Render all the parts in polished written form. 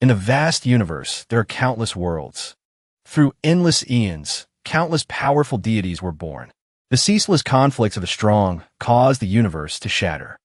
In the vast universe, there are countless worlds. Through endless eons, countless powerful deities were born. The ceaseless conflicts of the strong caused the universe to shatter.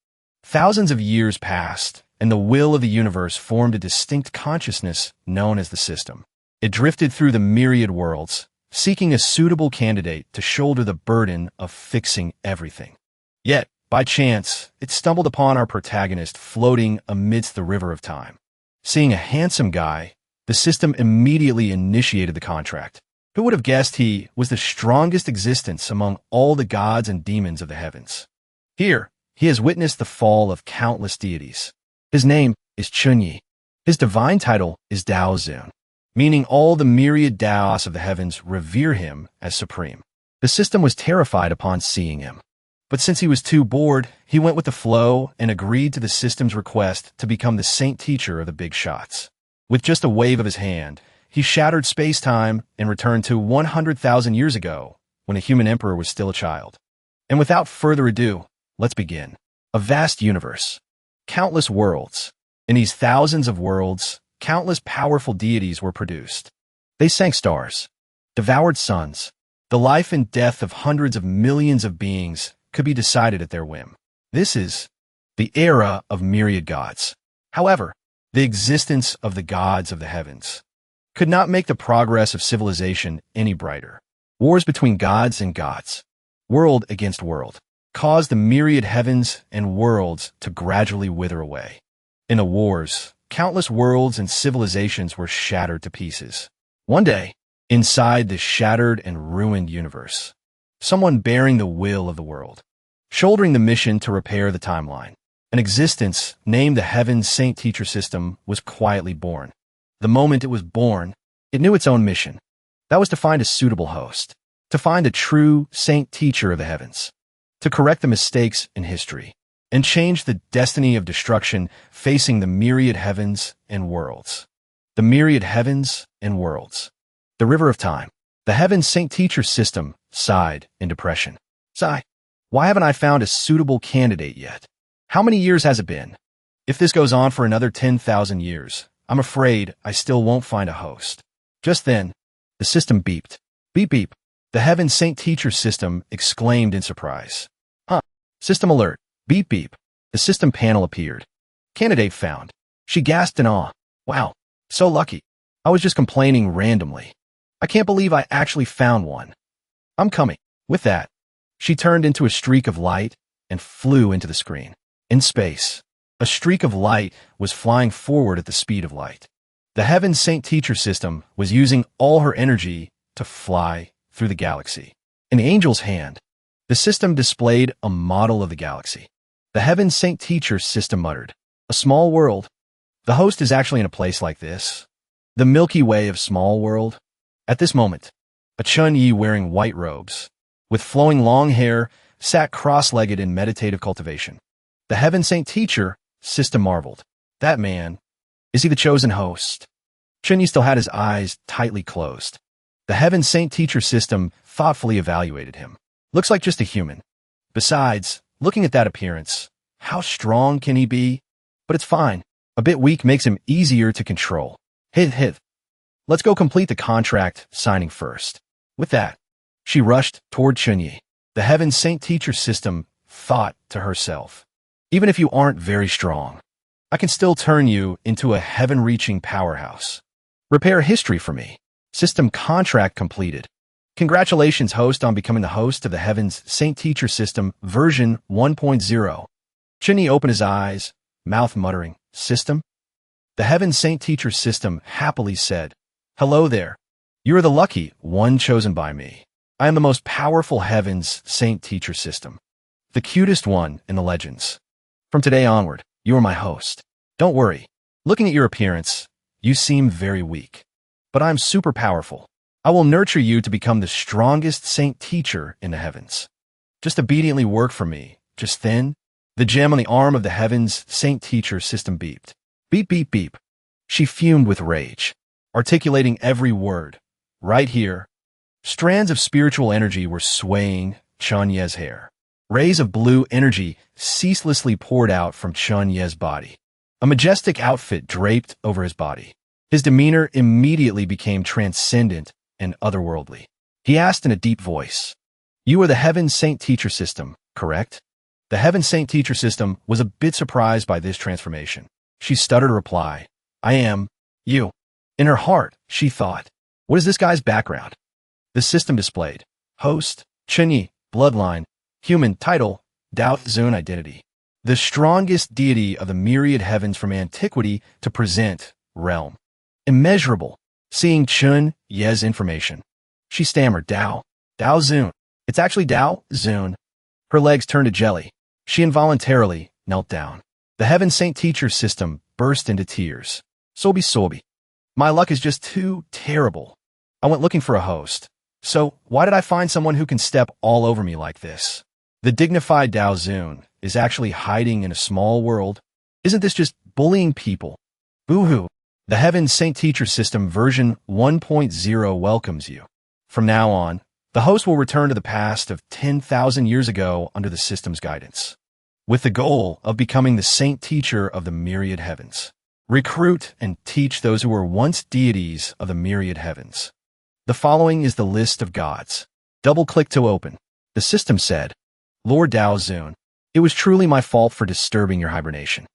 Thousands of years passed, and the will of the universe formed a distinct consciousness known as the system. It drifted through the myriad worlds, seeking a suitable candidate to shoulder the burden of fixing everything. Yet, by chance, it stumbled upon our protagonist floating amidst the river of time. Seeing a handsome guy, the system immediately initiated the contract. Who would have guessed he was the strongest existence among all the gods and demons of the heavens? Here, he has witnessed the fall of countless deities. His name is Chunyi. His divine title is Daozun, meaning all the myriad Daos of the heavens revere him as supreme. The system was terrified upon seeing him. But since he was too bored, he went with the flow and agreed to the system's request to become the saint teacher of the big shots. With just a wave of his hand, he shattered space-time and returned to 100,000 years ago, when a human emperor was still a child. And without further ado, let's begin. A vast universe. Countless worlds. In these thousands of worlds, countless powerful deities were produced. They sank stars, devoured suns. The life and death of hundreds of millions of beings could be decided at their whim. This is the era of myriad gods. However, the existence of the gods of the heavens could not make the progress of civilization any brighter. Wars between gods and gods, world against world, caused the myriad heavens and worlds to gradually wither away. In the wars, countless worlds and civilizations were shattered to pieces. One day, inside the shattered and ruined universe, someone bearing the will of the world, shouldering the mission to repair the timeline, an existence named the Heaven Saint Teacher System was quietly born. The moment it was born, it knew its own mission. That was to find a suitable host, to find a true saint teacher of the heavens, to correct the mistakes in history, and change the destiny of destruction facing the myriad heavens and worlds. The myriad heavens and worlds. The river of time. The Heaven Saint Teacher System sighed in depression. Sigh. Why haven't I found a suitable candidate yet? How many years has it been? If this goes on for another 10,000 years, I'm afraid I still won't find a host. Just then, the system beeped. Beep beep. The Heaven Saint Teacher System exclaimed in surprise. System alert. Beep beep. The system panel appeared. Candidate found. She gasped in awe. Wow, so lucky. I was just complaining randomly. I can't believe I actually found one. I'm coming. With that, she turned into a streak of light and flew into the screen. In space, a streak of light was flying forward at the speed of light. The Heaven Saint Teacher System was using all her energy to fly through the galaxy. In the angel's hand, the system displayed a model of the galaxy. The Heaven Saint Teacher System muttered, "A small world. The host is actually in a place like this. The Milky Way of small world." At this moment, a Chun-Yi wearing white robes, with flowing long hair, sat cross-legged in meditative cultivation. The Heaven Saint Teacher System marveled. That man, is he the chosen host? Chun-Yi still had his eyes tightly closed. The Heaven Saint Teacher System thoughtfully evaluated him. Looks like just a human. Besides, looking at that appearance, how strong can he be? But it's fine. A bit weak makes him easier to control. Hith. Let's go complete the contract signing first. With that, she rushed toward Chun-Yi. The Heaven Saint Teacher System thought to herself. Even if you aren't very strong, I can still turn you into a heaven-reaching powerhouse. Repair history for me. System contract completed. Congratulations, host, on becoming the host of the Heaven's Saint Teacher System version 1.0. Chun-Yi opened his eyes, mouth muttering, "System?" The Heaven Saint Teacher System happily said, "Hello there. You are the lucky one chosen by me. I am the most powerful Heaven's Saint Teacher System, the cutest one in the legends. From today onward, you are my host. Don't worry. Looking at your appearance, you seem very weak. But I'm super powerful. I will nurture you to become the strongest saint teacher in the heavens. Just obediently work for me." Just then, the gem on the arm of the Heaven's Saint Teacher System beeped. Beep, beep, beep. She fumed with rage, articulating every word. Right here, strands of spiritual energy were swaying Chun-Yi's hair. Rays of blue energy ceaselessly poured out from Chun-Yi's body. A majestic outfit draped over his body. His demeanor immediately became transcendent and otherworldly. He asked in a deep voice, "You are the Heaven Saint Teacher System, correct?" The Heaven Saint Teacher System was a bit surprised by this transformation. She stuttered a reply, "I am. You." In her heart, she thought, "What is this guy's background?" The system displayed, host, Chunyi, bloodline, human, title, Dao Zun identity. The strongest deity of the myriad heavens from antiquity to present, realm. Immeasurable. Seeing Chun Ye's information, she stammered, Dao Zun. It's actually Dao Zun. Her legs turned to jelly. She involuntarily knelt down. The Heaven Saint Teacher System burst into tears. Sobi. My luck is just too terrible. I went looking for a host. So why did I find someone who can step all over me like this? The dignified Dao Zun is actually hiding in a small world. Isn't this just bullying people? Boo-hoo. The Heaven Saint Teacher System version 1.0 welcomes you. From now on, the host will return to the past of 10,000 years ago under the system's guidance, with the goal of becoming the saint teacher of the myriad heavens. Recruit and teach those who were once deities of the myriad heavens. The following is the list of gods. Double-click to open. The system said, Lord Dao Zun, it was truly my fault for disturbing your hibernation.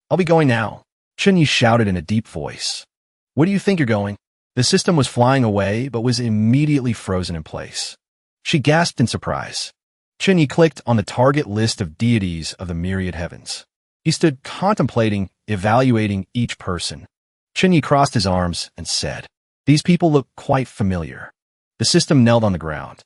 I'll be going now. Chunyi shouted in a deep voice. Where do you think you're going? The system was flying away, but was immediately frozen in place. She gasped in surprise. Chunyi clicked on the target list of deities of the myriad heavens. He stood contemplating, evaluating each person. Chunyi crossed his arms and said, These people look quite familiar. The system knelt on the ground.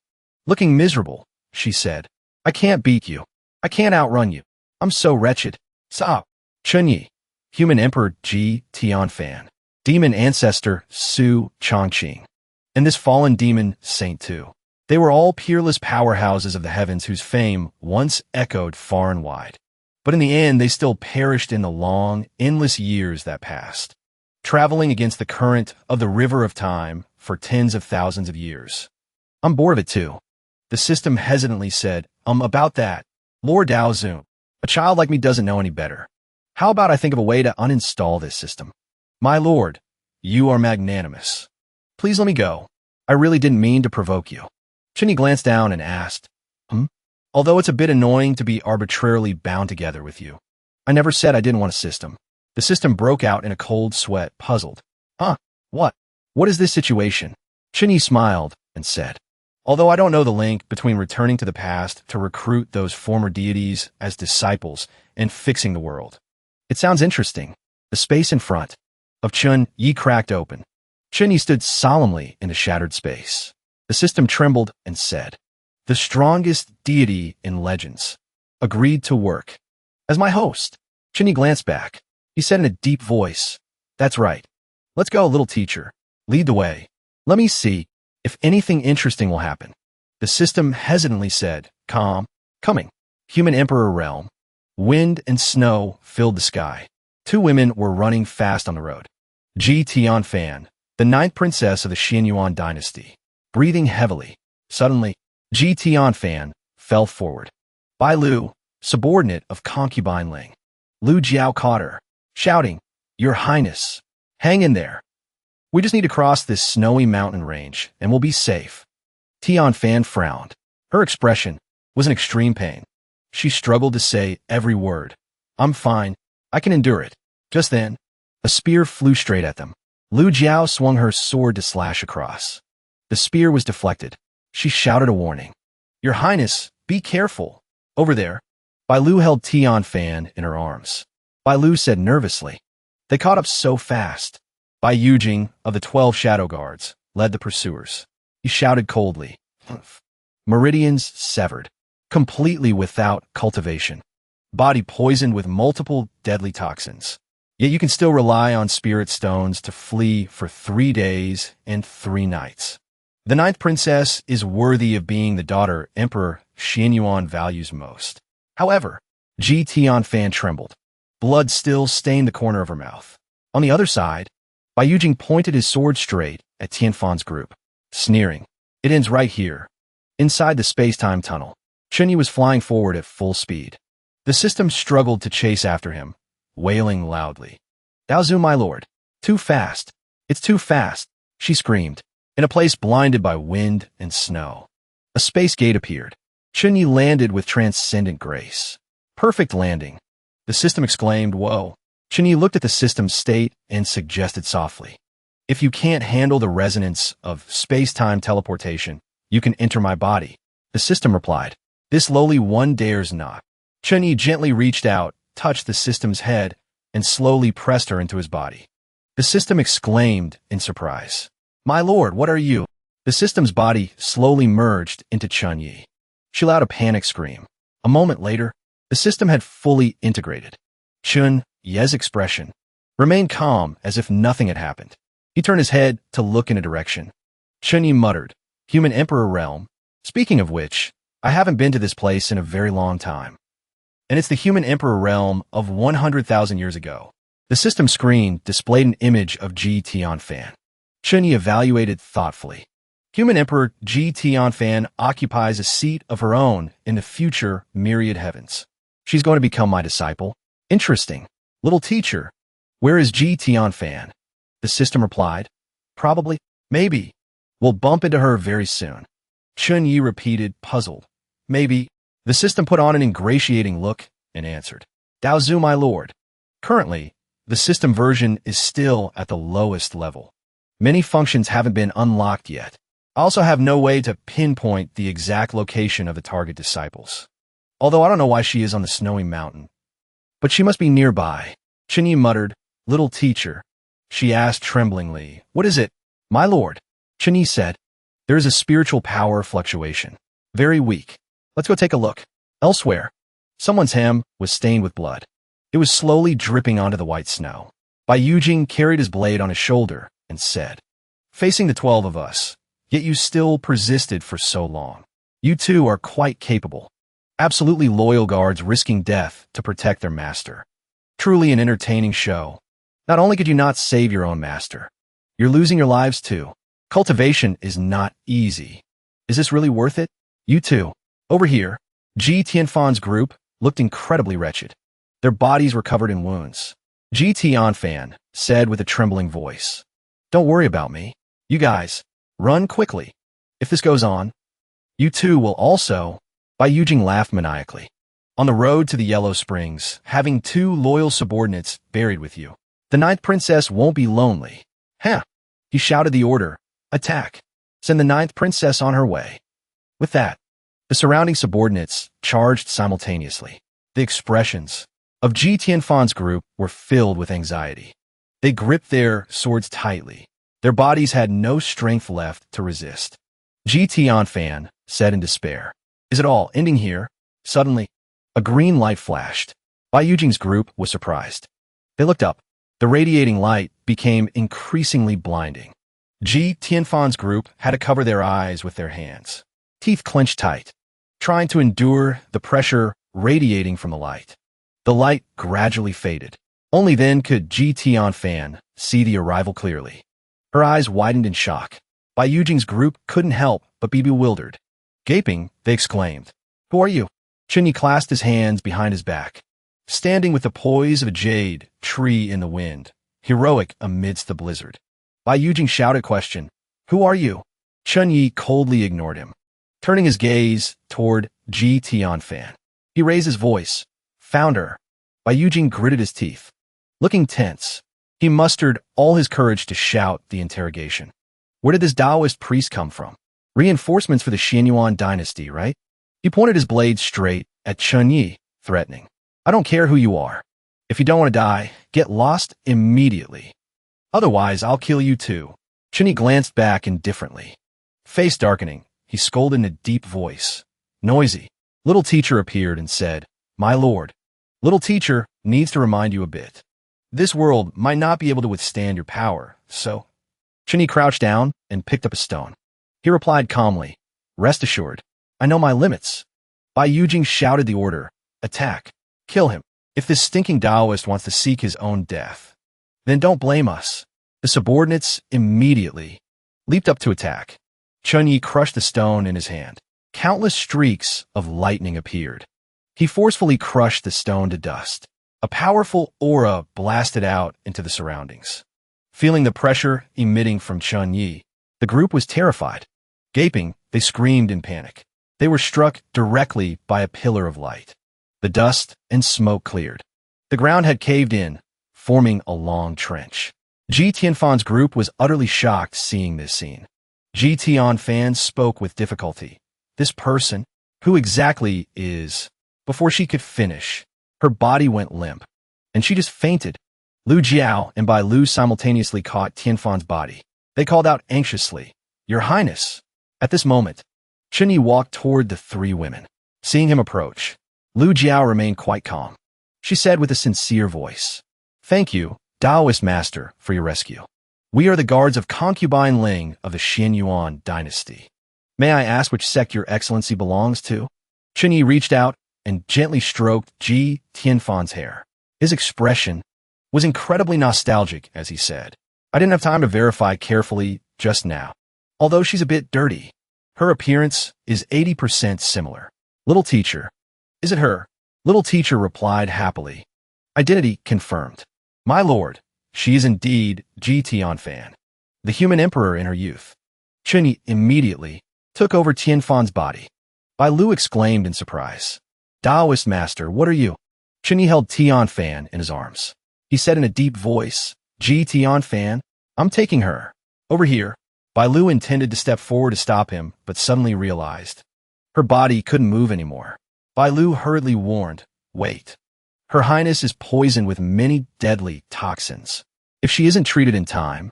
Looking miserable, she said, I can't beat you. I can't outrun you. I'm so wretched. Stop. Chunyi, Human Emperor Gion Fan, Demon Ancestor Su Chongqing, and this fallen demon Saint Tu. They were all peerless powerhouses of the heavens whose fame once echoed far and wide. But in the end, they still perished in the long, endless years that passed, traveling against the current of the river of time for tens of thousands of years. I'm bored of it too. The system hesitantly said, about that. Lord Dao Zun, a child like me doesn't know any better. How about I think of a way to uninstall this system? My lord, you are magnanimous. Please let me go. I really didn't mean to provoke you. Chunyi glanced down and asked, Although it's a bit annoying to be arbitrarily bound together with you. I never said I didn't want a system. The system broke out in a cold sweat, puzzled. What? What is this situation? Chunyi smiled and said, Although I don't know the link between returning to the past to recruit those former deities as disciples and fixing the world. It sounds interesting. The space in front of Chun-Yi cracked open. Chun-Yi stood solemnly in the shattered space. The system trembled and said, The strongest deity in legends agreed to work as my host. Chun-Yi glanced back. He said in a deep voice, That's right. Let's go, little teacher. Lead the way. Let me see if anything interesting will happen. The system hesitantly said, Coming. Human Emperor Realm. Wind and snow filled the sky. Two women were running fast on the road. Gion Fan, the ninth princess of the Xianyuan dynasty, breathing heavily. Suddenly, Gion Fan fell forward. Bai Lu, subordinate of concubine Ling. Lu Jiao caught her, shouting, Your Highness, hang in there. We just need to cross this snowy mountain range, and we'll be safe. Tian Fan frowned. Her expression was an extreme pain. She struggled to say every word. I'm fine. I can endure it. Just then, a spear flew straight at them. Lu Jiao swung her sword to slash across. The spear was deflected. She shouted a warning. Your Highness, be careful. Over there. Bai Lu held Tian Fan in her arms. Bai Lu said nervously. They caught up so fast. Bai Yujing, of the 12 Shadow Guards, led the pursuers. He shouted coldly. Meridians severed. Completely without cultivation. Body poisoned with multiple deadly toxins. Yet you can still rely on spirit stones to flee for 3 days and 3 nights. The ninth princess is worthy of being the daughter Emperor Xianyuan values most. However, Gion Fan trembled. Blood still stained the corner of her mouth. On the other side, Bai Yujing pointed his sword straight at Tianfan's group, sneering. It ends right here. Inside the space-time tunnel, Chunyi was flying forward at full speed. The system struggled to chase after him, wailing loudly. Dao Zun, my lord. Too fast. It's too fast, she screamed. In a place blinded by wind and snow, a space gate appeared. Chunyi landed with transcendent grace. Perfect landing. The system exclaimed, "Whoa." Chunyi looked at the system's state and suggested softly, "If you can't handle the resonance of space-time teleportation, you can enter my body." The system replied, "This lowly one dares not." Chunyi gently reached out, touched the system's head, and slowly pressed her into his body. The system exclaimed in surprise, "My lord, what are you?" The system's body slowly merged into Chunyi. She let out a panic scream. A moment later, the system had fully integrated. Chunyi's expression remained calm as if nothing had happened. He turned his head to look in a direction. Chunyi muttered, "Human Emperor Realm. Speaking of which, I haven't been to this place in a very long time. And it's the Human Emperor Realm of 100,000 years ago." The system screen displayed an image of Gion Fan. Chunyi evaluated thoughtfully. Human Emperor Gion Fan occupies a seat of her own in the future myriad heavens. She's going to become my disciple. Interesting. Little teacher, where is Gion Fan? The system replied, "Probably, maybe. We'll bump into her very soon." Chunyi repeated, puzzled. "Maybe." The system put on an ingratiating look and answered, "Daozu, my lord." Currently, the system version is still at the lowest level. Many functions haven't been unlocked yet. I also have no way to pinpoint the exact location of the target disciples. Although I don't know why she is on the snowy mountain. But she must be nearby. Chunyi muttered, "Little teacher." She asked tremblingly, "What is it?" "My lord," Chunyi said, "there is a spiritual power fluctuation. Very weak. Let's go take a look." Elsewhere, someone's hem was stained with blood. It was slowly dripping onto the white snow. Bai Yujing carried his blade on his shoulder and said, "Facing the 12 of us, yet you still persisted for so long. You two are quite capable. Absolutely loyal guards risking death to protect their master. Truly an entertaining show. Not only could you not save your own master, you're losing your lives too. Cultivation is not easy. Is this really worth it? You two, over here." Gion Fan's group looked incredibly wretched. Their bodies were covered in wounds. Gion Fan said with a trembling voice, "Don't worry about me. You guys, run quickly. If this goes on, you two will also." Bai Yujing laughed maniacally. "On the road to the Yellow Springs, having 2 loyal subordinates buried with you, the 9th princess won't be lonely." "Huh!" He shouted the order, "Attack. Send the 9th princess on her way." With that, the surrounding subordinates charged simultaneously. The expressions of Gion Fan's group were filled with anxiety. They gripped their swords tightly. Their bodies had no strength left to resist. Gion Fan said in despair, "Is it all ending here?" Suddenly, a green light flashed. Bai Yujing's group was surprised. They looked up. The radiating light became increasingly blinding. Gion Fan's group had to cover their eyes with their hands, teeth clenched tight, trying to endure the pressure radiating from the light. The light gradually faded. Only then could Gion Fan see the arrival clearly. Her eyes widened in shock. Bai Yujing's group couldn't help but be bewildered. Gaping, they exclaimed, "Who are you?" Chunyi clasped his hands behind his back, standing with the poise of a jade tree in the wind, heroic amidst the blizzard. Bai Yujing shouted a question, "Who are you?" Chunyi coldly ignored him, turning his gaze toward Gion Fan. He raised his voice, "Found her." Bai Yujing gritted his teeth. Looking tense, he mustered all his courage to shout the interrogation. Where did this Taoist priest come from? Reinforcements for the Xianyuan dynasty, right? He pointed his blade straight at Chunyi, threatening, "I don't care who you are. If you don't want to die, get lost immediately. Otherwise, I'll kill you too." Chunyi glanced back indifferently. Face darkening, he scolded in a deep voice. Noisy. Little teacher appeared and said, "My lord, little teacher needs to remind you a bit. This world might not be able to withstand your power, so..." Chunyi crouched down and picked up a stone. He replied calmly, "Rest assured, I know my limits." Bai Yujing shouted the order, "Attack. Kill him. If this stinking Taoist wants to seek his own death, then don't blame us." The subordinates immediately leaped up to attack. Chunyi crushed the stone in his hand. Countless streaks of lightning appeared. He forcefully crushed the stone to dust. A powerful aura blasted out into the surroundings. Feeling the pressure emitting from Chun Yi, the group was terrified. Gaping, they screamed in panic. They were struck directly by a pillar of light. The dust and smoke cleared. The ground had caved in, forming a long trench. Gion Fan's group was utterly shocked seeing this scene. Gion Fan spoke with difficulty. This person? Who exactly is? Before she could finish, her body went limp, and she just fainted. Lu Jiao and Bai Lu simultaneously caught Tian Fan's body. They called out anxiously, "Your Highness!" At this moment, Chun Yi walked toward the three women. Seeing him approach, Lu Jiao remained quite calm. She said with a sincere voice, "Thank you, Taoist Master, for your rescue. We are the guards of Concubine Ling of the Xianyuan dynasty. May I ask which sect your excellency belongs to?" Chun Yi reached out and gently stroked Tian Fan's hair. His expression was incredibly nostalgic as he said, "I didn't have time to verify carefully just now. Although she's a bit dirty, her appearance is 80% similar." "Little teacher, is it her?" Little teacher replied happily. Identity confirmed. "My lord, she is indeed Gion Fan, the human emperor in her youth." Chun Yi immediately took over Tian Fan's body. Bai Lu exclaimed in surprise, "Taoist Master, what are you?" Chun Yi held Tian Fan in his arms. He said in a deep voice, "Tian Fan, I'm taking her. Over here." Bai Lu intended to step forward to stop him, but suddenly realized her body couldn't move anymore. Bai Lu hurriedly warned, "Wait. Her Highness is poisoned with many deadly toxins. If she isn't treated in time..."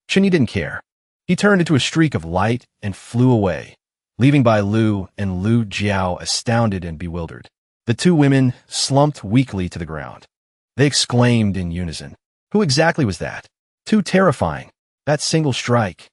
Chun Yi didn't care. He turned into a streak of light and flew away, leaving Bai Lu and Lu Jiao astounded and bewildered. The two women slumped weakly to the ground. They exclaimed in unison, "Who exactly was that? Too terrifying. That single strike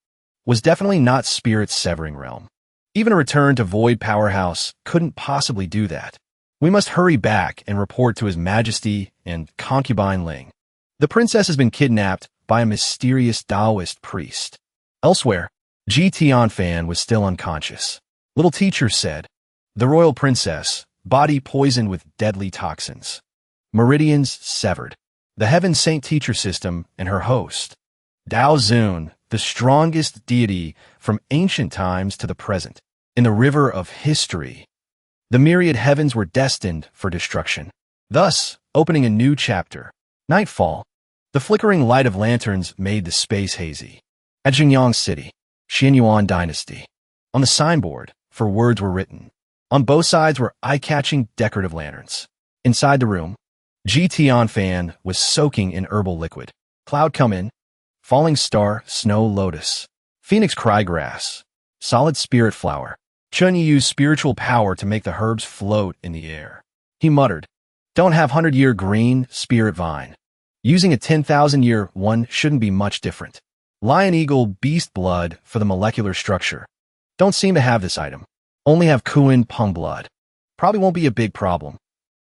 was definitely not Spirit's severing realm. Even a return to Void Powerhouse couldn't possibly do that. We must hurry back and report to His Majesty and Concubine Ling. The princess has been kidnapped by a mysterious Taoist priest." Elsewhere, Gion Fan was still unconscious. Little teacher said, "The royal princess, body poisoned with deadly toxins. Meridians severed. The Heaven Saint teacher system and her host, Dao Zun, the strongest deity from ancient times to the present, in the river of history. The myriad heavens were destined for destruction, thus opening a new chapter." Nightfall. The flickering light of lanterns made the space hazy. At Jingyang City, Xianyuan dynasty. On the signboard, for words were written. On both sides were eye-catching decorative lanterns. Inside the room, Gion Fan was soaking in herbal liquid. Cloud come in, falling star, snow lotus, phoenix craygrass, solid spirit flower. Chun Yi used spiritual power to make the herbs float in the air. He muttered, "Don't have 100-year green spirit vine. Using a 10,000-year one shouldn't be much different. Lion eagle beast blood for the molecular structure. Don't seem to have this item. Only have Kuan Peng blood. Probably won't be a big problem.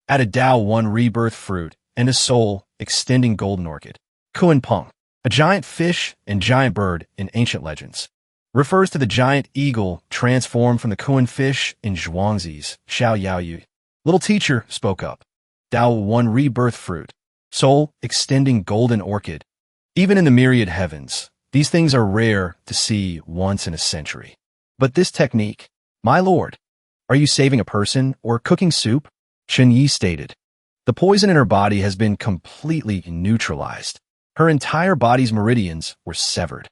Add a Dao 1 rebirth fruit and a soul extending golden orchid. Kuan Peng, a giant fish and giant bird in ancient legends, refers to the giant eagle transformed from the Kuan fish in Zhuangzi's Xiao Yaoyu." Little teacher spoke up. "Dao 1 rebirth fruit, soul extending golden orchid. Even in the myriad heavens, these things are rare to see once in a century. But this technique, my lord, are you saving a person or cooking soup?" Chun Yi stated. "The poison in her body has been completely neutralized. Her entire body's meridians were severed.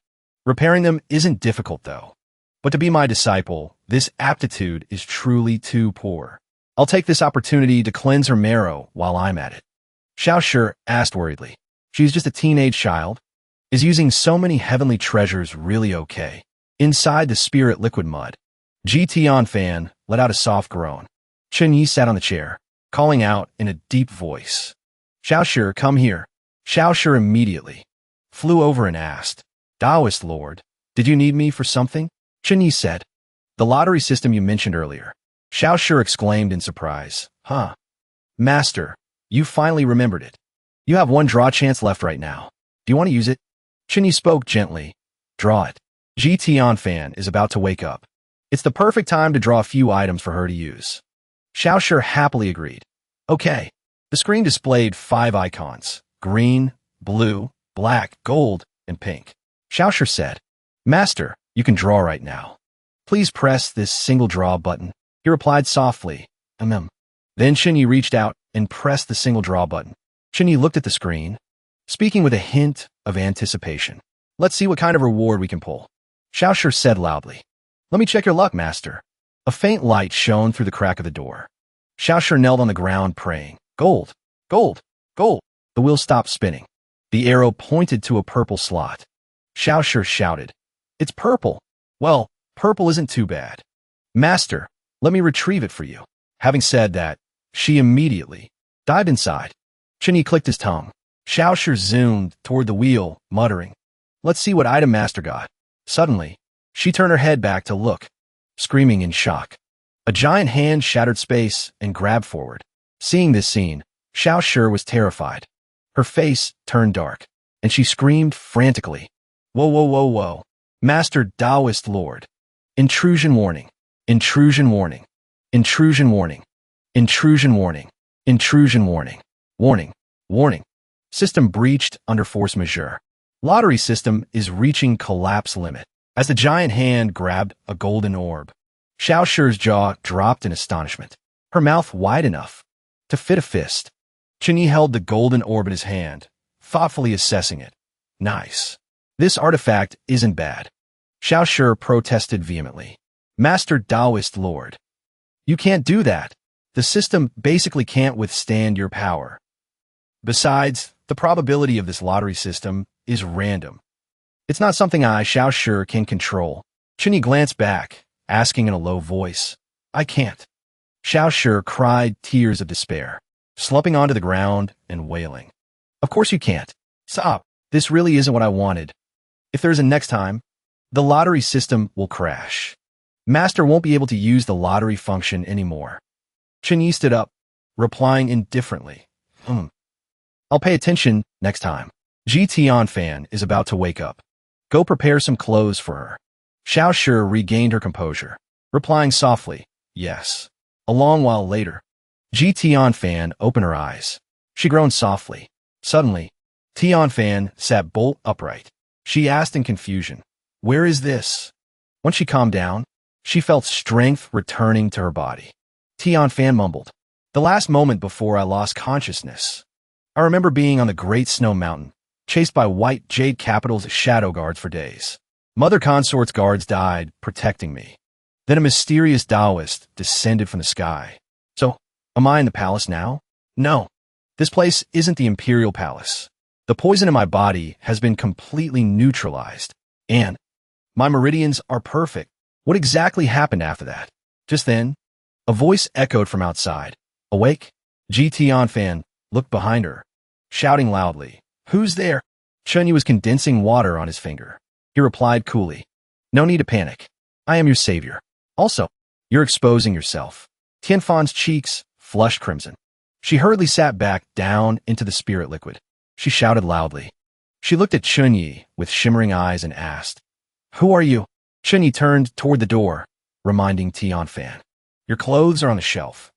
Repairing them isn't difficult, though. But to be my disciple, this aptitude is truly too poor. I'll take this opportunity to cleanse her marrow while I'm at it." Xiao Shi asked worriedly, "She's just a teenage child? Is using so many heavenly treasures really okay?" Inside the spirit liquid mud, Gion Fan let out a soft groan. Chun Yi sat on the chair, calling out in a deep voice, "Xiao Shi, come here." Xiao Shi immediately flew over and asked, "Taoist Lord, did you need me for something?" Chun Yi said, "The lottery system you mentioned earlier." Xiao Shi exclaimed in surprise, "Huh? Master, you finally remembered it. You have one draw chance left right now. Do you want to use it?" Chun Yi spoke gently. "Draw it. Gion Fan is about to wake up. It's the perfect time to draw a few items for her to use." Xiao Shi happily agreed. "Okay." The screen displayed 5 icons: green, blue, black, gold, in pink. Xiaoshi said, "Master, you can draw right now. Please press this single draw button." He replied softly, "Mm." Then Xinyi reached out and pressed the single draw button. Xinyi looked at the screen, speaking with a hint of anticipation. "Let's see what kind of reward we can pull." Xiaoshi said loudly, "Let me check your luck, master." A faint light shone through the crack of the door. Xiaoshi knelt on the ground, praying. Gold, gold, gold. The wheel stopped spinning. The arrow pointed to a purple slot. Xiaoshi shouted, "It's purple." "Well, purple isn't too bad. Master, let me retrieve it for you." Having said that, she immediately dived inside. Xinyi clicked his tongue. Xiaoshi zoomed toward the wheel, muttering, "Let's see what item master got." Suddenly, she turned her head back to look, screaming in shock. A giant hand shattered space and grabbed forward. Seeing this scene, Xiaoshi was terrified. Her face turned dark, and she screamed frantically, "Whoa, whoa, whoa, whoa. Master Taoist Lord. Intrusion warning. Intrusion warning. Intrusion warning. Intrusion warning. Intrusion warning. Warning. Warning. System breached under force majeure. Lottery system is reaching collapse limit." As the giant hand grabbed a golden orb, Xiaoshi's jaw dropped in astonishment, her mouth wide enough to fit a fist. Xinyi held the golden orb in his hand, thoughtfully assessing it. "Nice. This artifact isn't bad." Xiaoshi protested vehemently. "Master Taoist Lord, you can't do that. The system basically can't withstand your power. Besides, the probability of this lottery system is random. It's not something I, Xiaoshi, can control." Xinyi glanced back, asking in a low voice, "I can't." Xiaoshi cried tears of despair, slumping onto the ground and wailing. "Of course you can't. Stop. This really isn't what I wanted. If there's a next time, the lottery system will crash. Master won't be able to use the lottery function anymore." Xinyi stood up, replying indifferently, "I'll pay attention next time. Gion Fan is about to wake up. Go prepare some clothes for her." Xiaoshi regained her composure, replying softly, "Yes." A long while later, Gion Fan opened her eyes. She groaned softly. Suddenly, Gion Fan sat bolt upright. She asked in confusion, "Where is this?" Once she calmed down, she felt strength returning to her body. Gion Fan mumbled, "The last moment before I lost consciousness, I remember being on the Great Snow Mountain, chased by white Jade Capital's shadow guards for days. Mother Consort's guards died, protecting me. Then a mysterious Taoist descended from the sky. So, am I in the palace now? No. This place isn't the Imperial Palace. The poison in my body has been completely neutralized. And my meridians are perfect. What exactly happened after that?" Just then, a voice echoed from outside. "Awake?" Gion Fan looked behind her, shouting loudly, "Who's there?" Xinyi was condensing water on his finger. He replied coolly, "No need to panic. I am your savior. Also, you're exposing yourself." Tianfan's cheeks flushed crimson. She hurriedly sat back down into the spirit liquid. She shouted loudly. She looked at Xinyi with shimmering eyes and asked, "Who are you?" Xinyi turned toward the door, reminding Gion Fan, "Your clothes are on the shelf.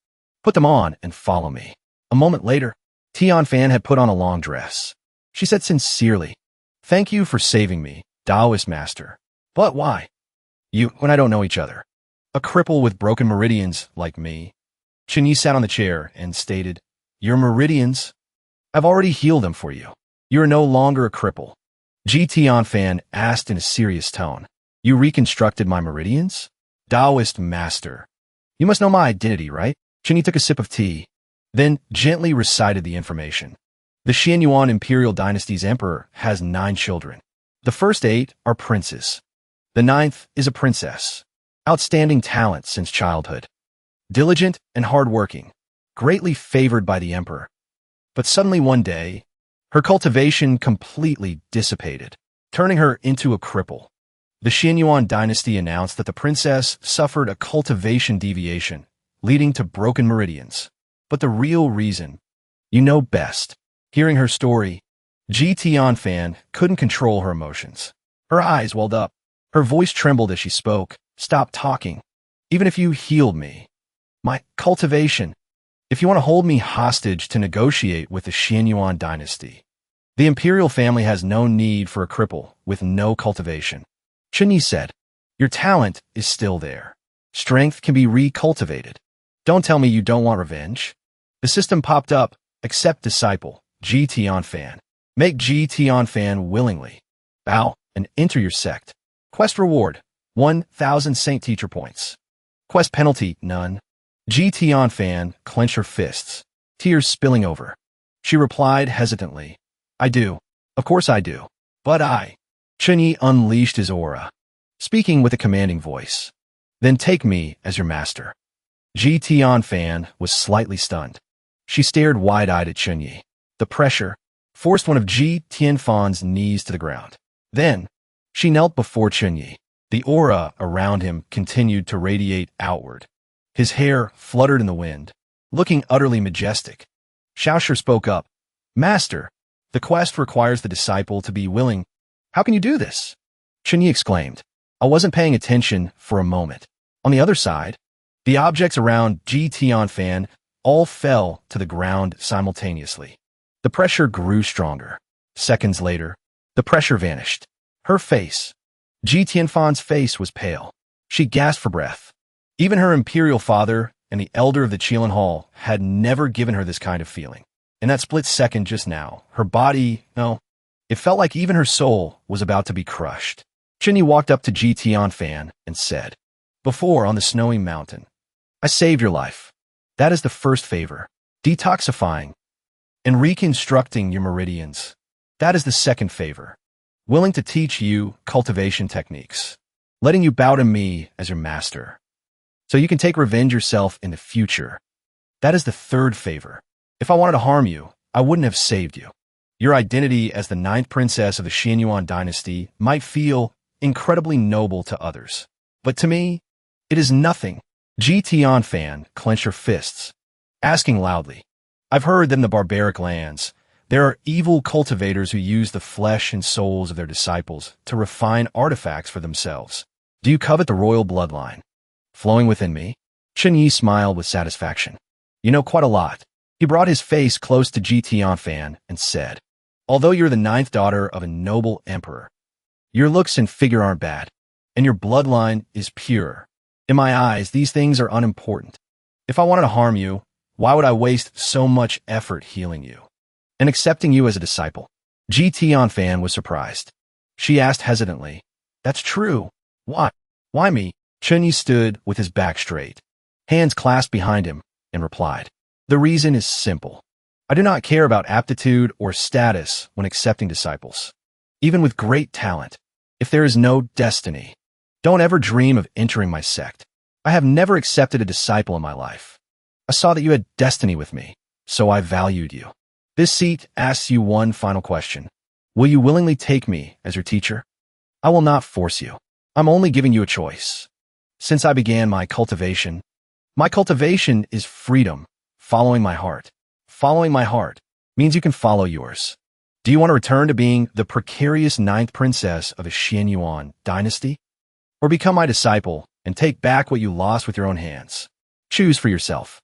Put them on and follow me." A moment later, Gion Fan had put on a long dress. She said sincerely, "Thank you for saving me, Taoist master. But why? You and I don't know each other. A cripple with broken meridians like me." Xinyi sat on the chair and stated, "Your meridians? I've already healed them for you. You are no longer a cripple." Gion Fan asked in a serious tone, "You reconstructed my meridians? Taoist master. You must know my identity, right?" Xinyi took a sip of tea, then gently recited the information. The Xianyuan Imperial Dynasty's emperor has 9 children. The first 8 are princes. The 9th is a princess. Outstanding talent since childhood. Diligent and hardworking. Greatly favored by the emperor. But suddenly one day, her cultivation completely dissipated, turning her into a cripple. The Xianyuan dynasty announced that the princess suffered a cultivation deviation, leading to broken meridians. But the real reason, you know best. Hearing her story, Gion Fan couldn't control her emotions. Her eyes welled up. Her voice trembled as she spoke. "Stop talking. Even if you healed me. My cultivation. If you want to hold me hostage to negotiate with the Xianyuan dynasty, The imperial family has no need for a cripple with no cultivation. Chunyi said, your talent is still there. Strength can be recultivated. Don't tell me you don't want revenge. The system popped up, accept disciple, Gion Fan. Make Gion Fan willingly. Bow and enter your sect. Quest reward, 1,000 Saint Teacher points. Quest penalty, none. Gion Fan clenched her fists, tears spilling over. She replied hesitantly, I do. Of course I do. But I. Chunyi unleashed his aura, speaking with a commanding voice. Then take me as your master. Gion Fan was slightly stunned. She stared wide-eyed at Chunyi. The pressure forced one of Gion Fan's knees to the ground. Then, she knelt before Chunyi. The aura around him continued to radiate outward. His hair fluttered in the wind, looking utterly majestic. Xiaoshu spoke up. Master, the quest requires the disciple to be willing. How can you do this? Chunyi exclaimed. I wasn't paying attention for a moment. On the other side, the objects around Gion Fan all fell to the ground simultaneously. The pressure grew stronger. Seconds later, the pressure vanished. Her face, Gion Fan's face, was pale. She gasped for breath. Even her imperial father and the elder of the Qilin Hall had never given her this kind of feeling. In that split second just now, her body, no, it felt like even her soul was about to be crushed. Chunyi walked up to Gion Fan and said, Before on the snowy mountain, I saved your life. That is the first favor. Detoxifying and reconstructing your meridians. That is the second favor. Willing to teach you cultivation techniques. Letting you bow to me as your master. So you can take revenge yourself in the future. That is the third favor. If I wanted to harm you, I wouldn't have saved you. Your identity as the 9th princess of the Xianyuan dynasty might feel incredibly noble to others. But to me, it is nothing. Gion Fan clenched her fists, asking loudly, I've heard that in the barbaric lands, there are evil cultivators who use the flesh and souls of their disciples to refine artifacts for themselves. Do you covet the royal bloodline flowing within me? Chunyi smiled with satisfaction. You know quite a lot. He brought his face close to Gion Fan and said, Although you're the 9th daughter of a noble emperor, your looks and figure aren't bad, and your bloodline is pure. In my eyes, these things are unimportant. If I wanted to harm you, why would I waste so much effort healing you and accepting you as a disciple? Gion Fan was surprised. She asked hesitantly, That's true. Why? Why me? Chunyi stood with his back straight, hands clasped behind him, and replied, The reason is simple. I do not care about aptitude or status when accepting disciples. Even with great talent, if there is no destiny, don't ever dream of entering my sect. I have never accepted a disciple in my life. I saw that you had destiny with me, so I valued you. This seat asks you one final question. Will you willingly take me as your teacher? I will not force you. I'm only giving you a choice. Since I began my cultivation is freedom, following my heart. Following my heart means you can follow yours. Do you want to return to being the precarious 9th princess of the Xianyuan dynasty? Or become my disciple and take back what you lost with your own hands? Choose for yourself.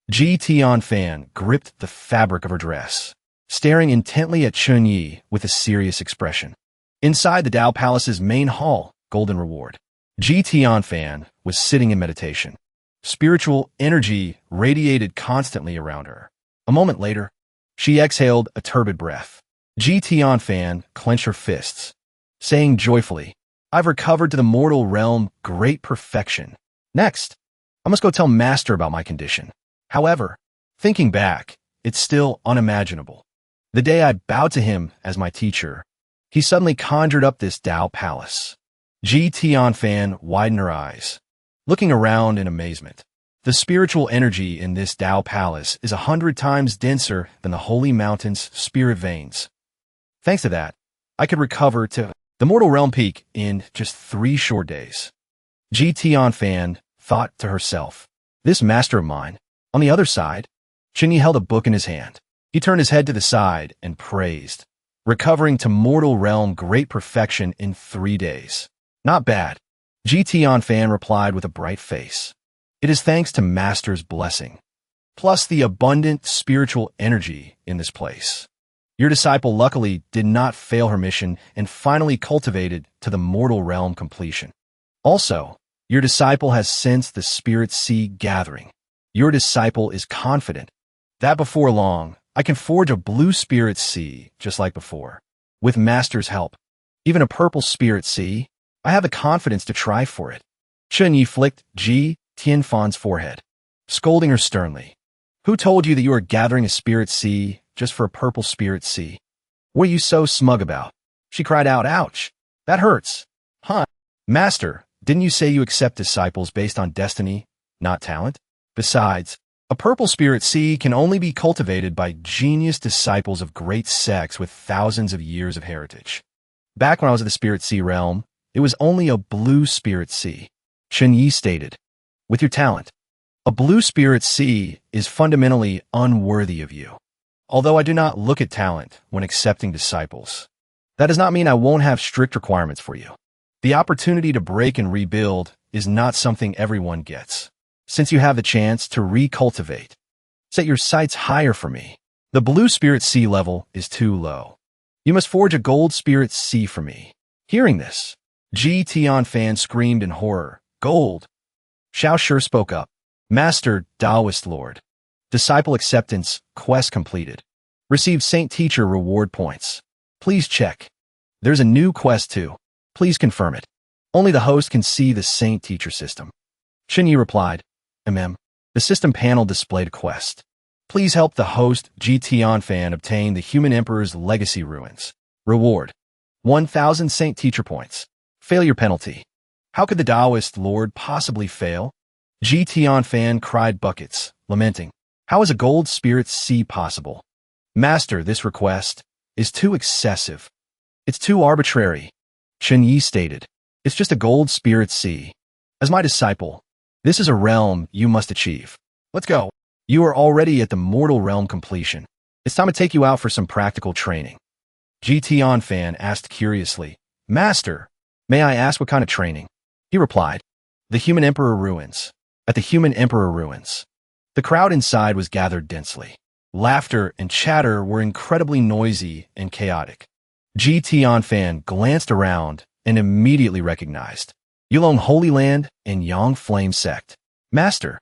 Gion Fan gripped the fabric of her dress, staring intently at Chunyi with a serious expression. Inside the Dao Palace's main hall, Golden Reward, Gion Fan was sitting in meditation. Spiritual energy radiated constantly around her. A moment later, she exhaled a turbid breath. Gion Fan clenched her fists, saying joyfully, I've recovered to the mortal realm great perfection. Next, I must go tell Master about my condition. However, thinking back, it's still unimaginable. The day I bowed to him as my teacher, he suddenly conjured up this Dao Palace. Gion Fan widened her eyes, looking around in amazement. The spiritual energy in this Dao Palace is 100 times denser than the holy mountain's spirit veins. Thanks to that, I could recover to the mortal realm peak in just 3 short days. Gion Fan thought to herself, this master of mine. On the other side, Chunyi held a book in his hand. He turned his head to the side and praised, recovering to mortal realm great perfection in 3 days. Not bad. Gion Fan replied with a bright face. It is thanks to Master's blessing, plus the abundant spiritual energy in this place. Your disciple luckily did not fail her mission and finally cultivated to the mortal realm completion. Also, your disciple has sensed the spirit sea gathering. Your disciple is confident that before long, I can forge a blue spirit sea just like before. With Master's help, even a purple spirit sea, I have the confidence to try for it. Chen Yi flicked Gion Fan's forehead, scolding her sternly. Who told you that you are gathering a spirit sea just for a purple spirit sea? What are you so smug about? She cried out, ouch, that hurts. Huh? Master, didn't you say you accept disciples based on destiny, not talent? Besides, a purple spirit sea can only be cultivated by genius disciples of great sects with thousands of years of heritage. Back when I was at the spirit sea realm, it was only a blue spirit sea. Chen Yi stated, with your talent, a blue spirit sea is fundamentally unworthy of you. Although I do not look at talent when accepting disciples, that does not mean I won't have strict requirements for you. The opportunity to break and rebuild is not something everyone gets. Since you have the chance to recultivate, set your sights higher for me. The blue spirit sea level is too low. You must forge a gold spirit sea for me. Hearing this, Gion Fan screamed in horror. Gold. Xiao Shi spoke up. Master, Taoist Lord. Disciple acceptance, quest completed. Received Saint Teacher reward points. Please check. There's a new quest too. Please confirm it. Only the host can see the Saint Teacher system. Chen Yi replied, The system panel displayed a quest. Please help the host, Gion Fan, obtain the Human Emperor's Legacy Ruins. Reward. 1,000 Saint Teacher points. Failure penalty. How could the Taoist Lord possibly fail? Gion Fan cried buckets, lamenting. How is a gold spirit sea possible? Master, this request is too excessive. It's too arbitrary. Chen Yi stated. It's just a gold spirit sea. As my disciple, this is a realm you must achieve. Let's go. You are already at the mortal realm completion. It's time to take you out for some practical training. Gion Fan asked curiously, Master, may I ask what kind of training? He replied, The Human Emperor Ruins. At the Human Emperor Ruins. The crowd inside was gathered densely. Laughter and chatter were incredibly noisy and chaotic. Gion Fan glanced around and immediately recognized Yulong Holy Land and Yang Flame Sect. Master,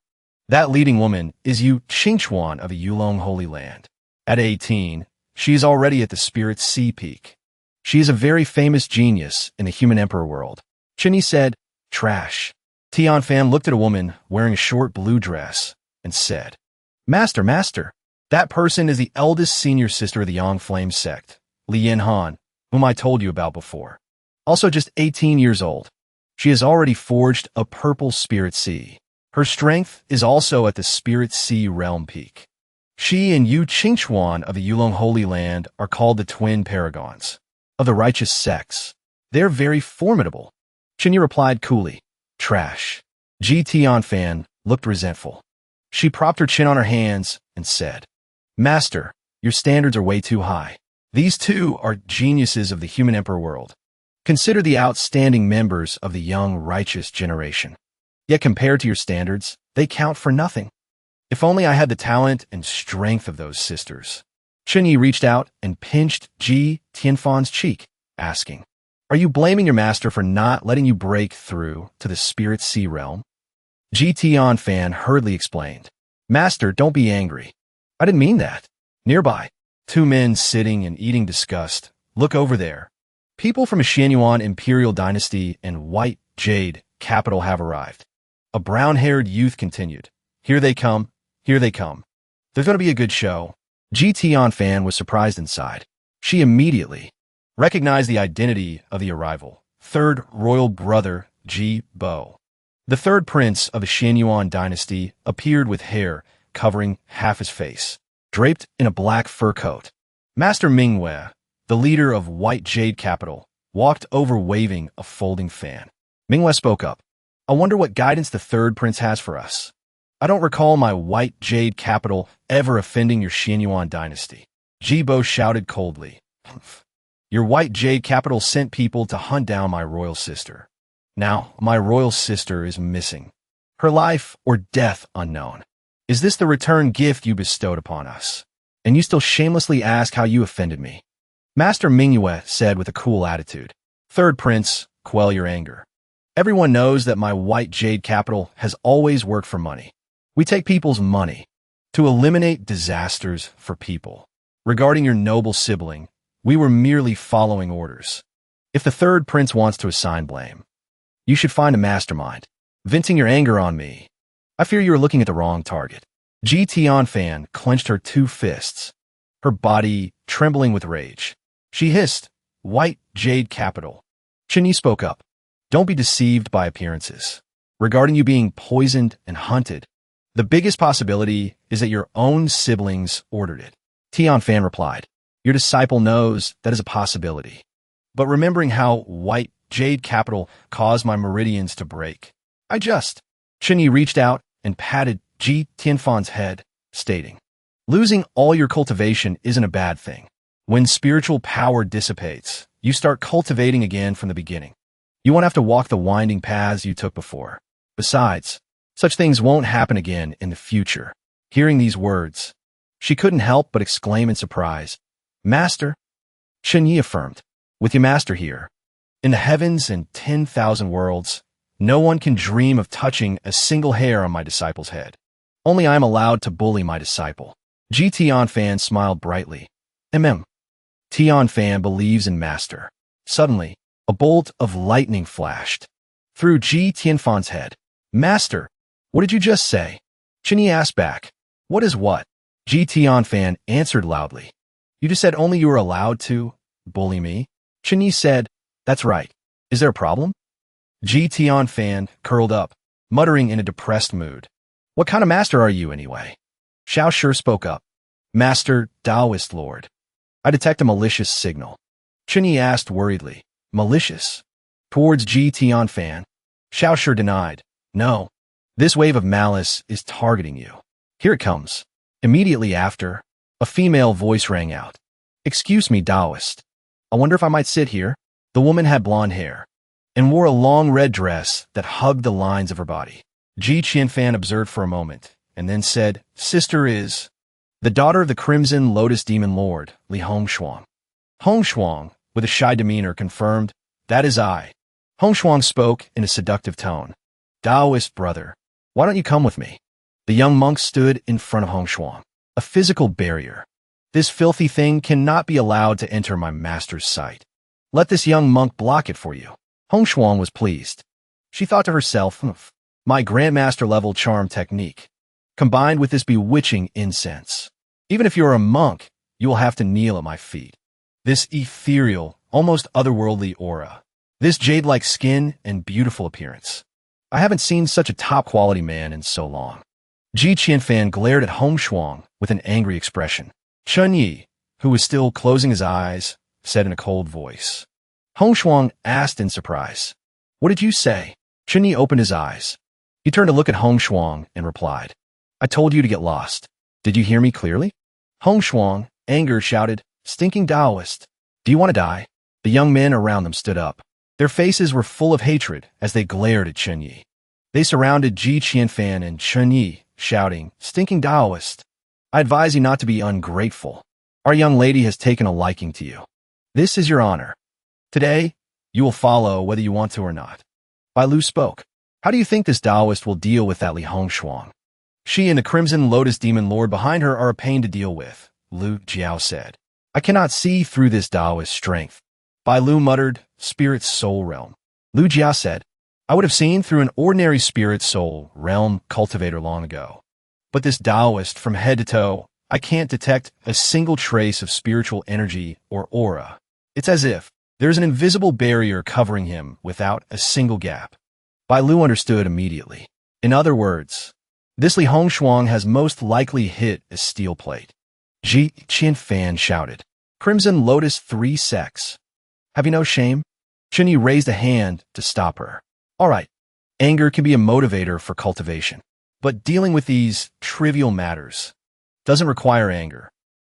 that leading woman is Yu Qingchuan of the Yulong Holy Land. At 18, she is already at the Spirit Sea Peak. She is a very famous genius in the Human Emperor world. Chen Yi said, Trash. Gion Fan looked at a woman wearing a short blue dress and said, Master, that person is the eldest senior sister of the Yang Flame Sect, Li Yanhan, whom I told you about before. Also just 18 years old. She has already forged a purple spirit sea. Her strength is also at the Spirit Sea Realm Peak. She and Yu Qingchuan of the Yulong Holy Land are called the twin paragons of the righteous sects. They're very formidable. Chen Yi replied coolly, Trash. Gion Fan looked resentful. She propped her chin on her hands and said, Master, your standards are way too high. These two are geniuses of the Human Emperor world. Consider the outstanding members of the young righteous generation. Yet compared to your standards, they count for nothing. If only I had the talent and strength of those sisters. Chen Yi reached out and pinched Gion Fan's cheek, asking, Are you blaming your master for not letting you break through to the Spirit Sea realm? Gion Fan hurriedly explained, Master, don't be angry. I didn't mean that. Nearby, two men sitting and eating discussed. Look over there. People from a Xianyuan imperial dynasty and White Jade capital have arrived. A brown-haired youth continued. Here they come. Here they come. There's going to be a good show. Gion Fan was surprised inside. She immediately recognized the identity of the arrival. Third royal brother, Ji Bo. The third prince of the Xianyuan dynasty appeared with hair covering half his face, draped in a black fur coat. Master Manhwa, the leader of White Jade capital, walked over waving a folding fan. Manhwa spoke up. I wonder what guidance the third prince has for us. I don't recall my White Jade capital ever offending your Xianyuan dynasty. Jibo shouted coldly. Your White Jade capital sent people to hunt down my royal sister. Now, my royal sister is missing. Her life or death unknown. Is this the return gift you bestowed upon us? And you still shamelessly ask how you offended me. Master Manhwa said with a cool attitude. Third prince, quell your anger. Everyone knows that my white jade capital has always worked for money. We take people's money to eliminate disasters for people. Regarding your noble sibling, we were merely following orders. If the third prince wants to assign blame, you should find a mastermind. Venting your anger on me. I fear you are looking at the wrong target. Gion Fan clenched her two fists, her body trembling with rage. She hissed, white jade capital. Chini spoke up. Don't be deceived by appearances. Regarding you being poisoned and hunted, the biggest possibility is that your own siblings ordered it. Gion Fan replied. Your disciple knows that is a possibility. But remembering how white jade capital caused my meridians to break, I just... Chini reached out and patted Gion Fan's head, stating, losing all your cultivation isn't a bad thing. When spiritual power dissipates, you start cultivating again from the beginning. You won't have to walk the winding paths you took before. Besides, such things won't happen again in the future. Hearing these words, she couldn't help but exclaim in surprise, Master? Chini affirmed, with your master here. In the heavens and 10,000 worlds, no one can dream of touching a single hair on my disciple's head. Only I am allowed to bully my disciple. Gion Fan smiled brightly. Gion Fan believes in master. Suddenly, a bolt of lightning flashed through Gion Fan's head. Master, what did you just say? Chini asked back. What is what? Gion Fan answered loudly. You just said only you were allowed to bully me? Chini said, that's right. Is there a problem? Gion Fan curled up, muttering in a depressed mood. What kind of master are you anyway? Xiao Shi spoke up. Master Taoist Lord. I detect a malicious signal. Chini asked worriedly. Malicious? Towards Gion Fan. Xiao Shi denied. No. This wave of malice is targeting you. Here it comes. Immediately after, a female voice rang out. Excuse me, Taoist. I wonder if I might sit here? The woman had blonde hair and wore a long red dress that hugged the lines of her body. Gion Fan observed for a moment and then said, Sister is the daughter of the Crimson Lotus Demon Lord, Li Hongshuang. Hongshuang, with a shy demeanor, confirmed, that is I. Hongshuang spoke in a seductive tone. Taoist brother, why don't you come with me? The young monk stood in front of Hongshuang, a physical barrier. This filthy thing cannot be allowed to enter my master's sight. Let this young monk block it for you. Hongshuang was pleased. She thought to herself, my grandmaster-level charm technique, combined with this bewitching incense. Even if you're a monk, you will have to kneel at my feet. This ethereal, almost otherworldly aura, this jade-like skin and beautiful appearance. I haven't seen such a top-quality man in so long. Gion Fan glared at Hongshuang with an angry expression. Chun Yi, who was still closing his eyes, said in a cold voice. Hongshuang asked in surprise, What did you say? Chun Yi opened his eyes. He turned to look at Hongshuang and replied, I told you to get lost. Did you hear me clearly? Hongshuang, anger, shouted, Stinking Taoist. Do you want to die? The young men around them stood up. Their faces were full of hatred as they glared at Chun Yi. They surrounded Gion Fan and Chun Yi, shouting, Stinking Taoist. I advise you not to be ungrateful. Our young lady has taken a liking to you. This is your honor. Today, you will follow whether you want to or not. Bai Lu spoke. How do you think this Taoist will deal with that Li Hongshuang? She and the Crimson Lotus Demon Lord behind her are a pain to deal with, Lu Jiao said. I cannot see through this Taoist strength. Bai Lu muttered, Spirit Soul Realm. Lu Jiao said, I would have seen through an ordinary Spirit Soul Realm cultivator long ago. But this Taoist from head to toe, I can't detect a single trace of spiritual energy or aura. It's as if there's an invisible barrier covering him without a single gap. Bai Lu understood immediately. In other words, this Li Hongshuang has most likely hit a steel plate. Gion Fan shouted, Crimson Lotus 3 sex. Have you no shame? Chun Yi raised a hand to stop her. All right, anger can be a motivator for cultivation, but dealing with these trivial matters doesn't require anger.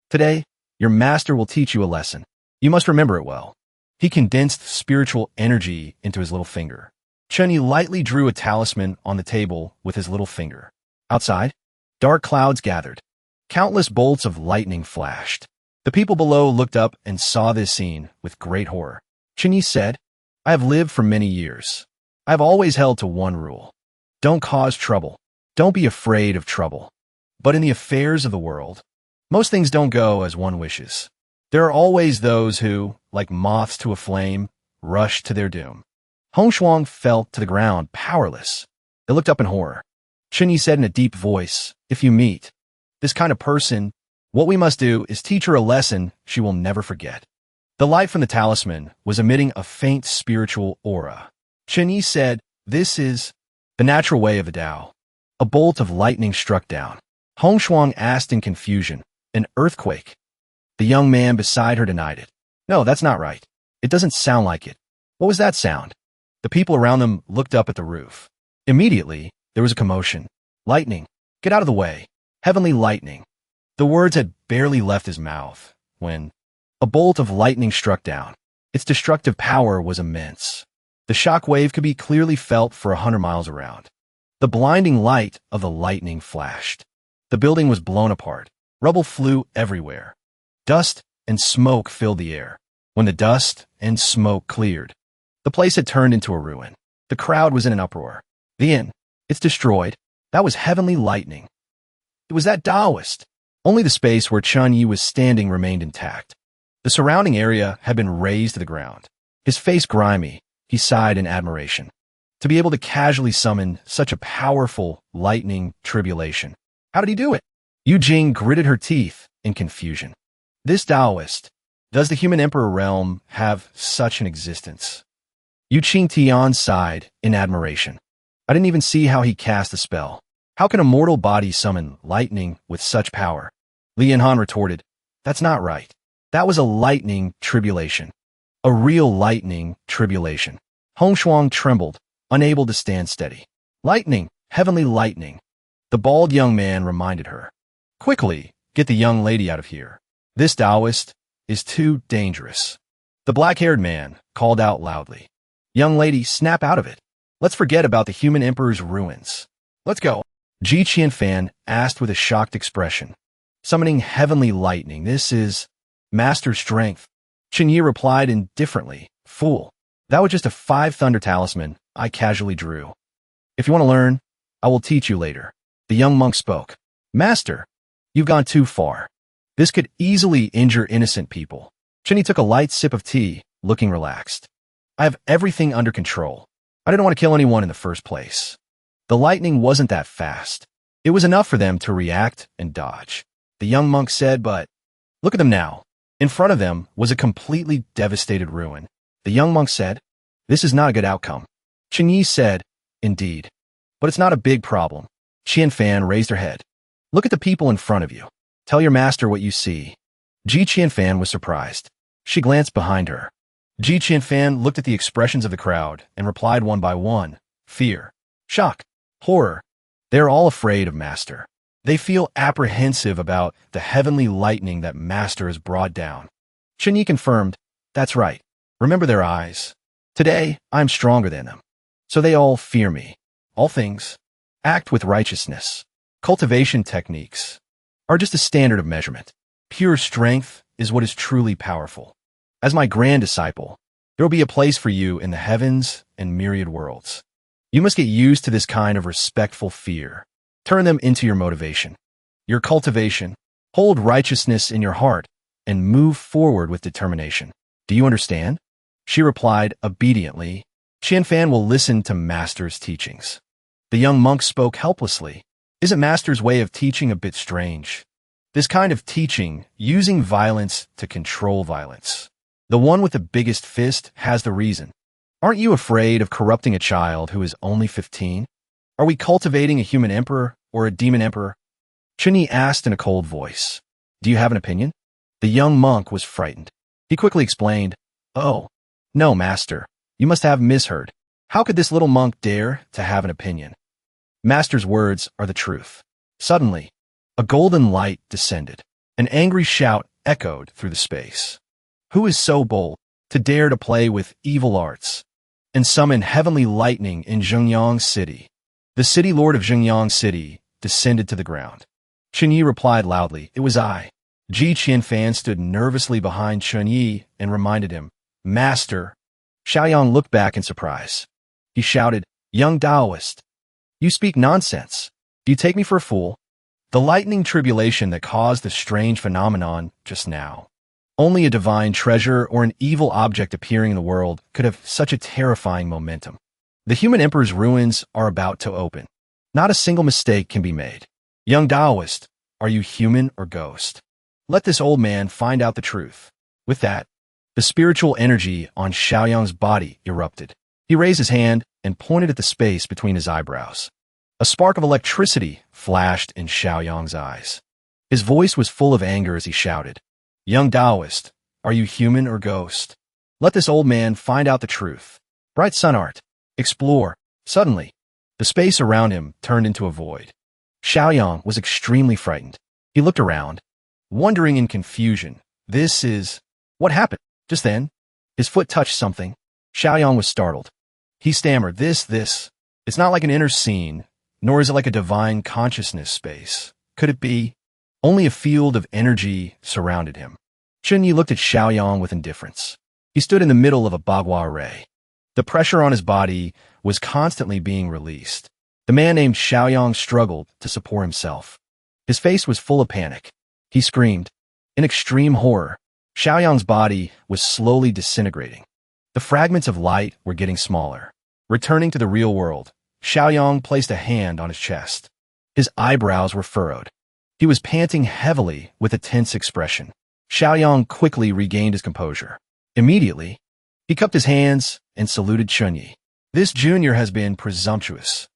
Today, your master will teach you a lesson. You must remember it well. He condensed spiritual energy into his little finger. Chun Yi lightly drew a talisman on the table with his little finger. Outside, dark clouds gathered. Countless bolts of lightning flashed. The people below looked up and saw this scene with great horror. Chinyi said, I have lived for many years. I have always held to one rule. Don't cause trouble. Don't be afraid of trouble. But in the affairs of the world, most things don't go as one wishes. There are always those who, like moths to a flame, rush to their doom. Hong Shuang fell to the ground, powerless. They looked up in horror. Chinyi said in a deep voice, if you meet this kind of person, what we must do is teach her a lesson she will never forget. The light from the talisman was emitting a faint spiritual aura. Chinyi said, this is the natural way of the Tao. A bolt of lightning struck down. Hong Shuang asked in confusion, an earthquake? The young man beside her denied it. No, that's not right. It doesn't sound like it. What was that sound? The people around them looked up at the roof. Immediately, there was a commotion. Lightning. Get out of the way. Heavenly lightning. The words had barely left his mouth when a bolt of lightning struck down. Its destructive power was immense. The shock wave could be clearly felt for 100 miles around. The blinding light of the lightning flashed. The building was blown apart. Rubble flew everywhere. Dust and smoke filled the air. When the dust and smoke cleared, the place had turned into a ruin. The crowd was in an uproar. The inn. It's destroyed. That was heavenly lightning. It was that Taoist. Only the space where Chinyi was standing remained intact. The surrounding area had been razed to the ground. His face grimy, he sighed in admiration. To be able to casually summon such a powerful lightning tribulation. How did he do it? Yu Jing gritted her teeth in confusion. This Taoist. Does the human emperor realm have such an existence? Yu Qingtian sighed in admiration. I didn't even see how he cast the spell. How can a mortal body summon lightning with such power? Li Yanhan retorted, that's not right. That was a lightning tribulation. A real lightning tribulation. Hong Shuang trembled, unable to stand steady. Lightning, heavenly lightning. The bald young man reminded her. Quickly, get the young lady out of here. This Taoist is too dangerous. The black-haired man called out loudly. Young lady, snap out of it. Let's forget about the human emperor's ruins. Let's go. Gion Fan asked with a shocked expression. Summoning heavenly lightning, this is master strength. Chinyi replied indifferently. Fool. That was just a 5 thunder talisman I casually drew. If you want to learn, I will teach you later. The young monk spoke. Master, you've gone too far. This could easily injure innocent people. Chinyi took a light sip of tea, looking relaxed. I have everything under control. I didn't want to kill anyone in the first place. The lightning wasn't that fast. It was enough for them to react and dodge. The young monk said, but look at them now. In front of them was a completely devastated ruin. The young monk said, this is not a good outcome. Chinyi said, indeed. But it's not a big problem. Gion Fan raised her head. Look at the people in front of you. Tell your master what you see. Gion Fan was surprised. She glanced behind her. Gion Fan looked at the expressions of the crowd and replied one by one. Fear, shock, horror. They are all afraid of Master. They feel apprehensive about the heavenly lightning that Master has brought down. Chinyi confirmed, that's right. Remember their eyes. Today, I'm stronger than them. So they all fear me. All things. Act with righteousness. Cultivation techniques are just a standard of measurement. Pure strength is what is truly powerful. As my grand disciple, there will be a place for you in the heavens and myriad worlds. You must get used to this kind of respectful fear. Turn them into your motivation. Your cultivation. Hold righteousness in your heart and move forward with determination. Do you understand? She replied obediently. Gion Fan will listen to Master's teachings. The young monk spoke helplessly. Isn't Master's way of teaching a bit strange? This kind of teaching, using violence to control violence. The one with the biggest fist has the reason. Aren't you afraid of corrupting a child who is only 15? Are we cultivating a human emperor or a demon emperor? Chinyi asked in a cold voice. Do you have an opinion? The young monk was frightened. He quickly explained, oh, no, Master. You must have misheard. How could this little monk dare to have an opinion? Master's words are the truth. Suddenly, a golden light descended. An angry shout echoed through the space. Who is so bold to dare to play with evil arts and summon heavenly lightning in Zhengyang City? The city lord of Zhengyang City descended to the ground. Chunyi replied loudly, "It was I." Gion Fan stood nervously behind Chunyi and reminded him, "Master." Xiaoyang looked back in surprise. He shouted, "Young Taoist, you speak nonsense. Do you take me for a fool?" The lightning tribulation that caused the strange phenomenon just now. Only a divine treasure or an evil object appearing in the world could have such a terrifying momentum. The human emperor's ruins are about to open. Not a single mistake can be made. Young Taoist, are you human or ghost? Let this old man find out the truth. With that, the spiritual energy on Xiaoyang's body erupted. He raised his hand and pointed at the space between his eyebrows. A spark of electricity flashed in Xiaoyang's eyes. His voice was full of anger as he shouted, "Young Taoist, are you human or ghost? Let this old man find out the truth. Bright sun art. Explore." Suddenly, the space around him turned into a void. Xiaoyang was extremely frightened. He looked around, wondering in confusion. What happened? Just then, his foot touched something. Xiaoyang was startled. He stammered, It's not like an inner scene, nor is it like a divine consciousness space. Could it be? Only a field of energy surrounded him. Chunyi looked at Xiaoyang with indifference. He stood in the middle of a bagua array. The pressure on his body was constantly being released. The man named Xiaoyang struggled to support himself. His face was full of panic. He screamed. In extreme horror, Xiaoyang's body was slowly disintegrating. The fragments of light were getting smaller. Returning to the real world, Xiaoyang placed a hand on his chest. His eyebrows were furrowed. He was panting heavily with a tense expression. Xiaoyang quickly regained his composure. Immediately, he cupped his hands and saluted Chunyi. "This junior has been presumptuous.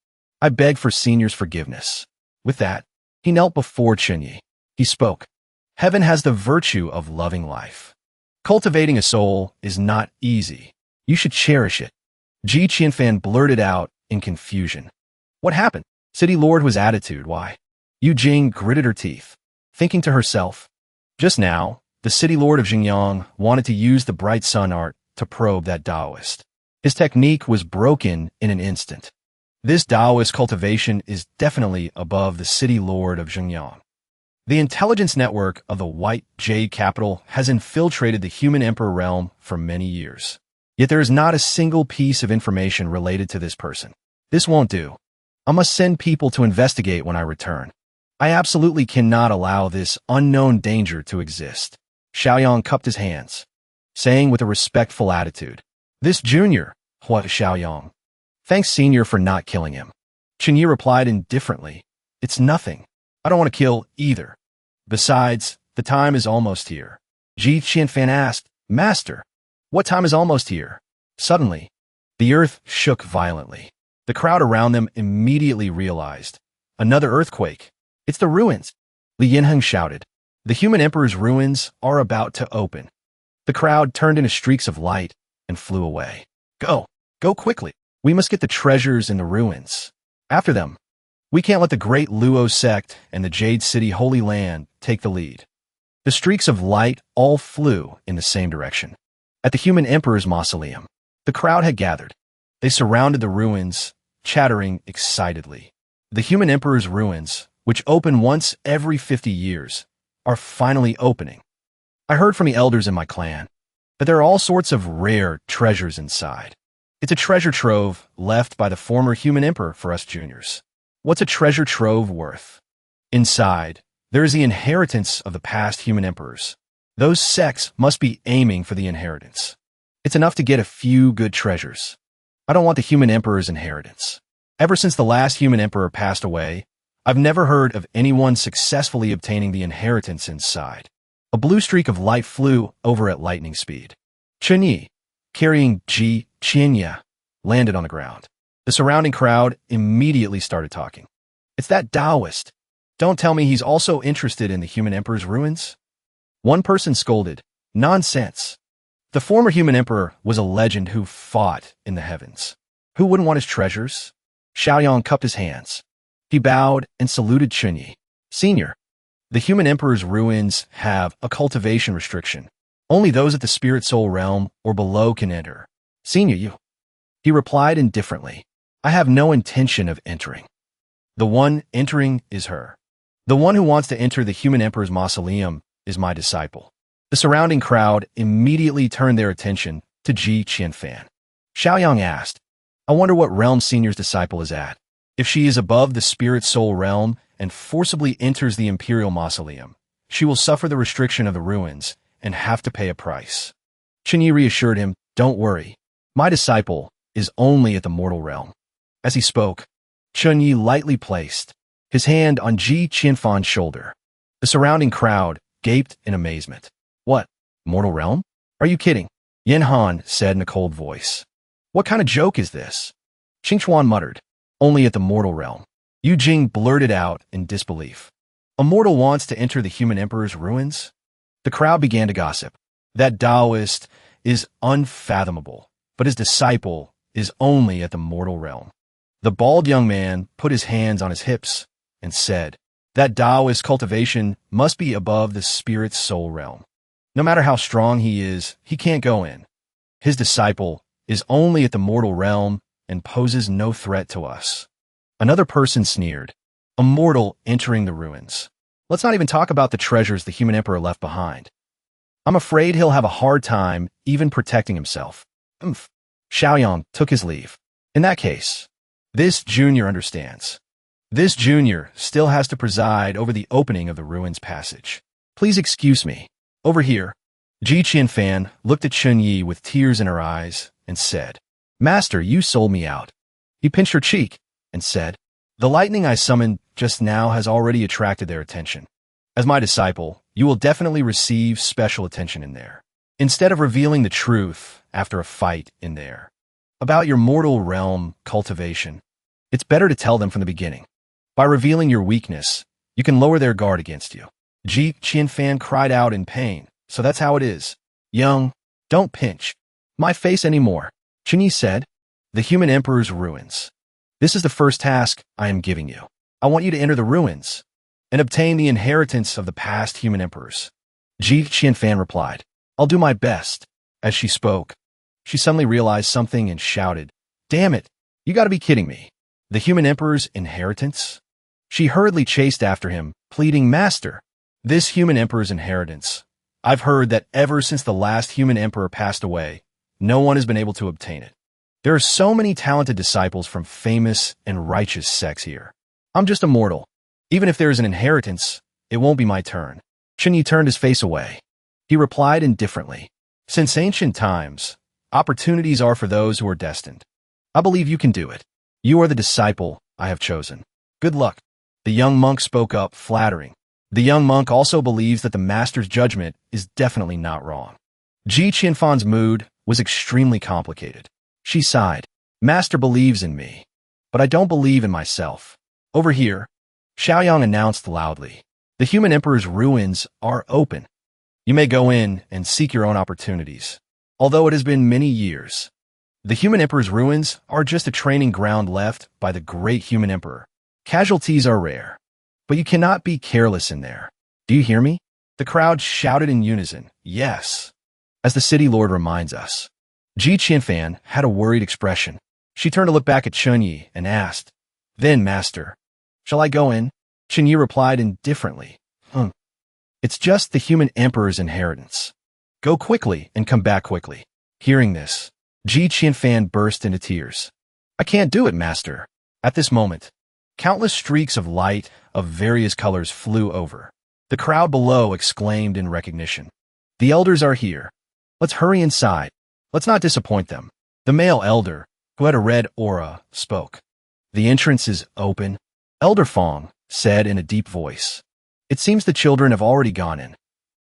I beg for senior's forgiveness." With that, he knelt before Chunyi. He spoke. "Heaven has the virtue of loving life. Cultivating a soul is not easy. You should cherish it." Gion Fan blurted out in confusion. "What happened?" City Lord was attitude. "Why?" Yu Jing gritted her teeth, thinking to herself, "Just now, the City Lord of Xinjiang wanted to use the bright sun art to probe that Taoist. His technique was broken in an instant. This Taoist cultivation is definitely above the City Lord of Xinjiang. The intelligence network of the White Jade Capital has infiltrated the human emperor realm for many years. Yet there is not a single piece of information related to this person. This won't do. I must send people to investigate when I return. I absolutely cannot allow this unknown danger to exist." Xiaoyang cupped his hands, saying with a respectful attitude, "This junior, what Xiaoyang? Thanks senior for not killing him." Chunyi replied indifferently, "It's nothing. I don't want to kill either. Besides, the time is almost here." Gion Fan asked, "Master, what time is almost here?" Suddenly, the earth shook violently. The crowd around them immediately realized. Another earthquake. "It's the ruins!" Li Yinheng shouted. "The human emperor's ruins are about to open." The crowd turned into streaks of light and flew away. Go quickly. We must get the treasures in the ruins. After them. We can't let the great Luo sect and the Jade City Holy Land take the lead." The streaks of light all flew in the same direction. At the human emperor's mausoleum, the crowd had gathered. They surrounded the ruins, chattering excitedly. The human emperor's ruins, which open once every 50 years, are finally opening. I heard from the elders in my clan that there are all sorts of rare treasures inside. It's a treasure trove left by the former human emperor for us juniors. What's a treasure trove worth? Inside, there is the inheritance of the past human emperors. Those sects must be aiming for the inheritance. It's enough to get a few good treasures. I don't want the human emperor's inheritance. Ever since the last human emperor passed away, I've never heard of anyone successfully obtaining the inheritance inside. A blue streak of light flew over at lightning speed. Chunyi, carrying Qinya, landed on the ground. The surrounding crowd immediately started talking. "It's that Taoist. Don't tell me he's also interested in the human emperor's ruins?" One person scolded, "Nonsense. The former human emperor was a legend who fought in the heavens. Who wouldn't want his treasures?" Xiaoyang cupped his hands. He bowed and saluted Chunyi. "Senior, the human emperor's ruins have a cultivation restriction. Only those at the spirit soul realm or below can enter. Senior, you." He replied indifferently, "I have no intention of entering. The one entering is her." The one who wants to enter the human emperor's mausoleum is my disciple. The surrounding crowd immediately turned their attention to Gion Fan. Xiaoyang asked, I wonder what realm Senior's disciple is at. If she is above the spirit soul realm and forcibly enters the imperial mausoleum, she will suffer the restriction of the ruins and have to pay a price. Chenyi reassured him, don't worry. My disciple is only at the mortal realm. As he spoke, Chenyi lightly placed his hand on Gion Fan's shoulder. The surrounding crowd gaped in amazement. What? Mortal realm? Are you kidding? Yen Han said in a cold voice. What kind of joke is this? Qingchuan muttered. Only at the mortal realm. Yu Jing blurted out in disbelief. A mortal wants to enter the human emperor's ruins? The crowd began to gossip. That Taoist is unfathomable, but his disciple is only at the mortal realm. The bald young man put his hands on his hips and said, that Taoist cultivation must be above the spirit's soul realm. No matter how strong he is, he can't go in. His disciple is only at the mortal realm and poses no threat to us. Another person sneered, a mortal entering the ruins. Let's not even talk about the treasures the human emperor left behind. I'm afraid he'll have a hard time even protecting himself. Xiaoyang took his leave. In that case, this junior understands. This junior still has to preside over the opening of the ruins passage. Please excuse me. Over here. Gion Fan looked at Chenyi with tears in her eyes and said, Master, you sold me out. He pinched her cheek and said, the lightning I summoned just now has already attracted their attention. As my disciple, you will definitely receive special attention in there. Instead of revealing the truth after a fight in there about your mortal realm cultivation, it's better to tell them from the beginning. By revealing your weakness, you can lower their guard against you. Gion Fan cried out in pain. So that's how it is. Young, don't pinch my face anymore. Chenyi said, the human emperor's ruins. This is the first task I am giving you. I want you to enter the ruins and obtain the inheritance of the past human emperors. Gion Fan replied, I'll do my best. As she spoke, she suddenly realized something and shouted, damn it, you gotta be kidding me. The human emperor's inheritance? She hurriedly chased after him, pleading, Master, this human emperor's inheritance. I've heard that ever since the last human emperor passed away, no one has been able to obtain it. There are so many talented disciples from famous and righteous sects here. I'm just a mortal. Even if there is an inheritance, it won't be my turn. Chenyi turned his face away. He replied indifferently, since ancient times, opportunities are for those who are destined. I believe you can do it. You are the disciple I have chosen. Good luck. The young monk spoke up, flattering. The young monk also believes that the master's judgment is definitely not wrong. Gion Fan's mood was extremely complicated. She sighed. Master believes in me, but I don't believe in myself. Over here, Xiaoyang announced loudly, the human emperor's ruins are open. You may go in and seek your own opportunities. Although it has been many years, the human emperor's ruins are just a training ground left by the great human emperor. Casualties are rare, but you cannot be careless in there. Do you hear me? The crowd shouted in unison, yes. As the city lord reminds us. Gion Fan had a worried expression. She turned to look back at Chenyi and asked, then, Master, shall I go in? Chenyi replied indifferently, It's just the human emperor's inheritance. Go quickly and come back quickly. Hearing this, Gion Fan burst into tears. I can't do it, Master. At this moment, countless streaks of light of various colors flew over. The crowd below exclaimed in recognition. The elders are here. Let's hurry inside. Let's not disappoint them. The male elder, who had a red aura, spoke. The entrance is open. Elder Fong said in a deep voice. It seems the children have already gone in.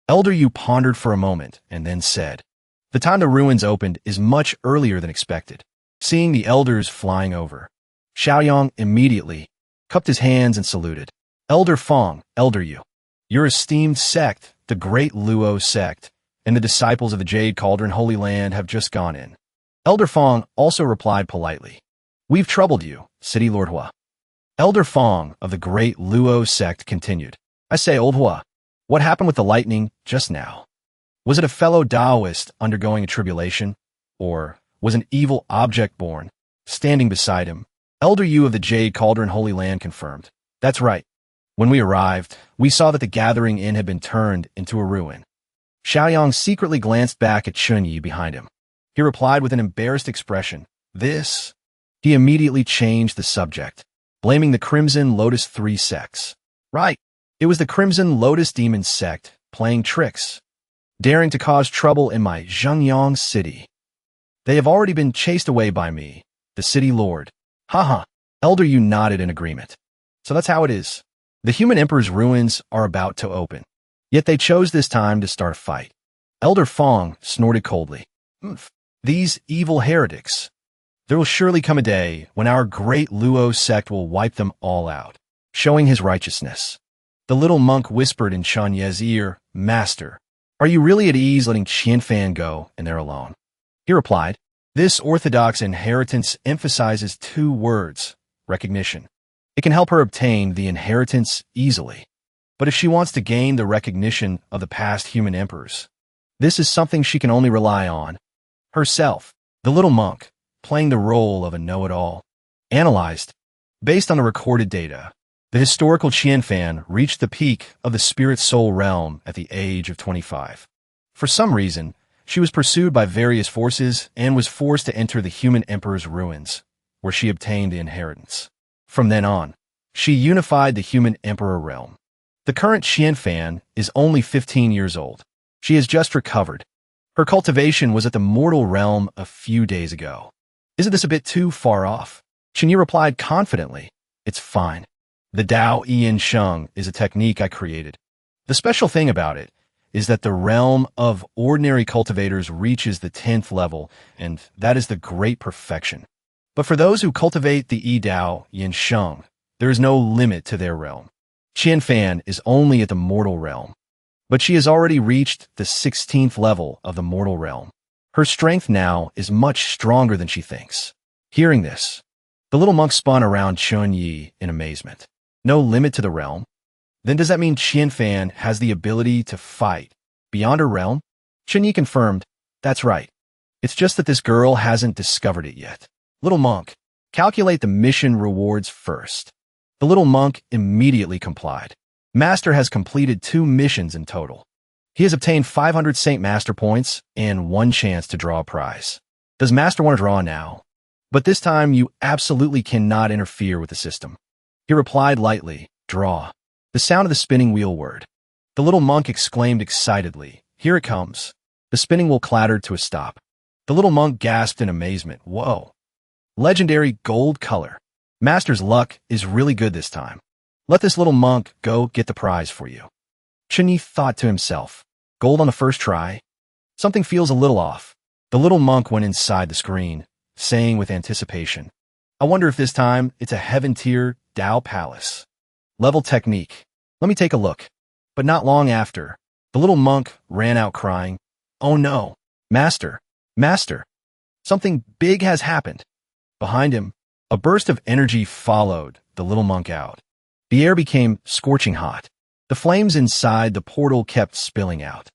Elder Yu pondered for a moment and then said, the time the ruins opened is much earlier than expected. Seeing the elders flying over, Xiaoyang immediately cupped his hands and saluted. Elder Fong, Elder Yu, your esteemed sect, the Great Luo sect, and the disciples of the Jade Cauldron Holy Land have just gone in. Elder Fong also replied politely. We've troubled you, City Lord Hua. Elder Fong of the Great Luo sect continued. I say, Old Hua, what happened with the lightning just now? Was it a fellow Taoist undergoing a tribulation? Or was an evil object born, standing beside him? Elder Yu of the Jade Cauldron Holy Land confirmed. That's right. When we arrived, we saw that the gathering inn had been turned into a ruin. Xiaoyang secretly glanced back at Chunyi behind him. He replied with an embarrassed expression, "This?" He immediately changed the subject, blaming the Crimson Lotus 3 sects. Right, it was the Crimson Lotus Demon sect playing tricks, daring to cause trouble in my Zhengyang city. They have already been chased away by me, the city lord. Haha, Elder Yu nodded in agreement. So that's how it is. The human emperor's ruins are about to open. Yet they chose this time to start a fight. Elder Fong snorted coldly. These evil heretics. There will surely come a day when our great Luo sect will wipe them all out, showing his righteousness. The little monk whispered in Chen Ye's ear, "Master, are you really at ease letting Gion Fan go and there alone?" He replied, "This orthodox inheritance emphasizes 2 words, recognition. It can help her obtain the inheritance easily. But if she wants to gain the recognition of the past human emperors, this is something she can only rely on herself." The little monk, playing the role of a know-it-all, analyzed. Based on the recorded data, the historical Gion Fan reached the peak of the spirit-soul realm at the age of 25. For some reason, she was pursued by various forces and was forced to enter the human emperor's ruins, where she obtained the inheritance. From then on, she unified the human emperor realm. The current Gion Fan is only 15 years old. She has just recovered. Her cultivation was at the mortal realm a few days ago. Isn't this a bit too far off? Chenyi replied confidently, "It's fine. The Dao Yin Sheng is a technique I created. The special thing about it is that the realm of ordinary cultivators reaches the 10th level, and that is the great perfection. But for those who cultivate the Yi Dao Yin Sheng, there is no limit to their realm. Gion Fan is only at the mortal realm, but she has already reached the 16th level of the mortal realm. Her strength now is much stronger than she thinks." Hearing this, the little monk spun around Chunyi in amazement. No limit to the realm? Then does that mean Gion Fan has the ability to fight beyond her realm? Chunyi confirmed, "That's right. It's just that this girl hasn't discovered it yet. Little monk, calculate the mission rewards first." The little monk immediately complied. Master has completed 2 missions in total. He has obtained 500 Saint Master points and 1 chance to draw a prize. Does Master want to draw now? But this time you absolutely cannot interfere with the system. He replied lightly, "Draw." The sound of the spinning wheel word. The little monk exclaimed excitedly, "Here it comes." The spinning wheel clattered to a stop. The little monk gasped in amazement. Whoa. Legendary gold color. Master's luck is really good this time. Let this little monk go get the prize for you. Chunyi thought to himself, gold on the first try? Something feels a little off. The little monk went inside the screen, saying with anticipation, "I wonder if this time it's a heaven-tier Dao Palace. Level technique. Let me take a look." But not long after, the little monk ran out crying, "Oh no, Master, Master, something big has happened." Behind him, a burst of energy followed the little monk out. The air became scorching hot. The flames inside the portal kept spilling out.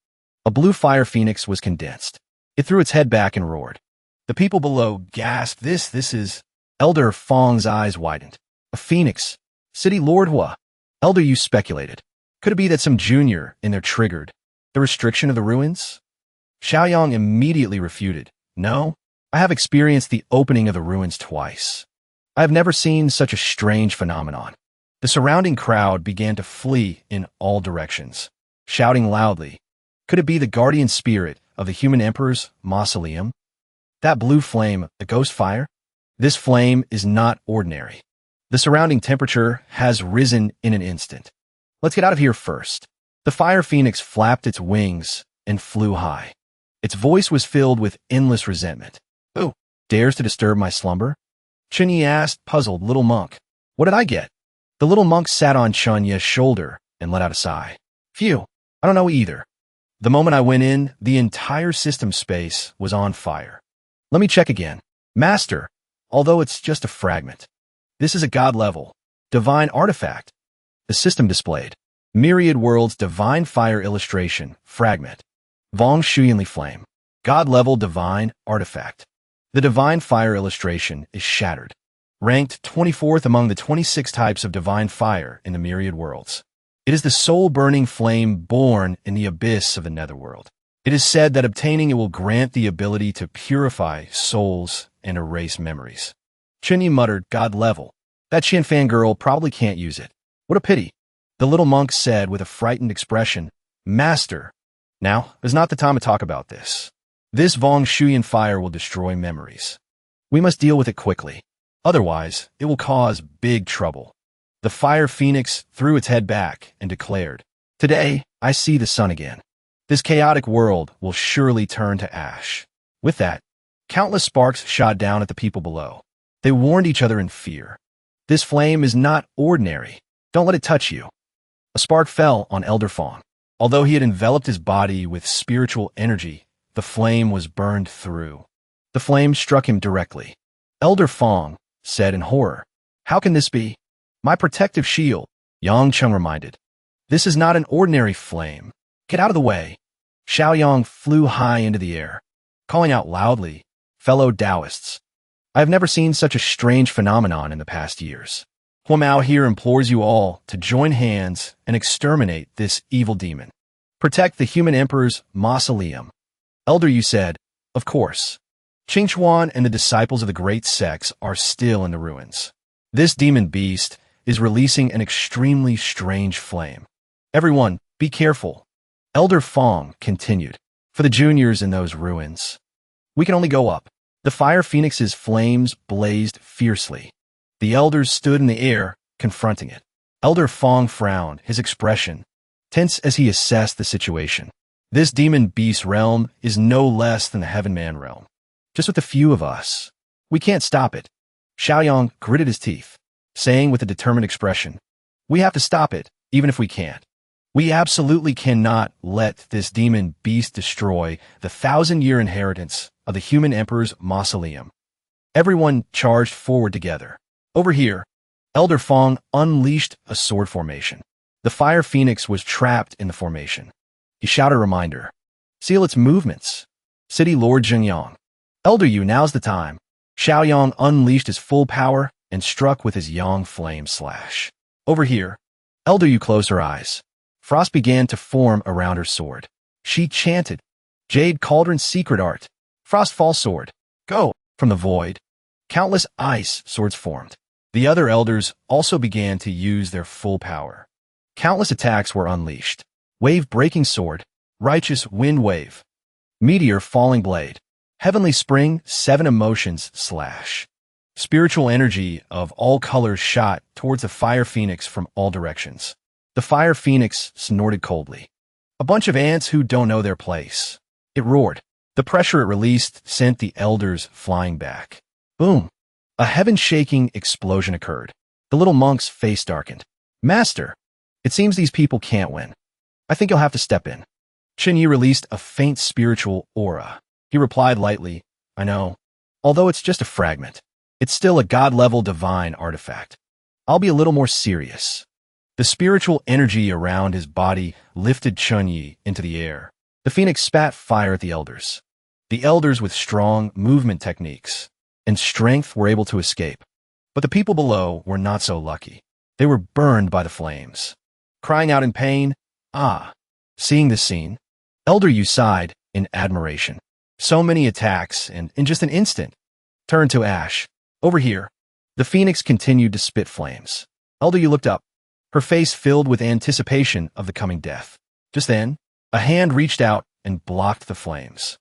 A blue fire phoenix was condensed. It threw its head back and roared. The people below gasped, This is... Elder Fong's eyes widened. A phoenix. City Lord Hua. Elder Yu speculated. Could it be that some junior in there triggered the restriction of the ruins? Xiaoyang immediately refuted. No, I have experienced the opening of the ruins twice. I have never seen such a strange phenomenon. The surrounding crowd began to flee in all directions, shouting loudly. Could it be the guardian spirit of the human emperor's mausoleum? That blue flame, the ghost fire? This flame is not ordinary. The surrounding temperature has risen in an instant. Let's get out of here first. The fire phoenix flapped its wings and flew high. Its voice was filled with endless resentment. Who dares to disturb my slumber? Chunyi asked, puzzled, little monk. What did I get? The little monk sat on Chunya's shoulder and let out a sigh. Phew, I don't know either. The moment I went in, the entire system space was on fire. Let me check again. Master, although it's just a fragment. This is a god-level, divine artifact. The system displayed. Myriad Worlds Divine Fire Illustration, Fragment. Vong Shuyanli Flame. God-level divine artifact. The divine fire illustration is shattered. ranked 24th among the 26 types of divine fire in the myriad worlds. It is the soul-burning flame born in the abyss of the netherworld. It is said that obtaining it will grant the ability to purify souls and erase memories. Chunyi muttered, God level. That Gion Fan girl probably can't use it. What a pity. The little monk said with a frightened expression, Master, now is not the time to talk about this. This Vong Shuyan fire will destroy memories. We must deal with it quickly. Otherwise, it will cause big trouble. The fire phoenix threw its head back and declared, Today, I see the sun again. This chaotic world will surely turn to ash. With that, countless sparks shot down at the people below. They warned each other in fear. This flame is not ordinary. Don't let it touch you. A spark fell on Elder Fong. Although he had enveloped his body with spiritual energy, the flame was burned through. The flame struck him directly. Elder Fong said in horror, How can this be? My protective shield, Yang Chung reminded. This is not an ordinary flame. Get out of the way. Xiaoyang flew high into the air, calling out loudly, Fellow Taoists, I have never seen such a strange phenomenon in the past years. Huamao here implores you all to join hands and exterminate this evil demon. Protect the human emperor's mausoleum. Elder Yu said, Of course. Qingchuan and the disciples of the great sects are still in the ruins. This demon beast is releasing an extremely strange flame. Everyone, be careful. Elder Fong continued. For the juniors in those ruins, we can only go up. The fire phoenix's flames blazed fiercely. The elders stood in the air, confronting it. Elder Fong frowned, his expression tense as he assessed the situation. This demon beast realm is no less than the Heaven Man realm. Just with a few of us, we can't stop it. Xiaoyang gritted his teeth, saying with a determined expression, We have to stop it, even if we can't. We absolutely cannot let this demon beast destroy the 1,000-year inheritance of the human emperor's mausoleum. Everyone charged forward together. Over here, Elder Fong unleashed a sword formation. The fire phoenix was trapped in the formation. He shouted a reminder. Seal its movements. City Lord Zhengyang. Elder Yu, now's the time. Xiaoyang unleashed his full power and struck with his Yang flame slash. Over here, Elder Yu closed her eyes. Frost began to form around her sword. She chanted, Jade Cauldron's secret art. Frost Fall Sword. Go! From the void, countless ice swords formed. The other elders also began to use their full power. Countless attacks were unleashed. Wave Breaking Sword, Righteous Wind Wave, Meteor Falling Blade, Heavenly Spring, 7 Emotions slash. Spiritual energy of all colors shot towards the fire phoenix from all directions. The fire phoenix snorted coldly. A bunch of ants who don't know their place. It roared. The pressure it released sent the elders flying back. Boom! A heaven-shaking explosion occurred. The little monk's face darkened. Master, it seems these people can't win. I think you'll have to step in. Chenyi released a faint spiritual aura. He replied lightly, I know. Although it's just a fragment, it's still a god-level divine artifact. I'll be a little more serious. The spiritual energy around his body lifted Chunyi into the air. The phoenix spat fire at the elders. The elders with strong movement techniques and strength were able to escape. But the people below were not so lucky. They were burned by the flames. Crying out in pain, Seeing this scene, Elder Yu sighed in admiration. So many attacks and, in just an instant, turned to ash. Over here, the phoenix continued to spit flames. Elder Yu looked up, her face filled with anticipation of the coming death. Just then, a hand reached out and blocked the flames.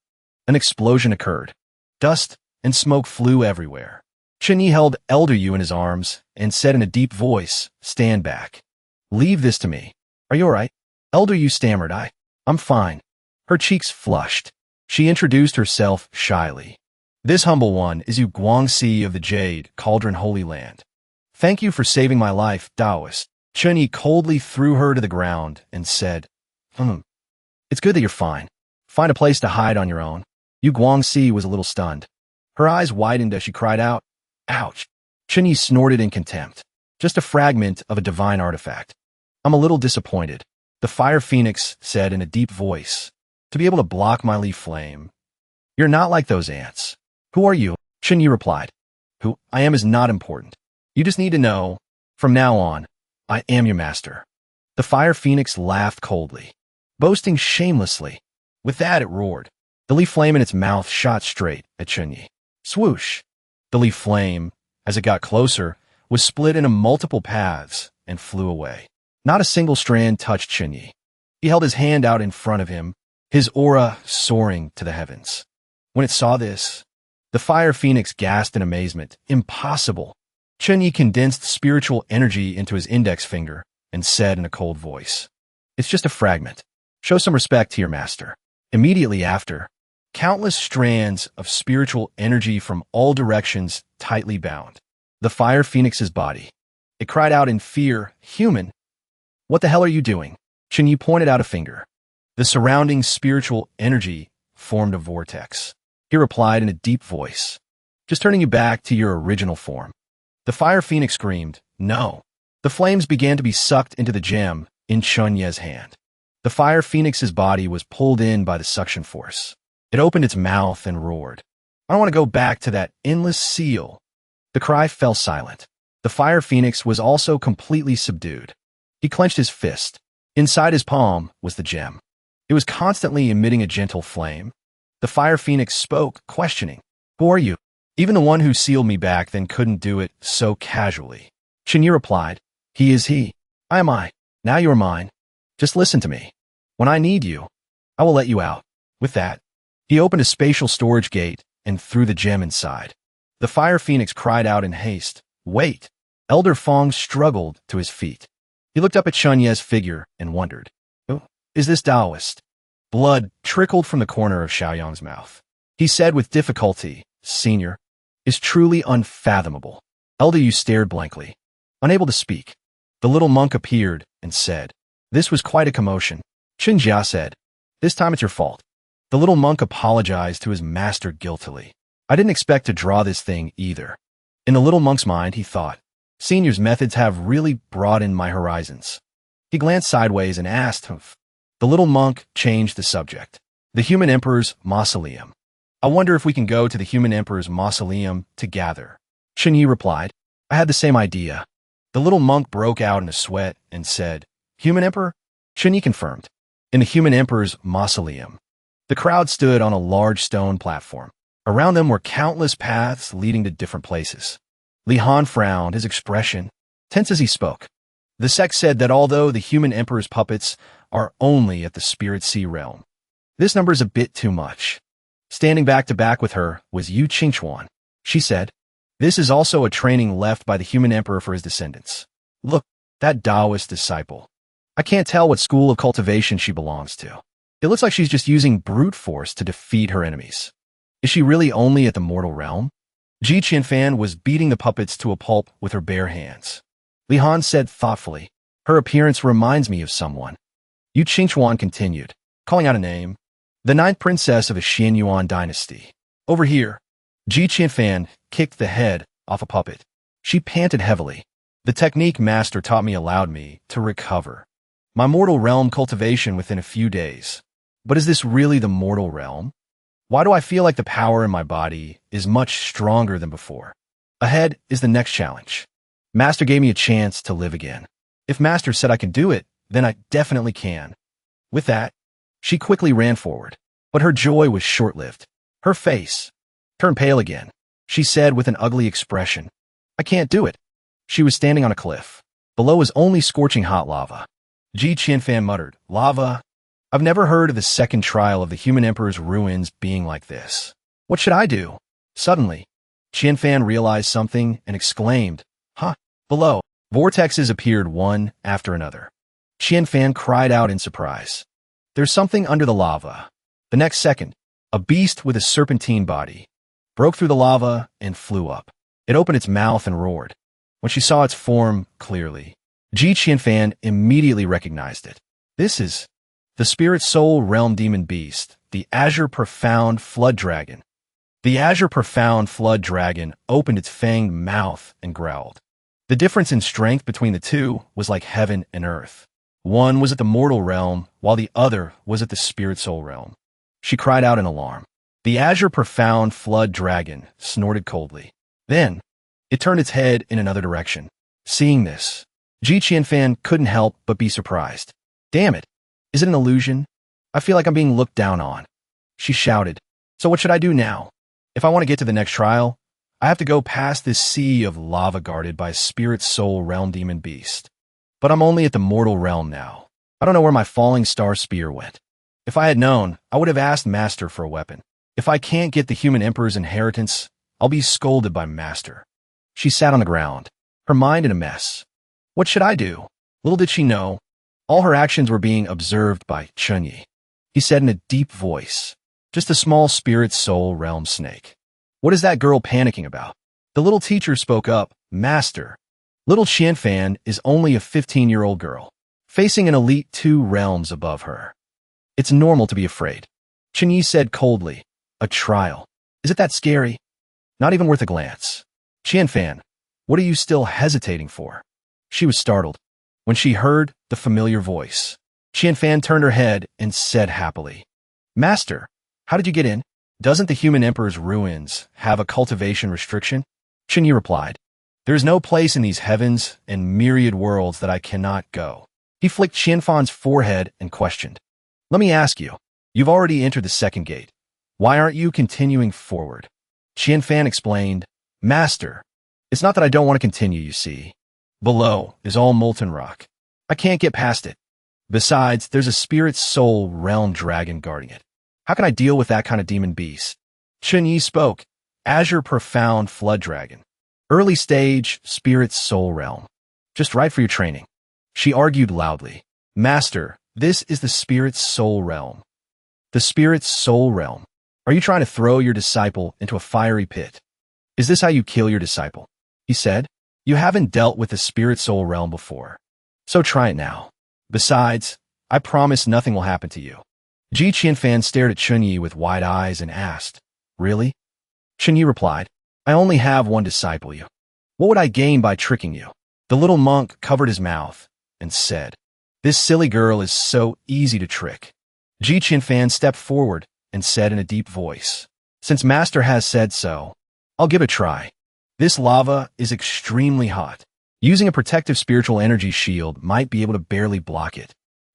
An explosion occurred. Dust and smoke flew everywhere. Chenyi held Elder Yu in his arms and said in a deep voice, Stand back. Leave this to me. Are you all right? Elder Yu stammered, I'm fine. Her cheeks flushed. She introduced herself shyly. This humble one is Yu Guangxi of the Jade Cauldron Holy Land. Thank you for saving my life, Taoist. Chenyi coldly threw her to the ground and said, It's good that you're fine. Find a place to hide on your own. Yu Guangxi was a little stunned. Her eyes widened as she cried out, Ouch! Chenyi snorted in contempt. Just a fragment of a divine artifact. I'm a little disappointed. The fire phoenix said in a deep voice, To be able to block my leaf flame. You're not like those ants. Who are you? Chenyi replied. Who I am is not important. You just need to know, from now on, I am your master. The fire phoenix laughed coldly, boasting shamelessly. With that, it roared. The leaf flame in its mouth shot straight at Chunyi. Swoosh! The leaf flame, as it got closer, was split into multiple paths and flew away. Not a single strand touched Chunyi. He held his hand out in front of him, his aura soaring to the heavens. When it saw this, the fire phoenix gasped in amazement. Impossible! Chunyi condensed spiritual energy into his index finger and said in a cold voice, "It's just a fragment. Show some respect to your master." Immediately after, countless strands of spiritual energy from all directions tightly bound the fire phoenix's body. It cried out in fear, "Human! What the hell are you doing?" Chunyi pointed out a finger. The surrounding spiritual energy formed a vortex. He replied in a deep voice, "Just turning you back to your original form." The fire phoenix screamed, "No." The flames began to be sucked into the gem in Chunyi's hand. The fire phoenix's body was pulled in by the suction force. It opened its mouth and roared. "I don't want to go back to that endless seal." The cry fell silent. The fire phoenix was also completely subdued. He clenched his fist. Inside his palm was the gem. It was constantly emitting a gentle flame. The fire phoenix spoke, questioning, "Who are you?" "Even the one who sealed me back then couldn't do it so casually." Chunyi replied, "He is he. I am I. Now you are mine. Just listen to me. When I need you, I will let you out." With that, he opened a spatial storage gate and threw the gem inside. The fire phoenix cried out in haste, "Wait!" Elder Fong struggled to his feet. He looked up at Chunyi's figure and wondered, "Who is this Taoist?" Blood trickled from the corner of Xiaoyang's mouth. He said with difficulty, "Senior, is truly unfathomable." Elder Yu stared blankly, unable to speak. The little monk appeared and said, "This was quite a commotion." Chinjia said, "This time it's your fault." The little monk apologized to his master guiltily. "I didn't expect to draw this thing either." In the little monk's mind, he thought, "Senior's methods have really broadened my horizons." He glanced sideways and asked, "Humph." The little monk changed the subject. "The human emperor's mausoleum. I wonder if we can go to the human emperor's mausoleum together." Chunyi replied, "I had the same idea." The little monk broke out in a sweat and said, "Human emperor?" Chunyi confirmed. In the human emperor's mausoleum, the crowd stood on a large stone platform. Around them were countless paths leading to different places. Li Han frowned, his expression tense as he spoke. The sect said that although the human emperor's puppets are only at the spirit sea realm, this number is a bit too much. Standing back to back with her was Yu Qingchuan. She said, "This is also a training left by the human emperor for his descendants. Look, that Taoist disciple. I can't tell what school of cultivation she belongs to. It looks like she's just using brute force to defeat her enemies. Is she really only at the mortal realm?" Gion Fan was beating the puppets to a pulp with her bare hands. Li Han said thoughtfully, "Her appearance reminds me of someone." Yu Qingchuan continued, calling out a name. "The ninth princess of the Xianyuan dynasty. Over here." Gion Fan kicked the head off a puppet. She panted heavily. "The technique master taught me allowed me to recover my mortal realm cultivation within a few days. But is this really the mortal realm? Why do I feel like the power in my body is much stronger than before? Ahead is the next challenge. Master gave me a chance to live again. If Master said I can do it, then I definitely can." With that, she quickly ran forward, but her joy was short-lived. Her face turned pale again. She said with an ugly expression, "I can't do it." She was standing on a cliff. Below was only scorching hot lava. Gion Fan muttered, "Lava? I've never heard of the second trial of the human emperor's ruins being like this. What should I do?" Suddenly, Qian Fan realized something and exclaimed, "Huh!" Below, vortexes appeared one after another. Qian Fan cried out in surprise. "There's something under the lava." The next second, a beast with a serpentine body broke through the lava and flew up. It opened its mouth and roared. When she saw its form clearly, Qian Fan immediately recognized it. This is the Spirit Soul Realm Demon Beast, the Azure Profound Flood Dragon. The Azure Profound Flood Dragon opened its fanged mouth and growled. The difference in strength between the two was like heaven and earth. One was at the mortal realm, while the other was at the Spirit Soul realm. She cried out in alarm. The Azure Profound Flood Dragon snorted coldly. Then, It turned its head in another direction. Seeing this, Gion Fan couldn't help but be surprised. Damn it. Is it an illusion? I feel like I'm being looked down on. She shouted. So what should I do now? If I want to get to the next trial, I have to go past this sea of lava guarded by a spirit soul realm demon beast. But I'm only at the mortal realm now. I don't know where my falling star spear went. If I had known, I would have asked Master for a weapon. If I can't get the human emperor's inheritance, I'll be scolded by Master. She sat on the ground, her mind in a mess. What should I do? Little did she know, all her actions were being observed by Chunyi. He said in a deep voice, just a small spirit soul realm snake. What is that girl panicking about? The little teacher spoke up, Master. Little Gion Fan is only a 15-year-old girl, facing an elite 2 realms above her. It's normal to be afraid. Chunyi said coldly, a trial. Is it that scary? Not even worth a glance. Gion Fan, what are you still hesitating for? She was startled when she heard the familiar voice. Gion Fan turned her head and said happily, Master, how did you get in? Doesn't the human emperor's ruins have a cultivation restriction? Chunyi replied, there is no place in these heavens and myriad worlds that I cannot go. He flicked Gion Fan's forehead and questioned, let me ask you, you've already entered the second gate. Why aren't you continuing forward? Gion Fan explained, Master, it's not that I don't want to continue, you see. Below is all molten rock. I can't get past it. Besides, there's a spirit soul realm dragon guarding it. How can I deal with that kind of demon beast? Chunyi spoke, Azure Profound Flood Dragon. Early stage, spirit soul realm. Just right for your training. She argued loudly, Master, this is the spirit soul realm. The spirit soul realm. Are you trying to throw your disciple into a fiery pit? Is this how you kill your disciple? He said, you haven't dealt with the spirit soul realm before. So try it now. Besides, I promise nothing will happen to you. Gion Fan stared at Chunyi with wide eyes and asked, really? Chunyi replied, I only have one disciple you. What would I gain by tricking you? The little monk covered his mouth and said, this silly girl is so easy to trick. Gion Fan stepped forward and said in a deep voice, since Master has said so, I'll give it a try. This lava is extremely hot. Using a protective spiritual energy shield might be able to barely block it.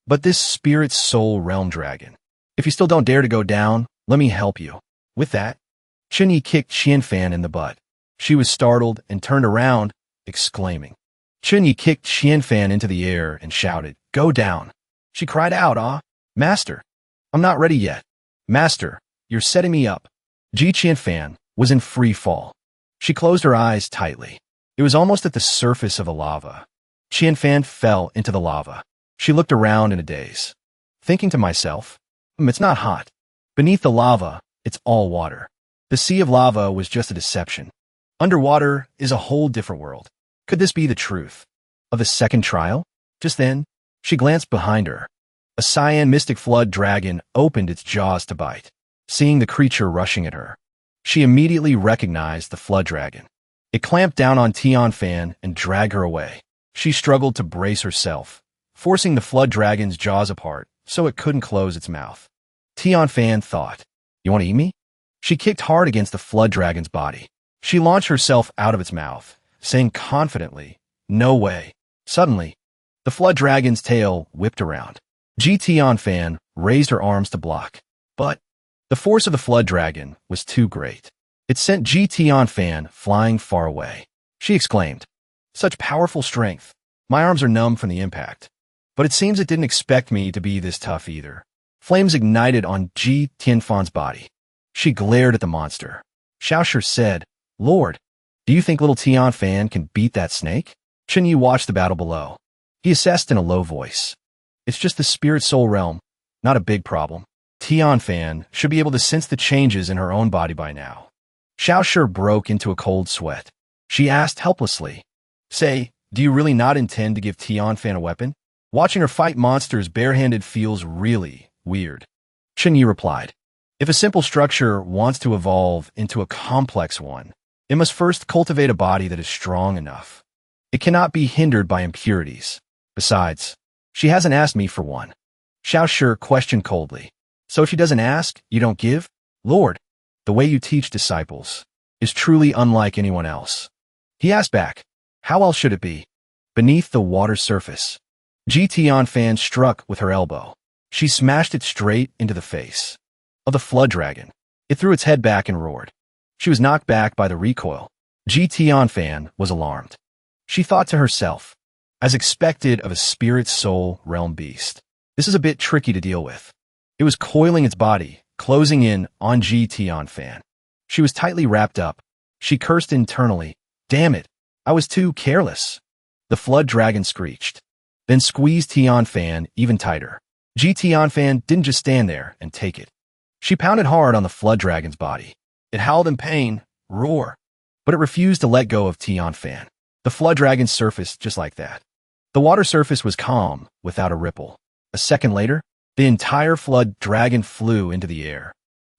But this spirit soul realm dragon, if you still don't dare to go down, let me help you. With that, Chunyi kicked Gion Fan in the butt. She was startled and turned around, exclaiming. Chunyi kicked Gion Fan into the air and shouted, go down. She cried out, Master, I'm not ready yet. Master, you're setting me up. Gion Fan was in free fall. She closed her eyes tightly. It was almost at the surface of the lava. Gion Fan fell into the lava. She looked around in a daze, thinking to myself, it's not hot. Beneath the lava, it's all water. The sea of lava was just a deception. Underwater is a whole different world. Could this be the truth of the second trial? Just then, she glanced behind her. A cyan mystic flood dragon opened its jaws to bite. Seeing the creature rushing at her, she immediately recognized the flood dragon. It clamped down on Gion Fan and dragged her away. She struggled to brace herself, forcing the flood dragon's jaws apart so it couldn't close its mouth. Gion Fan thought, you want to eat me? She kicked hard against the flood dragon's body. She launched herself out of its mouth, saying confidently, no way. Suddenly, the flood dragon's tail whipped around. Gion Fan raised her arms to block, but the force of the flood dragon was too great. It sent Gion Fan flying far away. She exclaimed, such powerful strength. My arms are numb from the impact. But it seems it didn't expect me to be this tough either. Flames ignited on Gion Fan's body. She glared at the monster. Xiaoshi said, Lord, do you think little Gion Fan can beat that snake? Chunyi watched the battle below. He assessed in a low voice. It's just the spirit soul realm, not a big problem. Gion Fan should be able to sense the changes in her own body by now. Xiaoshi broke into a cold sweat. She asked helplessly, say, do you really not intend to give Gion Fan a weapon? Watching her fight monsters barehanded feels really weird. Chunyi replied, if a simple structure wants to evolve into a complex one, it must first cultivate a body that is strong enough. It cannot be hindered by impurities. Besides, she hasn't asked me for one. Xiaoshi questioned coldly. So if she doesn't ask, you don't give? Lord, the way you teach disciples is truly unlike anyone else. He asked back. How else should it be? Beneath the water's surface. Gion Fan struck with her elbow. She smashed it straight into the face of the flood dragon. It threw its head back and roared. She was knocked back by the recoil. Gion Fan was alarmed. She thought to herself, as expected of a spirit soul realm beast, this is a bit tricky to deal with. It was coiling its body, closing in on Gion Fan. She was tightly wrapped up. She cursed internally. Damn it, I was too careless. The flood dragon screeched, then squeezed Gion Fan even tighter. Gion Fan didn't just stand there and take it. She pounded hard on the flood dragon's body. It howled in pain, roar, but it refused to let go of Gion Fan. The flood dragon surfaced just like that. The water surface was calm, without a ripple. A second later, the entire flood dragon flew into the air.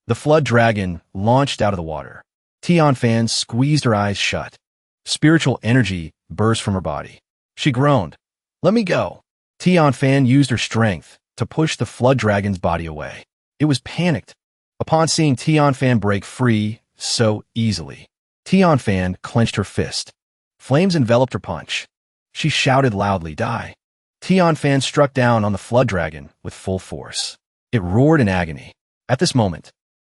The flood dragon launched out of the water. Gion Fan squeezed her eyes shut. Spiritual energy burst from her body. She groaned. Let me go. Gion Fan used her strength to push the flood dragon's body away. It was panicked upon seeing Gion Fan break free so easily. Gion Fan clenched her fist. Flames enveloped her punch. She shouted loudly, die. Gion Fan struck down on the flood dragon with full force. It roared in agony. At this moment,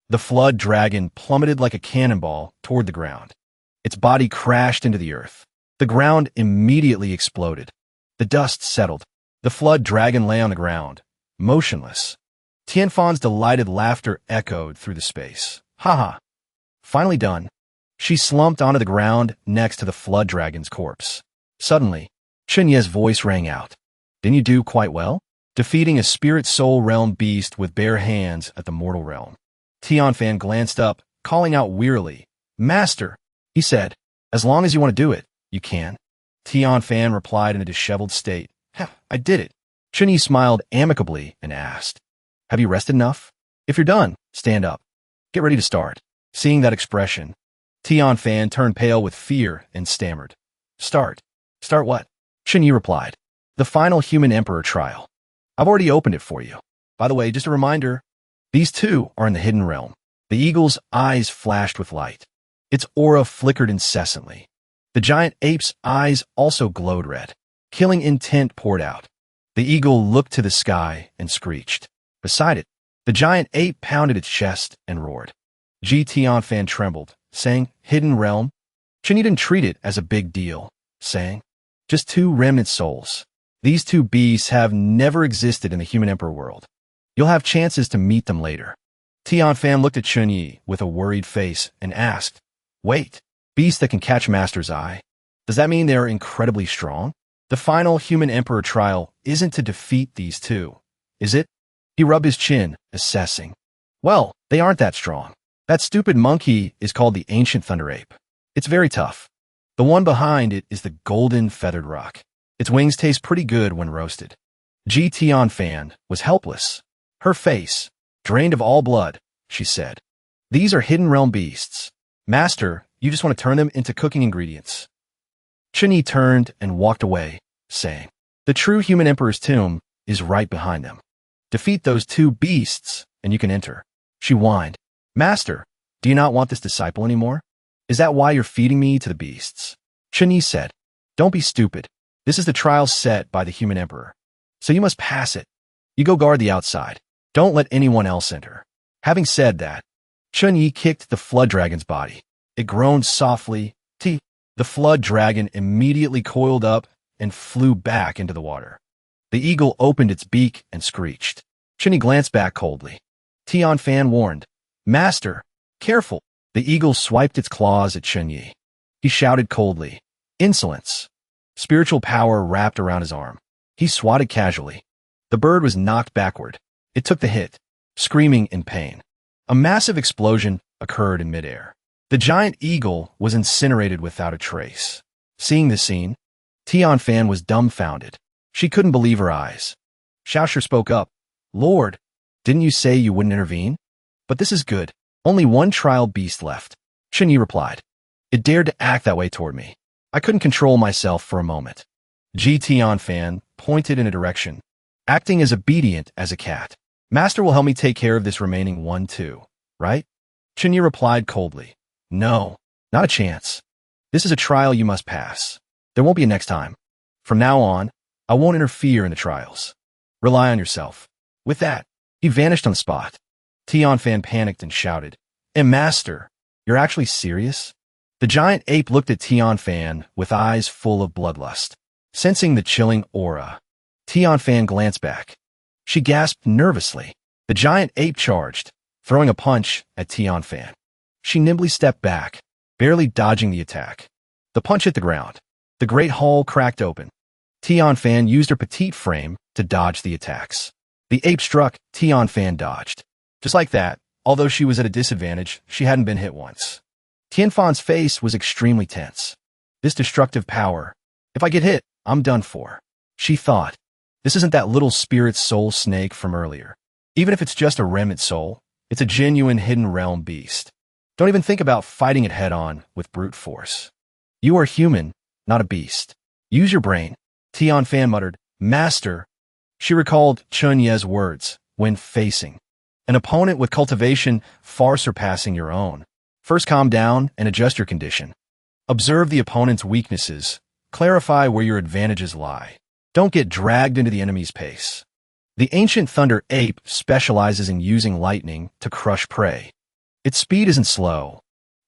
the flood dragon plummeted like a cannonball toward the ground. Its body crashed into the earth. The ground immediately exploded. The dust settled. The flood dragon lay on the ground, motionless. Tianfan's delighted laughter echoed through the space. Ha ha. Finally done. She slumped onto the ground next to the flood dragon's corpse. Suddenly, Chunye's voice rang out. Didn't you do quite well? Defeating a spirit soul realm beast with bare hands at the mortal realm. Gion Fan glanced up, calling out wearily. Master, he said, as long as you want to do it, you can. Gion Fan replied in a disheveled state. I did it. Chunye smiled amicably and asked, have you rested enough? If you're done, stand up. Get ready to start. Seeing that expression, Gion Fan turned pale with fear and stammered. Start. Start what? Chunye replied. The final human emperor trial. I've already opened it for you. By the way, just a reminder, these two are in the hidden realm. The eagle's eyes flashed with light. Its aura flickered incessantly. The giant ape's eyes also glowed red. Killing intent poured out. The eagle looked to the sky and screeched. Beside it, the giant ape pounded its chest and roared. Gion Fan trembled, saying, hidden realm? Chunye didn't treat it as a big deal, saying, just two remnant souls. These two beasts have never existed in the human emperor world. You'll have chances to meet them later. Gion Fan looked at Chunye with a worried face and asked, wait, beasts that can catch Master's eye? Does that mean they are incredibly strong? The final human emperor trial isn't to defeat these two, is it? He rubbed his chin, assessing. Well, they aren't that strong. That stupid monkey is called the ancient thunder ape. It's very tough. The one behind it is the golden feathered rock. Its wings taste pretty good when roasted. Gion Fan was helpless. Her face, drained of all blood, she said. These are hidden realm beasts. Master, you just want to turn them into cooking ingredients. Chunye turned and walked away, saying, the true human emperor's tomb is right behind them. Defeat those two beasts, and you can enter. She whined. Master, do you not want this disciple anymore? Is that why you're feeding me to the beasts? Chunye said, don't be stupid. This is the trial set by the human emperor. So you must pass it. You go guard the outside. Don't let anyone else enter. Having said that, Chunye kicked the flood dragon's body. It groaned softly. The flood dragon immediately coiled up and flew back into the water. The eagle opened its beak and screeched. Chunye glanced back coldly. Gion Fan warned, Master, careful. The eagle swiped its claws at Chunye. He shouted coldly, insolence. Spiritual power wrapped around his arm. He swatted casually. The bird was knocked backward. It took the hit, screaming in pain. A massive explosion occurred in midair. The giant eagle was incinerated without a trace. Seeing this scene, Gion Fan was dumbfounded. She couldn't believe her eyes. Xiaoshu spoke up. Lord, didn't you say you wouldn't intervene? But this is good. Only one trial beast left. Chunye replied. It dared to act that way toward me. I couldn't control myself for a moment. Gion Fan pointed in a direction, acting as obedient as a cat. Master will help me take care of this remaining one too, right? Chunye replied coldly. No, not a chance. This is a trial you must pass. There won't be a next time. From now on, I won't interfere in the trials. Rely on yourself. With that, he vanished on the spot. Gion Fan panicked and shouted, Master, you're actually serious? The giant ape looked at Gion Fan with eyes full of bloodlust. Sensing the chilling aura, Gion Fan glanced back. She gasped nervously. The giant ape charged, throwing a punch at Gion Fan. She nimbly stepped back, barely dodging the attack. The punch hit the ground. The great hull cracked open. Gion Fan used her petite frame to dodge the attacks. The ape struck, Gion Fan dodged. Just like that, although she was at a disadvantage, she hadn't been hit once. Gion Fan's face was extremely tense. This destructive power. If I get hit, I'm done for. She thought. This isn't that little spirit soul snake from earlier. Even if it's just a remnant soul, it's a genuine hidden realm beast. Don't even think about fighting it head-on with brute force. You are human, not a beast. Use your brain. Gion Fan muttered, Master. She recalled Chun Ye's words when facing an opponent with cultivation far surpassing your own. First calm down and adjust your condition. Observe the opponent's weaknesses. Clarify where your advantages lie. Don't get dragged into the enemy's pace. The ancient thunder ape specializes in using lightning to crush prey. Its speed isn't slow,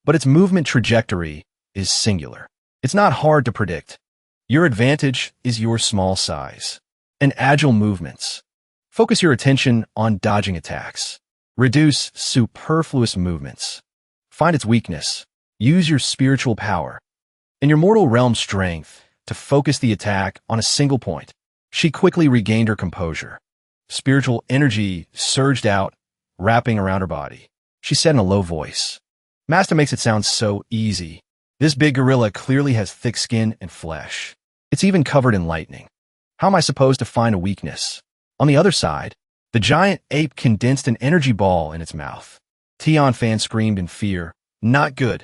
but its movement trajectory is singular. It's not hard to predict. Your advantage is your small size and agile movements. Focus your attention on dodging attacks. Reduce superfluous movements. Find its weakness. Use your spiritual power and your mortal realm strength to focus the attack on a single point. She quickly regained her composure. Spiritual energy surged out, wrapping around her body. She said in a low voice, Master makes it sound so easy. This big gorilla clearly has thick skin and flesh. It's even covered in lightning. How am I supposed to find a weakness? On the other side, the giant ape condensed an energy ball in its mouth. Gion Fan screamed in fear. Not good.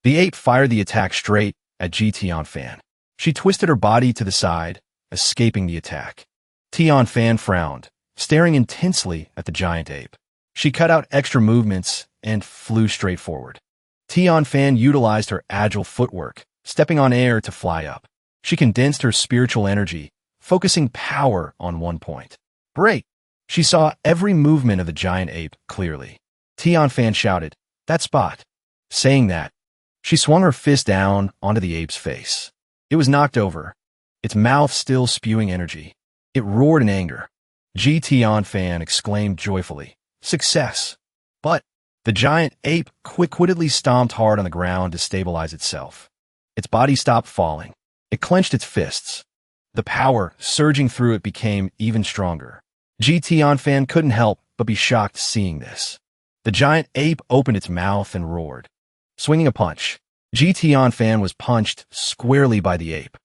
The ape fired the attack straight at Gion Fan. She twisted her body to the side, escaping the attack. Gion Fan frowned, staring intensely at the giant ape. She cut out extra movements and flew straight forward. Gion Fan utilized her agile footwork, stepping on air to fly up. She condensed her spiritual energy, focusing power on one point. Break! She saw every movement of the giant ape clearly. Gion Fan shouted, That spot! Saying that, she swung her fist down onto the ape's face. It was knocked over, its mouth still spewing energy. It roared in anger. Gion Fan exclaimed joyfully, Success! But the giant ape quick-wittedly stomped hard on the ground to stabilize itself. Its body stopped falling. It clenched its fists. The power surging through it became even stronger. Gion Fan couldn't help but be shocked seeing this. The giant ape opened its mouth and roared. Swinging a punch, Gion Fan was punched squarely by the ape.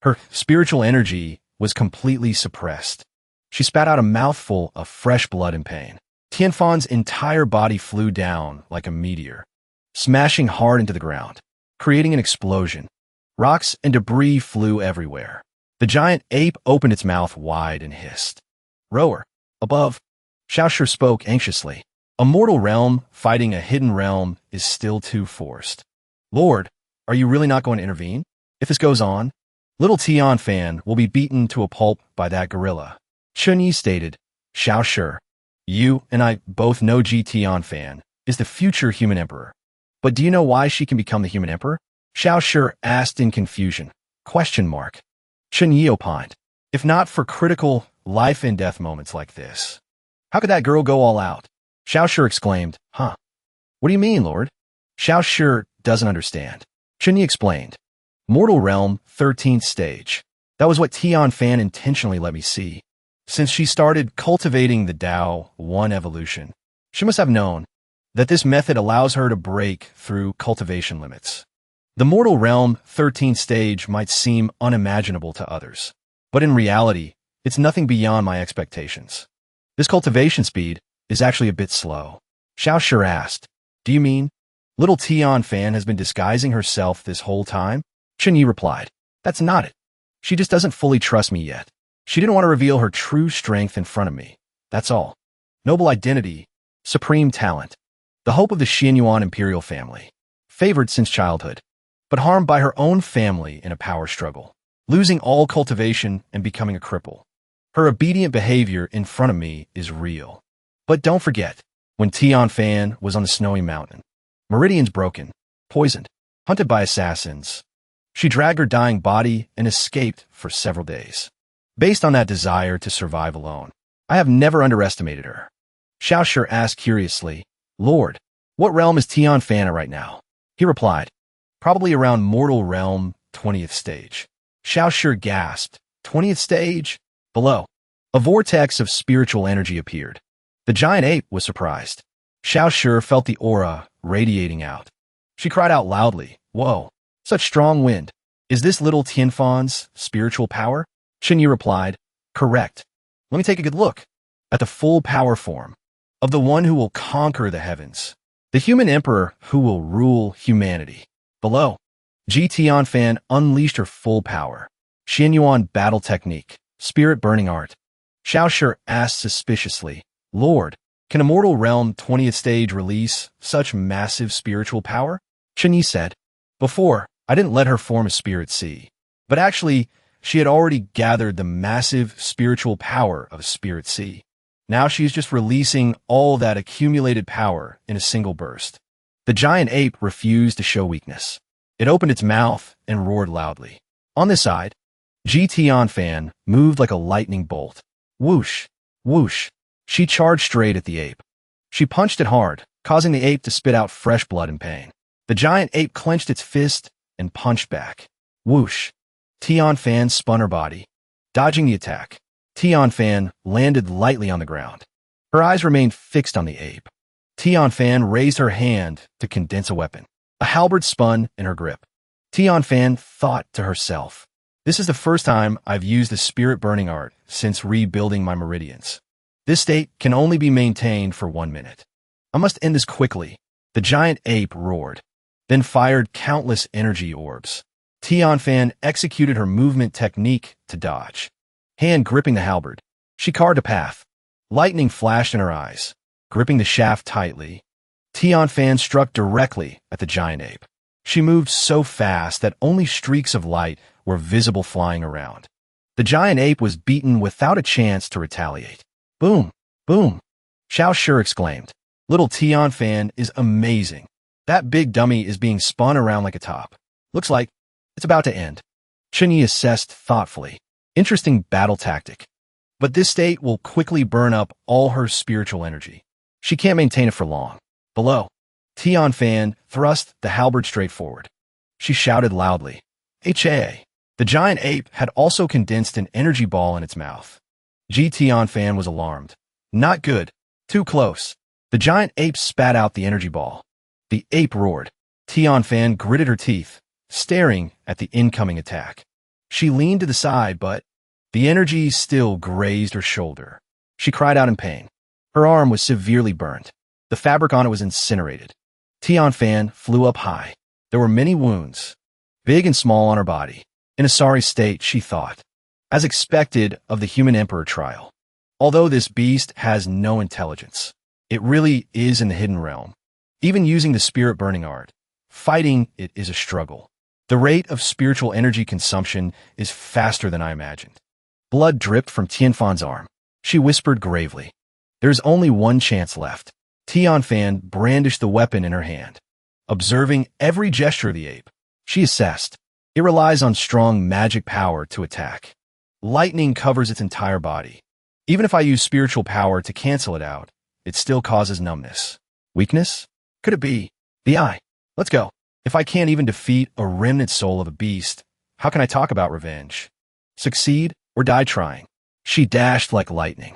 Her spiritual energy was completely suppressed. She spat out a mouthful of fresh blood in pain. Gion Fan's entire body flew down like a meteor, smashing hard into the ground, creating an explosion. Rocks and debris flew everywhere. The giant ape opened its mouth wide and hissed. Rower, above. Xiaoshi spoke anxiously. A mortal realm fighting a hidden realm is still too forced. Lord, are you really not going to intervene? If this goes on, little Gion Fan will be beaten to a pulp by that gorilla. Chunyi stated, Xiaoshi, you and I both know Gion Fan is the future human emperor. But do you know why she can become the human emperor? Xiaoshi asked in confusion. Chunyi opined. If not for critical life and death moments like this, how could that girl go all out? Xiaoshi exclaimed, Huh? What do you mean, Lord? Xiaoshi doesn't understand. Chunyi explained. Mortal Realm, 13th stage. That was what Gion Fan intentionally let me see. Since she started cultivating the Tao 1 evolution, she must have known that this method allows her to break through cultivation limits. The Mortal Realm 13th stage might seem unimaginable to others, but in reality, it's nothing beyond my expectations. This cultivation speed is actually a bit slow. Xiaoshi asked, Do you mean little Gion Fan has been disguising herself this whole time? Chunyi replied, That's not it. She just doesn't fully trust me yet. She didn't want to reveal her true strength in front of me. That's all. Noble identity, supreme talent, the hope of the Xianyuan imperial family, favored since childhood. but harmed by her own family in a power struggle, losing all cultivation and becoming a cripple. Her obedient behavior in front of me is real. But don't forget, when Gion Fan was on the snowy mountain, meridians broken, poisoned, hunted by assassins, she dragged her dying body and escaped for several days. Based on that desire to survive alone, I have never underestimated her. Xiao Shi asked curiously, Lord, what realm is Gion Fan at right now? He replied, probably around mortal realm 20th stage. Xiao Shi gasped, 20th stage? Below, a vortex of spiritual energy appeared. The giant ape was surprised. Xiao Shi felt the aura radiating out. She cried out loudly, whoa, such strong wind. Is this little Tianfan's spiritual power? Xinyi replied, correct. Let me take a good look at the full power form of the one who will conquer the heavens, the human emperor who will rule humanity. Below, Gion Fan unleashed her full power. Xianyuan battle technique, spirit burning art. Xiao Shi asked suspiciously, Lord, can Immortal Realm 20th stage release such massive spiritual power? Xinyi said, before, I didn't let her form a spirit sea, but actually, she had already gathered the massive spiritual power of a spirit sea. Now she's just releasing all that accumulated power in a single burst. The giant ape refused to show weakness. It opened its mouth and roared loudly. On this side, Gion Fan moved like a lightning bolt. Whoosh, whoosh. She charged straight at the ape. She punched it hard, causing the ape to spit out fresh blood in pain. The giant ape clenched its fist and punched back. Whoosh. Gion Fan spun her body, dodging the attack. Gion Fan landed lightly on the ground. Her eyes remained fixed on the ape. Gion Fan raised her hand to condense a weapon. A halberd spun in her grip. Gion Fan thought to herself, this is the first time I've used the spirit burning art since rebuilding my meridians. This state can only be maintained for 1 minute. I must end this quickly. The giant ape roared, then fired countless energy orbs. Gion Fan executed her movement technique to dodge. Hand gripping the halberd, she carved a path. Lightning flashed in her eyes. Gripping the shaft tightly, Gion Fan struck directly at the giant ape. She moved so fast that only streaks of light were visible flying around. The giant ape was beaten without a chance to retaliate. Boom! Boom! Xiao Shi exclaimed. Little Gion Fan is amazing. That big dummy is being spun around like a top. Looks like it's about to end. Xinyi assessed thoughtfully. Interesting battle tactic. But this state will quickly burn up all her spiritual energy. She can't maintain it for long. Below, Gion Fan thrust the halberd straight forward. She shouted loudly, HA. The giant ape had also condensed an energy ball in its mouth. Gion Fan was alarmed. Not good. Too close. The giant ape spat out the energy ball. The ape roared. Gion Fan gritted her teeth, staring at the incoming attack. She leaned to the side, but the energy still grazed her shoulder. She cried out in pain. Her arm was severely burnt. The fabric on it was incinerated. Gion Fan flew up high. There were many wounds, big and small, on her body. In a sorry state, she thought, as expected of the human emperor trial. Although this beast has no intelligence, it really is in the hidden realm. Even using the spirit burning art, fighting it is a struggle. The rate of spiritual energy consumption is faster than I imagined. Blood dripped from Tianfan's arm. She whispered gravely, there's only one chance left. Gion Fan brandished the weapon in her hand. Observing every gesture of the ape, she assessed. It relies on strong magic power to attack. Lightning covers its entire body. Even if I use spiritual power to cancel it out, it still causes numbness. Weakness? Could it be the eye? Let's go. If I can't even defeat a remnant soul of a beast, how can I talk about revenge? Succeed or die trying. She dashed like lightning.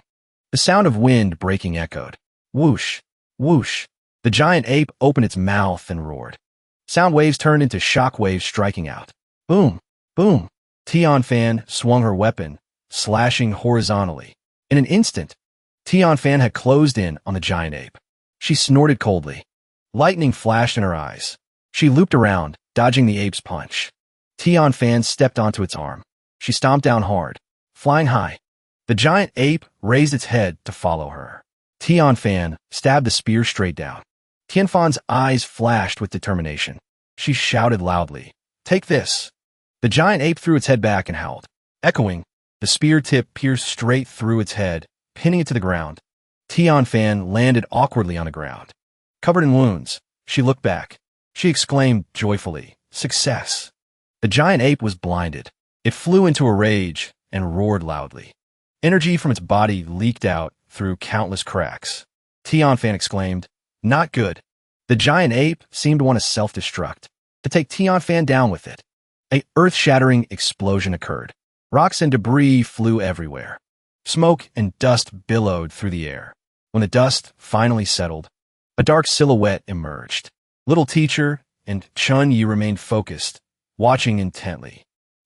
The sound of wind breaking echoed. Whoosh, whoosh. The giant ape opened its mouth and roared. Sound waves turned into shock waves striking out. Boom, boom. Gion Fan swung her weapon, slashing horizontally. In an instant, Gion Fan had closed in on the giant ape. She snorted coldly. Lightning flashed in her eyes. She looped around, dodging the ape's punch. Gion Fan stepped onto its arm. She stomped down hard, flying high. The giant ape raised its head to follow her. Gion Fan stabbed the spear straight down. Tianfan's eyes flashed with determination. She shouted loudly, Take this. The giant ape threw its head back and howled. Echoing, the spear tip pierced straight through its head, pinning it to the ground. Gion Fan landed awkwardly on the ground. Covered in wounds, she looked back. She exclaimed joyfully, "Success!" The giant ape was blinded. It flew into a rage and roared loudly. Energy from its body leaked out through countless cracks. Gion Fan exclaimed, "Not good." The giant ape seemed to want to self-destruct, to take Gion Fan down with it. A earth-shattering explosion occurred. Rocks and debris flew everywhere. Smoke and dust billowed through the air. When the dust finally settled, a dark silhouette emerged. Little teacher and Chun-Yi remained focused, watching intently.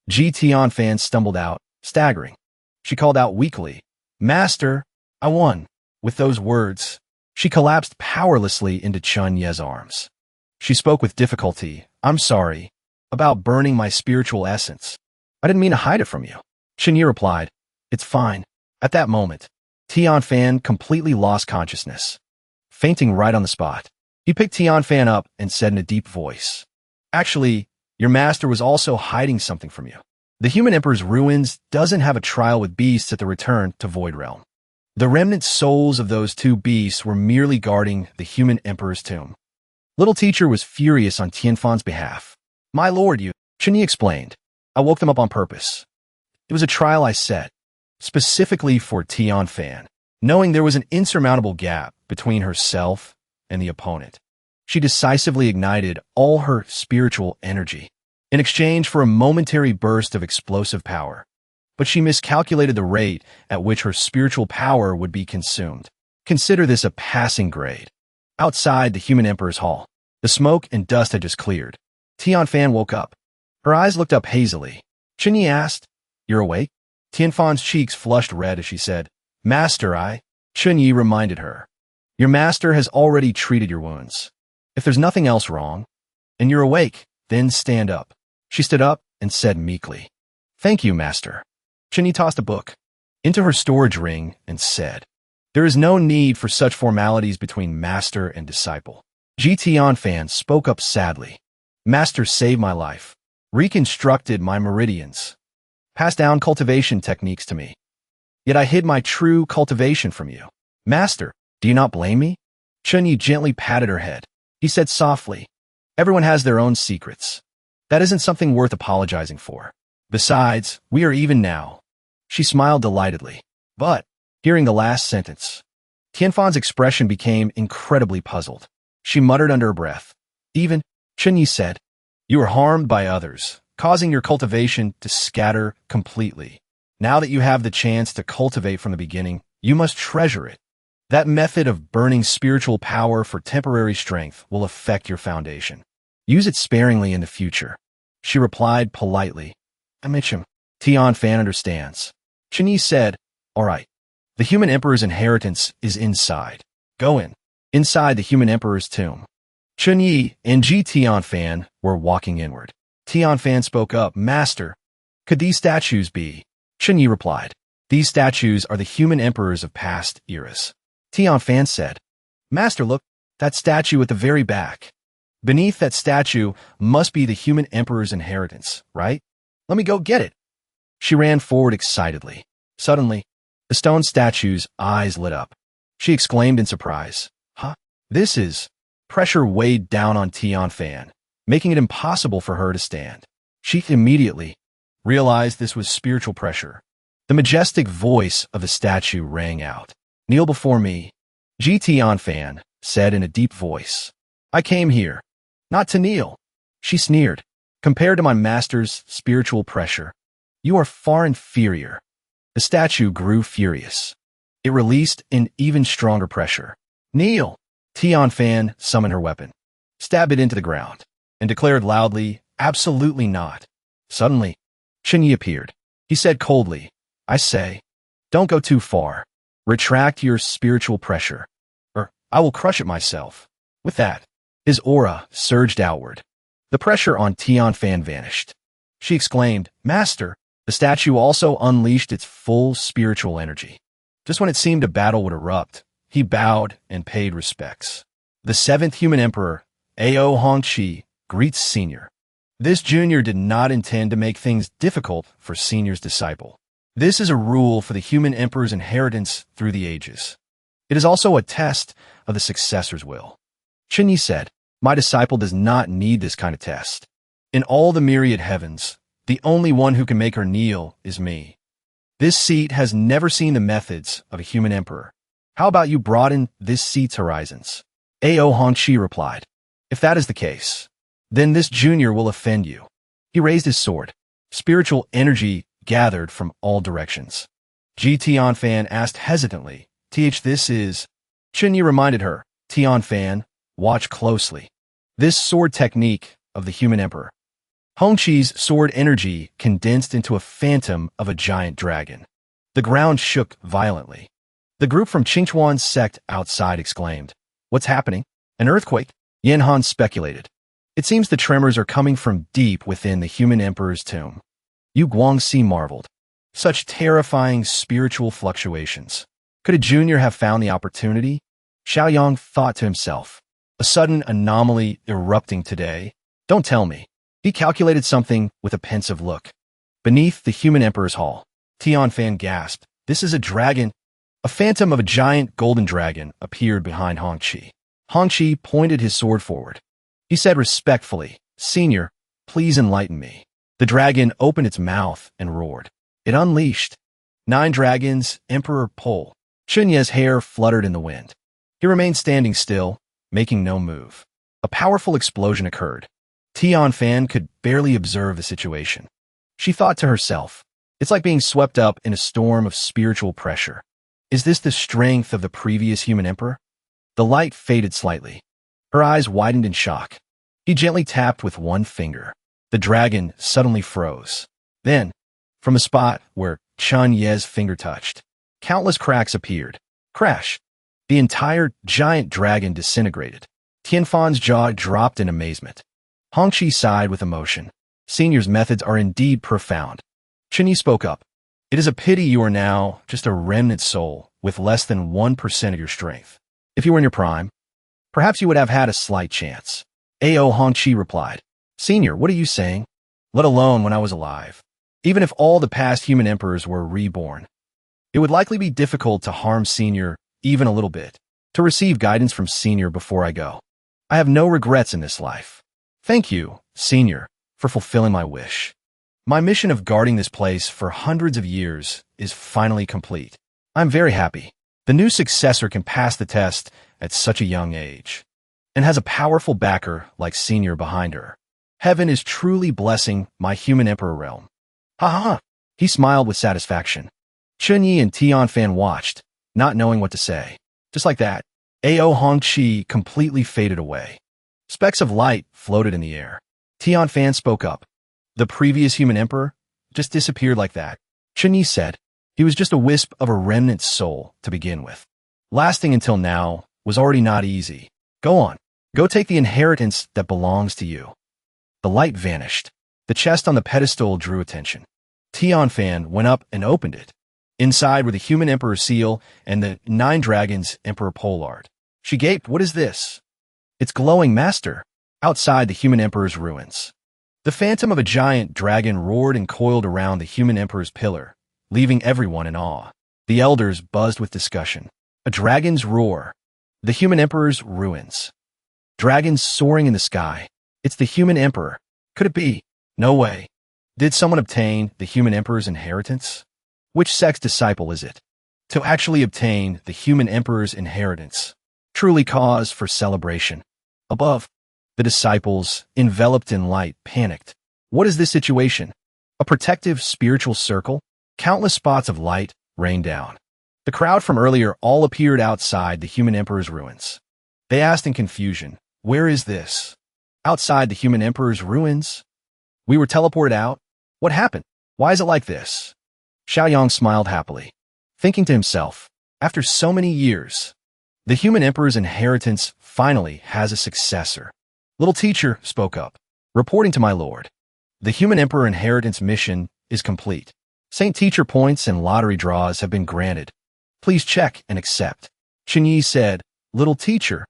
Gion Fan stumbled out, staggering. She called out weakly, "Master, I won." With those words, she collapsed powerlessly into Chun-Ye's arms. She spoke with difficulty, "I'm sorry, about burning my spiritual essence. I didn't mean to hide it from you." Chun-Yi replied, "It's fine." At that moment, Gion Fan completely lost consciousness, fainting right on the spot. He picked Gion Fan up and said in a deep voice, "Actually, your master was also hiding something from you. The human emperor's ruins doesn't have a trial with beasts at the return to Void Realm. The remnant souls of those two beasts were merely guarding the human emperor's tomb." Little teacher was furious on Tianfan's behalf. "My lord, Chun-Yi explained. "I woke them up on purpose. It was a trial I set, specifically for Gion Fan, knowing there was an insurmountable gap between herself and the opponent. She decisively ignited all her spiritual energy in exchange for a momentary burst of explosive power. But she miscalculated the rate at which her spiritual power would be consumed. Consider this a passing grade." Outside the human emperor's hall, the smoke and dust had just cleared. Gion Fan woke up. Her eyes looked up hazily. Chun-Yi asked, "You're awake?" Tianfan's cheeks flushed red as she said, "Master, Chun-Yi reminded her, "Your master has already treated your wounds. If there's nothing else wrong, and you're awake, then stand up." She stood up and said meekly, "Thank you, master." Chun-Yi tossed a book into her storage ring and said, "There is no need for such formalities between master and disciple." Gion Fan spoke up sadly. "Master saved my life, reconstructed my meridians, passed down cultivation techniques to me. Yet I hid my true cultivation from you. Master, do you not blame me?" Chun-Yi gently patted her head. He said softly, "Everyone has their own secrets. That isn't something worth apologizing for. Besides, we are even now." She smiled delightedly. But, hearing the last sentence, Tianfan's expression became incredibly puzzled. She muttered under her breath. "Even," Chun-Yi said, "you were harmed by others, causing your cultivation to scatter completely. Now that you have the chance to cultivate from the beginning, you must treasure it. That method of burning spiritual power for temporary strength will affect your foundation. Use it sparingly in the future." She replied politely, "I mention, Gion Fan understands." Chun-Yi said, "All right. The human emperor's inheritance is inside. Go in. Inside the human emperor's tomb." Chun-Yi and Gion Fan were walking inward. Gion Fan spoke up, "Master, could these statues be?" Chun-Yi replied, "These statues are the human emperors of past eras." Gion Fan said, "Master, look, that statue at the very back. Beneath that statue must be the human emperor's inheritance, right? Let me go get it." She ran forward excitedly. Suddenly, the stone statue's eyes lit up. She exclaimed in surprise, "Huh? This is—" Pressure weighed down on Gion Fan, making it impossible for her to stand. She immediately realized this was spiritual pressure. The majestic voice of the statue rang out. "Kneel before me," Gion Fan said in a deep voice. "I came here, not to kneel." She sneered. "Compared to my master's spiritual pressure, you are far inferior." The statue grew furious. It released an even stronger pressure. "Kneel!" Gion Fan summoned her weapon, stabbed it into the ground, and declared loudly, "Absolutely not." Suddenly, Chun-Yi appeared. He said coldly, "I say, don't go too far. Retract your spiritual pressure, or I will crush it myself." With that, his aura surged outward. The pressure on Gion Fan vanished. She exclaimed, "Master!" The statue also unleashed its full spiritual energy. Just when it seemed a battle would erupt, he bowed and paid respects. The seventh human emperor, Ao Hongqi, greets Senior. This junior did not intend to make things difficult for senior's disciple. This is a rule for the human emperor's inheritance through the ages. It is also a test of the successor's will. Chunyi said, "My disciple does not need this kind of test. In all the myriad heavens, the only one who can make her kneel is me. This seat has never seen the methods of a human emperor. How about you broaden this seat's horizons?" Ao Hongqi replied, "If that is the case, then this junior will offend you." He raised his sword. Spiritual energy gathered from all directions. Gion Fan asked hesitantly, This is..." Chunyi reminded her, "Gion Fan, watch closely. This sword technique of the human emperor." Hongqi's sword energy condensed into a phantom of a giant dragon. The ground shook violently. The group from Qingchuan's sect outside exclaimed, "What's happening? An earthquake?" Yanhan speculated. "It seems the tremors are coming from deep within the human emperor's tomb." Yu Guangxi marveled. Such terrifying spiritual fluctuations. Could a junior have found the opportunity? Xiaoyang thought to himself. A sudden anomaly erupting today? Don't tell me. He calculated something with a pensive look. Beneath the human emperor's hall, Gion Fan gasped, "This is a dragon." A phantom of a giant golden dragon appeared behind Hongqi. Hongqi pointed his sword forward. He said respectfully, "Senior, please enlighten me." The dragon opened its mouth and roared. It unleashed 9 dragons, Emperor Pole. Chunye's hair fluttered in the wind. He remained standing still, making no move. A powerful explosion occurred. Gion Fan could barely observe the situation. She thought to herself, "It's like being swept up in a storm of spiritual pressure. Is this the strength of the previous human emperor?" The light faded slightly. Her eyes widened in shock. He gently tapped with one finger. The dragon suddenly froze. Then, from a spot where Chun Ye's finger touched, countless cracks appeared. Crash! The entire giant dragon disintegrated. Tianfan's jaw dropped in amazement. Hongqi sighed with emotion. Senior's methods are indeed profound. Chunyi spoke up. "It is a pity you are now just a remnant soul with less than 1% of your strength. If you were in your prime, perhaps you would have had a slight chance." Ao Hongqi replied, "Senior, what are you saying? Let alone when I was alive. Even if all the past human emperors were reborn, it would likely be difficult to harm Senior even a little bit. To receive guidance from Senior before I go. I have no regrets in this life. Thank you, Senior, for fulfilling my wish. My mission of guarding this place for hundreds of years is finally complete. I'm very happy. The new successor can pass the test at such a young age and has a powerful backer like Senior behind her. Heaven is truly blessing my human emperor realm." Ha ha ha! He smiled with satisfaction. Chunyi and Gion Fan watched, not knowing what to say. Just like that, Ao Hongqi completely faded away. Specks of light floated in the air. Gion Fan spoke up. "The previous human emperor just disappeared like that." Chunyi said, "He was just a wisp of a remnant soul to begin with. Lasting until now was already not easy. Go on. Go take the inheritance that belongs to you." The light vanished. The chest on the pedestal drew attention. Gion Fan went up and opened it. Inside were the human emperor's seal and the 9 dragons Emperor Polard. She gaped, "What is this?" "It's glowing, master." Outside the human emperor's ruins, the phantom of a giant dragon roared and coiled around the human emperor's pillar, leaving everyone in awe. The elders buzzed with discussion. A dragon's roar. The human emperor's ruins. Dragons soaring in the sky. It's the human emperor. Could it be? No way. Did someone obtain the human emperor's inheritance? Which sect's disciple is it? To actually obtain the human emperor's inheritance. Truly cause for celebration. Above, the disciples, enveloped in light, panicked. What is this situation? A protective spiritual circle? Countless spots of light rained down. The crowd from earlier all appeared outside the human emperor's ruins. They asked in confusion, "Where is this?" "Outside the human emperor's ruins." "We were teleported out? What happened? Why is it like this?" Xiaoyang smiled happily, thinking to himself, after so many years, the human emperor's inheritance finally has a successor. Little teacher spoke up, "Reporting to my lord. The human emperor inheritance mission is complete. Saint teacher points and lottery draws have been granted. Please check and accept." Chunyi said, "Little teacher,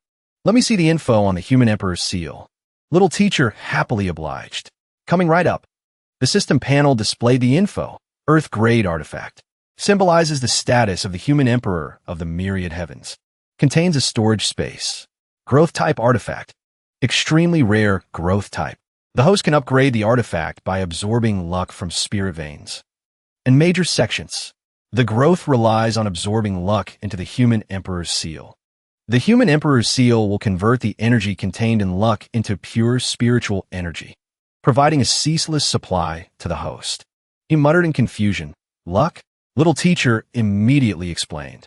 let me see the info on the human emperor's seal." Little teacher happily obliged. Coming right up, the system panel displayed the info. Earth-grade artifact. Symbolizes the status of the human emperor of the myriad heavens. Contains a storage space. Growth type artifact. Extremely rare growth type. The host can upgrade the artifact by absorbing luck from spirit veins. In major sections, the growth relies on absorbing luck into the human emperor's seal. The human emperor's seal will convert the energy contained in luck into pure spiritual energy, providing a ceaseless supply to the host. He muttered in confusion. Luck? Little teacher immediately explained.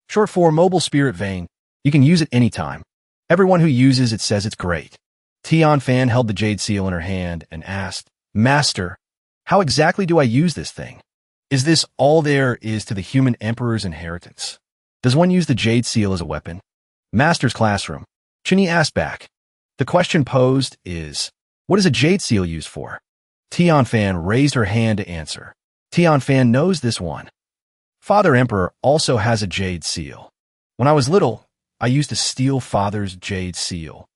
Short for mobile spirit vein. You can use it anytime. Everyone who uses it says it's great. Gion Fan held the jade seal in her hand and asked, Master, how exactly do I use this thing? Is this all there is to the human emperor's inheritance? Does one use the jade seal as a weapon? Master's classroom. Chini asked back. The question posed is, what is a jade seal used for? Gion Fan raised her hand to answer. Gion Fan knows this one. Father Emperor also has a jade seal. When I was little, I used to steal Father's jade seal.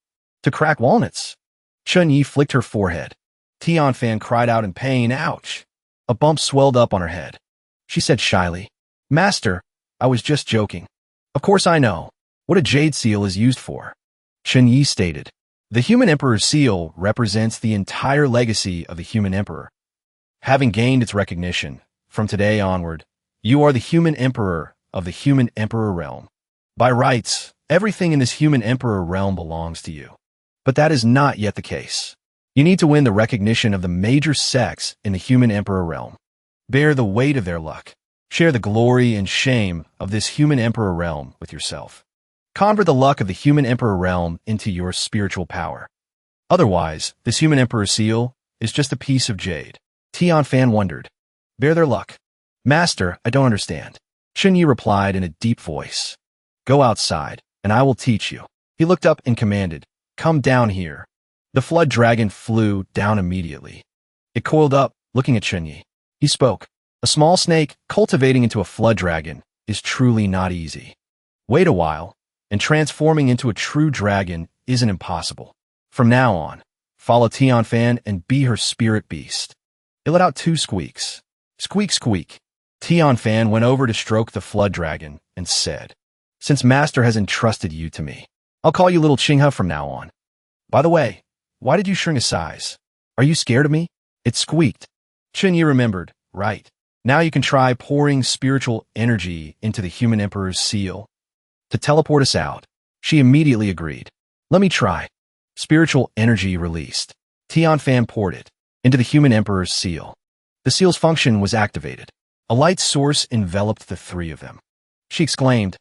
To crack walnuts. Chun-Yi flicked her forehead. Gion Fan cried out in pain. Ouch. A bump swelled up on her head. She said shyly, Master, I was just joking. Of course I know what a jade seal is used for. Chun-Yi stated. The human emperor's seal represents the entire legacy of the human emperor. Having gained its recognition, from today onward, you are the human emperor of the human emperor realm. By rights, everything in this human emperor realm belongs to you. But that is not yet the case. You need to win the recognition of the major sects in the human emperor realm. Bear the weight of their luck. Share the glory and shame of this human emperor realm with yourself. Convert the luck of the human emperor realm into your spiritual power. Otherwise, this human emperor seal is just a piece of jade. Gion Fan wondered. Bear their luck. Master, I don't understand. Chun-Yi replied in a deep voice. Go outside, and I will teach you. He looked up and commanded, Come down here. The flood dragon flew down immediately. It coiled up, looking at Chun-Yi. He spoke. A small snake cultivating into a flood dragon is truly not easy. Wait a while, and transforming into a true dragon isn't impossible. From now on, follow Gion Fan and be her spirit beast. It let out 2 squeaks. Squeak, squeak. Gion Fan went over to stroke the flood dragon and said, Since Master has entrusted you to me, I'll call you Little Chingha from now on. By the way, why did you shrink a size? Are you scared of me? It squeaked. Chun-Yi remembered. Right. Now you can try pouring spiritual energy into the human emperor's seal to teleport us out. She immediately agreed. Let me try. Spiritual energy released. Gion Fan poured it into the human emperor's seal. The seal's function was activated. A light source enveloped the 3 of them. She exclaimed,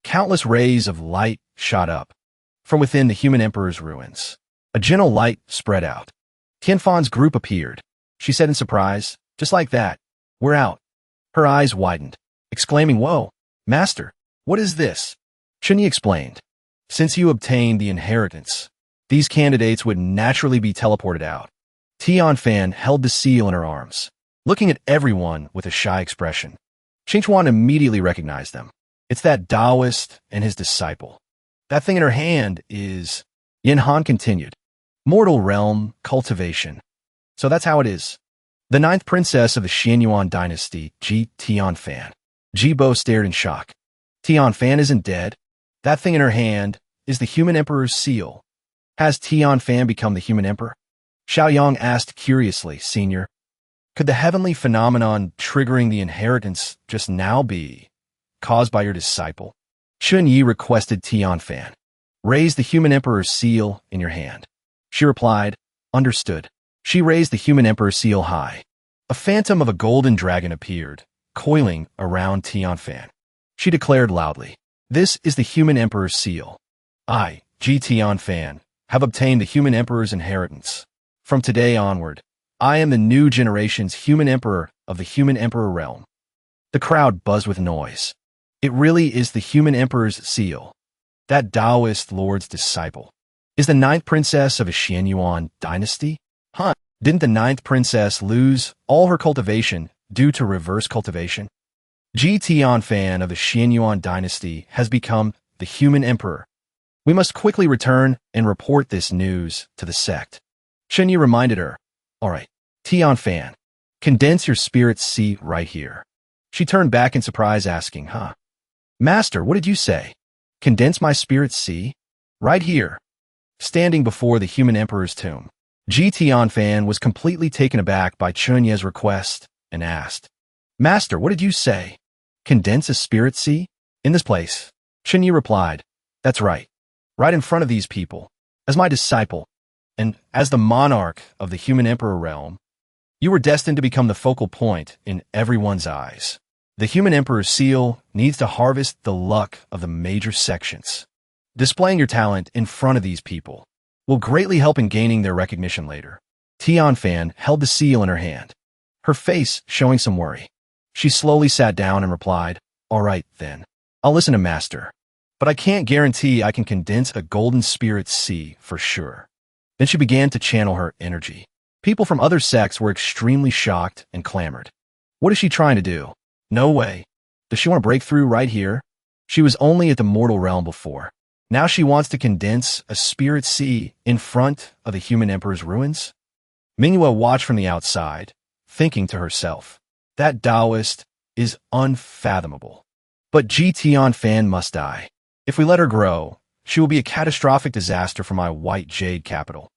Countless rays of light shot up from within the human emperor's ruins. A gentle light spread out. Tianfan's group appeared. She said in surprise, just like that, we're out. Her eyes widened, exclaiming, Whoa, Master, what is this? Chun-Yi explained. Since you obtained the inheritance, these candidates would naturally be teleported out. Gion Fan held the seal in her arms, looking at everyone with a shy expression. Qingchuan immediately recognized them. It's that Taoist and his disciple. That thing in her hand is... Yin Han continued. Mortal realm, cultivation. So that's how it is. The 9th princess of the Xianyuan dynasty, Gion Fan. Jibo stared in shock. Gion Fan isn't dead. That thing in her hand is the human emperor's seal. Has Gion Fan become the human emperor? Xiaoyang asked curiously, Senior. Could the heavenly phenomenon triggering the inheritance just now be caused by your disciple? Chun-Yi requested Gion Fan. Raise the human emperor's seal in your hand. She replied, Understood. She raised the human emperor's seal high. A phantom of a golden dragon appeared, coiling around Gion Fan. She declared loudly, This is the human emperor's seal. I, Gion Fan, have obtained the human emperor's inheritance. From today onward, I am the new generation's human emperor of the human emperor realm. The crowd buzzed with noise. It really is the human emperor's seal. That Taoist lord's disciple. Is the 9th princess of a Xianyuan dynasty? Huh? Didn't the 9th princess lose all her cultivation due to reverse cultivation? Gion Fan of the Xianyuan dynasty has become the human emperor. We must quickly return and report this news to the sect. Chun-Yi reminded her. All right, Gion Fan, condense your spirit's sea right here. She turned back in surprise, asking, huh? Master, what did you say? Condense my spirit's sea? Right here. Standing before the human emperor's tomb, Gion Fan was completely taken aback by Chunye's request and asked, Master, what did you say? Condense a spirit sea? In this place. Chunye replied, That's right. Right in front of these people. As my disciple, and as the monarch of the human emperor realm, you were destined to become the focal point in everyone's eyes. The human emperor's seal needs to harvest the luck of the major sections. Displaying your talent in front of these people will greatly help in gaining their recognition later. Gion Fan held the seal in her hand, her face showing some worry. She slowly sat down and replied, All right, then. I'll listen to Master. But I can't guarantee I can condense a golden spirit sea for sure. Then she began to channel her energy. People from other sects were extremely shocked and clamored. What is she trying to do? No way. Does she want to break through right here? She was only at the mortal realm before. Now she wants to condense a spirit sea in front of the human emperor's ruins? Manhwa watched from the outside, thinking to herself, that Taoist is unfathomable. But Gion Fan must die. If we let her grow, she will be a catastrophic disaster for my white jade capital.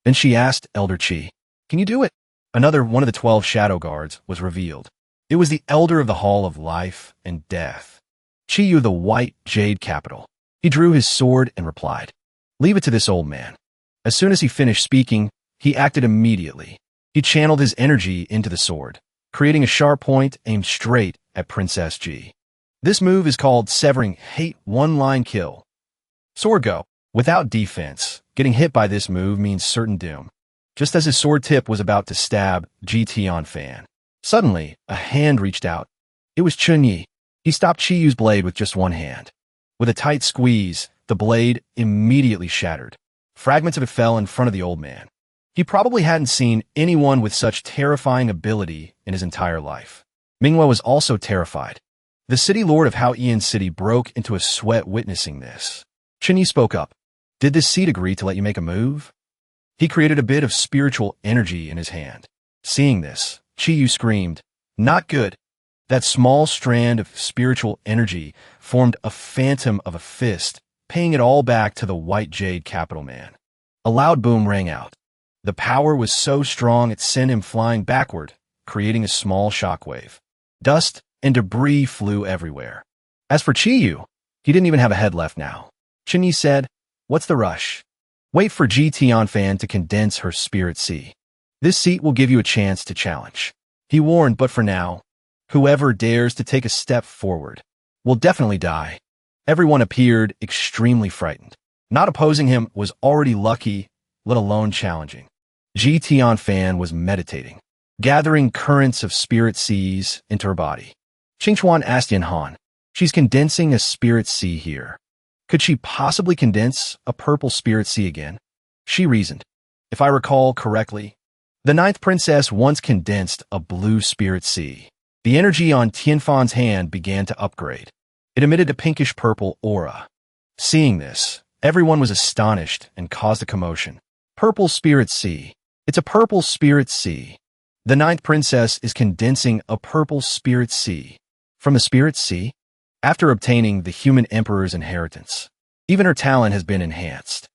Then she asked Elder Chi, Can you do it? Another one of the 12 shadow guards was revealed. It was the elder of the Hall of Life and Death, Chi, the white jade capital. He drew his sword and replied, Leave it to this old man. As soon as he finished speaking, he acted immediately. He channeled his energy into the sword, creating a sharp point aimed straight at Princess G. This move is called Severing Hate One-Line Kill. Sword go. Without defense, getting hit by this move means certain doom. Just as his sword tip was about to stab Gion Fan, suddenly, a hand reached out. It was Chunye. He stopped Chiyu's blade with just one hand. With a tight squeeze, the blade immediately shattered. Fragments of it fell in front of the old man. He probably hadn't seen anyone with such terrifying ability in his entire life. Manhwa was also terrified. The city lord of Hao-Ian City broke into a sweat witnessing this. Chunye spoke up. Did this seed agree to let you make a move? He created a bit of spiritual energy in his hand. Seeing this, Chiyu screamed, Not good. That small strand of spiritual energy formed a phantom of a fist, paying it all back to the white jade capital man. A loud boom rang out. The power was so strong it sent him flying backward, creating a small shockwave. Dust and debris flew everywhere. As for Chiyu, he didn't even have a head left now. Chunye said, What's the rush? Wait for Gion Fan to condense her spirit sea. This seat will give you a chance to challenge. He warned, but for now, whoever dares to take a step forward will definitely die. Everyone appeared extremely frightened. Not opposing him was already lucky, let alone challenging. Gion Fan was meditating, gathering currents of spirit seas into her body. Qingchuan asked Yin Han, She's condensing a spirit sea here. Could she possibly condense a purple spirit sea again? She reasoned. If I recall correctly, the ninth princess once condensed a blue spirit sea. The energy on Tianfan's hand began to upgrade. It emitted a pinkish-purple aura. Seeing this, everyone was astonished and caused a commotion. Purple spirit sea. It's a purple spirit sea. The ninth princess is condensing a purple spirit sea. From the spirit sea? After obtaining the human emperor's inheritance, even her talent has been enhanced.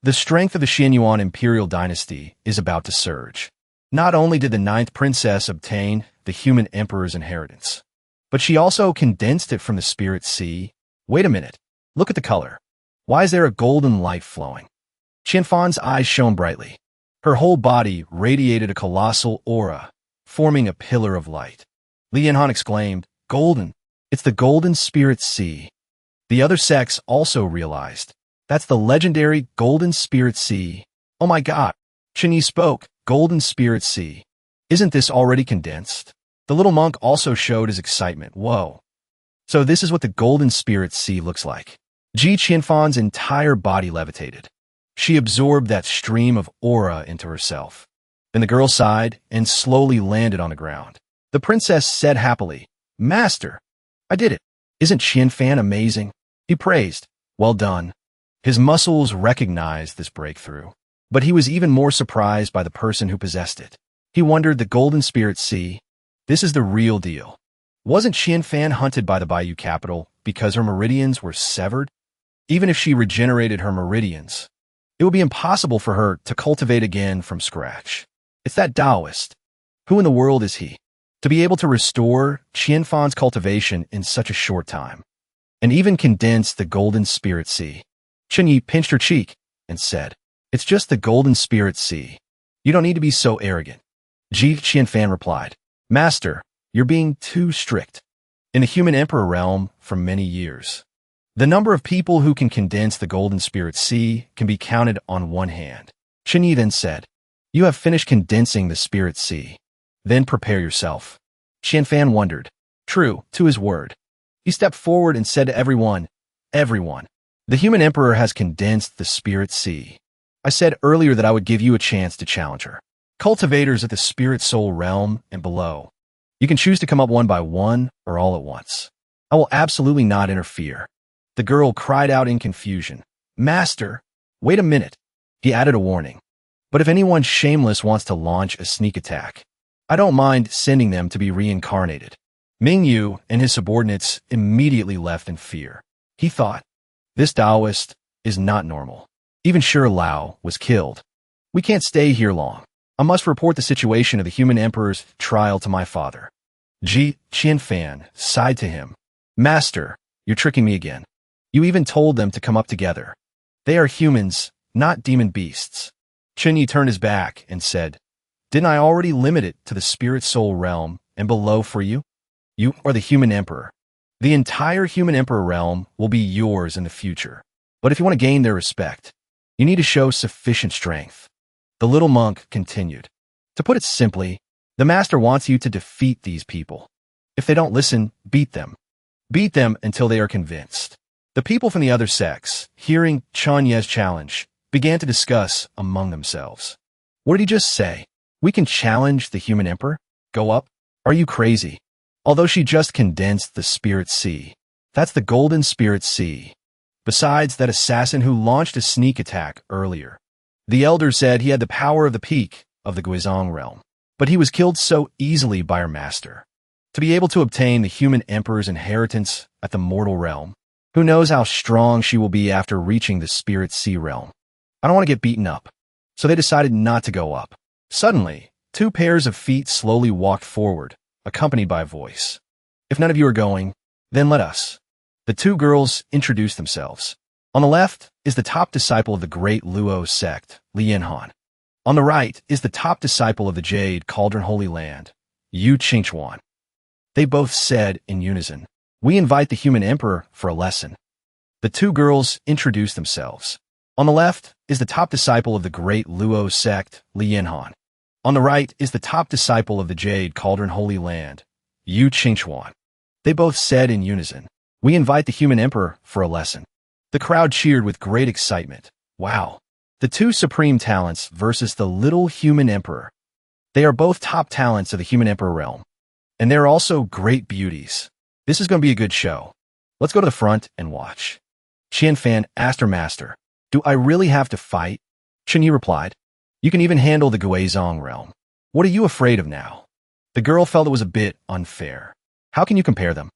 The strength of the Xianyuan imperial dynasty is about to surge. Not only did the ninth princess obtain the human emperor's inheritance, but she also condensed it from the spirit sea. Wait a minute. Look at the color. Why is there a golden light flowing? Qianfan's eyes shone brightly. Her whole body radiated a colossal aura, forming a pillar of light. Li Yanhan exclaimed, Golden! It's the golden spirit sea. The other sects also realized. That's the legendary golden spirit sea. Oh my god. Chunye spoke, Golden spirit sea. Isn't this already condensed? The little monk also showed his excitement. Whoa. So this is what the golden spirit sea looks like. Qianfan's entire body levitated. She absorbed that stream of aura into herself. Then the girl sighed and slowly landed on the ground. The princess said happily, Master, I did it. Isn't Qianfan amazing? He praised. Well done. His muscles recognized this breakthrough, but he was even more surprised by the person who possessed it. He wondered, the Golden Spirit Sea? This is the real deal. Wasn't Gion Fan hunted by the Bayou capital because her meridians were severed? Even if she regenerated her meridians, it would be impossible for her to cultivate again from scratch. It's that Taoist. Who in the world is he? To be able to restore Gion Fan's cultivation in such a short time, and even condense the Golden Spirit Sea. Chunyi pinched her cheek and said, "It's just the Golden Spirit Sea. You don't need to be so arrogant." Gion Fan replied, "Master, you're being too strict. In the human emperor realm for many years, the number of people who can condense the Golden Spirit Sea can be counted on one hand." Chunyi then said, "You have finished condensing the Spirit Sea. Then prepare yourself." Gion Fan wondered. True to his word, he stepped forward and said to everyone, the human emperor has condensed the Spirit Sea. I said earlier that I would give you a chance to challenge her. Cultivators at the Spirit Soul realm and below, you can choose to come up one by one or all at once. I will absolutely not interfere." The girl cried out in confusion. "Master, wait a minute." He added a warning. "But if anyone shameless wants to launch a sneak attack, I don't mind sending them to be reincarnated." Ming Yu and his subordinates immediately left in fear. He thought, this Taoist is not normal. Even Shi Lao was killed. We can't stay here long. I must report the situation of the human emperor's trial to my father. Gion Fan sighed to him. "Master, you're tricking me again. You even told them to come up together. They are humans, not demon beasts." Chunyi turned his back and said, "Didn't I already limit it to the Spirit Soul realm and below for you? You are the human emperor. The entire human emperor realm will be yours in the future. But if you want to gain their respect, you need to show sufficient strength." The little monk continued. "To put it simply, the master wants you to defeat these people. If they don't listen, beat them. Beat them until they are convinced." The people from the other sects, hearing Chunyi's challenge, began to discuss among themselves. What did he just say? We can challenge the human emperor? Go up? Are you crazy? Although she just condensed the Spirit Sea. That's the Golden Spirit Sea. Besides that assassin who launched a sneak attack earlier. The elder said he had the power of the peak of the Guizhong realm, but he was killed so easily by her master. To be able to obtain the human emperor's inheritance at the mortal realm, who knows how strong she will be after reaching the Spirit Sea realm. I don't want to get beaten up. So they decided not to go up. Suddenly, two pairs of feet slowly walked forward, accompanied by a voice. "If none of you are going, then let us." The two girls introduced themselves. On the left is the top disciple of the great Luo sect, Lianhan. On the right is the top disciple of the Jade Cauldron Holy Land, Yu Qingchuan. They both said in unison, "We invite the human emperor for a lesson." The two girls introduced themselves. On the left is the top disciple of the great Luo sect, Lianhan. On the right is the top disciple of the Jade Cauldron Holy Land, Yu Qingchuan. They both said in unison, "We invite the human emperor for a lesson." The crowd cheered with great excitement. Wow. The two supreme talents versus the little human emperor. They are both top talents of the human emperor realm. And they're also great beauties. This is going to be a good show. Let's go to the front and watch. Gion Fan asked her master, "Do I really have to fight?" Chunyi replied, "You can even handle the Guizhong realm. What are you afraid of now?" The girl felt it was a bit unfair. How can you compare them?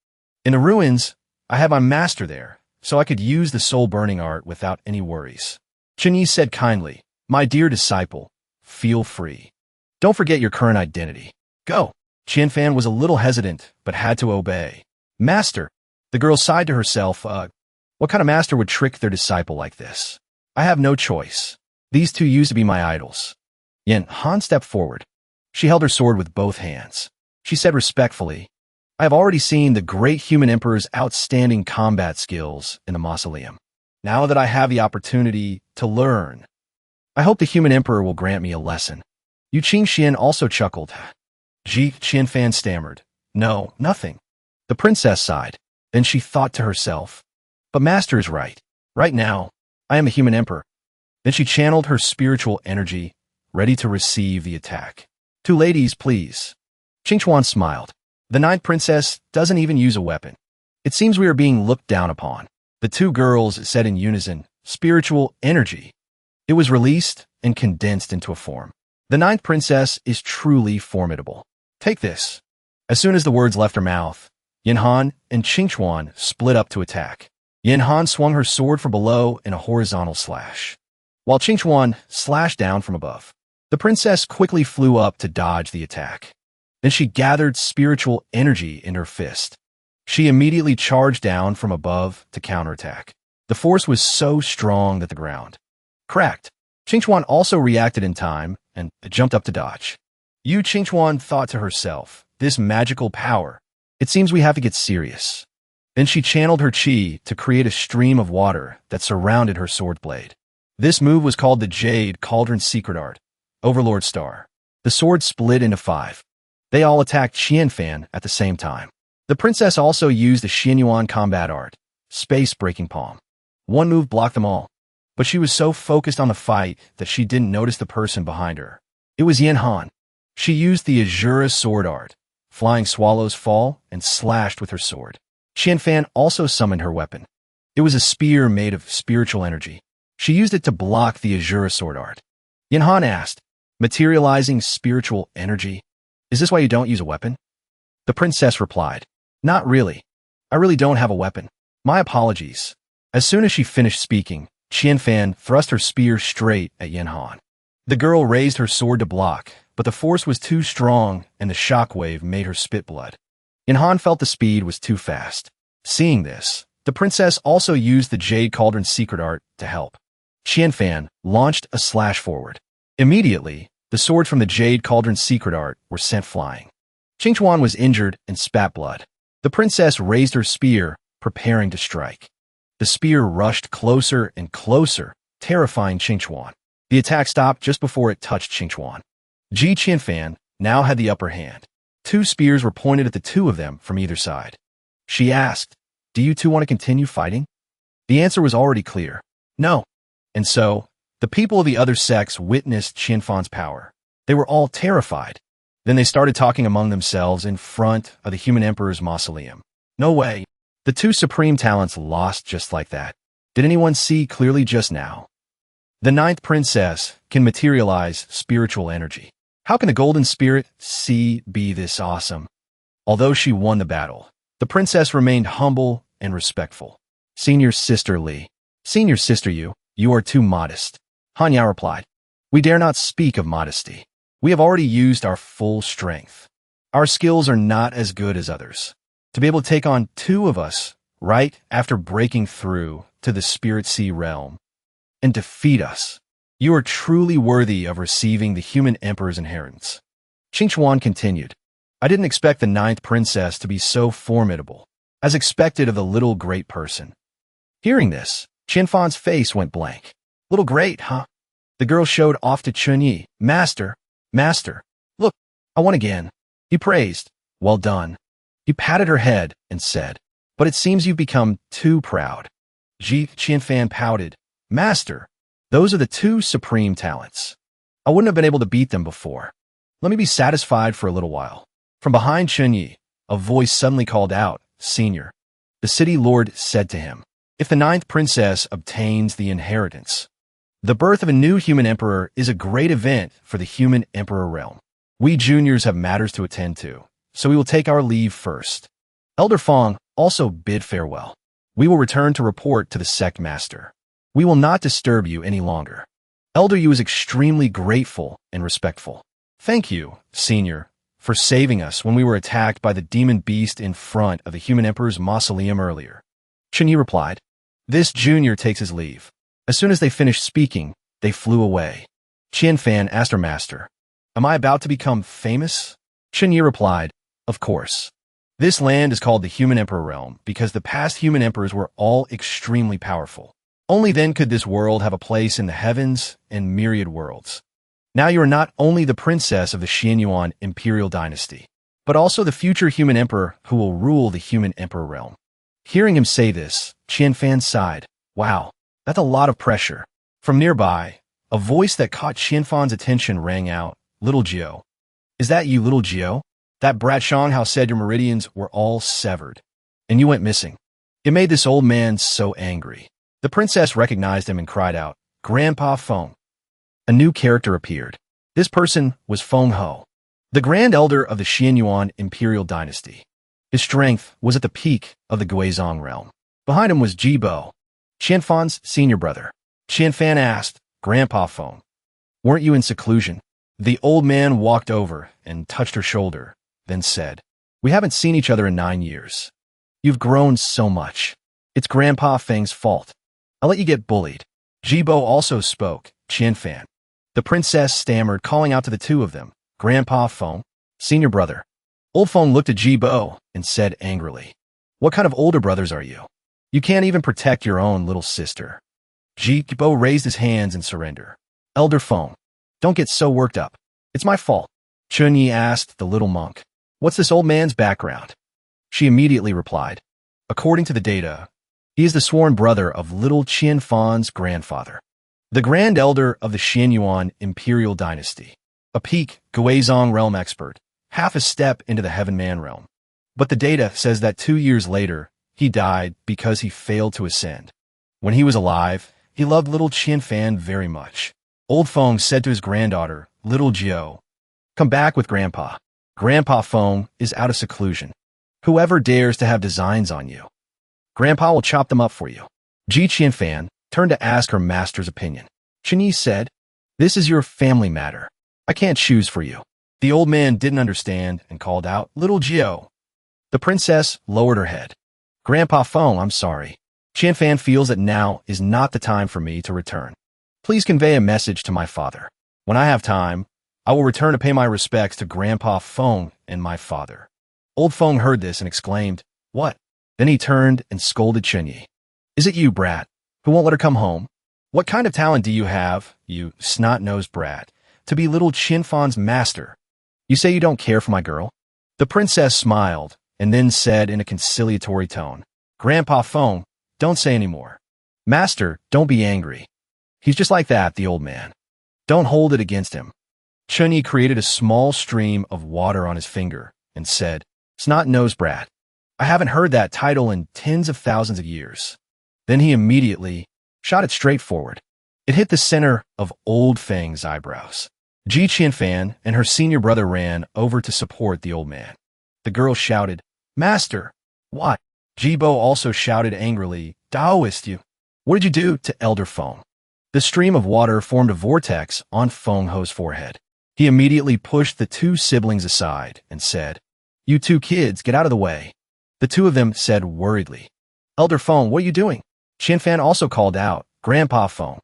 In the ruins, I have my master there, so I could use the soul-burning art without any worries. Chunyi said kindly, "My dear disciple, feel free. Don't forget your current identity. Go." Gion Fan was a little hesitant, but had to obey. "Master," the girl sighed to herself, what kind of master would trick their disciple like this? I have no choice. These two used to be my idols. Han stepped forward. She held her sword with both hands. She said respectfully, "I have already seen the great human emperor's outstanding combat skills in the mausoleum. Now that I have the opportunity to learn, I hope the human emperor will grant me a lesson." Yu Qingxian also chuckled. Gion Fan stammered, "No, nothing." The princess sighed. Then she thought to herself, "But master is right. Right now, I am a human emperor." Then she channeled her spiritual energy, ready to receive the attack. "Two ladies, please." Qingchuan smiled. "The ninth princess doesn't even use a weapon. It seems we are being looked down upon." The two girls said in unison, "Spiritual energy." It was released and condensed into a form. The ninth princess is truly formidable. Take this. As soon as the words left her mouth, Yanhan and Qingchuan split up to attack. Yanhan swung her sword from below in a horizontal slash, while Qingchuan slashed down from above. The princess quickly flew up to dodge the attack. Then she gathered spiritual energy in her fist. She immediately charged down from above to counterattack. The force was so strong that the ground cracked. Qingchuan also reacted in time and jumped up to dodge. Qingchuan thought to herself, this magical power. It seems we have to get serious. Then she channeled her chi to create a stream of water that surrounded her sword blade. This move was called the Jade Cauldron Secret Art, Overlord Star. The sword split into 5. They all attacked Gion Fan at the same time. The princess also used the Xianyuan combat art, Space Breaking Palm. One move blocked them all, but she was so focused on the fight that she didn't notice the person behind her. It was Yanhan. She used the Azura sword art, Flying Swallows Fall, and slashed with her sword. Gion Fan also summoned her weapon. It was a spear made of spiritual energy. She used it to block the Azura sword art. Yanhan asked, materializing spiritual energy? Is this why you don't use a weapon? The princess replied, not really. I really don't have a weapon. My apologies. As soon as she finished speaking, Gion Fan thrust her spear straight at Yanhan. The girl raised her sword to block, but the force was too strong and the shockwave made her spit blood. Yanhan felt the speed was too fast. Seeing this, the princess also used the Jade Cauldron Secret Art to help. Gion Fan launched a slash forward. Immediately, the swords from the Jade Cauldron Secret Art were sent flying. Qingchuan was injured and spat blood. The princess raised her spear, preparing to strike. The spear rushed closer and closer, terrifying Qingchuan. The attack stopped just before it touched Qingchuan. Gion Fan now had the upper hand. 2 spears were pointed at the 2 of them from either side. She asked, do you two want to continue fighting? The answer was already clear. No. And so, the people of the other sex witnessed Gion Fan's power. They were all terrified. Then they started talking among themselves in front of the human emperor's mausoleum. No way. The 2 supreme talents lost just like that. Did anyone see clearly just now? The ninth princess can materialize spiritual energy. How can a golden spirit be this awesome? Although she won the battle, the princess remained humble and respectful. Senior sister Li. Senior sister you are too modest. Hanya replied. We dare not speak of modesty. We have already used our full strength. Our skills are not as good as others. To be able to take on 2 of us, right after breaking through to the Spirit Sea realm, and defeat us, you are truly worthy of receiving the human emperor's inheritance. Qingchuan continued. I didn't expect the ninth princess to be so formidable, as expected of the little great person. Hearing this, Gion Fan's face went blank. Little great, huh? The girl showed off to Chunyi. Master, look, I won again. He praised. Well done. He patted her head and said, but it seems you've become too proud. Gion Fan pouted. Master, those are the 2 supreme talents. I wouldn't have been able to beat them before. Let me be satisfied for a little while. From behind Chunyi, a voice suddenly called out, Senior. The city lord said to him, if the ninth princess obtains the inheritance, the birth of a new human emperor is a great event for the human emperor realm. We juniors have matters to attend to, so we will take our leave first. Elder Fong also bid farewell. We will return to report to the sect master. We will not disturb you any longer. Elder Yu is extremely grateful and respectful. Thank you, Senior, for saving us when we were attacked by the demon beast in front of the human emperor's mausoleum earlier. Chunyi replied. This junior takes his leave. As soon as they finished speaking, they flew away. Gion Fan asked her master, am I about to become famous? Chunyi replied, of course. This land is called the Human Emperor Realm because the past human emperors were all extremely powerful. Only then could this world have a place in the heavens and myriad worlds. Now you are not only the princess of the Xianyuan imperial dynasty, but also the future human emperor who will rule the Human Emperor Realm. Hearing him say this, Gion Fan sighed. Wow, that's a lot of pressure. From nearby, a voice that caught Gion Fan's attention rang out. Little Gio. Is that you, Little Gio? That brat Shanghao said your meridians were all severed, and you went missing. It made this old man so angry. The princess recognized him and cried out, Grandpa Feng. A new character appeared. This person was Feng Ho, the Grand Elder of the Xianyuan Imperial Dynasty. His strength was at the peak of the Guizhong realm. Behind him was Jibo, Qian Fan's senior brother. Qian Fan asked, "Grandpa Feng, weren't you in seclusion?" The old man walked over and touched her shoulder, then said, "We haven't seen each other in 9 years. You've grown so much. It's Grandpa Feng's fault. I'll let you get bullied." Jibo also spoke, Qian Fan. The princess stammered, calling out to the two of them, "Grandpa Feng, senior brother." Old Feng looked at Jibo and said angrily, "What kind of older brothers are you? You can't even protect your own little sister." Jibo raised his hands in surrender. "Elder Feng, don't get so worked up. It's my fault." Chunyi asked the little monk, "What's this old man's background?" She immediately replied, "According to the data, he is the sworn brother of little Qian Fan's grandfather, the Grand Elder of the Xianyuan Imperial Dynasty, a peak Guizhong realm expert, half a step into the Heaven Man realm. But the data says that 2 years later, he died because he failed to ascend. When he was alive, he loved little Qian Fan very much." Old Feng said to his granddaughter, "Little Gio, come back with Grandpa. Grandpa Feng is out of seclusion. Whoever dares to have designs on you, Grandpa will chop them up for you." Ji Qian Fan turned to ask her master's opinion. Chinyi said, "This is your family matter. I can't choose for you." The old man didn't understand and called out, "Little Gio." The princess lowered her head. "Grandpa Feng, I'm sorry. Qian Fan feels that now is not the time for me to return. Please convey a message to my father. When I have time, I will return to pay my respects to Grandpa Feng and my father." Old Feng heard this and exclaimed, "What?" Then he turned and scolded Chinyi. "Is it you, brat, who won't let her come home? What kind of talent do you have, you snot-nosed brat, to be little Qian Fan's master? You say you don't care for my girl?" The princess smiled and then said in a conciliatory tone, "Grandpa Feng, don't say any more. Master, don't be angry. He's just like that, the old man. Don't hold it against him." Chunyi created a small stream of water on his finger and said, "Snot-nosed brat, I haven't heard that title in tens of thousands of years." Then he immediately shot it straight forward. It hit the center of Old Feng's eyebrows. Ji Qian Fan and her senior brother ran over to support the old man. The girl shouted, "Master, what?" Jibo also shouted angrily, "Taoist you! What did you do to Elder Feng?" The stream of water formed a vortex on Feng Ho's forehead. He immediately pushed the two siblings aside and said, "You two kids, get out of the way." The two of them said worriedly, "Elder Feng, what are you doing?" Qian Fan also called out, "Grandpa Feng."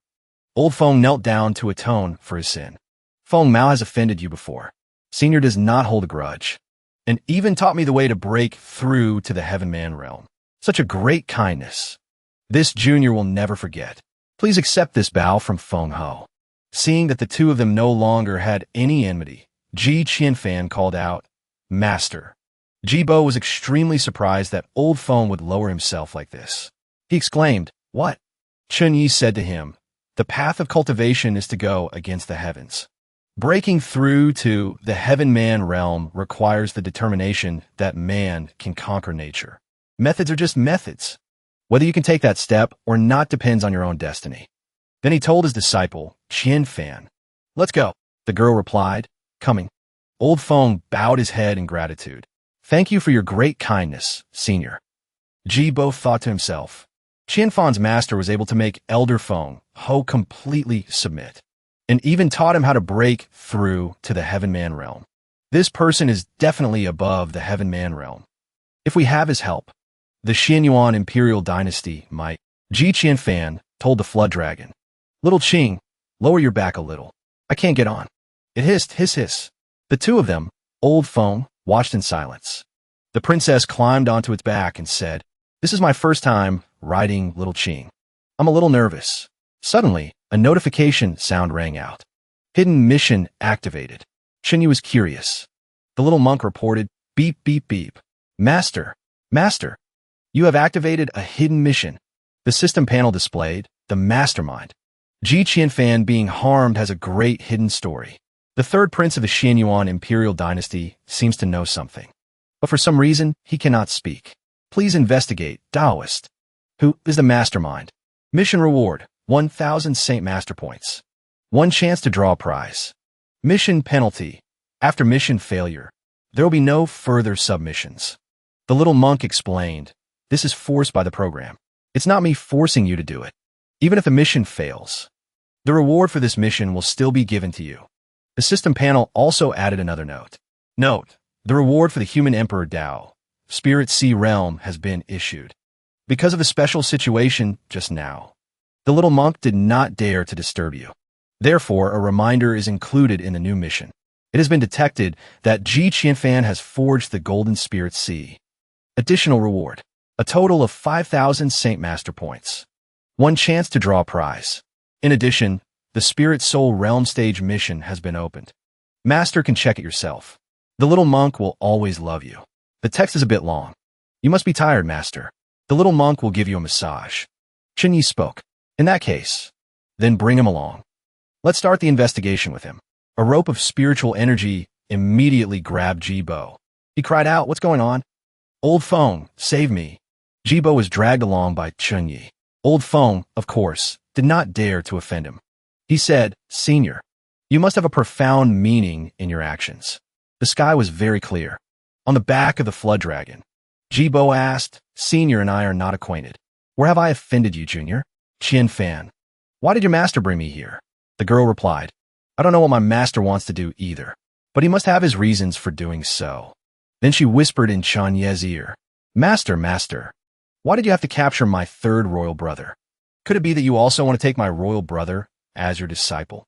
Old Feng knelt down to atone for his sin. "Feng Mao has offended you before. Senior does not hold a grudge, and even taught me the way to break through to the Heaven Man realm. Such a great kindness. This junior will never forget. Please accept this bow from Feng Ho." Seeing that the two of them no longer had any enmity, Ji Qian Fan called out, "Master." Jibo was extremely surprised that Old Feng would lower himself like this. He exclaimed, "What?" Chunyi said to him, "The path of cultivation is to go against the heavens. Breaking through to the Heaven Man realm requires the determination that man can conquer nature. Methods are just methods. Whether you can take that step or not depends on your own destiny." Then he told his disciple, Qian Fan, "Let's go." The girl replied, "Coming." Old Feng bowed his head in gratitude. "Thank you for your great kindness, senior." Jibo thought to himself, Qian Fan's master was able to make Elder Feng Ho completely submit, and even taught him how to break through to the Heaven Man realm. This person is definitely above the Heaven Man realm. If we have his help, the Xianyuan Imperial Dynasty might. Ji Qian Fan told the Flood Dragon, "Little Qing, lower your back a little. I can't get on." It hissed, hiss, hiss. The two of them, Old Feng, watched in silence. The princess climbed onto its back and said, "This is my first time riding Little Qing. I'm a little nervous." Suddenly, a notification sound rang out. "Hidden mission activated." Chinyi was curious. The little monk reported, "Beep, beep, beep. Master, master, you have activated a hidden mission." The system panel displayed, "The Mastermind. Ji Qian Fan being harmed has a great hidden story. The third prince of the Xianyuan Imperial Dynasty seems to know something, but for some reason, he cannot speak. Please investigate, Taoist. Who is the mastermind? Mission reward, 1,000 Saint Master Points. 1 chance to draw a prize. Mission penalty. After mission failure, there will be no further submissions. The little monk explained, this is forced by the program. It's not me forcing you to do it. Even if the mission fails, the reward for this mission will still be given to you. The system panel also added another note. Note, the reward for the human Emperor Dao, Spirit Sea Realm, has been issued. Because of a special situation just now, the little monk did not dare to disturb you. Therefore, a reminder is included in the new mission. It has been detected that Gion Fan has forged the Golden Spirit Sea. Additional reward. A total of 5,000 Saint Master points. 1 chance to draw a prize. In addition, the Spirit Soul Realm stage mission has been opened. Master can check it yourself. The little monk will always love you. The text is a bit long. You must be tired, Master. The little monk will give you a massage. Chinyi spoke. In that case, then bring him along. Let's start the investigation with him. A rope of spiritual energy immediately grabbed Jibo. He cried out, what's going on? Old Feng, save me. Jibo was dragged along by Chunyi. Old Feng, of course, did not dare to offend him. He said, Senior, you must have a profound meaning in your actions. The sky was very clear. On the back of the flood dragon, Jibo asked, Senior and I are not acquainted. Where have I offended you, Junior? Gion Fan. Why did your master bring me here? The girl replied, I don't know what my master wants to do either, but he must have his reasons for doing so. Then she whispered in Chanye's ear, Master, why did you have to capture my third royal brother? Could it be that you also want to take my royal brother as your disciple?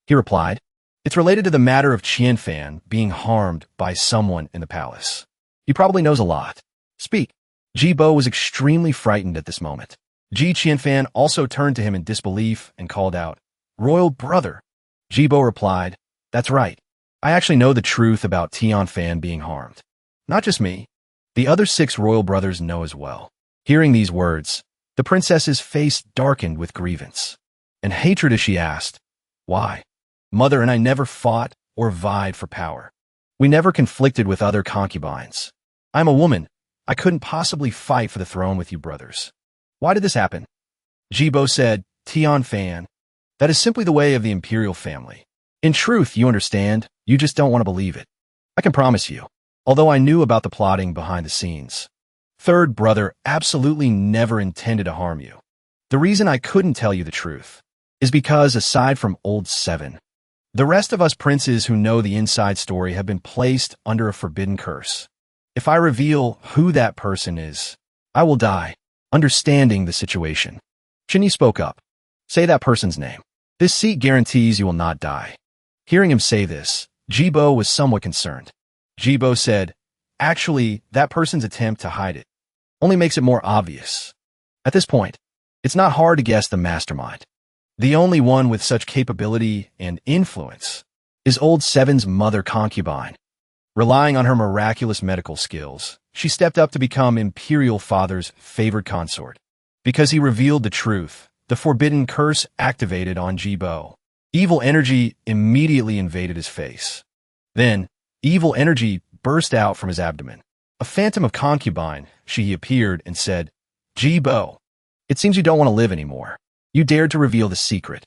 He replied, it's related to the matter of Gion Fan being harmed by someone in the palace. He probably knows a lot. Speak. Jibo was extremely frightened at this moment. Gion Fan also turned to him in disbelief and called out, Royal brother. Jibo replied, that's right. I actually know the truth about Gion Fan being harmed. Not just me. The other 6 royal brothers know as well. Hearing these words, the princess's face darkened with grievance and hatred as she asked, why? Mother and I never fought or vied for power. We never conflicted with other concubines. I'm a woman. I couldn't possibly fight for the throne with you brothers. Why did this happen? Jibo said, Gion Fan. That is simply the way of the imperial family. In truth, you understand, you just don't want to believe it. I can promise you, although I knew about the plotting behind the scenes, third brother absolutely never intended to harm you. The reason I couldn't tell you the truth is because, aside from Old 7, the rest of us princes who know the inside story have been placed under a forbidden curse. If I reveal who that person is, I will die, understanding the situation. Chinyi spoke up. Say that person's name. This seat guarantees you will not die. Hearing him say this, Jibo was somewhat concerned. Jibo said, actually, that person's attempt to hide it only makes it more obvious. At this point, it's not hard to guess the mastermind. The only one with such capability and influence is Old 7's mother concubine. Relying on her miraculous medical skills, she stepped up to become Imperial Father's favored consort. Because he revealed the truth, the forbidden curse activated on Jibo. Evil energy immediately invaded his face. Then, evil energy burst out from his abdomen. A phantom of concubine, she appeared and said, Jibo, it seems you don't want to live anymore. You dared to reveal the secret.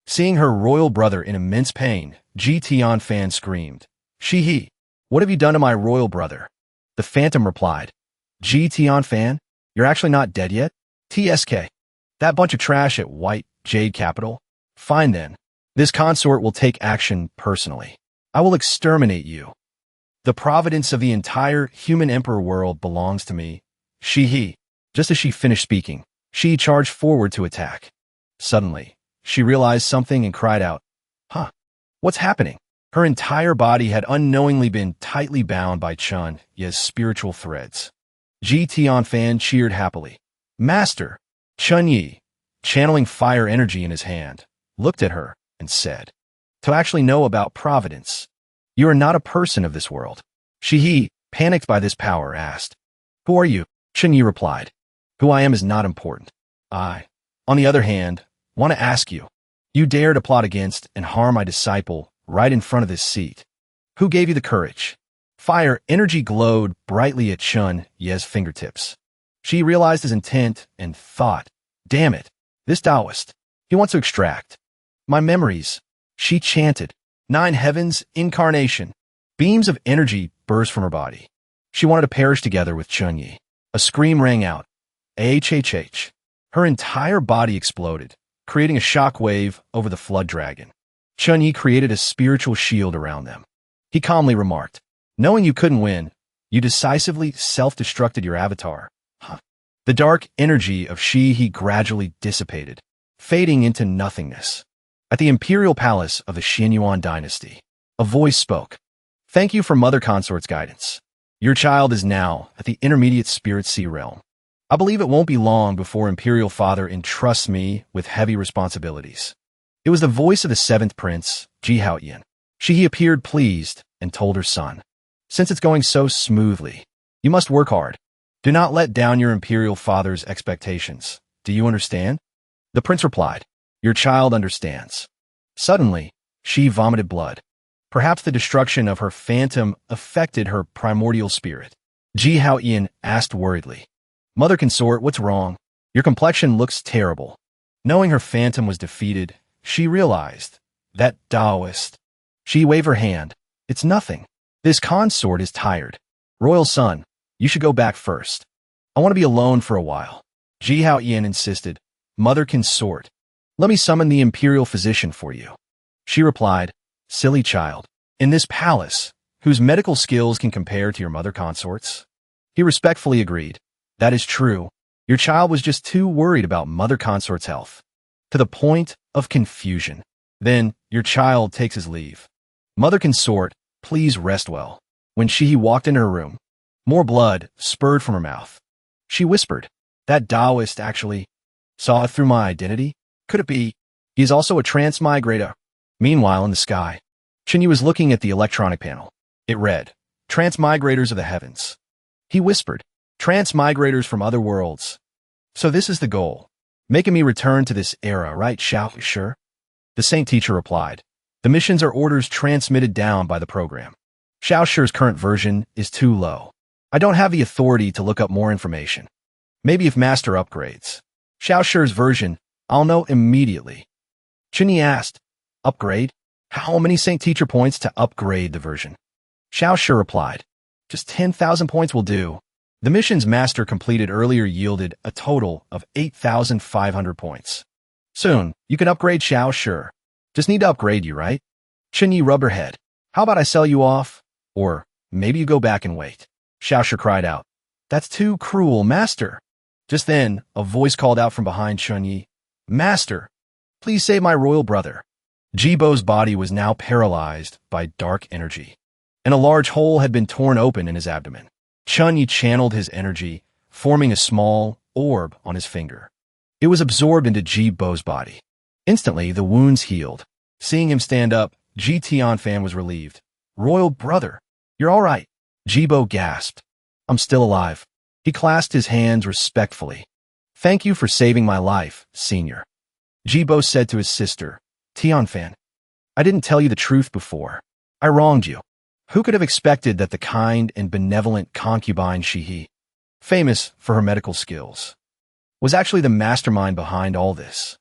Seeing her royal brother in immense pain, Gion Fan screamed, He, what have you done to my royal brother? The phantom replied, Gion Fan, you're actually not dead yet? TSK. That bunch of trash at White Jade Capital? Fine then. This consort will take action personally. I will exterminate you. The providence of the entire human emperor world belongs to me. He. Just as she finished speaking, she charged forward to attack. Suddenly, she realized something and cried out, Huh? What's happening? Her entire body had unknowingly been tightly bound by Chun Ye's spiritual threads. Gion Fan cheered happily. Master! Chun Yi, channeling fire energy in his hand, looked at her and said, to actually know about providence, you are not a person of this world. He, panicked by this power, asked, Who are you? Chun Yi replied, Who I am is not important. I, on the other hand, want to ask you, you dare to plot against and harm my disciple right in front of this seat. Who gave you the courage? Fire energy glowed brightly at Chun Ye's fingertips. She realized his intent and thought, damn it, this Taoist, he wants to extract my memories. She chanted, 9 heavens, incarnation. Beams of energy burst from her body. She wanted to perish together with Chunyi. A scream rang out. AHHH. Her entire body exploded, creating a shock wave over the flood dragon. Chunyi created a spiritual shield around them. He calmly remarked, knowing you couldn't win, you decisively self-destructed your avatar. The dark energy of Shi-He gradually dissipated, fading into nothingness. At the imperial palace of the Xianyuan dynasty, a voice spoke. Thank you for Mother Consort's guidance. Your child is now at the intermediate spirit sea realm. I believe it won't be long before Imperial Father entrusts me with heavy responsibilities. It was the voice of the 7th prince, Jihaoyan. She appeared pleased and told her son, since it's going so smoothly, you must work hard. Do not let down your Imperial Father's expectations. Do you understand? The prince replied, your child understands. Suddenly, she vomited blood. Perhaps the destruction of her phantom affected her primordial spirit. Jihaoyan asked worriedly, Mother Consort, what's wrong? Your complexion looks terrible. Knowing her phantom was defeated, she realized that Taoist. She waved her hand. It's nothing. This consort is tired. Royal son, you should go back first. I want to be alone for a while. Jihaoyan insisted. Mother Consort, let me summon the imperial physician for you. She replied, silly child. In this palace, whose medical skills can compare to your mother consort's? He respectfully agreed. That is true. Your child was just too worried about mother consort's health. To the point of confusion. Then, your child takes his leave. Mother Consort, please rest well. When she walked into her room, more blood spurred from her mouth. She whispered, that Taoist actually saw it through my identity? Could it be? He is also a transmigrator. Meanwhile, in the sky, Chunyi was looking at the electronic panel. It read, Transmigrators of the Heavens. He whispered, Transmigrators from other worlds. So this is the goal. Making me return to this era, right, Xiao Shi? The saint teacher replied, the missions are orders transmitted down by the program. Xiao Shi's current version is too low. I don't have the authority to look up more information. Maybe if Master upgrades Xiao Shi's version, I'll know immediately. Chunyi asked, upgrade? How many saint teacher points to upgrade the version? Xiao Shi replied, just 10,000 points will do. The missions Master completed earlier yielded a total of 8,500 points. Soon, you can upgrade Xiao Shi. Just need to upgrade you, right? Chunyi rubbed her head. How about I sell you off? Or maybe you go back and wait. Xiao Shi cried out. That's too cruel, Master. Just then, a voice called out from behind Chunyi. Master, please save my royal brother. Jibo's body was now paralyzed by dark energy, and a large hole had been torn open in his abdomen. Chunyi channeled his energy, forming a small orb on his finger. It was absorbed into Jibo's body. Instantly, the wounds healed. Seeing him stand up, Gion Fan was relieved. Royal brother, you're all right. Jibo gasped. I'm still alive. He clasped his hands respectfully. Thank you for saving my life, senior. Jibo said to his sister, Gion Fan, I didn't tell you the truth before. I wronged you. Who could have expected that the kind and benevolent concubine Shi-He, famous for her medical skills, was actually the mastermind behind all this?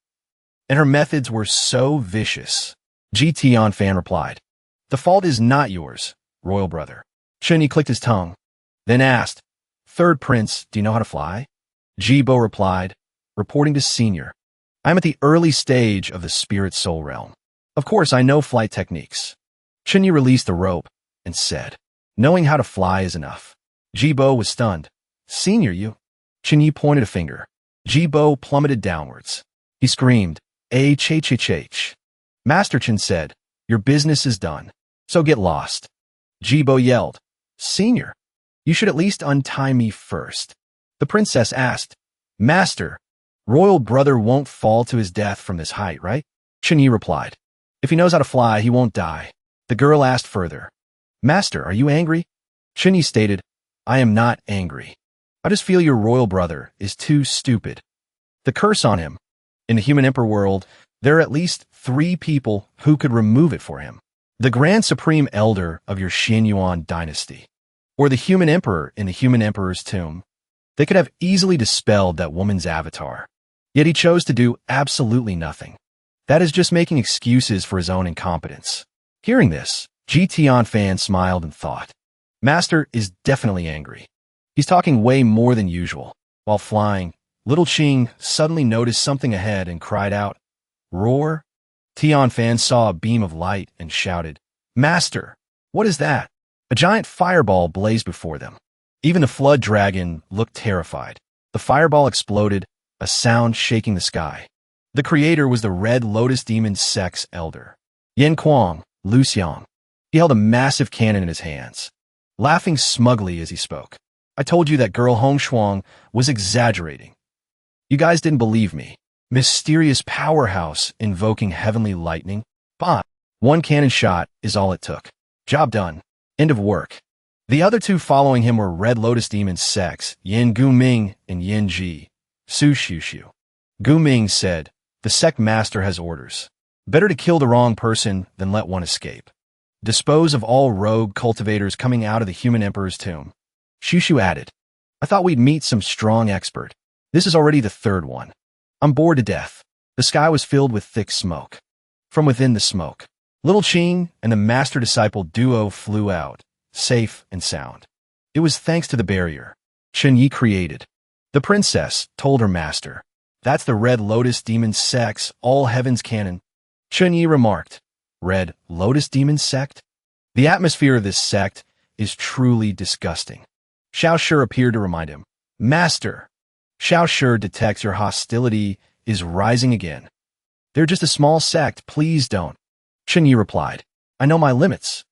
And her methods were so vicious. Gion Fan replied, the fault is not yours, royal brother. Chunyi clicked his tongue, then asked, Third prince, do you know how to fly? Jibo replied, reporting to senior, I'm at the early stage of the spirit soul realm. Of course, I know flight techniques. Chunyi released the rope and said, knowing how to fly is enough. Jibo was stunned. Senior, you? Chunyi pointed a finger. Jibo plummeted downwards. He screamed, H. Master Chen said, your business is done, so get lost. Jibo yelled, Senior, you should at least untie me first. The princess asked, Master, royal brother won't fall to his death from this height, right? Chunyi replied, if he knows how to fly, he won't die. The girl asked further, Master, are you angry? Chunyi stated, I am not angry. I just feel your royal brother is too stupid. The curse on him. In the human emperor world, there are at least 3 people who could remove it for him. The Grand Supreme Elder of your Xianyuan dynasty, or the human emperor in the human emperor's tomb. They could have easily dispelled that woman's avatar. Yet he chose to do absolutely nothing. That is just making excuses for his own incompetence. Hearing this, Gion Fan smiled and thought, Master is definitely angry. He's talking way more than usual. While flying, little Ching suddenly noticed something ahead and cried out, Roar! Gion Fan saw a beam of light and shouted, Master, what is that? A giant fireball blazed before them. Even the flood dragon looked terrified. The fireball exploded, a sound shaking the sky. The creator was the Red Lotus Demon Sex Elder, Yen Kuang, Lu Xiang. He held a massive cannon in his hands, laughing smugly as he spoke. I told you that girl Hong Shuang was exaggerating. You guys didn't believe me. Mysterious powerhouse invoking heavenly lightning. Bah! One cannon shot is all it took. Job done. End of work. The other two following him were Red Lotus Demon Sex, Yin Guming and Yin Ji, Su Xiu. Guming said, the sect master has orders. Better to kill the wrong person than let one escape. Dispose of all rogue cultivators coming out of the human emperor's tomb. Xiu added, I thought we'd meet some strong expert. This is already the third one. I'm bored to death. The sky was filled with thick smoke. From within the smoke, little Qing and the master-disciple duo flew out, safe and sound. It was thanks to the barrier Chen Yi created. The princess told her master, that's the Red Lotus Demon Sect's all heavens cannon. Chen Yi remarked, Red Lotus Demon Sect? The atmosphere of this sect is truly disgusting. Xiao Shi appeared to remind him, Master, Xiao Shi detects your hostility is rising again. They're just a small sect, please don't. Chen Yi replied, I know my limits.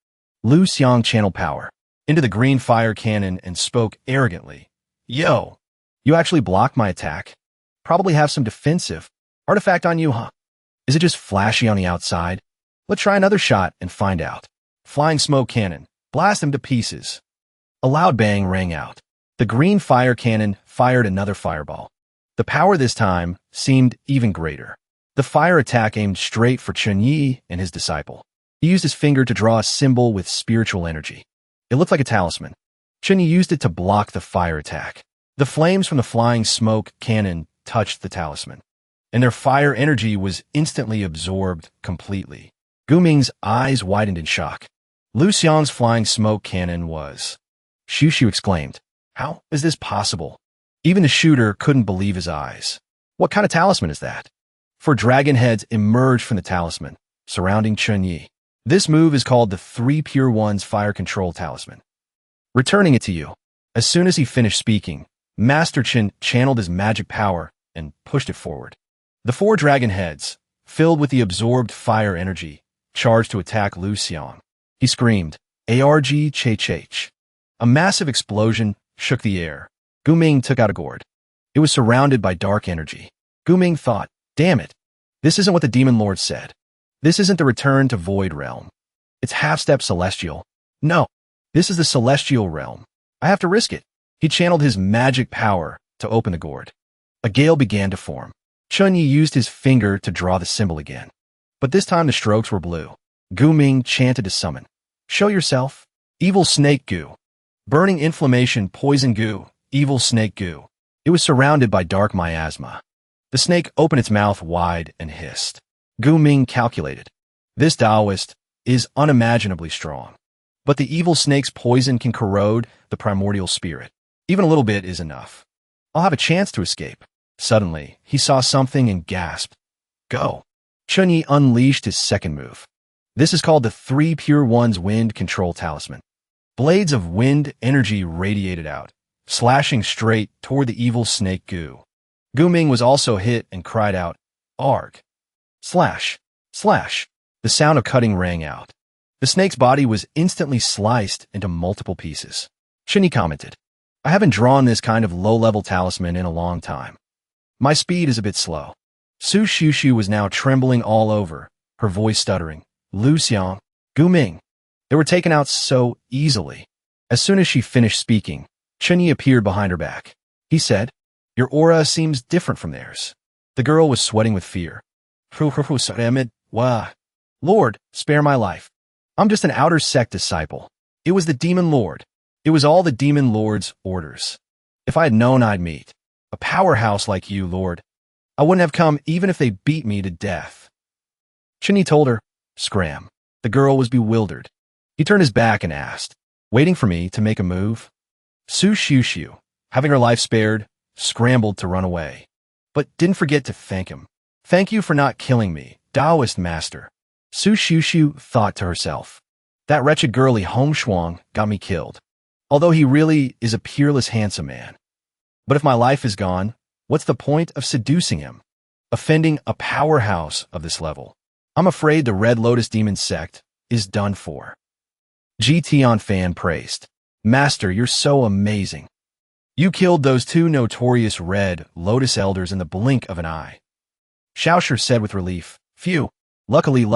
Lu Xiang channeled power into the green fire cannon and spoke arrogantly. Yo, you actually blocked my attack? Probably have some defensive artifact on you, huh? Is it just flashy on the outside? Let's try another shot and find out. Flying smoke cannon, blast them to pieces. A loud bang rang out. The green fire cannon fired another fireball. The power this time seemed even greater. The fire attack aimed straight for Chen Yi and his disciple. He used his finger to draw a symbol with spiritual energy. It looked like a talisman. Chen Yi used it to block the fire attack. The flames from the flying smoke cannon touched the talisman, and their fire energy was instantly absorbed completely. Guming's eyes widened in shock. Lu Xiang's flying smoke cannon was... Xiu exclaimed, How is this possible? Even the shooter couldn't believe his eyes. What kind of talisman is that? Four dragon heads emerged from the talisman, surrounding Chen Yi. This move is called the Three Pure Ones Fire Control Talisman. Returning it to you. As soon as he finished speaking, Master Chen channeled his magic power and pushed it forward. The four dragon heads, filled with the absorbed fire energy, charged to attack Lu Xiang. He screamed, ARG Che. A massive explosion shook the air. Guming took out a gourd. It was surrounded by dark energy. Guming thought, damn it, this isn't what the Demon Lord said. This isn't the return to Void Realm. It's half-step celestial. No, this is the celestial realm. I have to risk it. He channeled his magic power to open the gourd. A gale began to form. Chen Yi used his finger to draw the symbol again. But this time the strokes were blue. Guming chanted to summon. Show yourself. Evil snake goo. Burning inflammation poison goo. Evil snake goo. It was surrounded by dark miasma. The snake opened its mouth wide and hissed. Guming calculated. This Taoist is unimaginably strong. But the evil snake's poison can corrode the primordial spirit. Even a little bit is enough. I'll have a chance to escape. Suddenly, he saw something and gasped. Go. Chen Yi unleashed his second move. This is called the Three Pure Ones Wind Control Talisman. Blades of wind energy radiated out, slashing straight toward the evil snake goo. Guming was also hit and cried out, Arg. Slash. Slash. The sound of cutting rang out. The snake's body was instantly sliced into multiple pieces. Chen Yi commented, I haven't drawn this kind of low-level talisman in a long time. My speed is a bit slow. Su Xiu was now trembling all over, her voice stuttering. Lu Xiang, Guming. They were taken out so easily. As soon as she finished speaking, Chen Yi appeared behind her back. He said, Your aura seems different from theirs. The girl was sweating with fear. Lord, spare my life. I'm just an outer sect disciple. It was the Demon Lord. It was all the Demon Lord's orders. If I had known I'd meet a powerhouse like you, Lord, I wouldn't have come even if they beat me to death. Chen Yi told her, Scram. The girl was bewildered. He turned his back and asked, waiting for me to make a move? Su Xiu, having her life spared, scrambled to run away, but didn't forget to thank him. Thank you for not killing me, Taoist master. Su Xiu thought to herself. That wretched girly Hong Shuang got me killed, although he really is a peerless handsome man. But if my life is gone, what's the point of seducing him? Offending a powerhouse of this level? I'm afraid the Red Lotus Demon sect is done for. Gion Fan praised. Master, you're so amazing. You killed those two notorious Red Lotus elders in the blink of an eye. Xiaoshu said with relief. Phew. Luckily.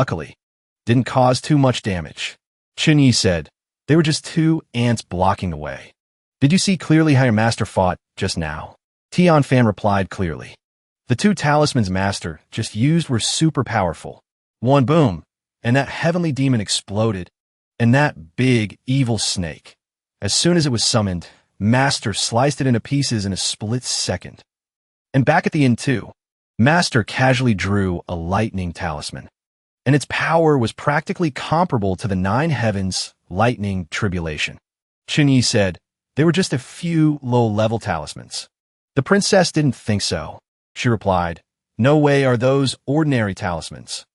Didn't cause too much damage. Chunyi said. They were just two ants blocking the way. Did you see clearly how your master fought just now? Gion Fan replied clearly. The two talismans master just used were super powerful. One boom, and that heavenly demon exploded, and that big, evil snake. As soon as it was summoned, Master sliced it into pieces in a split second. And back at the end too, Master casually drew a lightning talisman, and its power was practically comparable to the 9 heavens lightning tribulation. Chunyi said, they were just a few low-level talismans. The princess didn't think so. She replied, no way are those ordinary talismans.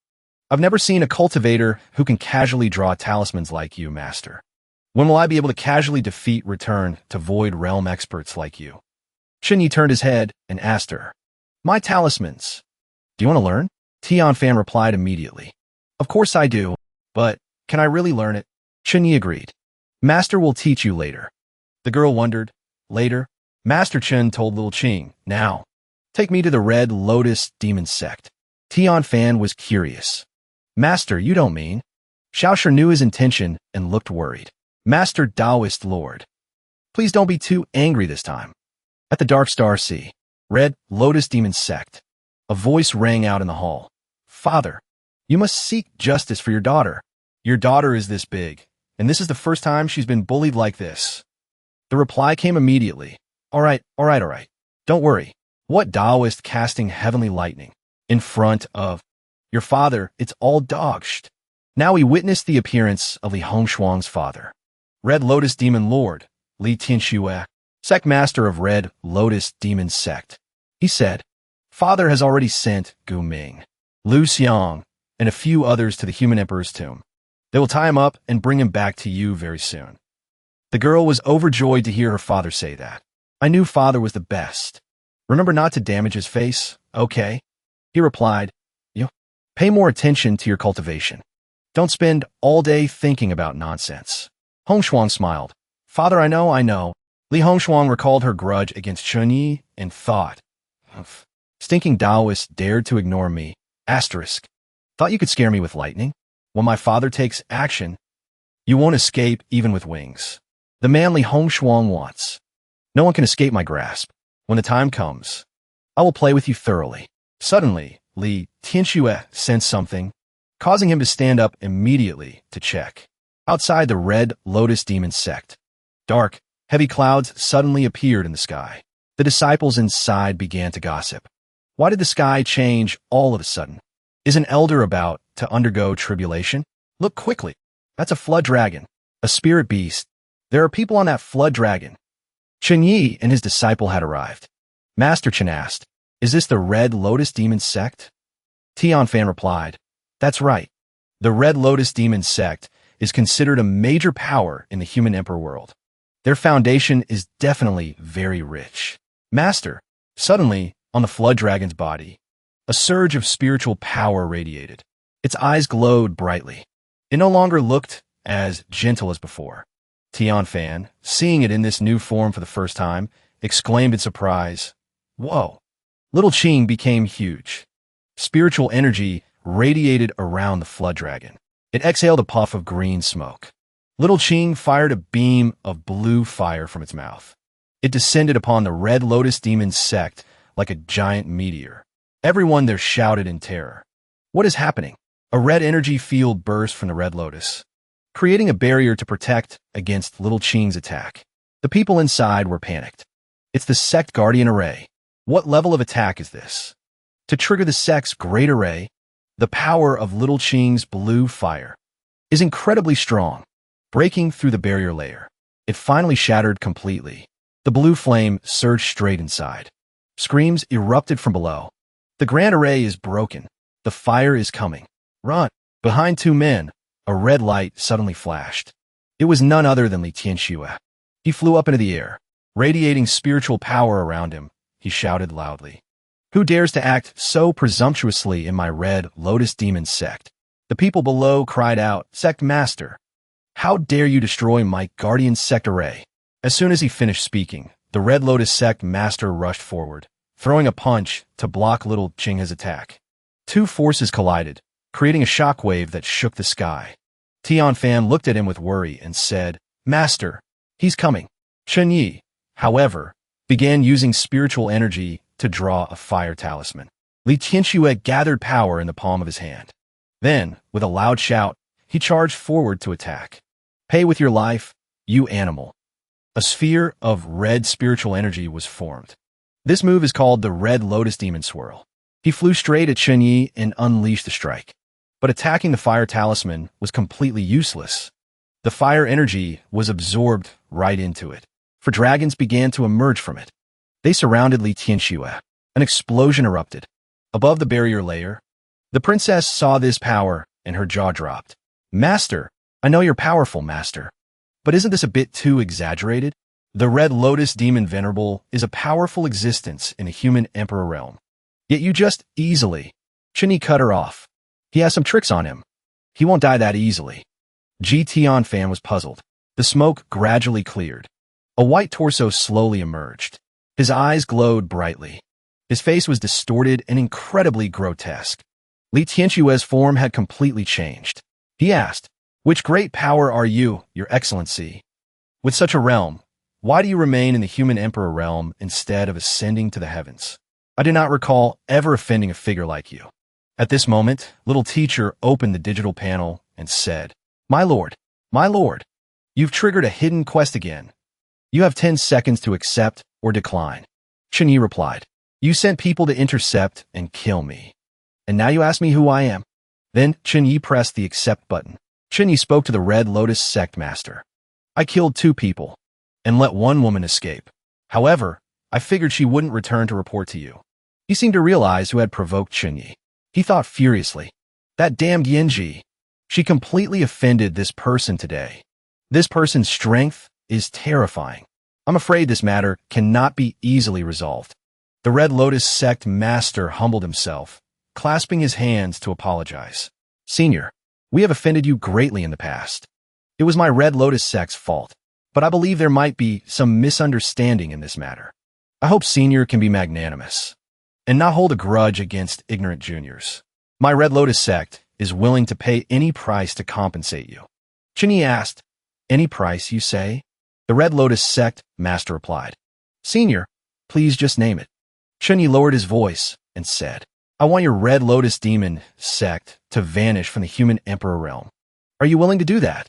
I've never seen a cultivator who can casually draw talismans like you, Master. When will I be able to casually defeat return to Void Realm experts like you? Chunyi turned his head and asked her, my talismans. Do you want to learn? Gion Fan replied immediately. Of course I do, but can I really learn it? Chunyi agreed. Master will teach you later. The girl wondered. Later, Master Chen told Lil Qing, now, take me to the Red Lotus Demon Sect. Gion Fan was curious. Master, you don't mean? Xiaoshu knew his intention and looked worried. Master Taoist Lord. Please don't be too angry this time. At the Dark Star Sea, Red Lotus Demon Sect, a voice rang out in the hall. Father, you must seek justice for your daughter. Your daughter is this big, and this is the first time she's been bullied like this. The reply came immediately. All right. Don't worry. What Taoist casting heavenly lightning in front of your father? It's all dogshed. Now we witnessed the appearance of Li Hongshuang's father, Red Lotus Demon Lord, Li Tianxue, sect master of Red Lotus Demon Sect. He said, Father has already sent Gu Ming, Lu Xiang, and a few others to the human emperor's tomb. They will tie him up and bring him back to you very soon. The girl was overjoyed to hear her father say that. I knew father was the best. Remember not to damage his face, okay? He replied, you pay more attention to your cultivation. Don't spend all day thinking about nonsense. Hongshuang smiled. Father, I know. Li Hongshuang recalled her grudge against Chunyi and thought, stinking Taoist dared to ignore me. Asterisk. Thought you could scare me with lightning? When my father takes action, you won't escape even with wings. The man Li Hongshuang wants. No one can escape my grasp. When the time comes, I will play with you thoroughly. Suddenly, Li Tianxue sensed something, causing him to stand up immediately to check. Outside the Red Lotus Demon Sect, dark, heavy clouds suddenly appeared in the sky. The disciples inside began to gossip. Why did the sky change all of a sudden? Is an elder about to undergo tribulation? Look quickly. That's a flood dragon, a spirit beast. There are people on that flood dragon. Chen Yi and his disciple had arrived. Master Chen asked, is this the Red Lotus Demon Sect? Gion Fan replied, that's right. The Red Lotus Demon Sect is considered a major power in the human emperor world. Their foundation is definitely very rich. Master, suddenly, on the flood dragon's body, a surge of spiritual power radiated. Its eyes glowed brightly. It no longer looked as gentle as before. Gion Fan, seeing it in this new form for the first time, exclaimed in surprise, whoa! Little Qing became huge. Spiritual energy radiated around the flood dragon. It exhaled a puff of green smoke. Little Qing fired a beam of blue fire from its mouth. It descended upon the Red Lotus Demon Sect like a giant meteor. Everyone there shouted in terror. What is happening? A red energy field burst from the Red Lotus, creating a barrier to protect against Little Qing's attack. The people inside were panicked. It's the Sect Guardian Array. What level of attack is this? To trigger the sect's Great Array, the power of Little Qing's blue fire is incredibly strong. Breaking through the barrier layer, it finally shattered completely. The blue flame surged straight inside. Screams erupted from below. The grand array is broken. The fire is coming. Run! Behind two men, a red light suddenly flashed. It was none other than Li Tianxue. He flew up into the air. Radiating spiritual power around him, he shouted loudly. Who dares to act so presumptuously in my red lotus demon sect? The people below cried out, Sect Master, how dare you destroy my guardian sect array? As soon as he finished speaking, the red lotus sect master rushed forward, throwing a punch to block little Qinghe's attack. Two forces collided, creating a shockwave that shook the sky. Gion Fan looked at him with worry and said, Master, he's coming. Chen Yi, however, began using spiritual energy to draw a fire talisman. Li Tianxue gathered power in the palm of his hand. Then, with a loud shout, he charged forward to attack. Pay with your life, you animal. A sphere of red spiritual energy was formed. This move is called the Red Lotus Demon Swirl. He flew straight at Chen Yi and unleashed the strike. But attacking the fire talisman was completely useless. The fire energy was absorbed right into it, for dragons began to emerge from it. They surrounded Li Tianxue. An explosion erupted. Above the barrier layer, the princess saw this power and her jaw dropped. Master, I know you're powerful, Master. But isn't this a bit too exaggerated? The Red Lotus Demon Venerable is a powerful existence in the human emperor realm. Yet you just easily. Chen Yi cut her off. He has some tricks on him. He won't die that easily. Gion Fan was puzzled. The smoke gradually cleared. A white torso slowly emerged. His eyes glowed brightly. His face was distorted and incredibly grotesque. Li Tianxue's form had completely changed. He asked, Which great power are you, your excellency? With such a realm, why do you remain in the human emperor realm instead of ascending to the heavens? I do not recall ever offending a figure like you. At this moment, little teacher opened the digital panel and said, my lord, you've triggered a hidden quest again. You have 10 seconds to accept or decline. Chen Yi replied, You sent people to intercept and kill me. And now you ask me who I am? Then Chen Yi pressed the accept button. Chen Yi spoke to the Red Lotus Sect Master. I killed 2 people and let 1 woman escape. However, I figured she wouldn't return to report to you. He seemed to realize who had provoked Chen Yi. He thought furiously, that damned Yanji. She completely offended this person today. This person's strength is terrifying. I'm afraid this matter cannot be easily resolved. The Red Lotus Sect Master humbled himself, clasping his hands to apologize. Senior, we have offended you greatly in the past. It was my Red Lotus Sect's fault, but I believe there might be some misunderstanding in this matter. I hope Senior can be magnanimous and not hold a grudge against ignorant juniors. My Red Lotus Sect is willing to pay any price to compensate you. Chen Yi asked, Any price, you say? The Red Lotus Sect Master replied, Senior, please just name it. Chen Yi lowered his voice and said, I want your Red Lotus Demon Sect to vanish from the human emperor realm. Are you willing to do that?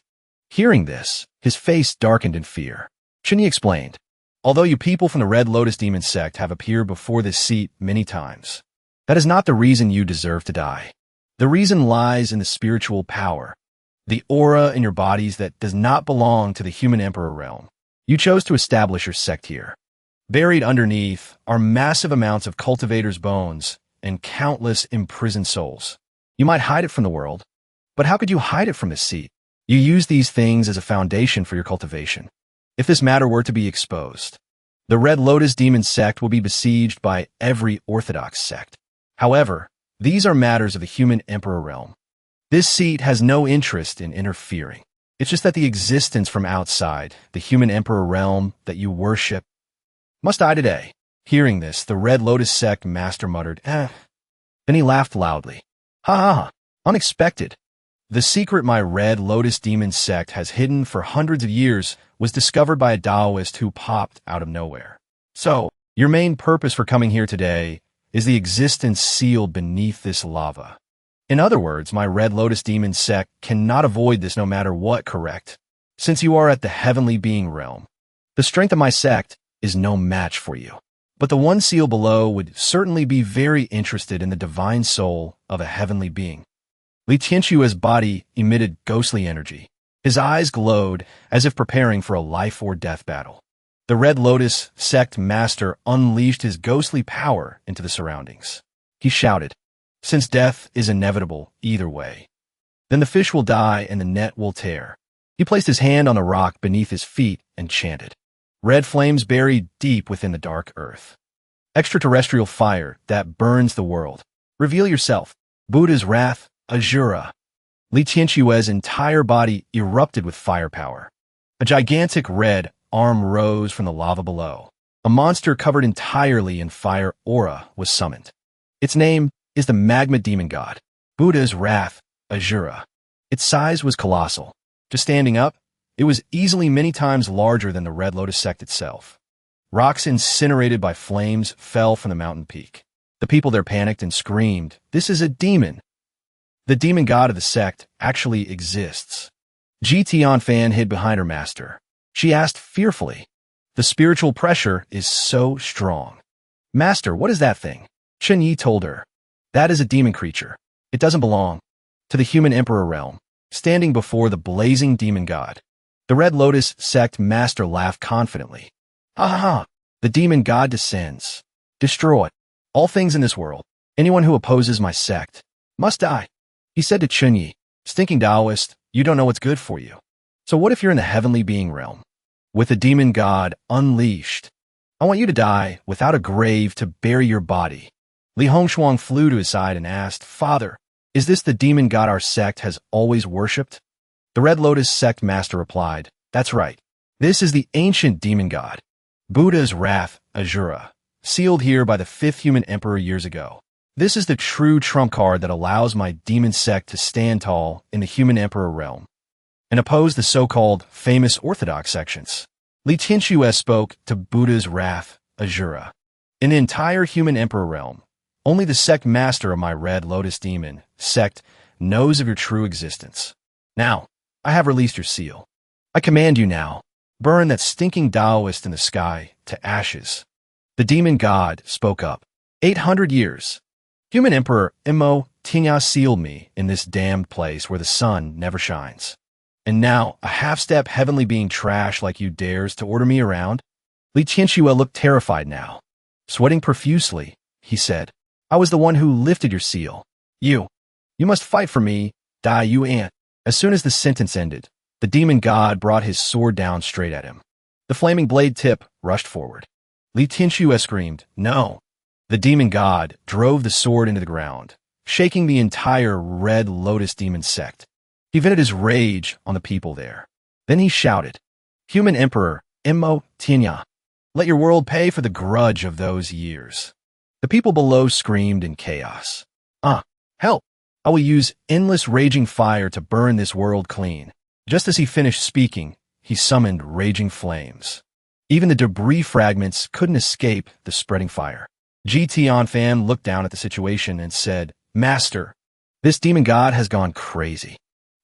Hearing this, his face darkened in fear. Chen Yi explained, Although you people from the Red Lotus Demon Sect have appeared before this seat many times, that is not the reason you deserve to die. The reason lies in the spiritual power, the aura in your bodies that does not belong to the human emperor realm. You chose to establish your sect here. Buried underneath are massive amounts of cultivators' bones and countless imprisoned souls. You might hide it from the world, but how could you hide it from this seat? You use these things as a foundation for your cultivation. If this matter were to be exposed, the Red Lotus Demon Sect will be besieged by every orthodox sect. However, these are matters of the human emperor realm. This seat has no interest in interfering. It's just that the existence from outside, the human emperor realm that you worship, must die today. Hearing this, the Red Lotus Sect Master muttered, Then he laughed loudly. Ha ha ha, unexpected. The secret my Red Lotus Demon Sect has hidden for hundreds of years was discovered by a Taoist who popped out of nowhere. So, your main purpose for coming here today is the existence sealed beneath this lava. In other words, my Red Lotus Demon Sect cannot avoid this no matter what, correct? Since you are at the heavenly being realm, the strength of my sect is no match for you. But the one seal below would certainly be very interested in the divine soul of a heavenly being. Li Tianxue's body emitted ghostly energy. His eyes glowed as if preparing for a life-or-death battle. The Red Lotus sect master unleashed his ghostly power into the surroundings. He shouted, "Since death is inevitable either way, then the fish will die and the net will tear." He placed his hand on a rock beneath his feet and chanted, "Red flames buried deep within the dark earth. Extraterrestrial fire that burns the world. Reveal yourself. Buddha's wrath, Azura." Li Tianxue's entire body erupted with firepower. A gigantic red arm rose from the lava below. A monster covered entirely in fire aura was summoned. Its name is the Magma Demon God, Buddha's wrath, Azura. Its size was colossal. Just standing up, it was easily many times larger than the Red Lotus sect itself. Rocks incinerated by flames fell from the mountain peak. The people there panicked and screamed, "This is a demon!" The demon god of the sect actually exists. Gion Fan hid behind her master. She asked fearfully, "The spiritual pressure is so strong." "Master, what is that thing?" Chen Yi told her. "That is a demon creature. It doesn't belong to the human emperor realm." Standing before the blazing demon god, the Red Lotus sect master laughed confidently. "Ha ha ha! The demon god descends. Destroy all things in this world. Anyone who opposes my sect must die." He said to Chen Yi, "Stinking Taoist, you don't know what's good for you. So what if you're in the heavenly being realm, with the demon god unleashed? I want you to die without a grave to bury your body." Li Hongshuang flew to his side and asked, "Father, is this the demon god our sect has always worshipped?" The Red Lotus sect master replied, "That's right. This is the ancient demon god, Buddha's wrath, Azura, sealed here by the 5th human emperor years ago. This is the true trump card that allows my demon sect to stand tall in the human emperor realm and oppose the so-called famous orthodox sections." Li Tianxue spoke to Buddha's wrath, Azura. "In the entire human emperor realm, only the sect master of my Red Lotus demon sect knows of your true existence. Now, I have released your seal. I command you now, burn that stinking Taoist in the sky to ashes." The demon god spoke up. 800 years. Human Emperor Mo Tingya sealed me in this damned place where the sun never shines. And now, a half-step heavenly being trash like you dares to order me around? Li Tianxue looked terrified now. Sweating profusely, he said, "I was the one who lifted your seal. You must fight for me, Dai Yuan." As soon as the sentence ended, the demon god brought his sword down straight at him. The flaming blade tip rushed forward. Li Tianxue screamed, "No!" The demon god drove the sword into the ground, shaking the entire Red Lotus demon sect. He vented his rage on the people there. Then he shouted, "Human Emperor, Mo Tingya, let your world pay for the grudge of those years." The people below screamed in chaos. Help! I will use endless raging fire to burn this world clean." Just as he finished speaking, he summoned raging flames. Even the debris fragments couldn't escape the spreading fire. Gion Fan looked down at the situation and said, "Master, this demon god has gone crazy.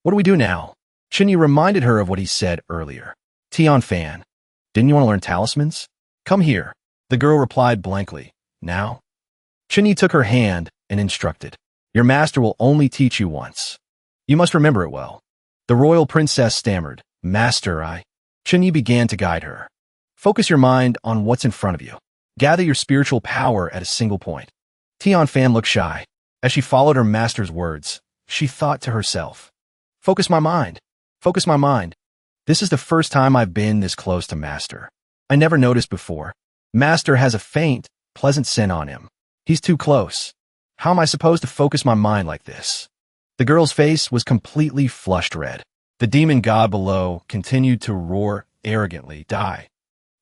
What do we do now?" Chen Yi reminded her of what he said earlier. "Gion Fan, didn't you want to learn talismans? Come here." The girl replied blankly, "Now?" Chen Yi took her hand and instructed, "Your master will only teach you once. You must remember it well." The royal princess stammered, "Master, Chen Yi began to guide her. "Focus your mind on what's in front of you. Gather your spiritual power at a single point." Gion Fan looked shy. As she followed her master's words, she thought to herself, "Focus my mind. Focus my mind. This is the first time I've been this close to Master. I never noticed before. Master has a faint, pleasant scent on him. He's too close. How am I supposed to focus my mind like this?" The girl's face was completely flushed red. The demon god below continued to roar arrogantly, "Die,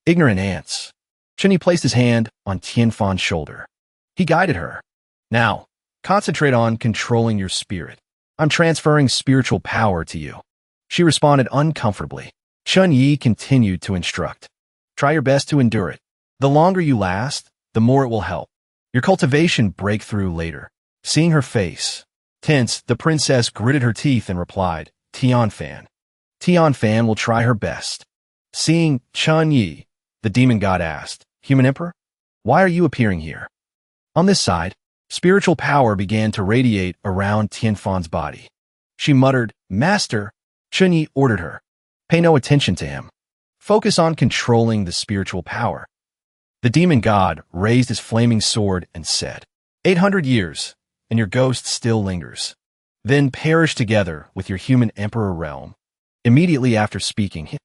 ignorant ants." Chen Yi placed his hand on Tian Fan's shoulder. He guided her. "Now, concentrate on controlling your spirit. I'm transferring spiritual power to you." She responded uncomfortably. Chen Yi continued to instruct. "Try your best to endure it. The longer you last, the more it will help. Your cultivation breakthrough later." Seeing her face tense, the princess gritted her teeth and replied, "Gion Fan. Gion Fan will try her best." Seeing Chen Yi, the demon god asked, "Human Emperor, why are you appearing here?" "On this side." Spiritual power began to radiate around Tianfan's body. She muttered, "Master," Chunyi ordered her. "Pay no attention to him. Focus on controlling the spiritual power." The demon god raised his flaming sword and said, 800 years, and your ghost still lingers. Then perish together with your human emperor realm." Immediately after speaking, he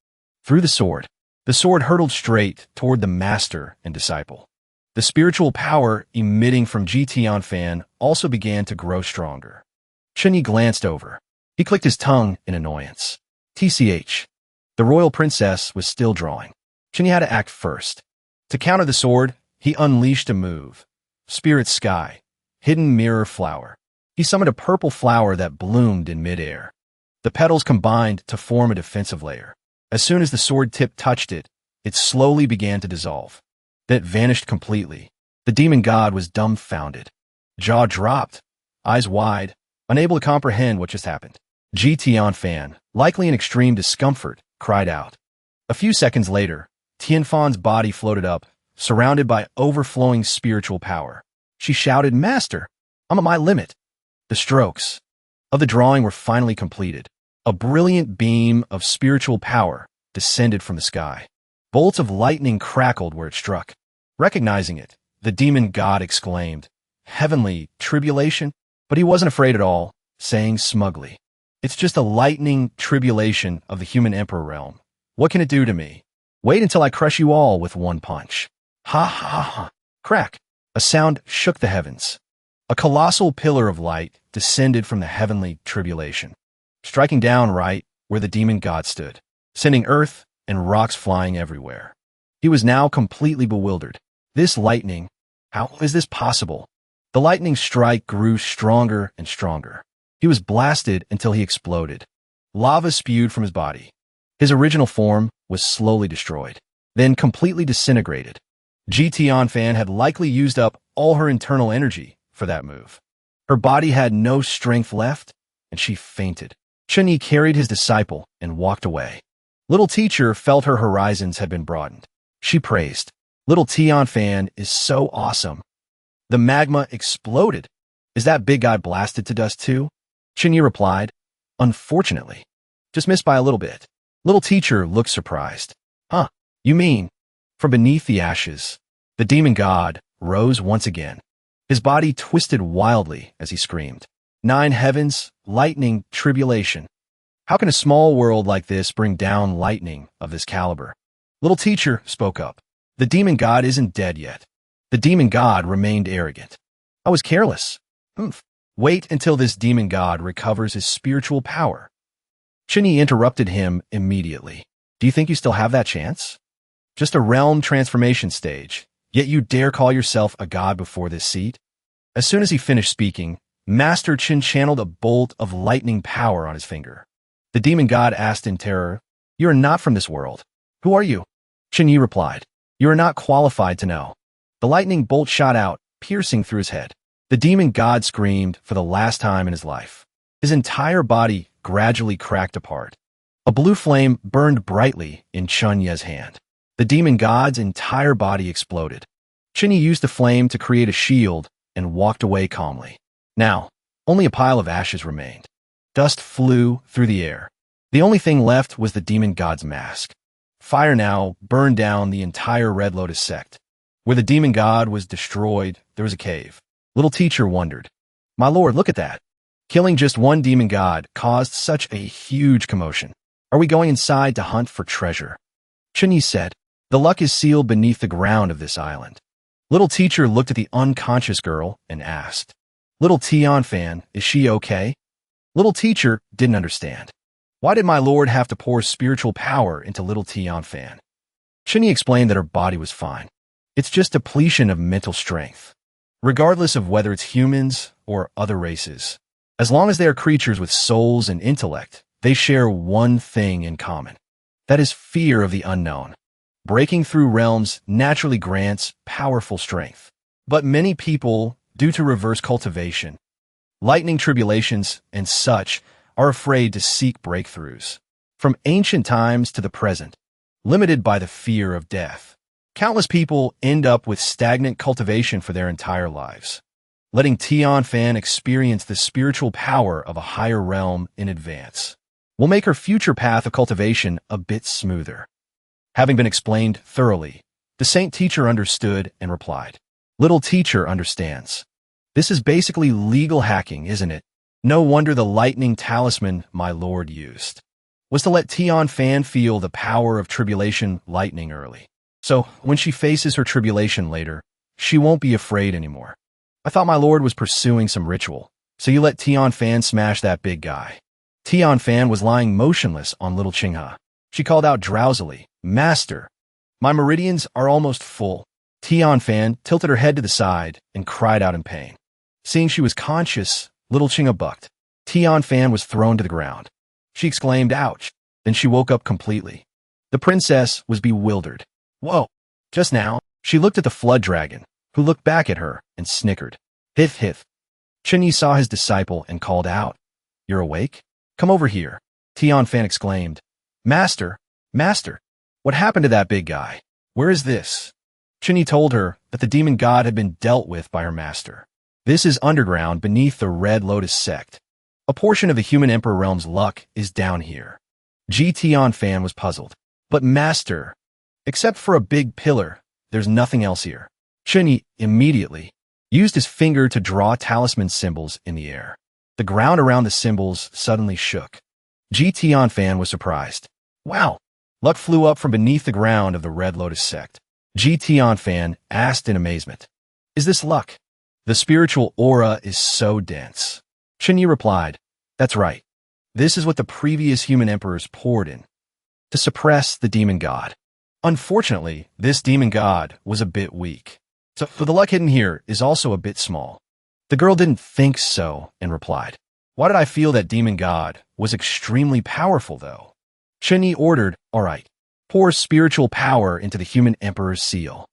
threw the sword. The sword hurtled straight toward the master and disciple. The spiritual power emitting from Gion Fan also began to grow stronger. Chunyi glanced over. He clicked his tongue in annoyance. TCH. The royal princess was still drawing. Chunyi had to act first. To counter the sword, he unleashed a move. Spirit Sky. Hidden Mirror Flower. He summoned a purple flower that bloomed in midair. The petals combined to form a defensive layer. As soon as the sword tip touched it, it slowly began to dissolve. Then it vanished completely. The demon god was dumbfounded. Jaw dropped, eyes wide, unable to comprehend what just happened. Gion Fan, likely in extreme discomfort, cried out. A few seconds later, Tianfan's body floated up, surrounded by overflowing spiritual power. She shouted, "Master, I'm at my limit." The strokes of the drawing were finally completed. A brilliant beam of spiritual power descended from the sky. Bolts of lightning crackled where it struck. Recognizing it, the demon god exclaimed, "Heavenly tribulation?" But he wasn't afraid at all, saying smugly, "It's just a lightning tribulation of the human emperor realm. What can it do to me? Wait until I crush you all with one punch." Ha ha ha. Crack. A sound shook the heavens. A colossal pillar of light descended from the heavenly tribulation, striking down right where the demon god stood, sending earth and rocks flying everywhere. He was now completely bewildered. This lightning, how is this possible? The lightning strike grew stronger and stronger. He was blasted until he exploded. Lava spewed from his body. His original form was slowly destroyed, then completely disintegrated. Gion Fan had likely used up all her internal energy for that move. Her body had no strength left, and she fainted. Chunyi carried his disciple and walked away. Little teacher felt her horizons had been broadened. She praised, "Little Gion Fan is so awesome." The magma exploded. "Is that big guy blasted to dust too?" Chunyi replied, "Unfortunately. Just missed by a little bit." Little teacher looked surprised. "Huh, you mean?" From beneath the ashes, the demon god rose once again. His body twisted wildly as he screamed, "9 heavens, lightning, tribulation. How can a small world like this bring down lightning of this caliber?" Little teacher spoke up. "The demon god isn't dead yet." The demon god remained arrogant. "I was careless. Wait until this demon god recovers his spiritual power." Chunyi interrupted him immediately. "Do you think you still have that chance? Just a realm transformation stage, yet you dare call yourself a god before this seat?" As soon as he finished speaking, Master Chin channeled a bolt of lightning power on his finger. The demon god asked in terror, "You are not from this world. Who are you?" Chunyi replied, "You are not qualified to know." The lightning bolt shot out, piercing through his head. The demon god screamed for the last time in his life. His entire body gradually cracked apart. A blue flame burned brightly in Chunyi's hand. The demon god's entire body exploded. Chunyi used the flame to create a shield and walked away calmly. Now, only a pile of ashes remained. Dust flew through the air. The only thing left was the demon god's mask. Fire now burned down the entire Red Lotus sect. Where the demon god was destroyed, there was a cave. Little teacher wondered, "My lord, look at that. Killing just one demon god caused such a huge commotion. Are we going inside to hunt for treasure?" Chunyi said, "The luck is sealed beneath the ground of this island." Little teacher looked at the unconscious girl and asked, "Little Gion Fan, is she okay?" Little teacher didn't understand. Why did my lord have to pour spiritual power into little Gion Fan? Chunyi explained that her body was fine. It's just depletion of mental strength, regardless of whether it's humans or other races. As long as they are creatures with souls and intellect, they share one thing in common. That is fear of the unknown. Breaking through realms naturally grants powerful strength. But many people, due to reverse cultivation, lightning tribulations, and such, are afraid to seek breakthroughs. From ancient times to the present, limited by the fear of death, countless people end up with stagnant cultivation for their entire lives. letting Gion Fan experience the spiritual power of a higher realm in advance. Will make her future path of cultivation a bit smoother. Having been explained thoroughly, the saint teacher understood and replied, "Little teacher understands. This is basically legal hacking, isn't it? No wonder the lightning talisman my lord used was to let Gion Fan feel the power of tribulation lightning early. So when she faces her tribulation later, she won't be afraid anymore. I thought my lord was pursuing some ritual, so you let Gion Fan smash that big guy." Gion Fan was lying motionless on little Chingha. She called out drowsily, "Master, my meridians are almost full." Gion Fan tilted her head to the side and cried out in pain. Seeing she was conscious, little Chingha bucked. Gion Fan was thrown to the ground. She exclaimed, "Ouch." Then she woke up completely. The princess was bewildered. "Whoa." Just now, she looked at the flood dragon, who looked back at her and snickered. "Hith hith." Chinyi saw his disciple and called out, "You're awake? Come over here." Gion Fan exclaimed, Master, what happened to that big guy? Where is this?" Chinyi told her that the demon god had been dealt with by her master. This is underground beneath the Red Lotus sect. A portion of the human emperor realm's luck is down here. Gion Fan was puzzled. "But master, except for a big pillar, there's nothing else here." Chinyi immediately used his finger to draw talisman symbols in the air. The ground around the symbols suddenly shook. Gion Fan was surprised. "Wow!" Luck flew up from beneath the ground of the Red Lotus sect. Gion Fan asked in amazement, "Is this luck?" "The spiritual aura is so dense." Chinyi replied, "That's right. This is what the previous human emperors poured in to suppress the demon god. Unfortunately, this demon god was a bit weak. So the luck hidden here is also a bit small." The girl didn't think so and replied, "Why did I feel that demon god was extremely powerful, though?" Chinyi ordered, "All right, pour spiritual power into the human emperor's seal."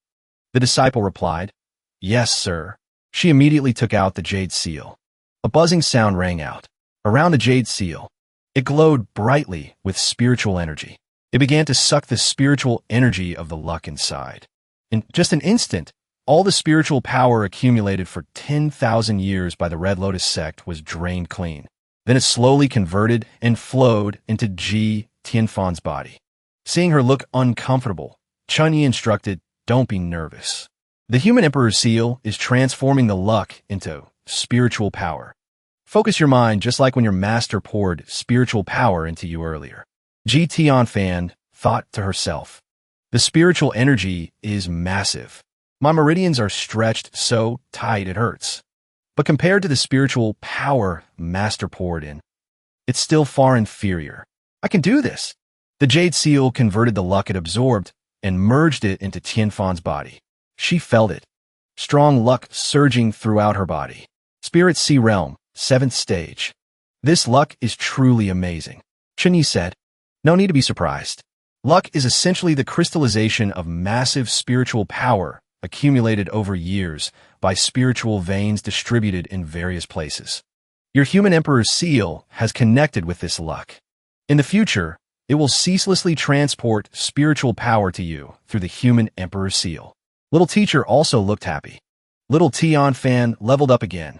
The disciple replied, "Yes, sir." She immediately took out the jade seal. A buzzing sound rang out. Around the jade seal, it glowed brightly with spiritual energy. It began to suck the spiritual energy of the luck inside. In just an instant, all the spiritual power accumulated for 10,000 years by the Red Lotus sect was drained clean. Then it slowly converted and flowed into Gion Fan's body. Seeing her look uncomfortable, Chinyi instructed, "Don't be nervous. The human emperor's seal is transforming the luck into spiritual power. Focus your mind just like when your master poured spiritual power into you earlier." Gion Fan thought to herself, "The spiritual energy is massive. My meridians are stretched so tight it hurts. But compared to the spiritual power master poured in, it's still far inferior. I can do this." The jade seal converted the luck it absorbed and merged it into Gion Fan's body. She felt it. Strong luck surging throughout her body. Spirit Sea Realm, 7th stage. "This luck is truly amazing," Chinyi said. "No need to be surprised. Luck is essentially the crystallization of massive spiritual power accumulated over years by spiritual veins distributed in various places. Your human emperor's seal has connected with this luck. In the future, it will ceaselessly transport spiritual power to you through the human emperor's seal." Little teacher also looked happy. Little Gion Fan leveled up again.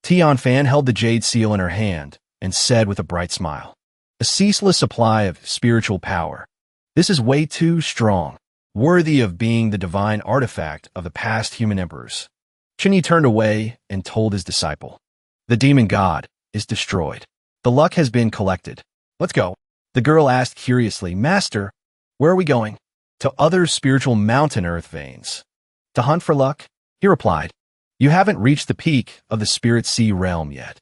Gion Fan held the jade seal in her hand and said with a bright smile, "A ceaseless supply of spiritual power. This is way too strong, worthy of being the divine artifact of the past human emperors." Chinyi turned away and told his disciple, "The demon god is destroyed. The luck has been collected. Let's go." The girl asked curiously, "Master, where are we going?" "To other spiritual mountain earth veins. To hunt for luck?" He replied, "You haven't reached the peak of the Spirit Sea realm yet.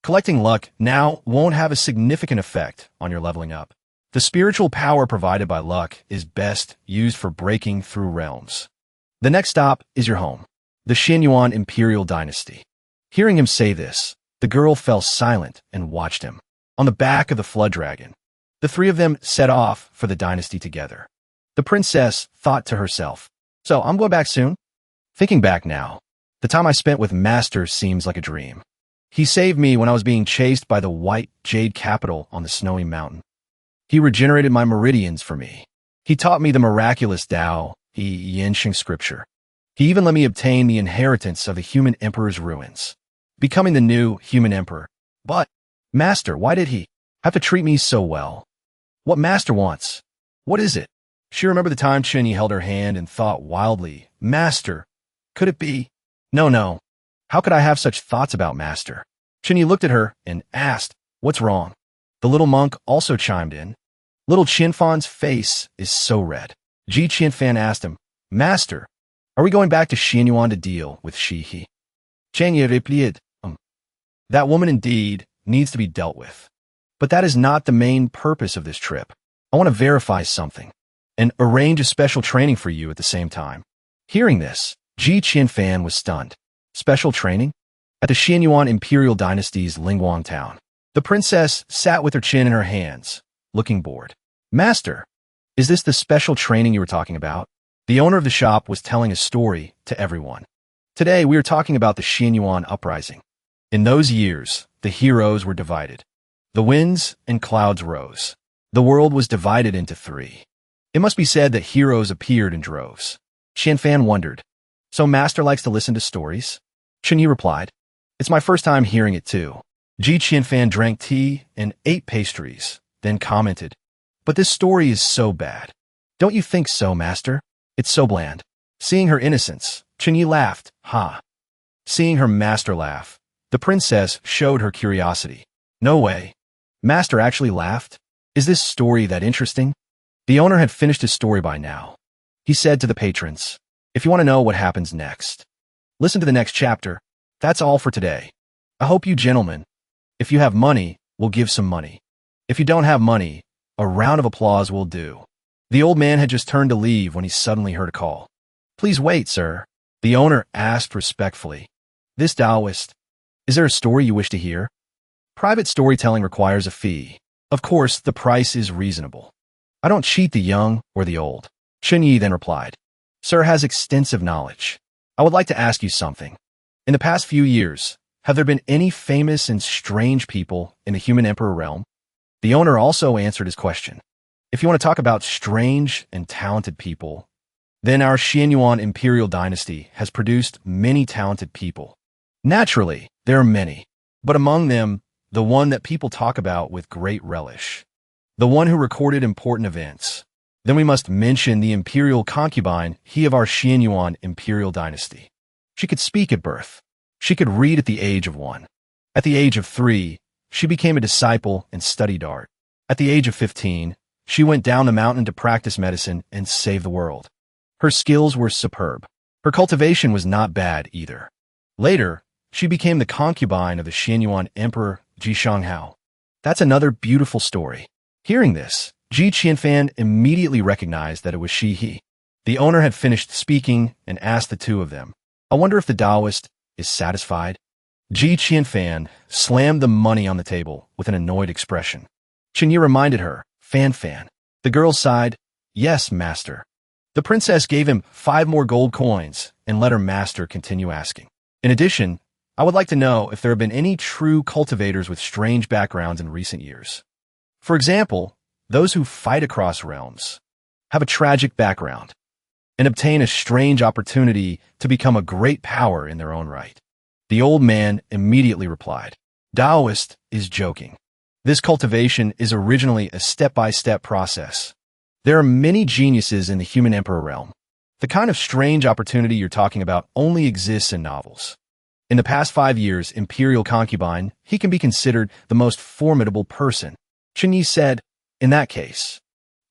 Collecting luck now won't have a significant effect on your leveling up. The spiritual power provided by luck is best used for breaking through realms. The next stop is your home, the Xinyuan Imperial Dynasty." Hearing him say this, the girl fell silent and watched him. On the back of the flood dragon, the three of them set off for the dynasty together. The princess thought to herself, "So I'm going back soon?" Thinking back now, the time I spent with Master seems like a dream. He saved me when I was being chased by the white jade capital on the snowy mountain. He regenerated my meridians for me. He taught me the miraculous Tao, Yensheng scripture. He even let me obtain the inheritance of the human emperor's ruins, becoming the new human emperor. But, Master, why did he have to treat me so well? What Master wants? What is it? She remembered the time Chinyi held her hand and thought wildly, Master, could it be? No. How could I have such thoughts about Master? Chinyi looked at her and asked, what's wrong? The little monk also chimed in. Little Gion Fan's face is so red. Gion Fan asked him, Master, are we going back to Xianyuan to deal with Shihi? Chinyi replied, That woman indeed needs to be dealt with. But that is not the main purpose of this trip. I want to verify something and arrange a special training for you at the same time. Hearing this, Gion Fan was stunned. Special training? At the Xianyuan Imperial Dynasty's Lingguang town. The princess sat with her chin in her hands, looking bored. Master, is this the special training you were talking about? The owner of the shop was telling a story to everyone. Today, we are talking about the Xianyuan uprising. In those years, the heroes were divided. The winds and clouds rose. The world was divided into three. It must be said that heroes appeared in droves. Gion Fan wondered, so Master likes to listen to stories? Chinyi replied, it's my first time hearing it too. Gion Fan drank tea and ate pastries, then commented, but this story is so bad. Don't you think so, Master? It's so bland. Seeing her innocence, Chinyi laughed, ha. Seeing her master laugh, the princess showed her curiosity. No way. Master actually laughed? Is this story that interesting? The owner had finished his story by now. He said to the patrons, if you want to know what happens next, listen to the next chapter. That's all for today. I hope you gentlemen, if you have money, will give some money. If you don't have money, a round of applause will do. The old man had just turned to leave when he suddenly heard a call. Please wait, sir. The owner asked respectfully. This Taoist, is there a story you wish to hear? Private storytelling requires a fee. Of course, the price is reasonable. I don't cheat the young or the old. Chinyi then replied. Sir has extensive knowledge. I would like to ask you something. In the past few years, have there been any famous and strange people in the human emperor realm? The owner also answered his question. If you want to talk about strange and talented people, then our Xianyuan Imperial Dynasty has produced many talented people. Naturally, there are many, but among them, the one that people talk about with great relish. The one who recorded important events. Then we must mention the imperial concubine, he of our Xianyuan Imperial Dynasty. She could speak at birth. She could read at the age of 1. At the age of 3, she became a disciple and studied art. At the age of 15, she went down the mountain to practice medicine and save the world. Her skills were superb. Her cultivation was not bad either. Later, she became the concubine of the Xianyuan Emperor Jishonghao. That's another beautiful story. Hearing this, Gion Fan immediately recognized that it was he. The owner had finished speaking and asked the two of them, I wonder if the Taoist is satisfied? Gion Fan slammed the money on the table with an annoyed expression. Chinyi reminded her, Fan. The girl sighed, yes, master. The princess gave him 5 more gold coins and let her master continue asking. In addition, I would like to know if there have been any true cultivators with strange backgrounds in recent years. For example, those who fight across realms, have a tragic background, and obtain a strange opportunity to become a great power in their own right. The old man immediately replied, Taoist is joking. This cultivation is originally a step-by-step process. There are many geniuses in the human emperor realm. The kind of strange opportunity you're talking about only exists in novels. In the past 5 years, Imperial Concubine, he can be considered the most formidable person. Chinyi said, in that case,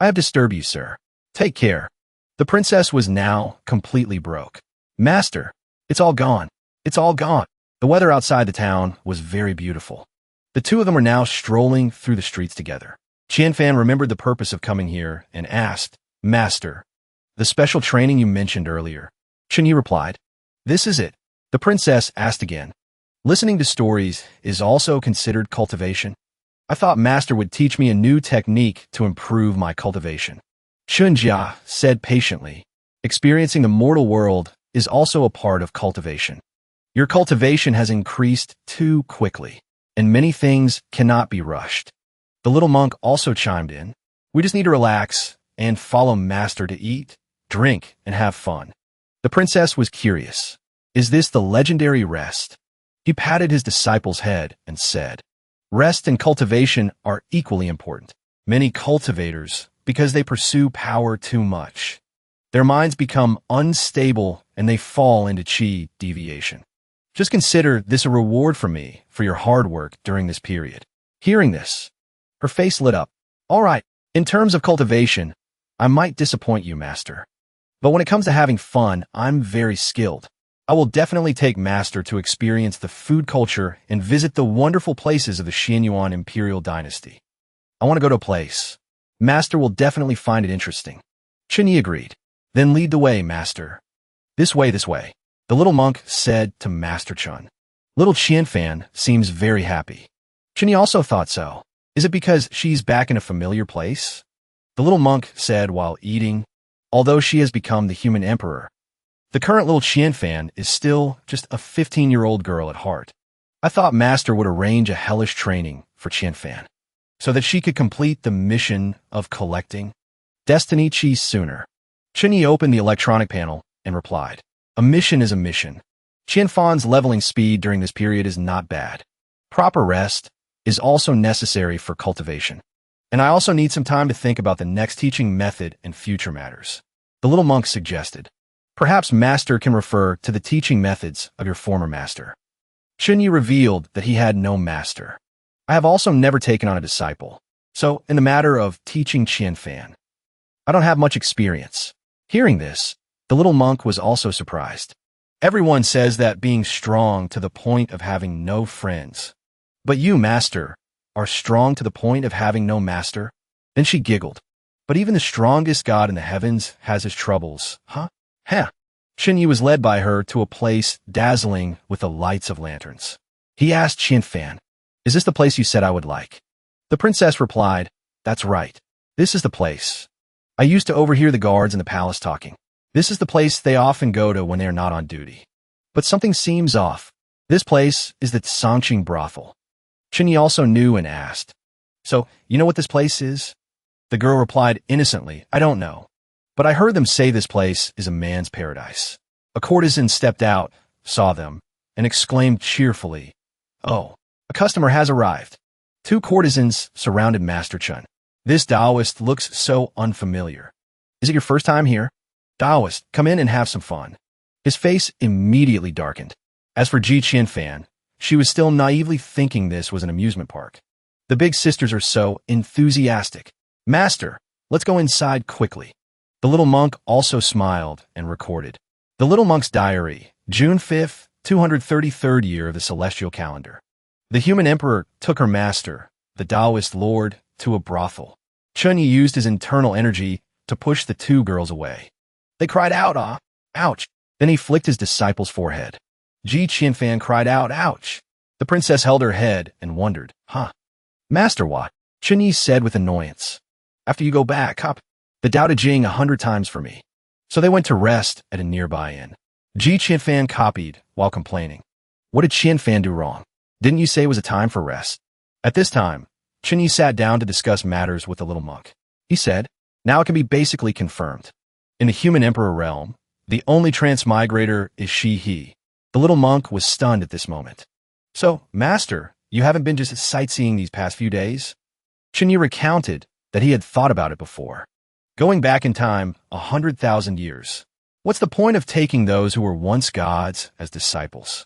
I have disturbed you, sir. Take care. The princess was now completely broke. Master, it's all gone. It's all gone. The weather outside the town was very beautiful. The two of them were now strolling through the streets together. Gion Fan remembered the purpose of coming here and asked, Master, the special training you mentioned earlier. Chinyi replied, this is it. The princess asked again, listening to stories is also considered cultivation? I thought Master would teach me a new technique to improve my cultivation. Chunjia said patiently, experiencing the mortal world is also a part of cultivation. Your cultivation has increased too quickly, and many things cannot be rushed. The little monk also chimed in, we just need to relax and follow Master to eat, drink, and have fun. The The princess was curious. Is this the legendary rest? He patted his disciple's head and said, rest and cultivation are equally important. Many cultivators, because they pursue power too much, their minds become unstable and they fall into chi deviation. Just consider this a reward from me for your hard work during this period. Hearing this, her face lit up. All right, in terms of cultivation, I might disappoint you, master. But when it comes to having fun, I'm very skilled. I will definitely take master to experience the food culture and visit the wonderful places of the Xianyuan Imperial Dynasty. I want to go to a place. Master will definitely find it interesting. Chunyi agreed. Then lead the way, master. This way, this way. The little monk said to Master Chun. Little Gion Fan seems very happy. Chunyi also thought so. Is it because she's back in a familiar place? The little monk said while eating. Although she has become the human emperor, the current little Gion Fan is still just a 15-year-old girl at heart. I thought Master would arrange a hellish training for Gion Fan so that she could complete the mission of collecting Destiny Chi sooner. Chunyi opened the electronic panel and replied, a mission is a mission. Gion Fan's leveling speed during this period is not bad. Proper rest is also necessary for cultivation. And I also need some time to think about the next teaching method and future matters. The little monk suggested. Perhaps master can refer to the teaching methods of your former master. Chunyi revealed that he had no master. I have also never taken on a disciple. So, in the matter of teaching Gion Fan, I don't have much experience. Hearing this, the little monk was also surprised. Everyone says that being strong to the point of having no friends. But you, master, are strong to the point of having no master? Then she giggled. But even the strongest god in the heavens has his troubles, huh? Heh. Chunyi was led by her to a place dazzling with the lights of lanterns. He asked Gion Fan, is this the place you said I would like? The princess replied, that's right. This is the place. I used to overhear the guards in the palace talking. This is the place they often go to when they are not on duty. But something seems off. This place is the Songqing brothel. Chunyi also knew and asked, so, you know what this place is? The girl replied innocently, I don't know. But I heard them say this place is a man's paradise. A courtesan stepped out, saw them, and exclaimed cheerfully, oh, a customer has arrived. Two courtesans surrounded Master Chun. This Taoist looks so unfamiliar. Is it your first time here? Taoist, come in and have some fun. His face immediately darkened. As for Gion Fan, she was still naively thinking this was an amusement park. The big sisters are so enthusiastic. Master, let's go inside quickly. The little monk also smiled and recorded. The little monk's diary, June 5th, 233rd year of the celestial calendar. The human emperor took her master, the Taoist lord, to a brothel. Chunyi used his internal energy to push the two girls away. They cried out, ouch. Then he flicked his disciple's forehead. Gion Fan cried out, ouch. The princess held her head and wondered, Master what? Chunyi said with annoyance. After you go back, hop the Dao De Jing 100 times for me. So they went to rest at a nearby inn. Gion Fan copied while complaining. What did Gion Fan do wrong? Didn't you say it was a time for rest? At this time, Chunyi sat down to discuss matters with the little monk. He said, now it can be basically confirmed. In the human emperor realm, the only transmigrator is he. The little monk was stunned at this moment. So, master, you haven't been just sightseeing these past few days? Chunyi recounted that he had thought about it before. Going back in time 100,000 years. What's the point of taking those who were once gods as disciples?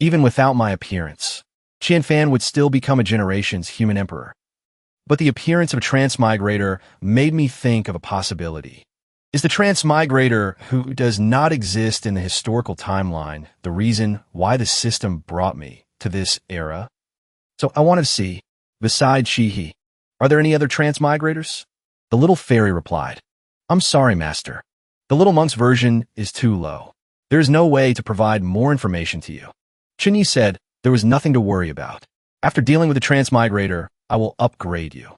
Even without my appearance, Gion Fan would still become a generation's human emperor. But the appearance of a transmigrator made me think of a possibility. Is the transmigrator who does not exist in the historical timeline the reason why the system brought me to this era? So I want to see, besides he, are there any other transmigrators? The little fairy replied, I'm sorry, master. The little monk's version is too low. There is no way to provide more information to you. Chunyi said there was nothing to worry about. After dealing with the transmigrator, I will upgrade you.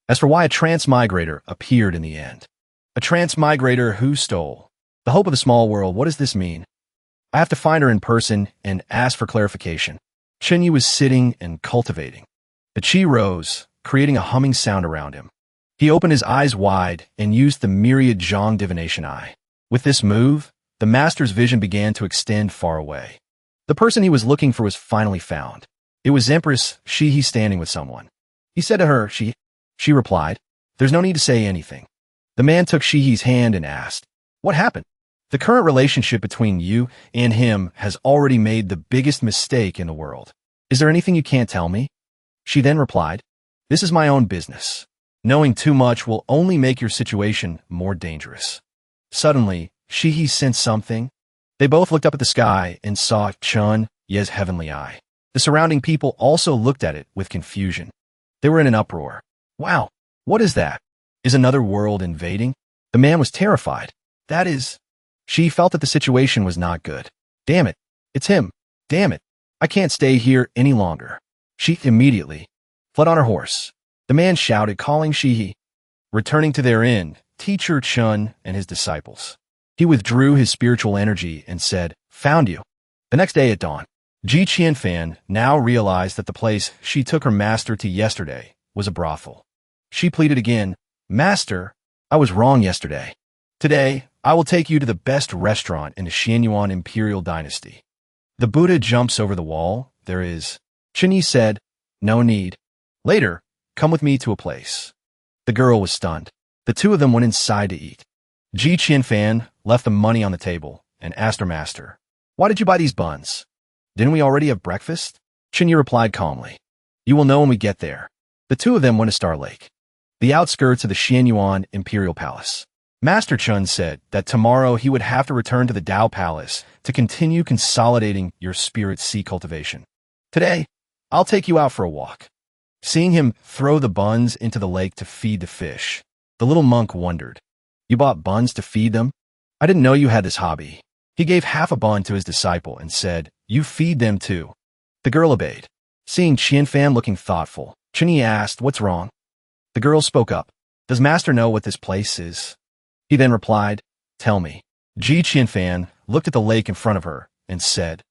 As for why a transmigrator appeared in the end. A transmigrator who stole the hope of the small world, what does this mean? I have to find her in person and ask for clarification. Chunyi was sitting and cultivating. The chi rose, creating a humming sound around him. He opened his eyes wide and used the myriad Zhang divination eye. With this move, the master's vision began to extend far away. The person he was looking for was finally found. It was Empress Shihi standing with someone. He said to her, She replied, "There's no need to say anything." The man took Shihi's hand and asked, "What happened?" "The current relationship between you and him has already made the biggest mistake in the world. Is there anything you can't tell me?" She then replied, "This is my own business. Knowing too much will only make your situation more dangerous." Suddenly, Shihi sensed something. They both looked up at the sky and saw Chun Ye's heavenly eye. The surrounding people also looked at it with confusion. They were in an uproar. "Wow, what is that? Is another world invading?" The man was terrified. "That is..." She felt that the situation was not good. "Damn it, it's him. Damn it, I can't stay here any longer." She immediately fled on her horse. The man shouted, calling Shihi. Returning to their inn, teacher Chun and his disciples, he withdrew his spiritual energy and said, "Found you." The next day at dawn, Gion Fan now realized that the place she took her master to yesterday was a brothel. She pleaded again, "Master, I was wrong yesterday. Today, I will take you to the best restaurant in the Xianyuan Imperial Dynasty." The Buddha jumps over the wall. There is. Chinyi said, "No need. Later, come with me to a place." The girl was stunned. The two of them went inside to eat. Gion Fan left the money on the table and asked her master, "Why did you buy these buns? Didn't we already have breakfast?" Chinyi replied calmly, "You will know when we get there." The two of them went to Star Lake, the outskirts of the Xianyuan Imperial Palace. Master Chun said that tomorrow he would have to return to the Dao Palace to continue consolidating your spirit seed cultivation. "Today, I'll take you out for a walk." Seeing him throw the buns into the lake to feed the fish, the little monk wondered, "You bought buns to feed them? I didn't know you had this hobby." He gave half a bun to his disciple and said, "You feed them too." The girl obeyed. Seeing Gion Fan looking thoughtful, Chinyi asked, "What's wrong?" The girl spoke up, "Does master know what this place is?" He then replied, "Tell me." Gion Fan looked at the lake in front of her and said,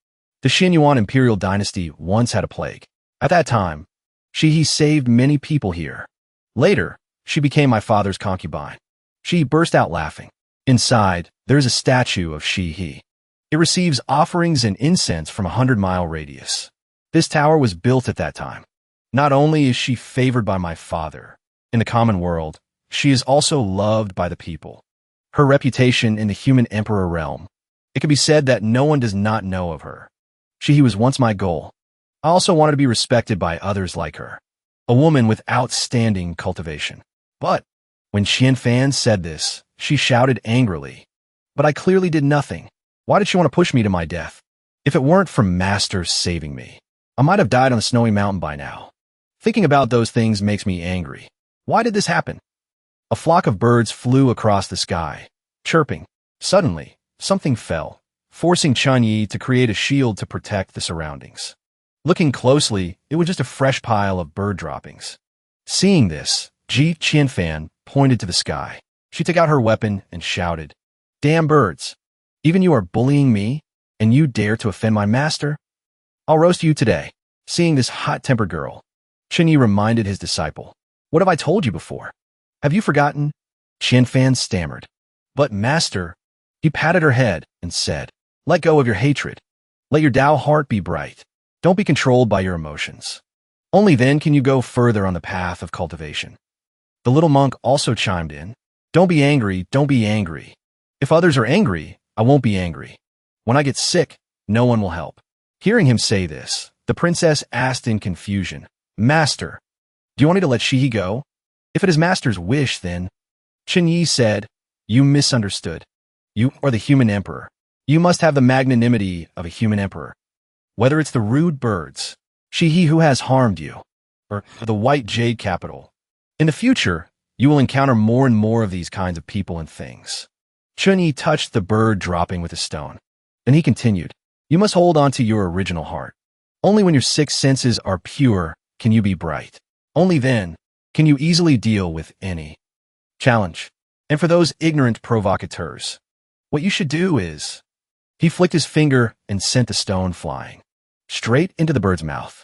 "The Xianyuan Imperial Dynasty once had a plague. At that time, Shihi saved many people here. Later, she became my father's concubine." She burst out laughing. Inside, there is a statue of Shihi. It receives offerings and incense from a 100-mile radius. This tower was built at that time. Not only is she favored by my father, in the common world, she is also loved by the people. Her reputation in the human emperor realm, it can be said that no one does not know of her. She was once my goal. I also wanted to be respected by others like her, a woman with outstanding cultivation. But when Gion Fan said this, she shouted angrily, "But I clearly did nothing. Why did she want to push me to my death? If it weren't for Master saving me, I might have died on the snowy mountain by now. Thinking about those things makes me angry. Why did this happen?" A flock of birds flew across the sky, chirping. Suddenly, something fell, forcing Chunyi to create a shield to protect the surroundings. Looking closely, it was just a fresh pile of bird droppings. Seeing this, Gion Fan pointed to the sky. She took out her weapon and shouted, "Damn birds! Even you are bullying me, and you dare to offend my master? I'll roast you today." Seeing this hot-tempered girl, Chinyi reminded his disciple, "What have I told you before? Have you forgotten?" Gion Fan stammered, "But master..." He patted her head and said, "Let go of your hatred. Let your Tao heart be bright. Don't be controlled by your emotions. Only then can you go further on the path of cultivation." The little monk also chimed in, "Don't be angry, don't be angry. If others are angry, I won't be angry. When I get sick, no one will help." Hearing him say this, the princess asked in confusion, "Master, do you want me to let Shihi go? If it is master's wish, then..." Chinyi said, "You misunderstood. You are the human emperor. You must have the magnanimity of a human emperor. Whether it's the rude birds, Shihi who has harmed you, or the white jade capital, in the future, you will encounter more and more of these kinds of people and things." Chunyi touched the bird dropping with a stone. Then he continued, "You must hold on to your original heart. Only when your six senses are pure can you be bright. Only then can you easily deal with any challenge. And for those ignorant provocateurs, what you should do is..." He flicked his finger and sent the stone flying straight into the bird's mouth.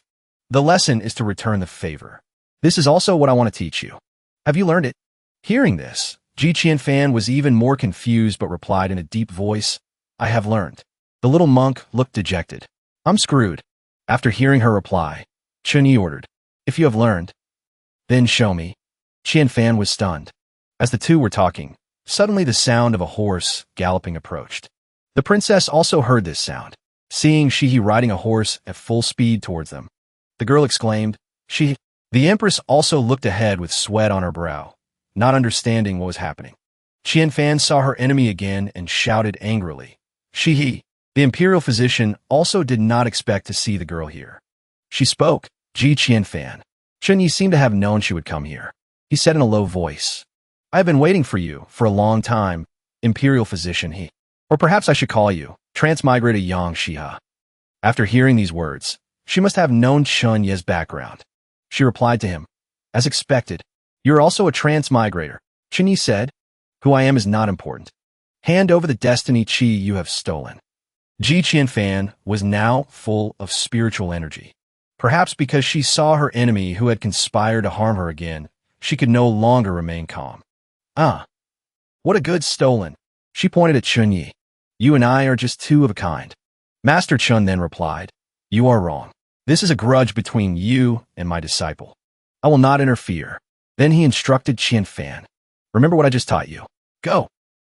The lesson is to return the favor. This is also what I want to teach you. Have you learned it? Hearing this, Gion Fan was even more confused but replied in a deep voice, I have learned. The little monk looked dejected. I'm screwed. After hearing her reply, Chunyi ordered, if you have learned, then show me. Gion Fan was stunned. As the two were talking, suddenly the sound of a horse galloping approached. The princess also heard this sound, seeing Shihi riding a horse at full speed towards them. The girl exclaimed, Shihi. The empress also looked ahead with sweat on her brow, not understanding what was happening. Gion Fan saw her enemy again and shouted angrily, Shihi. The imperial physician also did not expect to see the girl here. She spoke, Gion Fan. Chunyi seemed to have known she would come here. He said in a low voice, I have been waiting for you for a long time, imperial physician he. Or perhaps I should call you, transmigrator Yang Shiha. After hearing these words, she must have known Chunyi's background. She replied to him, as expected, you are also a transmigrator. Chunyi said, who I am is not important. Hand over the destiny chi you have stolen. Gion Fan was now full of spiritual energy. Perhaps because she saw her enemy who had conspired to harm her again, she could no longer remain calm. Ah, what a good stolen. She pointed at Chunyi. You and I are just two of a kind. Master Chun then replied, you are wrong. This is a grudge between you and my disciple. I will not interfere. Then he instructed Gion Fan. Remember what I just taught you. Go.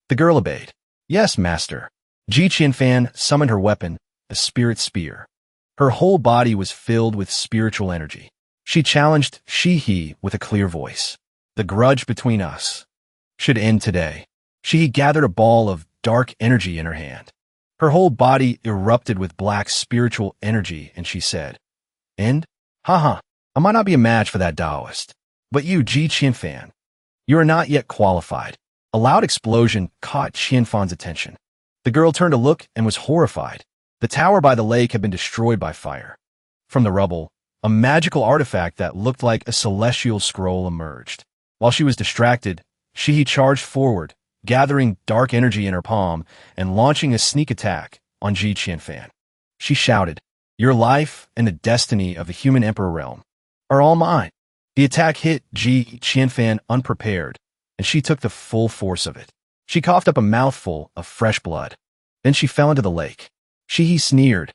The girl obeyed. Yes, master. Gion Fan summoned her weapon, the spirit spear. Her whole body was filled with spiritual energy. She challenged Shihi with a clear voice. The grudge between us should end today. Shihi gathered a ball of dark energy in her hand. Her whole body erupted with black spiritual energy, and she said, End? Haha, I might not be a match for that Taoist. But you, Gion Fan, you are not yet qualified. A loud explosion caught Gion Fan's attention. The girl turned to look and was horrified. The tower by the lake had been destroyed by fire. From the rubble, a magical artifact that looked like a celestial scroll emerged. While she was distracted, Shihi charged forward, gathering dark energy in her palm and launching a sneak attack on Gion Fan. She shouted, Your life and the destiny of the human emperor realm are all mine. The attack hit Gion Fan unprepared, and she took the full force of it. She coughed up a mouthful of fresh blood. Then she fell into the lake. Shihi sneered,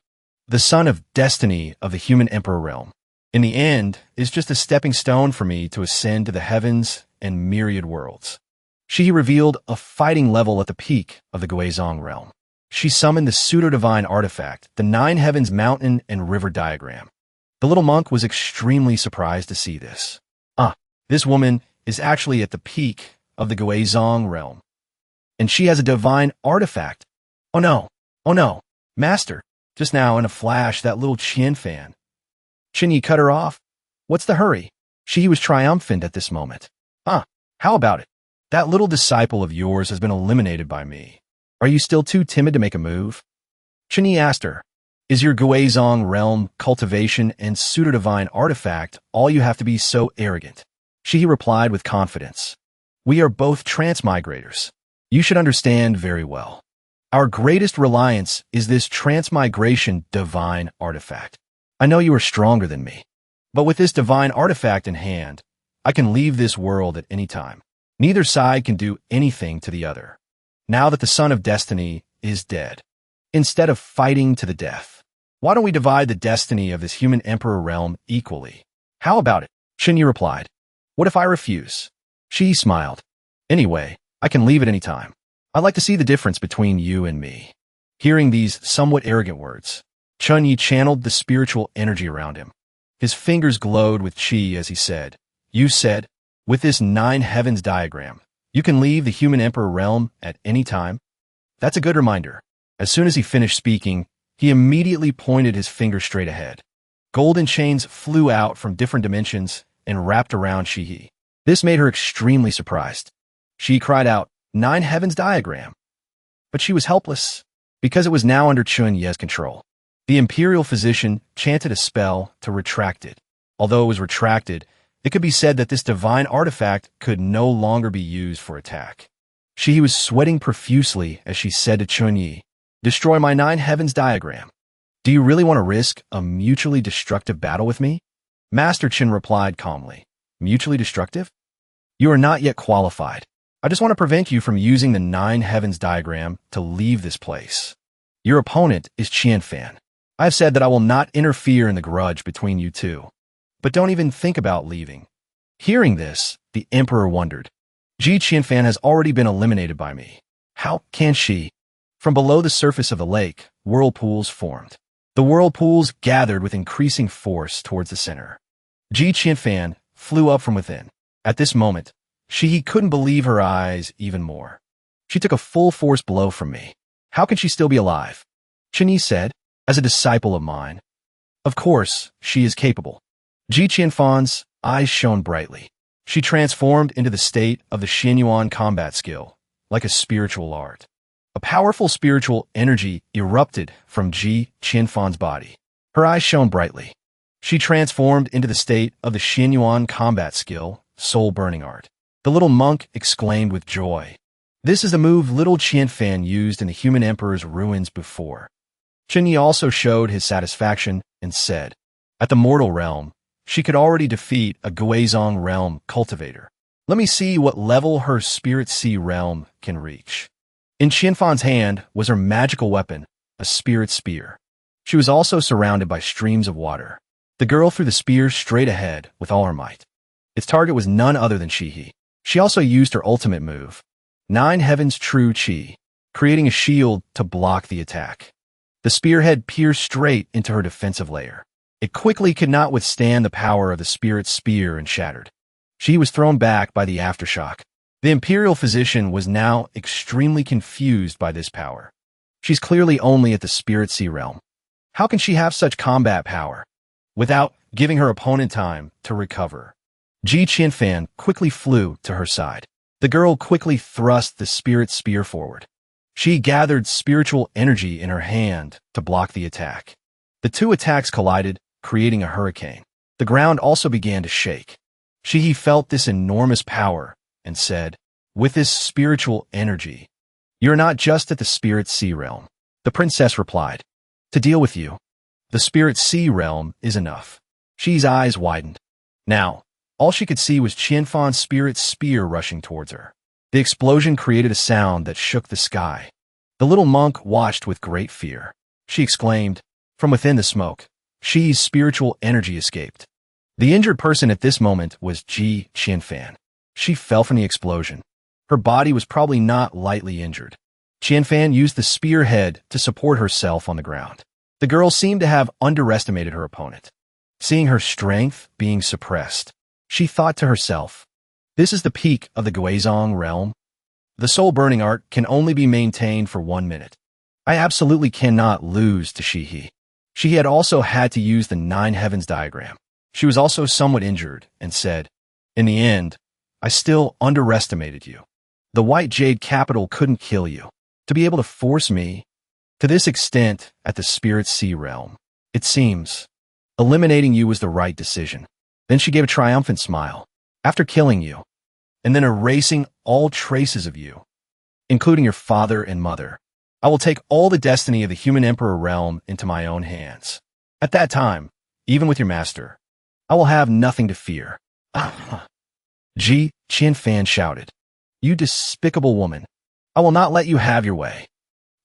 The son of destiny of the human emperor realm, in the end, is just a stepping stone for me to ascend to the heavens and myriad worlds. Shihi revealed a fighting level at the peak of the Guizhong realm. She summoned the pseudo-divine artifact, the Nine Heavens Mountain and River Diagram. The little monk was extremely surprised to see this. This woman is actually at the peak of the Guizhong realm. And she has a divine artifact. Oh no, master. Just now, in a flash, that little Gion Fan. Chunyi cut her off. What's the hurry? She was triumphant at this moment. How about it? That little disciple of yours has been eliminated by me. Are you still too timid to make a move? Chunyi asked her, Is your Guizhong realm, cultivation, and pseudo-divine artifact all you have to be so arrogant? She replied with confidence. We are both transmigrators. You should understand very well. Our greatest reliance is this transmigration divine artifact. I know you are stronger than me, but with this divine artifact in hand, I can leave this world at any time. Neither side can do anything to the other. Now that the son of destiny is dead, instead of fighting to the death, why don't we divide the destiny of this human emperor realm equally? How about it? Chunyi replied. What if I refuse? She smiled. Anyway, I can leave at any time. I'd like to see the difference between you and me. Hearing these somewhat arrogant words, Chunyi channeled the spiritual energy around him. His fingers glowed with chi as he said, You said, with this Nine Heavens diagram, you can leave the human emperor realm at any time? That's a good reminder. As soon as he finished speaking, he immediately pointed his finger straight ahead. Golden chains flew out from different dimensions and wrapped around Shihi. This made her extremely surprised. She cried out, Nine Heavens diagram. But she was helpless, because it was now under Chunyi's control. The imperial physician chanted a spell to retract it. Although it was retracted, it could be said that this divine artifact could no longer be used for attack. She was sweating profusely as she said to Chunyi, Destroy my Nine Heavens diagram. Do you really want to risk a mutually destructive battle with me? Master Chen replied calmly, Mutually destructive? You are not yet qualified. I just want to prevent you from using the Nine Heavens diagram to leave this place. Your opponent is Gion Fan. I have said that I will not interfere in the grudge between you two. But don't even think about leaving. Hearing this, the emperor wondered. Gion Fan has already been eliminated by me. How can she? From below the surface of the lake, whirlpools formed. The whirlpools gathered with increasing force towards the center. Gion Fan flew up from within. At this moment, she couldn't believe her eyes even more. She took a full force blow from me. How can she still be alive? Chini said, as a disciple of mine. Of course, she is capable. Gion Fan's eyes shone brightly. She transformed into the state of the Xinyuan combat skill, like a spiritual art. A powerful spiritual energy erupted from Gion Fan's body. Her eyes shone brightly. She transformed into the state of the Xinyuan combat skill, soul burning art. The little monk exclaimed with joy. This is the move little Gion Fan used in the human emperor's ruins before. Chinyi also showed his satisfaction and said, at the mortal realm, she could already defeat a Guizhong realm cultivator. Let me see what level her spirit sea realm can reach. In Gion Fan's hand was her magical weapon, a spirit spear. She was also surrounded by streams of water. The girl threw the spear straight ahead with all her might. Its target was none other than Shihi. She also used her ultimate move, Nine Heaven's True Chi, creating a shield to block the attack. The spearhead pierced straight into her defensive layer. It quickly could not withstand the power of the spirit's spear and shattered. She was thrown back by the aftershock. The imperial physician was now extremely confused by this power. She's clearly only at the spirit sea realm. How can she have such combat power? Without giving her opponent time to recover, Gion Fan quickly flew to her side. The girl quickly thrust the spirit spear forward. She gathered spiritual energy in her hand to block the attack. The two attacks collided, creating a hurricane. The ground also began to shake. Shihi felt this enormous power and said, with this spiritual energy, you're not just at the spirit sea realm. The princess replied, to deal with you, the spirit sea realm is enough. Shi's eyes widened. Now, all she could see was Gion Fan's spirit spear rushing towards her. The explosion created a sound that shook the sky. The little monk watched with great fear. She exclaimed, from within the smoke, Shi's spiritual energy escaped. The injured person at this moment was Gion Fan. She fell from the explosion. Her body was probably not lightly injured. Gion Fan used the spearhead to support herself on the ground. The girl seemed to have underestimated her opponent. Seeing her strength being suppressed, she thought to herself, this is the peak of the Guizhong realm. The soul-burning art can only be maintained for 1 minute. I absolutely cannot lose to Shihi. She had also had to use the Nine Heavens diagram. She was also somewhat injured and said, in the end, I still underestimated you. The White Jade capital couldn't kill you. To be able to force me to this extent at the Spirit Sea realm, it seems, eliminating you was the right decision. Then she gave a triumphant smile. After killing you, and then erasing all traces of you, including your father and mother, I will take all the destiny of the human emperor realm into my own hands. At that time, even with your master, I will have nothing to fear. Gion Fan shouted, you despicable woman. I will not let you have your way.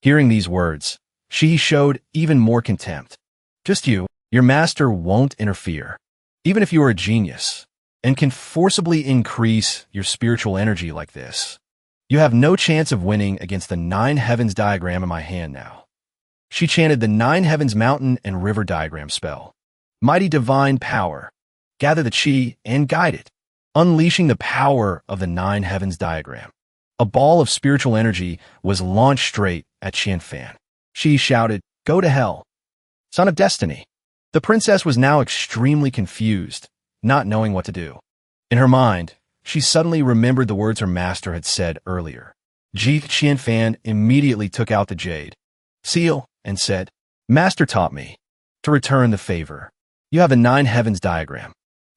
Hearing these words, she showed even more contempt. Just you, your master won't interfere. Even if you are a genius, and can forcibly increase your spiritual energy like this, you have no chance of winning against the Nine Heavens diagram in my hand now. She chanted the Nine Heavens mountain and river diagram spell. Mighty divine power, gather the chi and guide it, unleashing the power of the Nine Heavens diagram. A ball of spiritual energy was launched straight at Gion Fan. She shouted, go to hell, son of destiny. The princess was now extremely confused, not knowing what to do. In her mind, she suddenly remembered the words her master had said earlier. Gion Fan immediately took out the jade seal and said, Master taught me to return the favor. You have the Nine Heavens diagram.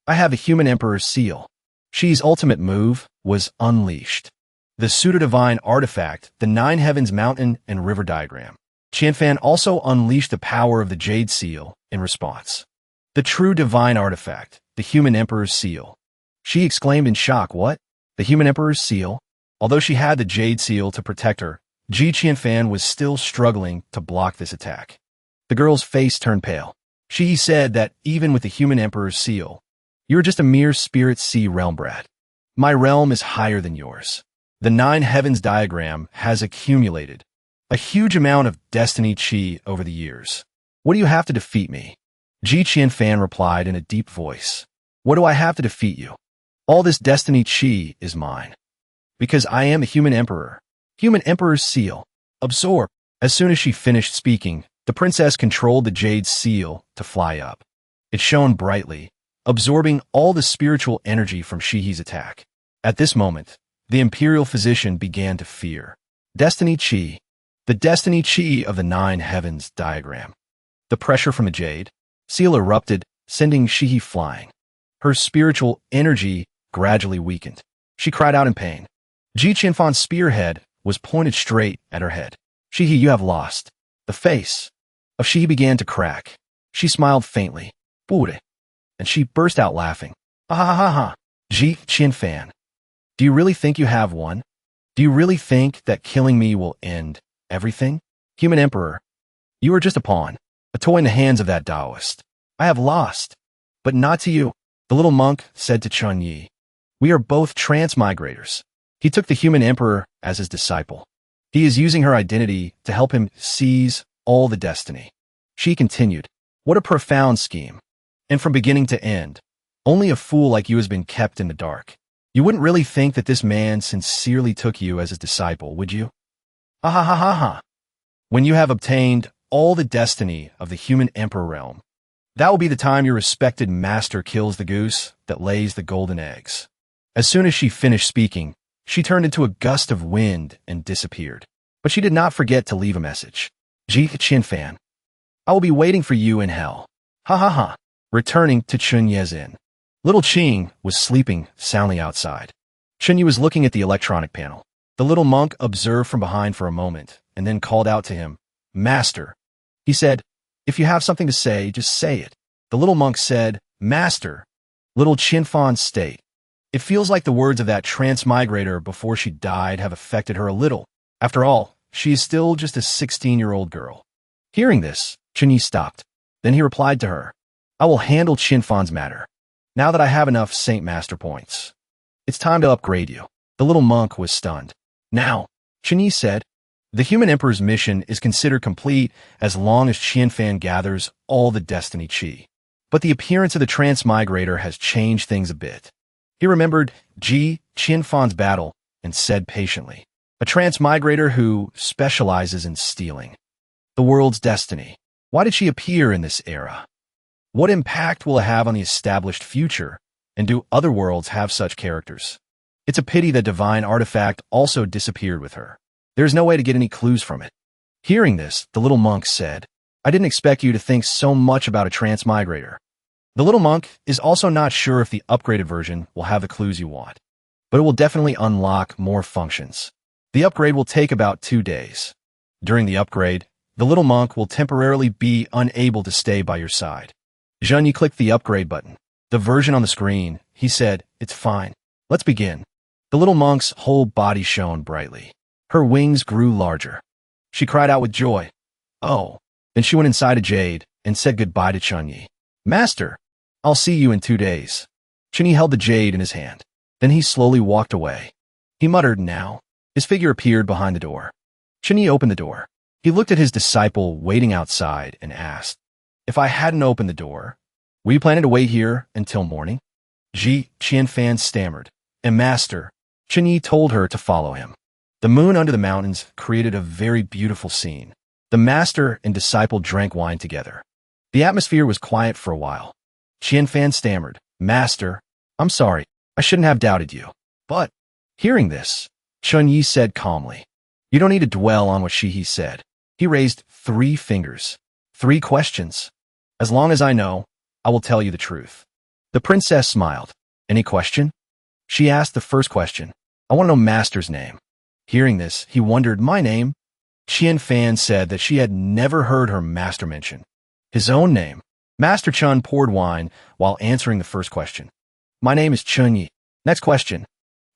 I have the human emperor's seal. Shi's ultimate move was unleashed. The pseudo-divine artifact, the Nine Heavens mountain and river diagram. Gion Fan also unleashed the power of the jade seal in response. The true divine artifact, the human emperor's seal. She exclaimed in shock, what? The human emperor's seal? Although she had the jade seal to protect her, Gion Fan was still struggling to block this attack. The girl's face turned pale. She said that even with the human emperor's seal, you are just a mere spirit sea realm brat. My realm is higher than yours. The 9 heavens diagram has accumulated a huge amount of destiny chi over the years. What do you have to defeat me? Gion Fan replied in a deep voice. What do I have to defeat you? All this destiny chi is mine. Because I am the human emperor. Human emperor's seal. Absorb. As soon as she finished speaking, the princess controlled the jade seal to fly up. It shone brightly, absorbing all the spiritual energy from Shihi's attack. At this moment, the imperial physician began to fear. Destiny chi. The destiny chi of the 9 heavens diagram. The pressure from the jade seal erupted, sending Shihi flying. Her spiritual energy gradually weakened. She cried out in pain. Gion Fan's spearhead was pointed straight at her head. Shihi, you have lost. The face of Shihi began to crack. She smiled faintly. Bude. And she burst out laughing. Ha ha ha ha. Gion Fan. Do you really think you have won? Do you really think that killing me will end everything? Human Emperor, you are just a pawn, a toy in the hands of that Taoist. I have lost, but not to you. The little monk said to Chun Yi. We are both transmigrators. He took the human emperor as his disciple. He is using her identity to help him seize all the destiny. She continued, what a profound scheme. And from beginning to end, only a fool like you has been kept in the dark. You wouldn't really think that this man sincerely took you as his disciple, would you? Ha ha ha ha ha. When you have obtained all the destiny of the human emperor realm, that will be the time your respected master kills the goose that lays the golden eggs. As soon as she finished speaking, she turned into a gust of wind and disappeared. But she did not forget to leave a message. Gion Fan, I will be waiting for you in hell. Ha ha ha. Returning to Chun Ye's inn. Little Qing was sleeping soundly outside. Chun Yi was looking at the electronic panel. The little monk observed from behind for a moment and then called out to him, Master. He said, if you have something to say, just say it. The little monk said, Master. Little Gion Fan stayed. It feels like the words of that transmigrator before she died have affected her a little. After all, she is still just a 16-year-old girl. Hearing this, Chun Yi stopped. Then he replied to her, I will handle Gion Fan's matter. Now that I have enough Saint Master points, it's time to upgrade you. The little monk was stunned. Now, Chun Yi said, the human emperor's mission is considered complete as long as Gion Fan gathers all the destiny chi. But the appearance of the transmigrator has changed things a bit. He remembered Gion Fan's battle and said patiently, a transmigrator who specializes in stealing the world's destiny. Why did she appear in this era? What impact will it have on the established future? And do other worlds have such characters? It's a pity that divine artifact also disappeared with her. There's no way to get any clues from it. Hearing this, the little monk said, I didn't expect you to think so much about a transmigrator. The little monk is also not sure if the upgraded version will have the clues you want, but it will definitely unlock more functions. The upgrade will take about 2 days. During the upgrade, the little monk will temporarily be unable to stay by your side. Chun Yi clicked the upgrade button. The version on the screen, he said, it's fine. Let's begin. The little monk's whole body shone brightly. Her wings grew larger. She cried out with joy. Oh. Then she went inside a jade and said goodbye to Chun Yi. Master, I'll see you in 2 days. Chun Yi held the jade in his hand. Then he slowly walked away. He muttered now. His figure appeared behind the door. Chun Yi opened the door. He looked at his disciple waiting outside and asked, if I hadn't opened the door, were you planning to wait here until morning? Gion Fan stammered. And Master, Chun Yi told her to follow him. The moon under the mountains created a very beautiful scene. The master and disciple drank wine together. The atmosphere was quiet for a while. Gion Fan stammered, Master, I'm sorry, I shouldn't have doubted you. But, hearing this, Chun Yi said calmly, you don't need to dwell on what Shihi said. He raised 3 fingers. 3 questions. As long as I know, I will tell you the truth. The princess smiled. Any question? She asked the first question. I want to know Master's name. Hearing this, he wondered, my name? Gion Fan said that she had never heard her master mention his own name. Master Chun poured wine while answering the first question. My name is Chun Yi. Next question.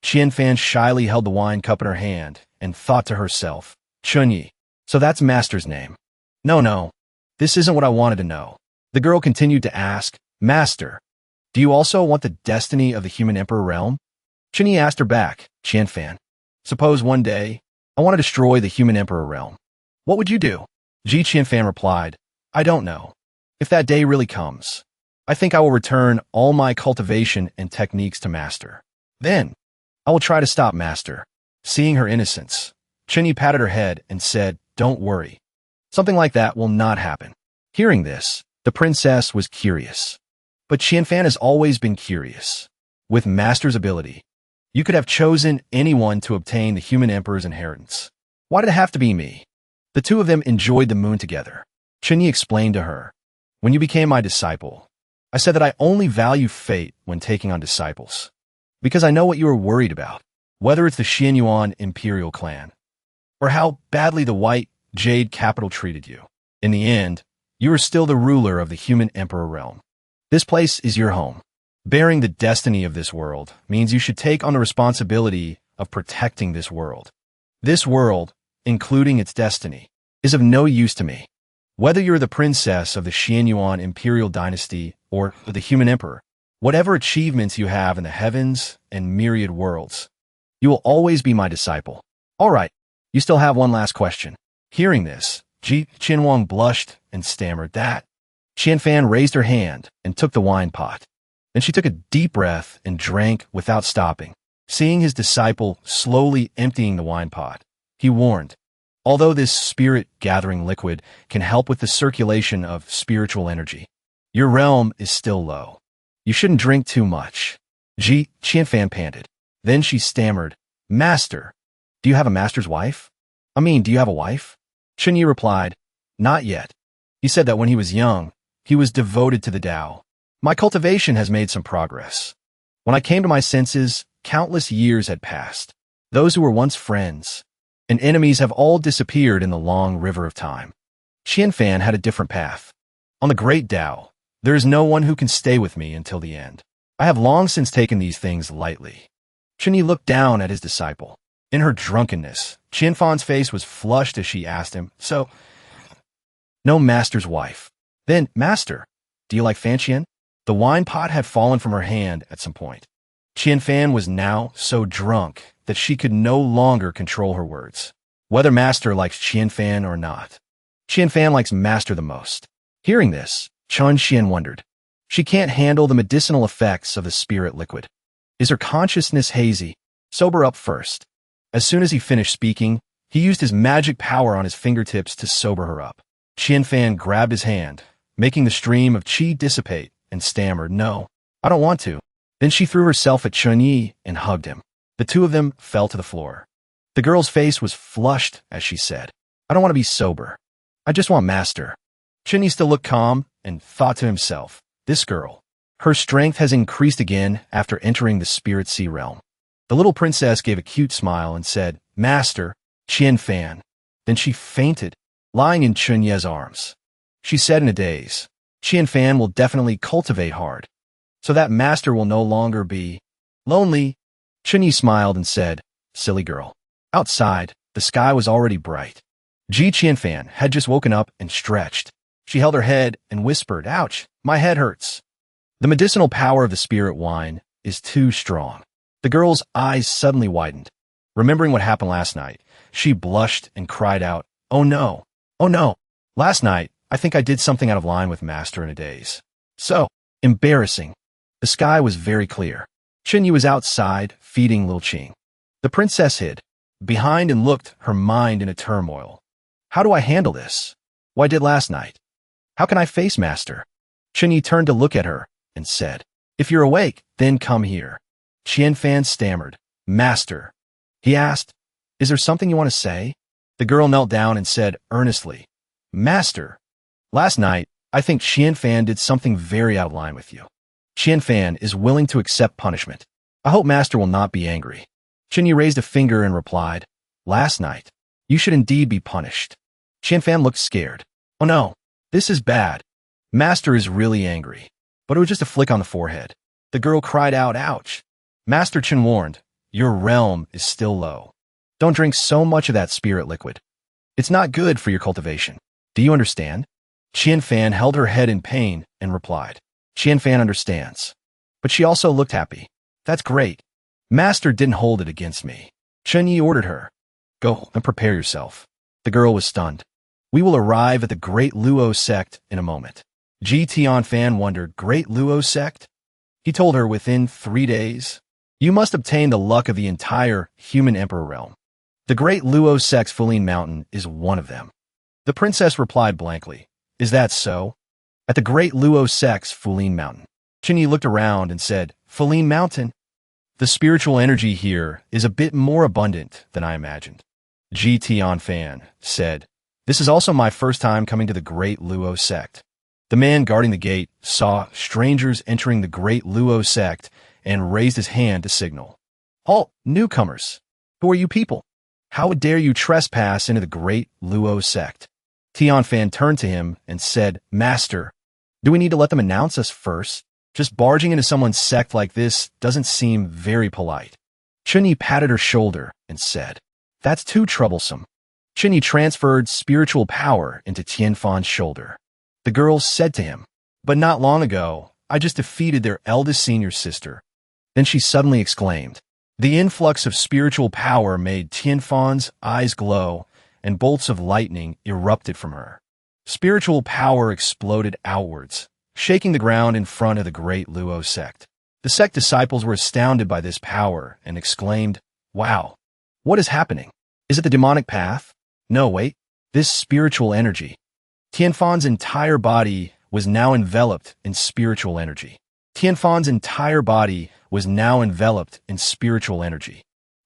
Gion Fan shyly held the wine cup in her hand and thought to herself, Chunyi. So that's Master's name. No. This isn't what I wanted to know. The girl continued to ask, Master, do you also want the destiny of the human emperor realm? Chunyi asked her back, Gion Fan. Suppose one day, I want to destroy the human emperor realm. What would you do? Gion Fan replied, I don't know. If that day really comes, I think I will return all my cultivation and techniques to Master. Then, I will try to stop Master. Seeing her innocence, Chunyi patted her head and said, Don't worry. Something like that will not happen. Hearing this, the princess was curious. But Gion Fan has always been curious. With Master's ability, you could have chosen anyone to obtain the human emperor's inheritance. Why did it have to be me? The two of them enjoyed the moon together. Chunyi explained to her, When you became my disciple, I said that I only value fate when taking on disciples. Because I know what you are worried about, whether it's the Xianyuan imperial clan, or how badly the white jade capital treated you. In the end, you are still the ruler of the human emperor realm. This place is your home. Bearing the destiny of this world means you should take on the responsibility of protecting this world. This world, including its destiny, is of no use to me. Whether you're the princess of the Xianyuan imperial dynasty or the human emperor, whatever achievements you have in the heavens and myriad worlds, you will always be my disciple. All right, you still have one last question. Hearing this, Qianwang blushed and stammered that. Gion Fan raised her hand and took the wine pot. Then she took a deep breath and drank without stopping. Seeing his disciple slowly emptying the wine pot, he warned, although this spirit-gathering liquid can help with the circulation of spiritual energy, your realm is still low. You shouldn't drink too much. Gion Fan panted. Then she stammered, Master, do you have a master's wife? Do you have a wife? Chunyi replied, Not yet. He said that when he was young, he was devoted to the Tao. My cultivation has made some progress. When I came to my senses, countless years had passed. Those who were once friends and enemies have all disappeared in the long river of time. Gion Fan had a different path. On the great Tao, there is no one who can stay with me until the end. I have long since taken these things lightly. Chunyi looked down at his disciple. In her drunkenness, Gion Fan's face was flushed as she asked him, So, no master's wife. Then, Master, do you like Fanxian? The wine pot had fallen from her hand at some point. Gion Fan was now so drunk that she could no longer control her words. Whether Master likes Gion Fan or not, Gion Fan likes Master the most. Hearing this, Xian wondered. She can't handle the medicinal effects of the spirit liquid. Is her consciousness hazy? Sober up first. As soon as he finished speaking, he used his magic power on his fingertips to sober her up. Gion Fan grabbed his hand, making the stream of qi dissipate, and stammered, No, I don't want to. Then she threw herself at Chunyi and hugged him. The two of them fell to the floor. The girl's face was flushed as she said, I don't want to be sober. I just want Master. Chunyi still looked calm and thought to himself, This girl, her strength has increased again after entering the spirit sea realm. The little princess gave a cute smile and said, Master, Gion Fan. Then she fainted, lying in Chunyi's arms. She said in a daze, Gion Fan will definitely cultivate hard, so that Master will no longer be lonely. Chunyi smiled and said, Silly girl. Outside, the sky was already bright. Gion Fan had just woken up and stretched. She held her head and whispered, Ouch, my head hurts. The medicinal power of the spirit wine is too strong. The girl's eyes suddenly widened. Remembering what happened last night, she blushed and cried out, Oh no. Last night, I think I did something out of line with Master in a daze. So embarrassing. The sky was very clear. Chunyi was outside, feeding Lil Qing. The princess hid behind and looked, her mind in a turmoil. How do I handle this? What I did last night? How can I face Master? Chunyi turned to look at her and said, If you're awake, then come here. Gion Fan stammered, Master. He asked, Is there something you want to say? The girl knelt down and said earnestly, Master, last night, I think Gion Fan did something very out of line with you. Gion Fan is willing to accept punishment. I hope Master will not be angry. Chunyi raised a finger and replied, Last night, you should indeed be punished. Gion Fan looked scared. Oh no, this is bad. Master is really angry. But it was just a flick on the forehead. The girl cried out, Ouch. Master Chen warned, Your realm is still low. Don't drink so much of that spirit liquid. It's not good for your cultivation. Do you understand? Gion Fan held her head in pain and replied. Gion Fan understands. But she also looked happy. That's great. Master didn't hold it against me. Chunyi ordered her. Go and prepare yourself. The girl was stunned. We will arrive at the Great Luo sect in a moment. Gion Fan wondered, Great Luo sect? He told her within 3 days. You must obtain the luck of the entire human emperor realm. The Great Luo sect's Feline Mountain is one of them. The princess replied blankly. Is that so? At the Great Luo sect's Feline Mountain. Chunyi looked around and said, Feline Mountain? The spiritual energy here is a bit more abundant than I imagined. Gion Fan said, This is also my first time coming to the Great Luo sect. The man guarding the gate saw strangers entering the Great Luo sect and raised his hand to signal. Halt, newcomers! Who are you people? How dare you trespass into the Great Luo sect? Gion Fan turned to him and said, Master, do we need to let them announce us first? Just barging into someone's sect like this doesn't seem very polite. Chunyi patted her shoulder and said, That's too troublesome. Chunyi transferred spiritual power into Gion Fan's shoulder. The girl said to him, But not long ago, I just defeated their eldest senior sister. Then she suddenly exclaimed. The influx of spiritual power made Gion Fan's eyes glow, and bolts of lightning erupted from her. Spiritual power exploded outwards, shaking the ground in front of the Great Luo sect. The sect disciples were astounded by this power and exclaimed, Wow, what is happening? Is it the demonic path? No, wait, this spiritual energy. Gion Fan's entire body was now enveloped in spiritual energy. Gion Fan's entire body was now enveloped in spiritual energy.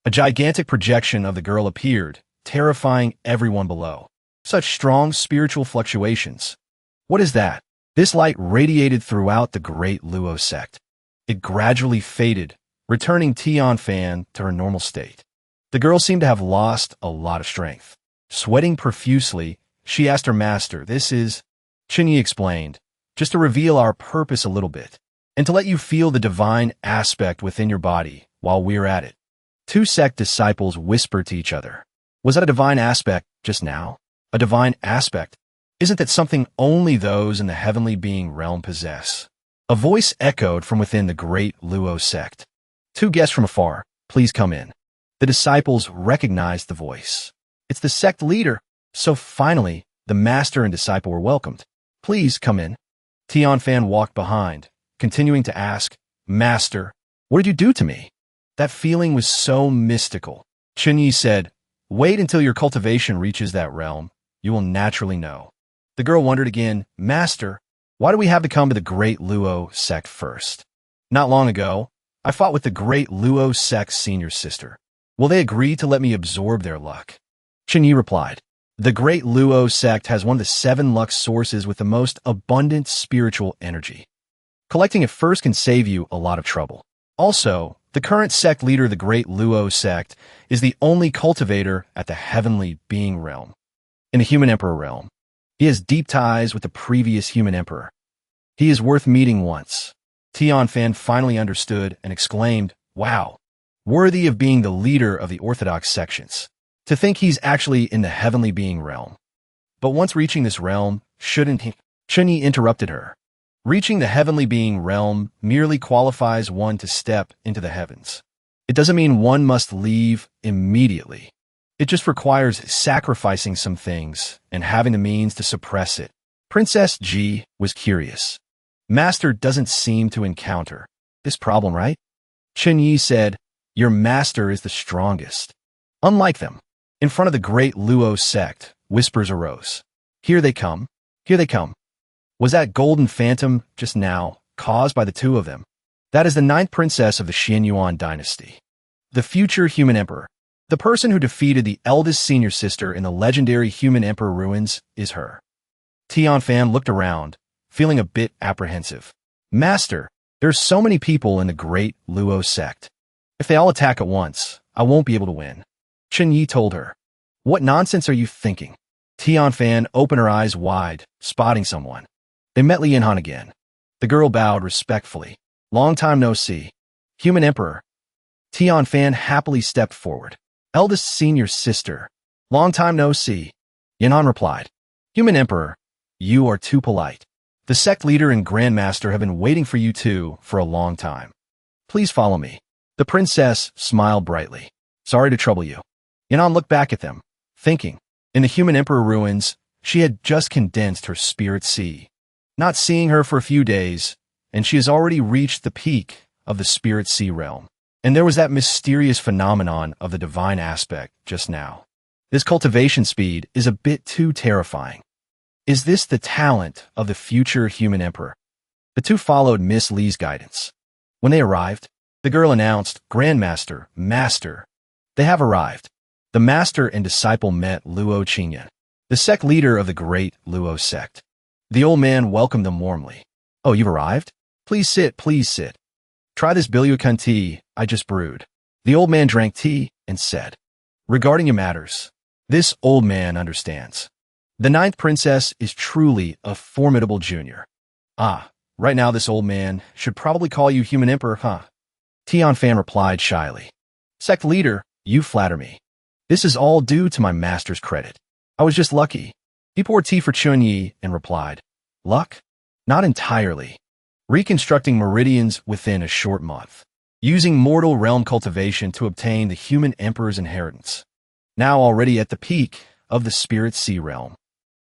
A gigantic projection of the girl appeared, terrifying everyone below. Such strong spiritual fluctuations. What is that? This light radiated throughout the Great Luo sect. It gradually faded, returning Gion Fan to her normal state. The girl seemed to have lost a lot of strength. Sweating profusely, she asked her master, This is, Chunyi explained, just to reveal our purpose a little bit, and to let you feel the divine aspect within your body while we're at it. 2 sect disciples whispered to each other. Was that a divine aspect just now? A divine aspect? Isn't that something only those in the heavenly being realm possess? A voice echoed from within the Great Luo sect. 2 guests from afar, please come in. The disciples recognized the voice. It's the sect leader. So finally, the master and disciple were welcomed. Please come in. Gion Fan walked behind, continuing to ask, Master, what did you do to me? That feeling was so mystical. Chunyi said, Wait until your cultivation reaches that realm. You will naturally know. The girl wondered again, Master, why do we have to come to the Great Luo sect first? Not long ago, I fought with the Great Luo sect's senior sister. Will they agree to let me absorb their luck? Chunyi replied, The Great Luo sect has one of the 7 luck sources with the most abundant spiritual energy. Collecting it first can save you a lot of trouble. Also, the current sect leader of the Great Luo sect is the only cultivator at the heavenly being realm. In the human emperor realm, he has deep ties with the previous human emperor. He is worth meeting once. Gion Fan finally understood and exclaimed, Wow, worthy of being the leader of the orthodox sections. To think he's actually in the heavenly being realm. But once reaching this realm, shouldn't he? Chunyi interrupted her. Reaching the heavenly being realm merely qualifies one to step into the heavens. It doesn't mean one must leave immediately. It just requires sacrificing some things and having the means to suppress it. Princess Ji was curious. Master doesn't seem to encounter this problem, right? Chunyi said, Your master is the strongest. Unlike them, in front of the Great Luo sect, whispers arose. Here they come. Here they come. Was that golden phantom just now caused by the 2 of them? That is the 9th princess of the Xianyuan dynasty. The future human emperor. The person who defeated the eldest senior sister in the legendary human emperor ruins is her. Gion Fan looked around, feeling a bit apprehensive. Master, there's so many people in the Great Luo sect. If they all attack at once, I won't be able to win. Chunyi told her. What nonsense are you thinking? Gion Fan opened her eyes wide, spotting someone. They met Lianhan again. The girl bowed respectfully. Long time no see. Human emperor. Gion Fan happily stepped forward. Eldest senior sister. Long time no see. Yanon replied, Human Emperor, you are too polite. The sect leader and grandmaster have been waiting for you two for a long time. Please follow me. The princess smiled brightly. Sorry to trouble you. Yanon looked back at them, thinking. In the human emperor ruins, she had just condensed her spirit sea. Not seeing her for a few days, and she has already reached the peak of the spirit sea realm. And there was that mysterious phenomenon of the divine aspect just now. This cultivation speed is a bit too terrifying. Is this the talent of the future human emperor? The two followed Miss Lee's guidance. When they arrived, the girl announced, Grandmaster, Master. They have arrived. The master and disciple met Luo Qingyan, the sect leader of the great Luo sect. The old man welcomed them warmly. Oh, you've arrived? Please sit, please sit. Try this Bilyukan tea I just brewed. The old man drank tea and said, Regarding your matters, this old man understands. The ninth princess is truly a formidable junior. Right now this old man should probably call you human emperor, huh? Gion Fan replied shyly. Sect leader, you flatter me. This is all due to my master's credit. I was just lucky. He poured tea for Chunyi and replied, Luck? Not entirely. Reconstructing meridians within a short month. Using mortal realm cultivation to obtain the human emperor's inheritance. Now already at the peak of the spirit sea realm.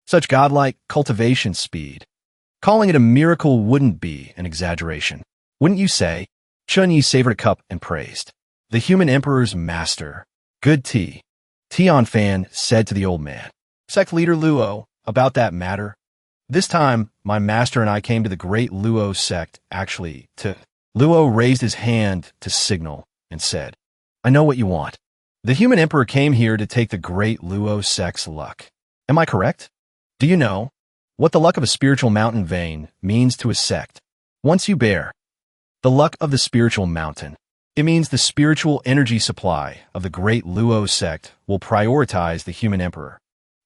Such godlike cultivation speed. Calling it a miracle wouldn't be an exaggeration. Wouldn't you say? Chunyi savored a cup and praised. The human emperor's master. Good tea. Gion Fan said to the old man. Sect leader Luo, about that matter. This time, my master and I came to the great Luo sect, actually, to... Luo raised his hand to signal and said, I know what you want. The human emperor came here to take the great Luo sect's luck. Am I correct? Do you know what the luck of a spiritual mountain vein means to a sect? Once you bear the luck of the spiritual mountain, it means the spiritual energy supply of the great Luo sect will prioritize the human emperor.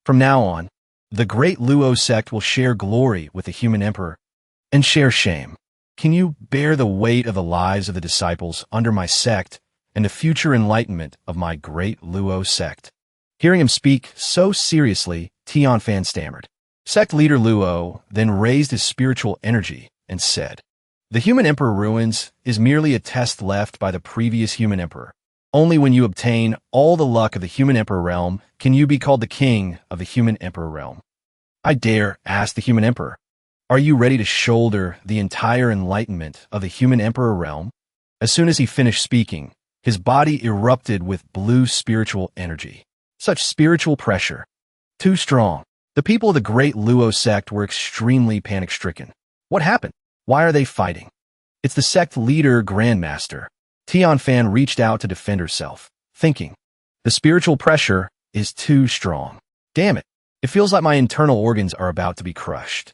From now on, the great Luo sect will share glory with the human emperor and share shame. Can you bear the weight of the lives of the disciples under my sect and the future enlightenment of my great Luo sect? Hearing him speak so seriously, Gion Fan stammered. Sect leader Luo then raised his spiritual energy and said, The human emperor ruins is merely a test left by the previous human emperor. Only when you obtain all the luck of the human emperor realm can you be called the king of the human emperor realm. I dare ask the human emperor, are you ready to shoulder the entire enlightenment of the human emperor realm? As soon as he finished speaking, his body erupted with blue spiritual energy. Such spiritual pressure. Too strong. The people of the great Luo sect were extremely panic-stricken. What happened? Why are they fighting? It's the sect leader grandmaster. Gion Fan reached out to defend herself, thinking, the spiritual pressure is too strong. Damn it. It feels like my internal organs are about to be crushed.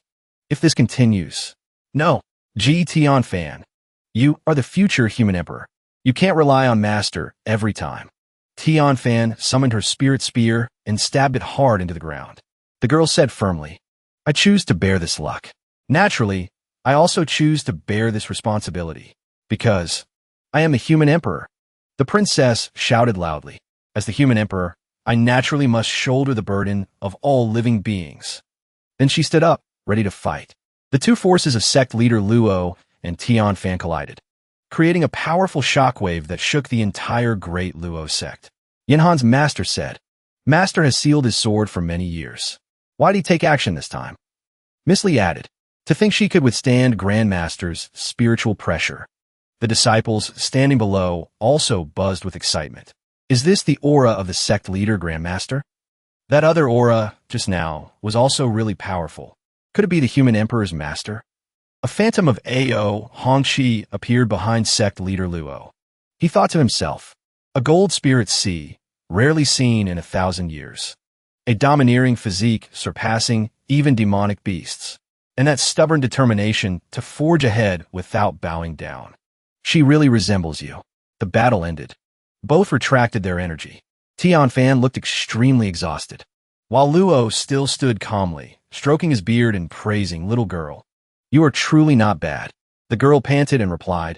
If this continues... No, Gion Fan. You are the future human emperor. You can't rely on master every time. Gion Fan summoned her spirit spear and stabbed it hard into the ground. The girl said firmly, I choose to bear this luck. Naturally, I also choose to bear this responsibility. Because I am a human emperor. The princess shouted loudly. As the human emperor, I naturally must shoulder the burden of all living beings. Then she stood up, ready to fight. The two forces of sect leader Luo and Gion Fan collided, creating a powerful shockwave that shook the entire great Luo sect. Yinhan's master said, Master has sealed his sword for many years. Why'd he take action this time? Miss Lee added, to think she could withstand Grandmaster's spiritual pressure. The disciples standing below also buzzed with excitement. Is this the aura of the sect leader, Grandmaster? That other aura, just now, was also really powerful. Could it be the human emperor's master? A phantom of Ao Hongxi appeared behind sect leader Luo. He thought to himself, a gold spirit sea, rarely seen in 1,000 years. A domineering physique surpassing even demonic beasts. And that stubborn determination to forge ahead without bowing down. She really resembles you. The battle ended. Both retracted their energy. Gion Fan looked extremely exhausted, while Luo still stood calmly, stroking his beard and praising little girl. You are truly not bad. The girl panted and replied,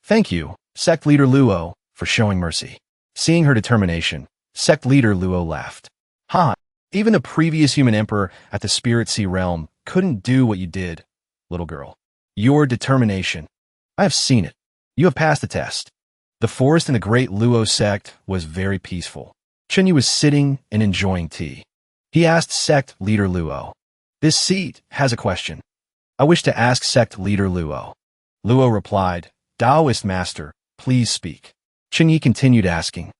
Thank you, sect leader Luo, for showing mercy. Seeing her determination, sect leader Luo laughed. Ha! Even the previous human emperor at the Spirit Sea realm couldn't do what you did, little girl. Your determination. I have seen it. You have passed the test. The forest in the great Luo sect was very peaceful. Chunyi was sitting and enjoying tea. He asked sect leader Luo. This seat has a question. I wish to ask sect leader Luo. Luo replied, Taoist master, please speak. Chunyi continued asking.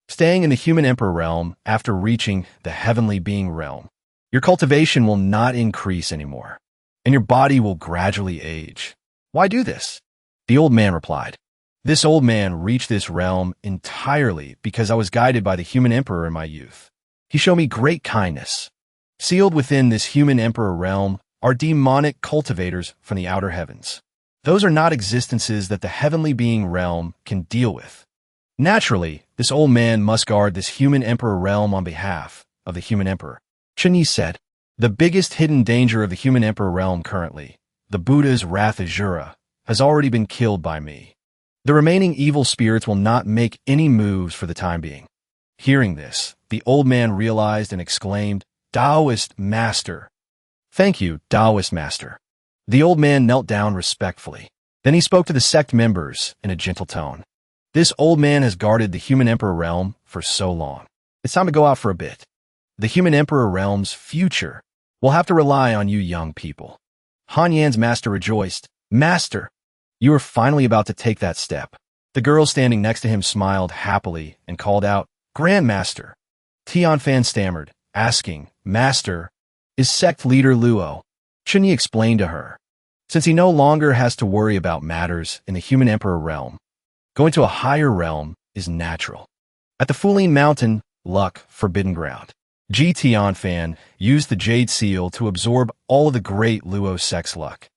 Staying in the human emperor realm after reaching the heavenly being realm, your cultivation will not increase anymore, and your body will gradually age. Why do this? The old man replied. This old man reached this realm entirely because I was guided by the human emperor in my youth. He showed me great kindness. Sealed within this human emperor realm are demonic cultivators from the outer heavens. Those are not existences that the heavenly being realm can deal with. Naturally, this old man must guard this human emperor realm on behalf of the human emperor. Chunyi said, the biggest hidden danger of the human emperor realm currently, the Buddha's wrath Azura, has already been killed by me. The remaining evil spirits will not make any moves for the time being. Hearing this, the old man realized and exclaimed, Taoist master. Thank you, Taoist master. The old man knelt down respectfully. Then he spoke to the sect members in a gentle tone. This old man has guarded the human emperor realm for so long. It's time to go out for a bit. The human emperor realm's future will have to rely on you young people. Han Yan's master rejoiced. Master, you are finally about to take that step. The girl standing next to him smiled happily and called out, Grandmaster. Gion Fan stammered, asking, Master, is sect leader Luo? Chunyi explained to her. Since he no longer has to worry about matters in the human emperor realm, going to a higher realm is natural. At the Fuling Mountain, Luck, Forbidden Ground, Gion Fan used the Jade Seal to absorb all of the great Luo sect's luck.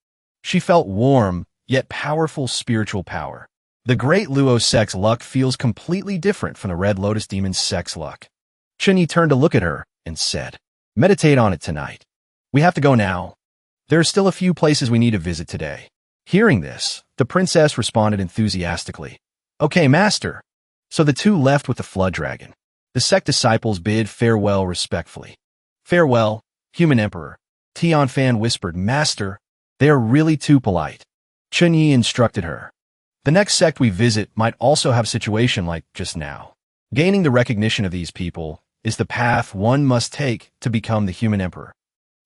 She felt warm, yet powerful spiritual power. The great Luo sect's luck feels completely different from the Red Lotus Demon's sect's luck. Chunyi turned to look at her and said, Meditate on it tonight. We have to go now. There are still a few places we need to visit today. Hearing this, the princess responded enthusiastically. Okay, master. So the two left with the flood dragon. The sect disciples bid farewell respectfully. Farewell, human emperor. Gion Fan whispered, Master, they are really too polite. Chunyi instructed her. The next sect we visit might also have a situation like just now. Gaining the recognition of these people is the path one must take to become the human emperor.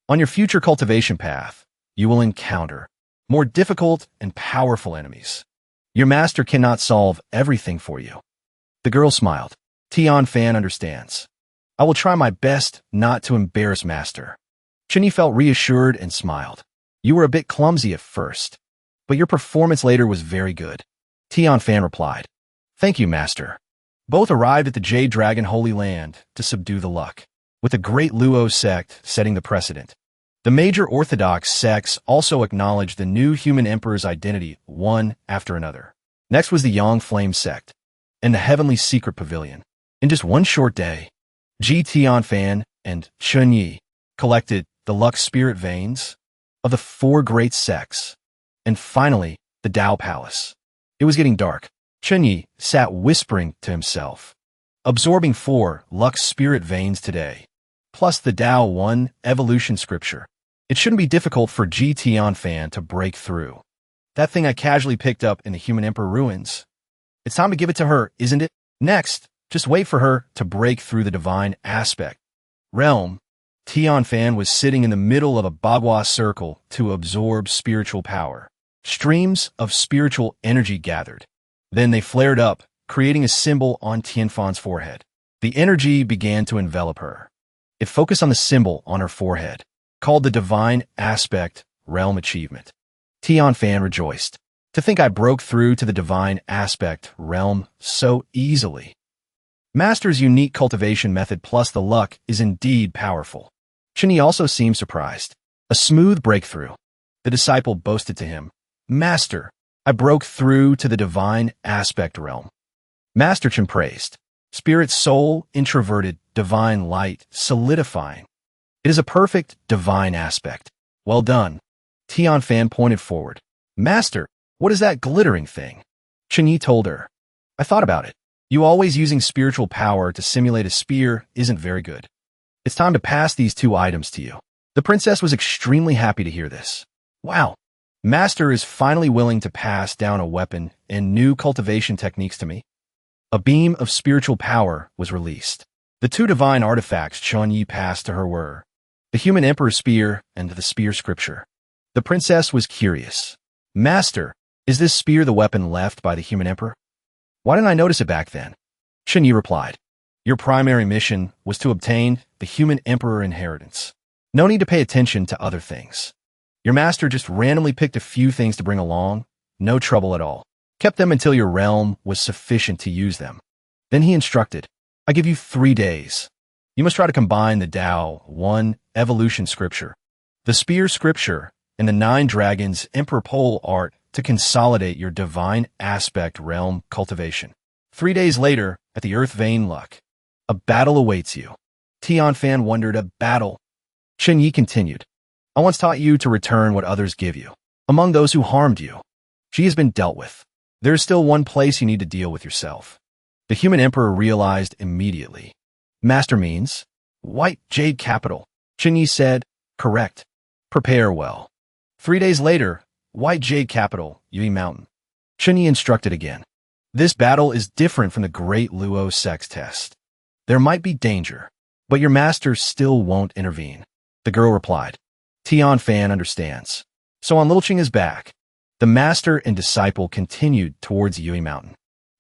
On your future cultivation path, you will encounter more difficult and powerful enemies. Your master cannot solve everything for you. The girl smiled. Gion Fan understands. I will try my best not to embarrass master. Chunyi felt reassured and smiled. You were a bit clumsy at first, but your performance later was very good. Gion Fan replied. Thank you, master. Both arrived at the Jade Dragon Holy Land to subdue the luck, with the great Luo sect setting the precedent. The major orthodox sects also acknowledged the new human emperor's identity one after another. Next was the Yang Flame sect, and the Heavenly Secret Pavilion. In just one short day, Gion Fan and Chunyi collected the luck spirit veins of the four great sects, and finally, the Tao Palace. It was getting dark. Chunyi sat whispering to himself, absorbing 4 luck spirit veins today, plus the Tao 1 evolution scripture. It shouldn't be difficult for Gion Fan to break through. That thing I casually picked up in the Human Emperor ruins. It's time to give it to her, isn't it? Next, just wait for her to break through the divine aspect realm. Gion Fan was sitting in the middle of a Bagua circle to absorb spiritual power. Streams of spiritual energy gathered. Then they flared up, creating a symbol on Tianfan's forehead. The energy began to envelop her. It focused on the symbol on her forehead, called the Divine Aspect Realm Achievement. Gion Fan rejoiced. To think I broke through to the Divine Aspect Realm so easily. Master's unique cultivation method plus the luck is indeed powerful. Chunyi also seemed surprised. A smooth breakthrough. The disciple boasted to him, Master, I broke through to the Divine Aspect Realm. Master Chen praised. Spirit soul, introverted, divine light, solidifying. It is a perfect divine aspect. Well done. Gion Fan pointed forward. Master, what is that glittering thing? Chunyi told her. I thought about it. You always using spiritual power to simulate a spear isn't very good. It's time to pass these 2 items to you. The princess was extremely happy to hear this. Wow, Master is finally willing to pass down a weapon and new cultivation techniques to me. A beam of spiritual power was released. The 2 divine artifacts Chun-Yi passed to her were the human emperor's spear and the spear scripture. The princess was curious. Master, is this spear the weapon left by the human emperor? Why didn't I notice it back then? Chun-Yi replied, your primary mission was to obtain the human emperor inheritance. No need to pay attention to other things. Your master just randomly picked a few things to bring along, no trouble at all. Kept them until your realm was sufficient to use them. Then he instructed, I give you 3 days. You must try to combine the Tao 1 evolution scripture, the spear scripture, and the 9 dragons emperor pole art to consolidate your divine aspect realm cultivation. 3 days later, at the Earth Vein Luck, a battle awaits you. Gion Fan wondered, a battle? Chun-Yi continued, I once taught you to return what others give you. Among those who harmed you, she has been dealt with. There is still one place you need to deal with yourself. The human emperor realized immediately. Master means White Jade Capital. Chun-Yi said, correct. Prepare well. 3 days later, White Jade Capital, Yui Mountain. Chun-Yi instructed again. This battle is different from the Great Luo sex test. There might be danger, but your master still won't intervene. The girl replied. Gion Fan understands. So on Little Ching is back. The master and disciple continued towards Yui Mountain.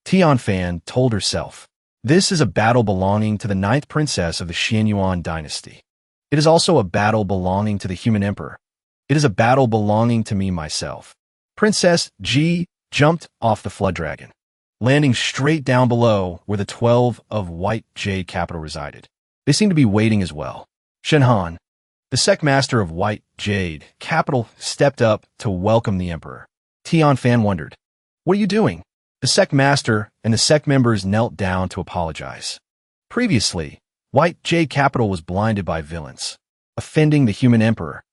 Gion Fan told herself, this is a battle belonging to the 9th princess of the Xianyuan dynasty. It is also a battle belonging to the human emperor. It is a battle belonging to me myself. Princess Ji jumped off the flood dragon, landing straight down below where the 12 of White Jade Capital resided. They seemed to be waiting as well. Shenhan, the sect master of White Jade Capital, stepped up to welcome the emperor. Gion Fan wondered, what are you doing? The sect master and the sect members knelt down to apologize. Previously, White Jade Capital was blinded by villains, offending the human emperor.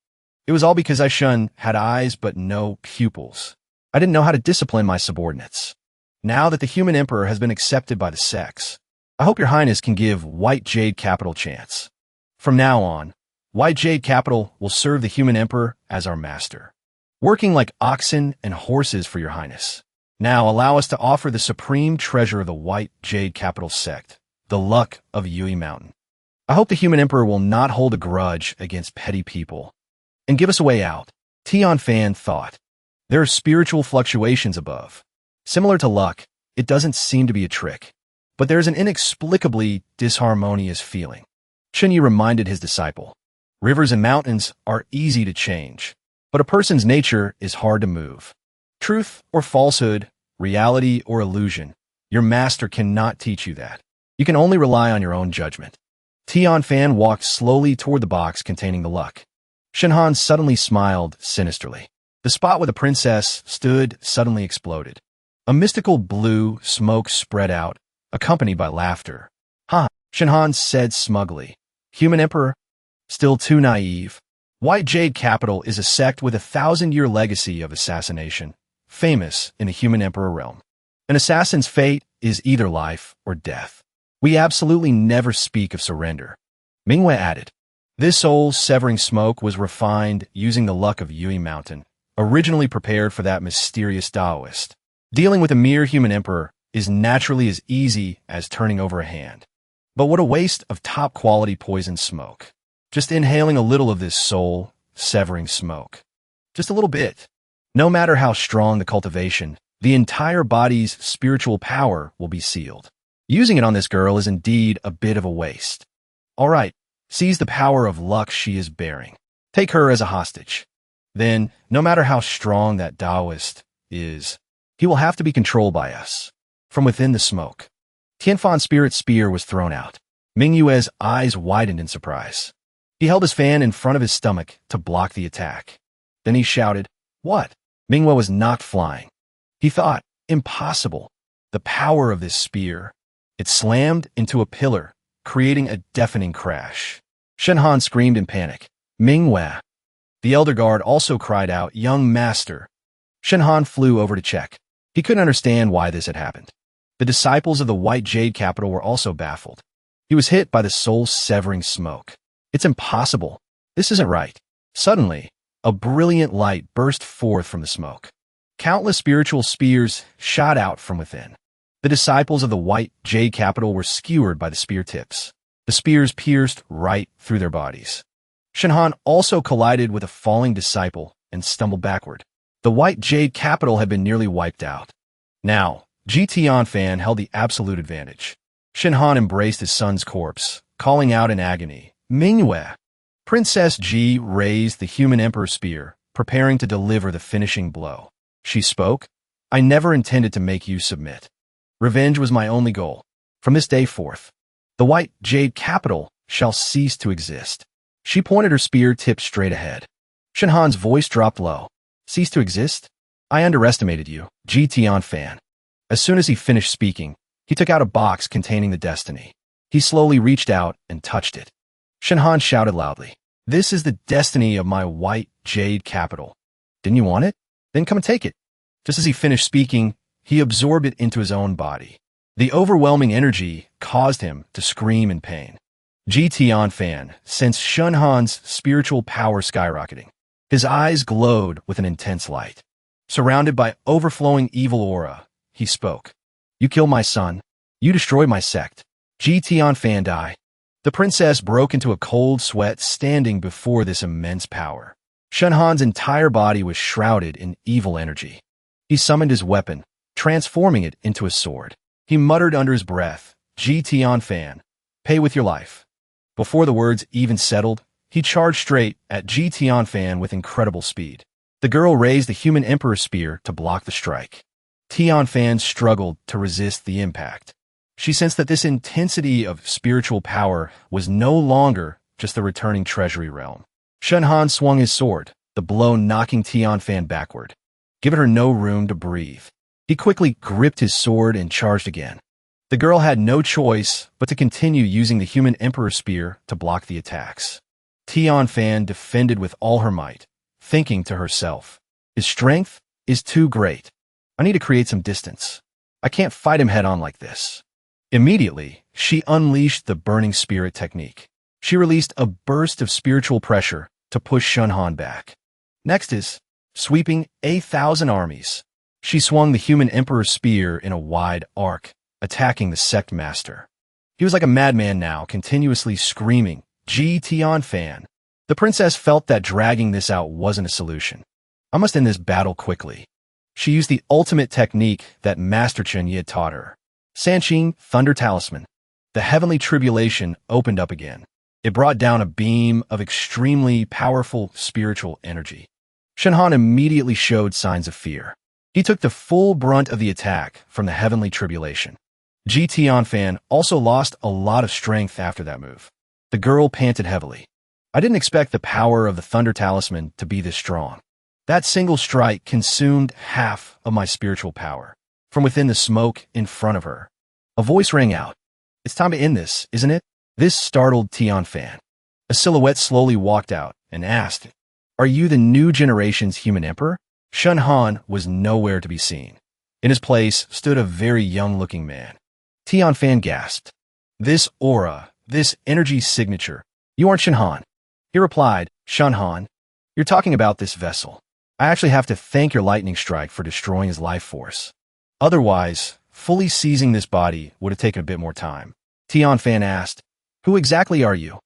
It was all because Aishun had eyes but no pupils. I didn't know how to discipline my subordinates. Now that the human emperor has been accepted by the sects, I hope your highness can give White Jade Capital chance. From now on, White Jade Capital will serve the human emperor as our master, working like oxen and horses for your highness. Now allow us to offer the supreme treasure of the White Jade Capital sect, the luck of Yui Mountain. I hope the human emperor will not hold a grudge against petty people and give us a way out. Gion Fan thought, there are spiritual fluctuations above. Similar to luck, it doesn't seem to be a trick, but there's an inexplicably disharmonious feeling. Chun-Yi reminded his disciple, rivers and mountains are easy to change, but a person's nature is hard to move. Truth or falsehood, reality or illusion, your master cannot teach you that. You can only rely on your own judgment. Gion Fan walked slowly toward the box containing the luck. Shenhan suddenly smiled sinisterly. The spot where the princess stood suddenly exploded. A mystical blue smoke spread out, accompanied by laughter. Ha! Shenhan said smugly. Human emperor? Still too naive. White Jade Capital is a sect with a 1,000-year legacy of assassination, famous in the human emperor realm. An assassin's fate is either life or death. We absolutely never speak of surrender. Manhwa added. This soul-severing smoke was refined using the luck of Yui Mountain, originally prepared for that mysterious Taoist. Dealing with a mere human emperor is naturally as easy as turning over a hand. But what a waste of top-quality poison smoke. Just inhaling a little of this soul-severing smoke. Just a little bit. No matter how strong the cultivation, the entire body's spiritual power will be sealed. Using it on this girl is indeed a bit of a waste. All right, seize the power of luck she is bearing. Take her as a hostage. Then, no matter how strong that Taoist is, he will have to be controlled by us. From within the smoke, Tianfan's spirit spear was thrown out. Mingyue's eyes widened in surprise. He held his fan in front of his stomach to block the attack. Then he shouted, what? Minghua was knocked flying. He thought, impossible. The power of this spear. It slammed into a pillar, creating a deafening crash. Shenhan screamed in panic. Minghua. The elder guard also cried out, young master. Shenhan flew over to check. He couldn't understand why this had happened. The disciples of the White Jade Capital were also baffled. He was hit by the soul-severing smoke. It's impossible. This isn't right. Suddenly, a brilliant light burst forth from the smoke. Countless spiritual spears shot out from within. The disciples of the white jade capital were skewered by the spear tips. The spears pierced right through their bodies. Shenhan also collided with a falling disciple and stumbled backward. The white jade capital had been nearly wiped out. Now, Gion Fan held the absolute advantage. Shenhan embraced his son's corpse, calling out in agony, Manhwa! Princess Ji raised the human emperor spear, preparing to deliver the finishing blow. She spoke, I never intended to make you submit. Revenge was my only goal. From this day forth, the white jade capital shall cease to exist. She pointed her spear tipped straight ahead. Shenhan's voice dropped low. Cease to exist? I underestimated you, Gion Fan. As soon as he finished speaking, he took out a box containing the destiny. He slowly reached out and touched it. Shenhan shouted loudly, This is the destiny of my white jade capital. Didn't you want it? Then come and take it. Just as he finished speaking, he absorbed it into his own body. The overwhelming energy caused him to scream in pain. Gion Fan sensed Shenhan's spiritual power skyrocketing. His eyes glowed with an intense light. Surrounded by overflowing evil aura, he spoke. You killed my son. You destroyed my sect. Gion Fan died. The princess broke into a cold sweat standing before this immense power. Shenhan's entire body was shrouded in evil energy. He summoned his weapon, transforming it into a sword. He muttered under his breath, Gion Fan, pay with your life. Before the words even settled, he charged straight at Gion Fan with incredible speed. The girl raised the human emperor spear to block the strike. Gion Fan struggled to resist the impact. She sensed that this intensity of spiritual power was no longer just the returning treasury realm. Shenhan swung his sword, the blow knocking Gion Fan backward, giving her no room to breathe. He quickly gripped his sword and charged again. The girl had no choice but to continue using the human emperor spear to block the attacks. Gion Fan defended with all her might, thinking to herself, his strength is too great. I need to create some distance. I can't fight him head on like this. Immediately, she unleashed the burning spirit technique. She released a burst of spiritual pressure to push Shenhan back. Next is sweeping 1,000 armies. She swung the human emperor spear in a wide arc, attacking the sect master. He was like a madman now, continuously screaming, Gion Fan. The princess felt that dragging this out wasn't a solution. I must end this battle quickly. She used the ultimate technique that Master Chen Yi had taught her. Sanqing Thunder Talisman. The heavenly tribulation opened up again. It brought down a beam of extremely powerful spiritual energy. Shenhan immediately showed signs of fear. He took the full brunt of the attack from the heavenly tribulation. Gion Fan also lost a lot of strength after that move. The girl panted heavily. I didn't expect the power of the Thunder Talisman to be this strong. That single strike consumed half of my spiritual power. From within the smoke in front of her, a voice rang out. It's time to end this, isn't it? This startled Gion Fan. A silhouette slowly walked out and asked, Are you the new generation's human emperor? Shenhan was nowhere to be seen. In his place stood a very young-looking man. Gion Fan gasped. This aura, this energy signature. You aren't Shenhan. He replied, Shenhan, you're talking about this vessel. I actually have to thank your lightning strike for destroying his life force. Otherwise, fully seizing this body would have taken a bit more time. Gion Fan asked, Who exactly are you?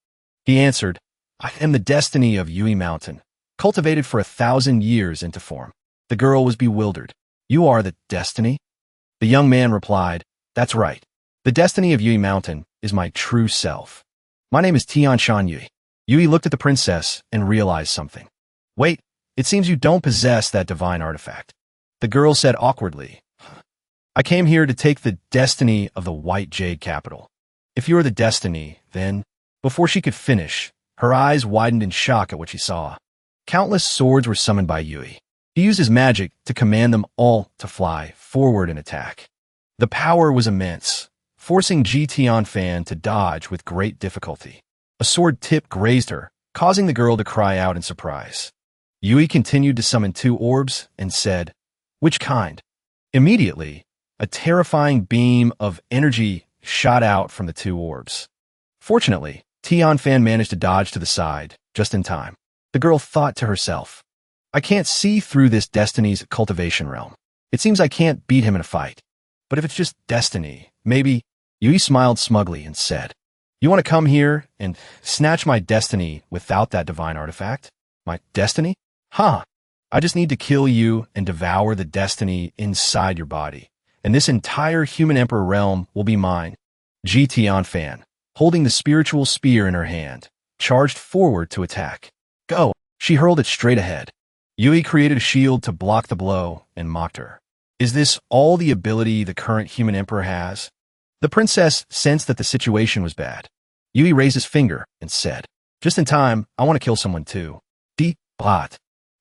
He answered, I am the destiny of Yui Mountain, cultivated for 1,000 years into form. The girl was bewildered. You are the destiny? The young man replied, That's right. The destiny of Yui Mountain is my true self. My name is Tian Shan Yui. Yui looked at the princess and realized something. Wait, it seems you don't possess that divine artifact. The girl said awkwardly, I came here to take the destiny of the white jade capital. If you are the destiny, then, before she could finish, her eyes widened in shock at what she saw. Countless swords were summoned by Yui. He used his magic to command them all to fly forward and attack. The power was immense, forcing Gion Fan to dodge with great difficulty. A sword tip grazed her, causing the girl to cry out in surprise. Yui continued to summon 2 orbs and said, Which kind? Immediately, a terrifying beam of energy shot out from the 2 orbs. Fortunately, Gion Fan managed to dodge to the side, just in time. The girl thought to herself, I can't see through this Destiny's cultivation realm. It seems I can't beat him in a fight. But if it's just destiny, maybe... Yui smiled smugly and said, You want to come here and snatch my destiny without that divine artifact? My destiny? Huh. I just need to kill you and devour the destiny inside your body, and this entire human emperor realm will be mine. Gion Fan, holding the spiritual spear in her hand, charged forward to attack. Go! She hurled it straight ahead. Yui created a shield to block the blow and mocked her. Is this all the ability the current human emperor has? The princess sensed that the situation was bad. Yui raised his finger and said, Just in time, I want to kill someone too. Bot.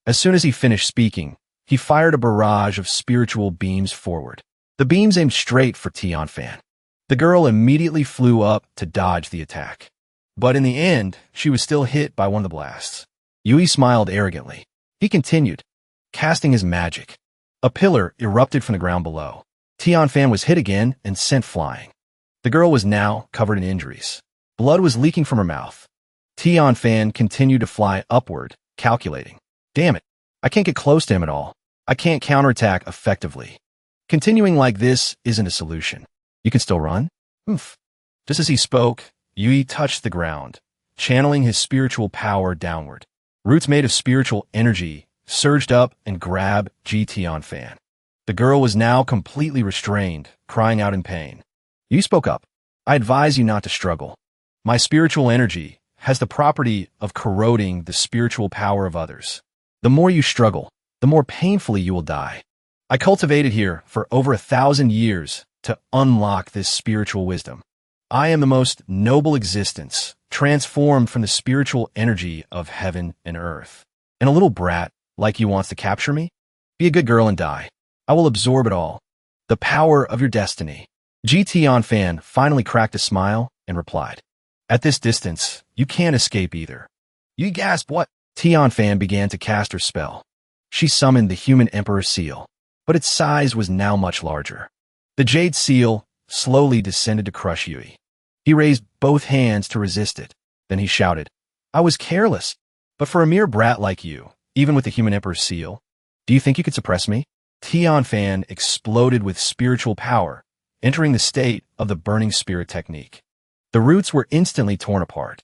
As soon as he finished speaking, he fired a barrage of spiritual beams forward. The beams aimed straight for Gion Fan. The girl immediately flew up to dodge the attack. But in the end, she was still hit by one of the blasts. Yui smiled arrogantly. He continued, casting his magic. A pillar erupted from the ground below. Gion Fan was hit again and sent flying. The girl was now covered in injuries. Blood was leaking from her mouth. Gion Fan continued to fly upward, calculating. Damn it, I can't get close to him at all. I can't counterattack effectively. Continuing like this isn't a solution. You can still run? Oof. Just as he spoke, Yui touched the ground, channeling his spiritual power downward. Roots made of spiritual energy surged up and grabbed Gion Fan. The girl was now completely restrained, crying out in pain. Yui spoke up. I advise you not to struggle. My spiritual energy has the property of corroding the spiritual power of others. The more you struggle, the more painfully you will die. I cultivated here for over 1,000 years to unlock this spiritual wisdom. I am the most noble existence, transformed from the spiritual energy of heaven and earth. And a little brat like you wants to capture me? Be a good girl and die. I will absorb it all. The power of your destiny. Gion Fan finally cracked a smile and replied, At this distance, you can't escape either. You gasped what? Gion Fan began to cast her spell. She summoned the human emperor seal, but its size was now much larger. The jade seal slowly descended to crush Yui. He raised both hands to resist it. Then he shouted, I was careless, but for a mere brat like you, even with the human emperor's seal, do you think you could suppress me? Gion Fan exploded with spiritual power, entering the state of the burning spirit technique. The roots were instantly torn apart.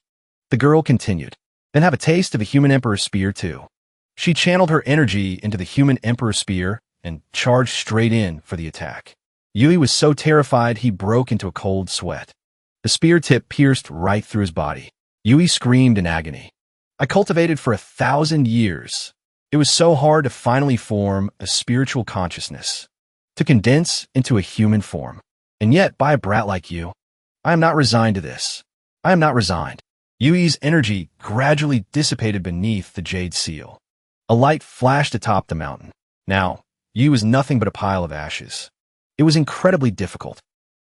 The girl continued, Then have a taste of the human emperor's spear too. She channeled her energy into the human emperor's spear and charged straight in for the attack. Yui was so terrified he broke into a cold sweat. The spear tip pierced right through his body. Yui screamed in agony. I cultivated for 1,000 years. It was so hard to finally form a spiritual consciousness, to condense into a human form. And yet, by a brat like you, I am not resigned to this. I am not resigned. Yui's energy gradually dissipated beneath the jade seal. A light flashed atop the mountain. Now, Yui was nothing but a pile of ashes. It was incredibly difficult.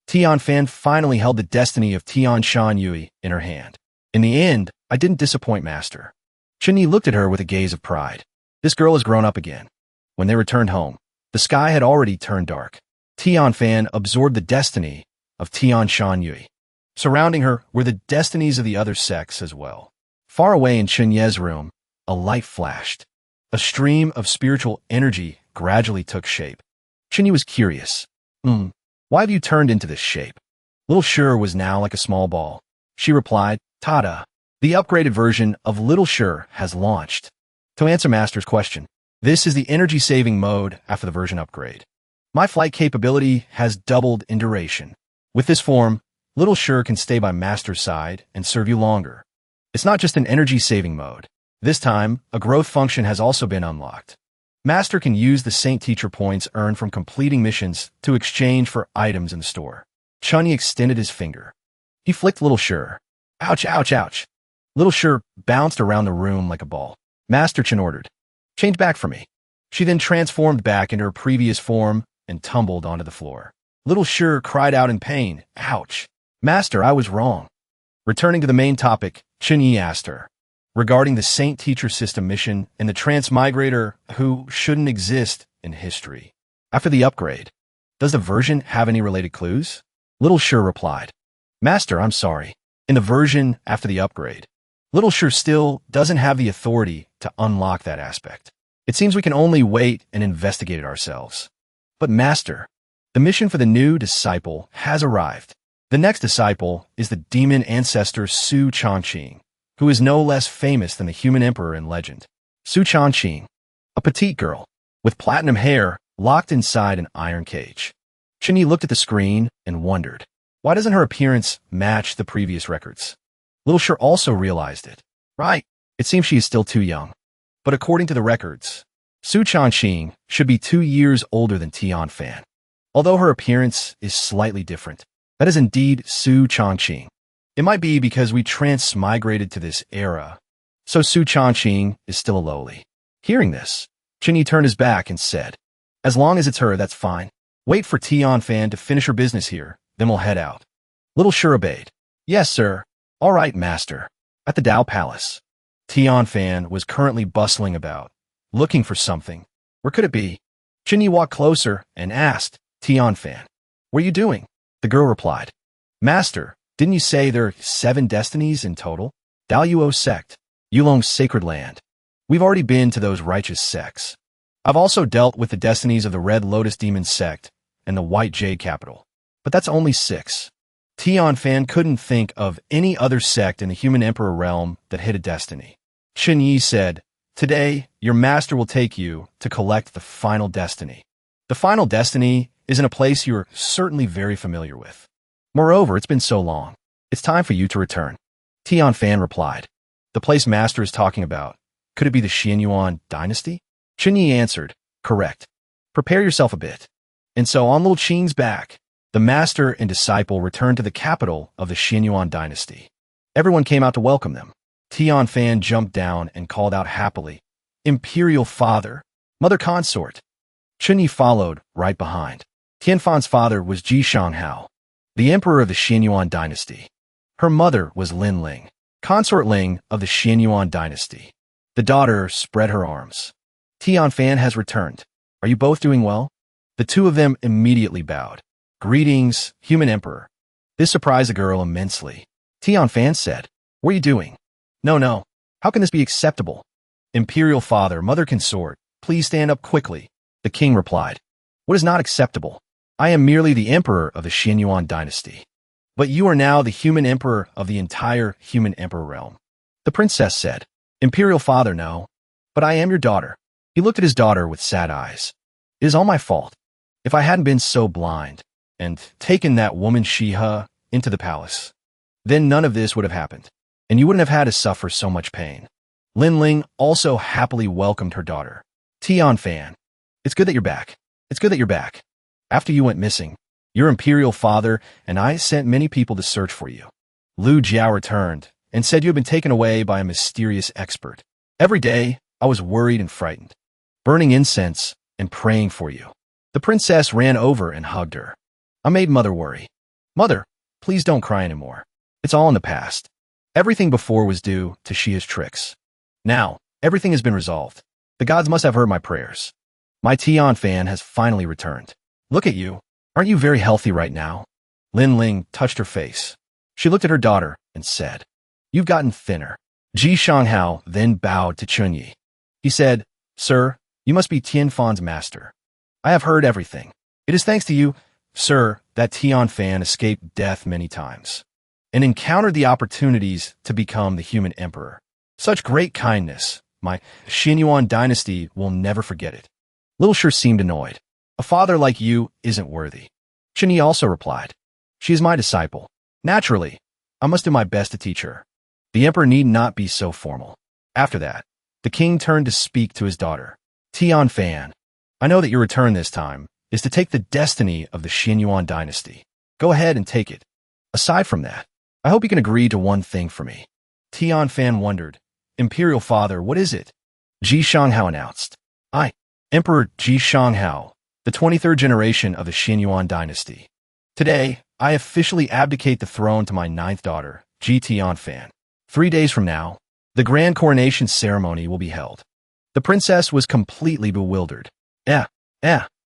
Gion Fan finally held the destiny of Gion Shan Yui in her hand. In the end, I didn't disappoint Master. Chun-Yi looked at her with a gaze of pride. This girl has grown up again. When they returned home, the sky had already turned dark. Gion Fan absorbed the destiny of Gion Shan Yui. Surrounding her were the destinies of the other sex as well. Far away in Chun-Ye's room, a light flashed. A stream of spiritual energy gradually took shape. Chun-Yi was curious. Why have you turned into this shape? Little Shur was now like a small ball. She replied, Tada! The upgraded version of Little Shur has launched. To answer Master's question, this is the energy-saving mode after the version upgrade. My flight capability has doubled in duration. With this form, Little Shur can stay by Master's side and serve you longer. It's not just an energy-saving mode. This time, a growth function has also been unlocked. Master can use the Saint Teacher points earned from completing missions to exchange for items in the store. Chun-Yi extended his finger. He flicked Little Shur. Ouch, ouch, ouch. Little Shur bounced around the room like a ball. Master Chun ordered, Change back for me. She then transformed back into her previous form and tumbled onto the floor. Little Shur cried out in pain. Ouch. Master, I was wrong. Returning to the main topic, Chun-Yi asked her, regarding the Saint Teacher System mission and the transmigrator who shouldn't exist in history. After the upgrade, does the version have any related clues? Little Shur replied, Master, I'm sorry. in the version after the upgrade. Little Sure still doesn't have the authority to unlock that aspect. It seems we can only wait and investigate it ourselves. But Master, the mission for the new disciple has arrived. The next disciple is the demon ancestor Su Changqing, who is no less famous than the human emperor in legend. Su Changqing, a petite girl, with platinum hair locked inside an iron cage. Chinyi looked at the screen and wondered, why doesn't her appearance match the previous records? Little Sure also realized it. Right, it seems she is still too young. But according to the records, Su Changqing should be 2 years older than Gion Fan. Although her appearance is slightly different, that is indeed Su Changqing. It might be because we transmigrated to this era, so Su Changqing is still a lowly. Hearing this, Chinyi turned his back and said, as long as it's her, that's fine. Wait for Gion Fan to finish her business here, then we'll head out. Little Sure obeyed. Yes, sir. All right, Master. At the Dao Palace, Gion Fan was currently bustling about, looking for something. Where could it be? Chinyi walked closer and asked, Gion Fan, what are you doing? The girl replied, Master, didn't you say there are 7 destinies in total? Dao Yuo sect, Yulong's sacred land. We've already been to those righteous sects. I've also dealt with the destinies of the Red Lotus Demon sect and the White Jade capital. But that's only 6. Gion Fan couldn't think of any other sect in the human emperor realm that hid a destiny. Chinyi said, today, your master will take you to collect the final destiny. The final destiny is in a place you're certainly very familiar with. Moreover, it's been so long. It's time for you to return. Gion Fan replied, the place Master is talking about. Could it be the Xianyuan dynasty? Chinyi answered, correct. Prepare yourself a bit. And so on Little Qing's back, the master and disciple returned to the capital of the Xianyuan dynasty. Everyone came out to welcome them. Gion Fan jumped down and called out happily, Imperial Father, Mother Consort. Chinyi followed right behind. Tianfan's father was Ji Shanghao, the emperor of the Xianyuan dynasty. Her mother was Lin Ling, consort Ling of the Xianyuan dynasty. The daughter spread her arms. Gion Fan has returned. Are you both doing well? The two of them immediately bowed. Greetings, human emperor. This surprised the girl immensely. Gion Fan said, what are you doing? No. How can this be acceptable? Imperial Father, Mother Consort, please stand up quickly. The king replied, what is not acceptable? I am merely the emperor of the Xianyuan dynasty. But you are now the human emperor of the entire human emperor realm. The princess said, Imperial Father, no. But I am your daughter. He looked at his daughter with sad eyes. It is all my fault. If I hadn't been so blind and taken that woman Shiha into the palace, then none of this would have happened, and you wouldn't have had to suffer so much pain. Lin Ling also happily welcomed her daughter. Gion Fan, it's good that you're back. It's good that you're back. After you went missing, your imperial father and I sent many people to search for you. Lu Jiao returned and said you had been taken away by a mysterious expert. Every day, I was worried and frightened, burning incense and praying for you. The princess ran over and hugged her. I made Mother worry. Mother, please don't cry anymore. It's all in the past. Everything before was due to Shia's tricks. Now, everything has been resolved. The gods must have heard my prayers. My Gion Fan has finally returned. Look at you. Aren't you very healthy right now? Lin Ling touched her face. She looked at her daughter and said, you've gotten thinner. Ji Shanghao then bowed to Chinyi. He said, Sir, you must be Tianfan's master. I have heard everything. It is thanks to you, sir, that Gion Fan escaped death many times and encountered the opportunities to become the human emperor. Such great kindness, my Xianyuan dynasty will never forget it. Little Sure seemed annoyed. A father like you isn't worthy. Chinyi also replied, she is my disciple. Naturally, I must do my best to teach her. The emperor need not be so formal. After that, the king turned to speak to his daughter. Gion Fan, I know that your return this time is to take the destiny of the Xianyuan dynasty. Go ahead and take it. Aside from that, I hope you can agree to one thing for me. Gion Fan wondered, Imperial Father, what is it? Ji Shanghao announced, I, Emperor Ji Shanghao, the 23rd generation of the Xianyuan dynasty. Today, I officially abdicate the throne to my 9th daughter, Ji Gion Fan. 3 days from now, the grand coronation ceremony will be held. The princess was completely bewildered.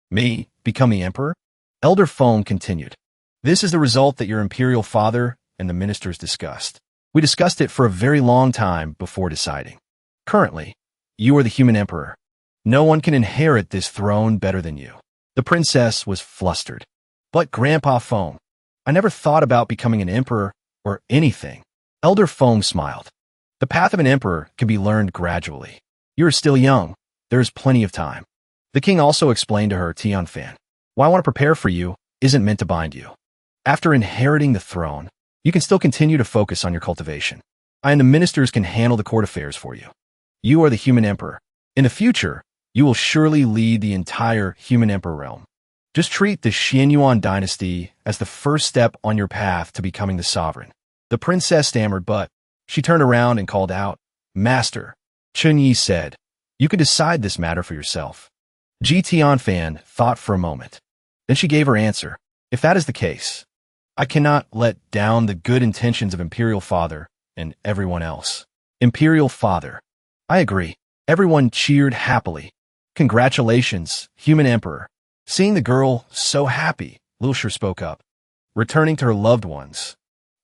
Me, become the emperor? Elder Feng continued. This is the result that your imperial father and the ministers discussed. We discussed it for a very long time before deciding. Currently, you are the human emperor. No one can inherit this throne better than you. The princess was flustered. But Grandpa Foam, I never thought about becoming an emperor or anything. Elder Foam smiled. The path of an emperor can be learned gradually. You are still young. There is plenty of time. The king also explained to her, Gion Fan, what I want to prepare for you isn't meant to bind you. After inheriting the throne, you can still continue to focus on your cultivation. I and the ministers can handle the court affairs for you. You are the human emperor. In the future, you will surely lead the entire human emperor realm. Just treat the Xianyuan dynasty as the first step on your path to becoming the sovereign. The princess stammered, but she turned around and called out, Master. Chunyi said, you can decide this matter for yourself. Gion Fan thought for a moment. Then she gave her answer. If that is the case, I cannot let down the good intentions of Imperial Father and everyone else. Imperial Father. I agree. Everyone cheered happily. Congratulations, human emperor. Seeing the girl so happy, Little Shur spoke up, returning to her loved ones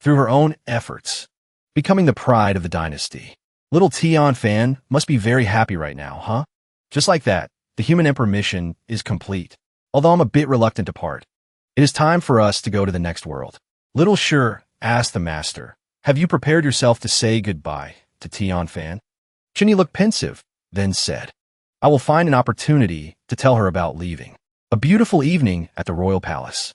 through her own efforts, becoming the pride of the dynasty. Little Gion Fan must be very happy right now, huh? Just like that, the human emperor mission is complete, although I'm a bit reluctant to part. It is time for us to go to the next world. Little Shur asked the master, have you prepared yourself to say goodbye to Gion Fan? Chunyi looked pensive, then said, I will find an opportunity to tell her about leaving. A beautiful evening at the royal palace.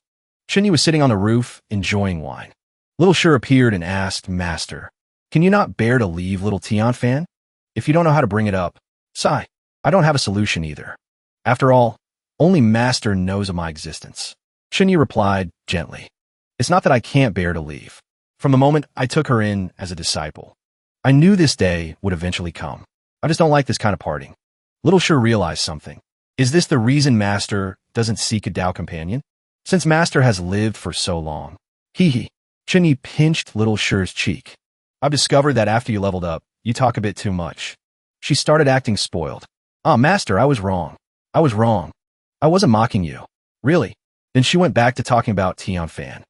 Chunyi was sitting on the roof, enjoying wine. Little Shur appeared and asked, Master, can you not bear to leave little Gion Fan? If you don't know how to bring it up, sigh. I don't have a solution either. After all, only Master knows of my existence. Chunyi replied gently, it's not that I can't bear to leave. From the moment I took her in as a disciple, I knew this day would eventually come. I just don't like this kind of parting. Little Shur realized something. Is this the reason Master doesn't seek a Tao companion? Since Master has lived for so long. Hee. Chunyi pinched Little Shur's cheek. I've discovered that after you leveled up, you talk a bit too much. She started acting spoiled. Master, I was wrong. I was wrong. I wasn't mocking you. Really? Then she went back to talking about Gion Fan.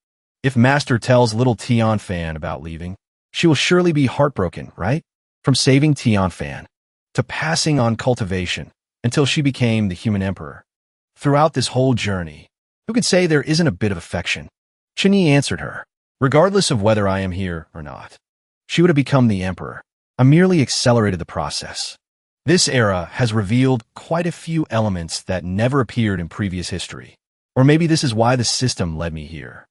If Master tells little Gion Fan about leaving, she will surely be heartbroken, right? From saving Gion Fan to passing on cultivation until she became the human emperor. Throughout this whole journey, who could say there isn't a bit of affection? Chunyi answered her, regardless of whether I am here or not. She would have become the emperor. I merely accelerated the process. This era has revealed quite a few elements that never appeared in previous history. Or maybe this is why the system led me here.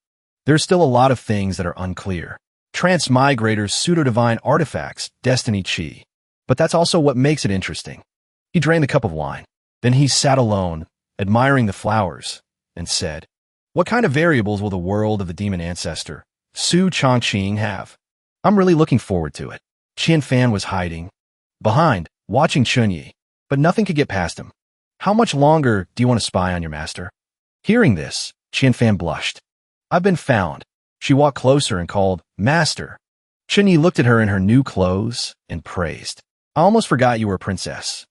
There's still a lot of things that are unclear. Transmigrators, pseudo-divine artifacts, destiny chi. But that's also what makes it interesting. He drained the cup of wine. Then he sat alone, admiring the flowers, and said, what kind of variables will the world of the demon ancestor, Su Chongqing, have? I'm really looking forward to it. Gion Fan was hiding behind, watching Chunyi, but nothing could get past him. How much longer do you want to spy on your master? Hearing this, Gion Fan blushed. I've been found. She walked closer and called, Master. Chunyi looked at her in her new clothes and praised. I almost forgot you were a princess.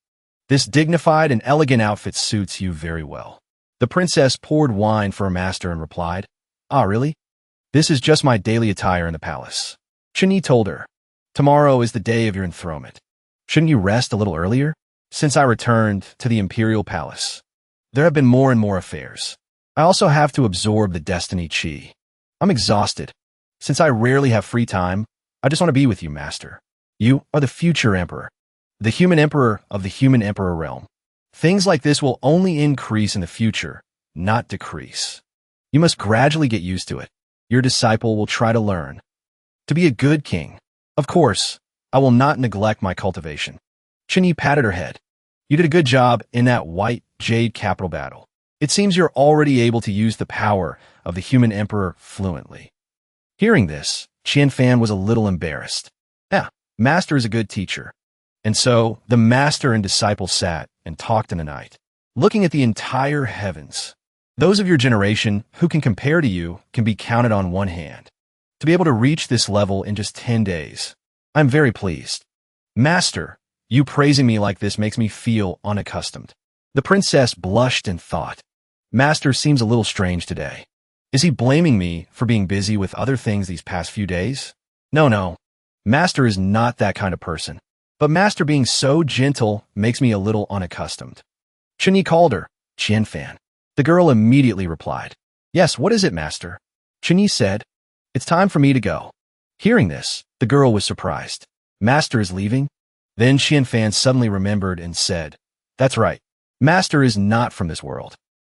This dignified and elegant outfit suits you very well. The princess poured wine for her master and replied, really? This is just my daily attire in the palace. Chunyi told her, tomorrow is the day of your enthronement. Shouldn't you rest a little earlier? Since I returned to the imperial palace, there have been more and more affairs. I also have to absorb the destiny chi. I'm exhausted. Since I rarely have free time, I just want to be with you, Master. You are the future emperor, the human emperor of the human emperor realm. Things like this will only increase in the future, not decrease. You must gradually get used to it. Your disciple will try to learn to be a good king. Of course, I will not neglect my cultivation. Chunyi patted her head. You did a good job in that white jade capital battle. It seems you're already able to use the power of the human emperor fluently. Hearing this, Gion Fan was a little embarrassed. Master is a good teacher. And so, the master and disciple sat and talked in the night, looking at the entire heavens. Those of your generation who can compare to you can be counted on one hand. To be able to reach this level in just 10 days, I'm very pleased. Master, you praising me like this makes me feel unaccustomed. The princess blushed and thought, Master seems a little strange today. Is he blaming me for being busy with other things these past few days? No. Master is not that kind of person. But Master being so gentle makes me a little unaccustomed. Chunyi called her, Gion Fan. The girl immediately replied, Yes, what is it, Master? Chunyi said, It's time for me to go. Hearing this, the girl was surprised. Master is leaving? Then Gion Fan suddenly remembered and said, That's right. Master is not from this world.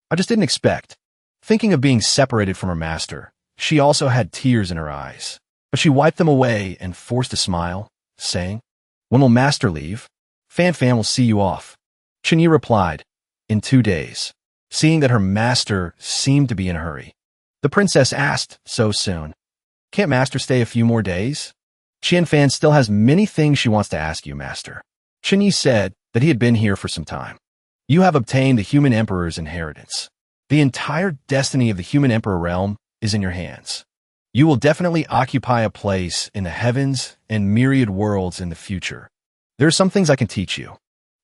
I just didn't expect. Thinking of being separated from her master, she also had tears in her eyes. But she wiped them away and forced a smile, saying, When will Master leave? Fan will see you off. Chunyi replied, In 2 days. Seeing that her master seemed to be in a hurry, the princess asked, So soon? Can't Master stay a few more days? Gion Fan still has many things she wants to ask you, Master. Chunyi said that he had been here for some time. You have obtained the human emperor's inheritance. The entire destiny of the human emperor realm is in your hands. You will definitely occupy a place in the heavens and myriad worlds in the future. There are some things I can teach you,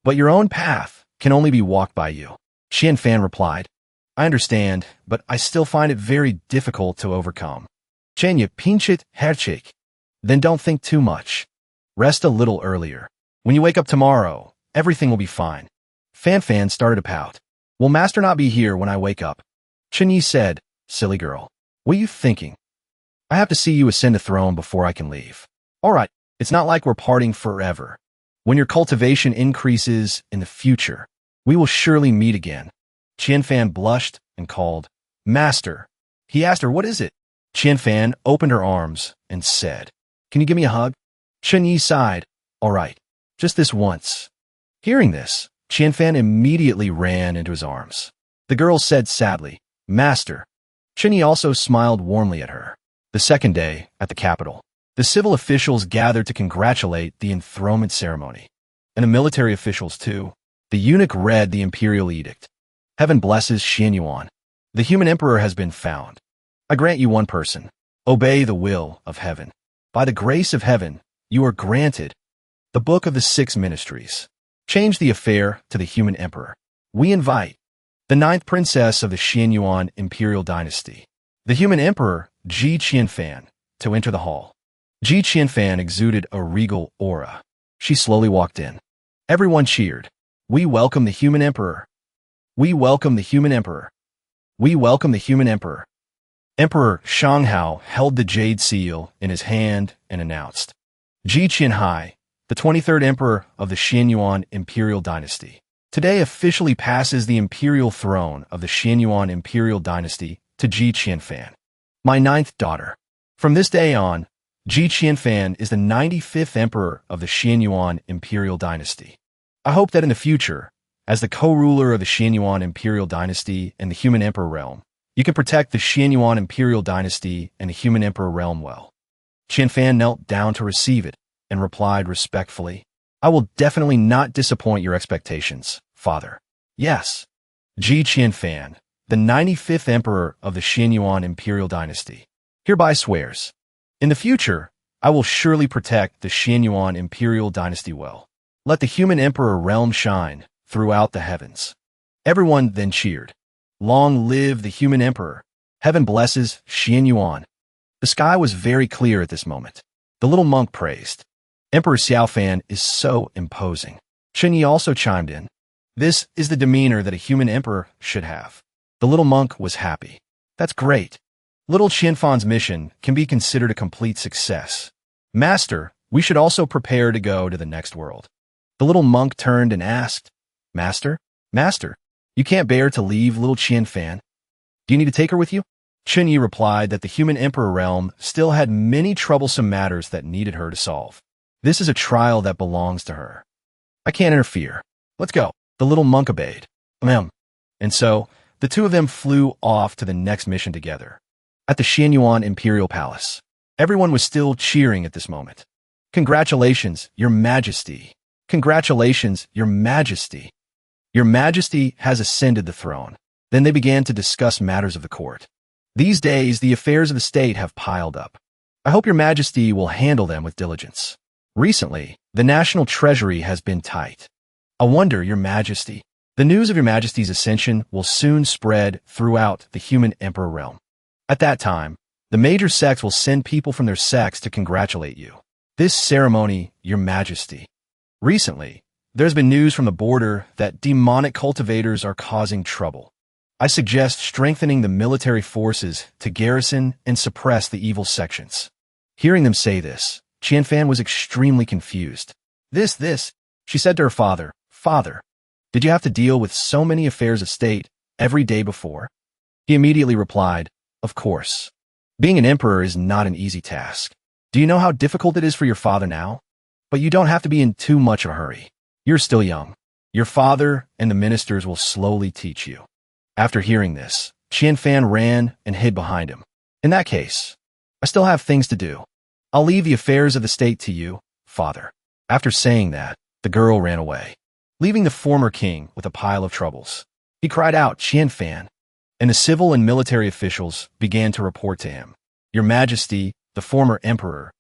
but your own path can only be walked by you. Gion Fan replied, I understand, but I still find it very difficult to overcome. Chenya pinchet herchik. Then don't think too much. Rest a little earlier. When you wake up tomorrow, everything will be fine. Fan started to pout. Will Master not be here when I wake up? Chunyi said, Silly girl. What are you thinking? I have to see you ascend a throne before I can leave. All right, it's not like we're parting forever. When your cultivation increases in the future, we will surely meet again. Gion Fan blushed and called, Master. He asked her, What is it? Gion Fan opened her arms and said, Can you give me a hug? Chunyi sighed, All right, just this once. Hearing this, Gion Fan immediately ran into his arms. The girl said sadly, Master. Chunyi also smiled warmly at her. The second day, at the capital, the civil officials gathered to congratulate the enthronement ceremony. And the military officials, too. The eunuch read the imperial edict. Heaven blesses Xianyuan. The human emperor has been found. I grant you one person. Obey the will of heaven. By the grace of heaven, you are granted the book of the 6 ministries. Change the affair to the human emperor. We invite the 9th princess of the Xianyuan imperial dynasty, the human emperor, Gion Fan, to enter the hall. Gion Fan exuded a regal aura. She slowly walked in. Everyone cheered. We welcome the human emperor. We welcome the human emperor. We welcome the human emperor. Emperor Shanghao held the jade seal in his hand and announced, Gion Hai, the 23rd emperor of the Xianyuan imperial dynasty, today officially passes the imperial throne of the Xianyuan imperial dynasty to Gion Fan, my 9th daughter. From this day on, Gion Fan is the 95th emperor of the Xianyuan imperial dynasty. I hope that in the future, as the co-ruler of the Xianyuan imperial dynasty and the human emperor realm, you can protect the Xianyuan imperial dynasty and the human emperor realm well. Gion Fan knelt down to receive it and replied respectfully, I will definitely not disappoint your expectations, Father. Yes. Gion Fan, the 95th emperor of the Xianyuan imperial dynasty, hereby swears, in the future, I will surely protect the Xianyuan imperial dynasty well. Let the human emperor realm shine throughout the heavens. Everyone then cheered. Long live the human emperor. Heaven blesses Xianyuan. The sky was very clear at this moment. The little monk praised. Emperor Xiaofan is so imposing. Chunyi also chimed in. This is the demeanor that a human emperor should have. The little monk was happy. That's great. Little Qianfan's mission can be considered a complete success. Master, we should also prepare to go to the next world. The little monk turned and asked, Master? Master, you can't bear to leave little Gion Fan? Do you need to take her with you? Chunyi replied that the human emperor realm still had many troublesome matters that needed her to solve. This is a trial that belongs to her. I can't interfere. Let's go. The little monk obeyed. And so, the two of them flew off to the next mission together. At the Xianyuan Imperial Palace, everyone was still cheering at this moment. Congratulations, Your Majesty. Congratulations, Your Majesty. Your Majesty has ascended the throne. Then they began to discuss matters of the court. These days, the affairs of the state have piled up. I hope Your Majesty will handle them with diligence. Recently, the national treasury has been tight. I wonder, Your Majesty, the news of Your Majesty's ascension will soon spread throughout the human emperor realm. At that time, the major sects will send people from their sects to congratulate you. This ceremony, Your Majesty. Recently, there's been news from the border that demonic cultivators are causing trouble. I suggest strengthening the military forces to garrison and suppress the evil sections. Hearing them say this, Gion Fan was extremely confused. This, she said to her father, Father, did you have to deal with so many affairs of state every day before? He immediately replied, Of course. Being an emperor is not an easy task. Do you know how difficult it is for your father now? But you don't have to be in too much of a hurry. You're still young. Your father and the ministers will slowly teach you. After hearing this, Gion Fan ran and hid behind him. In that case, I still have things to do. I'll leave the affairs of the state to you, father. After saying that, the girl ran away, leaving the former king with a pile of troubles. He cried out, Gion Fan, and the civil and military officials began to report to him. Your Majesty, the former emperor,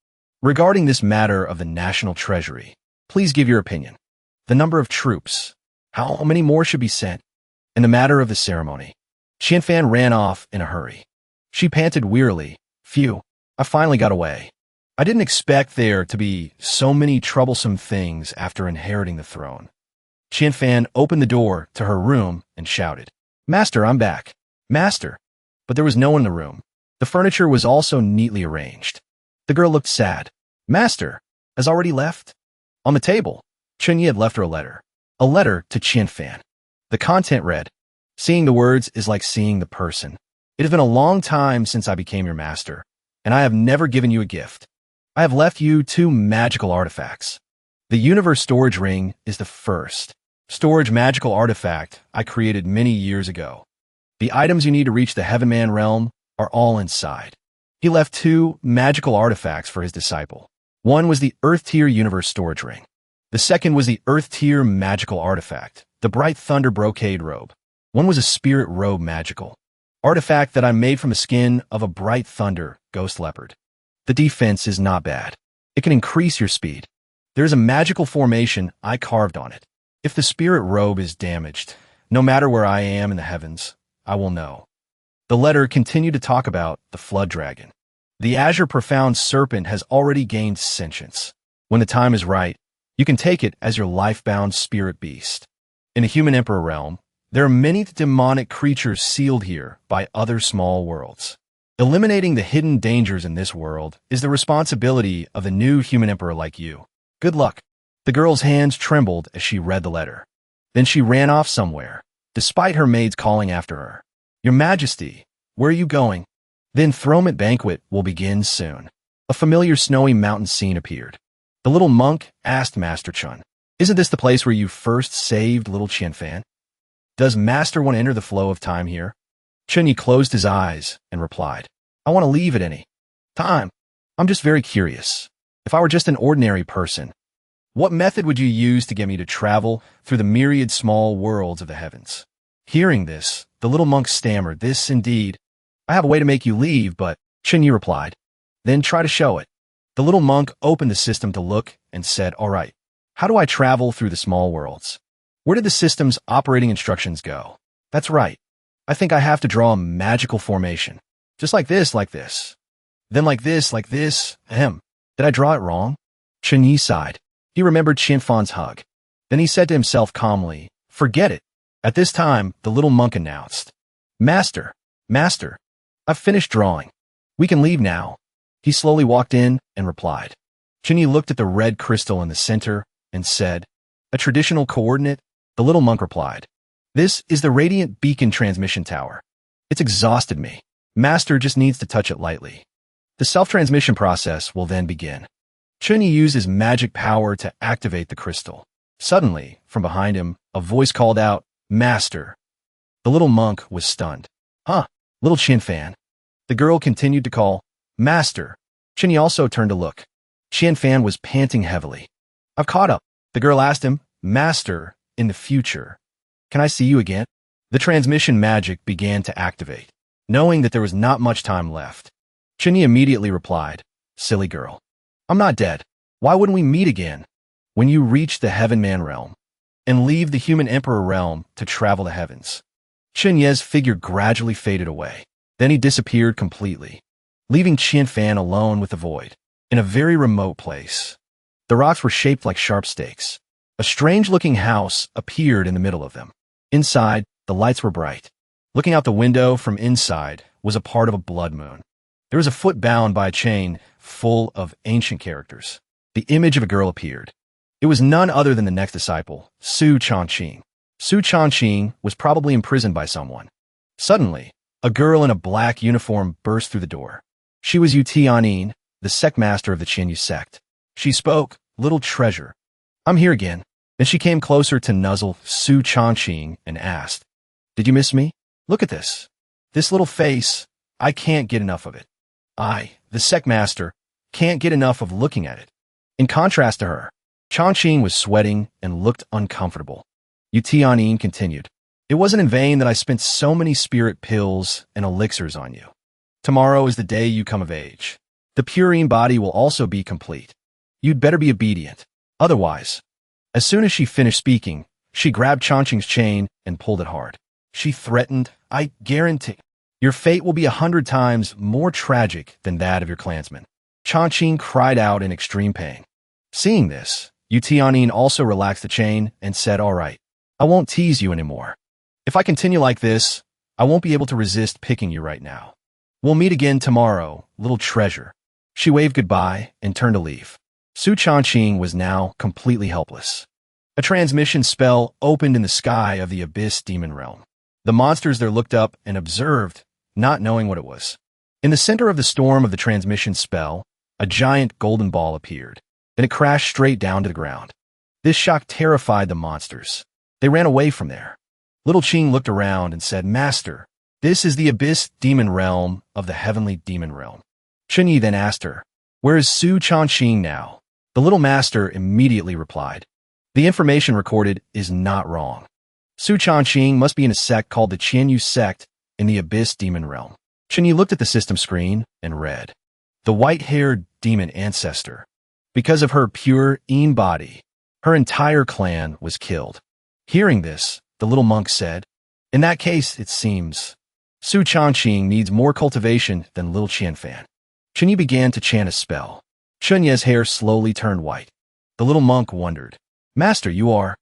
regarding this matter of the national treasury, please give your opinion. The number of troops, how many more should be sent? In the matter of the ceremony, Gion Fan ran off in a hurry. She panted wearily, Phew, I finally got away. I didn't expect there to be so many troublesome things after inheriting the throne. Gion Fan opened the door to her room and shouted, Master, I'm back. Master. But there was no one in the room. The furniture was also neatly arranged. The girl looked sad. Master has already left? On the table, Chunyi had left her a letter. A letter to Gion Fan. The content read, Seeing the words is like seeing the person. It has been a long time since I became your master, and I have never given you a gift. I have left you 2 magical artifacts. The Universe Storage Ring is the first storage magical artifact I created many years ago. The items you need to reach the Heaven Man realm are all inside. He left 2 magical artifacts for his disciple. One was the Earth Tier Universe Storage Ring. The second was the Earth Tier magical artifact, the Bright Thunder Brocade Robe. One was a Spirit Robe magical artifact that I made from the skin of a Bright Thunder ghost leopard. The defense is not bad. It can increase your speed. There is a magical formation I carved on it. If the Spirit Robe is damaged, no matter where I am in the heavens, I will know. The letter continued to talk about the Flood Dragon. The Azure Profound Serpent has already gained sentience. When the time is right, you can take it as your life-bound spirit beast. In the Human Emperor realm, there are many demonic creatures sealed here by other small worlds. Eliminating the hidden dangers in this world is the responsibility of the new Human Emperor like you. Good luck. The girl's hands trembled as she read the letter. Then she ran off somewhere, despite her maids calling after her. Your Majesty, where are you going? The enthronement banquet will begin soon. A familiar snowy mountain scene appeared. The little monk asked Master Chun, Isn't this the place where you first saved little Gion Fan? Does Master want to enter the flow of time here? Chunyi closed his eyes and replied, I want to leave at any time. I'm just very curious. If I were just an ordinary person, what method would you use to get me to travel through the myriad small worlds of the heavens? Hearing this, the little monk stammered, This indeed. I have a way to make you leave, but Chunyi replied, Then try to show it. The little monk opened the system to look and said, All right, how do I travel through the small worlds? Where did the system's operating instructions go? That's right. I think I have to draw a magical formation. Just like this. Then like this. Did I draw it wrong? Chunyi sighed. He remembered Gion Fan's hug. Then he said to himself calmly, Forget it. At this time, the little monk announced, Master, I've finished drawing. We can leave now. He slowly walked in and replied. Chunyi looked at the red crystal in the center and said, A traditional coordinate? The little monk replied, This is the Radiant Beacon Transmission Tower. It's exhausted me. Master just needs to touch it lightly. The self-transmission process will then begin. Chunyi used his magic power to activate the crystal. Suddenly, from behind him, a voice called out, Master. The little monk was stunned. Little Gion Fan. The girl continued to call, Master. Chunyi also turned to look. Gion Fan was panting heavily. I've caught up. The girl asked him, Master, in the future, can I see you again? The transmission magic began to activate. Knowing that there was not much time left, Chunyi immediately replied, Silly girl. I'm not dead. Why wouldn't we meet again? When you reach the Heaven Man realm and leave the Human Emperor realm to travel the heavens. Chunyi's figure gradually faded away. Then he disappeared completely, leaving Gion Fan alone with the void, in a very remote place. The rocks were shaped like sharp stakes. A strange-looking house appeared in the middle of them. Inside, the lights were bright. Looking out the window from inside was a part of a blood moon. There was a foot bound by a chain full of ancient characters. The image of a girl appeared. It was none other than the next disciple, Su Changqing. Su Changqing was probably imprisoned by someone. Suddenly, a girl in a black uniform burst through the door. She was Yu Tianyin, the sect master of the Qianyu sect. She spoke, "Little treasure, I'm here again." Then she came closer to nuzzle Su Changqing and asked, "Did you miss me? Look at this. This little face, I can't get enough of it. I, the sect master, can't get enough of looking at it." In contrast to her, Changqing was sweating and looked uncomfortable. Yu Tianyin continued, "It wasn't in vain that I spent so many spirit pills and elixirs on you. Tomorrow is the day you come of age. The purine body will also be complete. You'd better be obedient. Otherwise..." As soon as she finished speaking, she grabbed Changqing's chain and pulled it hard. She threatened, "I guarantee your fate will be 100 times more tragic than that of your clansmen." Changqing cried out in extreme pain. Seeing this, Yu Tianyin also relaxed the chain and said, "All right, I won't tease you anymore. If I continue like this, I won't be able to resist picking you right now. We'll meet again tomorrow, little treasure." She waved goodbye and turned to leave. Su Changqing was now completely helpless. A transmission spell opened in the sky of the Abyss Demon Realm. The monsters there looked up and observed, not knowing what it was. In the center of the storm of the transmission spell, a giant golden ball appeared. Then it crashed straight down to the ground. This shock terrified the monsters. They ran away from there. Little Qing looked around and said, "Master, this is the Abyss Demon Realm of the Heavenly Demon Realm." Chunyi then asked her, "Where is Su Changqing now?" The little master immediately replied, "The information recorded is not wrong. Su Changqing must be in a sect called the Qianyu sect in the Abyss Demon Realm." Chunyi looked at the system screen and read, "The white-haired demon ancestor. Because of her pure Yin body, her entire clan was killed." Hearing this, the little monk said, "In that case, it seems Su Changqing needs more cultivation than little Gion Fan." Chunyi began to chant a spell. Chunye's hair slowly turned white. The little monk wondered, "Master, you are?"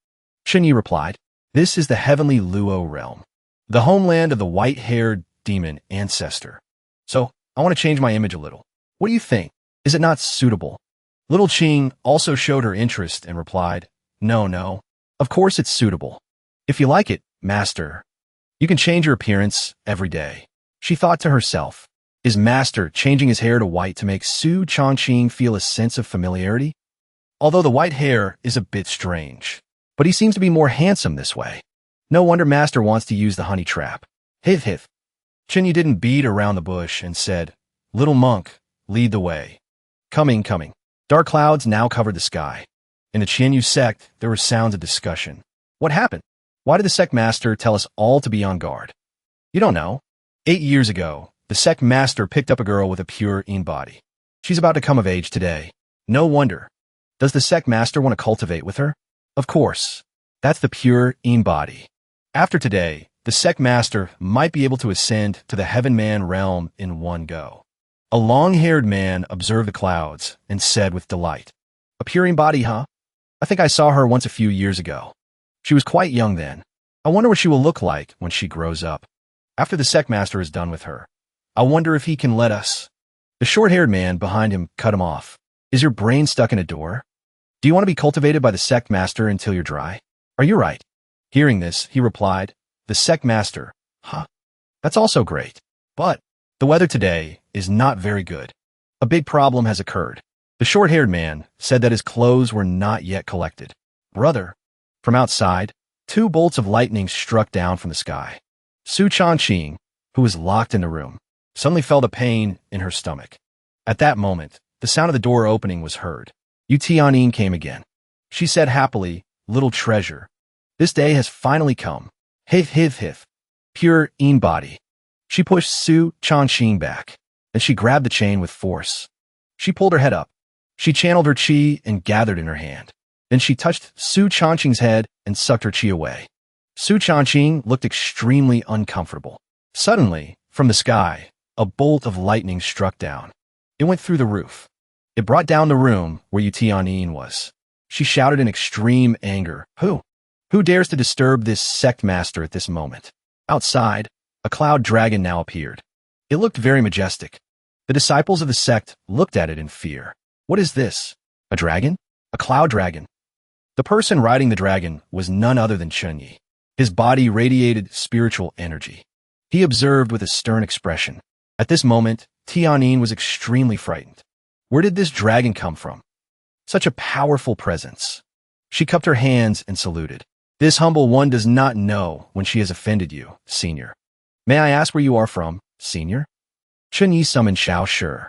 Chunyi replied, "This is the heavenly Luo realm, the homeland of the white-haired demon ancestor. So, I want to change my image a little. What do you think? Is it not suitable?" Little Qing also showed her interest and replied, No, of course it's suitable. If you like it, Master, you can change your appearance every day." She thought to herself, is Master changing his hair to white to make Su Changqing feel a sense of familiarity? Although the white hair is a bit strange, but he seems to be more handsome this way. No wonder Master wants to use the honey trap. Hith hith. Chunyi didn't beat around the bush and said, "Little monk, lead the way." Coming. Dark clouds now covered the sky. In the Qianyu sect, there were sounds of discussion. What happened? Why did the sect master tell us all to be on guard? You don't know. 8 years ago, the sect master picked up a girl with a pure Yin body. She's about to come of age today. No wonder. Does the sect master want to cultivate with her? Of course. That's the pure Yin body. After today, the sect master might be able to ascend to the Heaven Man realm in one go. A long-haired man observed the clouds and said with delight, "A pure Yin body, huh? I think I saw her once a few years ago. She was quite young then. I wonder what she will look like when she grows up. After the sect master is done with her, I wonder if he can let us." The short-haired man behind him cut him off. "Is your brain stuck in a door? Do you want to be cultivated by the sect master until you're dry? Are you right?" Hearing this, he replied, "The sect master, huh? That's also great. But the weather today is not very good. A big problem has occurred." The short-haired man said that his clothes were not yet collected. "Brother." From outside, 2 bolts of lightning struck down from the sky. Su Changqing, who was locked in the room, suddenly felt a pain in her stomach. At that moment, the sound of the door opening was heard. Yu Tianyin came again. She said happily, "Little treasure, this day has finally come. Hith. Pure Yin body." She pushed Su Changqing back, and she grabbed the chain with force. She pulled her head up. She channeled her qi and gathered in her hand. Then she touched Su Changqing's head and sucked her qi away. Su Changqing looked extremely uncomfortable. Suddenly, from the sky, a bolt of lightning struck down. It went through the roof. It brought down the room where Tianyin was. She shouted in extreme anger, Who? Who dares to disturb this sect master at this moment? Outside, a cloud dragon now appeared. It looked very majestic. The disciples of the sect looked at it in fear. What is this? A dragon? A cloud dragon? The person riding the dragon was none other than Chunyi. His body radiated spiritual energy. He observed with a stern expression. At this moment, Tianyin was extremely frightened. Where did this dragon come from? Such a powerful presence. She cupped her hands and saluted. This humble one does not know when she has offended you, senior. May I ask where you are from, senior? Chunyi summoned Xiao Shi.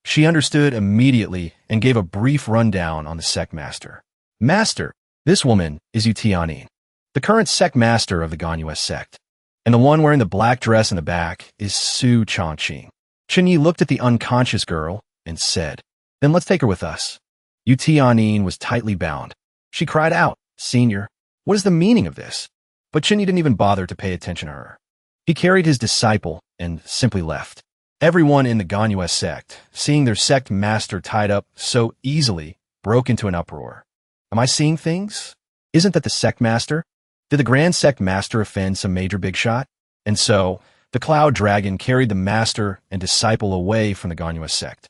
She understood immediately and gave a brief rundown on the sect master. Master, this woman is Tianyin, the current sect master of the Ganyue sect. And the one wearing the black dress in the back is Su Changqing. Chunyi looked at the unconscious girl and said, Then let's take her with us. Tianyin was tightly bound. She cried out, Senior, what is the meaning of this? But Chunyi didn't even bother to pay attention to her. He carried his disciple and simply left. Everyone in the Ganyue sect, seeing their sect master tied up so easily, broke into an uproar. Am I seeing things? Isn't that the sect master? Did the grand sect master offend some major big shot? And so, the cloud dragon carried the master and disciple away from the Ganyue sect.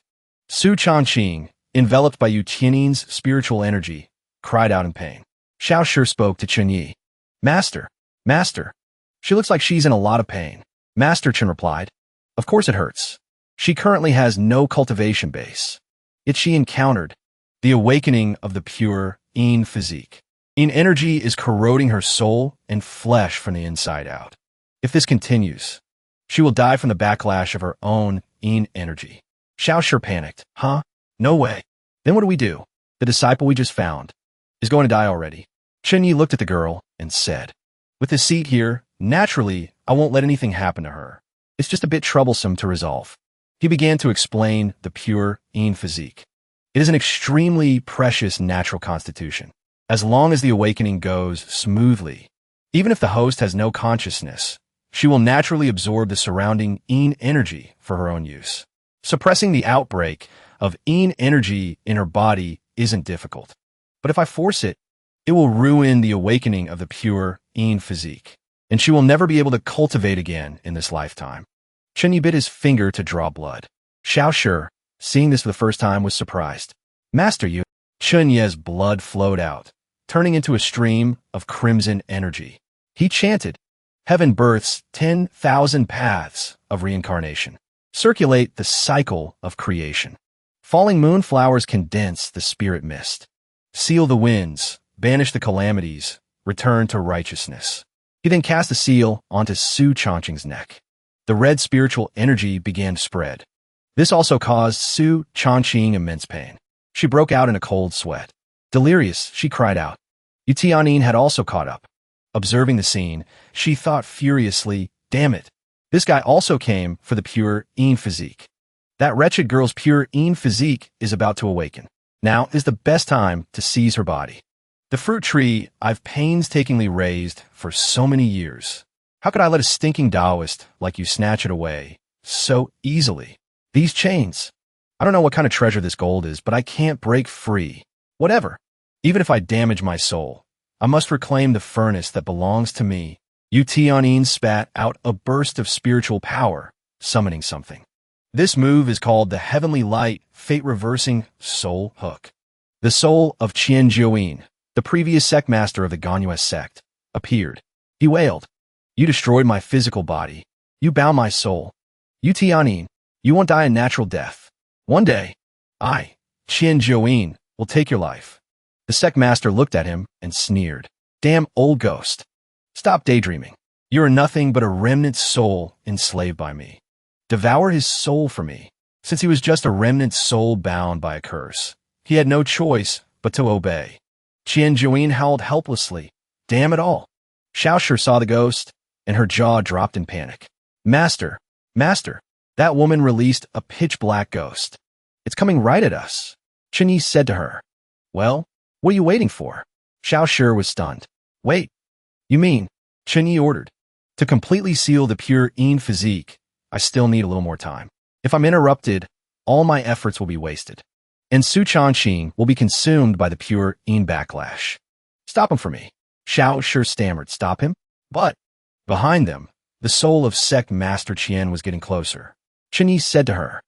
Su Changqing, enveloped by Tianyin's spiritual energy, cried out in pain. Xiao Shi spoke to Chunyi. Master, Master, she looks like she's in a lot of pain. Master Chen replied. Of course it hurts. She currently has no cultivation base. Yet she encountered the awakening of the pure Yin physique. Yin energy is corroding her soul and flesh from the inside out. If this continues, she will die from the backlash of her own Yin energy. Xiao Shi panicked. Huh? No way. Then what do we do? The disciple we just found is going to die already. Chunyi looked at the girl and said, With this seat here, naturally, I won't let anything happen to her. It's just a bit troublesome to resolve. He began to explain the pure Yin physique. It is an extremely precious natural constitution. As long as the awakening goes smoothly, even if the host has no consciousness, she will naturally absorb the surrounding Yin energy for her own use. Suppressing the outbreak of Yin energy in her body isn't difficult. But if I force it, it will ruin the awakening of the pure Yin physique, and she will never be able to cultivate again in this lifetime. Chunyi bit his finger to draw blood. Xiao Shi, seeing this for the first time, was surprised. Master, you. Chunyi's blood flowed out, turning into a stream of crimson energy. He chanted, Heaven births 10,000 paths of reincarnation. Circulate the cycle of creation. Falling moonflowers condense the spirit mist. Seal the winds, banish the calamities, return to righteousness. He then cast a seal onto Su Changqing's neck. The red spiritual energy began to spread. This also caused Su Changqing immense pain. She broke out in a cold sweat. Delirious, she cried out. Tianyin had also caught up. Observing the scene, she thought furiously, Damn it. This guy also came for the pure Yin physique. That wretched girl's pure Yin physique is about to awaken. Now is the best time to seize her body. The fruit tree I've painstakingly raised for so many years. How could I let a stinking Taoist like you snatch it away so easily? These chains. I don't know what kind of treasure this gold is, but I can't break free. Whatever. Even if I damage my soul, I must reclaim the furnace that belongs to me. Tianyin spat out a burst of spiritual power, summoning something. This move is called the Heavenly Light Fate-Reversing Soul Hook. The soul of Qian Jiuyin, the previous sect master of the Ganyue sect, appeared. He wailed, You destroyed my physical body. You bound my soul. Tianyin, you won't die a natural death. One day, I, Qian Jiuyin, will take your life. The sect master looked at him and sneered. Damn old ghost. Stop daydreaming. You are nothing but a remnant soul enslaved by me. Devour his soul for me. Since he was just a remnant soul bound by a curse, he had no choice but to obey. Qian Jiuyin howled helplessly. Damn it all. Xiao Shi saw the ghost, and her jaw dropped in panic. Master, Master, that woman released a pitch-black ghost. It's coming right at us. Chunyi said to her. Well, what are you waiting for? Xiao Shi was stunned. Wait. You mean, Chunyi ordered, to completely seal the pure Yin physique, I still need a little more time. If I'm interrupted, all my efforts will be wasted. And Su Changqing will be consumed by the pure Yin backlash. Stop him for me. Xiao Shi stammered. Stop him? But behind them, the soul of sect master Qian was getting closer. Chen Yi said to her,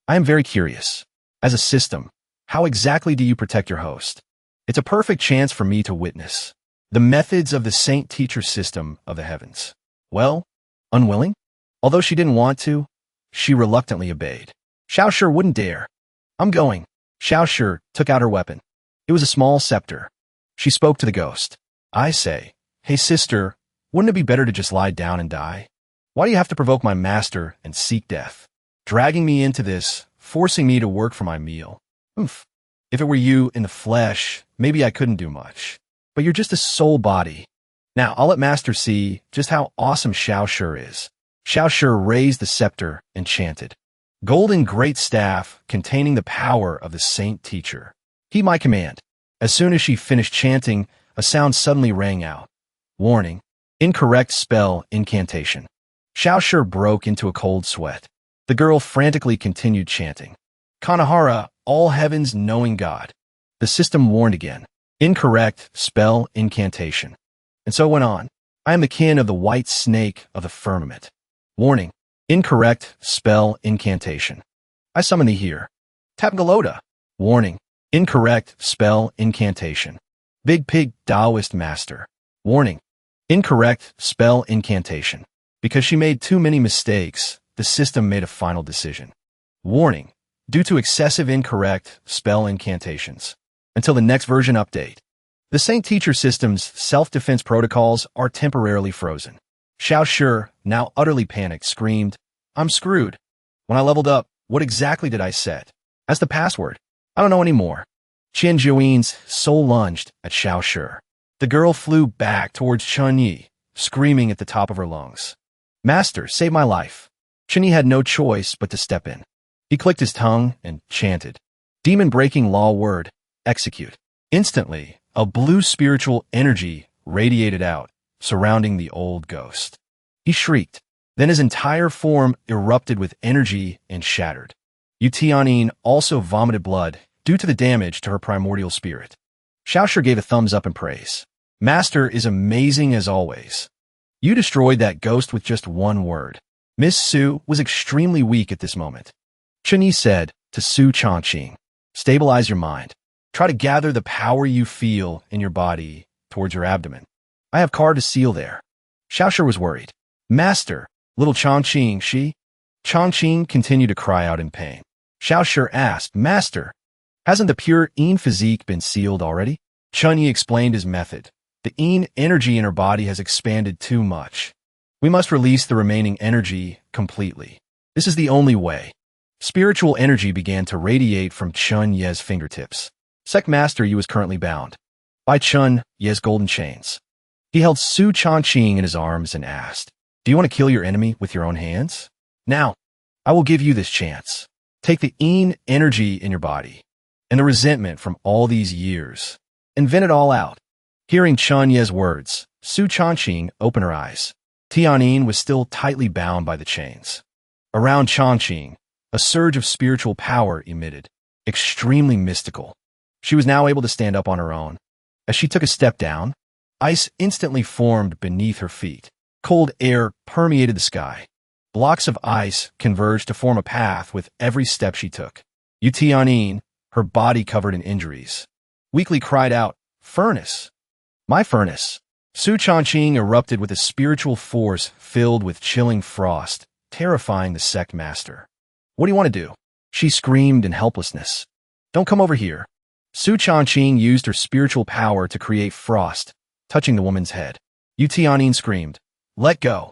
I am very curious. As a system, how exactly do you protect your host? It's a perfect chance for me to witness the methods of the saint-teacher system of the heavens. Well, unwilling? Although she didn't want to, she reluctantly obeyed. Xiao Shi wouldn't dare. I'm going. Xiao Shi took out her weapon. It was a small scepter. She spoke to the ghost. I say, hey sister, wouldn't it be better to just lie down and die? Why do you have to provoke my master and seek death? Dragging me into this, forcing me to work for my meal. Oof. If it were you in the flesh, maybe I couldn't do much. But you're just a soul body. Now, I'll let Master see just how awesome Xiao Shi is. Xiao Shi raised the scepter and chanted, golden great staff containing the power of the saint teacher. Heed my command. As soon as she finished chanting, a sound suddenly rang out. Warning, incorrect spell incantation. Xiao Shi broke into a cold sweat. The girl frantically continued chanting. Kanahara, all heavens knowing God. The system warned again. Incorrect spell incantation. And so went on. I am the kin of the white snake of the firmament. Warning, incorrect spell incantation. I summon thee here. Tapgalota. Warning, incorrect spell incantation. Big Pig Taoist Master. Warning, incorrect spell incantation. Because she made too many mistakes, the system made a final decision. Warning, due to excessive incorrect spell incantations. Until the next version update. The Saint Teacher System's self-defense protocols are temporarily frozen. Xiao Shi, now utterly panicked, screamed, I'm screwed. When I leveled up, what exactly did I set as the password? I don't know anymore. Qian Jiuyin's soul lunged at Xiao Shi. The girl flew back towards Chen Yi, screaming at the top of her lungs. Master, save my life. Chen Yi had no choice but to step in. He clicked his tongue and chanted, demon-breaking law word, execute. Instantly, a blue spiritual energy radiated out, surrounding the old ghost. He shrieked. Then his entire form erupted with energy and shattered. Yu Tianyin also vomited blood due to the damage to her primordial spirit. Xiao Shi gave a thumbs up in praise. Master is amazing as always. You destroyed that ghost with just one word. Miss Su was extremely weak at this moment. Chen Yi said to Su Changqing, stabilize your mind. Try to gather the power you feel in your body towards your abdomen. I have carved a seal there. Xiao Shi was worried. Master, little Changqing, she? Changqing continued to cry out in pain. Xiao Shi asked, Master, hasn't the pure Yin physique been sealed already? Chen Yi explained his method. The Yin energy in her body has expanded too much. We must release the remaining energy completely. This is the only way. Spiritual energy began to radiate from Chen Ye's fingertips. Sect Master Yu was currently bound by Chen Ye's golden chains. He held Su Changqing in his arms and asked, do you want to kill your enemy with your own hands? Now, I will give you this chance. Take the Yin energy in your body and the resentment from all these years and vent it all out. Hearing Chen Ye's words, Su Changqing opened her eyes. Tianyin was still tightly bound by the chains. Around Changqing, a surge of spiritual power emitted, extremely mystical. She was now able to stand up on her own. As she took a step down, ice instantly formed beneath her feet. Cold air permeated the sky. Blocks of ice converged to form a path with every step she took. Yu Tianyin, her body covered in injuries, weakly cried out, Furnace! My furnace! Su Changqing erupted with a spiritual force filled with chilling frost, terrifying the sect master. What do you want to do? She screamed in helplessness. Don't come over here. Su Changqing used her spiritual power to create frost, touching the woman's head. Yu Tianyin screamed, let go.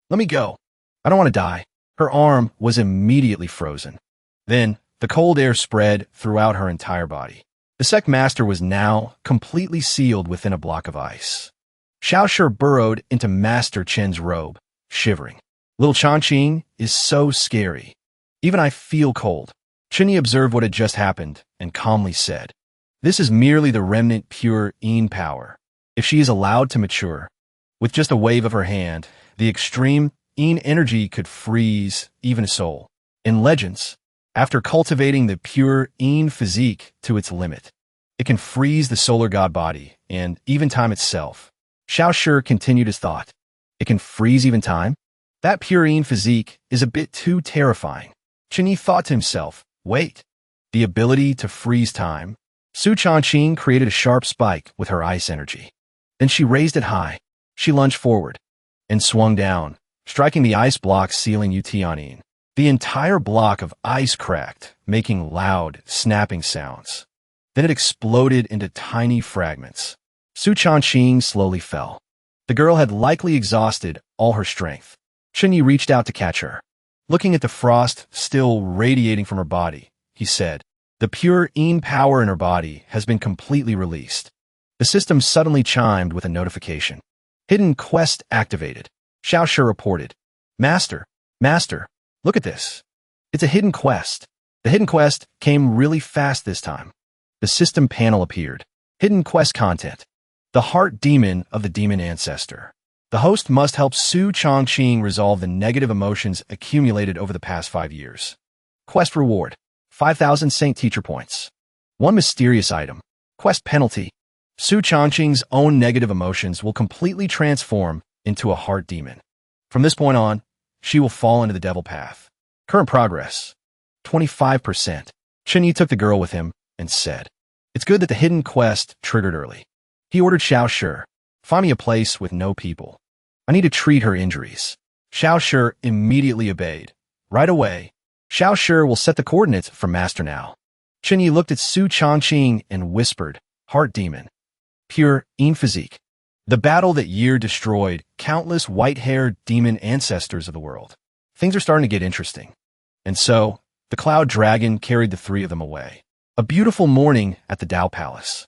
Let me go. I don't want to die. Her arm was immediately frozen. Then, the cold air spread throughout her entire body. The sect master was now completely sealed within a block of ice. Xiao Shi burrowed into Master Chen's robe, shivering. Little Changqing is so scary. Even I feel cold. Chen Yi observed what had just happened and calmly said, this is merely the remnant pure Yin power. If she is allowed to mature, with just a wave of her hand, the extreme Yin energy could freeze even a soul. In legends, after cultivating the pure Yin physique to its limit, it can freeze the solar god body and even time itself. Xiao Shi continued his thought. It can freeze even time? That pure Yin physique is a bit too terrifying. Chen Yi thought to himself, wait, the ability to freeze time? Su Changqing created a sharp spike with her ice energy. Then she raised it high. She lunged forward and swung down, striking the ice block ceiling Yutianin. The entire block of ice cracked, making loud, snapping sounds. Then it exploded into tiny fragments. Su Changqing slowly fell. The girl had likely exhausted all her strength. Chen Yi reached out to catch her. Looking at the frost still radiating from her body, he said, the pure Yin power in her body has been completely released. The system suddenly chimed with a notification. Hidden quest activated. Xiao Shi reported. Master, look at this. It's a hidden quest. The hidden quest came really fast this time. The system panel appeared. Hidden quest content. The heart demon of the demon ancestor. The host must help Su Changqing resolve the negative emotions accumulated over the past 5 years. Quest reward. 5,000 Saint Teacher Points. One mysterious item. Quest penalty. Su Changqing's own negative emotions will completely transform into a heart demon. From this point on, she will fall into the devil path. Current progress. 25%. Chen Yi took the girl with him and said, it's good that the hidden quest triggered early. He ordered Xiao Shi, find me a place with no people. I need to treat her injuries. Xiao Shi immediately obeyed. Right away. Xiao Shi will set the coordinates for Master now. Chen Yi looked at Su Changqing and whispered, heart demon. Pure Yin physique. The battle that year destroyed countless white-haired demon ancestors of the world. Things are starting to get interesting. And so, the cloud dragon carried the three of them away. A beautiful morning at the Dao Palace.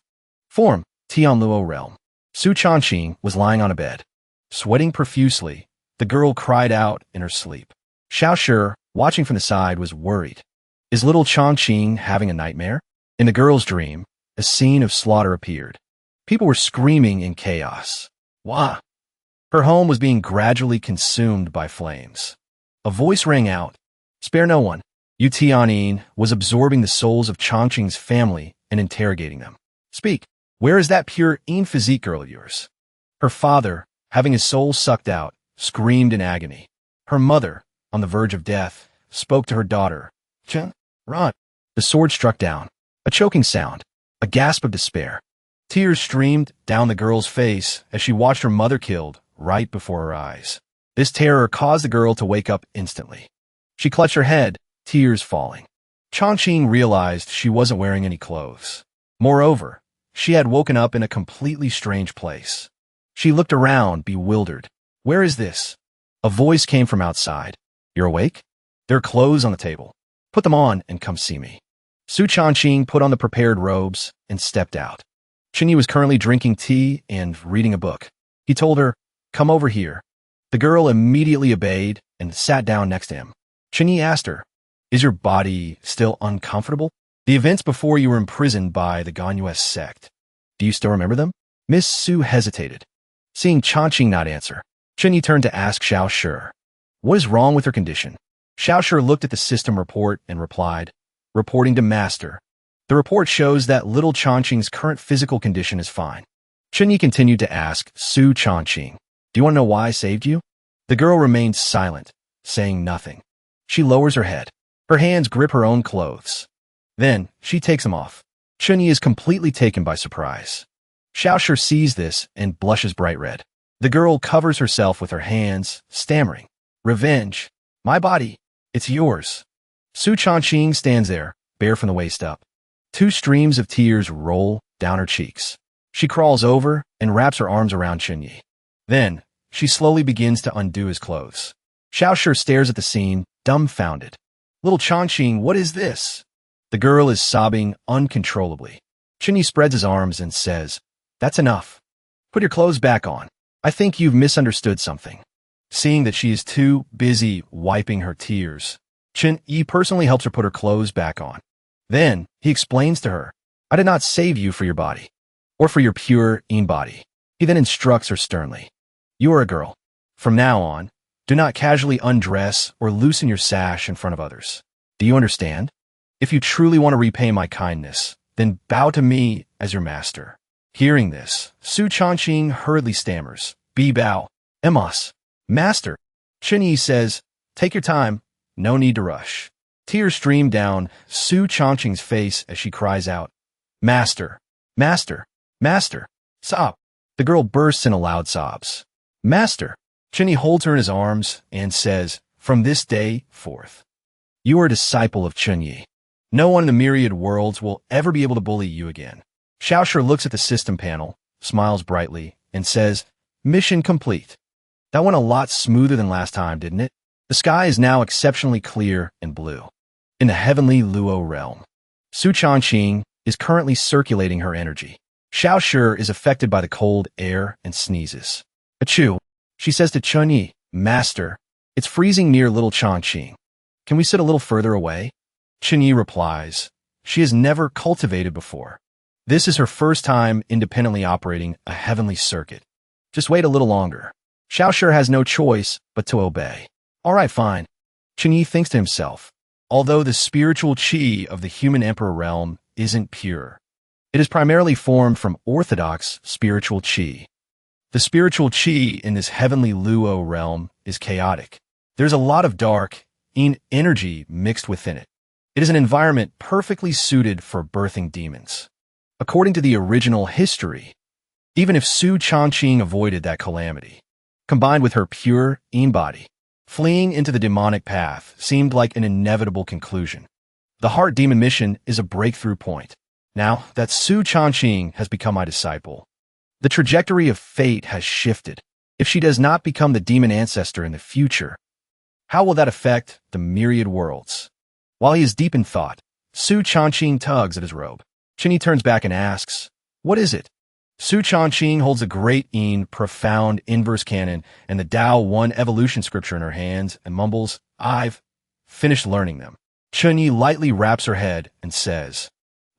Form, Tianluo realm. Su Changqing was lying on a bed. Sweating profusely, the girl cried out in her sleep. Xiao Shi, watching from the side, was worried. Is little Changqing having a nightmare? In the girl's dream, a scene of slaughter appeared. People were screaming in chaos. Wah! Her home was being gradually consumed by flames. A voice rang out. Spare no one. Yu Tianyin was absorbing the souls of Changqing's family and interrogating them. Speak. Where is that pure Yin physique girl of yours? Her father, having his soul sucked out, screamed in agony. Her mother, on the verge of death, spoke to her daughter. Chen, run. The sword struck down. A choking sound. A gasp of despair. Tears streamed down the girl's face as she watched her mother killed right before her eyes. This terror caused the girl to wake up instantly. She clutched her head, tears falling. Changqing realized she wasn't wearing any clothes. Moreover, she had woken up in a completely strange place. She looked around, bewildered. Where is this? A voice came from outside. You're awake? There are clothes on the table. Put them on and come see me. Su Changqing put on the prepared robes and stepped out. Chen Yi was currently drinking tea and reading a book. He told her, come over here. The girl immediately obeyed and sat down next to him. Chen Yi asked her, is your body still uncomfortable? The events before you were imprisoned by the Ganyue sect. Do you still remember them? Miss Su hesitated. Seeing Changqing not answer, Chen Yi turned to ask Xiao Shi. What is wrong with her condition? Xiao Shi looked at the system report and replied, reporting to Master. The report shows that little Changqing's current physical condition is fine. Chen Yi continued to ask Su Changqing, do you want to know why I saved you? The girl remained silent, saying nothing. She lowers her head. Her hands grip her own clothes. Then, she takes them off. Chen Yi is completely taken by surprise. Xiao Shi sees this and blushes bright red. The girl covers herself with her hands, stammering. Revenge. My body. It's yours. Su Changqing stands there, bare from the waist up. 2 streams of tears roll down her cheeks. She crawls over and wraps her arms around Chen Yi. Then, she slowly begins to undo his clothes. Xiao Shi stares at the scene, dumbfounded. Little Changqing, what is this? The girl is sobbing uncontrollably. Chen Yi spreads his arms and says, that's enough. Put your clothes back on. I think you've misunderstood something. Seeing that she is too busy wiping her tears, Chen Yi personally helps her put her clothes back on. Then, he explains to her, I did not save you for your body, or for your pure Yin body. He then instructs her sternly. You are a girl. From now on, Do not casually undress or loosen your sash in front of others. Do you understand? If you truly want to repay my kindness, then bow to me as your master. Hearing this, Su Changqing hurriedly stammers, Bi bow, Emos, master. Chunyi says, take your time, no need to rush. Tears stream down Su Changqing's face as she cries out, Master, master, master, sob. The girl bursts into loud sobs. Master. Chunyi holds her in his arms and says, from this day forth, you are a disciple of Chunyi. No one in the myriad worlds will ever be able to bully you again. Xiaoshi looks at the system panel, smiles brightly, and says, mission complete. That went a lot smoother than last time, didn't it? The sky is now exceptionally clear and blue. In the heavenly Luo realm, Su Changqing is currently circulating her energy. Xiaoshi is affected by the cold air and sneezes. Achoo, she says to Chunyi, Master, it's freezing near little Changqing. Can we sit a little further away? Chunyi replies, she has never cultivated before. This is her first time independently operating a heavenly circuit. Just wait a little longer. Xiaoshi has no choice but to obey. All right, fine. Chunyi thinks to himself, although the spiritual qi of the human emperor realm isn't pure, it is primarily formed from orthodox spiritual qi. The spiritual qi in this heavenly Luo realm is chaotic. There's a lot of dark, yin energy mixed within it. It is an environment perfectly suited for birthing demons. According to the original history, even if Su Changqing avoided that calamity, combined with her pure yin body, fleeing into the demonic path seemed like an inevitable conclusion. The heart demon mission is a breakthrough point. Now that Su Changqing has become my disciple, the trajectory of fate has shifted. If she does not become the demon ancestor in the future, how will that affect the myriad worlds? While he is deep in thought, Su Changqing tugs at his robe. Chunyi turns back and asks, what is it? Su Changqing holds a great yin, profound inverse canon and the Tao 1 evolution scripture in her hands and mumbles, I've finished learning them. Chunyi lightly raps her head and says,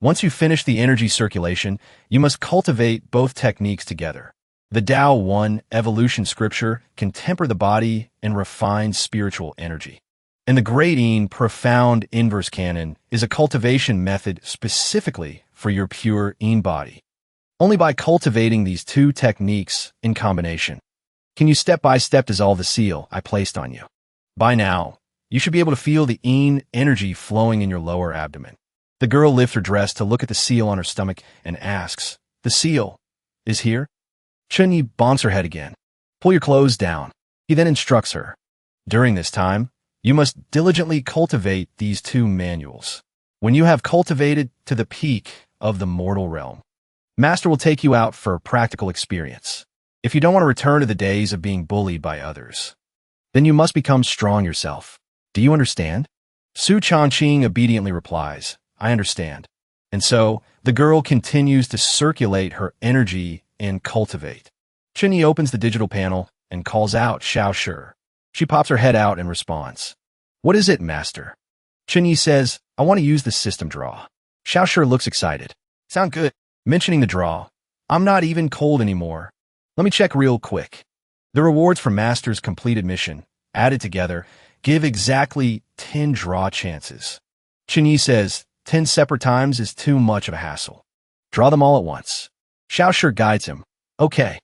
once you finish the energy circulation, you must cultivate both techniques together. The Tao 1 evolution scripture can temper the body and refine spiritual energy. And the Great Yin profound inverse canon is a cultivation method specifically for your pure Yin body. Only by cultivating these two techniques in combination can you step-by-step dissolve the seal I placed on you. By now, you should be able to feel the Yin energy flowing in your lower abdomen. The girl lifts her dress to look at the seal on her stomach and asks, the seal is here? Chunyi bonks her head again. Pull your clothes down. He then instructs her. During this time, you must diligently cultivate these two manuals. When you have cultivated to the peak of the mortal realm, Master will take you out for practical experience. If you don't want to return to the days of being bullied by others, then you must become strong yourself. Do you understand? Su Changqing obediently replies, I understand. And so, the girl continues to circulate her energy and cultivate. Chunyi opens the digital panel and calls out Xiaoshi. She pops her head out and responds, what is it, Master? Chunyi says, I want to use the system draw. Xiaoshi looks excited. Sound good. Mentioning the draw, I'm not even cold anymore. Let me check real quick. The rewards for Master's completed mission, added together, give exactly 10 draw chances. Chunyi says, 10 separate times is too much of a hassle. Draw them all at once. Xiaoshi guides him. Okay.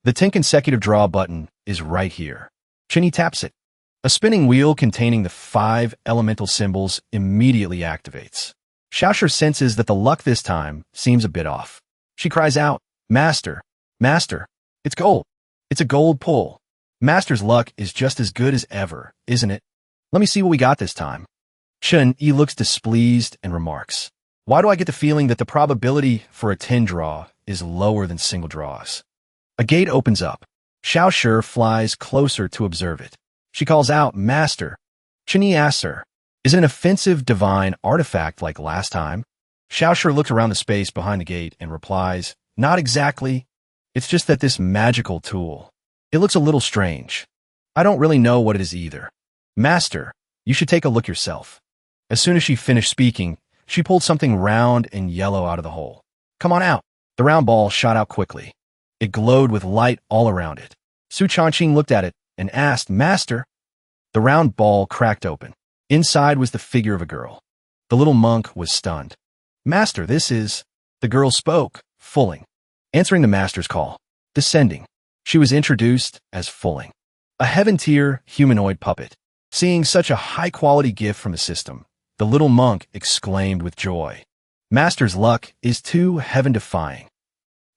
The 10 consecutive draw button is right here. Chunyi taps it. A spinning wheel containing the 5 elemental symbols immediately activates. Xiaoshi senses that the luck this time seems a bit off. She cries out, Master, Master, it's gold. It's a gold pull. Master's luck is just as good as ever, isn't it? Let me see what we got this time. Chunyi looks displeased and remarks, why do I get the feeling that the probability for a 10 draw is lower than single draws? A gate opens up. Xiaoshi flies closer to observe it. She calls out, Master. Chunyi asks her, is it an offensive divine artifact like last time? Xiaoshi looks around the space behind the gate and replies, not exactly. It's just that this magical tool, it looks a little strange. I don't really know what it is either. Master, you should take a look yourself. As soon as she finished speaking, she pulled something round and yellow out of the hole. Come on out. The round ball shot out quickly. It glowed with light all around it. Su Changqing looked at it, and asked, "Master?" The round ball cracked open. Inside was the figure of a girl. The little monk was stunned. "Master, this is—" The girl spoke, Fulling, answering the master's call. Descending, she was introduced as Fulling, a heaven-tier humanoid puppet. Seeing such a high-quality gift from the system, the little monk exclaimed with joy. Master's luck is too heaven-defying.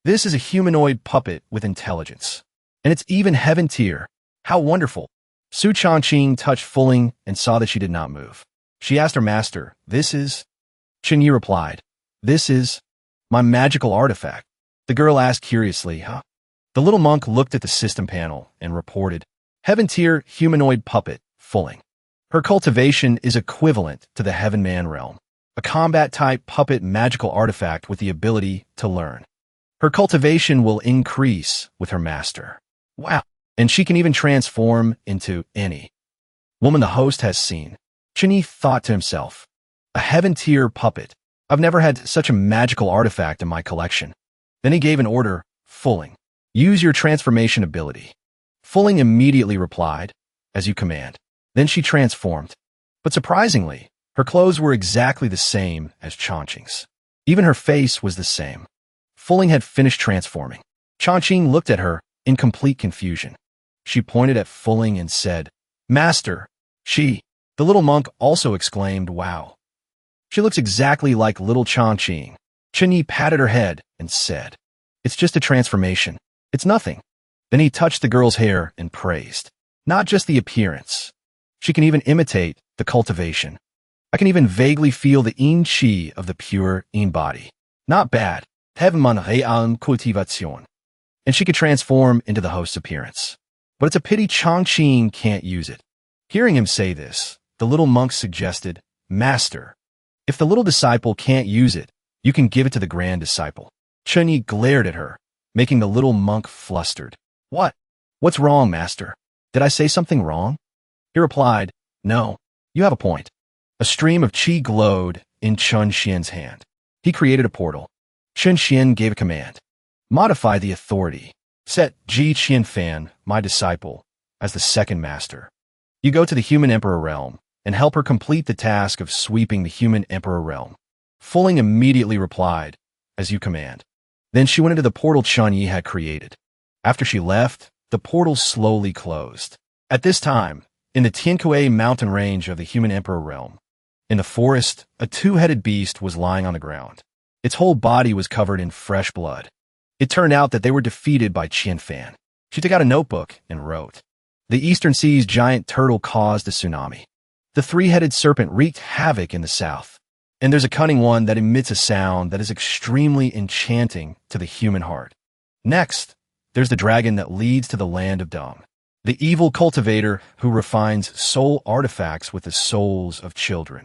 This is a humanoid puppet with intelligence. And it's even heaven-tier. How wonderful. Su Changqing touched Fulling and saw that she did not move. She asked her master, "This is?" Chen Yi replied, "This is my magical artifact." The girl asked curiously, "Huh?" The little monk looked at the system panel and reported, "Heaven-tier humanoid puppet, Fulling. Her cultivation is equivalent to the Heaven Man realm. A combat-type puppet magical artifact with the ability to learn. Her cultivation will increase with her master." Wow. And she can even transform into any woman the host has seen. Chen Yi thought to himself, a heaven-tier puppet. I've never had such a magical artifact in my collection. Then he gave an order, "Fulling, use your transformation ability." Fulling immediately replied, "As you command." Then she transformed. But surprisingly, her clothes were exactly the same as Changqing's. Even her face was the same. Fulling had finished transforming. Changqing looked at her in complete confusion. She pointed at Fulling and said, "Master, she." The little monk also exclaimed, "Wow. She looks exactly like little Changqing." Chen Yi patted her head and said, "It's just a transformation. It's nothing." Then he touched the girl's hair and praised, "Not just the appearance. She can even imitate the cultivation. I can even vaguely feel the yin qi of the pure yin body. Not bad. Cultivation. And she could transform into the host's appearance. But it's a pity Changqing can't use it." Hearing him say this, the little monk suggested, "Master, if the little disciple can't use it, you can give it to the grand disciple." Chen Yi glared at her, making the little monk flustered. "What? What's wrong, master? Did I say something wrong?" He replied, "No, you have a point." A stream of qi glowed in Chen Xian's hand. He created a portal. Chen Xian gave a command. "Modify the authority. Set Gion Fan, my disciple, as the second master. You go to the human emperor realm and help her complete the task of sweeping the human emperor realm." Fulling immediately replied, "As you command." Then she went into the portal Chen Yi had created. After she left, the portal slowly closed. At this time, in the Tiankui mountain range of the human emperor realm, in the forest, a two-headed beast was lying on the ground. Its whole body was covered in fresh blood. It turned out that they were defeated by Gion Fan. She took out a notebook and wrote, "The Eastern Sea's giant turtle caused a tsunami. The three-headed serpent wreaked havoc in the south. And there's a cunning one that emits a sound that is extremely enchanting to the human heart. Next, there's the dragon that leads to the land of Dong, the evil cultivator who refines soul artifacts with the souls of children."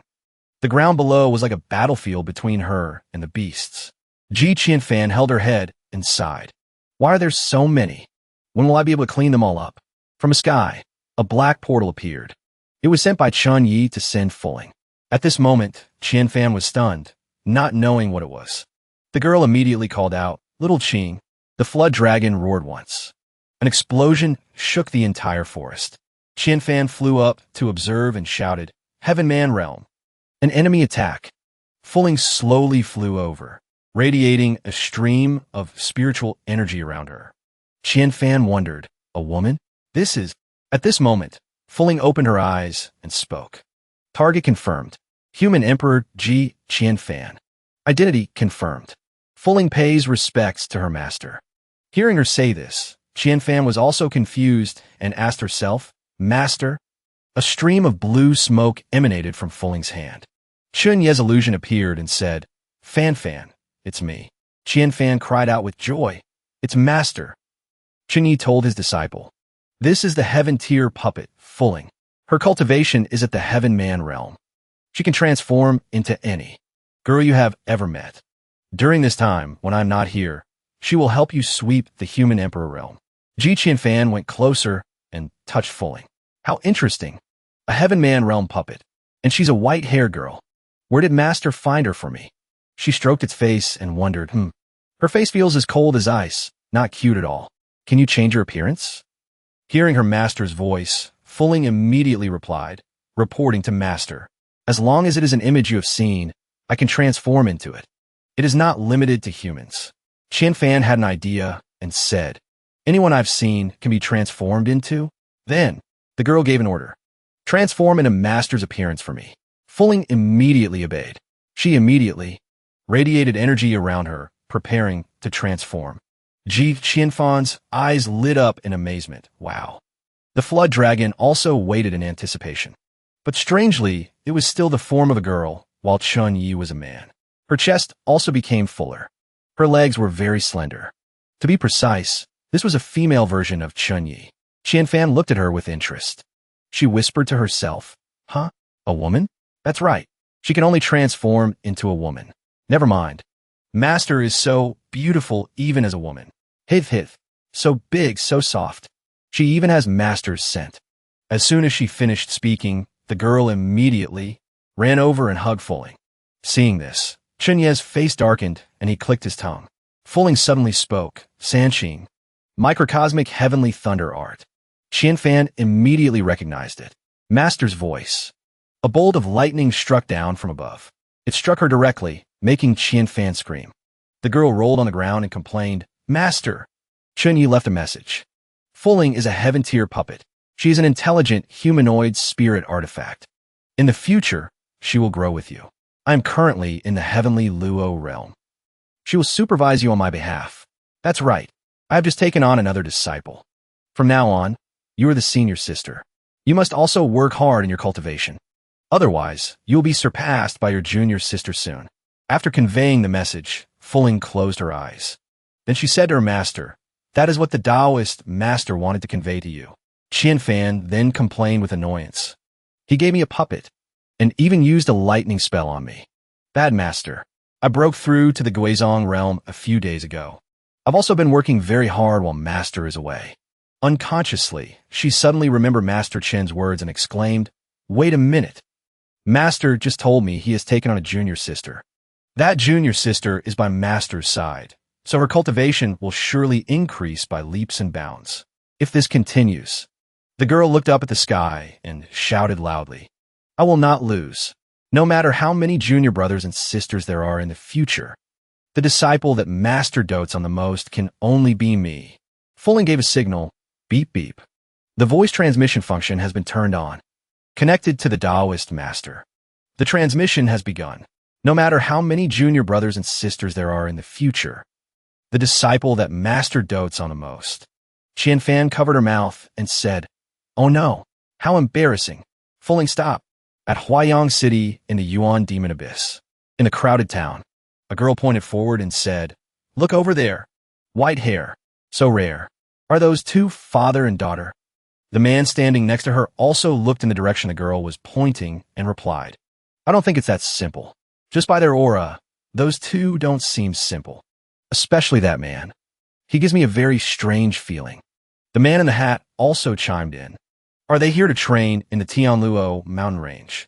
The ground below was like a battlefield between her and the beasts. Gion Fan held her head and sighed. "Why are there so many? When will I be able to clean them all up?" From the sky, a black portal appeared. It was sent by Chen Yi to send Fulling. At this moment, Gion Fan was stunned, not knowing what it was. The girl immediately called out, "Little Qing." The flood dragon roared once. An explosion shook the entire forest. Gion Fan flew up to observe and shouted, "Heaven Man realm. An enemy attack." Fulling slowly flew over, radiating a stream of spiritual energy around her. Gion Fan wondered, "A woman? This is..." At this moment, Fulling opened her eyes and spoke. Target confirmed. Human Emperor Gion Fan. Identity confirmed. Fulling pays respects to her master. Hearing her say this, Gion Fan was also confused and asked herself, "Master?" A stream of blue smoke emanated from Fulling's hand. Chun Ye's illusion appeared and said, Fan, it's me." Gion Fan cried out with joy, "It's master." Chun Yi told his disciple, "This is the heaven-tier puppet, Fulling. Her cultivation is at the Heaven Man realm. She can transform into any girl you have ever met. During this time, when I'm not here, she will help you sweep the human emperor realm." Gion Fan went closer and touched Fulling. "How interesting. A Heaven Man realm puppet. And she's a white-haired girl. Where did master find her for me?" She stroked its face and wondered, Her face feels as cold as ice, not cute at all. Can you change her appearance?" Hearing her master's voice, Fulling immediately replied, reporting to master. As long as it is an image you have seen, I can transform into it. It is not limited to humans. Gion Fan had an idea and said, anyone I've seen can be transformed into? Then, the girl gave an order. Transform in a master's appearance for me. Fulling immediately obeyed. She immediately radiated energy around her, preparing to transform. Gion Fan's eyes lit up in amazement. Wow. The flood dragon also waited in anticipation. But strangely, it was still the form of a girl, while Chun-Yi was a man. Her chest also became fuller. Her legs were very slender. To be precise, this was a female version of Chun-Yi. Gion Fan looked at her with interest. She whispered to herself, huh? A woman? That's right. She can only transform into a woman. Never mind. Master is so beautiful even as a woman. Hith. So big, so soft. She even has master's scent. As soon as she finished speaking, the girl immediately ran over and hugged Fulling. Seeing this, Chun-Yi's face darkened and he clicked his tongue. Fulling suddenly spoke, Sanqing, microcosmic heavenly thunder art. Gion Fan immediately recognized it. Master's voice. A bolt of lightning struck down from above. It struck her directly, making Gion Fan scream. The girl rolled on the ground and complained, Master! Chun-Yi left a message. Fulling is a heaven-tier puppet. She is an intelligent, humanoid spirit artifact. In the future, she will grow with you. I am currently in the heavenly Luo realm. She will supervise you on my behalf. That's right. I have just taken on another disciple. From now on, you are the senior sister. You must also work hard in your cultivation. Otherwise, you will be surpassed by your junior sister soon. After conveying the message, Fulling closed her eyes. Then she said to her master, that is what the Taoist master wanted to convey to you. Gion Fan then complained with annoyance. He gave me a puppet, and even used a lightning spell on me. Bad master. I broke through to the Guizhong realm a few days ago. I've also been working very hard while master is away. Unconsciously, she suddenly remembered Master Chen's words and exclaimed, wait a minute. Master just told me he has taken on a junior sister. That junior sister is by master's side, so her cultivation will surely increase by leaps and bounds. If this continues, the girl looked up at the sky and shouted loudly, I will not lose. No matter how many junior brothers and sisters there are in the future, the disciple that master dotes on the most can only be me. Fulling gave a signal, beep beep. The voice transmission function has been turned on. Connected to the Taoist master. The transmission has begun. No matter how many junior brothers and sisters there are in the future, the disciple that master dotes on the most. Gion Fan covered her mouth and said, oh no, how embarrassing. Fulling stopped. At Huayang City in the Yuan Demon Abyss. In the crowded town, a girl pointed forward and said, look over there. White hair. So rare. Are those two father and daughter? The man standing next to her also looked in the direction the girl was pointing and replied, I don't think it's that simple. Just by their aura, those two don't seem simple. Especially that man. He gives me a very strange feeling. The man in the hat also chimed in. Are they here to train in the Tianluo mountain range?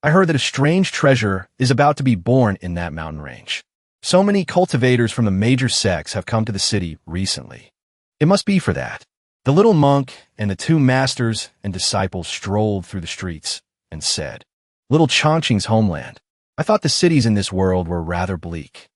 I heard that a strange treasure is about to be born in that mountain range. So many cultivators from the major sects have come to the city recently. It must be for that. The little monk and the two masters and disciples strolled through the streets and said, Little Chongqing's homeland. I thought the cities in this world were rather bleak.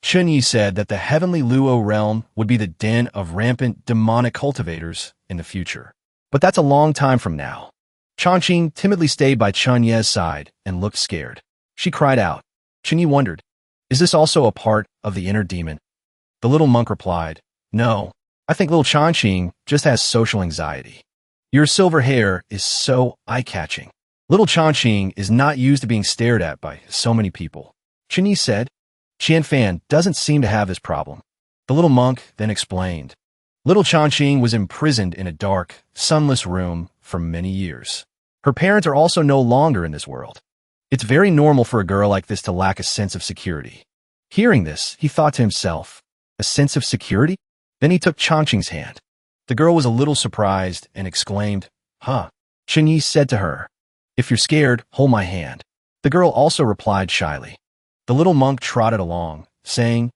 Chun-Yi said that the heavenly Luo realm would be the den of rampant demonic cultivators in the future. But that's a long time from now. Chongqing timidly stayed by Chun-Yi's side and looked scared. She cried out. Chun-Yi wondered, is this also a part of the inner demon? The little monk replied, no, I think little Chongqing just has social anxiety. Your silver hair is so eye-catching. Little Chongqing is not used to being stared at by so many people. Chun-Yi said. Gion Fan doesn't seem to have this problem. The little monk then explained. Little Chongqing was imprisoned in a dark, sunless room for many years. Her parents are also no longer in this world. It's very normal for a girl like this to lack a sense of security. Hearing this, he thought to himself, a sense of security? Then he took Chongqing's hand. The girl was a little surprised and exclaimed, huh? Chun-Yi said to her, if you're scared, hold my hand. The girl also replied shyly. The little monk trotted along, saying,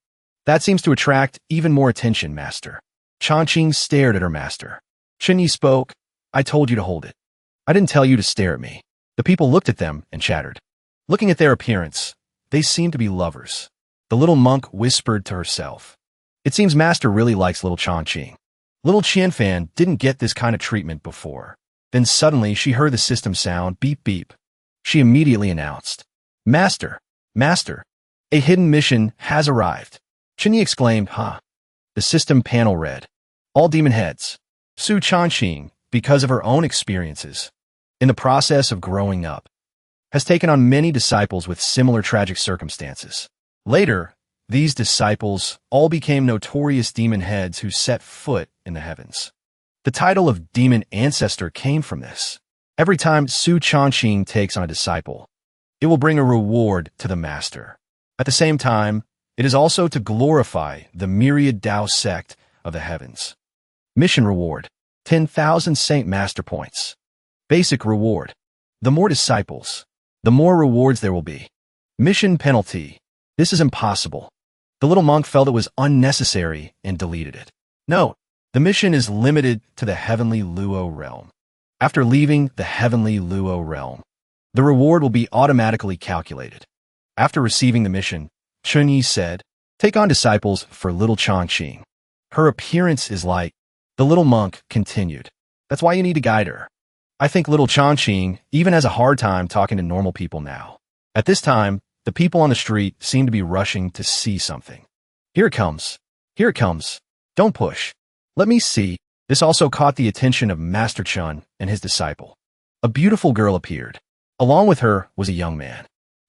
that seems to attract even more attention, master. Chongqing stared at her master. Chunyi spoke. I told you to hold it. I didn't tell you to stare at me. The people looked at them and chattered. Looking at their appearance, they seemed to be lovers. The little monk whispered to herself. It seems Master really likes little Chongqing. Little Gion Fan didn't get this kind of treatment before. Then suddenly she heard the system sound beep beep. She immediately announced, Master, Master, a hidden mission has arrived. Chunyi exclaimed, huh? The system panel read, all demon heads. Su Chongqing, because of her own experiences, in the process of growing up, has taken on many disciples with similar tragic circumstances. Later, these disciples all became notorious demon heads who set foot in the heavens. The title of demon ancestor came from this. Every time Su Chongqing takes on a disciple, it will bring a reward to the master. At the same time, it is also to glorify the myriad Tao sect of the heavens. Mission reward, 10,000 Saint Master points. Basic reward, the more disciples, the more rewards there will be. Mission penalty, this is impossible. The little monk felt it was unnecessary and deleted it. Note, the mission is limited to the heavenly Luo realm. After leaving the heavenly Luo realm, the reward will be automatically calculated. After receiving the mission, Chunyi said, take on disciples for little Chongqing. Her appearance is like, the little monk continued. That's why you need to guide her. I think little Chongqing even has a hard time talking to normal people now. At this time, the people on the street seem to be rushing to see something. Here it comes. Here it comes. Don't push. Let me see. This also caught the attention of Master Chun and his disciple. A beautiful girl appeared. Along with her was a young man.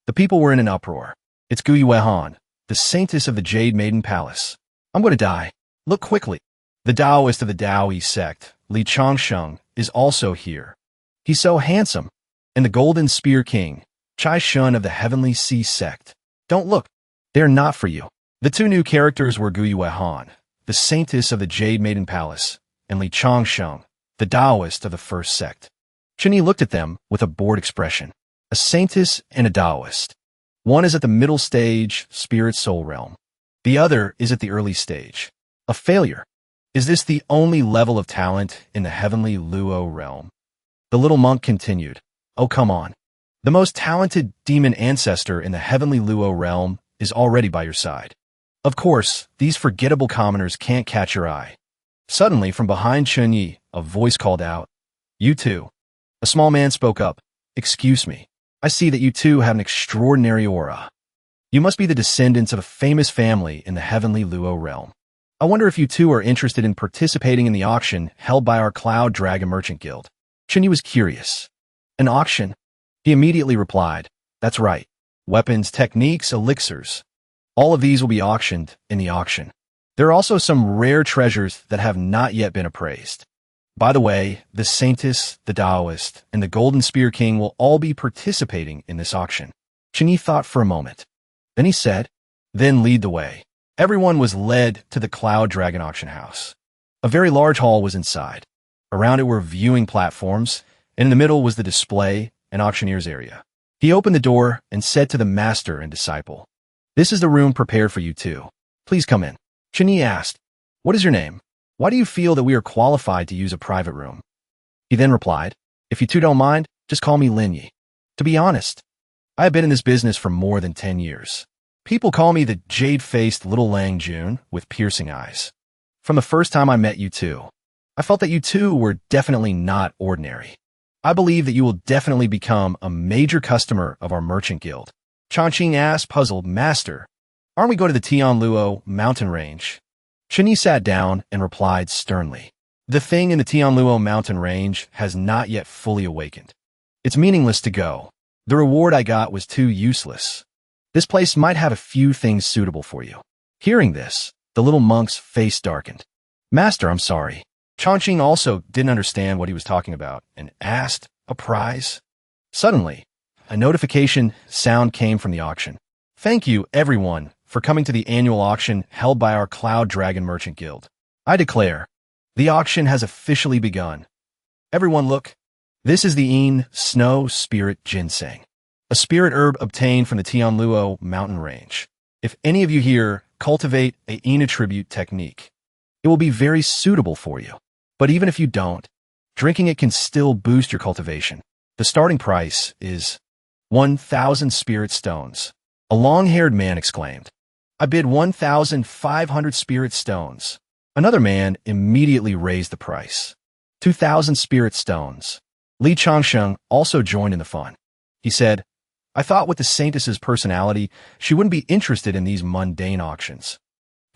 The people were in an uproar. It's Gu Yuehan, the saintess of the Jade Maiden Palace. I'm going to die. Look quickly. The Taoist of the Taoist sect, Li Chongsheng, is also here. He's so handsome. And the Golden Spear King, Chai Shun of the Heavenly Sea sect. Don't look. They're not for you. The two new characters were Gu Yuehan, the saintess of the Jade Maiden Palace, and Li Chongsheng, the Taoist of the first sect. Chunyi looked at them with a bored expression. A saintess and a Taoist. One is at the middle stage, spirit soul realm. The other is at the early stage. A failure. Is this the only level of talent in the heavenly Luo realm? The little monk continued. Oh, come on. The most talented demon ancestor in the heavenly Luo realm is already by your side. Of course, these forgettable commoners can't catch your eye. Suddenly, from behind Chunyi, a voice called out, You two. A small man spoke up. Excuse me. I see that you two have an extraordinary aura. You must be the descendants of a famous family in the heavenly Luo realm. I wonder if you two are interested in participating in the auction held by our Cloud Dragon Merchant Guild. Chunyi was curious. An auction? He immediately replied, That's right. Weapons, techniques, elixirs. All of these will be auctioned in the auction. There are also some rare treasures that have not yet been appraised. By the way, the Saintess, the Taoist, and the Golden Spear King will all be participating in this auction. Chunyi thought for a moment. Then he said, Then lead the way. Everyone was led to the Cloud Dragon Auction House. A very large hall was inside. Around it were viewing platforms, and in the middle was the display and auctioneer's area. He opened the door and said to the master and disciple, This is the room prepared for you two. Please come in. Chunyi asked, What is your name? Why do you feel that we are qualified to use a private room? He then replied, If you two don't mind, just call me Linyi. To be honest, I have been in this business for more than 10 years. People call me the jade-faced little Lang Jun with piercing eyes. From the first time I met you two, I felt that you two were definitely not ordinary. I believe that you will definitely become a major customer of our merchant guild. Chongqing asked, puzzled, Master, aren't we going to the Tianluo mountain range? Chunyi sat down and replied sternly, The thing in the Tianluo mountain range has not yet fully awakened. It's meaningless to go. The reward I got was too useless. This place might have a few things suitable for you. Hearing this, the little monk's face darkened. Master, I'm sorry. Chongqing also didn't understand what he was talking about and asked, A prize? Suddenly, a notification sound came from the auction. Thank you, everyone, for coming to the annual auction held by our Cloud Dragon Merchant Guild. I declare, the auction has officially begun. Everyone look. This is the Een Snow Spirit Ginseng, a spirit herb obtained from the Tianluo mountain range. If any of you here cultivate a Een attribute technique, it will be very suitable for you. But even if you don't, drinking it can still boost your cultivation. The starting price is 1,000 spirit stones. A long-haired man exclaimed. I bid 1,500 spirit stones. Another man immediately raised the price. 2,000 spirit stones. Li Changsheng also joined in the fun. He said, I thought with the Saintess's personality, she wouldn't be interested in these mundane auctions.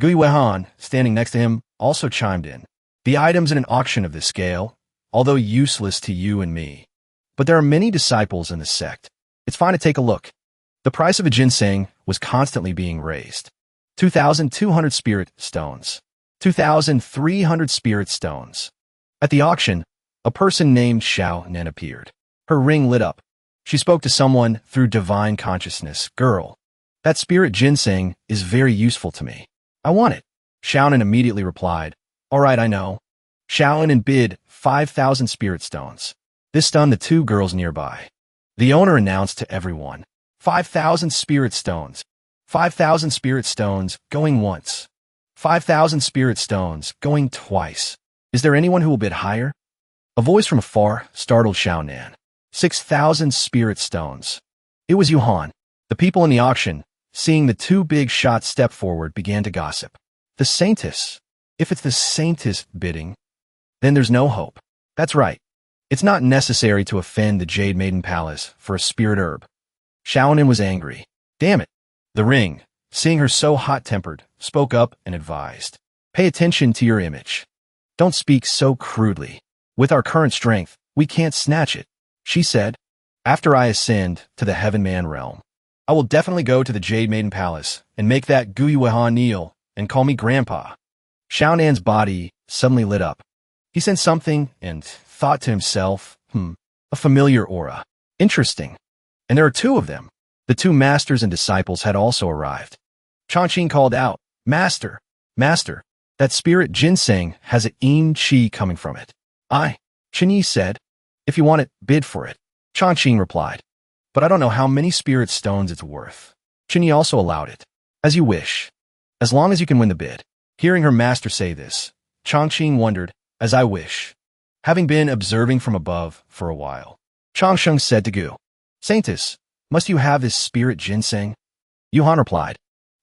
Gui Weihan, standing next to him, also chimed in. The items in an auction of this scale, although useless to you and me. But there are many disciples in the sect. It's fine to take a look. The price of a ginseng was constantly being raised. 2,200 spirit stones. 2,300 spirit stones. At the auction, a person named Shounen appeared. Her ring lit up. She spoke to someone through divine consciousness. Girl, that spirit ginseng is very useful to me. I want it. Shounen immediately replied, All right, I know. Shounen bid 5,000 spirit stones. This stunned the two girls nearby. The owner announced to everyone, 5,000 spirit stones. 5,000 spirit stones going once. 5,000 spirit stones going twice. Is there anyone who will bid higher? A voice from afar startled Shounen. 6,000 spirit stones. It was Yuhan. The people in the auction, seeing the two big shots step forward, began to gossip. The Saintess. If it's the Saintess bidding, then there's no hope. That's right. It's not necessary to offend the Jade Maiden Palace for a spirit herb. Shounen was angry. Damn it. The ring, seeing her so hot-tempered, spoke up and advised. Pay attention to your image. Don't speak so crudely. With our current strength, we can't snatch it. She said, After I ascend to the Heaven Man realm, I will definitely go to the Jade Maiden Palace and make that Gui Weihan kneel and call me Grandpa. Shaonan's body suddenly lit up. He sensed something and thought to himself, a familiar aura. Interesting. And there are two of them. The two masters and disciples had also arrived. Changqing called out, Master, Master, that spirit ginseng has a chi coming from it. Chinyi said, If you want it, bid for it. Changqing replied, But I don't know how many spirit stones it's worth. Chinyi also allowed it. As you wish. As long as you can win the bid. Hearing her master say this, Changqing wondered, As I wish. Having been observing from above for a while, Changsheng said to Gu, Saintess, must you have this spirit ginseng? Yuhan replied,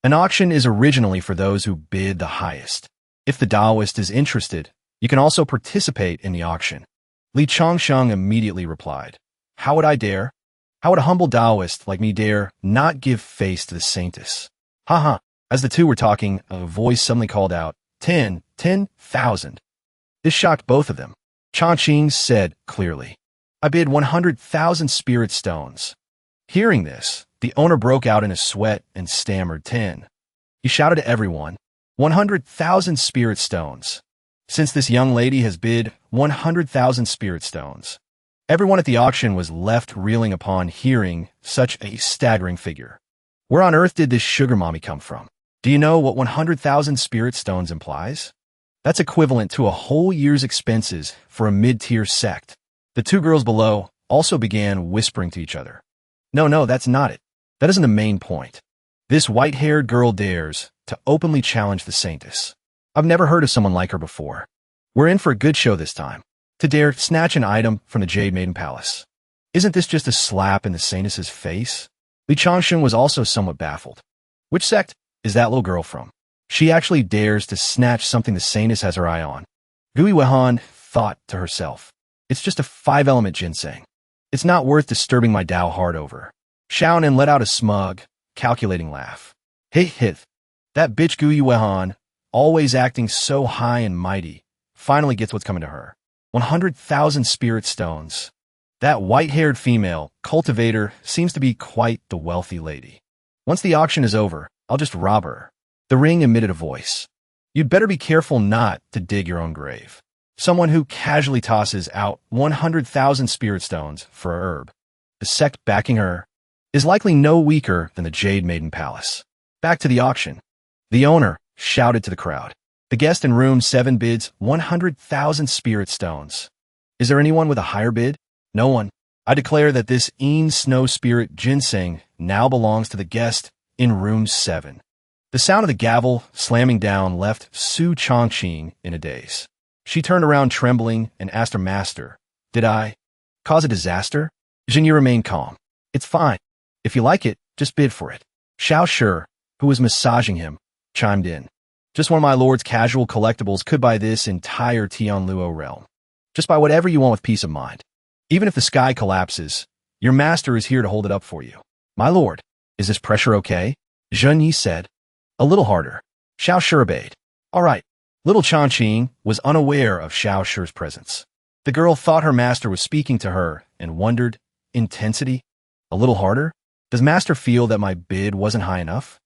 An auction is originally for those who bid the highest. If the Taoist is interested, you can also participate in the auction. Li Changsheng immediately replied, How would I dare? How would a humble Taoist like me dare not give face to the Saintess? Haha. As the two were talking, a voice suddenly called out, 10,000. This shocked both of them. Changqing said clearly, I bid 100,000 spirit stones. Hearing this, the owner broke out in a sweat and stammered 10. He shouted to everyone, 100,000 spirit stones. Since this young lady has bid 100,000 spirit stones, everyone at the auction was left reeling upon hearing such a staggering figure. Where on earth did this sugar mommy come from? Do you know what 100,000 spirit stones implies? That's equivalent to a whole year's expenses for a mid-tier sect. The two girls below also began whispering to each other. No, that's not it. That isn't the main point. This white-haired girl dares to openly challenge the Saintess. I've never heard of someone like her before. We're in for a good show this time. To dare snatch an item from the Jade Maiden Palace. Isn't this just a slap in the Saintess's face? Li Changsheng was also somewhat baffled. Which sect is that little girl from? She actually dares to snatch something the Saintess has her eye on. Gui Weihan thought to herself, It's just a 5-element ginseng. It's not worth disturbing my Tao heart over. Shounen let out a smug, calculating laugh. Hith. That bitch Gui Weihan, always acting so high and mighty, finally gets what's coming to her. 100,000 spirit stones. That white-haired female, cultivator, seems to be quite the wealthy lady. Once the auction is over, I'll just rob her. The ring emitted a voice. You'd better be careful not to dig your own grave. Someone who casually tosses out 100,000 spirit stones for a herb, the sect backing her, is likely no weaker than the Jade Maiden Palace. Back to the auction. The owner shouted to the crowd. The guest in room 7 bids 100,000 spirit stones. Is there anyone with a higher bid? No one. I declare that this snow spirit ginseng now belongs to the guest in room 7. The sound of the gavel slamming down left Su Changqing in a daze. She turned around trembling and asked her master, "Did I cause a disaster?" Jian remained calm. "It's fine. If you like it, just bid for it." Xiao Shi, who was massaging him, chimed in. "Just one of my lord's casual collectibles could buy this entire Tianluo realm. Just buy whatever you want with peace of mind. Even if the sky collapses, your master is here to hold it up for you." "My lord, is this pressure okay?" Zhen Yi said. "A little harder." Xiao Shi obeyed. "All right." Little Changqing was unaware of Xiao Shi's presence. The girl thought her master was speaking to her and wondered, intensity? A little harder? Does master feel that my bid wasn't high enough?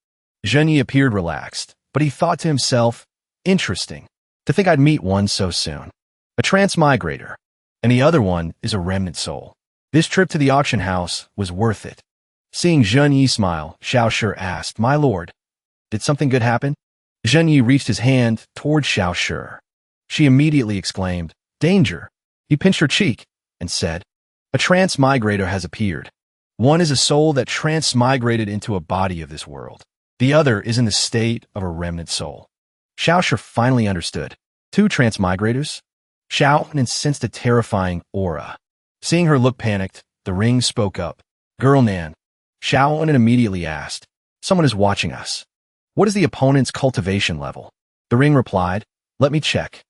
Zhen Yi appeared relaxed, but he thought to himself, interesting, to think I'd meet one so soon. A transmigrator, and the other one is a remnant soul. This trip to the auction house was worth it. Seeing Zhen Yi smile, Xiao Shi asked, "My lord, did something good happen?" Zhen Yi reached his hand toward Xiao Shi. She immediately exclaimed, "Danger!" He pinched her cheek and said, "A transmigrator has appeared. One is a soul that transmigrated into a body of this world. The other is in the state of a remnant soul." Xiao Shi finally understood. Two transmigrators? Xiao Nan sensed a terrifying aura. Seeing her look panicked, the ring spoke up. "Girl Nan." Xiao Nan immediately asked, "Someone is watching us. What is the opponent's cultivation level?" The ring replied, "Let me check."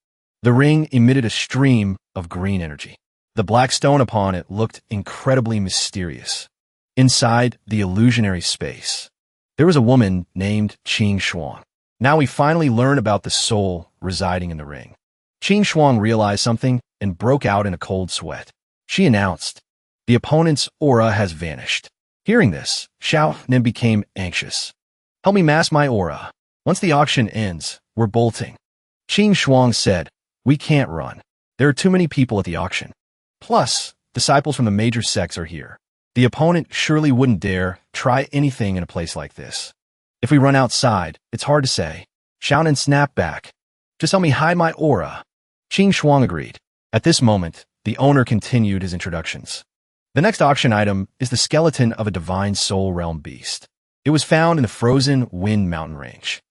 The ring emitted a stream of green energy. The black stone upon it looked incredibly mysterious. Inside the illusionary space, there was a woman named Qing Shuang. Now we finally learn about the soul residing in the ring. Qing Shuang realized something and broke out in a cold sweat. She announced, "The opponent's aura has vanished." Hearing this, Xiao Nin became anxious. "Help me mask my aura. Once the auction ends, we're bolting." Qing Shuang said, "We can't run. There are too many people at the auction. Plus, disciples from the major sects are here. The opponent surely wouldn't dare try anything in a place like this. If we run outside, it's hard to say." Xiaonan snapped back. "Just help me hide my aura." Qing Shuang agreed. At this moment, the owner continued his introductions. The next auction item is the skeleton of a divine soul realm beast. It was found in the frozen Wind Mountain range.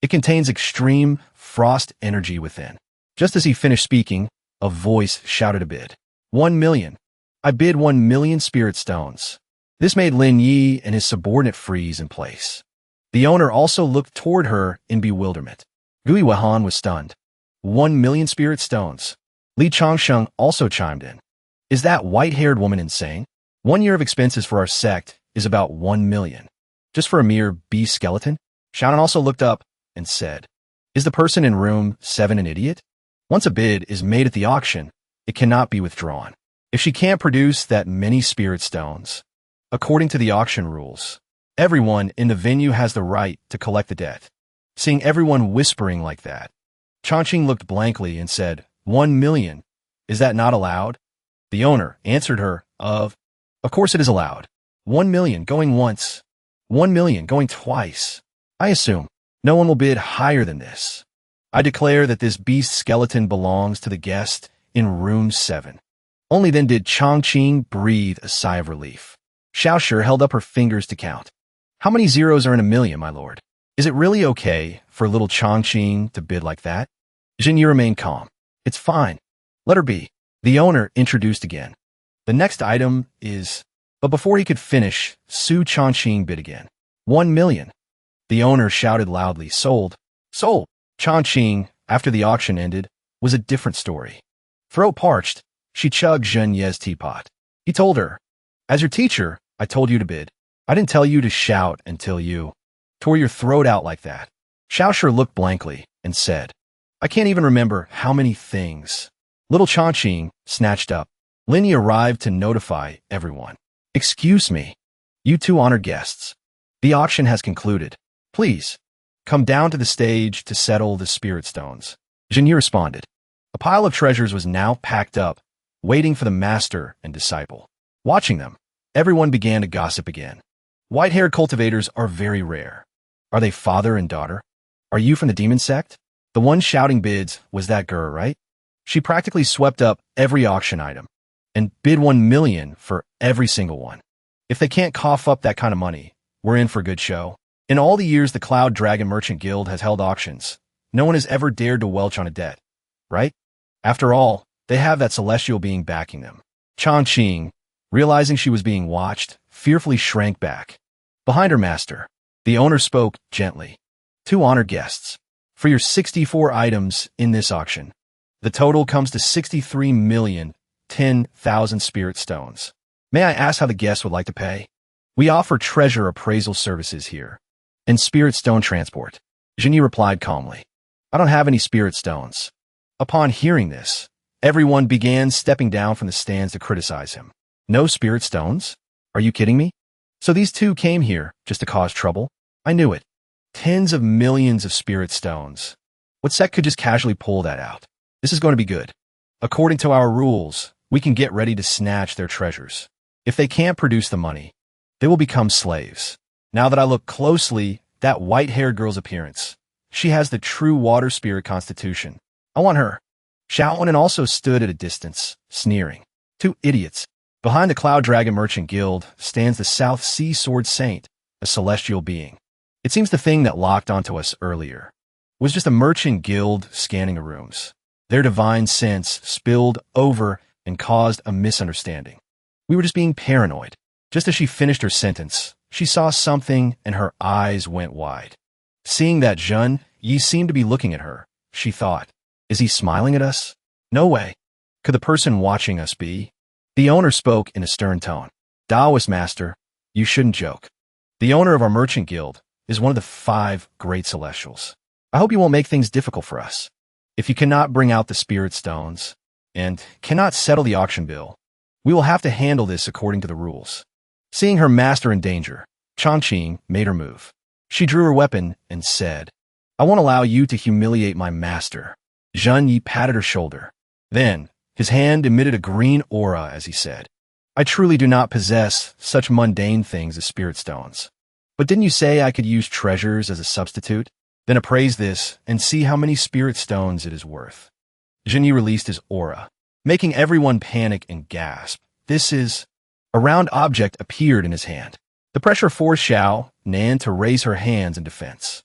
It contains extreme frost energy within. Just as he finished speaking, a voice shouted a bid. 1,000,000. I bid 1,000,000 spirit stones. This made Lin Yi and his subordinate freeze in place. The owner also looked toward her in bewilderment. Gui Wehan was stunned. 1,000,000 spirit stones. Li Changsheng also chimed in. Is that white-haired woman insane? 1 year of expenses for our sect is about 1,000,000. Just for a mere beast skeleton? Shannon also looked up and said, "Is the person in room 7 an idiot? Once a bid is made at the auction, it cannot be withdrawn. If she can't produce that many spirit stones, according to the auction rules, everyone in the venue has the right to collect the debt." Seeing everyone whispering like that, Changqing looked blankly and said, 1,000,000. Is that not allowed? The owner answered her, Of course it is allowed. 1,000,000 going once. 1,000,000 going twice. I assume no one will bid higher than this. I declare that this beast skeleton belongs to the guest in room 7. Only then did Changqing breathe a sigh of relief. Xiao Shi held up her fingers to count. How many zeros are in 1,000,000, my lord? Is it really okay for little Changqing to bid like that? Jin Yi remained calm. It's fine. Let her be. The owner introduced again. The next item is... But before he could finish, Su Changqing bid again. 1,000,000. The owner shouted loudly, Sold. Sold. Changqing, after the auction ended, was a different story. Throat parched, she chugged Zhen Ye's teapot. He told her, As your teacher, I told you to bid. I didn't tell you to shout until you tore your throat out like that. Xiao Shi looked blankly and said, I can't even remember how many things. Little Changqing snatched up. Lin Yi arrived to notify everyone. Excuse me. You two honored guests. The auction has concluded. Please, come down to the stage to settle the spirit stones. Jin Yi responded. A pile of treasures was now packed up, waiting for the master and disciple. Watching them, everyone began to gossip again. White-haired cultivators are very rare. Are they father and daughter? Are you from the demon sect? The one shouting bids was that girl, right? She practically swept up every auction item and bid 1,000,000 for every single one. If they can't cough up that kind of money, we're in for a good show. In all the years the Cloud Dragon Merchant Guild has held auctions, no one has ever dared to welch on a debt, right? After all, they have that celestial being backing them. Chongqing, realizing she was being watched, fearfully shrank back. Behind her master, the owner spoke gently. "Two honored guests. For your 64 items in this auction, the total comes to 63,010,000 spirit stones. May I ask how the guests would like to pay? We offer treasure appraisal services here, and spirit stone transport." Gion replied calmly. "I don't have any spirit stones." Upon hearing this, everyone began stepping down from the stands to criticize him. "No spirit stones? Are you kidding me? So these two came here just to cause trouble? I knew it. Tens of millions of spirit stones. What sect could just casually pull that out? This is going to be good. According to our rules, we can get ready to snatch their treasures. If they can't produce the money, they will become slaves. Now that I look closely, that white-haired girl's appearance, she has the true water spirit constitution. I want her." Shounen also stood at a distance, sneering. "Two idiots." Behind the Cloud Dragon Merchant Guild stands the South Sea Sword Saint, a celestial being. It seems the thing that locked onto us earlier was just a merchant guild scanning the rooms. Their divine sense spilled over and caused a misunderstanding. We were just being paranoid. Just as she finished her sentence, she saw something and her eyes went wide. Seeing that Gion seemed to be looking at her, she thought, "Is he smiling at us? No way. Could the person watching us be?" The owner spoke in a stern tone. "Taoist master, you shouldn't joke. The owner of our merchant guild is one of the 5 great celestials. I hope you won't make things difficult for us. If you cannot bring out the spirit stones and cannot settle the auction bill, we will have to handle this according to the rules." Seeing her master in danger, Chongqing made her move. She drew her weapon and said, "I won't allow you to humiliate my master." Gion patted her shoulder. Then, his hand emitted a green aura as he said, "I truly do not possess such mundane things as spirit stones. But didn't you say I could use treasures as a substitute? Then appraise this and see how many spirit stones it is worth." Gion released his aura, making everyone panic and gasp. "This is..." A round object appeared in his hand. The pressure forced Xiaonan to raise her hands in defense.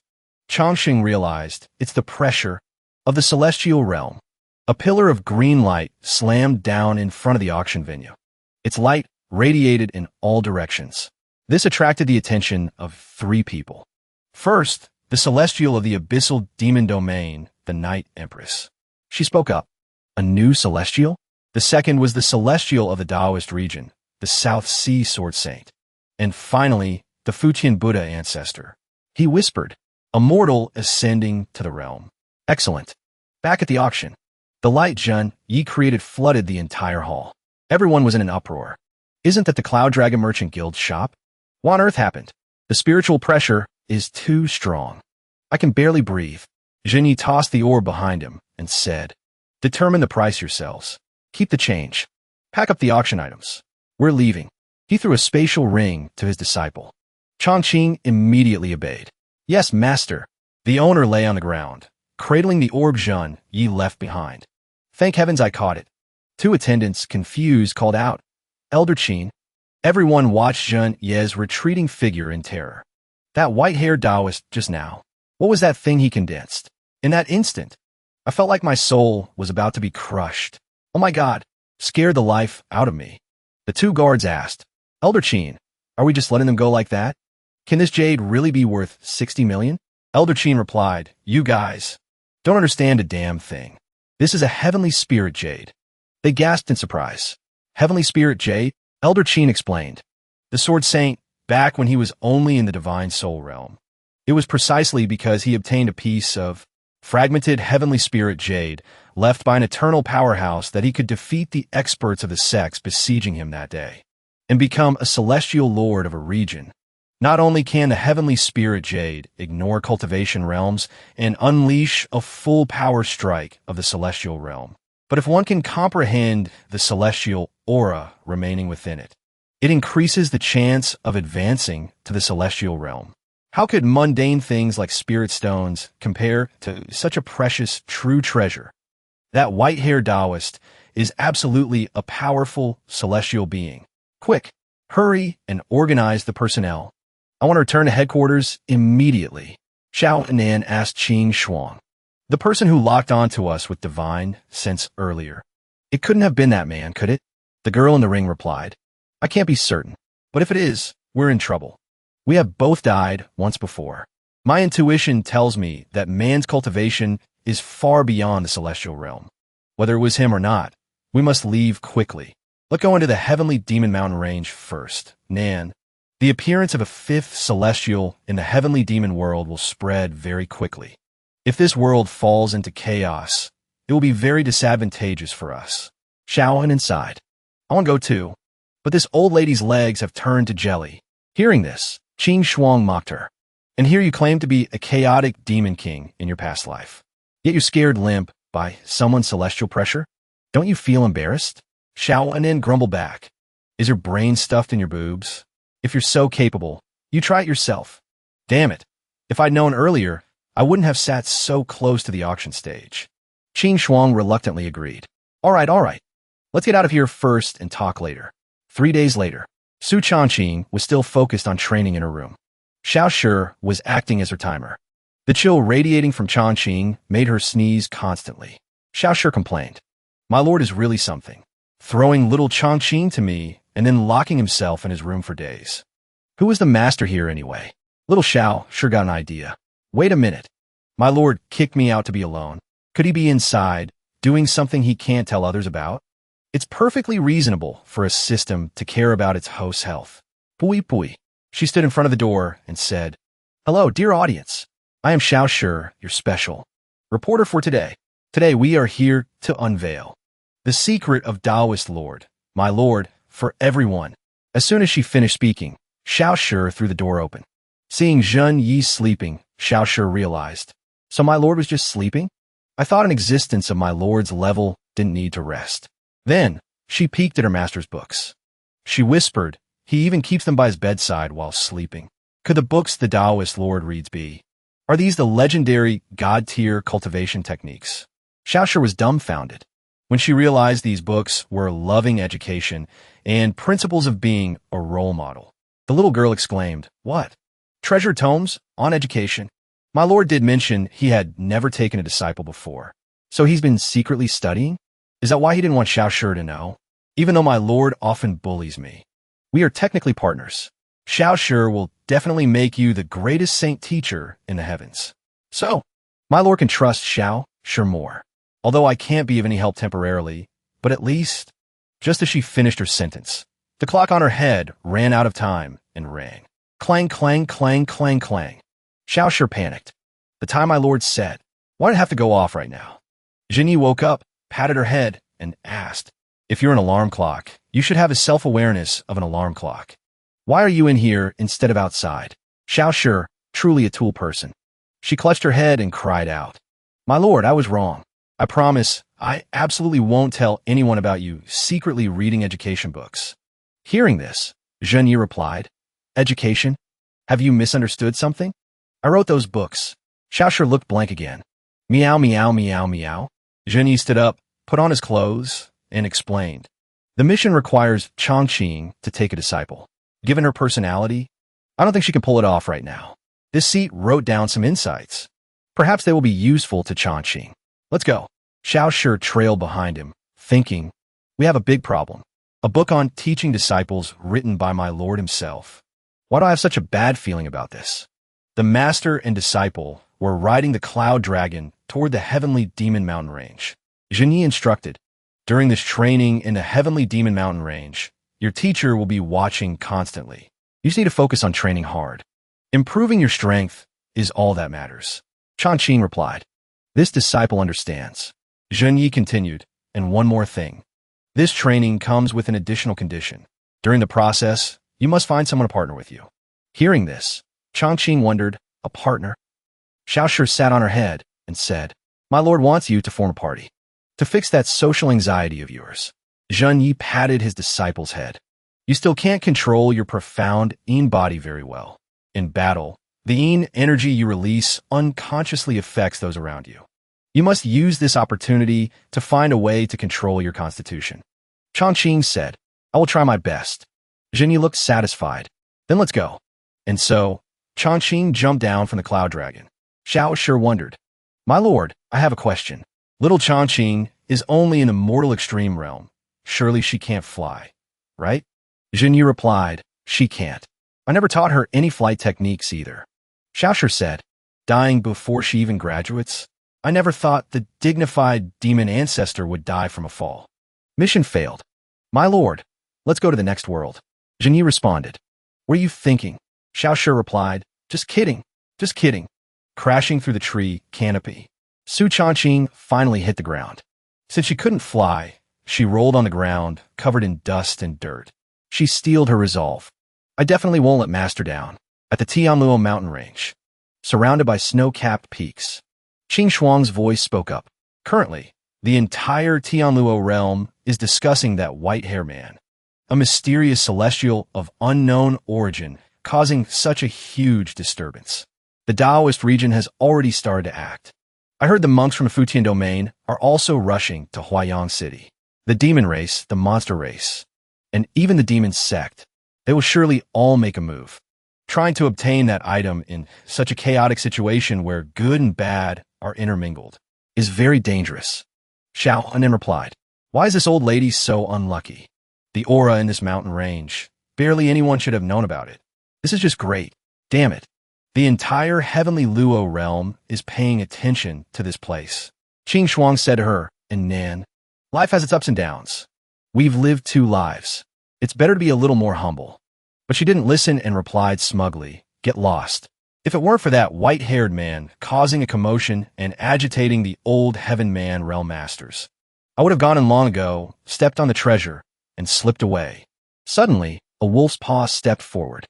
Chongqing realized it's the pressure of the celestial realm. A pillar of green light slammed down in front of the auction venue. Its light radiated in all directions. This attracted the attention of 3 people. First, the celestial of the abyssal demon domain, the Night Empress. She spoke up. "A new celestial?" The second was the celestial of the Taoist region, the South Sea Sword Saint. And finally, the Fuqian Buddha ancestor. He whispered, "A mortal ascending to the realm." Excellent. Back at the auction, the light Gion created flooded the entire hall. Everyone was in an uproar. Isn't that the Cloud Dragon Merchant Guild shop? What on earth happened? The spiritual pressure is too strong. I can barely breathe. Gion tossed the orb behind him and said, "Determine the price yourselves. Keep the change. Pack up the auction items. We're leaving." He threw a spatial ring to his disciple. Chongqing immediately obeyed. "Yes, master." The owner lay on the ground, cradling the orb Gion left behind. "Thank heavens I caught it." 2 attendants, confused, called out, "Elder Qin." Everyone watched Gion retreating figure in terror. That white-haired Taoist just now. What was that thing he condensed? In that instant, I felt like my soul was about to be crushed. Oh my God, scared the life out of me. The 2 guards asked, "Elder Qin, are we just letting them go like that? Can this jade really be worth 60 million? Elder Qin replied, "You guys don't understand a damn thing. This is a heavenly spirit jade." They gasped in surprise. "Heavenly spirit jade?" Elder Qin explained. "The Sword Saint, back when he was only in the divine soul realm. It was precisely because he obtained a piece of fragmented heavenly spirit jade left by an eternal powerhouse that he could defeat the experts of the sects besieging him that day and become a celestial lord of a region. Not only can the heavenly spirit jade ignore cultivation realms and unleash a full power strike of the celestial realm, but if one can comprehend the celestial aura remaining within it, it increases the chance of advancing to the celestial realm. How could mundane things like spirit stones compare to such a precious, true treasure? That white-haired Taoist is absolutely a powerful celestial being. Quick, hurry and organize the personnel. I want to return to headquarters immediately. Xiaonan asked Qing Shuang. The person who locked onto us with divine sense earlier. It couldn't have been that man, could it? The girl in the ring replied. I can't be certain, but if it is, we're in trouble. We have both died once before. My intuition tells me that man's cultivation is far beyond the celestial realm. Whether it was him or not, we must leave quickly. Let's go into the heavenly demon mountain range first. Nan, the appearance of a fifth celestial in the heavenly demon world will spread very quickly. If this world falls into chaos, it will be very disadvantageous for us. Shounen inside. I want to go too, but this old lady's legs have turned to jelly. Hearing this, Qing Shuang mocked her. And here you claim to be a chaotic demon king in your past life. Yet you're scared limp by someone's celestial pressure? Don't you feel embarrassed? Shounen grumbled back. Is your brain stuffed in your boobs? If you're so capable, you try it yourself. Damn it. If I'd known earlier, I wouldn't have sat so close to the auction stage. Qing Shuang reluctantly agreed. All right. Let's get out of here first and talk later. 3 days later, Su Changqing was still focused on training in her room. Xiao Shi was acting as her timer. The chill radiating from Changqing made her sneeze constantly. Xiao Shi complained. My lord is really something. Throwing little Changqing to me and then locking himself in his room for days. Who is the master here anyway? Little Xiao sure got an idea. Wait a minute. My lord kicked me out to be alone. Could he be inside, doing something he can't tell others about? It's perfectly reasonable for a system to care about its host's health. Pui. She stood in front of the door and said, Hello, dear audience. I am Xiao Shi, your special reporter for today. Today we are here to unveil the secret of Taoist Lord, my lord, for everyone. As soon as she finished speaking, Xiao Shi threw the door open. Seeing Zhen Yi sleeping, Xiao Shi realized. So my lord was just sleeping? I thought an existence of my lord's level didn't need to rest. Then, she peeked at her master's books. She whispered, he even keeps them by his bedside while sleeping. Could the books the Taoist lord reads be? Are these the legendary god-tier cultivation techniques? Xiao Shi was dumbfounded when she realized these books were loving education and principles of being a role model. The little girl exclaimed, What? Treasure tomes on education? My lord did mention he had never taken a disciple before. So he's been secretly studying? Is that why he didn't want Xiao Shi to know? Even though my lord often bullies me. We are technically partners. Xiao Shi will definitely make you the greatest saint teacher in the heavens. So, my lord can trust Xiao Shi more. Although I can't be of any help temporarily, but at least, just as she finished her sentence, the clock on her head ran out of time and rang. Clang, clang, clang, clang, clang. Xiao Shi panicked. The time my lord said, why did it have to go off right now? Zhen Yi woke up, patted her head, and asked, If you're an alarm clock, you should have a self-awareness of an alarm clock. Why are you in here instead of outside? Xiao Shi, truly a tool person. She clutched her head and cried out. My lord, I was wrong. I promise, I absolutely won't tell anyone about you secretly reading education books. Hearing this, Zhen Yi replied, Education? Have you misunderstood something? I wrote those books. Xiao Shi looked blank again. Meow, meow, meow, meow. Zhen Yi stood up, put on his clothes, and explained. The mission requires Changqing to take a disciple. Given her personality, I don't think she can pull it off right now. This seat wrote down some insights. Perhaps they will be useful to Changqing. Let's go. Xiao Shi trailed behind him, thinking, we have a big problem. A book on teaching disciples written by my lord himself. Why do I have such a bad feeling about this? The master and disciple were riding the cloud dragon toward the heavenly demon mountain range. Zhen Yi instructed, during this training in the heavenly demon mountain range, your teacher will be watching constantly. You just need to focus on training hard. Improving your strength is all that matters. Changqing replied. This disciple understands. Zhen Yi continued, and one more thing. This training comes with an additional condition. During the process, you must find someone to partner with you. Hearing this, Changqing wondered, a partner? Xiao Shi sat on her head and said, My lord wants you to form a party. To fix that social anxiety of yours. Zhen Yi patted his disciple's head. You still can't control your profound yin body very well. In battle, the yin energy you release unconsciously affects those around you. You must use this opportunity to find a way to control your constitution. Changqing said, I will try my best. Zhen Yi looked satisfied. Then let's go. And so, Changqing jumped down from the cloud dragon. Xiao Shi wondered, My lord, I have a question. Little Chongqing is only in the mortal extreme realm. Surely she can't fly, right? Jinyi replied, she can't. I never taught her any flight techniques either. Xiaoshi said, dying before she even graduates? I never thought the dignified demon ancestor would die from a fall. Mission failed. My lord, let's go to the next world. Jinyi responded. What are you thinking? Xiaoshi replied, just kidding, just kidding. Crashing through the tree canopy, Su Chongqing finally hit the ground. Since she couldn't fly, she rolled on the ground, covered in dust and dirt. She steeled her resolve. I definitely won't let Master down. At the Tianluo mountain range, surrounded by snow-capped peaks, Qing Shuang's voice spoke up. Currently, the entire Tianluo realm is discussing that white-haired man, a mysterious celestial of unknown origin, causing such a huge disturbance. The Taoist region has already started to act. I heard the monks from Futian Domain are also rushing to Huayang City. The demon race, the monster race, and even the demon sect, they will surely all make a move. Trying to obtain that item in such a chaotic situation where good and bad are intermingled is very dangerous. Xiao Henan replied, why is this old lady so unlucky? The aura in this mountain range, barely anyone should have known about it. This is just great. Damn it. The entire heavenly Luo realm is paying attention to this place. Qing Shuang said to her, and Nan, life has its ups and downs. We've lived 2 lives. It's better to be a little more humble. But she didn't listen and replied smugly, get lost. If it weren't for that white-haired man causing a commotion and agitating the old heaven man realm masters, I would have gone in long ago, stepped on the treasure, and slipped away. Suddenly, a wolf's paw stepped forward.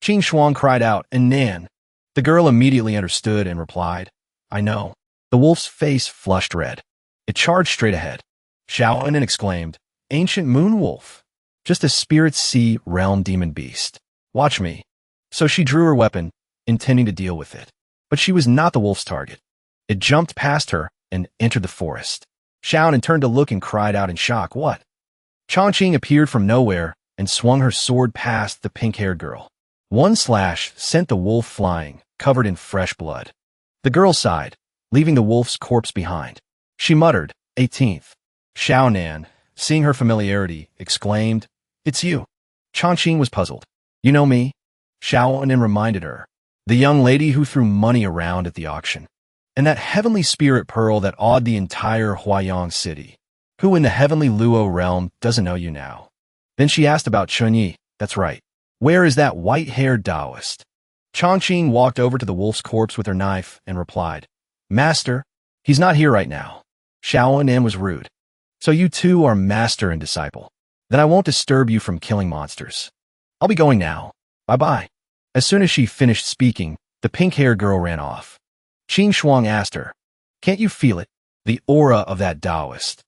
Qing Shuang cried out, and Nan. The girl immediately understood and replied, I know. The wolf's face flushed red. It charged straight ahead. Xiao Henan exclaimed, ancient moon wolf. Just a spirit sea realm demon beast. Watch me. So she drew her weapon, intending to deal with it. But she was not the wolf's target. It jumped past her and entered the forest. Xiao Henan turned to look and cried out in shock, what? Chongqing appeared from nowhere and swung her sword past the pink-haired girl. One slash sent the wolf flying, covered in fresh blood. The girl sighed, leaving the wolf's corpse behind. She muttered, 18th. Xiao Nan, seeing her familiarity, exclaimed, it's you. Chongqing was puzzled. You know me? Xiao Henan reminded her. The young lady who threw money around at the auction. And that heavenly spirit pearl that awed the entire Huayang city. Who in the heavenly Luo realm doesn't know you now? Then she asked about Chunyi. That's right. Where is that white-haired Taoist? Chongqing walked over to the wolf's corpse with her knife and replied, Master, he's not here right now. Xiao Henan was rude. So you two are master and disciple. Then I won't disturb you from killing monsters. I'll be going now. Bye-bye. As soon as she finished speaking, the pink-haired girl ran off. Qing Shuang asked her, can't you feel it? The aura of that Taoist.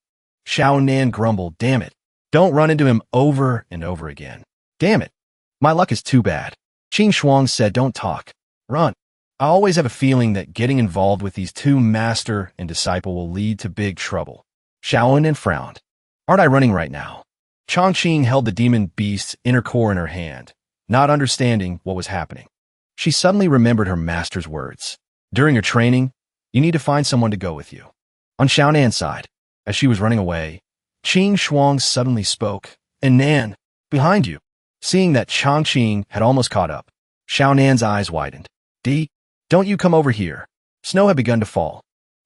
Xiao Nan grumbled, damn it. Don't run into him over and over again. Damn it. My luck is too bad. Qing Shuang said, don't talk. Run. I always have a feeling that getting involved with these 2 master and disciple will lead to big trouble. Xiao Henan frowned. Aren't I running right now? Chongqing held the demon beast's inner core in her hand, not understanding what was happening. She suddenly remembered her master's words. During your training, you need to find someone to go with you. On Xiao Nan's side, as she was running away, Qing Shuang suddenly spoke, and Nan, behind you. Seeing that Chongqing had almost caught up, Xiao Nan's eyes widened. Don't you come over here. Snow had begun to fall,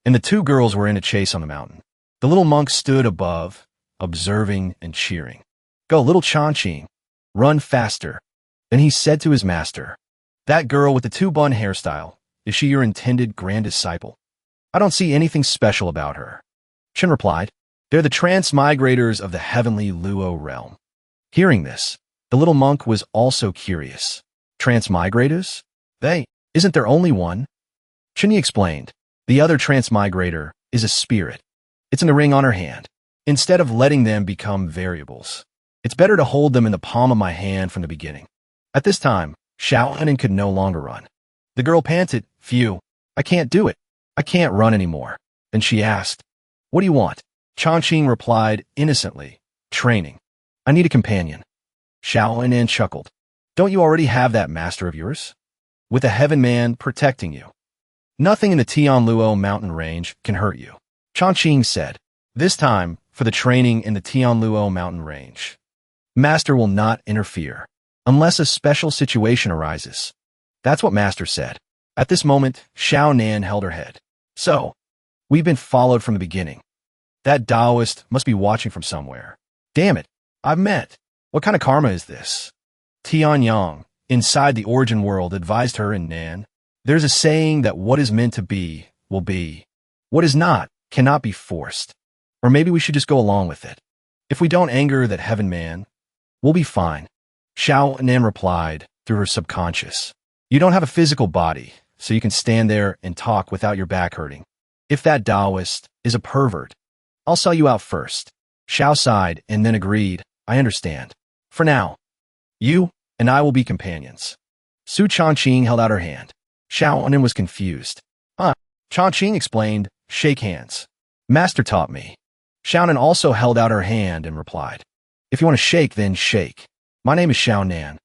and the 2 girls were in a chase on the mountain. The little monk stood above, observing and cheering. Go, little Chongqing. Run faster. Then he said to his master, that girl with the 2-bun hairstyle, is she your intended grand disciple? I don't see anything special about her. Chen replied, they're the transmigrators of the heavenly Luo realm. Hearing this, the little monk was also curious. Transmigrators? Isn't there only one? Chunyi explained. The other transmigrator is a spirit. It's in the ring on her hand. Instead of letting them become variables, it's better to hold them in the palm of my hand from the beginning. At this time, Xiao Henan could no longer run. The girl panted, phew, I can't do it. I can't run anymore. Then she asked, what do you want? Chongqing replied innocently, training. I need a companion. Xiao Henan chuckled. Don't you already have that master of yours? With a heaven man protecting you. Nothing in the Tianluo mountain range can hurt you, Chongqing said. This time, for the training in the Tianluo mountain range. Master will not interfere, unless a special situation arises. That's what Master said. At this moment, Xiao Nan held her head. So, we've been followed from the beginning. That Taoist must be watching from somewhere. Damn it, I've met. What kind of karma is this? Tianyang, inside the origin world, advised her in Nan. There's a saying that what is meant to be, will be. What is not, cannot be forced. Or maybe we should just go along with it. If we don't anger that heaven man, we'll be fine. Xiao Nan replied through her subconscious. You don't have a physical body, so you can stand there and talk without your back hurting. If that Taoist is a pervert, I'll sell you out first. Xiao sighed and then agreed, I understand. For now, you and I will be companions. Su Chongqing held out her hand. Xiao Nan was confused. Chongqing explained, shake hands. Master taught me. Xiao Nan also held out her hand and replied, if you want to shake, then shake. My name is Xiao Nan.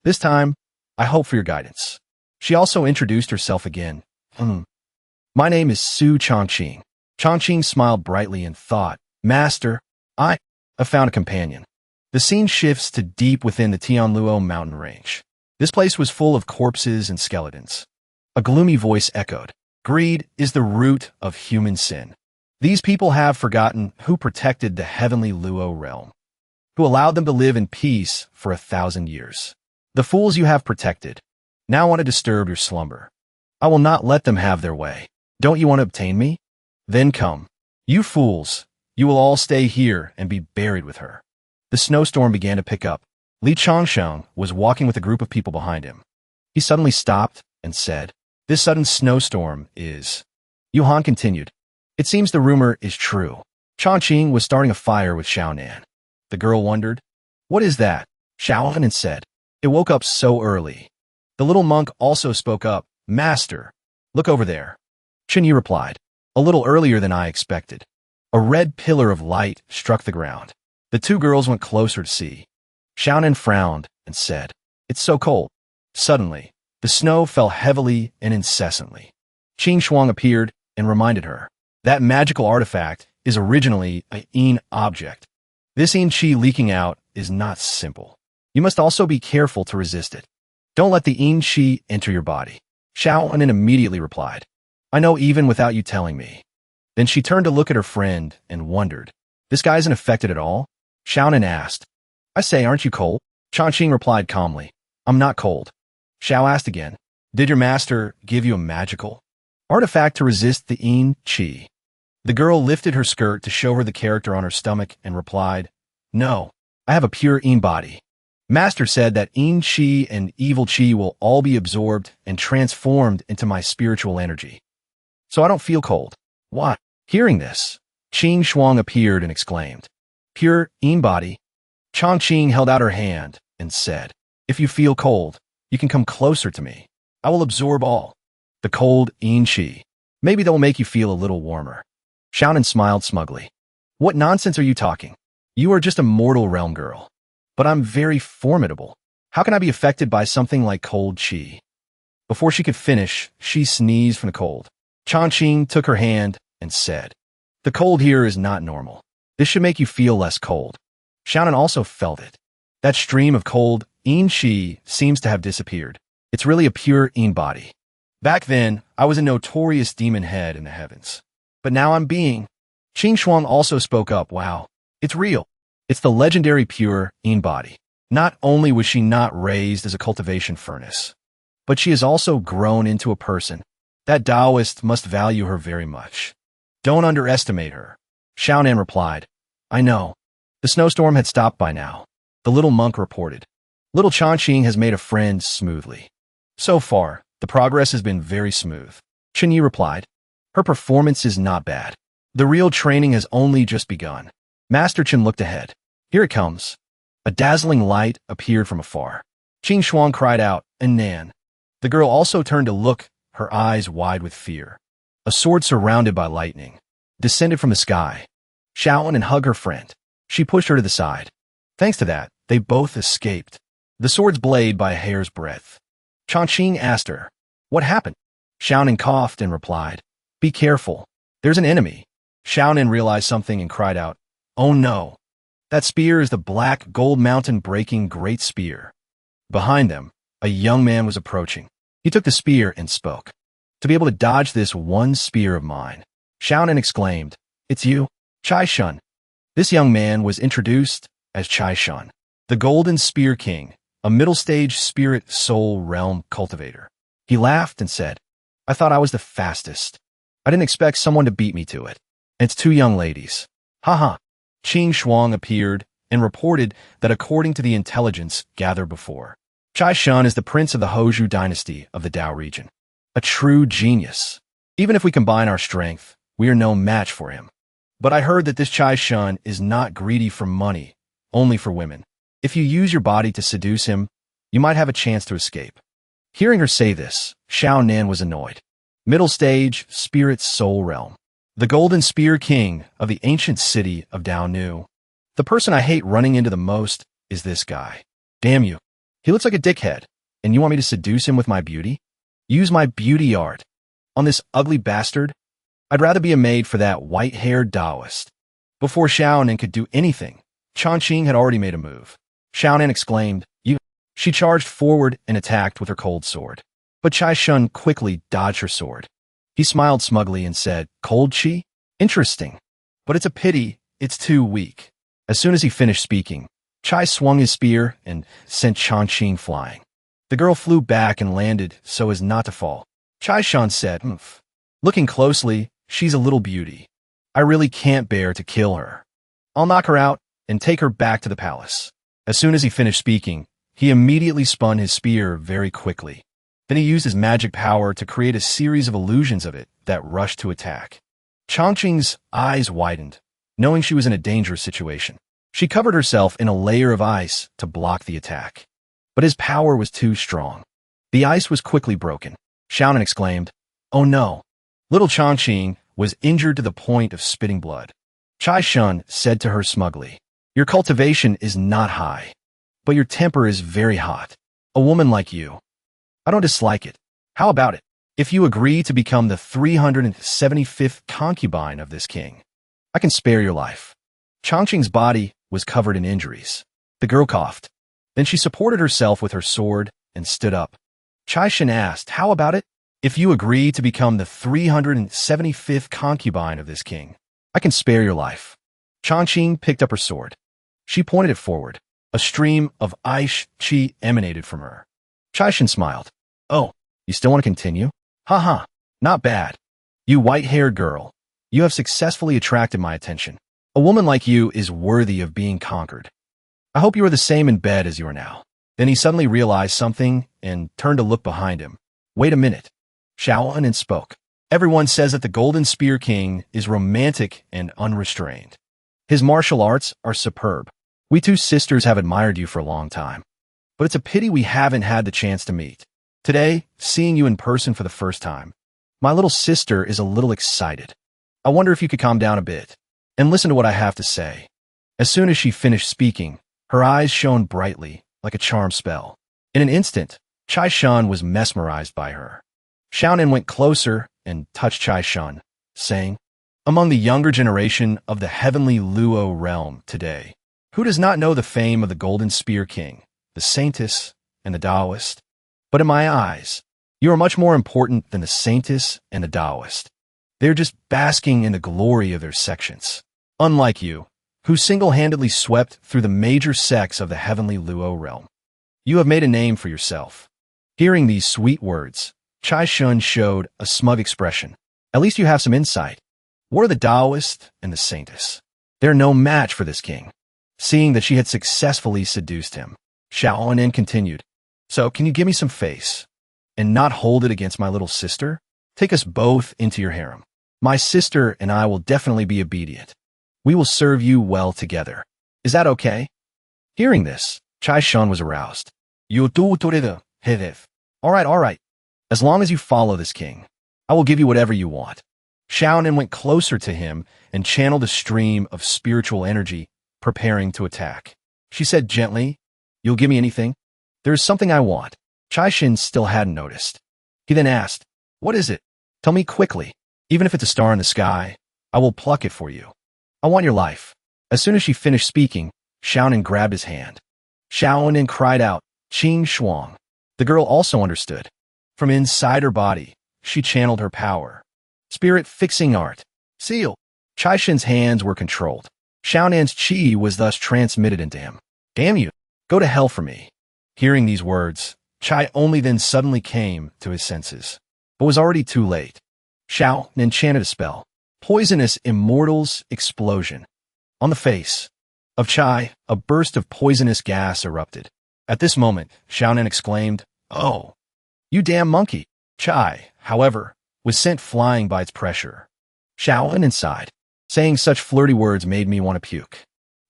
This time, I hope for your guidance. She also introduced herself again. My name is Su Chongqing. Chongqing smiled brightly and thought, Master, I have found a companion. The scene shifts to deep within the Tianluo mountain range. This place was full of corpses and skeletons. A gloomy voice echoed, greed is the root of human sin. These people have forgotten who protected the heavenly Luo realm, who allowed them to live in peace for 1,000 years. The fools you have protected now want to disturb your slumber. I will not let them have their way. Don't you want to obtain me? Then come. You fools, you will all stay here and be buried with her. The snowstorm began to pick up. Li Chongsheng was walking with a group of people behind him. He suddenly stopped and said, this sudden snowstorm is... Yuhan continued, it seems the rumor is true. Chongqing was starting a fire with Xiao Nan. The girl wondered, what is that? Xiao Nan said, it woke up so early. The little monk also spoke up, Master, look over there. Chenyi replied, a little earlier than I expected. A red pillar of light struck the ground. The two girls went closer to see. Xiao Nan frowned and said, it's so cold. Suddenly, the snow fell heavily and incessantly. Qing Shuang appeared and reminded her, that magical artifact is originally a yin object. This yin qi leaking out is not simple. You must also be careful to resist it. Don't let the yin qi enter your body. Xiao Nan immediately replied, I know even without you telling me. Then she turned to look at her friend and wondered, this guy isn't affected at all? Xiao Nan asked, I say, aren't you cold? Chongqing replied calmly, I'm not cold. Xiao asked again, did your master give you a magical artifact to resist the yin qi? The girl lifted her skirt to show her the character on her stomach and replied, no, I have a pure yin body. Master said that yin qi and evil qi will all be absorbed and transformed into my spiritual energy. So I don't feel cold. What? Hearing this, Qing Shuang appeared and exclaimed, pure yin body. Chongqing held out her hand and said, if you feel cold, you can come closer to me. I will absorb all the cold yin qi. Maybe that will make you feel a little warmer. Xiao Nan smiled smugly. What nonsense are you talking? You are just a mortal realm girl. But I'm very formidable. How can I be affected by something like cold qi? Before she could finish, she sneezed from the cold. Chongqing took her hand and said, the cold here is not normal. This should make you feel less cold. Xiao Nan also felt it. That stream of cold yin qi seems to have disappeared. It's really a pure yin body. Back then, I was a notorious demon head in the heavens. But now I'm being... Qing Shuang also spoke up, wow, it's real. It's the legendary pure yin body. Not only was she not raised as a cultivation furnace, but she has also grown into a person. That Taoist must value her very much. Don't underestimate her. Xiao Nan replied, I know. The snowstorm had stopped by now. The little monk reported. Little Chongqing has made a friend smoothly. So far, the progress has been very smooth. Chenyi replied, her performance is not bad. The real training has only just begun. Master Chen looked ahead. Here it comes. A dazzling light appeared from afar. Qing Shuang cried out, Nan. The girl also turned to look, her eyes wide with fear. A sword surrounded by lightning descended from the sky. Xiao Nan hugged her friend. She pushed her to the side. Thanks to that, they both escaped. The sword's blade by a hair's breadth. Chongqing asked her, what happened? Xiaonan coughed and replied, "Be careful. There's an enemy." Xiaonan realized something and cried out, "Oh no! That spear is the black gold mountain breaking great spear." Behind them, a young man was approaching. He took the spear and spoke. "To be able to dodge this one spear of mine." Xiaonan exclaimed, "It's you, Chai Shun." This young man was introduced as Chai Shun, the Golden Spear King, a middle-stage spirit soul realm cultivator. He laughed and said, "I thought I was the fastest. I didn't expect someone to beat me to it. It's two young ladies." Haha. Qing Shuang appeared and reported that according to the intelligence gathered before, Chai Shun is the prince of the Hoju dynasty of the Dao region. A true genius. Even if we combine our strength, we are no match for him. But I heard that this Chai Shun is not greedy for money, only for women. If you use your body to seduce him, you might have a chance to escape. Hearing her say this, Xiao Nan was annoyed. Middle stage, spirit soul realm. The Golden Spear King of the ancient city of Dao Nu. The person I hate running into the most is this guy. Damn you. He looks like a dickhead, and you want me to seduce him with my beauty? Use my beauty art on this ugly bastard? I'd rather be a maid for that white-haired Taoist. Before Xiaonan could do anything, Chongqing had already made a move. Xiaonan exclaimed, "You!" She charged forward and attacked with her cold sword. But Chai Shun quickly dodged her sword. He smiled smugly and said, "Cold chi? Interesting. But it's a pity it's too weak." As soon as he finished speaking, Chai swung his spear and sent Chongqing flying. The girl flew back and landed so as not to fall. Chai Shun said, "Oomph. Looking closely, she's a little beauty. I really can't bear to kill her. I'll knock her out and take her back to the palace." As soon as he finished speaking, he immediately spun his spear very quickly. Then he used his magic power to create a series of illusions of it that rushed to attack. Chongqing's eyes widened, knowing she was in a dangerous situation. She covered herself in a layer of ice to block the attack. But his power was too strong. The ice was quickly broken. Xiaonan exclaimed, "Oh no." Little Chongqing was injured to the point of spitting blood. Chai Shun said to her smugly, "Your cultivation is not high, but your temper is very hot. A woman like you. I don't dislike it. How about it? If you agree to become the 375th concubine of this king, I can spare your life." Chongqing's body was covered in injuries. The girl coughed. Then she supported herself with her sword and stood up. Chai Shun asked, "How about it? If you agree to become the 375th concubine of this king, I can spare your life." Chongqing picked up her sword. She pointed it forward. A stream of ice chi emanated from her. Chai Shun smiled. "Oh, you still want to continue? Haha, not bad. You white-haired girl, you have successfully attracted my attention. A woman like you is worthy of being conquered. I hope you are the same in bed as you are now." Then he suddenly realized something and turned to look behind him. "Wait a minute." Xiaonan spoke. "Everyone says that the Golden Spear King is romantic and unrestrained. His martial arts are superb. We two sisters have admired you for a long time. But it's a pity we haven't had the chance to meet. Today, seeing you in person for the first time, my little sister is a little excited. I wonder if you could calm down a bit and listen to what I have to say." As soon as she finished speaking, her eyes shone brightly, like a charm spell. In an instant, Chai Shun was mesmerized by her. Xiaonan went closer and touched Chai Shun, saying, "Among the younger generation of the heavenly Luo realm today, who does not know the fame of the Golden Spear King, the Saintess, and the Taoist? But in my eyes, you are much more important than the Saintess and the Taoist. They're just basking in the glory of their sections. Unlike you, who single-handedly swept through the major sects of the heavenly Luo realm. You have made a name for yourself." Hearing these sweet words, Chai Shun showed a smug expression. "At least you have some insight. What are the Taoist and the Saintess? They're no match for this king." Seeing that she had successfully seduced him, Xiaonan continued, "So can you give me some face and not hold it against my little sister? Take us both into your harem. My sister and I will definitely be obedient. We will serve you well together. Is that okay?" Hearing this, Chai Shun was aroused. "You do toreda, hedef. All right. As long as you follow this king, I will give you whatever you want." Xiaonan went closer to him and channeled a stream of spiritual energy, preparing to attack. She said gently, "You'll give me anything? There is something I want." Chai Shun still hadn't noticed. He then asked, What is it? Tell me quickly. Even if it's a star in the sky, I will pluck it for you. I want your life. As soon as she finished speaking, Xiaonan grabbed his hand. Xiaonan cried out, Qing Shuang. The girl also understood. From inside her body, she channeled her power. Spirit fixing art. Seal. Chaishin's hands were controlled. Xiaonan's qi was thus transmitted into him. Damn you. Go to hell for me. Hearing these words, Chai only then suddenly came to his senses, but was already too late. Xiao enchanted a spell. Poisonous Immortals Explosion. On the face of Chai, a burst of poisonous gas erupted. At this moment, Xiaonan exclaimed, "Oh, you damn monkey!" Chai, however, was sent flying by its pressure. Xiaonan sighed. Saying such flirty words made me want to puke.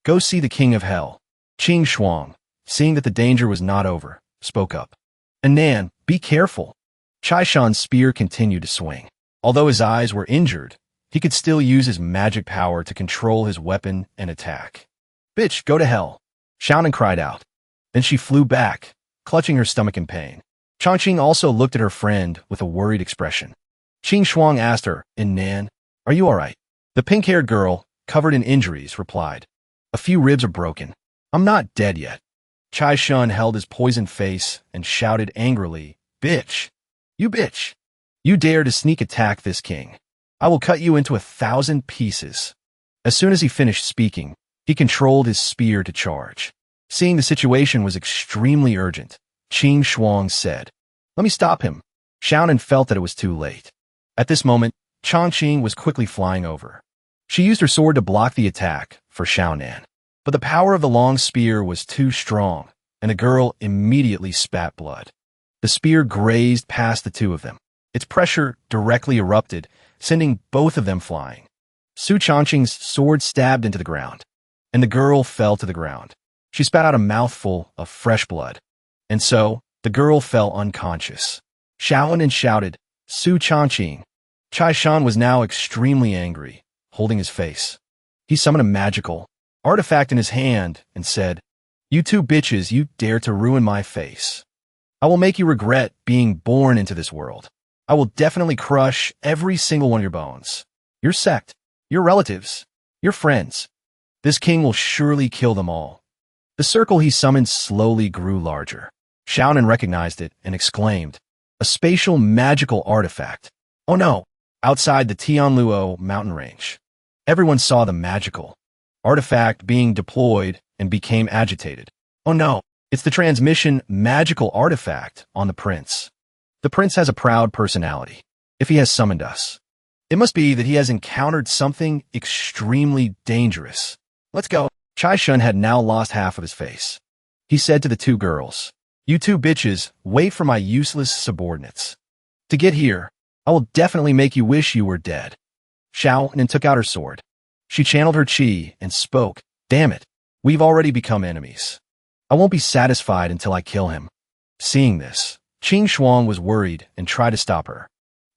Go see the king of hell. Qing Shuang, seeing that the danger was not over, spoke up. Anan, be careful. Chai Shan's spear continued to swing. Although his eyes were injured, he could still use his magic power to control his weapon and attack. Bitch, go to hell. Xiaonan cried out. Then she flew back, clutching her stomach in pain. Chongqing also looked at her friend with a worried expression. Qing Shuang asked her, Nan, are you all right? The pink-haired girl, covered in injuries, replied, a few ribs are broken. I'm not dead yet. Chai Shun held his poisoned face and shouted angrily, Bitch! You bitch! You dare to sneak attack this king. I will cut you into 1,000 pieces. As soon as he finished speaking, he controlled his spear to charge. Seeing the situation was extremely urgent, Qing Shuang said, let me stop him. Xiaonan felt that it was too late. At this moment, Chongqing was quickly flying over. She used her sword to block the attack for Xiaonan, but the power of the long spear was too strong, and the girl immediately spat blood. The spear grazed past the two of them. Its pressure directly erupted, sending both of them flying. Su Chongqing's sword stabbed into the ground, and the girl fell to the ground. She spat out a mouthful of fresh blood, and so the girl fell unconscious. Xiaonan shouted, Su Chongqing. Chai Shan was now extremely angry, holding his face. He summoned a magical artifact in his hand and said, you two bitches, you dare to ruin my face. I will make you regret being born into this world. I will definitely crush every single one of your bones. Your sect, your relatives, your friends. This king will surely kill them all. The circle he summoned slowly grew larger. Xiaonan recognized it and exclaimed, a spatial magical artifact. Oh no! Outside the Tianluo mountain range, everyone saw the magical artifact being deployed and became agitated. Oh no, it's the transmission magical artifact on the prince. The prince has a proud personality. If he has summoned us, it must be that he has encountered something extremely dangerous. Let's go. Chai Shun had now lost half of his face. He said to the two girls, you two bitches, wait for my useless subordinates to get here. I will definitely make you wish you were dead. Xiaonan took out her sword. She channeled her qi and spoke, damn it, we've already become enemies. I won't be satisfied until I kill him. Seeing this, Qing Shuang was worried and tried to stop her.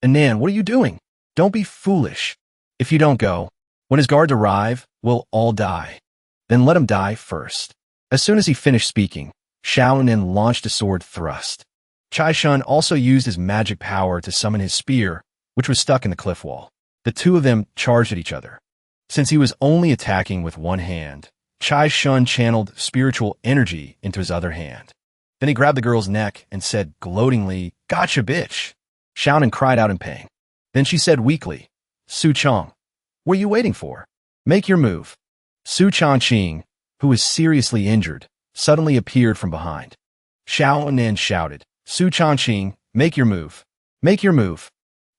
Anan, what are you doing? Don't be foolish. If you don't go, when his guards arrive, we'll all die. Then let him die first. As soon as he finished speaking, Xiaonan launched a sword thrust. Chai Shun also used his magic power to summon his spear, which was stuck in the cliff wall. The two of them charged at each other. Since he was only attacking with one hand, Chai Shun channeled spiritual energy into his other hand. Then he grabbed the girl's neck and said gloatingly, gotcha, bitch. Xiaonan cried out in pain. Then she said weakly, Su Chong, what are you waiting for? Make your move. Su Chongqing, who was seriously injured, suddenly appeared from behind. Xiaonan shouted, Su Chongqing, make your move. Make your move.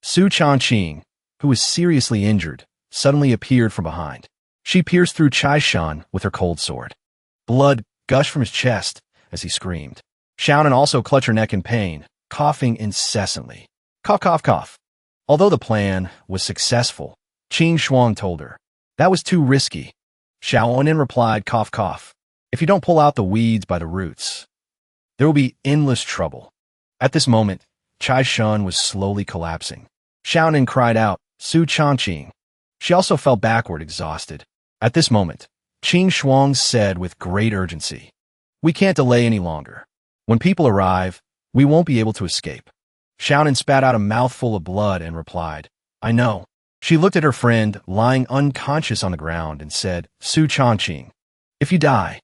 Su Chongqing, who was seriously injured, suddenly appeared from behind. She pierced through Chai Shan with her cold sword. Blood gushed from his chest as he screamed. Xiaonan also clutched her neck in pain, coughing incessantly. Cough, cough, cough. Although the plan was successful, Qing Shuang told her, that was too risky. Xiaonan replied, cough, cough. If you don't pull out the weeds by the roots, there will be endless trouble. At this moment, Chai Shun was slowly collapsing. Xiaonan cried out, Su Chongqing. She also fell backward, exhausted. At this moment, Qing Shuang said with great urgency, we can't delay any longer. When people arrive, we won't be able to escape. Shounen spat out a mouthful of blood and replied, I know. She looked at her friend, lying unconscious on the ground, and said, Su Changqing, if you die,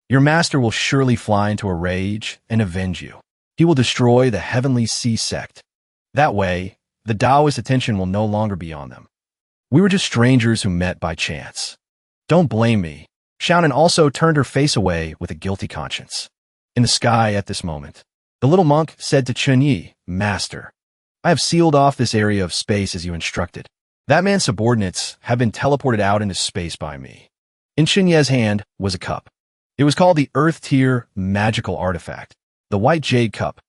your master will surely fly into a rage and avenge you. He will destroy the Heavenly Sea sect. That way, the Taoist attention will no longer be on them. We were just strangers who met by chance. Don't blame me. Shounen also turned her face away with a guilty conscience. In the sky at this moment, the little monk said to Chunyi, Master, I have sealed off this area of space as you instructed. That man's subordinates have been teleported out into space by me. In Chunyi's hand was a cup. It was called the Earth Tier Magical Artifact, the White Jade Cup.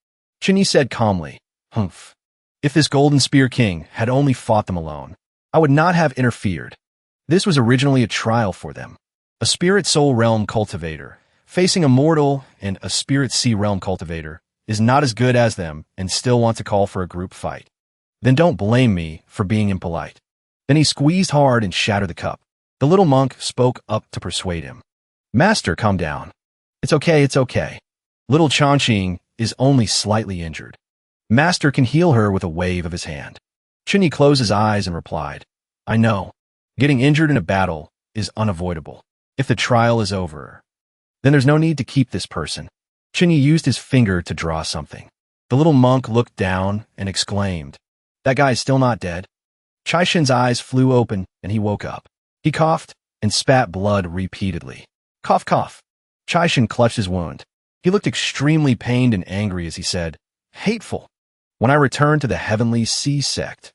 Chunyi said calmly, Humph. If this Golden Spear King had only fought them alone, I would not have interfered. This was originally a trial for them. A Spirit Soul Realm cultivator, facing a mortal and a Spirit Sea Realm cultivator, is not as good as them and still want to call for a group fight. Then don't blame me for being impolite. Then he squeezed hard and shattered the cup. The little monk spoke up to persuade him. Master, calm down. It's okay, it's okay. Little Changqing is only slightly injured. Master can heal her with a wave of his hand. Chunyi closed his eyes and replied, I know. Getting injured in a battle is unavoidable. If the trial is over, then there's no need to keep this person. Chunyi used his finger to draw something. The little monk looked down and exclaimed, That guy is still not dead. Chaishin's eyes flew open and he woke up. He coughed and spat blood repeatedly. Cough, cough. Chaishin clutched his wound. He looked extremely pained and angry as he said, Hateful. When I return to the Heavenly Sea sect,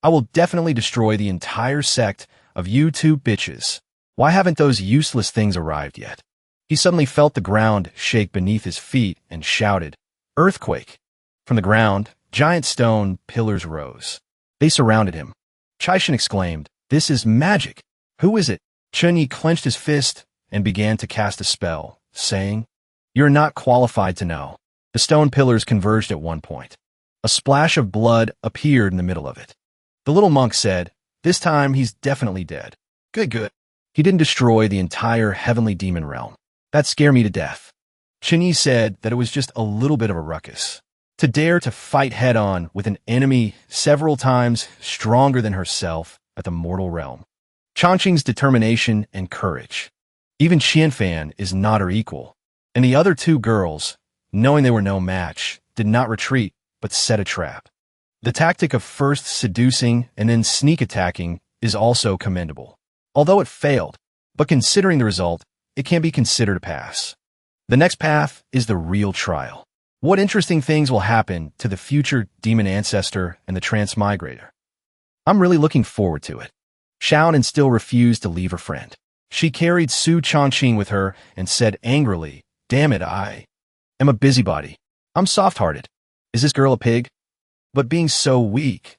I will definitely destroy the entire sect of you two bitches. Why haven't those useless things arrived yet? He suddenly felt the ground shake beneath his feet and shouted, Earthquake. From the ground, giant stone pillars rose. They surrounded him. Chaishin exclaimed, This is magic. Who is it? Chunyi clenched his fist and began to cast a spell, saying, You're not qualified to know. The stone pillars converged at one point. A splash of blood appeared in the middle of it. The little monk said, This time he's definitely dead. Good, good. He didn't destroy the entire heavenly demon realm. That scared me to death. Chunyi said that it was just a little bit of a ruckus. To dare to fight head-on with an enemy several times stronger than herself at the mortal realm. Changqing's determination and courage. Even Gion Fan is not her equal. And the other two girls, knowing they were no match, did not retreat, but set a trap. The tactic of first seducing and then sneak attacking is also commendable. Although it failed, but considering the result, it can be considered a pass. The next path is the real trial. What interesting things will happen to the future demon ancestor and the transmigrator? I'm really looking forward to it. Shounen still refused to leave her friend. She carried Su Changqing with her and said angrily, Damn it, I am a busybody. I'm soft-hearted. Is this girl a pig? But being so weak,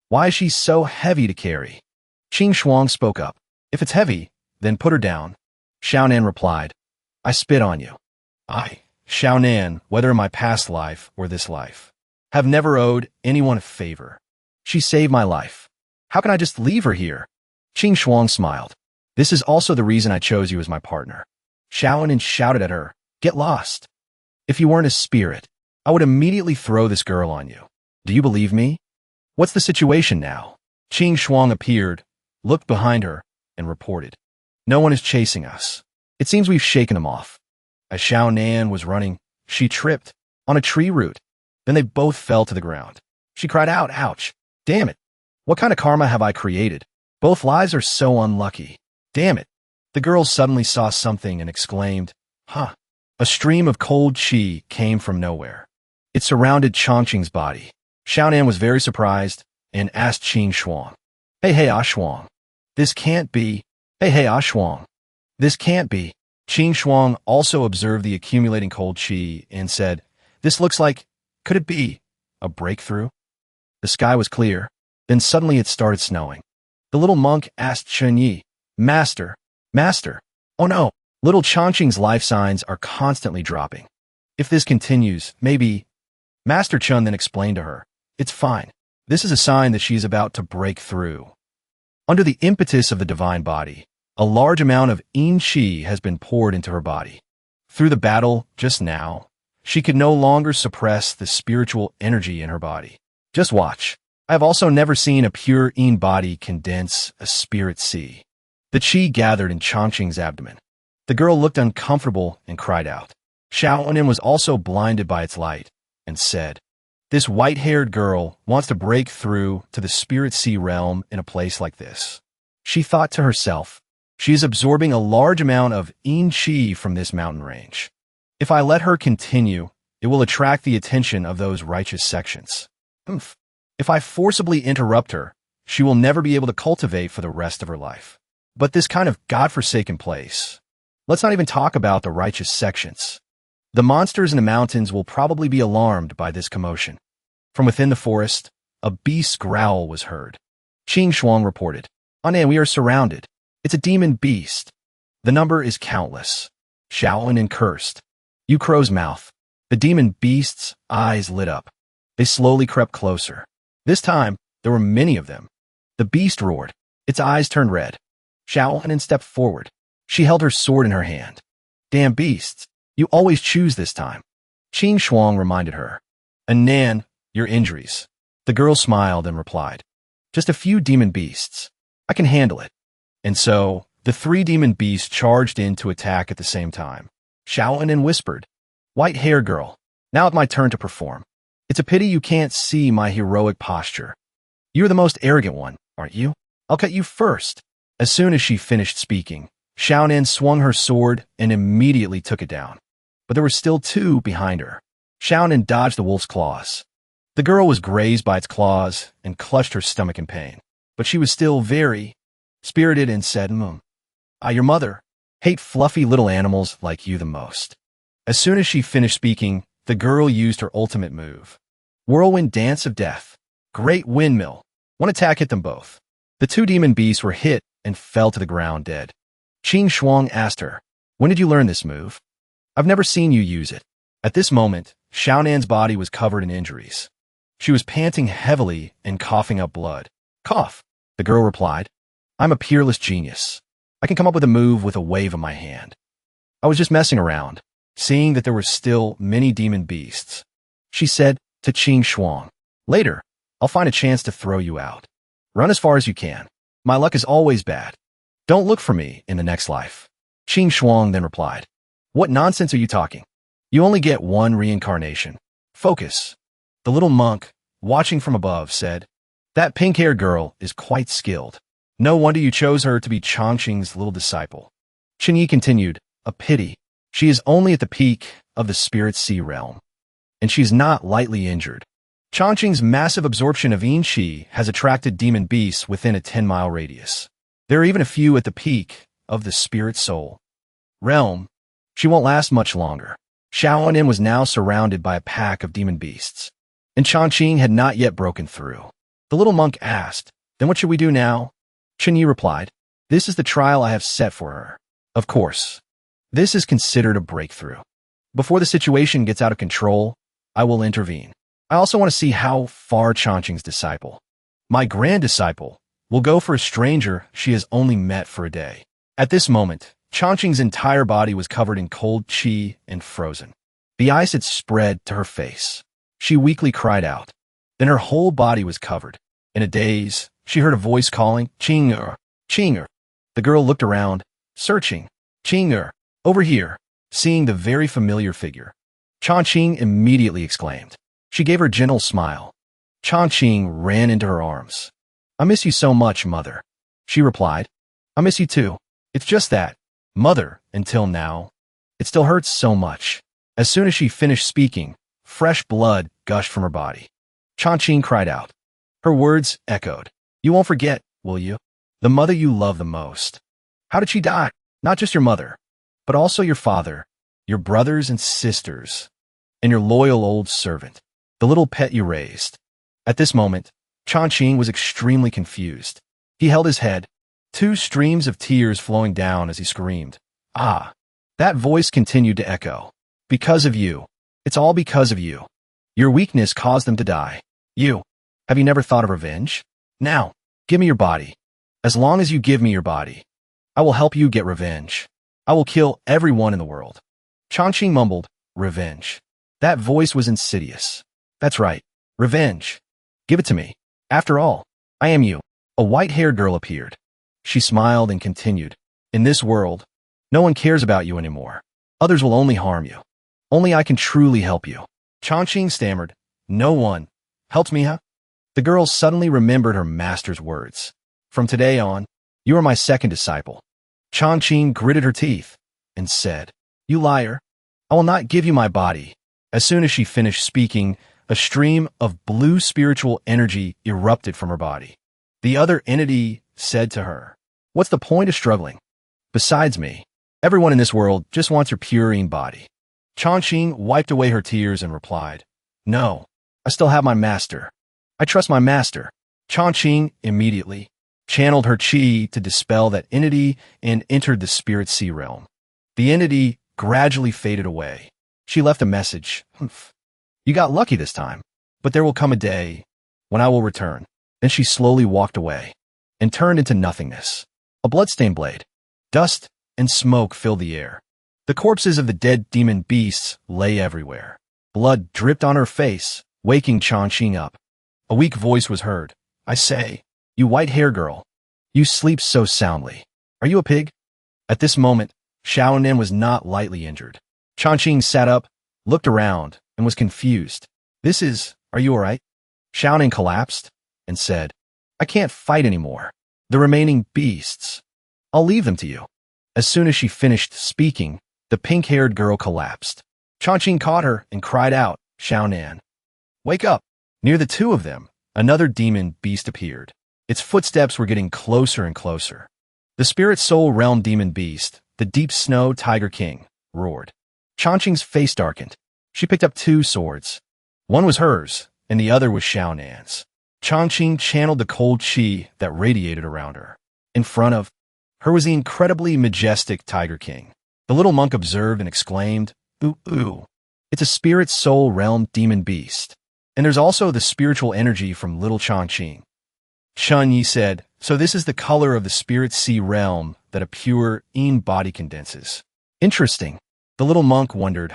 why is she so heavy to carry? Qing Shuang spoke up. If it's heavy, then put her down. Shounen replied, I spit on you. I, Shounen, whether in my past life or this life, have never owed anyone a favor. She saved my life. How can I just leave her here? Qing Shuang smiled. This is also the reason I chose you as my partner. Shounen shouted at her, Get lost. If you weren't a spirit, I would immediately throw this girl on you. Do you believe me? What's the situation now? Qing Shuang appeared, looked behind her, and reported. No one is chasing us. It seems we've shaken them off. As Shounen was running, she tripped on a tree root. Then they both fell to the ground. She cried out, Ouch! Damn it! What kind of karma have I created? Both lives are so unlucky. Damn it! The girl suddenly saw something and exclaimed, Huh! A stream of cold qi came from nowhere. It surrounded Changqing's body. Shounen was very surprised and asked Qing Shuang, Hey, Shuang. This can't be. Hey, Shuang. This can't be. Qing Shuang also observed the accumulating cold qi and said, This looks like, could it be, a breakthrough? The sky was clear. Then suddenly it started snowing. The little monk asked Chunyi, Master, oh no, little Changqing's life signs are constantly dropping. If this continues, maybe. Master Chun then explained to her, It's fine. This is a sign that she is about to break through. Under the impetus of the divine body, a large amount of yin qi has been poured into her body. Through the battle just now, she could no longer suppress the spiritual energy in her body. Just watch. I have also never seen a pure Yin body condense a spirit sea. The chi gathered in Changqing's abdomen. The girl looked uncomfortable and cried out. Shounen was also blinded by its light and said, "This white-haired girl wants to break through to the spirit sea realm in a place like this." She thought to herself, "She is absorbing a large amount of Yin chi from this mountain range. If I let her continue, it will attract the attention of those righteous sections. If I forcibly interrupt her, she will never be able to cultivate for the rest of her life. But this kind of godforsaken place. Let's not even talk about the righteous sections. The monsters in the mountains will probably be alarmed by this commotion." From within the forest, a beast's growl was heard. Qing Shuang reported, "Anan, we are surrounded. It's a demon beast. The number is countless." Shaolin cursed. "You crow's mouth." The demon beast's eyes lit up. They slowly crept closer. This time, there were many of them. The beast roared. Its eyes turned red. Shaolin stepped forward. She held her sword in her hand. "Damn beasts. You always choose this time." Qing Shuang reminded her. "Anan, your injuries." The girl smiled and replied, "Just a few demon beasts. I can handle it." And so, the 3 demon beasts charged in to attack at the same time. Shaolin whispered, "White-hair girl, now it's my turn to perform. It's a pity you can't see my heroic posture. You're the most arrogant one, aren't you? I'll cut you first." As soon as she finished speaking, Shaonan swung her sword and immediately took it down. But there were still 2 behind her. Shaonan dodged the wolf's claws. The girl was grazed by its claws and clutched her stomach in pain. But she was still very spirited and said, Your mother. Hate fluffy little animals like you the most." As soon as she finished speaking, the girl used her ultimate move. Whirlwind Dance of Death. Great Windmill. One attack hit them both. The 2 demon beasts were hit and fell to the ground dead. Qing Shuang asked her, "When did you learn this move? I've never seen you use it." At this moment, Xiaonan's body was covered in injuries. She was panting heavily and coughing up blood. "Cough," the girl replied. "I'm a peerless genius. I can come up with a move with a wave of my hand. I was just messing around, seeing that there were still many demon beasts." She said to Qing Shuang, "Later, I'll find a chance to throw you out. Run as far as you can. My luck is always bad. Don't look for me in the next life." Qing Shuang then replied, "What nonsense are you talking? You only get 1 reincarnation. Focus." The little monk, watching from above, said, "That pink-haired girl is quite skilled. No wonder you chose her to be Changqing's little disciple." Chen Yi continued, "A pity. She is only at the peak of the spirit sea realm, and she's not lightly injured. Changqing's massive absorption of Yin Qi has attracted demon beasts within a 10-mile radius. There are even a few at the peak of the spirit soul realm. She won't last much longer." Shaonin was now surrounded by a pack of demon beasts, and Changqing had not yet broken through. The little monk asked, "Then what should we do now?" Chen Yi replied, "This is the trial I have set for her. Of course, this is considered a breakthrough. Before the situation gets out of control, I will intervene. I also want to see how far Changqing's disciple, my grand disciple, will go for a stranger she has only met for a day." At this moment, Changqing's entire body was covered in cold qi and frozen. The ice had spread to her face. She weakly cried out. Then her whole body was covered. In a daze, she heard a voice calling, "Qing'er, Qing'er." The girl looked around, searching. "Qing'er, over here." Seeing the very familiar figure, Changqing immediately exclaimed. She gave her gentle smile. Changqing ran into her arms. "I miss you so much, mother." She replied, "I miss you too. It's just that, mother, until now, it still hurts so much." As soon as she finished speaking, fresh blood gushed from her body. Changqing cried out. Her words echoed. "You won't forget, will you? The mother you love the most. How did she die? Not just your mother, but also your father, your brothers and sisters, and your loyal old servant, the little pet you raised." At this moment, Changqing was extremely confused. He held his head, 2 streams of tears flowing down as he screamed. "Ah!" That voice continued to echo. "Because of you. It's all because of you. Your weakness caused them to die. Have you never thought of revenge? Now, give me your body. As long as you give me your body, I will help you get revenge. I will kill everyone in the world." Changqing mumbled, "Revenge." That voice was insidious. That's right, revenge. Give it to me. After all, I am you. A white-haired girl appeared. She smiled and continued. In this world, no one cares about you anymore. Others will only harm you. Only I can truly help you. Changqing stammered. No one helps me, huh? The girl suddenly remembered her master's words. From today on, you are my second disciple. Changqing gritted her teeth and said, You liar. I will not give you my body. As soon as she finished speaking, a stream of blue spiritual energy erupted from her body. The other entity said to her, What's the point of struggling? Besides me, everyone in this world just wants your purine body. Changqing wiped away her tears and replied, No, I still have my master. I trust my master. Changqing immediately channeled her qi to dispel that entity and entered the spirit sea realm. The entity gradually faded away. She left a message. You got lucky this time, but there will come a day when I will return. Then she slowly walked away and turned into nothingness. A bloodstained blade. Dust and smoke filled the air. The corpses of the dead demon beasts lay everywhere. Blood dripped on her face, waking Changqing up. A weak voice was heard. I say, you white-hair girl, you sleep so soundly. Are you a pig? At this moment, Shounen was not lightly injured. Changqing sat up, looked around, and was confused. Are you all right? Shounen collapsed and said, I can't fight anymore. The remaining beasts, I'll leave them to you. As soon as she finished speaking, the pink-haired girl collapsed. Changqing caught her and cried out, Shounen, wake up! Near the two of them, another demon beast appeared. Its footsteps were getting closer and closer. The spirit soul realm demon beast, the deep snow tiger king, roared. Changqing's face darkened. She picked up two swords. One was hers, and the other was Shaonan's. Changqing channeled the cold qi that radiated around her. In front of her was the incredibly majestic tiger king. The little monk observed and exclaimed, Ooh, ooh. It's a spirit soul realm demon beast. And there's also the spiritual energy from little Changqing. Chun Yi said, So this is the color of the spirit sea realm that a pure Yin body condenses. Interesting. The little monk wondered,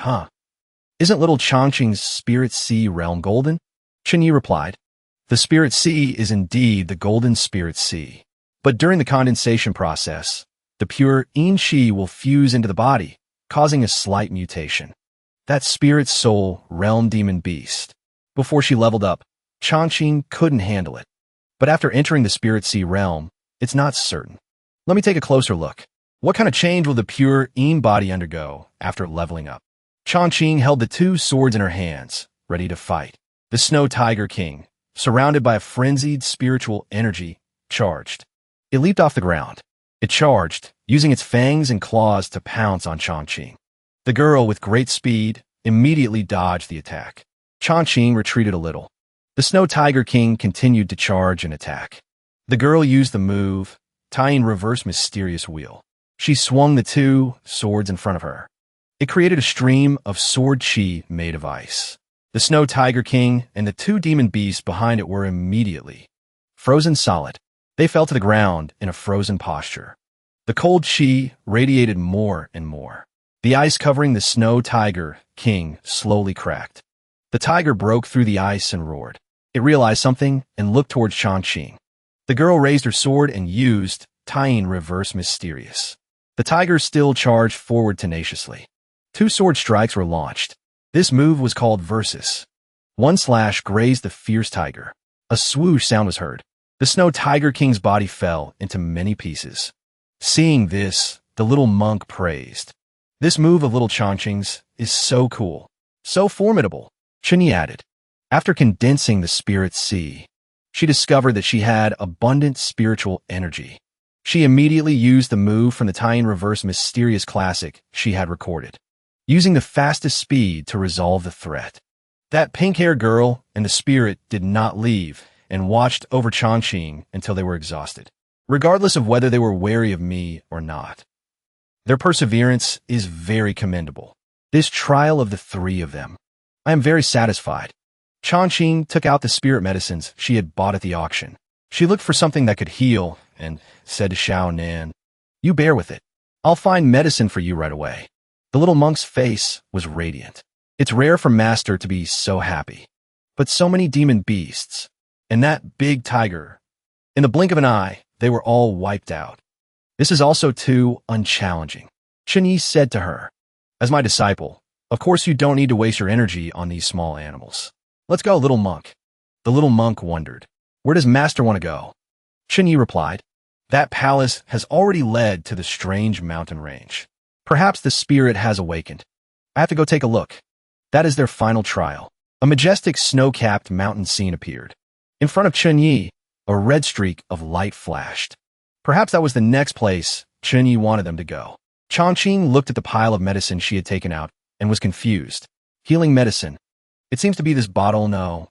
Isn't little Changqing's spirit sea realm golden? Chun Yi replied, The spirit sea is indeed the golden spirit sea. But during the condensation process, the pure Yin Qi will fuse into the body, causing a slight mutation. That spirit soul realm demon beast. Before she leveled up, Changqing couldn't handle it. But after entering the spirit sea realm, it's not certain. Let me take a closer look. What kind of change will the pure Yin body undergo after leveling up? Changqing held the two swords in her hands, ready to fight. The Snow Tiger King, surrounded by a frenzied spiritual energy, charged. It leaped off the ground. It charged, using its fangs and claws to pounce on Changqing. The girl, with great speed, immediately dodged the attack. Changqing retreated a little. The Snow Tiger King continued to charge and attack. The girl used the move, tying reverse mysterious wheel. She swung the two swords in front of her. It created a stream of sword qi made of ice. The Snow Tiger King and the two demon beasts behind it were immediately frozen solid. They fell to the ground in a frozen posture. The cold qi radiated more and more. The ice covering the Snow Tiger King slowly cracked. The tiger broke through the ice and roared. It realized something and looked towards Changqing. The girl raised her sword and used tying reverse mysterious. The tiger still charged forward tenaciously. Two sword strikes were launched. This move was called versus. One slash grazed the fierce tiger. A swoosh sound was heard. The Snow Tiger King's body fell into many pieces. Seeing this, the little monk praised. This move of little Changqing's is so cool, so formidable. Chun Yi added. After condensing the spirit sea, she discovered that she had abundant spiritual energy. She immediately used the move from the tying reverse mysterious classic she had recorded, using the fastest speed to resolve the threat. That pink-haired girl and the spirit did not leave and watched over Changqing until they were exhausted, regardless of whether they were wary of me or not. Their perseverance is very commendable. This trial of the three of them, I am very satisfied. Changqing took out the spirit medicines she had bought at the auction. She looked for something that could heal and said to Shounen, You bear with it. I'll find medicine for you right away. The little monk's face was radiant. It's rare for Master to be so happy. But so many demon beasts. and that big tiger. In the blink of an eye, they were all wiped out. This is also too unchallenging, Chinyi said to her. As my disciple, of course you don't need to waste your energy on these small animals. Let's go, little monk. The little monk wondered. Where does master want to go? Chinyi replied. That palace has already led to the strange mountain range. Perhaps the spirit has awakened. I have to go take a look. That is their final trial. A majestic snow-capped mountain scene appeared. In front of Chinyi, a red streak of light flashed. Perhaps that was the next place Chinyi wanted them to go. Chongqing looked at the pile of medicine she had taken out and was confused. Healing medicine. It seems to be this bottle. No.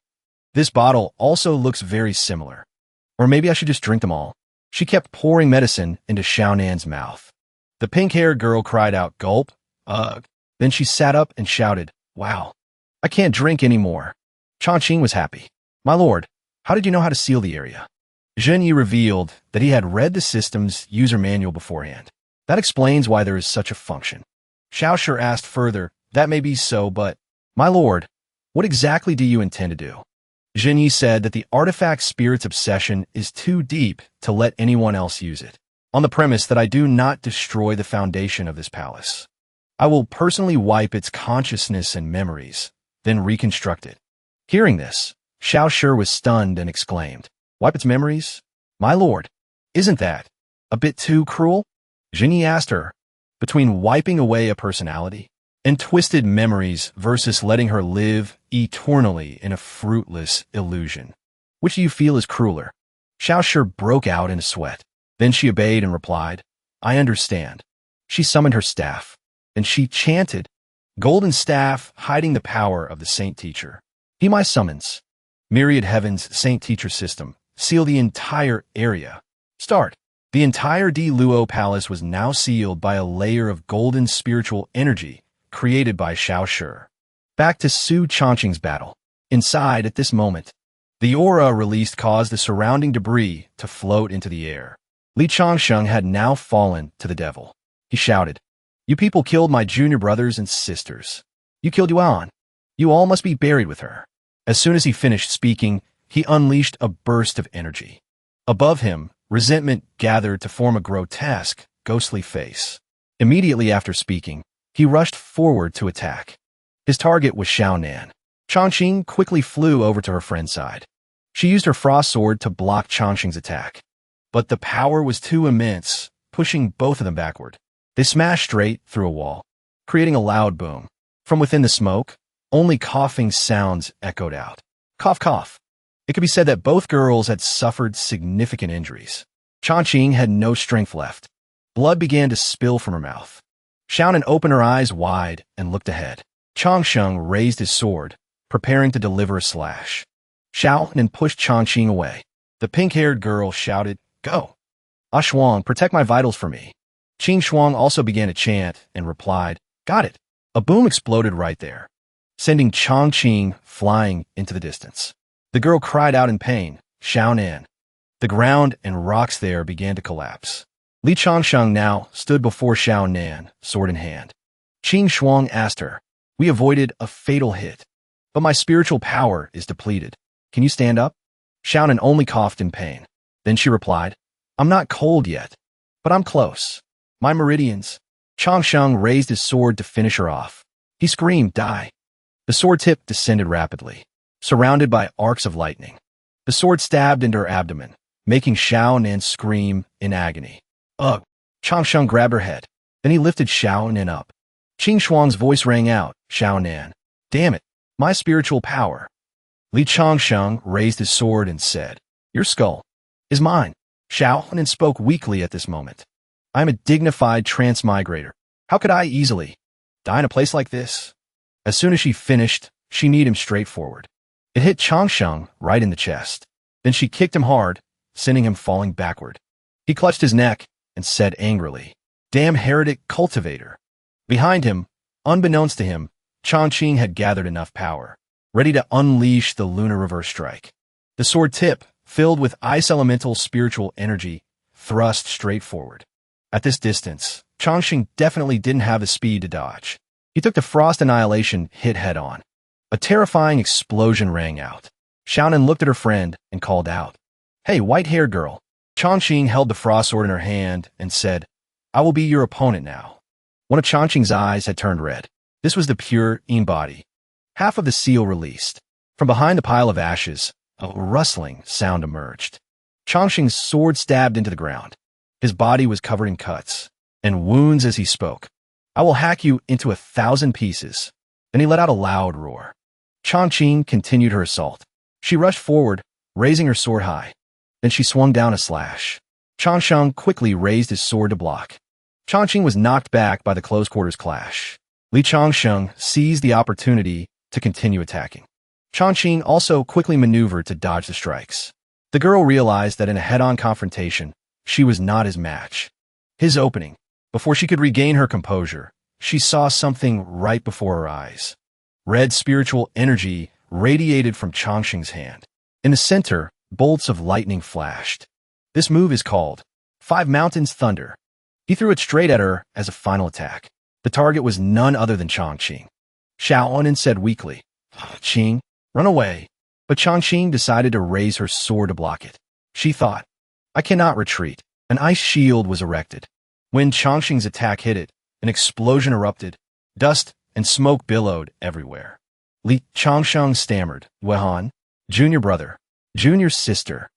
This bottle also looks very similar. Or maybe I should just drink them all. She kept pouring medicine into Xiaonan's mouth. The pink-haired girl cried out, "Gulp! Ugh!" Then she sat up and shouted, "Wow! I can't drink anymore." Chongqing was happy. "My lord, how did you know how to seal the area?" Zhenyi revealed that he had read the system's user manual beforehand. That explains why there is such a function. Xiaoshi asked further, "That may be so, but, my lord, what exactly do you intend to do?" Zhenyi said that the artifact spirit's obsession is too deep to let anyone else use it, on the premise that I do not destroy the foundation of this palace. I will personally wipe its consciousness and memories, then reconstruct it. Hearing this, Xiaoshi was stunned and exclaimed, "Wipe its memories? My lord, isn't that a bit too cruel?" Zhenyi asked her, between wiping away a personality and twisted memories versus letting her live eternally in a fruitless illusion, which do you feel is crueler? Xiaoshi broke out in a sweat. Then she obeyed and replied, "I understand." She summoned her staff, and she chanted, "Golden staff hiding the power of the saint teacher. Be my summons. Myriad heavens saint teacher system. Seal the entire area. Start." The entire Di Luo palace was now sealed by a layer of golden spiritual energy created by Xiaoshi. Back to Su Chongqing's battle. Inside, at this moment, the aura released caused the surrounding debris to float into the air. Li Chongsheng had now fallen to the devil. He shouted, "You people killed my junior brothers and sisters. You killed Yuan. You all must be buried with her." As soon as he finished speaking, he unleashed a burst of energy. Above him, resentment gathered to form a grotesque, ghostly face. Immediately after speaking, he rushed forward to attack. His target was Xiaonan. Chongqing quickly flew over to her friend's side. She used her frost sword to block Chongqing's attack. But the power was too immense, pushing both of them backward. They smashed straight through a wall, creating a loud boom. From within the smoke, only coughing sounds echoed out. Cough, cough. It could be said that both girls had suffered significant injuries. Chongqing had no strength left. Blood began to spill from her mouth. Xiaonan opened her eyes wide and looked ahead. Chongsheng raised his sword, preparing to deliver a slash. Xiaonan pushed Chongqing away. The pink-haired girl shouted, "Go! Ah Shuang, protect my vitals for me." Qing Shuang also began to chant and replied, "Got it." A boom exploded right there, sending Chongqing flying into the distance. The girl cried out in pain, "Xiaonan." The ground and rocks there began to collapse. Li Chongsheng now stood before Xiaonan, sword in hand. Qing Shuang asked her, "We avoided a fatal hit, but my spiritual power is depleted. Can you stand up?" Xiaonan only coughed in pain. Then she replied, "I'm not cold yet, but I'm close. My meridians." Chongsheng raised his sword to finish her off. He screamed, "Die!" The sword tip descended rapidly, surrounded by arcs of lightning. The sword stabbed into her abdomen, making Xiaonan scream in agony. "Ugh!" Chongsheng grabbed her head. Then he lifted Xiaonan up. Qing Shuang's voice rang out, "Xiaonan, damn it, my spiritual power." Li Chongsheng raised his sword and said, "Your skull is mine." Xiaonan spoke weakly at this moment. "I am a dignified transmigrator. How could I easily die in a place like this?" As soon as she finished, she kneed him straight forward. It hit Chongsheng right in the chest. Then she kicked him hard, sending him falling backward. He clutched his neck and said angrily, "Damn heretic cultivator." Behind him, unbeknownst to him, Chongqing had gathered enough power, ready to unleash the lunar reverse strike. The sword tip, filled with ice elemental spiritual energy, thrust straight forward. At this distance, Chongqing definitely didn't have the speed to dodge. He took the frost annihilation hit head-on. A terrifying explosion rang out. Shounen looked at her friend and called out, "Hey, white-haired girl." Chongqing held the frost sword in her hand and said, "I will be your opponent now." One of Chongqing's eyes had turned red. This was the pure Yin body. Half of the seal released. From behind the pile of ashes, a rustling sound emerged. Chongqing's sword stabbed into the ground. His body was covered in cuts and wounds as he spoke. "I will hack you into 1,000 pieces." Then he let out a loud roar. Chongqing continued her assault. She rushed forward, raising her sword high. Then she swung down a slash. Chongqing quickly raised his sword to block. Chongqing was knocked back by the close-quarters clash. Li Chongsheng seized the opportunity to continue attacking. Chongqing also quickly maneuvered to dodge the strikes. The girl realized that in a head-on confrontation, she was not his match. His opening. Before she could regain her composure, she saw something right before her eyes. Red spiritual energy radiated from Chongqing's hand. In the center, bolts of lightning flashed. This move is called Five Mountains Thunder. He threw it straight at her as a final attack. The target was none other than Chongqing. Xiaonan said weakly, "Qing, run away." But Chongqing decided to raise her sword to block it. She thought, "I cannot retreat." An ice shield was erected. When Chongqing's attack hit it, an explosion erupted. Dust and smoke billowed everywhere. Li Chongsheng stammered, "Wehan, junior brother, junior sister,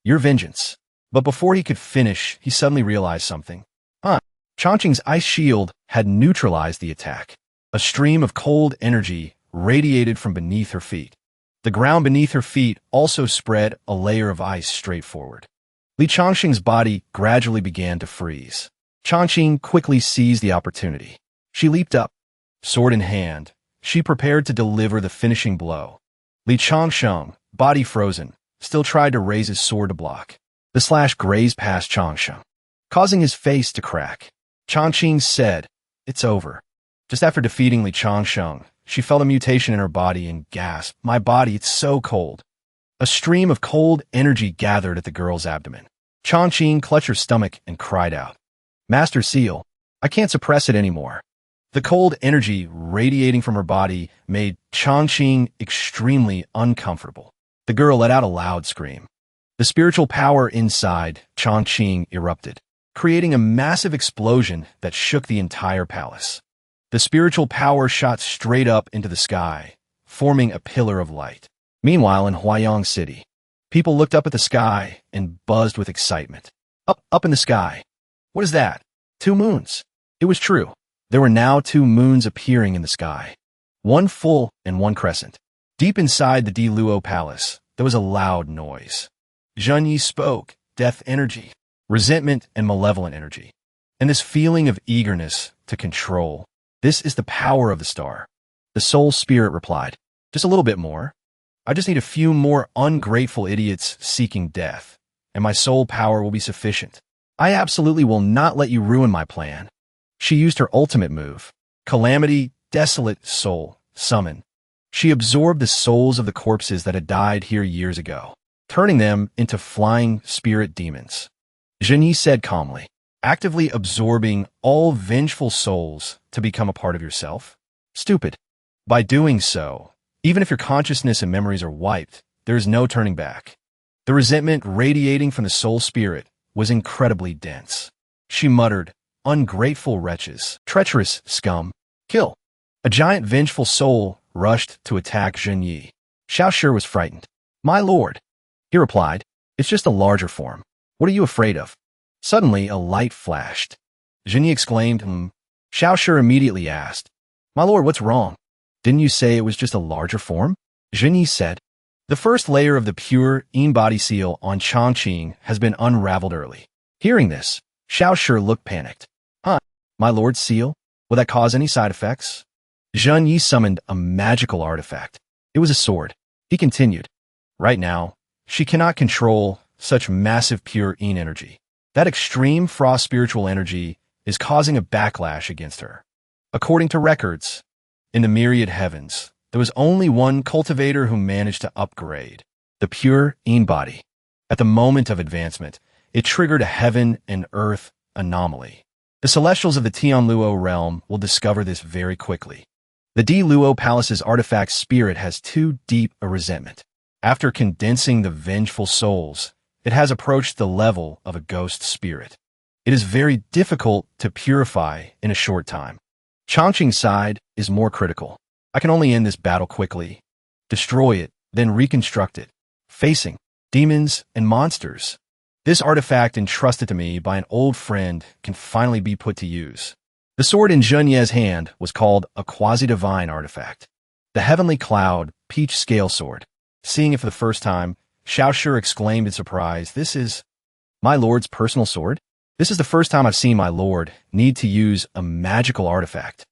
your vengeance." But before he could finish, he suddenly realized something. Chongqing's ice shield had neutralized the attack. A stream of cold energy radiated from beneath her feet. The ground beneath her feet also spread a layer of ice straight forward. Li Chongqing's body gradually began to freeze. Chongqing quickly seized the opportunity. She leaped up. Sword in hand, she prepared to deliver the finishing blow. Li Chongsheng, body frozen, still tried to raise his sword to block. The slash grazed past Chongsheng, causing his face to crack. Chongqing said, "It's over." Just after defeating Li Chongsheng, she felt a mutation in her body and gasped, "My body, it's so cold." A stream of cold energy gathered at the girl's abdomen. Chongqing clutched her stomach and cried out, "Master Seal, I can't suppress it anymore." The cold energy radiating from her body made Chongqing extremely uncomfortable. The girl let out a loud scream. The spiritual power inside Chongqing erupted, creating a massive explosion that shook the entire palace. The spiritual power shot straight up into the sky, forming a pillar of light. Meanwhile, in Huayang City, people looked up at the sky and buzzed with excitement. Up in the sky. What is that? 2 moons. It was true. There were now 2 moons appearing in the sky. One full and one crescent. Deep inside the Di Luo Palace, there was a loud noise. Zhen Yi spoke, death energy, resentment and malevolent energy, and this feeling of eagerness to control. "This is the power of the star." The soul spirit replied, "Just a little bit more. I just need a few more ungrateful idiots seeking death, and my soul power will be sufficient. I absolutely will not let you ruin my plan." She used her ultimate move, Calamity, Desolate Soul, Summon. She absorbed the souls of the corpses that had died here years ago, turning them into flying spirit demons. Zhen Yi said calmly, "Actively absorbing all vengeful souls to become a part of yourself? Stupid. By doing so, even if your consciousness and memories are wiped, there is no turning back." The resentment radiating from the soul spirit was incredibly dense. She muttered, "Ungrateful wretches, treacherous scum, kill." A giant vengeful soul rushed to attack Zhen Yi. Xiao Shi was frightened. "My lord," he replied, "it's just a larger form. What are you afraid of?" Suddenly, a light flashed. Zhen Yi exclaimed, Xiao Shi immediately asked, "My lord, what's wrong? Didn't you say it was just a larger form?" Zhen Yi said, "The first layer of the pure Yin body seal on Chongqing has been unraveled early." Hearing this, Xiao Shi looked panicked. My lord's seal? Will that cause any side effects?" Zhen Yi summoned a magical artifact. It was a sword. He continued, "Right now, she cannot control such massive pure Yin energy. That extreme frost spiritual energy is causing a backlash against her. According to records, in the myriad heavens, there was only one cultivator who managed to upgrade the pure Yin body. At the moment of advancement, it triggered a heaven and earth anomaly. The celestials of the Tianluo realm will discover this very quickly. The Di Luo Palace's artifact spirit has too deep a resentment. After condensing the vengeful souls, it has approached the level of a ghost spirit. It is very difficult to purify in a short time. Chongqing's side is more critical. I can only end this battle quickly, destroy it, then reconstruct it, facing demons and monsters. This artifact entrusted to me by an old friend can finally be put to use. The sword in Zhenye's hand was called a quasi-divine artifact. The Heavenly Cloud Peach Scale Sword. Seeing it for the first time, Xiaoshi exclaimed in surprise, "This is my lord's personal sword? This is the first time I've seen my lord need to use a magical artifact."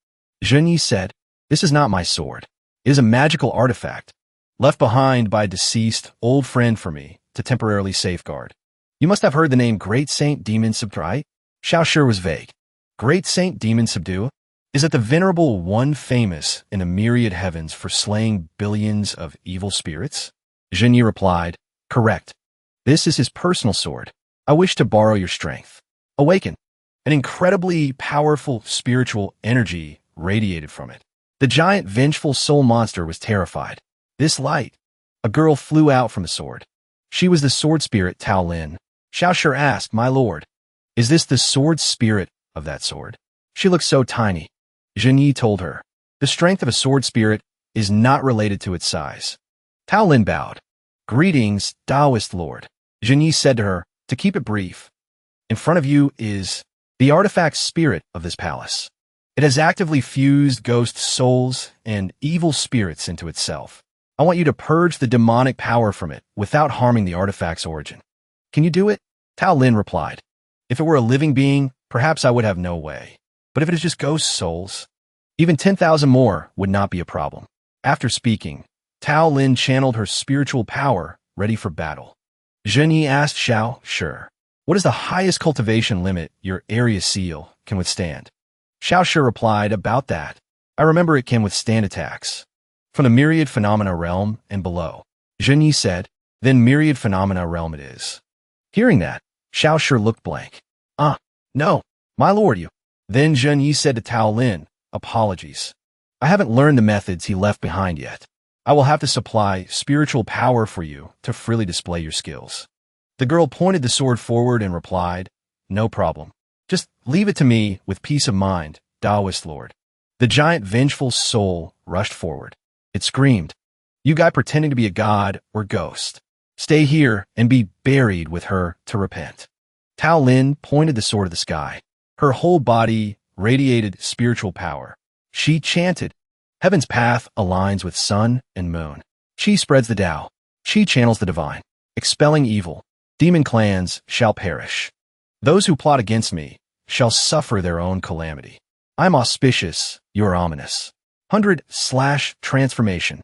Zhenyi said, "This is not my sword. It is a magical artifact, left behind by a deceased old friend for me to temporarily safeguard. You must have heard the name Great Saint Demon Subdue, right?" Xiaoshi was vague. Great Saint Demon Subdue? Is it the venerable one famous in the myriad heavens for slaying billions of evil spirits? Zhenyi replied, "Correct. This is his personal sword. I wish to borrow your strength." Awaken. An incredibly powerful spiritual energy radiated from it. The giant vengeful soul monster was terrified. This light. A girl flew out from the sword. She was the sword spirit Tao Lin. Xiaoshi asked, "My lord, is this the sword spirit of that sword?" She looked so tiny. Zhenyi told her, "The strength of a sword spirit is not related to its size." Tao Lin bowed. "Greetings, Taoist lord." Zhenyi said to her, "To keep it brief, in front of you is the artifact spirit of this palace. It has actively fused ghost souls and evil spirits into itself. I want you to purge the demonic power from it without harming the artifact's origin. Can you do it?" Tao Lin replied, "If it were a living being, perhaps I would have no way. But if it is just ghost souls, even 10,000 more would not be a problem." After speaking, Tao Lin channeled her spiritual power, ready for battle. Zhenyi asked Xiaoshi, "What is the highest cultivation limit your area seal can withstand?" Xiaoshi replied, "About that. I remember it can withstand attacks from the myriad phenomena realm and below." Zhenyi said, "Then myriad phenomena realm it is." Hearing that, Xiaoshi looked blank. No, my lord, you." Then Zhenyi said to Tao Lin, "Apologies. I haven't learned the methods he left behind yet. I will have to supply spiritual power for you to freely display your skills." The girl pointed the sword forward and replied, "No problem. Just leave it to me with peace of mind, Taoist lord." The giant vengeful soul rushed forward. It screamed, "You guy pretending to be a god or ghost. Stay here and be buried with her to repent." Tao Lin pointed the sword at the sky. Her whole body radiated spiritual power. She chanted, "Heaven's path aligns with sun and moon. She spreads the Tao. She channels the divine. Expelling evil. Demon clans shall perish. Those who plot against me shall suffer their own calamity. I'm auspicious, you are ominous." 100/transformation.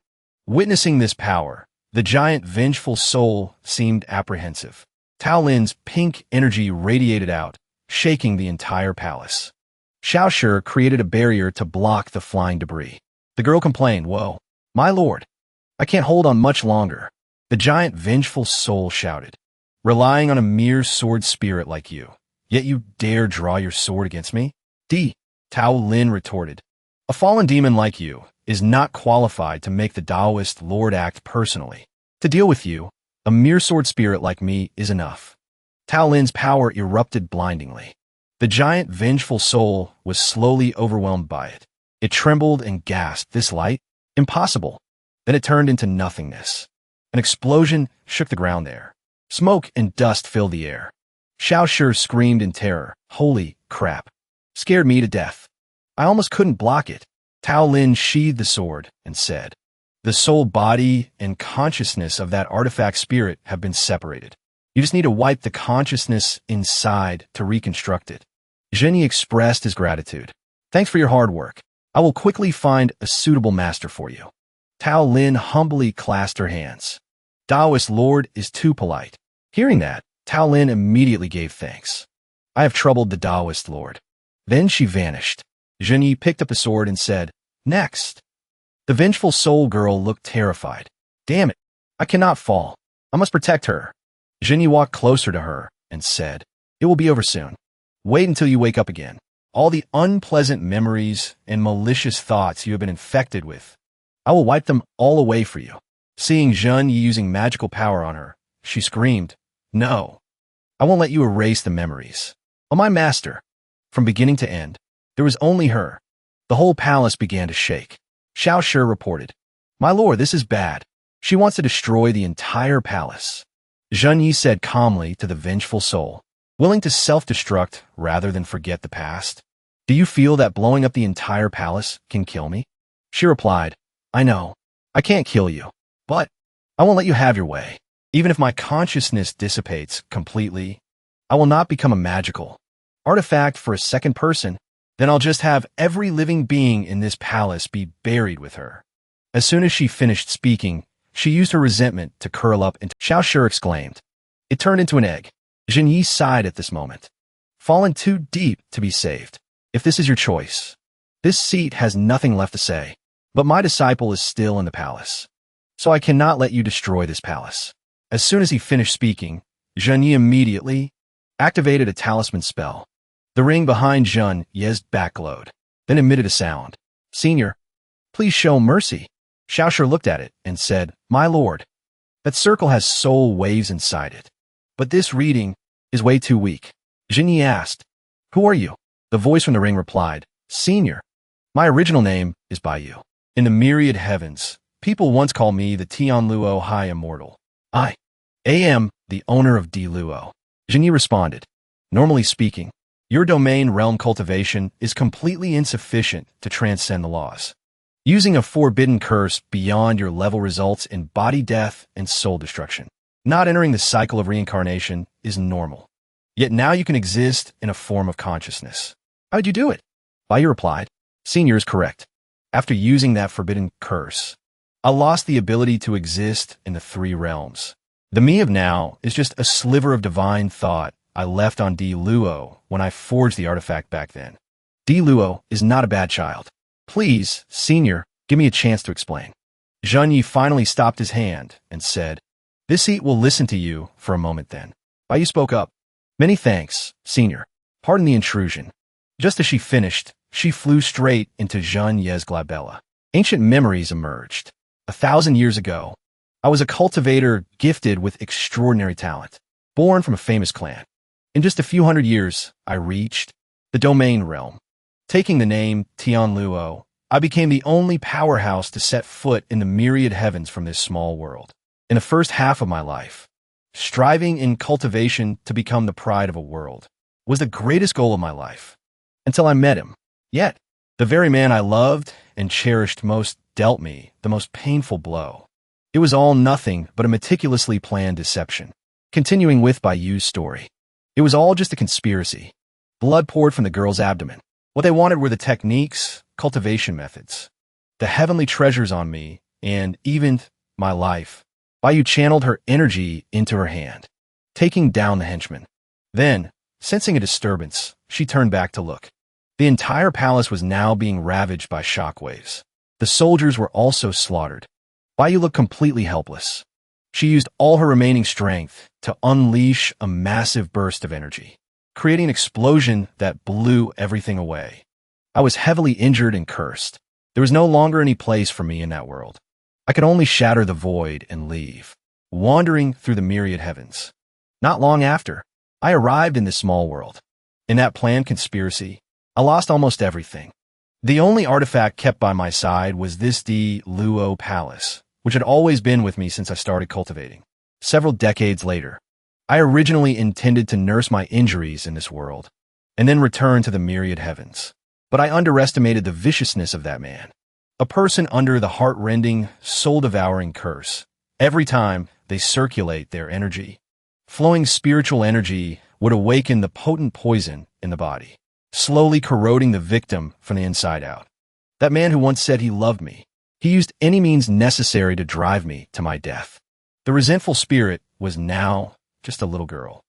Witnessing this power, the giant vengeful soul seemed apprehensive. Tao Lin's pink energy radiated out, shaking the entire palace. Xiaoshi created a barrier to block the flying debris. The girl complained, "Whoa, my lord, I can't hold on much longer." The giant vengeful soul shouted, "Relying on a mere sword spirit like you, yet you dare draw your sword against me?" Tao Lin retorted, "A fallen demon like you is not qualified to make the Taoist lord act personally. To deal with you, a mere sword spirit like me is enough." Tao Lin's power erupted blindingly. The giant vengeful soul was slowly overwhelmed by it. It trembled and gasped, "This light? Impossible." Then it turned into nothingness. An explosion shook the ground there. Smoke and dust filled the air. Xiaoshi screamed in terror, "Holy crap. Scared me to death. I almost couldn't block it." Tao Lin sheathed the sword and said, "The soul body and consciousness of that artifact spirit have been separated. You just need to wipe the consciousness inside to reconstruct it." Zhenyi expressed his gratitude. "Thanks for your hard work. I will quickly find a suitable master for you." Tao Lin humbly clasped her hands. "Taoist lord is too polite." Hearing that, Tao Lin immediately gave thanks. "I have troubled the Taoist lord." Then she vanished. Zhenyi picked up the sword and said, "Next." The vengeful soul girl looked terrified. "Damn it, I cannot fall. I must protect her." Zhenyi walked closer to her and said, "It will be over soon. Wait until you wake up again. All the unpleasant memories and malicious thoughts you have been infected with, I will wipe them all away for you." Seeing Gion using magical power on her, she screamed, "No! I won't let you erase the memories. Oh, my master!" From beginning to end, there was only her. The whole palace began to shake. Xiao Shi reported, "My lord, this is bad. She wants to destroy the entire palace." Zhen Yi said calmly to the vengeful soul, willing to self-destruct rather than forget the past. "Do you feel that blowing up the entire palace can kill me?" She replied, "I know. I can't kill you. But I won't let you have your way. Even if my consciousness dissipates completely, I will not become a magical artifact for a second person. Then I'll just have every living being in this palace be buried with her." As soon as she finished speaking, she used her resentment to curl up into Xiao Shi exclaimed. It turned into an egg. Zhen Yi sighed at this moment. "Fallen too deep to be saved. If this is your choice, this seat has nothing left to say. But my disciple is still in the palace, so I cannot let you destroy this palace." As soon as he finished speaking, Zhen Yi immediately activated a talisman spell. The ring behind Zhen Yi's back glowed, then emitted a sound. "Senior, please show mercy." Xiao Shi looked at it and said, "My lord, that circle has soul waves inside it. But this reading is way too weak." Zhen Yi asked, "Who are you?" The voice from the ring replied, "Senior, my original name is Baiyu. In the myriad heavens, people once called me the Tianluo High Immortal. I am the owner of Di Luo." Zhen Yi responded, "Normally speaking, your domain realm cultivation is completely insufficient to transcend the laws. Using a forbidden curse beyond your level results in body death and soul destruction. Not entering the cycle of reincarnation is normal. Yet now you can exist in a form of consciousness. How did you do it?" Baiyu replied, "Senior is correct. After using that forbidden curse, I lost the ability to exist in the three realms. The me of now is just a sliver of divine thought I left on Di Luo when I forged the artifact back then. Di Luo is not a bad child. Please, Senior, give me a chance to explain." Zhen Yi finally stopped his hand and said, "This seat will listen to you for a moment then." Baiyu spoke up, "Many thanks, Senior. Pardon the intrusion." Just as she finished, she flew straight into Zhen Yi's glabella. Ancient memories emerged. 1,000 years ago, I was a cultivator gifted with extraordinary talent, born from a famous clan. In just a few hundred years, I reached the domain realm. Taking the name Tianluo, I became the only powerhouse to set foot in the myriad heavens from this small world. In the first half of my life, striving in cultivation to become the pride of a world was the greatest goal of my life, until I met him. Yet, the very man I loved and cherished most dealt me the most painful blow. It was all nothing but a meticulously planned deception. Continuing with Baiyu's story, it was all just a conspiracy. Blood poured from the girl's abdomen. What they wanted were the techniques, cultivation methods, the heavenly treasures on me, and even my life. Baiyu channeled her energy into her hand, taking down the henchman. Then, sensing a disturbance, she turned back to look. The entire palace was now being ravaged by shockwaves. The soldiers were also slaughtered. Baiyu looked completely helpless. She used all her remaining strength to unleash a massive burst of energy, creating an explosion that blew everything away. I was heavily injured and cursed. There was no longer any place for me in that world. I could only shatter the void and leave, wandering through the myriad heavens. Not long after, I arrived in this small world. In that planned conspiracy, I lost almost everything. The only artifact kept by my side was this Di Luo palace, which had always been with me since I started cultivating. Several decades later, I originally intended to nurse my injuries in this world, and then return to the myriad heavens. But I underestimated the viciousness of that man. A person under the heart-rending, soul-devouring curse. Every time they circulate their energy, flowing spiritual energy would awaken the potent poison in the body, slowly corroding the victim from the inside out. That man who once said he loved me, he used any means necessary to drive me to my death. The resentful spirit was now just a little girl.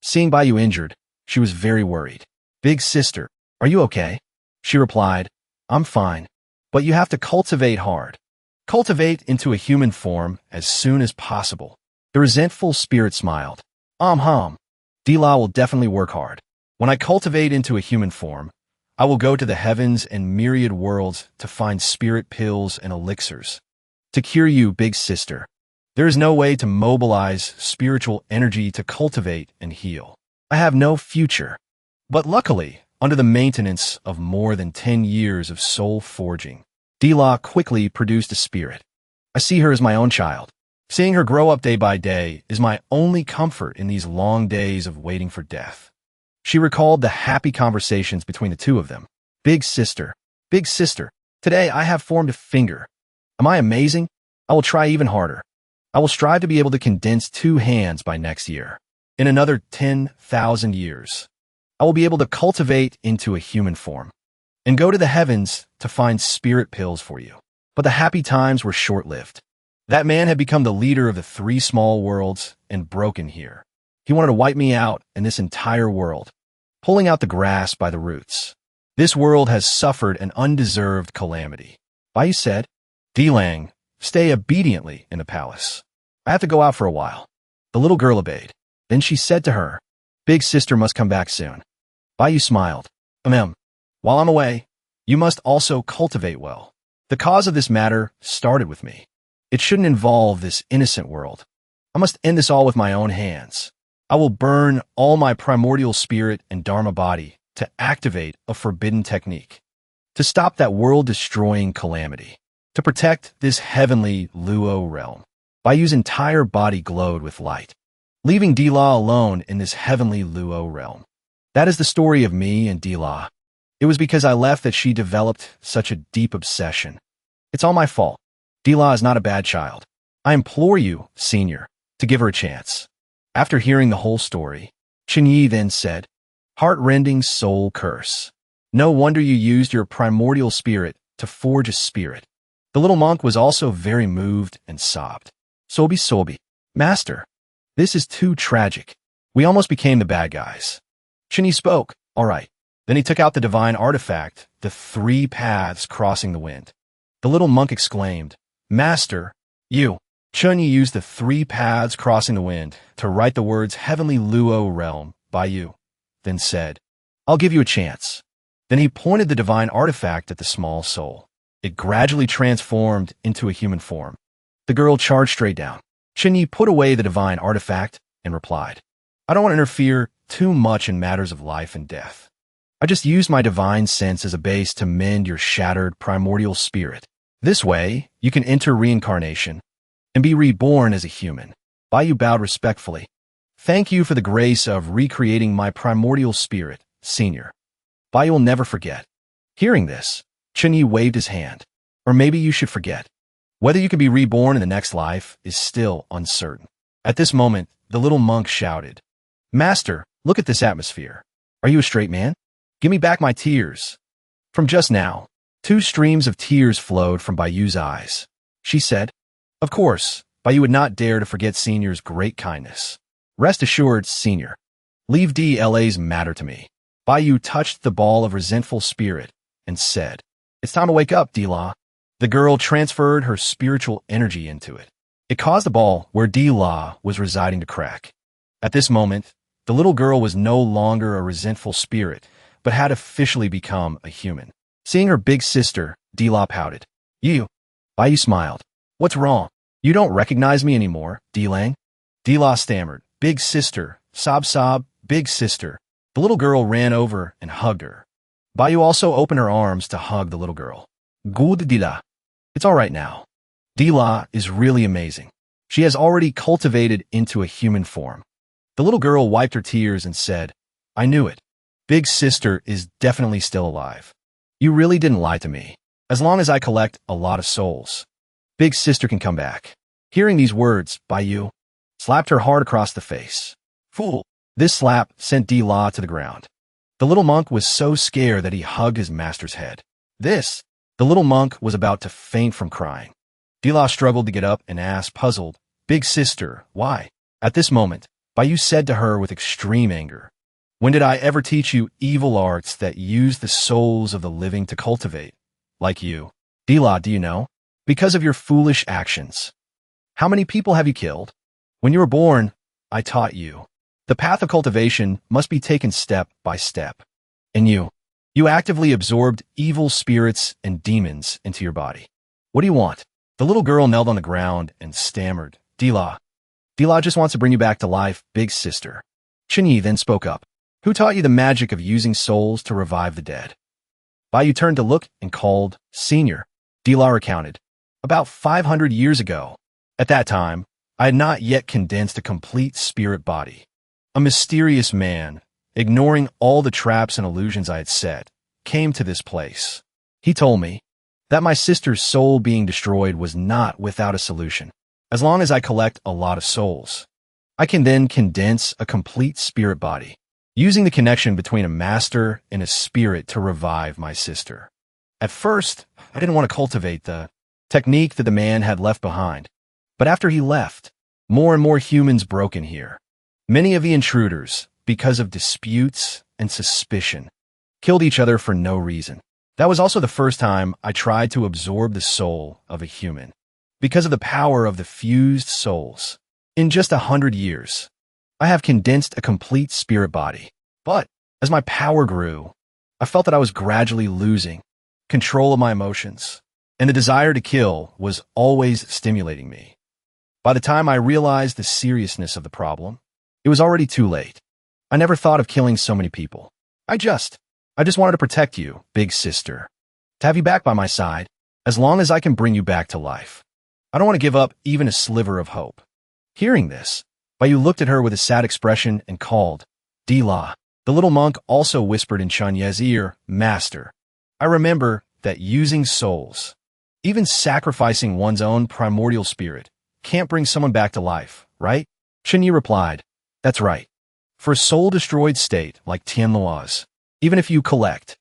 Seeing Baiyu injured, she was very worried. "Big sister, are you okay?" She replied, "I'm fine, but you have to cultivate hard. Cultivate into a human form as soon as possible." The resentful spirit smiled. Dila will definitely work hard. When I cultivate into a human form, I will go to the heavens and myriad worlds to find spirit pills and elixirs to cure you, big sister. There is no way to mobilize spiritual energy to cultivate and heal. I have no future. But luckily, under the maintenance of more than 10 years of soul forging, Dila quickly produced a spirit. I see her as my own child. Seeing her grow up day by day is my only comfort in these long days of waiting for death. She recalled the happy conversations between the two of them. Big sister, today I have formed a finger. Am I amazing? I will try even harder. I will strive to be able to condense 2 hands by next year. In another 10,000 years, I will be able to cultivate into a human form and go to the heavens to find spirit pills for you. But the happy times were short-lived. That man had become the leader of the 3 small worlds and broken here. He wanted to wipe me out and this entire world, pulling out the grass by the roots. This world has suffered an undeserved calamity. Bai said, Dilang, stay obediently in the palace. I have to go out for a while. The little girl obeyed. Then she said to her, Big sister must come back soon. Bai smiled. While I'm away, you must also cultivate well. The cause of this matter started with me. It shouldn't involve this innocent world. I must end this all with my own hands. I will burn all my primordial spirit and dharma body to activate a forbidden technique, to stop that world-destroying calamity, to protect this heavenly Luo realm. Bayu's entire body glowed with light, leaving Dila alone in this heavenly Luo realm. That is the story of me and Dila. It was because I left that she developed such a deep obsession. It's all my fault. Dila is not a bad child. I implore you, senior, to give her a chance. After hearing the whole story, Chenyi then said, Heart-rending soul curse. No wonder you used your primordial spirit to forge a spirit. The little monk was also very moved and sobbed. Sobi, master, this is too tragic. We almost became the bad guys. Chenyi spoke, all right. Then he took out the divine artifact, the 3 paths crossing the wind. The little monk exclaimed, Master, you. Chenyi used the 3 paths crossing the wind to write the words Heavenly Luo Realm by you, then said, I'll give you a chance. Then he pointed the divine artifact at the small soul. It gradually transformed into a human form. The girl charged straight down. Chenyi put away the divine artifact and replied, I don't want to interfere too much in matters of life and death. I just used my divine sense as a base to mend your shattered primordial spirit. This way, you can enter reincarnation and be reborn as a human. Bayu bowed respectfully. Thank you for the grace of recreating my primordial spirit, senior. Bayu will never forget. Hearing this, Chenyi waved his hand. Or maybe you should forget. Whether you can be reborn in the next life is still uncertain. At this moment, the little monk shouted, Master, look at this atmosphere. Are you a straight man? Give me back my tears. From just now, 2 streams of tears flowed from Bayu's eyes. She said, Of course, Bayu would not dare to forget Senior's great kindness. Rest assured, Senior. Leave DLA's matter to me. Bayu touched the ball of resentful spirit and said, It's time to wake up, Dila. The girl transferred her spiritual energy into it. It caused the ball where Dila was residing to crack. At this moment, the little girl was no longer a resentful spirit, but had officially become a human. Seeing her big sister, Dila pouted. You. Bayu smiled. What's wrong? You don't recognize me anymore, Dilang? Dila stammered. Big sister, sob, big sister. The little girl ran over and hugged her. Bayu also opened her arms to hug the little girl. Good Dila. It's all right now. Dila is really amazing. She has already cultivated into a human form. The little girl wiped her tears and said, I knew it. Big sister is definitely still alive. You really didn't lie to me. As long as I collect a lot of souls, big sister can come back. Hearing these words, Bayu slapped her hard across the face. Fool. This slap sent Dila to the ground. The little monk was so scared that he hugged his master's head. The little monk was about to faint from crying. Dila struggled to get up and asked, puzzled, Big sister, why? At this moment, Bayu said to her with extreme anger, When did I ever teach you evil arts that use the souls of the living to cultivate? Like you. Dila, do you know? Because of your foolish actions. How many people have you killed? When you were born, I taught you. The path of cultivation must be taken step by step. And you actively absorbed evil spirits and demons into your body. What do you want? The little girl knelt on the ground and stammered, Dila. Dila just wants to bring you back to life, big sister. Chinyi then spoke up. Who taught you the magic of using souls to revive the dead? Bayu turned to look and called, Senior. Dila recounted. About 500 years ago. At that time, I had not yet condensed a complete spirit body. A mysterious man, ignoring all the traps and illusions I had set, came to this place. He told me that my sister's soul being destroyed was not without a solution. As long as I collect a lot of souls, I can then condense a complete spirit body, using the connection between a master and a spirit to revive my sister. At first, I didn't want to cultivate the technique that the man had left behind. But after he left, more and more humans broke in here. Many of the intruders, because of disputes and suspicion, killed each other for no reason. That was also the first time I tried to absorb the soul of a human. Because of the power of the fused souls, in just 100 years, I have condensed a complete spirit body. But as my power grew, I felt that I was gradually losing control of my emotions, and the desire to kill was always stimulating me. By the time I realized the seriousness of the problem, it was already too late. I never thought of killing so many people. I just wanted to protect you, big sister. To have you back by my side, as long as I can bring you back to life. I don't want to give up even a sliver of hope. Hearing this, Bayu looked at her with a sad expression and called, Dila. The little monk also whispered in Chunye's ear, Master, I remember that using souls, even sacrificing one's own primordial spirit, can't bring someone back to life, right? Chunye replied, That's right. For a soul-destroyed state like Tianluo's, even if you collect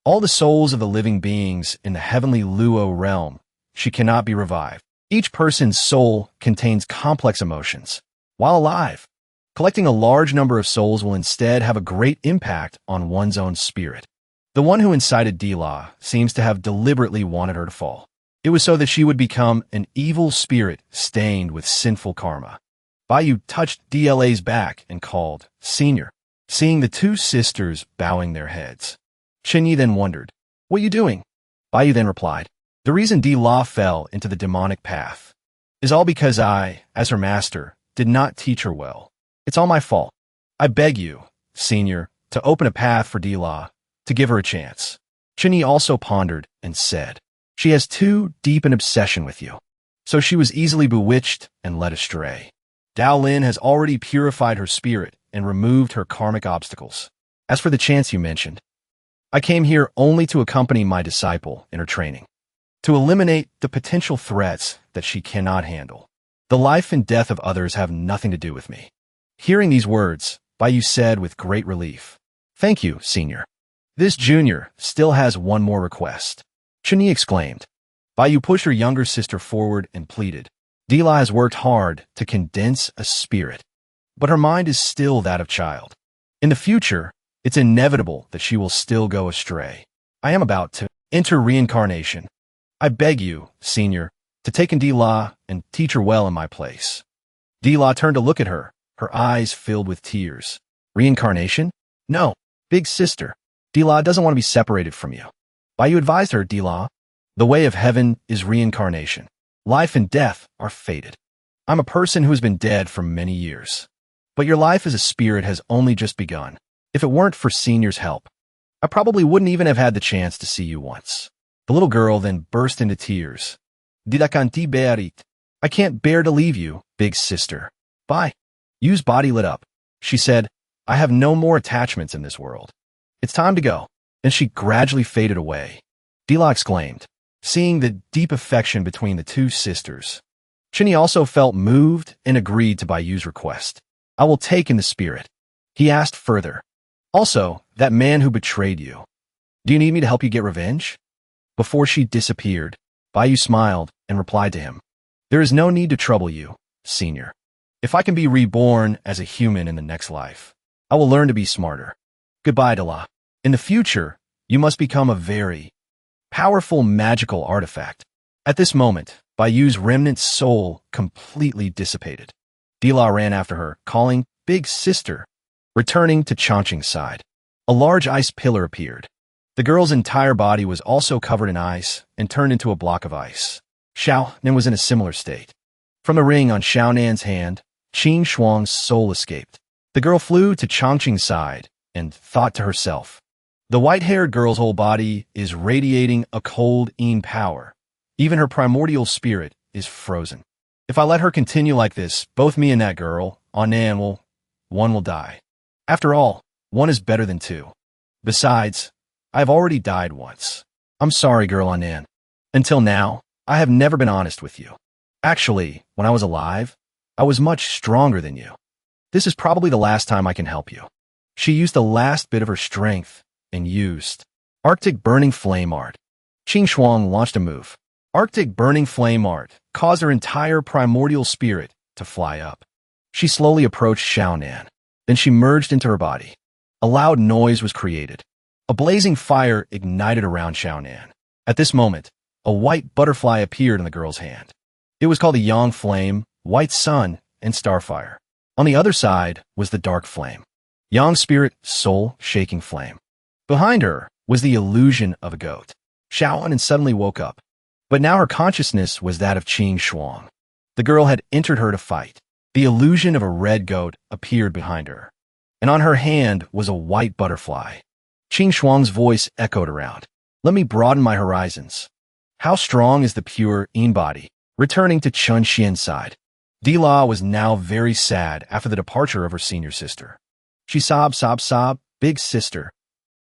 all the souls of the living beings in the heavenly Luo realm, she cannot be revived. Each person's soul contains complex emotions. While alive, collecting a large number of souls will instead have a great impact on one's own spirit. The one who incited Dila seems to have deliberately wanted her to fall. It was so that she would become an evil spirit stained with sinful karma. Bayu touched Dla's back and called, Senior, seeing the two sisters bowing their heads. Chinyi then wondered, What are you doing? Bayu then replied, The reason Dila fell into the demonic path is all because I, as her master, did not teach her well. It's all my fault. I beg you, Senior, to open a path for Dila, to give her a chance. Chinyi also pondered and said, She has too deep an obsession with you, so she was easily bewitched and led astray. Dao Lin has already purified her spirit and removed her karmic obstacles. As for the chance you mentioned, I came here only to accompany my disciple in her training, to eliminate the potential threats that she cannot handle. The life and death of others have nothing to do with me. Hearing these words, Bayu said with great relief, Thank you, Senior. This junior still has one more request. Chinyi exclaimed. Bayu pushed her younger sister forward and pleaded, Dila has worked hard to condense a spirit, but her mind is still that of child. In the future, it's inevitable that she will still go astray. I am about to enter reincarnation. I beg you, Senior, to take in Dila and teach her well in my place. Dila turned to look at her, her eyes filled with tears. Reincarnation? No, big sister. Dila doesn't want to be separated from you. Bayu advised her, Dila, the way of heaven is reincarnation. Life and death are fated. I'm a person who has been dead for many years. But your life as a spirit has only just begun. If it weren't for Senior's help, I probably wouldn't even have had the chance to see you once. The little girl then burst into tears. Didakanti bearit. I can't bear to leave you, big sister. Bye. Yu's body lit up. She said, I have no more attachments in this world. It's time to go. And she gradually faded away. Dila exclaimed, seeing the deep affection between the two sisters. Chinyi also felt moved and agreed to Bayu's request. I will take in the spirit. He asked further, Also, that man who betrayed you. Do you need me to help you get revenge? Before she disappeared, Bayu smiled and replied to him, There is no need to trouble you, Senior. If I can be reborn as a human in the next life, I will learn to be smarter. Goodbye, Dila. In the future, you must become a very powerful magical artifact. At this moment, Bayu's remnant soul completely dissipated. Dila ran after her, calling, Big sister. Returning to Changqing's side, a large ice pillar appeared. The girl's entire body was also covered in ice and turned into a block of ice. Xiaonen was in a similar state. From the ring on Xiaonan's hand, Qin Shuang's soul escaped. The girl flew to Chongqing's side and thought to herself, the white-haired girl's whole body is radiating a cold Yin power. Even her primordial spirit is frozen. If I let her continue like this, both me and that girl, Anan one will die. After all, one is better than two. Besides, I have already died once. I'm sorry, girl Anan. Until now, I have never been honest with you. Actually, when I was alive, I was much stronger than you. This is probably the last time I can help you. She used the last bit of her strength and used Arctic Burning Flame Art. Qin Shuang launched a move. Arctic Burning Flame Art caused her entire primordial spirit to fly up. She slowly approached Xiaonan. Then she merged into her body. A loud noise was created. A blazing fire ignited around Xiaonan. At this moment, a white butterfly appeared in the girl's hand. It was called the Yang Flame, White Sun, and Starfire. On the other side was the Dark Flame. Yang Spirit, Soul, Shaking Flame. Behind her was the illusion of a goat. Xiaonan suddenly woke up. But now her consciousness was that of Qin Shuang. The girl had entered her to fight. The illusion of a red goat appeared behind her. And on her hand was a white butterfly. Qin Shuang's voice echoed around. Let me broaden my horizons. How strong is the pure Yin body? Returning to Chun Xian's side. Dila was now very sad after the departure of her senior sister. She sobbed, big sister.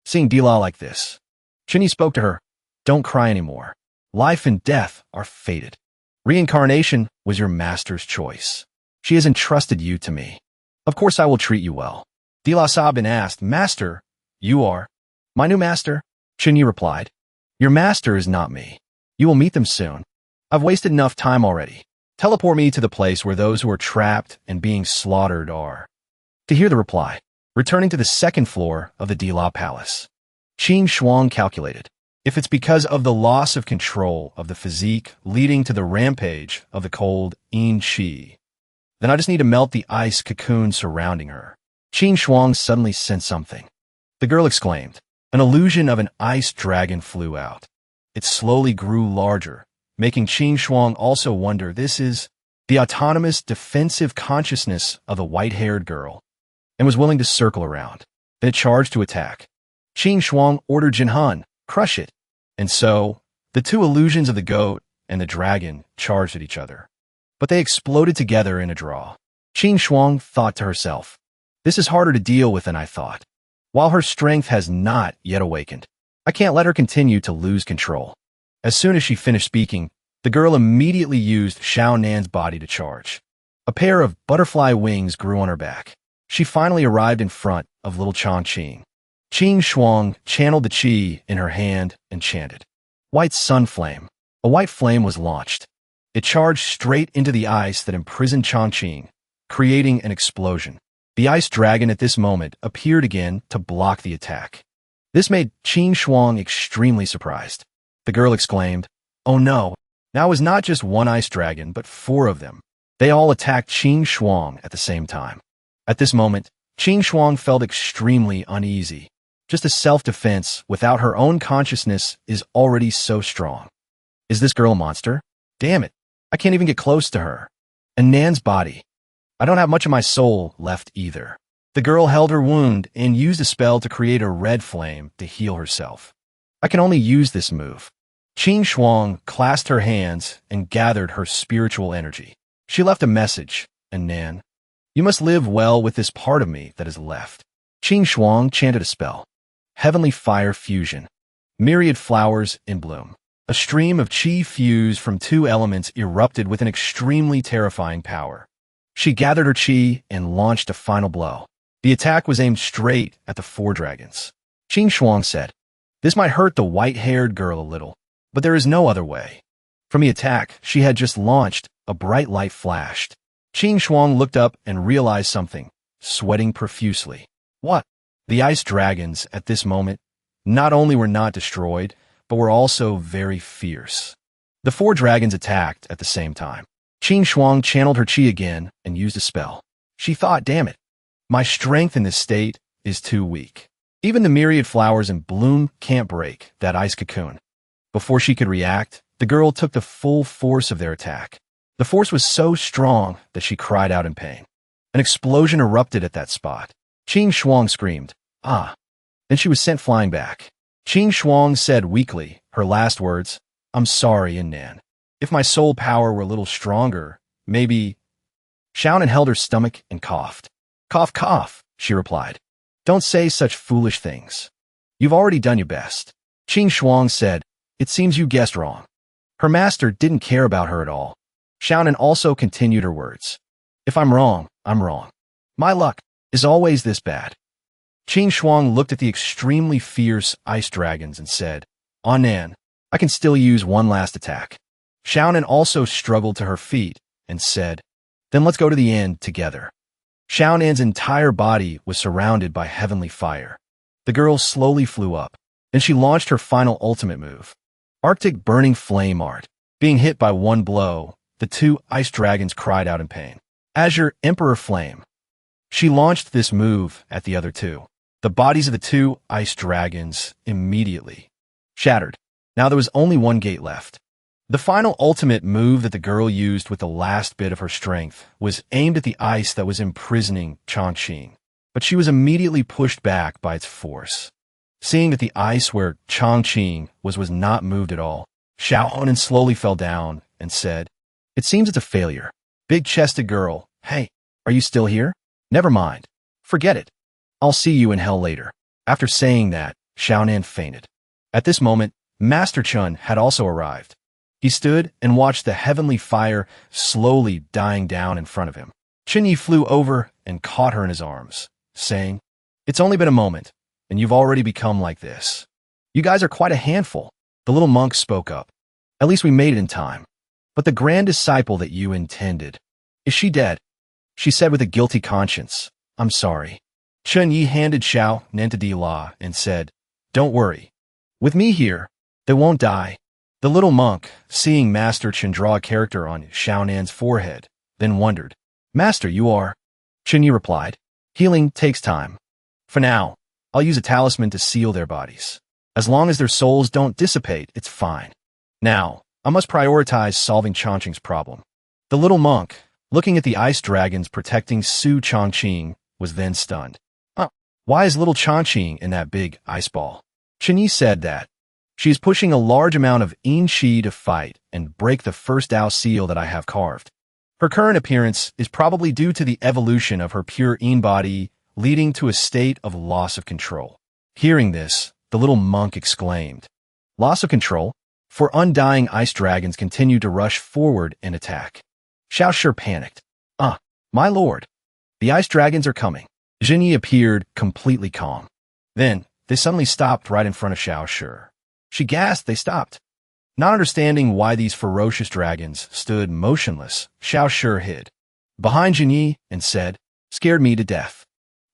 Seeing Dila like this, Chinny spoke to her. Don't cry anymore. Life and death are fated. Reincarnation was your master's choice. She has entrusted you to me. Of course I will treat you well. Dila sobbed and asked, Master, you are my new master? Chinny replied, your master is not me. You will meet them soon. I've wasted enough time already. Teleport me to the place where those who are trapped and being slaughtered are. To hear the reply, returning to the second floor of the Dila Palace, Qin Shuang calculated. If it's because of the loss of control of the physique leading to the rampage of the cold Yin Qi, then I just need to melt the ice cocoon surrounding her. Qin Shuang suddenly sensed something. The girl exclaimed. An illusion of an ice dragon flew out. It slowly grew larger, making Qin Shuang also wonder this is the autonomous defensive consciousness of the white-haired girl, and was willing to circle around. Then it charged to attack. Qin Shuang ordered Jinhan, crush it. And so, the two illusions of the goat and the dragon charged at each other. But they exploded together in a draw. Qin Shuang thought to herself, this is harder to deal with than I thought. While her strength has not yet awakened, I can't let her continue to lose control. As soon as she finished speaking, the girl immediately used Xiaonan's body to charge. A pair of butterfly wings grew on her back. She finally arrived in front of little Chongqing. Qin Shuang channeled the qi in her hand and chanted, White Sun Flame. A white flame was launched. It charged straight into the ice that imprisoned Chongqing, creating an explosion. The ice dragon at this moment appeared again to block the attack. This made Qin Shuang extremely surprised. The girl exclaimed, oh no, now it was not just one ice dragon, but 4 of them. They all attacked Qin Shuang at the same time. At this moment, Qin Shuang felt extremely uneasy. Just a self-defense without her own consciousness is already so strong. Is this girl a monster? Damn it, I can't even get close to her. And Nan's body. I don't have much of my soul left either. The girl held her wound and used a spell to create a red flame to heal herself. I can only use this move. Qin Shuang clasped her hands and gathered her spiritual energy. She left a message, and Nan, you must live well with this part of me that is left. Qin Shuang chanted a spell. Heavenly Fire Fusion. Myriad flowers in bloom. A stream of qi fused from 2 elements erupted with an extremely terrifying power. She gathered her qi and launched a final blow. The attack was aimed straight at the 4 dragons. Qin Shuang said, this might hurt the white-haired girl a little, but there is no other way. From the attack she had just launched, a bright light flashed. Qin Shuang looked up and realized something, sweating profusely. What? The ice dragons, at this moment, not only were not destroyed, but were also very fierce. The 4 dragons attacked at the same time. Qin Shuang channeled her qi again and used a spell. She thought, damn it, my strength in this state is too weak. Even the myriad flowers in bloom can't break that ice cocoon. Before she could react, the girl took the full force of their attack. The force was so strong that she cried out in pain. An explosion erupted at that spot. Qing Shuang screamed, "Ah!" Then she was sent flying back. Qing Shuang said weakly, her last words, "I'm sorry, Nan. If my soul power were a little stronger, maybe—" Shounen held her stomach and coughed. "Cough, cough," she replied. "Don't say such foolish things. You've already done your best." Qing Shuang said, "It seems you guessed wrong." Her master didn't care about her at all. Shounen also continued her words. "If I'm wrong, I'm wrong. My luck is always this bad." Qing Shuang looked at the extremely fierce ice dragons and said, "Nan, I can still use one last attack." Shounen also struggled to her feet and said, "Then let's go to the end together." Shounen's entire body was surrounded by heavenly fire. The girl slowly flew up. Then she launched her final ultimate move. Arctic Burning Flame Art. Being hit by one blow, the two ice dragons cried out in pain. Azure Emperor Flame. She launched this move at the other two. The bodies of the two ice dragons immediately shattered. Now there was only one gate left. The final ultimate move that the girl used with the last bit of her strength was aimed at the ice that was imprisoning Chongqing, but she was immediately pushed back by its force. Seeing that the ice where Chongqing was not moved at all, Xiaohonen slowly fell down and said, "It seems it's a failure." Big-chested girl, "Hey, are you still here? Never mind. Forget it. I'll see you in hell later." After saying that, Xiaonan fainted. At this moment, Master Chun had also arrived. He stood and watched the heavenly fire slowly dying down in front of him. Chinyi flew over and caught her in his arms, saying, "It's only been a moment, and you've already become like this. You guys are quite a handful." The little monk spoke up. "At least we made it in time. But the grand disciple that you intended, is she dead?" She said with a guilty conscience, "I'm sorry." Chun Yi handed Xiao Nentadi La and said, "Don't worry. With me here, they won't die." The little monk, seeing Master Chen draw a character on Xiaonan's forehead, then wondered, "Master, you are?" Chun Yi replied, "Healing takes time. For now, I'll use a talisman to seal their bodies. As long as their souls don't dissipate, it's fine. Now, I must prioritize solving Chongqing's problem." The little monk, looking at the ice dragons protecting Su Chongqing, was then stunned. Why is little Chongqing in that big ice ball?" Chinyi said that she is pushing a large amount of Yin Qi to fight and break the first Dao seal that I have carved. Her current appearance is probably due to the evolution of her pure Yin body, leading to a state of loss of control. Hearing this, the little monk exclaimed, "Loss of control?" For undying ice dragons continued to rush forward and attack. Xiao Shi panicked. My lord, the ice dragons are coming." Jinyi appeared completely calm. Then, they suddenly stopped right in front of Xiao Shi. She gasped they stopped. Not understanding why these ferocious dragons stood motionless, Xiao Shi hid behind Jinyi and said, "Scared me to death.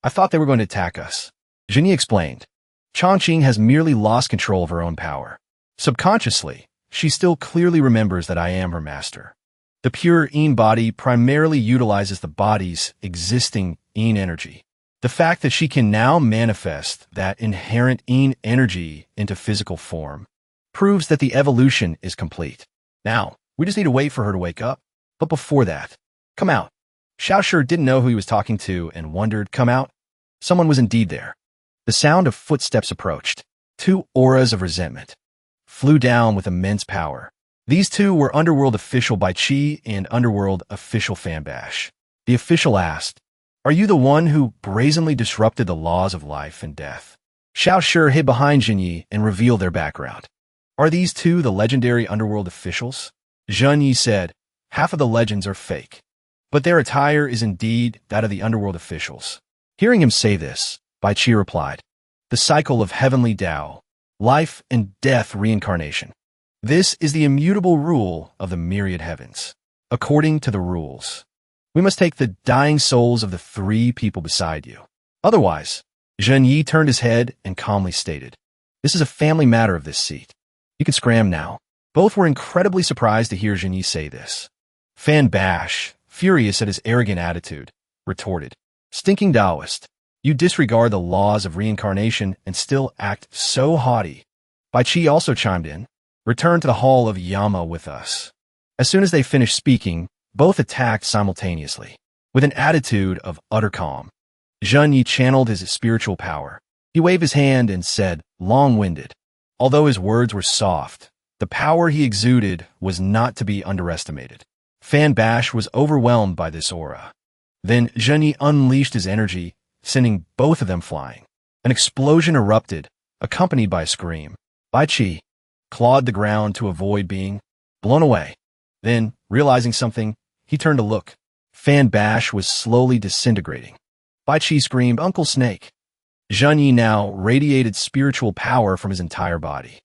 I thought they were going to attack us." Jinyi explained, "Chongqing has merely lost control of her own power. Subconsciously, she still clearly remembers that I am her master. The pure Yin body primarily utilizes the body's existing Yin energy. The fact that she can now manifest that inherent Yin energy into physical form proves that the evolution is complete. Now, we just need to wait for her to wake up. But before that, come out." Xiao Shi didn't know who he was talking to and wondered, "Come out?" Someone was indeed there. The sound of footsteps approached. Two auras of resentment flew down with immense power. These two were Underworld official Bai Qi and Underworld official Fan Bash. The official asked, "Are you the one who brazenly disrupted the laws of life and death?" Xiao Shi hid behind Jinyi and revealed their background. "Are these two the legendary Underworld officials?" Zhen Yi said, "Half of the legends are fake, but their attire is indeed that of the Underworld officials." Hearing him say this, Bai Qi replied, "The cycle of heavenly Tao, life and death reincarnation. This is the immutable rule of the myriad heavens. According to the rules, we must take the dying souls of the three people beside you. Otherwise," Zhen Yi turned his head and calmly stated, "This is a family matter of this seat. You can scram now." Both were incredibly surprised to hear Zhen Yi say this. Fan Bash, furious at his arrogant attitude, retorted, "Stinking Taoist, you disregard the laws of reincarnation and still act so haughty." Bai Qi also chimed in, "Return to the hall of Yama with us." As soon as they finished speaking, both attacked simultaneously. With an attitude of utter calm, Gion channeled his spiritual power. He waved his hand and said, long-winded. Although his words were soft, the power he exuded was not to be underestimated. Fan Bash was overwhelmed by this aura. Then Gion unleashed his energy, sending both of them flying. An explosion erupted, accompanied by a scream. Bai Qi clawed the ground to avoid being blown away. Then, realizing something, he turned to look. Fan Bash was slowly disintegrating. Bai Qi screamed, Uncle Snake. Gion now radiated spiritual power from his entire body.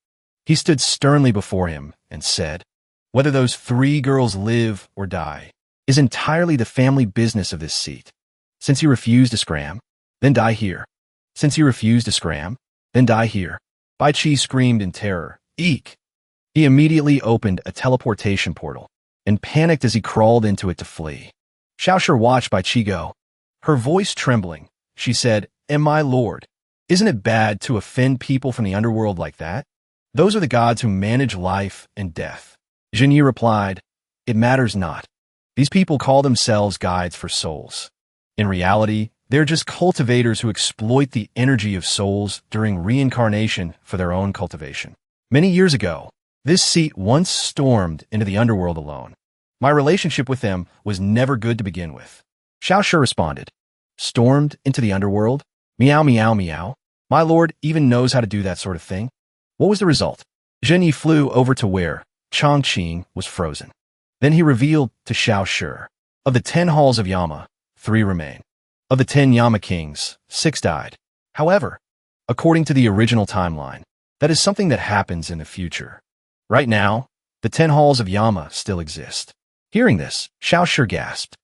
He stood sternly before him and said, whether those 3 girls live or die is entirely the family business of this seat. Since he refused to scram, then die here. Since he refused to scram, then die here. Bai Qi screamed in terror, Eek! He immediately opened a teleportation portal and panicked as he crawled into it to flee. Xiaoshi watched Bai Qi go. Her voice trembling, she said, my lord, isn't it bad to offend people from the underworld like that? Those are the gods who manage life and death. Gion replied, it matters not. These people call themselves guides for souls. In reality, they're just cultivators who exploit the energy of souls during reincarnation for their own cultivation. Many years ago, this seat once stormed into the underworld alone. My relationship with them was never good to begin with. Xiaoshi responded, stormed into the underworld? Meow, meow, meow. My lord even knows how to do that sort of thing. What was the result? Gion flew over to where Chongqing was frozen. Then he revealed to Xiaoshi, of the 10 halls of Yama, 3 remain. Of the 10 Yama kings, 6 died. However, according to the original timeline, that is something that happens in the future. Right now, the 10 halls of Yama still exist. Hearing this, Xiaoshi gasped.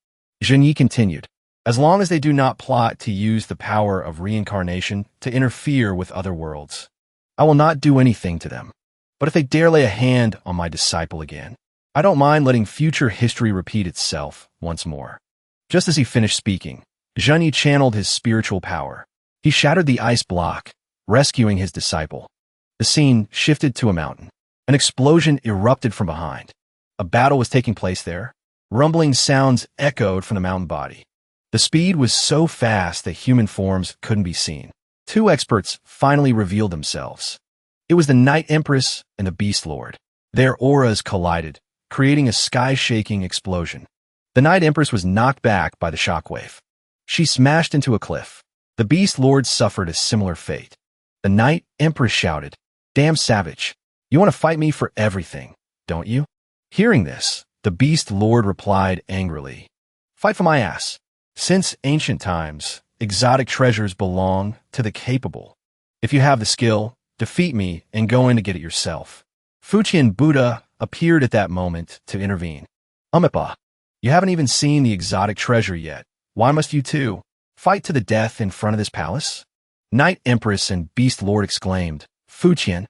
Gion continued, as long as they do not plot to use the power of reincarnation to interfere with other worlds, I will not do anything to them. But if they dare lay a hand on my disciple again, I don't mind letting future history repeat itself once more. Just as he finished speaking, Gion channeled his spiritual power. He shattered the ice block, rescuing his disciple. The scene shifted to a mountain. An explosion erupted from behind. A battle was taking place there. Rumbling sounds echoed from the mountain body. The speed was so fast that human forms couldn't be seen. 2 experts finally revealed themselves. It was the Night Empress and the Beast Lord. Their auras collided, creating a sky-shaking explosion. The Night Empress was knocked back by the shockwave. She smashed into a cliff. The Beast Lord suffered a similar fate. The Night Empress shouted, damn savage, you want to fight me for everything, don't you? Hearing this, the Beast Lord replied angrily, fight for my ass. Since ancient times, exotic treasures belong to the capable. If you have the skill, defeat me and go in to get it yourself. Fuqian Buddha appeared at that moment to intervene. Umipa, you haven't even seen the exotic treasure yet. Why must you too fight to the death in front of this palace? Night Empress and Beast Lord exclaimed, Fuqian.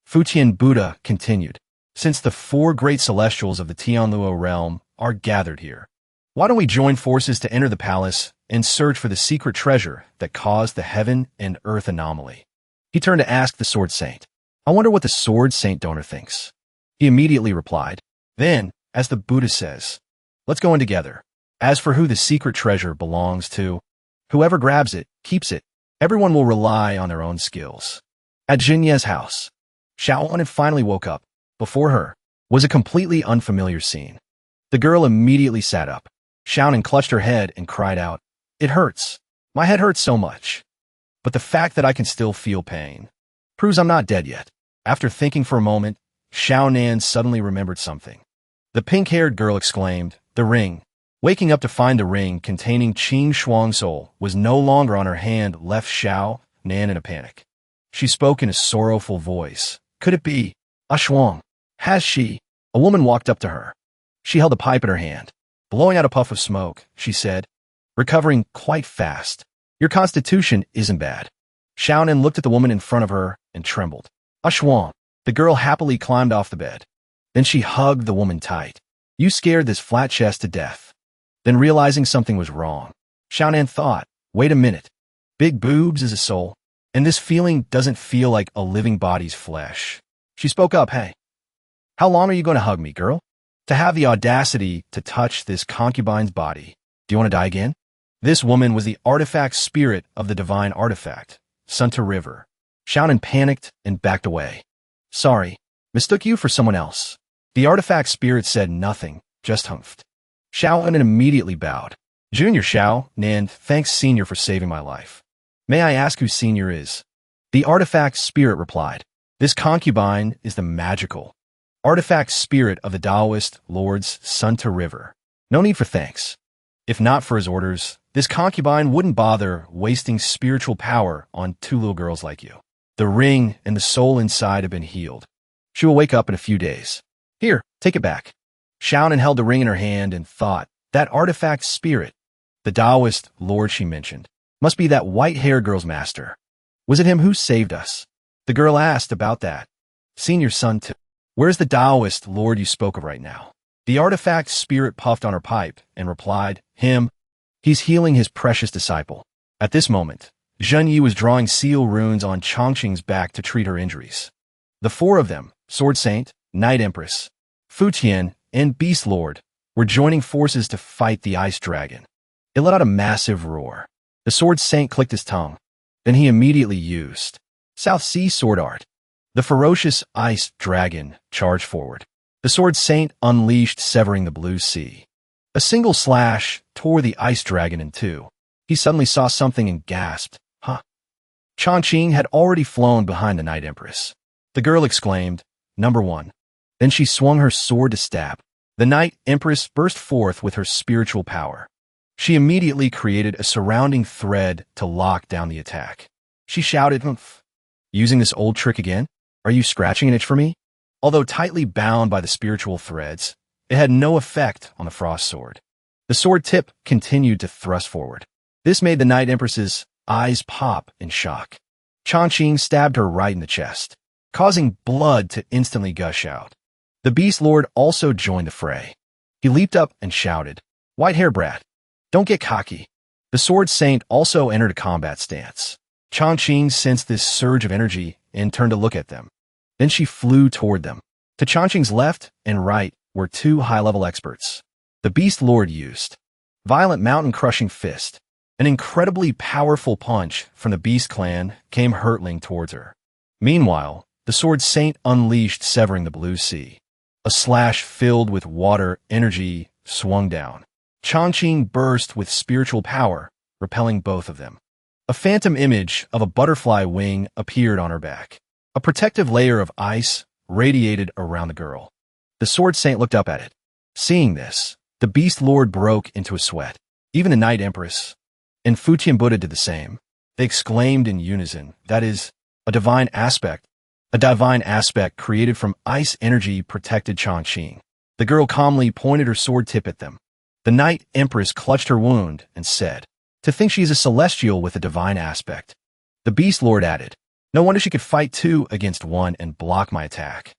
Fuqian Buddha continued, since the 4 great celestials of the Tianluo realm are gathered here, why don't we join forces to enter the palace and search for the secret treasure that caused the heaven and earth anomaly? He turned to ask the Sword Saint, I wonder what the Sword Saint donor thinks. He immediately replied, then, as the Buddha says, let's go in together. As for who the secret treasure belongs to, whoever grabs it, keeps it. Everyone will rely on their own skills. At Jinye's house, Xiaoan had finally woke up. Before her was a completely unfamiliar scene. The girl immediately sat up. Xiaonan clutched her head and cried out, it hurts. My head hurts so much. But the fact that I can still feel pain proves I'm not dead yet. After thinking for a moment, Xiaonan suddenly remembered something. The pink-haired girl exclaimed, the ring. Waking up to find the ring containing Qing Shuang's soul was no longer on her hand left Xiao Nan in a panic. She spoke in a sorrowful voice. Could it be? Shuang. Has she? A woman walked up to her. She held a pipe in her hand. Blowing out a puff of smoke, she said, recovering quite fast. Your constitution isn't bad. Xiaonan looked at the woman in front of her and trembled. Shuang. The girl happily climbed off the bed. Then she hugged the woman tight. You scared this flat chest to death. Then realizing something was wrong, Xiaonan thought, wait a minute. Big boobs is a soul, and this feeling doesn't feel like a living body's flesh. She spoke up, hey. How long are you going to hug me, girl? To have the audacity to touch this concubine's body. Do you want to die again? This woman was the artifact spirit of the divine artifact, Sunta River. Shounen panicked and backed away. Sorry, mistook you for someone else. The artifact spirit said nothing, just humphed. Shounen immediately bowed. Junior Shao, and thanks Senior for saving my life. May I ask who Senior is? The artifact spirit replied. This concubine is the magical artifact spirit of the Taoist lords Sunta River. No need for thanks. If not for his orders, this concubine wouldn't bother wasting spiritual power on two little girls like you. The ring and the soul inside have been healed. She will wake up in a few days. Here, take it back. Shounen held the ring in her hand and thought, that artifact spirit, the Taoist lord she mentioned, must be that white-haired girl's master. Was it him who saved us? The girl asked about that. Senior son too. Where's the Taoist lord you spoke of right now? The artifact spirit puffed on her pipe and replied, him. He's healing his precious disciple. At this moment, Zhen Yi was drawing seal runes on Chongqing's back to treat her injuries. The four of them, Sword Saint, Night Empress, Fu Tian, and Beast Lord, were joining forces to fight the Ice Dragon. It let out a massive roar. The Sword Saint clicked his tongue. Then he immediately used South Sea Sword Art. The ferocious Ice Dragon charged forward. The Sword Saint unleashed, severing the blue sea. A single slash tore the Ice Dragon in two. He suddenly saw something and gasped, huh? Chongqing had already flown behind the Night Empress. The girl exclaimed, Number 1. Then she swung her sword to stab. The Night Empress burst forth with her spiritual power. She immediately created a surrounding thread to lock down the attack. She shouted, Humph. Using this old trick again? Are you scratching an itch for me? Although tightly bound by the spiritual threads, it had no effect on the frost sword. The sword tip continued to thrust forward. This made the Night Empress's eyes pop in shock. Chongqing stabbed her right in the chest, causing blood to instantly gush out. The Beast Lord also joined the fray. He leaped up and shouted, White hair brat, don't get cocky. The Sword Saint also entered a combat stance. Chongqing sensed this surge of energy and turned to look at them. Then she flew toward them. To Chongqing's left and right were two high-level experts. The Beast Lord used Violent Mountain-Crushing Fist. An incredibly powerful punch from the Beast Clan came hurtling towards her. Meanwhile, the Sword Saint unleashed, severing the blue sea. A slash filled with water energy swung down. Chongqing burst with spiritual power, repelling both of them. A phantom image of a butterfly wing appeared on her back. A protective layer of ice radiated around the girl. The Sword Saint looked up at it. Seeing this, the Beast Lord broke into a sweat. Even the Night Empress and Fuqian Buddha did the same. They exclaimed in unison, that is, a divine aspect. A divine aspect created from ice energy protected Chongqing. The girl calmly pointed her sword tip at them. The Night Empress clutched her wound and said, To think she is a celestial with a divine aspect. The Beast Lord added, No wonder she could fight two against one and block my attack.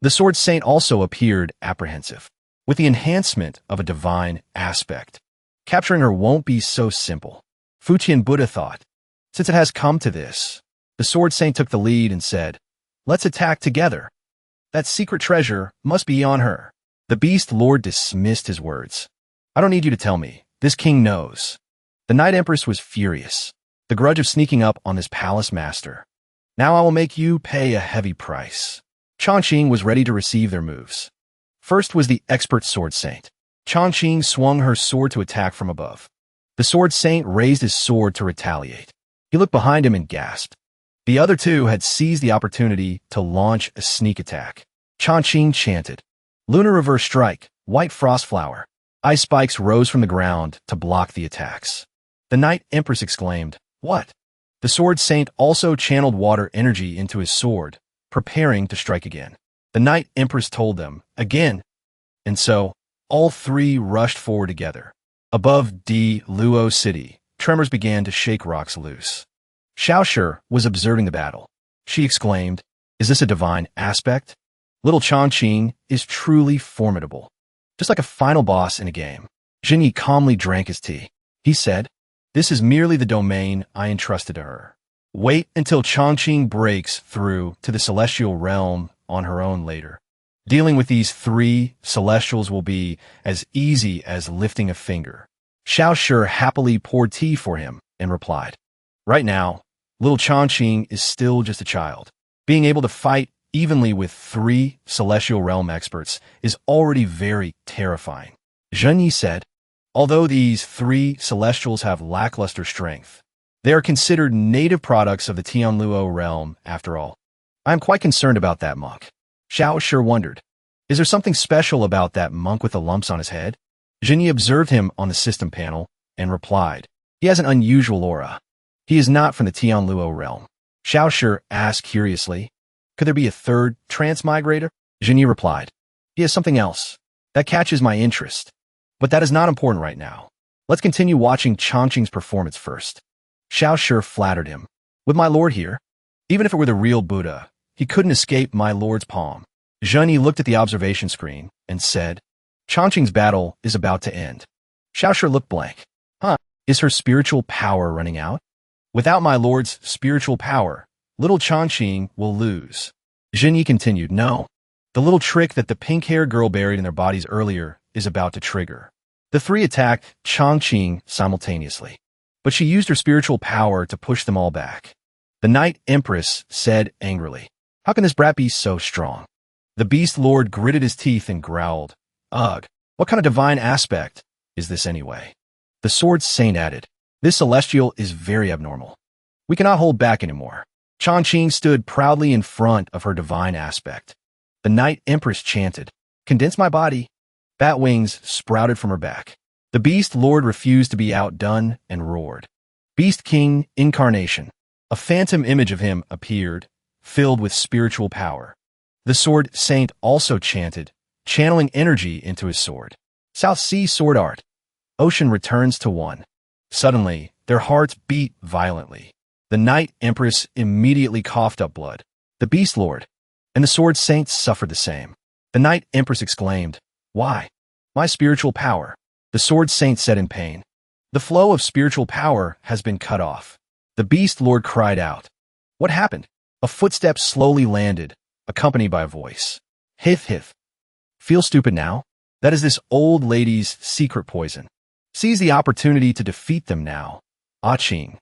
The Sword Saint also appeared apprehensive. With the enhancement of a divine aspect, capturing her won't be so simple. Fuqian Buddha thought. Since it has come to this, the Sword Saint took the lead and said, Let's attack together. That secret treasure must be on her. The Beast Lord dismissed his words. I don't need you to tell me. This king knows. The Night Empress was furious. The grudge of sneaking up on this palace master. Now I will make you pay a heavy price. Chongqing was ready to receive their moves. First was the expert Sword Saint. Chongqing swung her sword to attack from above. The Sword Saint raised his sword to retaliate. He looked behind him and gasped. The other two had seized the opportunity to launch a sneak attack. Chongqing chanted, Lunar Reverse Strike, White Frost Flower. Ice spikes rose from the ground to block the attacks. The Night Empress exclaimed, What? The Sword Saint also channeled water energy into his sword, preparing to strike again. The Night Empress told them, Again. And so, all three rushed forward together. Above Di Luo City, tremors began to shake rocks loose. Xiaoshi was observing the battle. She exclaimed, Is this a divine aspect? Little Chongqing is truly formidable. Just like a final boss in a game. Zhen Yi calmly drank his tea. He said, This is merely the domain I entrusted to her. Wait until Chongqing breaks through to the celestial realm on her own later. Dealing with these three celestials will be as easy as lifting a finger. Xiao Shi happily poured tea for him and replied, right now, little Chongqing is still just a child. Being able to fight evenly with three celestial realm experts is already very terrifying. Zhen Yi said, although these three celestials have lackluster strength, they are considered native products of the Tianluo realm after all. I am quite concerned about that monk. Xiao Shi wondered, is there something special about that monk with the lumps on his head? Zhen Yi observed him on the system panel and replied, he has an unusual aura. He is not from the Tianluo realm. Xiao Shi asked curiously, could there be a third transmigrator? Zhen Yi replied, he has something else. That catches my interest. But that is not important right now. Let's continue watching Chongqing's performance first. Xiao Shi flattered him. With my lord here, even if it were the real Buddha, he couldn't escape my lord's palm. Zhen Yi looked at the observation screen and said, Chongqing's battle is about to end. Xiao Shi looked blank. Huh? Is her spiritual power running out? Without my lord's spiritual power, little Chongqing will lose. Zhen Yi continued, no. The little trick that the pink-haired girl buried in their bodies earlier is about to trigger. The three attacked Chongqing simultaneously, but she used her spiritual power to push them all back. The Night Empress said angrily, how can this brat be so strong? The Beast Lord gritted his teeth and growled, ugh, what kind of divine aspect is this anyway? The Sword Saint added, this celestial is very abnormal. We cannot hold back anymore. Chongqing stood proudly in front of her divine aspect. The Night Empress chanted, condense my body. Bat wings sprouted from her back. The Beast Lord refused to be outdone and roared. Beast King Incarnation. A phantom image of him appeared, filled with spiritual power. The Sword Saint also chanted, channeling energy into his sword. South Sea Sword Art. Ocean returns to one. Suddenly, their hearts beat violently. The Night Empress immediately coughed up blood. The Beast Lord and the Sword Saint suffered the same. The Night Empress exclaimed, why? My spiritual power. The Sword Saint said in pain. The flow of spiritual power has been cut off. The Beast Lord cried out. What happened? A footstep slowly landed, accompanied by a voice. Hith hith. Feel stupid now? That is this old lady's secret poison. Seize the opportunity to defeat them now. Ah Ching.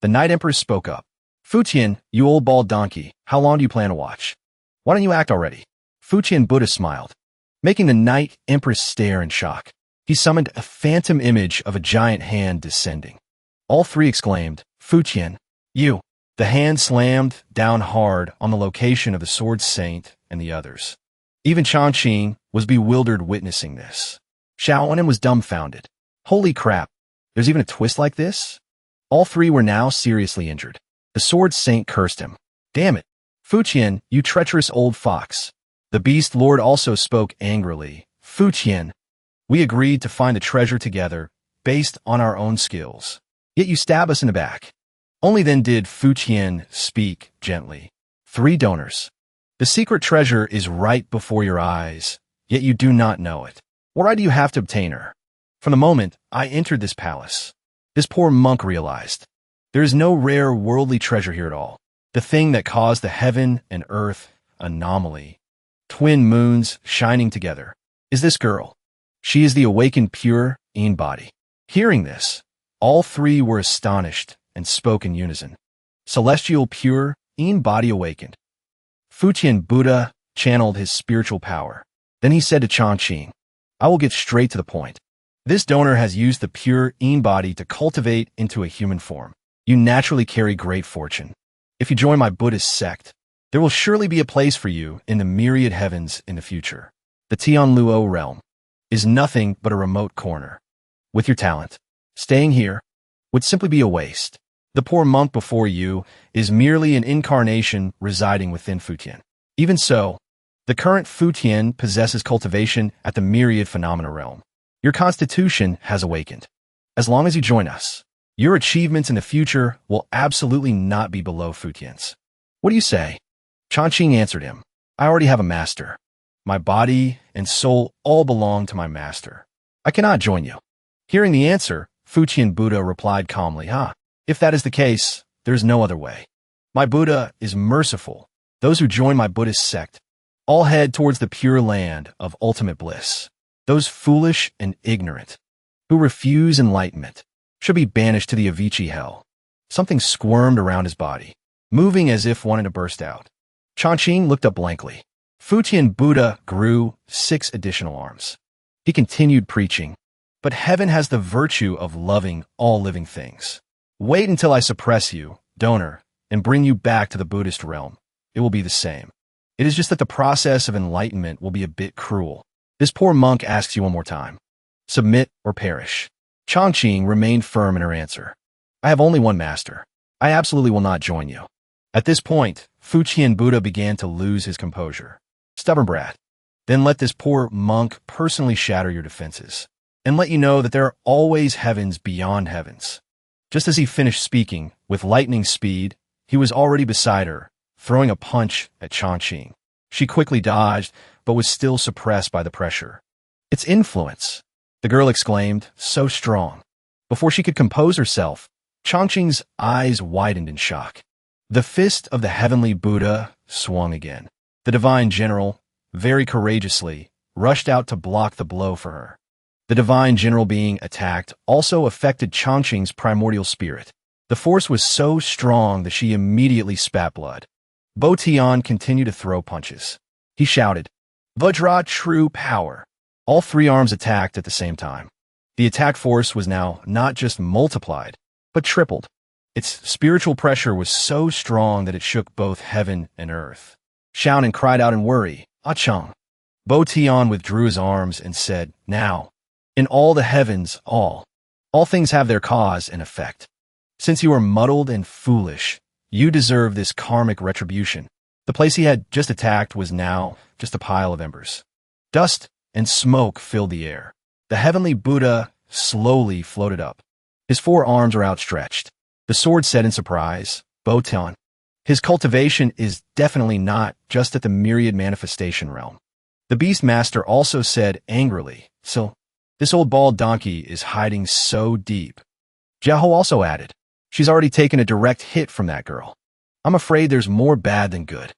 The Night Empress spoke up. Fuqian, you old bald donkey, how long do you plan to watch? Why don't you act already? Fuqian Buddha smiled, making the Night Empress stare in shock. He summoned a phantom image of a giant hand descending. All three exclaimed, Fuqian, you. The hand slammed down hard on the location of the Sword Saint and the others. Even Chongqing was bewildered witnessing this. Xiaonan was dumbfounded. Holy crap, there's even a twist like this? All three were now seriously injured. The Sword Saint cursed him. Damn it. Fuqian, you treacherous old fox. The Beast Lord also spoke angrily. Fuqian, we agreed to find the treasure together based on our own skills. Yet you stab us in the back. Only then did Fuqian speak gently. 3 donors. The secret treasure is right before your eyes, yet you do not know it. What right do you have to obtain her? From the moment I entered this palace, this poor monk realized there is no rare worldly treasure here at all. The thing that caused the heaven and earth anomaly, twin moons shining together, is this girl. She is the awakened pure in body. Hearing this, all three were astonished and spoke in unison. Celestial pure in body awakened. Fuqian Buddha channeled his spiritual power. Then he said to Chongqing, I will get straight to the point. This donor has used the pure in body to cultivate into a human form. You naturally carry great fortune. If you join my Buddhist sect, there will surely be a place for you in the myriad heavens in the future. The Tianluo realm is nothing but a remote corner. With your talent, staying here would simply be a waste. The poor monk before you is merely an incarnation residing within Fuqian. Even so, the current Fuqian possesses cultivation at the myriad phenomena realm. Your constitution has awakened. As long as you join us, your achievements in the future will absolutely not be below Fuqian's. What do you say? Chongqing answered him. I already have a master. My body and soul all belong to my master. I cannot join you. Hearing the answer, Fuqian Buddha replied calmly, If that is the case, there is no other way. My Buddha is merciful. Those who join my Buddhist sect All head towards the pure land of ultimate bliss. Those foolish and ignorant who refuse enlightenment should be banished to the Avicii hell. Something squirmed around his body, moving as if wanting to burst out. Changqing looked up blankly. Fujian Buddha grew 6 additional arms. He continued preaching, but heaven has the virtue of loving all living things. Wait until I suppress you, donor, and bring you back to the Buddhist realm. It will be the same. It is just that the process of enlightenment will be a bit cruel. This poor monk asks you one more time. Submit or perish. Changqing remained firm in her answer. I have only one master. I absolutely will not join you. At this point, Fujian Buddha began to lose his composure. Stubborn brat. Then let this poor monk personally shatter your defenses, and let you know that there are always heavens beyond heavens. Just as he finished speaking, with lightning speed, he was already beside her, throwing a punch at Changqing. She quickly dodged, but was still suppressed by the pressure. Its influence, the girl exclaimed, so strong. Before she could compose herself, Changqing's eyes widened in shock. The fist of the heavenly Buddha swung again. The divine general, very courageously, rushed out to block the blow for her. The divine general being attacked also affected Changqing's primordial spirit. The force was so strong that she immediately spat blood. Bo Tian continued to throw punches. He shouted, Vajra true power. All 3 arms attacked at the same time. The attack force was now not just multiplied, but tripled. Its spiritual pressure was so strong that it shook both heaven and earth. Shounen cried out in worry, Achang. Bo Tian withdrew his arms and said, Now, in all the heavens, all things have their cause and effect. Since you are muddled and foolish, you deserve this karmic retribution. The place he had just attacked was now just a pile of embers. Dust and smoke filled the air. The heavenly Buddha slowly floated up. His 4 arms were outstretched. The sword said in surprise, Bo Tian. His cultivation is definitely not just at the myriad manifestation realm. The beast master also said angrily, So, this old bald donkey is hiding so deep. Jiaho also added, She's already taken a direct hit from that girl. I'm afraid there's more bad than good.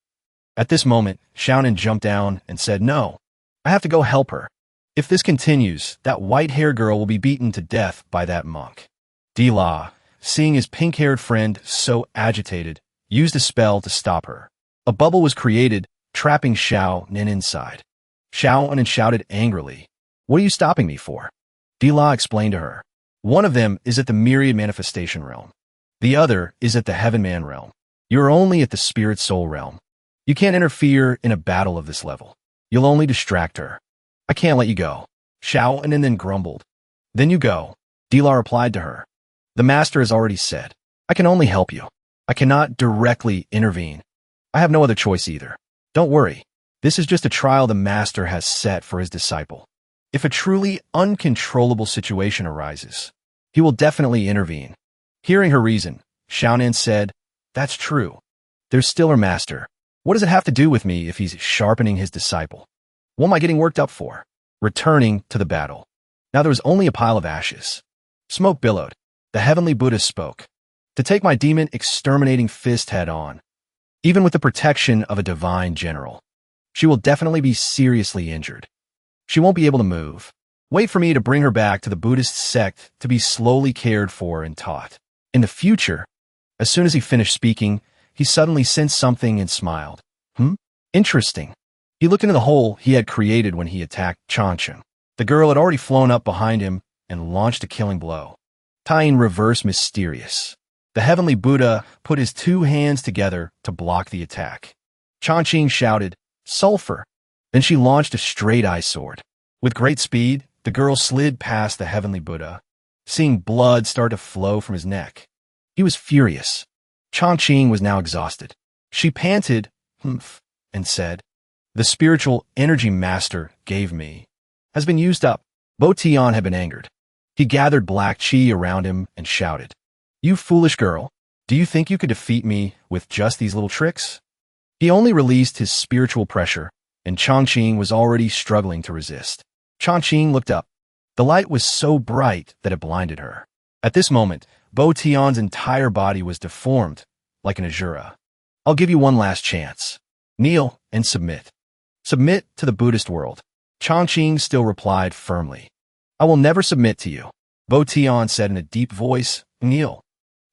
At this moment, Shounen jumped down and said, No, I have to go help her. If this continues, that white-haired girl will be beaten to death by that monk. Dila, seeing his pink-haired friend so agitated, used a spell to stop her. A bubble was created, trapping Shounen inside. Shounen shouted angrily, What are you stopping me for? Dila explained to her, One of them is at the myriad manifestation realm. The other is at the heaven man realm. You are only at the spirit soul realm. You can't interfere in a battle of this level. You'll only distract her. I can't let you go. Shounen then grumbled. Then you go. Dila replied to her. The master has already said, I can only help you. I cannot directly intervene. I have no other choice either. Don't worry. This is just a trial the master has set for his disciple. If a truly uncontrollable situation arises, he will definitely intervene. Hearing her reason, Shounen said, That's true. There's still her master. What does it have to do with me if he's sharpening his disciple? What am I getting worked up for? Returning to the battle. Now there was only a pile of ashes. Smoke billowed. The heavenly Buddha spoke. To take my demon-exterminating fist head-on, even with the protection of a divine general, she will definitely be seriously injured. She won't be able to move. Wait for me to bring her back to the Buddhist sect to be slowly cared for and taught. In the future, as soon as he finished speaking, he suddenly sensed something and smiled. Interesting. He looked into the hole he had created when he attacked Changqing. The girl had already flown up behind him and launched a killing blow. Tying reverse mysterious. The heavenly Buddha put his 2 hands together to block the attack. Changqing shouted, Sulfur. Then she launched a straight-eye sword. With great speed, the girl slid past the heavenly Buddha, seeing blood start to flow from his neck. He was furious. Changqing was now exhausted. She panted, humph, and said, The spiritual energy master gave me has been used up. Bo Tian had been angered. He gathered black chi around him and shouted, You foolish girl, do you think you could defeat me with just these little tricks? He only released his spiritual pressure, and Changqing was already struggling to resist. Changqing looked up. The light was so bright that it blinded her. At this moment, Bo Tian's entire body was deformed, like an Azura. I'll give you one last chance. Kneel and submit. Submit to the Buddhist world. Chongqing still replied firmly. I will never submit to you. Bo Tian said in a deep voice, kneel.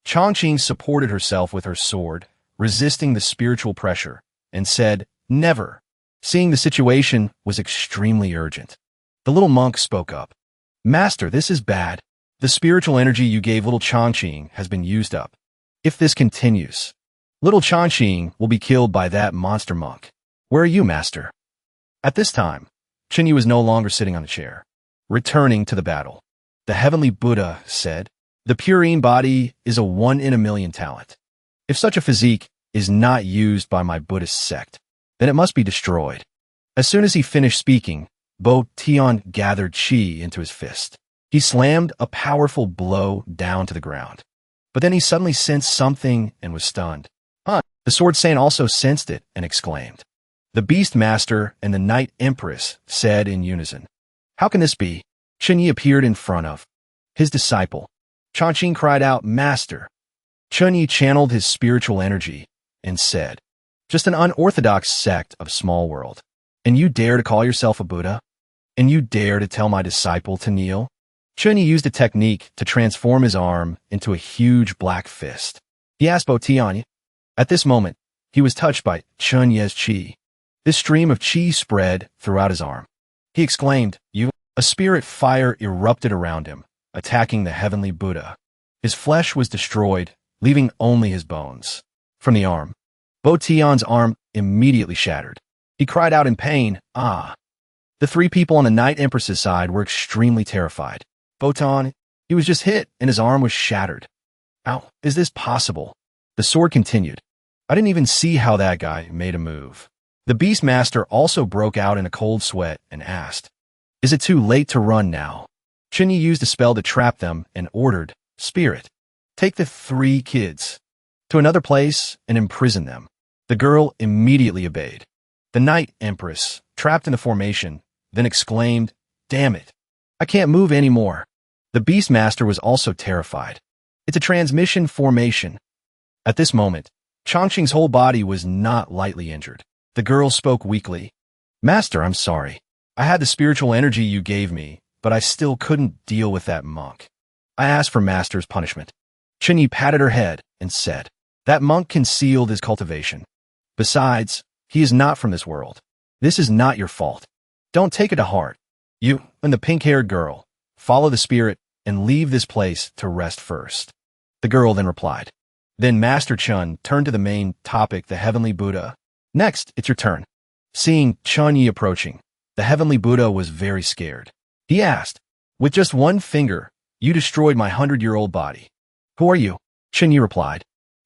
Chongqing supported herself with her sword, resisting the spiritual pressure, and said, never. Seeing the situation was extremely urgent. The little monk spoke up. Master, this is bad. The spiritual energy you gave little Chongqing has been used up. If this continues, little Chongqing will be killed by that monster monk. Where are you, master? At this time, Chenyi was no longer sitting on a chair, returning to the battle. The heavenly Buddha said, the purine body is a 1 in a million talent. If such a physique is not used by my Buddhist sect, then it must be destroyed. As soon as he finished speaking, Bo Tian gathered chi into his fist. He slammed a powerful blow down to the ground. But then he suddenly sensed something and was stunned. The Sword Saint also sensed it and exclaimed. The Beast Master and the Night Empress said in unison, how can this be? Chenyi appeared in front of his disciple. Chongqing cried out, Master. Chenyi channeled his spiritual energy and said, just an unorthodox sect of small world. And you dare to call yourself a Buddha? And you dare to tell my disciple to kneel? Chenyi used a technique to transform his arm into a huge black fist. He asked Bo Tian. At this moment, he was touched by Chenyi's chi. This stream of chi spread throughout his arm. He exclaimed, you. A spirit fire erupted around him, attacking the heavenly Buddha. His flesh was destroyed, leaving only his bones. From the arm, Bo Tian's arm immediately shattered. He cried out in pain, ah. The 3 people on the Night Empress's side were extremely terrified. Bo Tian, he was just hit and his arm was shattered. How is this possible? The sword continued. I didn't even see how that guy made a move. The Beastmaster also broke out in a cold sweat and asked, is it too late to run now? Chenyi used a spell to trap them and ordered, Spirit, take the 3 kids to another place and imprison them. The girl immediately obeyed. The Night Empress, trapped in a formation, then exclaimed, damn it, I can't move anymore. The Beastmaster was also terrified. It's a transmission formation. At this moment, Chongqing's whole body was not lightly injured. The girl spoke weakly. Master, I'm sorry. I had the spiritual energy you gave me, but I still couldn't deal with that monk. I asked for Master's punishment. Chenyi patted her head and said, that monk concealed his cultivation. Besides, he is not from this world. This is not your fault. Don't take it to heart. You and the pink-haired girl, follow the spirit and leave this place to rest first. The girl then replied. Then Master Chun turned to the main topic, the heavenly Buddha. Next, it's your turn. Seeing Chenyi approaching, the heavenly Buddha was very scared. He asked, with just 1 finger, you destroyed my 100-year-old body. Who are you? Chenyi replied,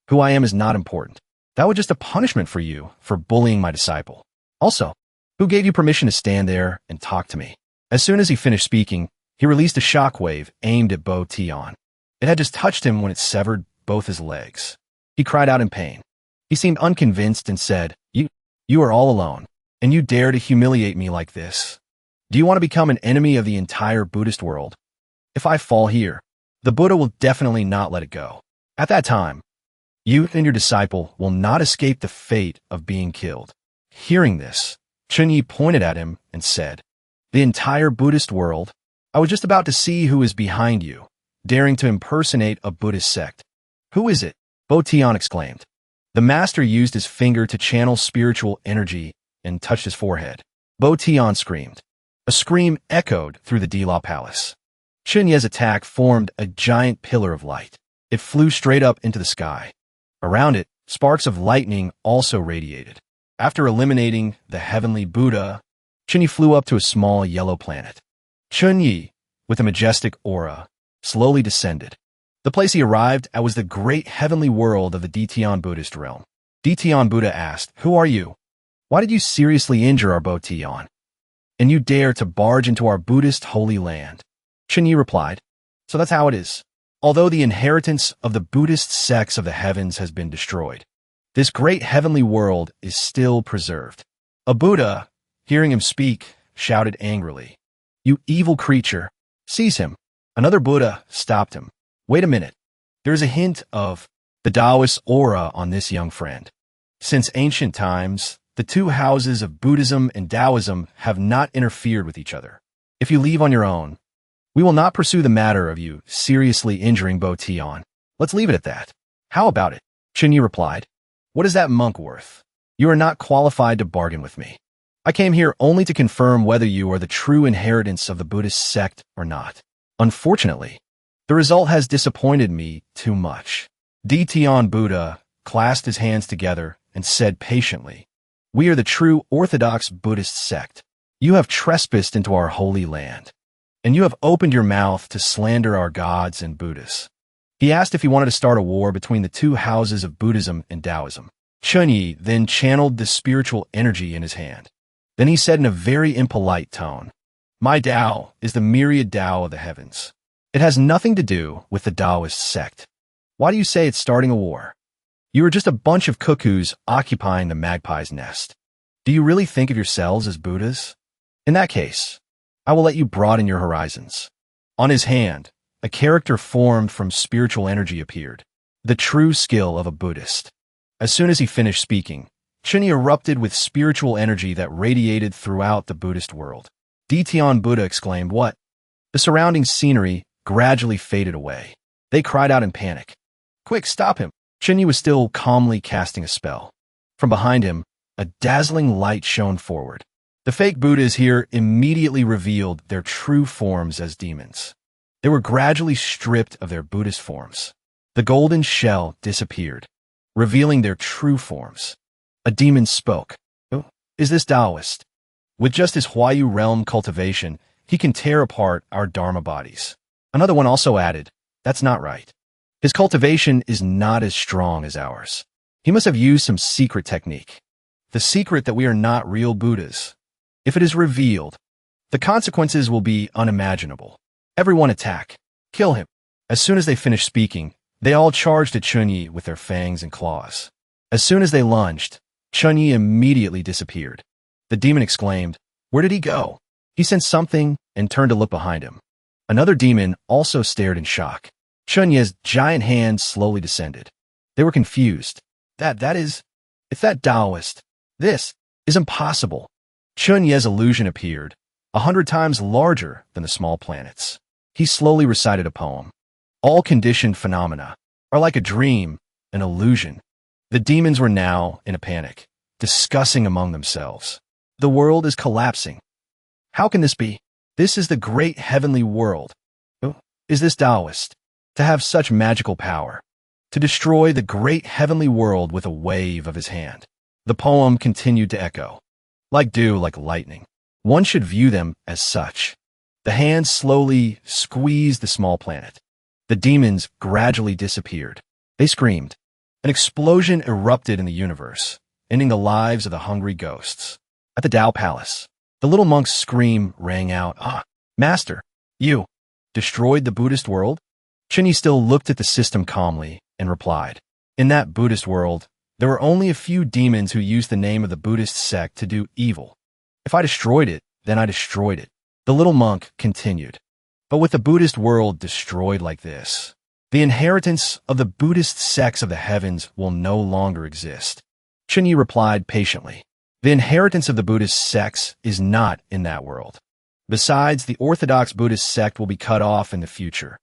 who I am is not important. That was just a punishment for you for bullying my disciple. Also, who gave you permission to stand there and talk to me? As soon as he finished speaking, he released a shockwave aimed at Bo Tian. It had just touched him when it severed both his legs. He cried out in pain. He seemed unconvinced and said, You are all alone, and you dare to humiliate me like this. Do you want to become an enemy of the entire Buddhist world? If I fall here, the Buddha will definitely not let it go. At that time, you and your disciple will not escape the fate of being killed. Hearing this, Chenyi pointed at him and said, the entire Buddhist world? I was just about to see who is behind you, daring to impersonate a Buddhist sect. Who is it? Bo Tian exclaimed. The master used his finger to channel spiritual energy and touched his forehead. Bo Tian screamed. A scream echoed through the Dila Palace. Chenyi's attack formed a giant pillar of light. It flew straight up into the sky. Around it, sparks of lightning also radiated. After eliminating the heavenly Buddha, Chenyi flew up to a small yellow planet. Chenyi, with a majestic aura, slowly descended. The place he arrived at was the great heavenly world of the Ditian Buddhist realm. Ditian Buddha asked, who are you? Why did you seriously injure our Bo Tian? And you dare to barge into our Buddhist holy land? Chenyi replied, so that's how it is. Although the inheritance of the Buddhist sects of the heavens has been destroyed, this great heavenly world is still preserved. A Buddha, hearing him speak, shouted angrily, you evil creature, seize him. Another Buddha stopped him. Wait a minute. There's a hint of the Taoist aura on this young friend. Since ancient times, The two houses of Buddhism and Taoism have not interfered with each other. If you leave on your own, we will not pursue the matter of you seriously injuring Bo Tian. Let's leave it at that. How about it? Chunyi replied. What is that monk worth? You are not qualified to bargain with me. I came here only to confirm whether you are the true inheritance of the Buddhist sect or not. Unfortunately, the result has disappointed me too much. Tian Buddha clasped his hands together and said patiently, We are the true orthodox Buddhist sect. You have trespassed into our holy land, and you have opened your mouth to slander our gods and Buddhists. He asked if he wanted to start a war between the two houses of Buddhism and Taoism. Chunyi then channeled the spiritual energy in his hand. Then he said in a very impolite tone, My Tao is the myriad Tao of the heavens. It has nothing to do with the Taoist sect. Why do you say it's starting a war? You are just a bunch of cuckoos occupying the magpie's nest. Do you really think of yourselves as Buddhas? In that case, I will let you broaden your horizons. On his hand, a character formed from spiritual energy appeared, the true skill of a Buddhist. As soon as he finished speaking, Chunyi erupted with spiritual energy that radiated throughout the Buddhist world. Tian Buddha exclaimed, What? The surrounding scenery gradually faded away. They cried out in panic. Quick, stop him! Chunyi was still calmly casting a spell. From behind him, a dazzling light shone forward. The fake Buddhas here immediately revealed their true forms as demons. They were gradually stripped of their Buddhist forms. The golden shell disappeared, revealing their true forms. A demon spoke. Oh, is this Taoist? With just his Huayu realm cultivation, he can tear apart our Dharma bodies. Another one also added, That's not right. His cultivation is not as strong as ours. He must have used some secret technique. The secret that we are not real Buddhas. If it is revealed, the consequences will be unimaginable. Everyone attack. Kill him. As soon as they finished speaking, they all charged at Chunyi with their fangs and claws. As soon as they lunged, Chunyi immediately disappeared. The demon exclaimed, Where did he go? He sensed something and turned to look behind him. Another demon also stared in shock. Chunyi's giant hand slowly descended. They were confused. It's that Taoist. This is impossible. Chunyi's illusion appeared, 100 times larger than the small planets. He slowly recited a poem. All conditioned phenomena are like a dream, an illusion. The demons were now in a panic, discussing among themselves. The world is collapsing. How can this be? This is the great heavenly world. Is this Taoist? To have such magical power. To destroy the great heavenly world with a wave of his hand. The poem continued to echo. Like dew, like lightning. One should view them as such. The hand slowly squeezed the small planet. The demons gradually disappeared. They screamed. An explosion erupted in the universe, ending the lives of the hungry ghosts. At the Tao Palace, the little monk's scream rang out, Master, you destroyed the Buddhist world? Chunyi still looked at the system calmly and replied, In that Buddhist world, there were only a few demons who used the name of the Buddhist sect to do evil. If I destroyed it, then I destroyed it. The little monk continued. But with the Buddhist world destroyed like this, the inheritance of the Buddhist sects of the heavens will no longer exist. Chunyi replied patiently. The inheritance of the Buddhist sects is not in that world. Besides, the Orthodox Buddhist sect will be cut off in the future.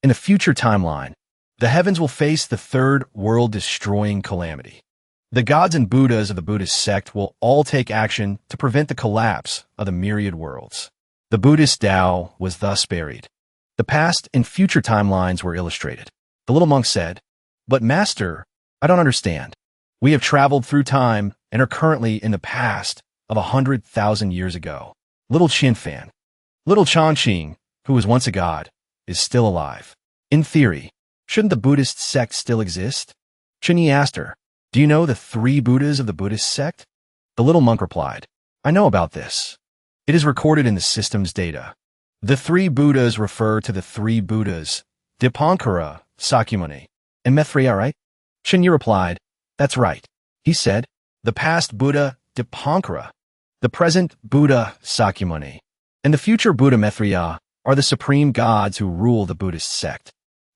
In the future timeline, the heavens will face the third world-destroying calamity. The gods and Buddhas of the Buddhist sect will all take action to prevent the collapse of the myriad worlds. The Buddhist Tao was thus buried. The past and future timelines were illustrated. The little monk said, But Master, I don't understand. We have traveled through time and are currently in the past of 100,000 years ago. Little Gion Fan, little Chongqing, who was once a god, is still alive. In theory, shouldn't the Buddhist sect still exist? Chunyi asked her, Do you know the 3 Buddhas of the Buddhist sect? The little monk replied, I know about this. It is recorded in the system's data. The 3 Buddhas refer to the 3 Buddhas, Dipankara, Sakyamuni, and Maitreya, right? Chunyi replied, That's right. He said, The past Buddha, Dipankara, the present Buddha, Sakyamuni, and the future Buddha Maitreya are the supreme gods who rule the Buddhist sect.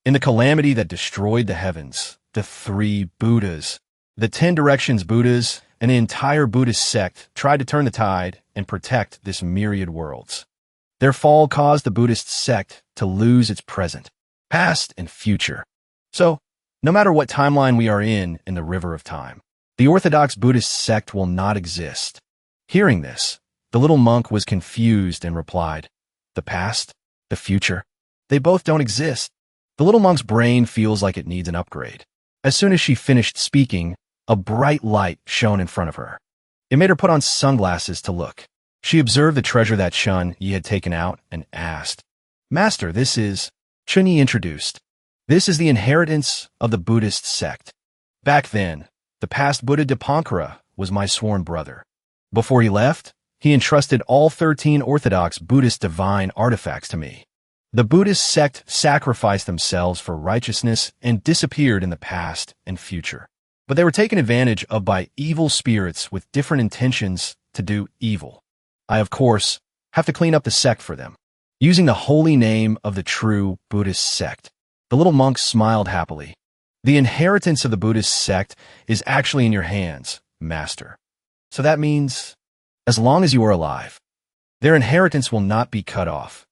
In the calamity that destroyed the heavens, the 3 Buddhas, the 10 directions Buddhas, an entire Buddhist sect tried to turn the tide and protect this myriad worlds. Their fall caused the Buddhist sect to lose its present, past, and future. So, no matter what timeline we are in the river of time, the Orthodox Buddhist sect will not exist. Hearing this, the little monk was confused and replied, "The past? The future? They both don't exist." The little monk's brain feels like it needs an upgrade. As soon as she finished speaking, a bright light shone in front of her. It made her put on sunglasses to look. She observed the treasure that Chun-Yi had taken out and asked, "Master, this is—" Chun-Yi introduced, "This is the inheritance of the Buddhist sect. Back then, the past Buddha Dipankara was my sworn brother. Before he left, he entrusted all 13 Orthodox Buddhist divine artifacts to me. The Buddhist sect sacrificed themselves for righteousness and disappeared in the past and future. But they were taken advantage of by evil spirits with different intentions to do evil. I, of course, have to clean up the sect for them, using the holy name of the true Buddhist sect." The little monk smiled happily. "The inheritance of the Buddhist sect is actually in your hands, Master. So that means, as long as you are alive, their inheritance will not be cut off."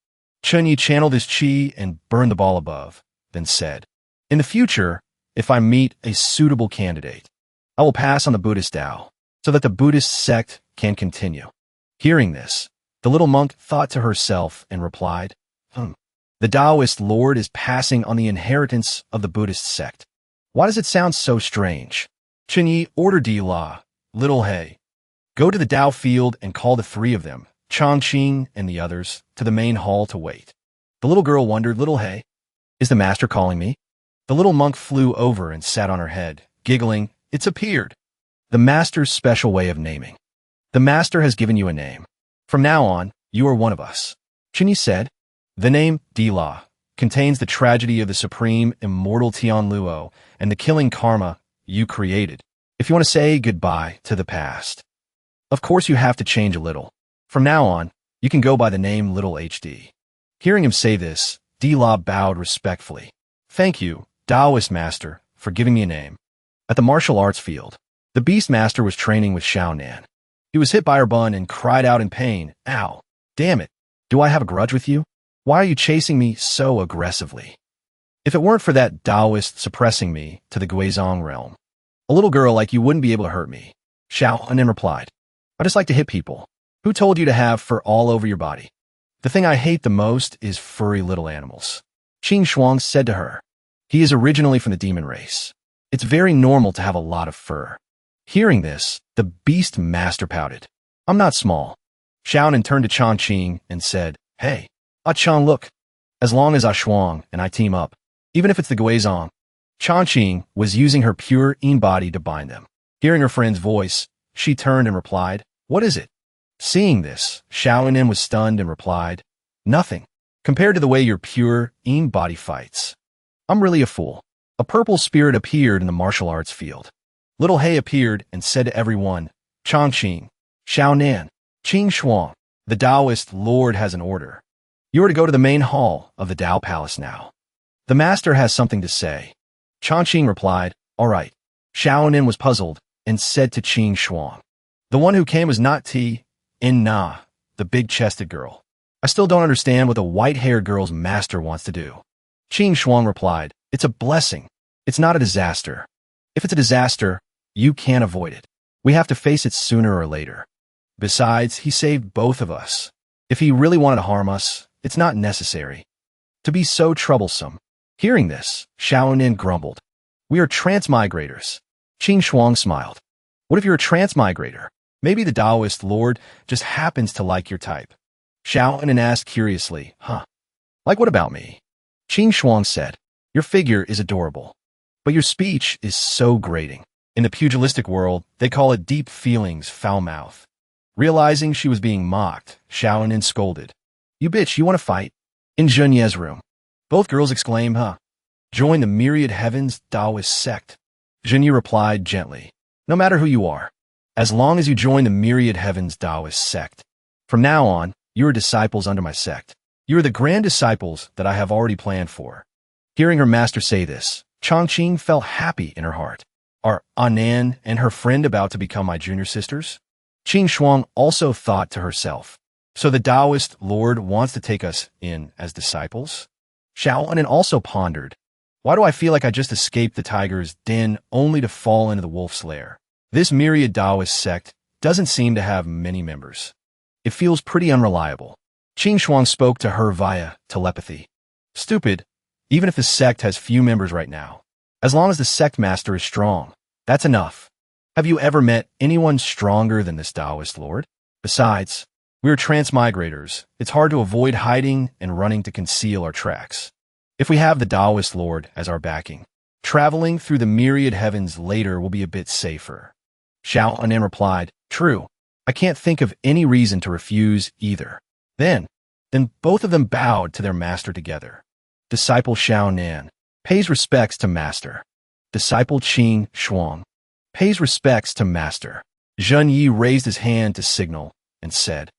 Chun-Yi channeled his chi and burned the ball above, then said, "In the future, if I meet a suitable candidate, I will pass on the Buddhist Tao, so that the Buddhist sect can continue." Hearing this, the little monk thought to herself and replied, "The Taoist Lord is passing on the inheritance of the Buddhist sect. Why does it sound so strange?" Chun-Yi ordered Di-La, "Little He, go to the Tao field and call the 3 of them, Chongqing and the others, to the main hall to wait." The little girl wondered, "Little He, is the master calling me?" The little monk flew over and sat on her head, giggling. "It's appeared. The master's special way of naming. The master has given you a name. From now on, you are one of us." Chun-Yi said, "The name Di-La contains the tragedy of the supreme immortal Tian Luo and the killing karma you created. If you want to say goodbye to the past, of course you have to change a little. From now on, you can go by the name Little HD." Hearing him say this, Di-La bowed respectfully. "Thank you, Taoist master, for giving me a name." At the martial arts field, the beast master was training with shounen. He was hit by her bun and cried out in pain, "Ow! Damn it! Do I have a grudge with you? Why are you chasing me so aggressively? If it weren't for that Taoist suppressing me to the Guizhong realm, a little girl like you wouldn't be able to hurt me." Shounen replied, "I just like to hit people. Who told you to have fur all over your body? The thing I hate the most is furry little animals." Qing Shuang said to her, "He is originally from the demon race. It's very normal to have a lot of fur." Hearing this, the beast master pouted. "I'm not small." Shounen turned to Chongqing and said, "Hey, Chan, look. As long as Shuang and I team up, even if it's the Guizhong." Chongqing was using her pure yin body to bind them. Hearing her friend's voice, she turned and replied, "What is it?" Seeing this, Shounen was stunned and replied, "Nothing. Compared to the way your pure yin body fights, I'm really a fool." A purple spirit appeared in the martial arts field. Little He appeared and said to everyone, "Chongqing, Shounen, Qing Shuang, the Taoist Lord has an order. You are to go to the main hall of the Tao Palace now. The master has something to say." Chongqing replied, "All right." Shounen was puzzled and said to Qing Shuang, "The one who came was not Na, the big-chested girl. I still don't understand what the white-haired girl's master wants to do." Qing Shuang replied, "It's a blessing. It's not a disaster. If it's a disaster, you can't avoid it. We have to face it sooner or later. Besides, he saved both of us. If he really wanted to harm us, it's not necessary to be so troublesome." Hearing this, Shounen grumbled, "We are transmigrators." Qing Shuang smiled. "What if you're a transmigrator? Maybe the Taoist Lord just happens to like your type." Shounen asked curiously, "Like what about me?" Qing Shuang said, "Your figure is adorable, but your speech is so grating. In the pugilistic world, they call it deep feelings, foul mouth." Realizing she was being mocked, Shounen scolded, "You bitch, you want to fight?" In Junye's room, both girls exclaimed, "Join the myriad heavens Taoist sect." Junye replied gently, "No matter who you are, as long as you join the myriad heavens Taoist sect, from now on, you are disciples under my sect. You are the grand disciples that I have already planned for." Hearing her master say this, Chongqing felt happy in her heart. Are Anan and her friend about to become my junior sisters? Qing Shuang also thought to herself. So the Taoist Lord wants to take us in as disciples? Xiao Anan also pondered. Why do I feel like I just escaped the tiger's den only to fall into the wolf's lair? This myriad Taoist sect doesn't seem to have many members. It feels pretty unreliable. Qing Shuang spoke to her via telepathy. Stupid, even if the sect has few members right now. As long as the sect master is strong, that's enough. Have you ever met anyone stronger than this Taoist lord? Besides, we are transmigrators. It's hard to avoid hiding and running to conceal our tracks. If we have the Taoist lord as our backing, traveling through the myriad heavens later will be a bit safer. Xiao Anan replied, True. I can't think of any reason to refuse either. Then both of them bowed to their master together. Disciple Xiao Nan pays respects to master. Disciple Qing Shuang pays respects to master. Zhen Yi raised his hand to signal and said,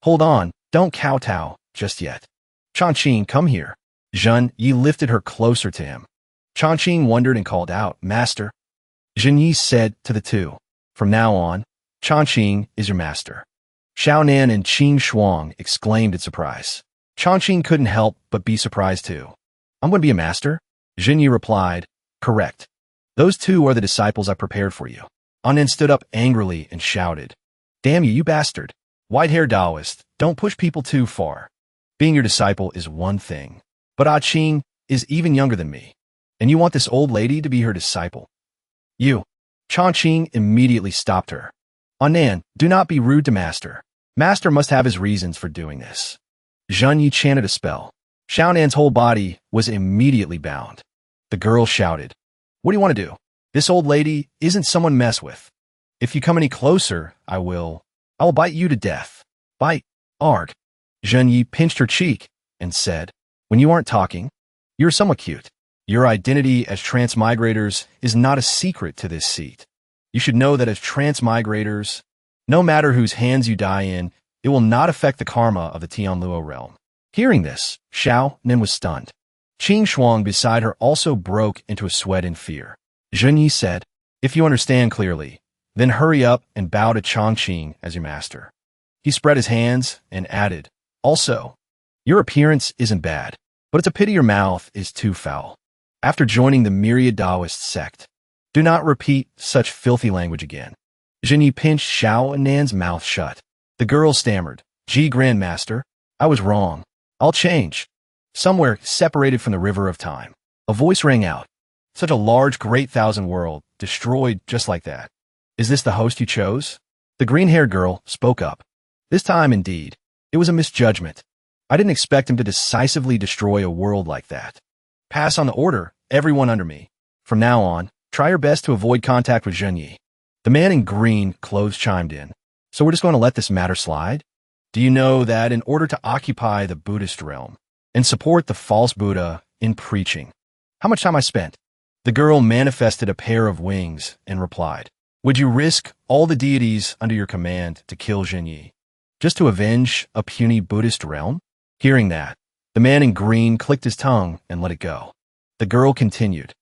Hold on, don't kowtow just yet. Changqing, come here. Zhen Yi lifted her closer to him. Changqing wondered and called out, Master. Zhen Yi said to the two, From now on, Changqing is your master. Xiao Nan and Qing Shuang exclaimed in surprise. Changqing couldn't help but be surprised too. I'm going to be a master? Zhen Yi replied, Correct. Those two are the disciples I prepared for you. Anan stood up angrily and shouted, Damn you, you bastard. White-haired Taoist, don't push people too far. Being your disciple is one thing, but Ah Qing is even younger than me, and you want this old lady to be her disciple? You. Changqing immediately stopped her. Anan, do not be rude to master. Master must have his reasons for doing this. Zhen Yi chanted a spell. Xiao Nan's whole body was immediately bound. The girl shouted, What do you want to do? This old lady isn't someone to mess with. If you come any closer, I will bite you to death. Bite. Arg. Zhen Yi pinched her cheek and said, When you aren't talking, you're somewhat cute. Your identity as transmigrators is not a secret to this seat. You should know that as transmigrators, no matter whose hands you die in, it will not affect the karma of the Tianluo realm. Hearing this, Xiao Nan was stunned. Qing Shuang beside her also broke into a sweat in fear. Zhen Yi said, If you understand clearly, then hurry up and bow to Changqing as your master. He spread his hands and added, Also, your appearance isn't bad, but it's a pity your mouth is too foul. After joining the myriad Taoist sect, do not repeat such filthy language again. Zhen Yi pinched Xiao Nan's mouth shut. The girl stammered, Gee, Grandmaster, I was wrong. I'll change. Somewhere separated from the river of time, a voice rang out. Such a large, great thousand world, destroyed just like that. Is this the host you chose? The green-haired girl spoke up. This time, indeed, it was a misjudgment. I didn't expect him to decisively destroy a world like that. Pass on the order, everyone under me. From now on, try your best to avoid contact with Zhen Yi. The man in green clothes chimed in. So we're just going to let this matter slide? Do you know that in order to occupy the Buddhist realm and support the false Buddha in preaching, how much time I spent? The girl manifested a pair of wings and replied, Would you risk all the deities under your command to kill Zhen Yi, just to avenge a puny Buddhist realm? Hearing that, the man in green clicked his tongue and let it go. The girl continued,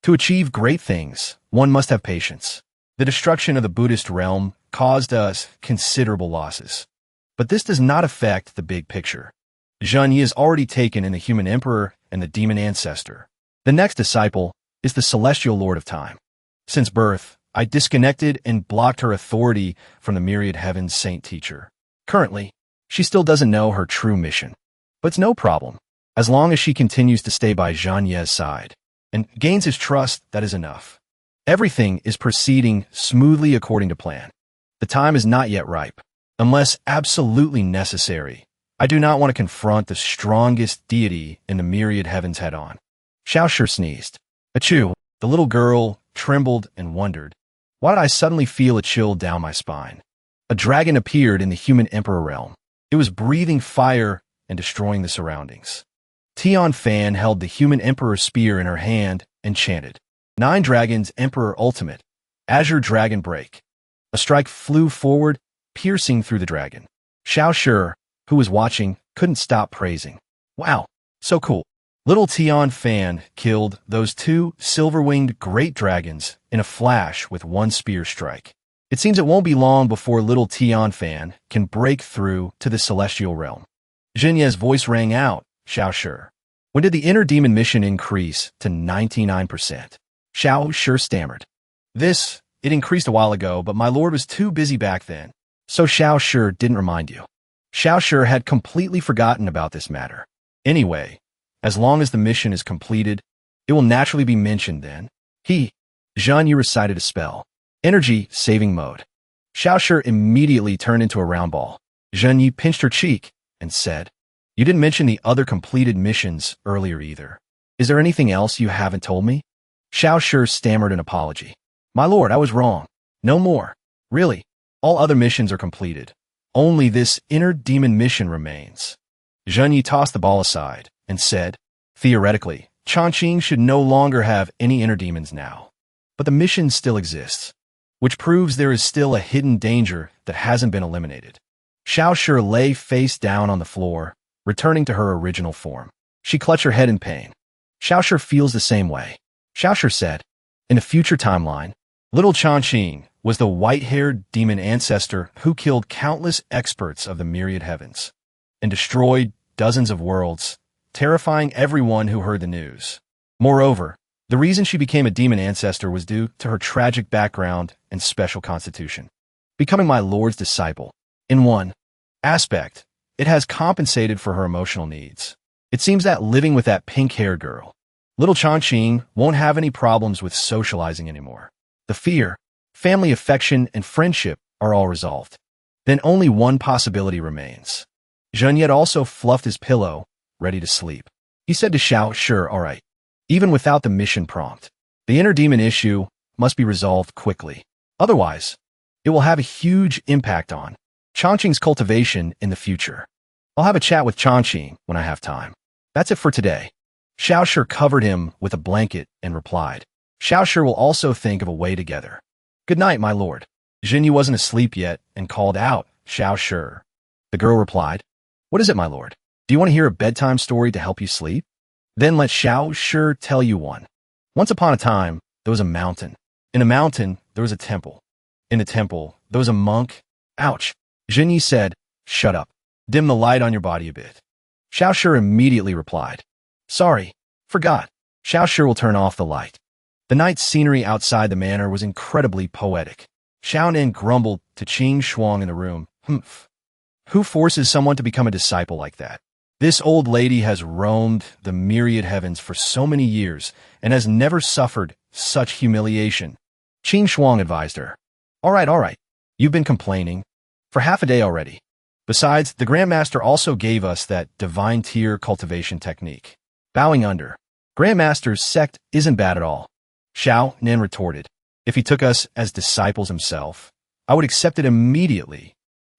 To achieve great things, one must have patience. The destruction of the Buddhist realm caused us considerable losses. But this does not affect the big picture. Zhen Yi is already taken in the human emperor and the demon ancestor. The next disciple is the celestial lord of time. Since birth, I disconnected and blocked her authority from the myriad heavens saint teacher. Currently, she still doesn't know her true mission. But it's no problem. As long as she continues to stay by Zhan Ye's side and gains his trust, that is enough. Everything is proceeding smoothly according to plan. The time is not yet ripe. Unless absolutely necessary, I do not want to confront the strongest deity in the myriad heavens head-on. Xiaoshi sneezed. Achoo! The little girl trembled and wondered, why did I suddenly feel a chill down my spine? A dragon appeared in the human emperor realm. It was breathing fire and destroying the surroundings. Gion Fan held the human emperor spear in her hand and chanted, 9 Dragons Emperor Ultimate, Azure Dragon Break. A strike flew forward, piercing through the dragon. Xiao Shi, who was watching, couldn't stop praising. Wow, so cool. Little Gion Fan killed those two silver-winged great dragons in a flash with one spear strike. It seems it won't be long before little Gion Fan can break through to the celestial realm. Jinye's voice rang out, Xiao Shi. When did the inner demon mission increase to 99%? Xiao Shi stammered. It increased a while ago, but my lord was too busy back then. So Xiao Shi didn't remind you. Xiao Shi had completely forgotten about this matter. Anyway, as long as the mission is completed, it will naturally be mentioned then. Zhan Yu recited a spell. Energy saving mode. Xiao Shi immediately turned into a round ball. Zhan Yu pinched her cheek and said, You didn't mention the other completed missions earlier either. Is there anything else you haven't told me? Xiao Shi stammered an apology. My lord, I was wrong. No more. Really. All other missions are completed. Only this inner demon mission remains. Zhan Yu tossed the ball aside and said, Theoretically, Changqing should no longer have any inner demons now. But the mission still exists, which proves there is still a hidden danger that hasn't been eliminated. Xiao Shi lay face down on the floor, returning to her original form. She clutched her head in pain. Xiao Shi feels the same way. Xiao Shi said, In a future timeline, little Changqing was the white-haired demon ancestor who killed countless experts of the myriad heavens and destroyed dozens of worlds, terrifying everyone who heard the news. Moreover, the reason she became a demon ancestor was due to her tragic background and special constitution. Becoming my lord's disciple. In one aspect, it has compensated for her emotional needs. It seems that living with that pink-haired girl, little Changqing won't have any problems with socializing anymore. The fear, family affection, and friendship are all resolved. Then only one possibility remains. Zhen Yu also fluffed his pillow, ready to sleep. He said to Xiao Shi, All right. Even without the mission prompt, the inner demon issue must be resolved quickly. Otherwise, it will have a huge impact on Changqing's cultivation in the future. I'll have a chat with Changqing when I have time. That's it for today. Xiao Shi covered him with a blanket and replied, Xiao Shi will also think of a way together. Good night, my lord. Zhen Yu wasn't asleep yet and called out, Xiao Shi. The girl replied, What is it, my lord? Do you want to hear a bedtime story to help you sleep? Then let Xiao Shi tell you one. Once upon a time, there was a mountain. In a mountain, there was a temple. In the temple, there was a monk. Ouch. Zhen Yu said, Shut up. Dim the light on your body a bit. Xiao Shi immediately replied, Sorry, forgot. Xiao Shi will turn off the light. The night scenery outside the manor was incredibly poetic. Shounen grumbled to Qing Shuang in the room, Humph. Who forces someone to become a disciple like that? This old lady has roamed the myriad heavens for so many years and has never suffered such humiliation. Qing Shuang advised her. All right. You've been complaining for half a day already. Besides, the Grandmaster also gave us that divine tier cultivation technique. Bowing under. Grandmaster's sect isn't bad at all. Xiao Nen retorted. If he took us as disciples himself, I would accept it immediately.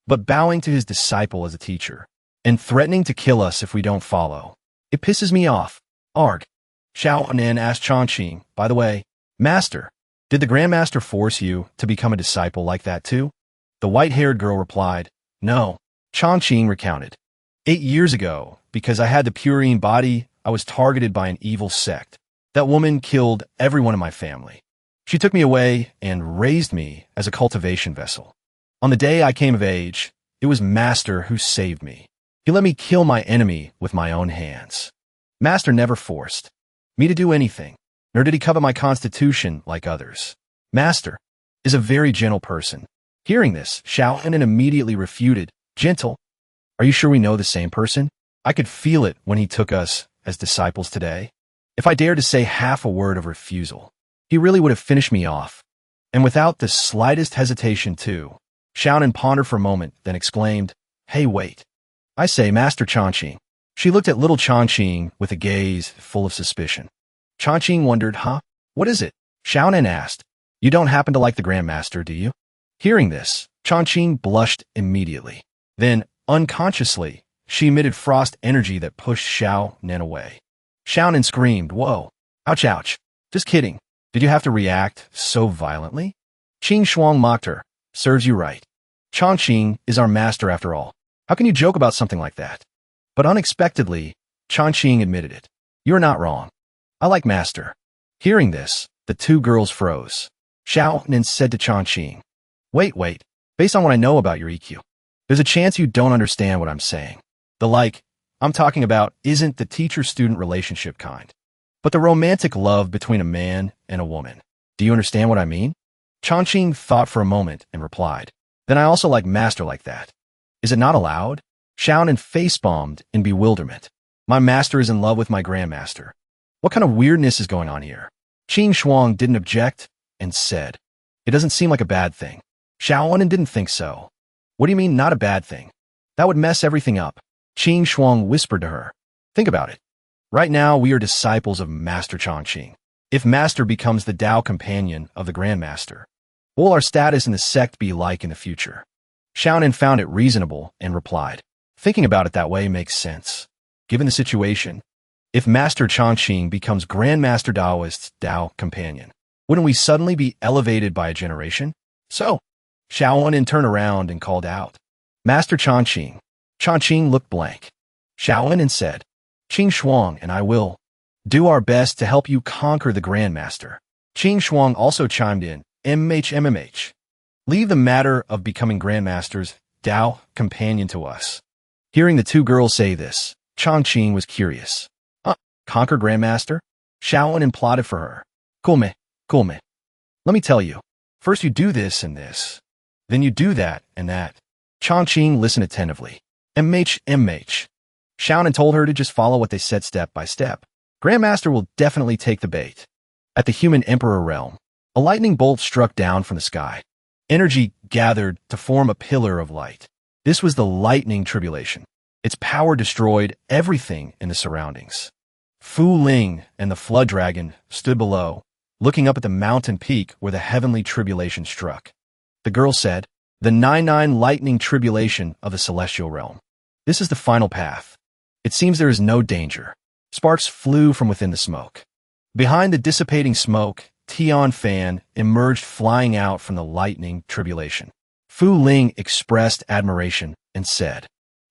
But bowing to his disciple as a teacher and threatening to kill us if we don't follow, it pisses me off. Arg. Xiao Nen asked Changqing, By the way, Master, did the Grandmaster force you to become a disciple like that too? The white-haired girl replied, No. Changqing recounted. 8 years ago, because I had the purine body, I was targeted by an evil sect. That woman killed everyone in my family. She took me away and raised me as a cultivation vessel. On the day I came of age, it was Master who saved me. He let me kill my enemy with my own hands. Master never forced me to do anything, nor did he covet my constitution like others. Master is a very gentle person. Hearing this, Xiao Nen immediately refuted, Gentle? Are you sure we know the same person? I could feel it when he took us as disciples today. If I dared to say half a word of refusal, he really would have finished me off. And without the slightest hesitation too. Xiao Nen pondered for a moment, then exclaimed, Hey, wait. I say, Master Changqing. She looked at little Changqing with a gaze full of suspicion. Changqing wondered, Huh? What is it? Xiao Nen asked. You don't happen to like the Grandmaster, do you? Hearing this, Changqing blushed immediately. Then, unconsciously, she emitted frost energy that pushed Xiao Nen away. Xiao Nen screamed, Whoa. Ouch, ouch. Just kidding. Did you have to react so violently? Qing Shuang mocked her. Serves you right. Changqing is our master after all. How can you joke about something like that? But unexpectedly, Changqing admitted it. You're not wrong. I like Master. Hearing this, the two girls froze. Shounen said to Changqing, Wait. Based on what I know about your EQ, there's a chance you don't understand what I'm saying. The I'm talking about isn't the teacher-student relationship kind, but the romantic love between a man and a woman. Do you understand what I mean? Changqing thought for a moment and replied, Then I also like Master like that. Is it not allowed? Shounen face-bombed in bewilderment. My master is in love with my grandmaster. What kind of weirdness is going on here? Qing Shuang didn't object and said, It doesn't seem like a bad thing. Shounen didn't think so. What do you mean, not a bad thing? That would mess everything up. Qing Shuang whispered to her. Think about it. Right now, we are disciples of Master Changqing. If Master becomes the Tao companion of the Grandmaster, what will our status in the sect be like in the future? Shounen found it reasonable and replied, Thinking about it that way makes sense. Given the situation, if Master Changqing becomes Grandmaster Taoist's Tao companion, wouldn't we suddenly be elevated by a generation? So, Shounen turned around and called out, Master Changqing. Changqing looked blank. Shounen said, Qing Shuang and I will do our best to help you conquer the Grandmaster. Qing Shuang also chimed in, MMH. Leave the matter of becoming Grandmaster's Tao companion to us. Hearing the two girls say this, Changqing was curious. Conquer Grandmaster? Shounen plotted for her. Cool me. Let me tell you. First you do this and this. Then you do that and that. Changqing listened attentively. MH. Shounen told her to just follow what they said step by step. Grandmaster will definitely take the bait. At the human emperor realm, a lightning bolt struck down from the sky. Energy gathered to form a pillar of light. This was the lightning tribulation. Its power destroyed everything in the surroundings. Fu Ling and the flood dragon stood below, looking up at the mountain peak where the heavenly tribulation struck. The girl said, The 9-9 lightning tribulation of the celestial realm. This is the final path. It seems there is no danger. Sparks flew from within the smoke. Behind the dissipating smoke, Gion Fan emerged flying out from the lightning tribulation. Fu Ling expressed admiration and said,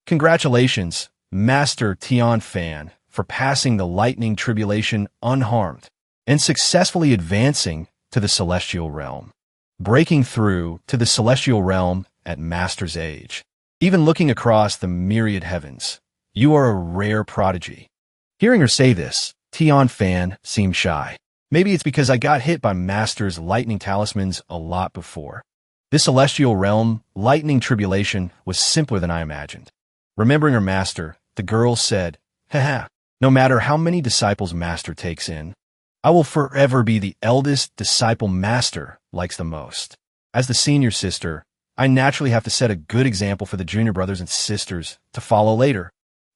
Congratulations, Master Gion Fan, for passing the lightning tribulation unharmed and successfully advancing to the celestial realm. Breaking through to the celestial realm at Master's age. Even looking across the myriad heavens, you are a rare prodigy. Hearing her say this, Gion Fan seemed shy. Maybe it's because I got hit by Master's lightning talismans a lot before. This celestial realm, lightning tribulation, was simpler than I imagined. Remembering her master, the girl said, Haha, no matter how many disciples Master takes in, I will forever be the eldest disciple Master likes the most. As the senior sister, I naturally have to set a good example for the junior brothers and sisters to follow later.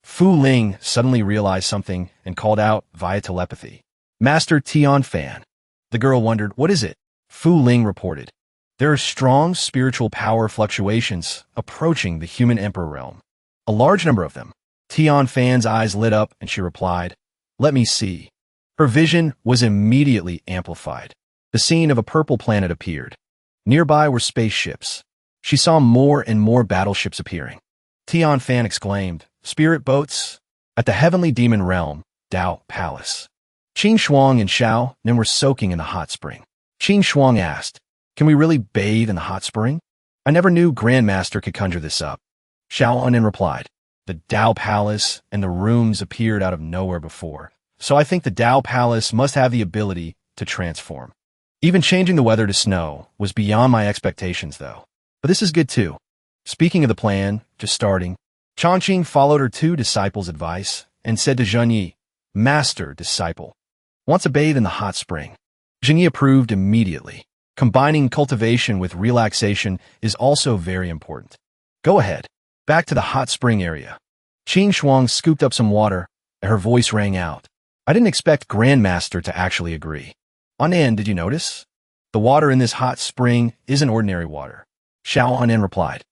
Fu Ling suddenly realized something and called out via telepathy. Master Gion Fan. The girl wondered, What is it? Fu Ling reported. There are strong spiritual power fluctuations approaching the human emperor realm. A large number of them. Gion Fan's eyes lit up and she replied, Let me see. Her vision was immediately amplified. The scene of a purple planet appeared. Nearby were spaceships. She saw more and more battleships appearing. Gion Fan exclaimed, Spirit boats? At the heavenly demon realm, Tao Palace. Qing Shuang and Shounen were soaking in the hot spring. Qing Shuang asked, Can we really bathe in the hot spring? I never knew Grandmaster could conjure this up. Shounen replied, The Tao Palace and the rooms appeared out of nowhere before, so I think the Tao Palace must have the ability to transform. Even changing the weather to snow was beyond my expectations, though. But this is good, too. Speaking of the plan, just starting, Changqing followed her two disciples' advice and said to Zhenyi, Master disciple, wants to bathe in the hot spring. Zhenyi approved immediately. Combining cultivation with relaxation is also very important. Go ahead. Back to the hot spring area. Qing Shuang scooped up some water, and her voice rang out. I didn't expect Grandmaster to actually agree. Anen, did you notice? The water in this hot spring isn't ordinary water. Xiao Anen replied.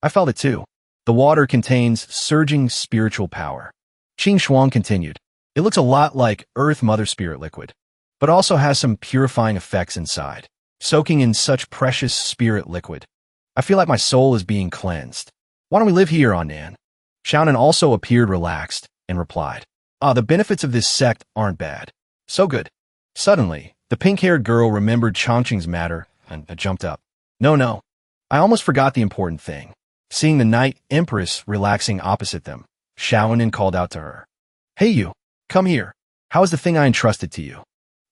I felt it too. The water contains surging spiritual power. Qing Shuang continued. It looks a lot like Earth Mother Spirit liquid, but also has some purifying effects inside. Soaking in such precious spirit liquid, I feel like my soul is being cleansed. Why don't we live here, Anan? Shounen also appeared relaxed and replied. The benefits of this sect aren't bad. So good. Suddenly, the pink-haired girl remembered Chongqing's matter and jumped up. No. I almost forgot the important thing. Seeing the Night Empress relaxing opposite them, shounen called out to her. Hey you, come here. How is the thing I entrusted to you?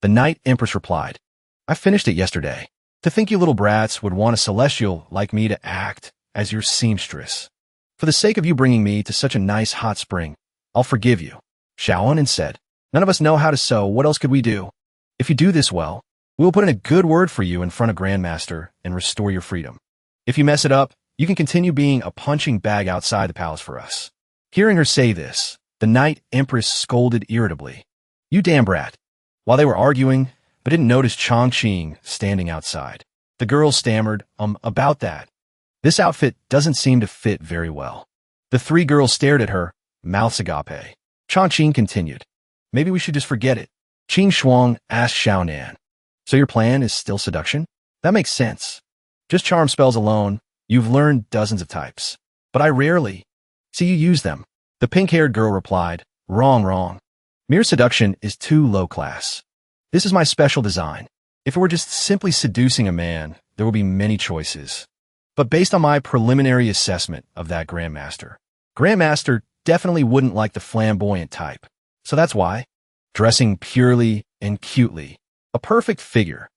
The Night Empress replied. I finished it yesterday. To think you little brats would want a celestial like me to act as your seamstress. For the sake of you bringing me to such a nice hot spring, I'll forgive you. Shounen said. None of us know how to sew. What else could we do? If you do this well, we will put in a good word for you in front of Grandmaster and restore your freedom. If you mess it up, you can continue being a punching bag outside the palace for us. Hearing her say this, the Night Empress scolded irritably. You damn brat. While they were arguing, but didn't notice Chongqing standing outside. The girl stammered, about that. This outfit doesn't seem to fit very well. The three girls stared at her, mouths agape. Chongqing continued. Maybe we should just forget it. Qing Shuang asked Xiaonan. So your plan is still seduction? That makes sense. Just charm spells alone, you've learned dozens of types. But I rarely see you use them. The pink-haired girl replied, Wrong. Mere seduction is too low class. This is my special design. If it were just simply seducing a man, there would be many choices. But based on my preliminary assessment of that Grandmaster definitely wouldn't like the flamboyant type. So that's why, dressing purely and cutely, a perfect figure,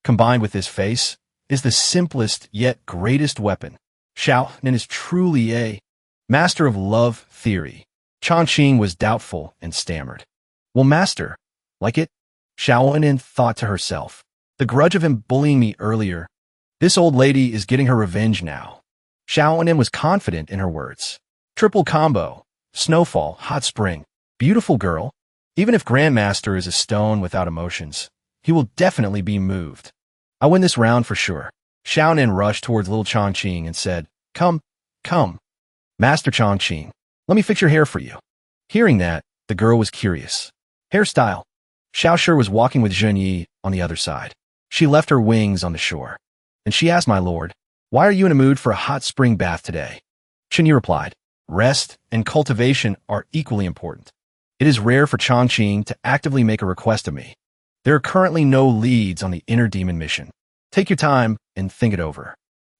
combined with his face, is the simplest yet greatest weapon. Xiaonan is truly a master of love theory. Chongqing was doubtful and stammered. Well, master, like it? Xiaonan thought to herself. The grudge of him bullying me earlier. This old lady is getting her revenge now. Xiaonan was confident in her words. Triple combo. Snowfall, hot spring. Beautiful girl. Even if Grandmaster is a stone without emotions, he will definitely be moved. I win this round for sure. Xiaonan rushed towards little Chongqing and said, Come. Master Chongqing, let me fix your hair for you. Hearing that, the girl was curious. Hairstyle. Xiaoshi was walking with Zhenyi on the other side. She left her wings on the shore. And she asked my lord, Why are you in a mood for a hot spring bath today? Zhenyi replied, Rest and cultivation are equally important. It is rare for Chongqing to actively make a request of me. There are currently no leads on the inner demon mission. Take your time and think it over.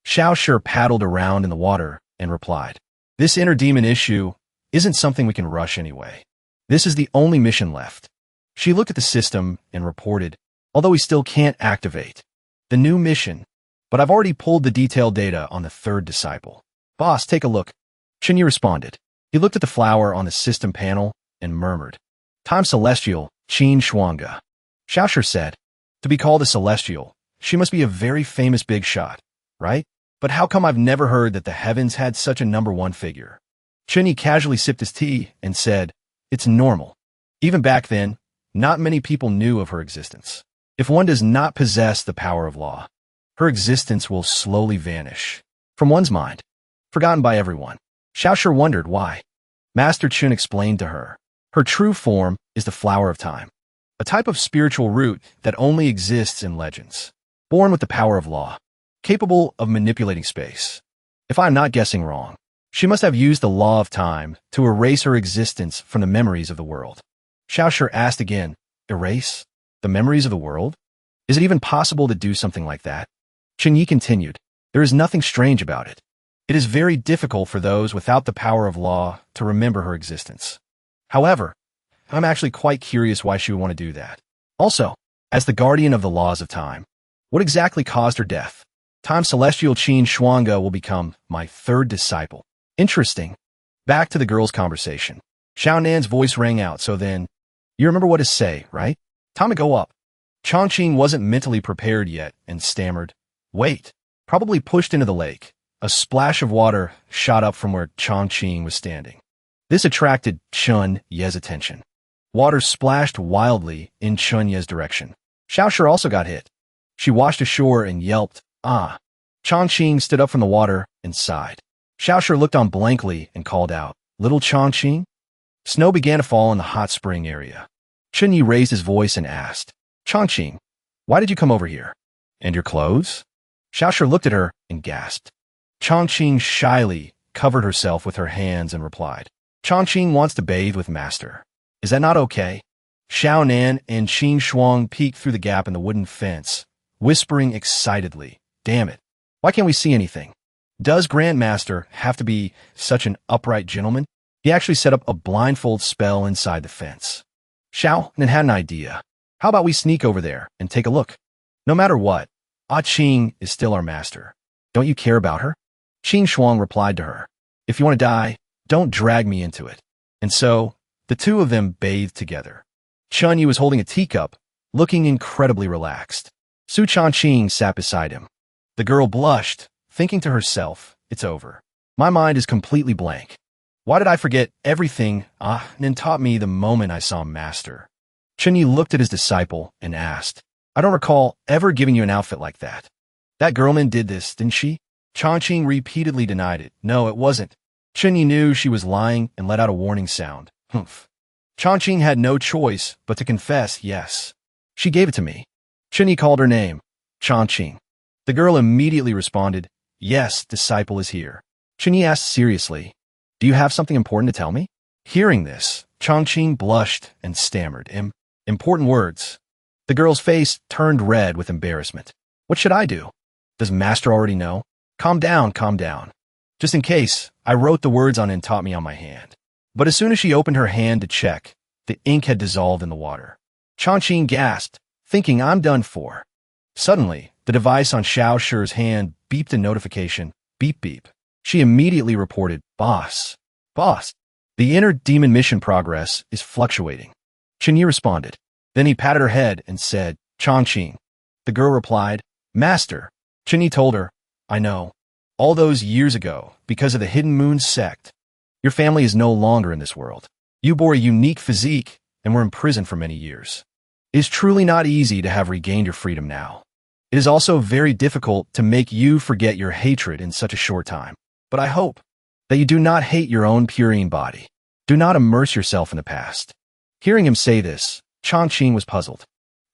Xiaoshi paddled around in the water and replied, This inner demon issue isn't something we can rush anyway. This is the only mission left. She looked at the system and reported, although we still can't activate the new mission, but I've already pulled the detailed data on the third disciple. Boss, take a look. Chinyi responded. He looked at the flower on the system panel and murmured, Time Celestial, Qin Shuanga. Xiaoshi said, To be called a Celestial, she must be a very famous big shot, right? But how come I've never heard that the heavens had such a number one figure? Chinyi casually sipped his tea and said, It's normal. Even back then, not many people knew of her existence. If one does not possess the power of law, her existence will slowly vanish from one's mind, forgotten by everyone. Xiaoshi wondered why. Master Chun explained to her. Her true form is the flower of time, a type of spiritual root that only exists in legends. Born with the power of law, capable of manipulating space. If I'm not guessing wrong, she must have used the law of time to erase her existence from the memories of the world. Xiaoshi asked again, Erase? The memories of the world? Is it even possible to do something like that? Chinyi continued, There is nothing strange about it. It is very difficult for those without the power of law to remember her existence. However, I'm actually quite curious why she would want to do that. Also, as the guardian of the laws of time, what exactly caused her death? Time Celestial Qin Shuanga will become my third disciple. Interesting. Back to the girls' conversation. Xiaonan's voice rang out, so then, you remember what to say, right? Time to go up. Chongqing wasn't mentally prepared yet and stammered, Wait, probably pushed into the lake. A splash of water shot up from where Chongqing was standing. This attracted Chun Ye's attention. Water splashed wildly in Chun Ye's direction. Xiaoshi also got hit. She washed ashore and yelped, Ah. Chongqing stood up from the water and sighed. Xiaoshi looked on blankly and called out, Little Chongqing? Snow began to fall in the hot spring area. Chunyi raised his voice and asked, Chongqing, why did you come over here? And your clothes? Xiaoshi looked at her and gasped. Chongqing shyly covered herself with her hands and replied, Chongqing wants to bathe with Master. Is that not okay? Shounen and Qing Shuang peeked through the gap in the wooden fence, whispering excitedly, "Damn it. Why can't we see anything? Does Grandmaster have to be such an upright gentleman?" He actually set up a blindfold spell inside the fence. Shounen had an idea. "How about we sneak over there and take a look? No matter what, Qing is still our master. Don't you care about her?" Qing Shuang replied to her, "If you want to die, don't drag me into it." And so, the two of them bathed together. Chun Yi was holding a teacup, looking incredibly relaxed. Su Changqing sat beside him. The girl blushed, thinking to herself, "It's over. My mind is completely blank. Why did I forget everything Nin taught me the moment I saw Master?" Chun Yi looked at his disciple and asked, "I don't recall ever giving you an outfit like that. That girlman did this, didn't she?" Changqing repeatedly denied it. "No, it wasn't." Chun Yi knew she was lying and let out a warning sound. Humph. Changqing had no choice but to confess yes. "She gave it to me." Chun Yi called her name, Changqing. The girl immediately responded, "Yes, disciple is here." Chun Yi asked seriously, "Do you have something important to tell me?" Hearing this, Changqing blushed and stammered, Important words." The girl's face turned red with embarrassment. "What should I do? Does Master already know?" Calm down. Just in case, I wrote the words on and taught me on my hand." But as soon as she opened her hand to check, the ink had dissolved in the water. Changqing gasped, thinking, "I'm done for." Suddenly, the device on Xiao Shi's hand beeped a notification, beep beep. She immediately reported, Boss, the inner demon mission progress is fluctuating." Chun Yi responded. Then he patted her head and said, "Changqing." The girl replied, "Master." Chun Yi told her, "I know. All those years ago, because of the Hidden Moon sect, your family is no longer in this world. You bore a unique physique and were imprisoned for many years. It is truly not easy to have regained your freedom now. It is also very difficult to make you forget your hatred in such a short time. But I hope that you do not hate your own purine body. Do not immerse yourself in the past." Hearing him say this, Changqing was puzzled.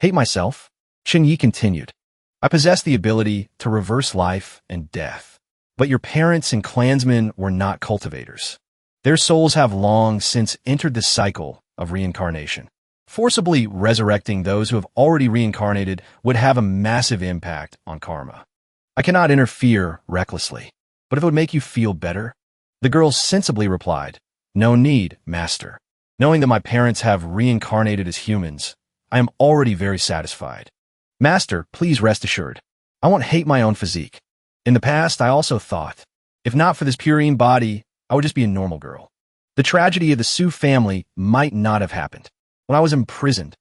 "Hate myself?" Chun Yi continued. "I possess the ability to reverse life and death. But your parents and clansmen were not cultivators. Their souls have long since entered the cycle of reincarnation. Forcibly resurrecting those who have already reincarnated would have a massive impact on karma. I cannot interfere recklessly, but if it would make you feel better..." The girl sensibly replied, "No need, Master. Knowing that my parents have reincarnated as humans, I am already very satisfied. Master, please rest assured. I won't hate my own physique. In the past, I also thought, if not for this purine body, I would just be a normal girl. The tragedy of the Su family might not have happened. When I was imprisoned,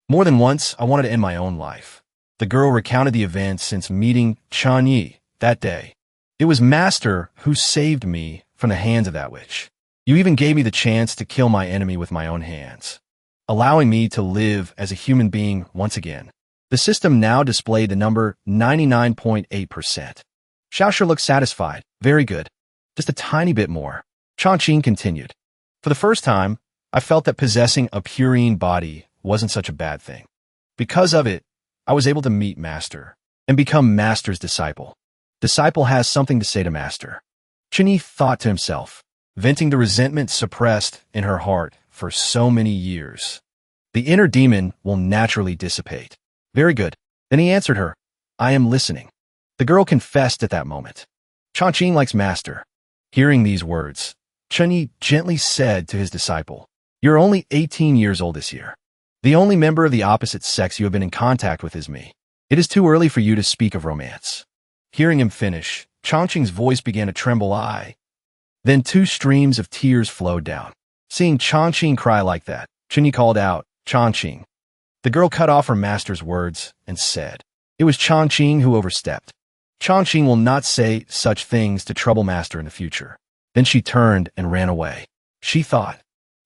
more than once, I wanted to end my own life." The girl recounted the events since meeting Chun Yi that day. "It was Master who saved me from the hands of that witch. You even gave me the chance to kill my enemy with my own hands, allowing me to live as a human being once again." The system now displayed the number 99.8%. Xiao Shi looked satisfied. "Very good. Just a tiny bit more." Changqing continued. "For the first time, I felt that possessing a purine body wasn't such a bad thing. Because of it, I was able to meet Master and become Master's disciple. Disciple has something to say to Master." Chun Yi thought to himself, venting the resentment suppressed in her heart for so many years. The inner demon will naturally dissipate. "Very good." Then he answered her, "I am listening." The girl confessed at that moment. "Changqing likes Master." Hearing these words, Chun Yi gently said to his disciple, "You're only 18 years old this year. The only member of the opposite sex you have been in contact with is me. It is too early for you to speak of romance." Hearing him finish, Changqing's voice began to tremble. Then two streams of tears flowed down. Seeing Changqing cry like that, Chun Yi called out, "Changqing." The girl cut off her master's words and said, "It was Changqing who overstepped. Changqing will not say such things to trouble Master in the future." Then she turned and ran away. She thought,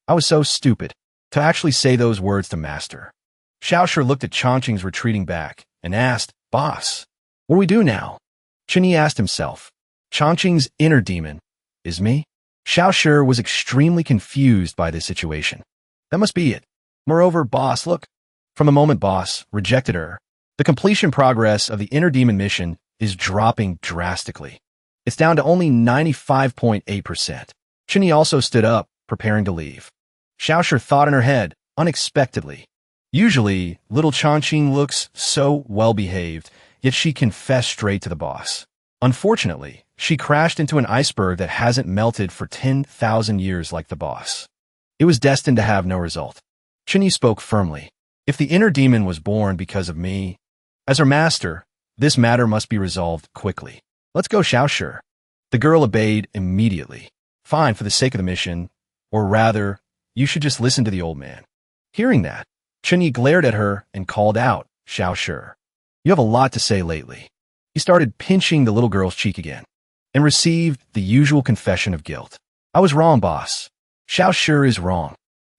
"I was so stupid to actually say those words to Master." Xiao Shi looked at Changqing's retreating back and asked, "Boss, what do we do now?" Chun Yi asked himself, "Changqing's inner demon is me?" Xiao Shi was extremely confused by this situation. That must be it. Moreover, Boss, look. From the moment Boss rejected her, the completion progress of the inner demon mission is dropping drastically. It's down to only 95.8%. Chun Yi also stood up, preparing to leave. Xiaoshi thought in her head, unexpectedly. Usually, little Changqing looks so well-behaved, yet she confessed straight to the boss. Unfortunately, she crashed into an iceberg that hasn't melted for 10,000 years like the boss. It was destined to have no result. Chunyi spoke firmly. If the inner demon was born because of me, as her master, this matter must be resolved quickly. Let's go, Xiaoshi. The girl obeyed immediately. Fine, for the sake of the mission, or rather, you should just listen to the old man. Hearing that, Chunyi glared at her and called out, Xiaoshi, you have a lot to say lately. He started pinching the little girl's cheek again, and received the usual confession of guilt. I was wrong, boss. Xiaoshi is wrong.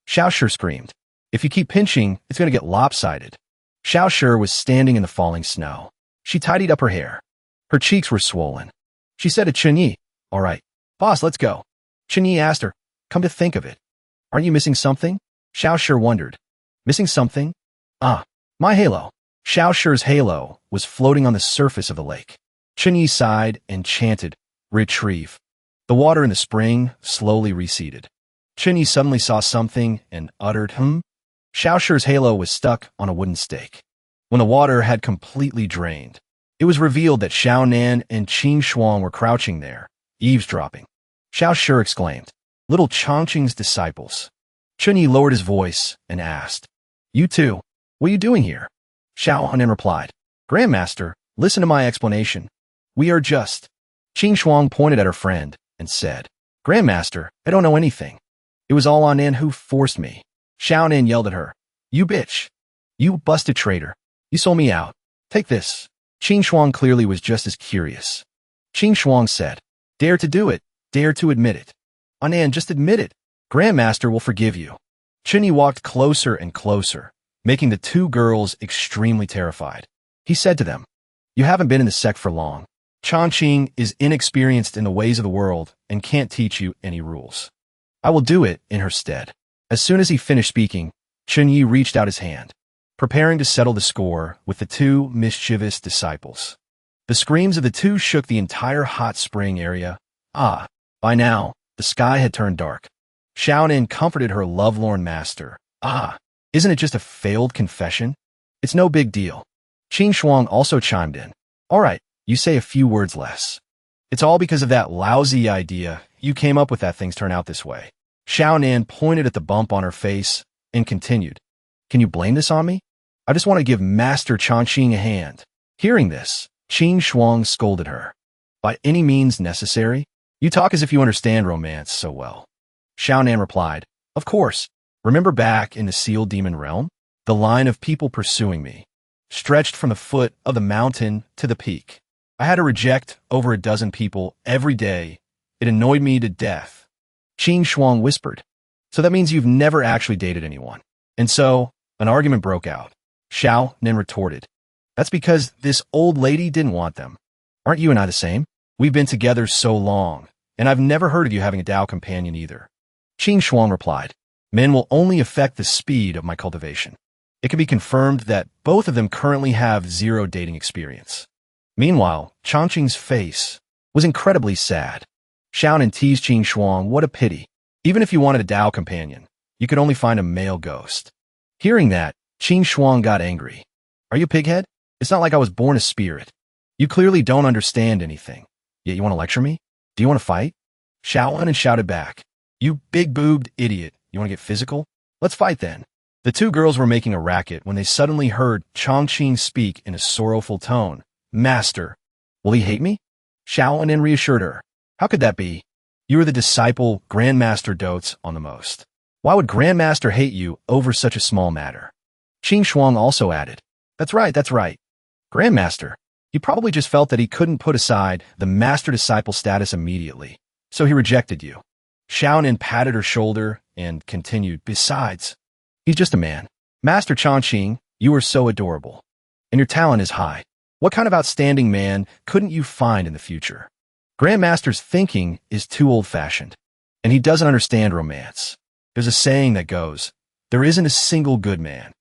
Xiaoshi screamed. If you keep pinching, it's going to get lopsided. Xiaoshi was standing in the falling snow. She tidied up her hair. Her cheeks were swollen. She said to Chunyi, all right, boss, let's go. Chunyi asked her, come to think of it, aren't you missing something? Xiaoshi wondered. Missing something? Ah, my halo. Xiaoshi's halo was floating on the surface of the lake. Chunyi sighed and chanted, retrieve. The water in the spring slowly receded. Chunyi suddenly saw something and uttered, Xiaoshi's halo was stuck on a wooden stake. When the water had completely drained, it was revealed that Xiaonan and Qing Shuang were crouching there, eavesdropping. Xiaoshi exclaimed, little Changqing's disciples. Chunyi lowered his voice and asked, you two, what are you doing here? Xiaonan replied, Grandmaster, listen to my explanation. We are just. Qing Shuang pointed at her friend and said, Grandmaster, I don't know anything. It was all Anan who forced me. Xiaonan yelled at her, you bitch. You busted traitor. You sold me out. Take this. Qing Shuang clearly was just as curious. Qing Shuang said, dare to do it. Dare to admit it. Anan, just admit it. Grandmaster will forgive you. Chunyi walked closer and closer, making the two girls extremely terrified. He said to them, you haven't been in the sect for long. Changqing is inexperienced in the ways of the world and can't teach you any rules. I will do it in her stead. As soon as he finished speaking, Chunyi reached out his hand, preparing to settle the score with the two mischievous disciples. The screams of the two shook the entire hot spring area. By now, the sky had turned dark. Xiaonan comforted her lovelorn master. Isn't it just a failed confession? It's no big deal. Qing Shuang also chimed in. All right, you say a few words less. It's all because of that lousy idea you came up with that things turn out this way. Xiaonan pointed at the bump on her face and continued. Can you blame this on me? I just want to give Master Changqing a hand. Hearing this, Qing Shuang scolded her. By any means necessary? You talk as if you understand romance so well. Xiaonan replied, of course. Remember back in the sealed demon realm? The line of people pursuing me stretched from the foot of the mountain to the peak. I had to reject over a dozen people every day. It annoyed me to death. Qing Shuang whispered, so that means you've never actually dated anyone. And so, an argument broke out. Xiaonan retorted, that's because this old lady didn't want them. Aren't you and I the same? We've been together so long, and I've never heard of you having a Tao companion either. Qing Shuang replied, men will only affect the speed of my cultivation. It can be confirmed that both of them currently have zero dating experience. Meanwhile, Changqing's face was incredibly sad. Xiaonan teased Qing Shuang, what a pity. Even if you wanted a Tao companion, you could only find a male ghost. Hearing that, Qing Shuang got angry. Are you a pighead? It's not like I was born a spirit. You clearly don't understand anything. Yet you want to lecture me? Do you want to fight? Xiaonan shouted back, you big-boobed idiot. You want to get physical? Let's fight then. The two girls were making a racket when they suddenly heard Changqing speak in a sorrowful tone. Master, will he hate me? Xiaonan reassured her. How could that be? You are the disciple Grandmaster dotes on the most. Why would Grandmaster hate you over such a small matter? Qing Shuang also added. That's right. Grandmaster. He probably just felt that he couldn't put aside the master-disciple status immediately, so he rejected you. Xiaonan patted her shoulder and continued, besides, he's just a man. Master Changqing, you are so adorable, and your talent is high. What kind of outstanding man couldn't you find in the future? Grandmaster's thinking is too old-fashioned, and he doesn't understand romance. There's a saying that goes, there isn't a single good man.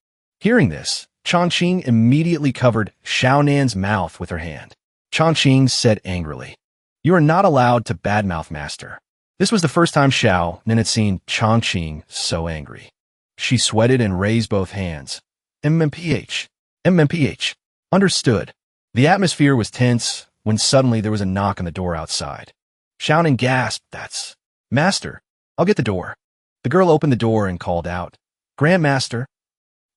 Hearing this, Changqing immediately covered Xiaonan's mouth with her hand. Changqing said angrily, you are not allowed to badmouth Master. This was the first time Xiao Nin had seen Chongqing so angry. She sweated and raised both hands. MMPH. MMPH. Understood. The atmosphere was tense when suddenly there was a knock on the door outside. Xiao Nin gasped, "That's Master. I'll get the door." The girl opened the door and called out, "Grandmaster."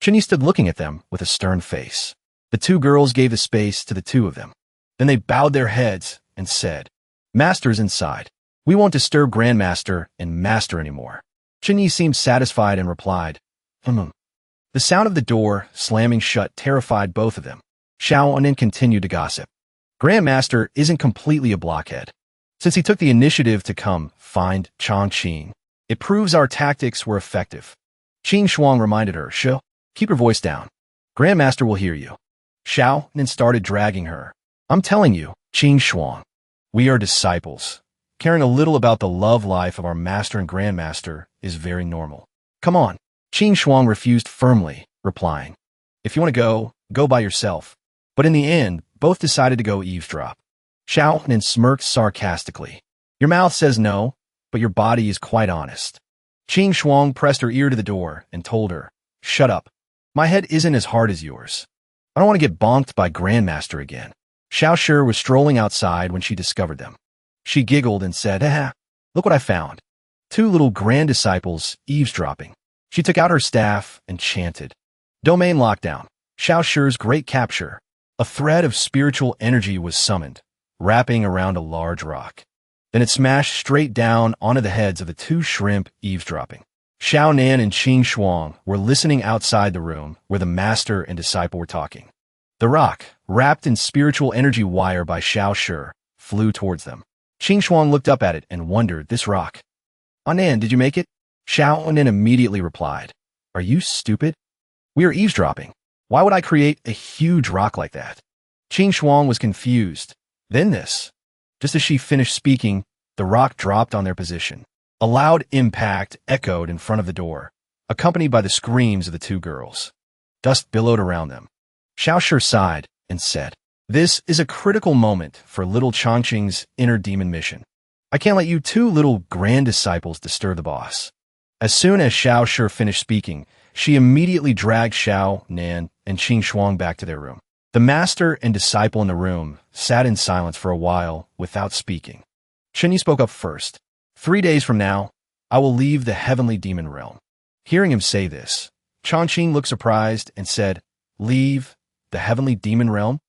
Chinyi stood looking at them with a stern face. The two girls gave the space to the two of them. Then they bowed their heads and said, "Master's inside. We won't disturb Grandmaster and Master anymore." Chinyi seemed satisfied and replied, The sound of the door slamming shut terrified both of them. Xiao Nin continued to gossip. Grandmaster isn't completely a blockhead. Since he took the initiative to come find Chongqing, it proves our tactics were effective. Qing Shuang reminded her, "Shh, keep your voice down. Grandmaster will hear you." Xiao Nin started dragging her. "I'm telling you, Qing Shuang, we are disciples. Caring a little about the love life of our master and grandmaster is very normal. Come on." Qing Shuang refused firmly, replying, "If you want to go, go by yourself." But in the end, both decided to go eavesdrop. Xiao Nin smirked sarcastically. "Your mouth says no, but your body is quite honest." Qing Shuang pressed her ear to the door and told her, "Shut up. My head isn't as hard as yours. I don't want to get bonked by Grandmaster again." Xiao Shi was strolling outside when she discovered them. She giggled and said, "Look what I found. Two little grand disciples eavesdropping." She took out her staff and chanted, "Domain lockdown. Xiao Shi's great capture." A thread of spiritual energy was summoned, wrapping around a large rock. Then it smashed straight down onto the heads of the two shrimp eavesdropping. Xiao Nan and Qing Shuang were listening outside the room where the master and disciple were talking. The rock, wrapped in spiritual energy wire by Xiao Shi, flew towards them. Qing Shuang looked up at it and wondered, "This rock? Anan, did you make it?" Xiao Nan immediately replied, "Are you stupid? We are eavesdropping. Why would I create a huge rock like that?" Qing Shuang was confused. Then this. Just as she finished speaking, the rock dropped on their position. A loud impact echoed in front of the door, accompanied by the screams of the two girls. Dust billowed around them. Xiao Shi sighed and said, "This is a critical moment for little Chongqing's inner demon mission. I can't let you two little grand disciples disturb the boss." As soon as Xiao Shi finished speaking, she immediately dragged Xiao Nan and Qing Shuang back to their room. The master and disciple in the room sat in silence for a while without speaking. Chinyi spoke up first. 3 days from now, I will leave the heavenly demon realm." Hearing him say this, Chongqing looked surprised and said, "Leave the heavenly demon realm?"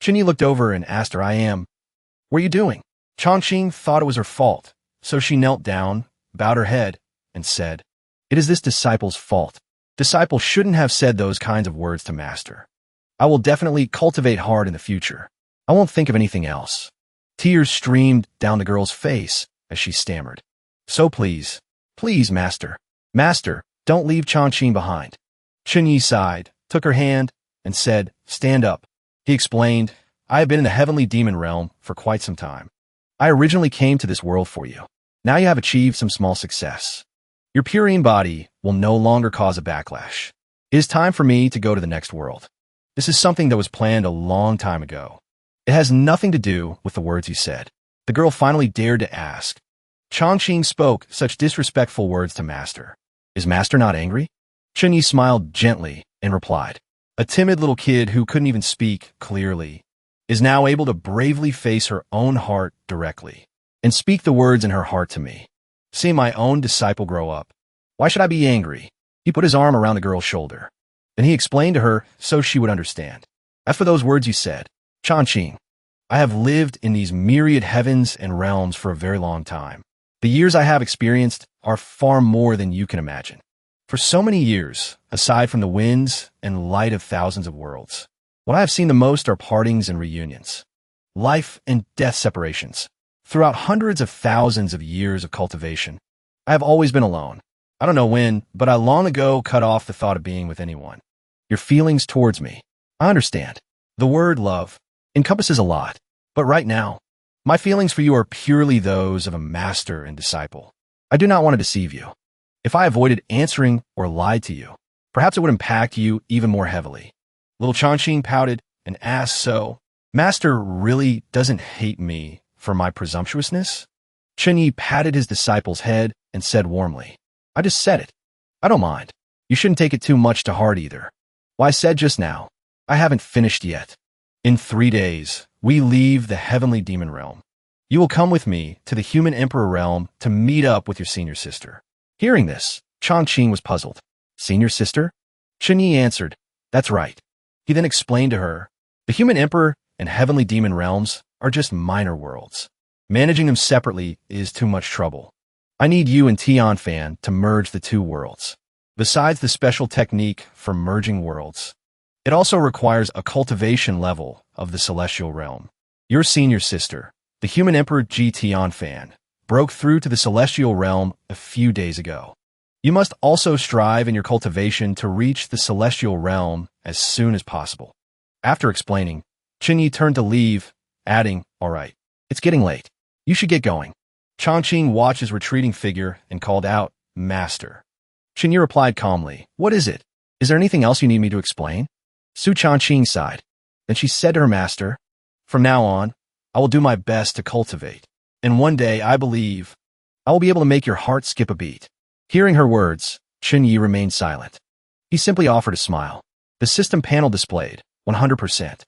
Chinyi looked over and asked her, "I am. What are you doing?" Chongqing thought it was her fault, so she knelt down, bowed her head, and said, "It is this disciple's fault. Disciple shouldn't have said those kinds of words to master. I will definitely cultivate hard in the future. I won't think of anything else." Tears streamed down the girl's face as she stammered, "So please, please, master. Master, don't leave Chongqing behind." Chinyi sighed, took her hand, and said, "Stand up." He explained, "I have been in the heavenly demon realm for quite some time. I originally came to this world for you. Now you have achieved some small success. Your purine body will no longer cause a backlash. It is time for me to go to the next world. This is something that was planned a long time ago. It has nothing to do with the words you said." The girl finally dared to ask. Chongqing spoke such disrespectful words to master. Is master not angry? Chinyi smiled gently and replied, "A timid little kid who couldn't even speak clearly is now able to bravely face her own heart directly and speak the words in her heart to me. Seeing my own disciple grow up, why should I be angry?" He put his arm around the girl's shoulder. Then he explained to her so she would understand. "As for those words you said, Chongqing, I have lived in these myriad heavens and realms for a very long time. The years I have experienced are far more than you can imagine. For so many years, aside from the winds and light of thousands of worlds, what I have seen the most are partings and reunions, life and death separations. Throughout hundreds of thousands of years of cultivation, I have always been alone. I don't know when, but I long ago cut off the thought of being with anyone. Your feelings towards me, I understand. The word love encompasses a lot, but right now, my feelings for you are purely those of a master and disciple. I do not want to deceive you. If I avoided answering or lied to you, perhaps it would impact you even more heavily." Little Chongqing pouted and asked, "So, master really doesn't hate me for my presumptuousness?" Chen Yi patted his disciple's head and said warmly, I just said it. I don't mind. You shouldn't take it too much to heart either. Well, I said just now, I haven't finished yet. In 3 days, we leave the heavenly demon realm. You will come with me to the human emperor realm to meet up with your senior sister. Hearing this, Changqing was puzzled. Senior sister? Chen Yi answered, That's right. He then explained to her, the human emperor and heavenly demon realms are just minor worlds. Managing them separately is too much trouble. I need you and Gion Fan to merge the two worlds. Besides the special technique for merging worlds, it also requires a cultivation level of the celestial realm. Your senior sister, the human emperor Gion Fan, broke through to the celestial realm a few days ago. You must also strive in your cultivation to reach the celestial realm as soon as possible. After explaining, Chen Yi turned to leave, adding, All right, it's getting late. You should get going. Changqing watched his retreating figure and called out, Master. Chen Yi replied calmly, What is it? Is there anything else you need me to explain? Su Changqing sighed. Then she said to her master, From now on, I will do my best to cultivate, and one day, I believe, I will be able to make your heart skip a beat. Hearing her words, Chen Yi remained silent. He simply offered a smile. The system panel displayed 100%.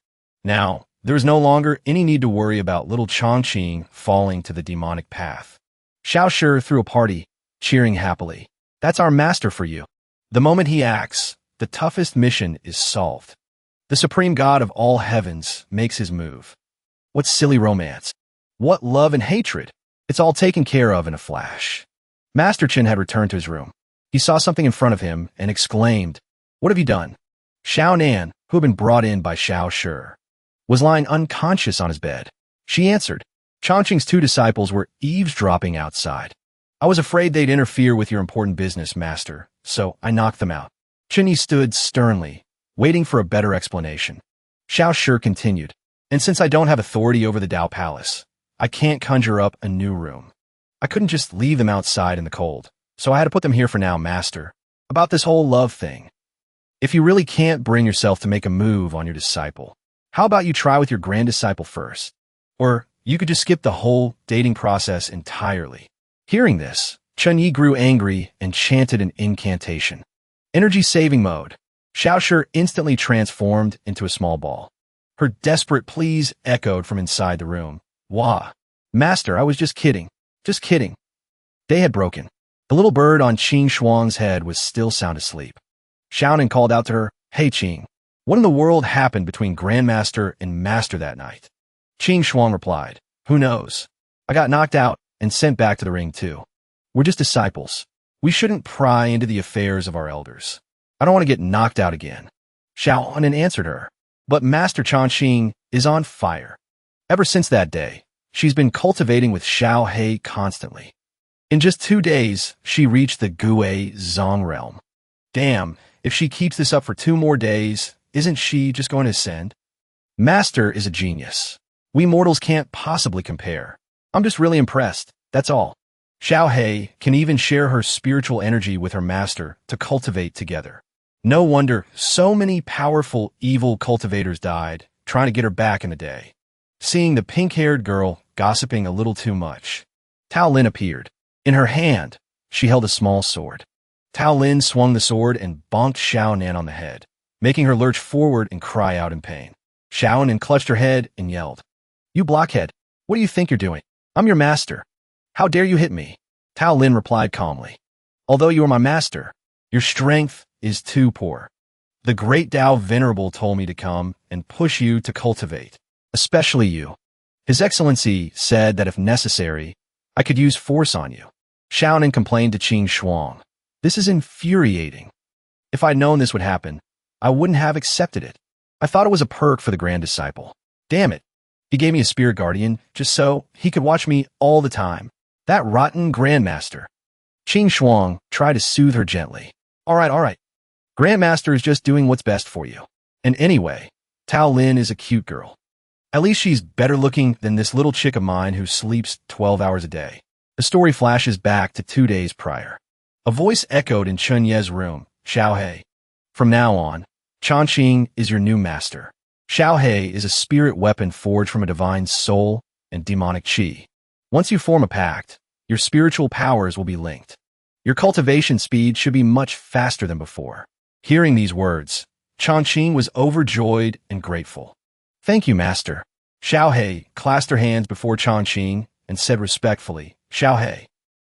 Now, there is no longer any need to worry about little Changqing falling to the demonic path. Xiao Shi threw a party, cheering happily. That's our master for you. The moment he acts, the toughest mission is solved. The supreme god of all heavens makes his move. What silly romance. What love and hatred. It's all taken care of in a flash. Master Chen had returned to his room. He saw something in front of him and exclaimed, What have you done? Xiao Nan, who had been brought in by Xiao Shi, was lying unconscious on his bed. She answered, Changqing's 2 disciples were eavesdropping outside. I was afraid they'd interfere with your important business, master, so I knocked them out. Chen Yi stood sternly, waiting for a better explanation. Xiao Shi continued, And since I don't have authority over the Dao Palace, I can't conjure up a new room. I couldn't just leave them outside in the cold, so I had to put them here for now, master. About this whole love thing. If you really can't bring yourself to make a move on your disciple, how about you try with your grand disciple first? Or you could just skip the whole dating process entirely. Hearing this, Chen Yi grew angry and chanted an incantation. Energy saving mode. Xiao Shi instantly transformed into a small ball. Her desperate pleas echoed from inside the room. Wah! Master, I was just kidding. Just kidding. Day had broken. The little bird on Qing Shuang's head was still sound asleep. Shounen called out to her, Hey Qing, what in the world happened between Grandmaster and Master that night? Qing Shuang replied, Who knows? I got knocked out and sent back to the ring too. We're just disciples. We shouldn't pry into the affairs of our elders. I don't want to get knocked out again. Xiaonan answered her, But Master Changqing is on fire. Ever since that day, she's been cultivating with Xiao He constantly. In just 2 days, she reached the Gui Zong realm. Damn, if she keeps this up for 2 more days, isn't she just going to ascend? Master is a genius. We mortals can't possibly compare. I'm just really impressed, that's all. Xiao He can even share her spiritual energy with her master to cultivate together. No wonder so many powerful evil cultivators died trying to get her back in the day. Seeing the pink-haired girl gossiping a little too much, Tao Lin appeared. In her hand, she held a small sword. Tao Lin swung the sword and bonked Xiao Nan on the head, making her lurch forward and cry out in pain. Xiao Nan clutched her head and yelled, You blockhead, what do you think you're doing? I'm your master. How dare you hit me? Tao Lin replied calmly, Although you are my master, your strength is too poor. The great Tao Venerable told me to come and push you to cultivate, especially you. His Excellency said that if necessary, I could use force on you. Xiaonan complained to Qing Shuang. This is infuriating. If I'd known this would happen, I wouldn't have accepted it. I thought it was a perk for the grand disciple. Damn it. He gave me a spirit guardian just so he could watch me all the time. That rotten grandmaster. Qing Shuang tried to soothe her gently. All right. Grandmaster is just doing what's best for you. And anyway, Tao Lin is a cute girl. At least she's better looking than this little chick of mine who sleeps 12 hours a day. The story flashes back to 2 days prior. A voice echoed in Chun Ye's room, Xiao He. From now on, Changqing is your new master. Xiao He is a spirit weapon forged from a divine soul and demonic qi. Once you form a pact, your spiritual powers will be linked. Your cultivation speed should be much faster than before. Hearing these words, Changqing was overjoyed and grateful. Thank you, Master. Xiaohei clasped her hands before Changqing and said respectfully, Xiaohei.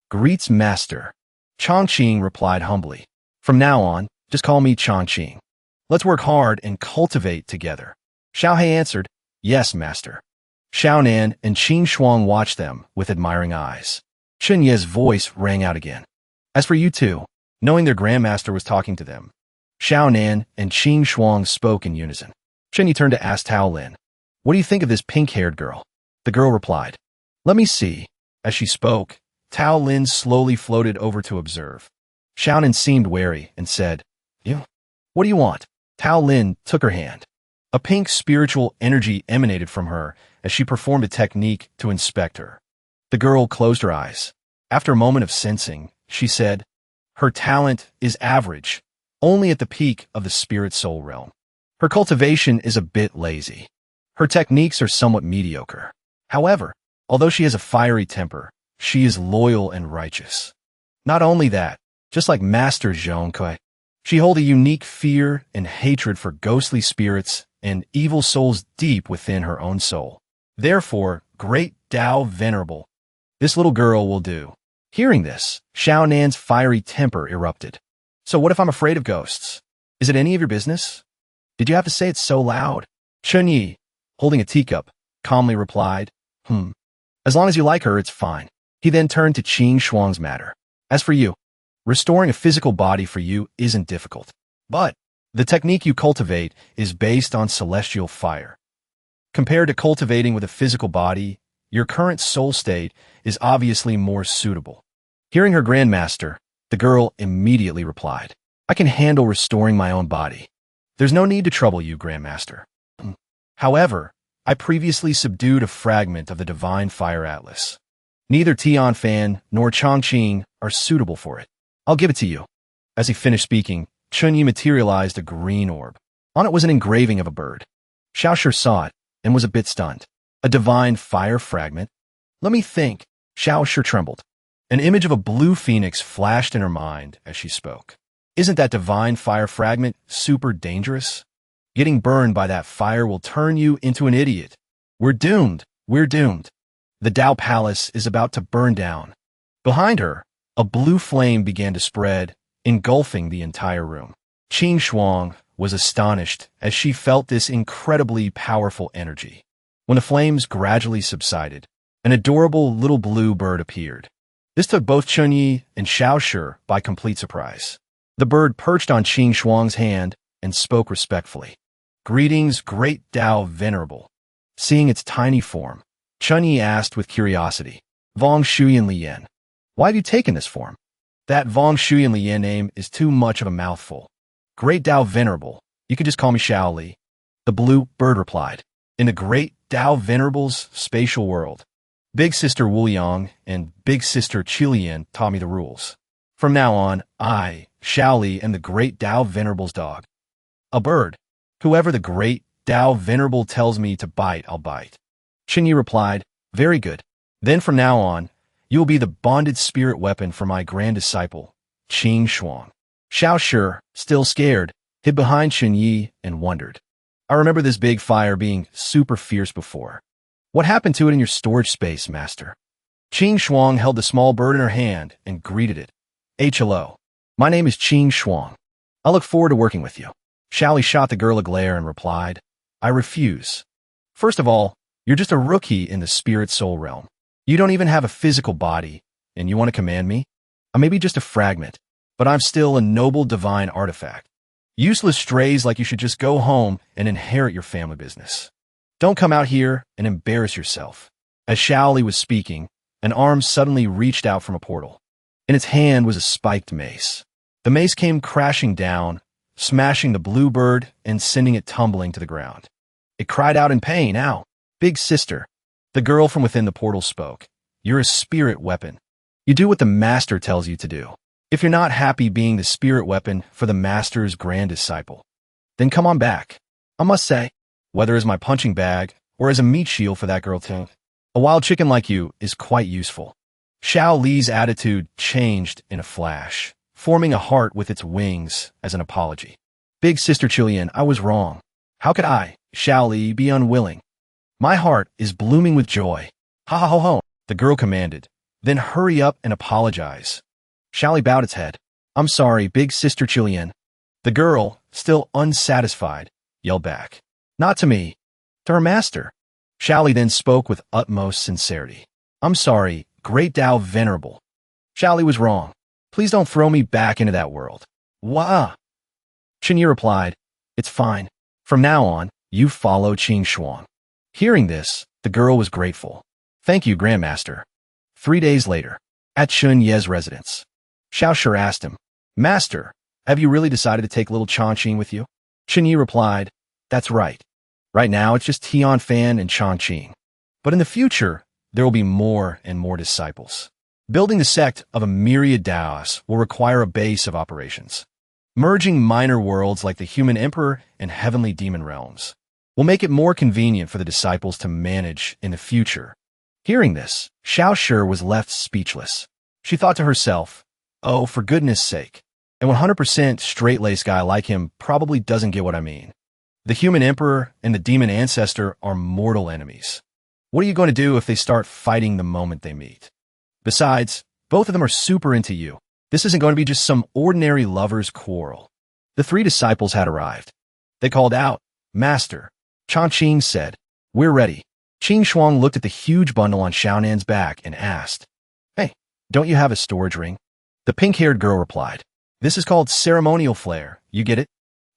Greets Master. Changqing replied humbly. From now on, just call me Changqing. Let's work hard and cultivate together. Xiaohei answered, Yes, Master. Xiaonan and Qing Shuang watched them with admiring eyes. Chen Ye's voice rang out again. As for you two, knowing their grandmaster was talking to them, Xiaonan and Qing Shuang spoke in unison. Chen Yi turned to ask Tao Lin, What do you think of this pink-haired girl? The girl replied, Let me see. As she spoke, Tao Lin slowly floated over to observe. Xiaonan seemed wary and said, You? What do you want? Tao Lin took her hand. A pink spiritual energy emanated from her as she performed a technique to inspect her. The girl closed her eyes. After a moment of sensing, she said, Her talent is average, only at the peak of the spirit-soul realm. Her cultivation is a bit lazy. Her techniques are somewhat mediocre. However, although she has a fiery temper, she is loyal and righteous. Not only that, just like Master Gion Fan, she holds a unique fear and hatred for ghostly spirits and evil souls deep within her own soul. Therefore, great Tao Venerable, this little girl will do. Hearing this, Xiaonan's fiery temper erupted. So what if I'm afraid of ghosts? Is it any of your business? Did you have to say it so loud? Chen Yi, holding a teacup, calmly replied, As long as you like her, it's fine. He then turned to Qing Shuang's matter. As for you, restoring a physical body for you isn't difficult. But the technique you cultivate is based on celestial fire. Compared to cultivating with a physical body, your current soul state is obviously more suitable. Hearing her grandmaster, the girl immediately replied, I can handle restoring my own body. There's no need to trouble you, grandmaster. However, I previously subdued a fragment of the Divine Fire Atlas. Neither Gion Fan nor Changqing are suitable for it. I'll give it to you. As he finished speaking, Chen Yi materialized a green orb. On it was an engraving of a bird. Xiao Shi saw it and was a bit stunned. A divine fire fragment? Let me think. Xiao Shi trembled. An image of a blue phoenix flashed in her mind as she spoke. Isn't that divine fire fragment super dangerous? Getting burned by that fire will turn you into an idiot. We're doomed. We're doomed. The Tao Palace is about to burn down. Behind her, a blue flame began to spread, engulfing the entire room. Qing Shuang was astonished as she felt this incredibly powerful energy. When the flames gradually subsided, an adorable little blue bird appeared. This took both Chen Yi and Xiao Shi by complete surprise. The bird perched on Qing Shuang's hand and spoke respectfully. Greetings, great Tao Venerable. Seeing its tiny form, Chen Yi asked with curiosity, Vong Shuyan Liyan, why have you taken this form? That Vong Shuyan Liyan name is too much of a mouthful. Great Tao Venerable, you can just call me Xiao Li. The blue bird replied. In the great Tao Venerable's spatial world, Big Sister Wu Yang and Big Sister Qilian taught me the rules. From now on, I, Xiao Li, am the great Tao Venerable's dog. A bird. Whoever the great Tao Venerable tells me to bite, I'll bite. Chen Yi replied, Very good. Then from now on, you will be the bonded spirit weapon for my grand disciple, Qing Shuang. Xiao Shi, still scared, hid behind Chen Yi and wondered. I remember this big fire being super fierce before. What happened to it in your storage space, Master? Qing Shuang held the small bird in her hand and greeted it. Hello. My name is Qing Shuang. I look forward to working with you. Xiao Li shot the girl a glare and replied, I refuse. First of all, you're just a rookie in the spirit soul realm. You don't even have a physical body, and you want to command me? I may be just a fragment, but I'm still a noble divine artifact. Useless strays like you should just go home and inherit your family business. Don't come out here and embarrass yourself. As Xiao Li was speaking, an arm suddenly reached out from a portal. In its hand was a spiked mace. The mace came crashing down, smashing the blue bird and sending it tumbling to the ground. It cried out in pain, Ow! Big sister. The girl from within the portal spoke. You're a spirit weapon. You do what the master tells you to do. If you're not happy being the spirit weapon for the master's grand disciple, then come on back. I must say, whether as my punching bag or as a meat shield for that girl too, A wild chicken like you is quite useful. Xiao Li's attitude changed in a flash, forming a heart with its wings as an apology. Big Sister Chilean, I was wrong. How could I, Xiao Li, be unwilling? My heart is blooming with joy. Ha ha ho ho, the girl commanded. Then hurry up and apologize. Xiao Li bowed its head. I'm sorry, Big Sister Chilean. The girl, still unsatisfied, yelled back. Not to me. To her master. Xiao Li then spoke with utmost sincerity. I'm sorry, Great Tao Venerable. Xiao Li was wrong. Please don't throw me back into that world. Wah! Qinyi replied, It's fine. From now on, you follow Qing Shuang. Hearing this, the girl was grateful. Thank you, Grandmaster. 3 days later, at Chun Ye's residence, Xiao Shi asked him, Master, have you really decided to take little Chongqing with you? Qinyi replied, That's right. Right now, it's just Gion Fan and Chongqing. But in the future, there will be more and more disciples. Building the sect of a myriad Daos will require a base of operations. Merging minor worlds like the Human Emperor and Heavenly Demon realms will make it more convenient for the disciples to manage in the future. Hearing this, Xiao Shi was left speechless. She thought to herself, oh, for goodness sake, a 100% straight-laced guy like him probably doesn't get what I mean. The Human Emperor and the Demon Ancestor are mortal enemies. What are you going to do if they start fighting the moment they meet? Besides, both of them are super into you. This isn't going to be just some ordinary lover's quarrel. The 3 disciples had arrived. They called out, Master. Chongqing said, We're ready. Qing Shuang looked at the huge bundle on Xiaonan's back and asked, Hey, don't you have a storage ring? The pink-haired girl replied, This is called ceremonial flare. You get it?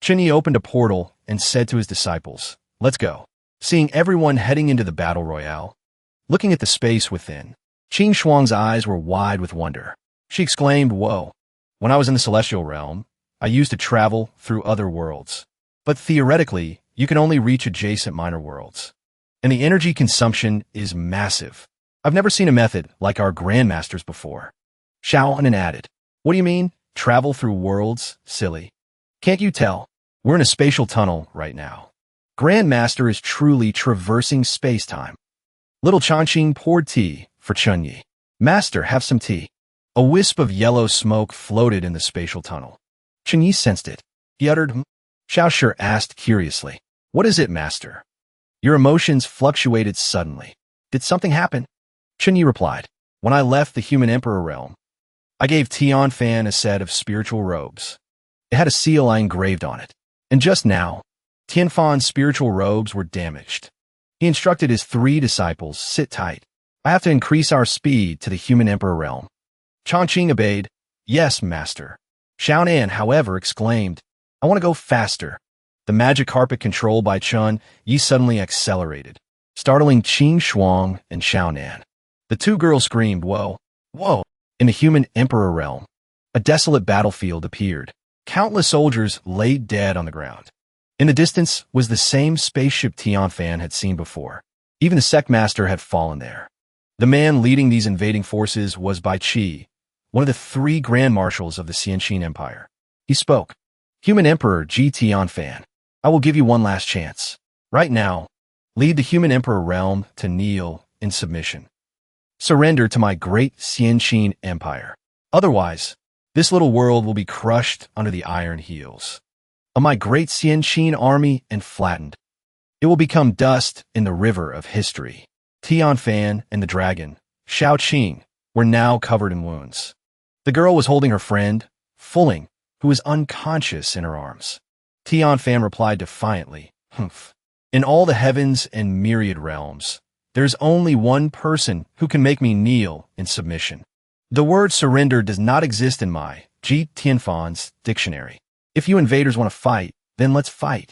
Qinyi opened a portal and said to his disciples, Let's go. Seeing everyone heading into the battle royale, looking at the space within, Qing Shuang's eyes were wide with wonder. She exclaimed, Whoa. When I was in the celestial realm, I used to travel through other worlds. But theoretically, you can only reach adjacent minor worlds. And the energy consumption is massive. I've never seen a method like our grandmasters before. Xiaonan added, What do you mean? Travel through worlds? Silly. Can't you tell? We're in a spatial tunnel right now. Grandmaster is truly traversing space-time. Little Chongqing poured tea for Chunyi. Master, have some tea. A wisp of yellow smoke floated in the spatial tunnel. Chunyi sensed it. He uttered, Xiao Shi asked curiously, What is it, Master? Your emotions fluctuated suddenly. Did something happen? Chunyi replied, When I left the Human Emperor realm, I gave Gion Fan a set of spiritual robes. It had a seal I engraved on it. And just now, Tianfan's spiritual robes were damaged. He instructed his 3 disciples, Sit tight. I have to increase our speed to the Human Emperor realm. Chongqing obeyed. Yes, Master. Xiaonan, however, exclaimed, I want to go faster. The magic carpet controlled by Chun Yi suddenly accelerated, startling Qing Shuang and Xiaonan. The 2 girls screamed, Whoa, whoa. In the Human Emperor realm, a desolate battlefield appeared. Countless soldiers lay dead on the ground. In the distance was the same spaceship Gion Fan had seen before. Even the sect master had fallen there. The man leading these invading forces was Bai Qi, one of the 3 grand marshals of the Xianqin Empire. He spoke, Human Emperor Gion Fan, I will give you one last chance. Right now, lead the Human Emperor realm to kneel in submission. Surrender to my great Xianqin Empire. Otherwise, this little world will be crushed under the iron heels of my great Xianqin army and flattened. It will become dust in the river of history. Gion Fan and the dragon, Xiao Qing, were now covered in wounds. The girl was holding her friend, Fuling, who was unconscious in her arms. Gion Fan replied defiantly, Humph. In all the heavens and myriad realms, there's only one person who can make me kneel in submission. The word surrender does not exist in my Tianfan's dictionary. If you invaders want to fight, then let's fight.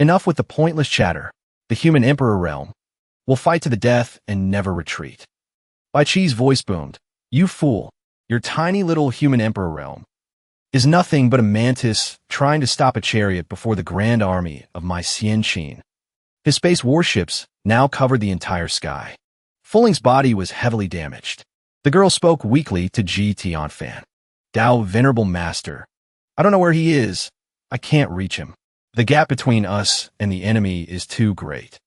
Enough with the pointless chatter. The Human Emperor realm will fight to the death and never retreat. Bai Qi's voice boomed. You fool. Your tiny little Human Emperor realm is nothing but a mantis trying to stop a chariot before the grand army of my Xianqin. His space warships now covered the entire sky. Fuling's body was heavily damaged. The girl spoke weakly to Gion Fan. Dao, Venerable Master. I don't know where he is. I can't reach him. The gap between us and the enemy is too great.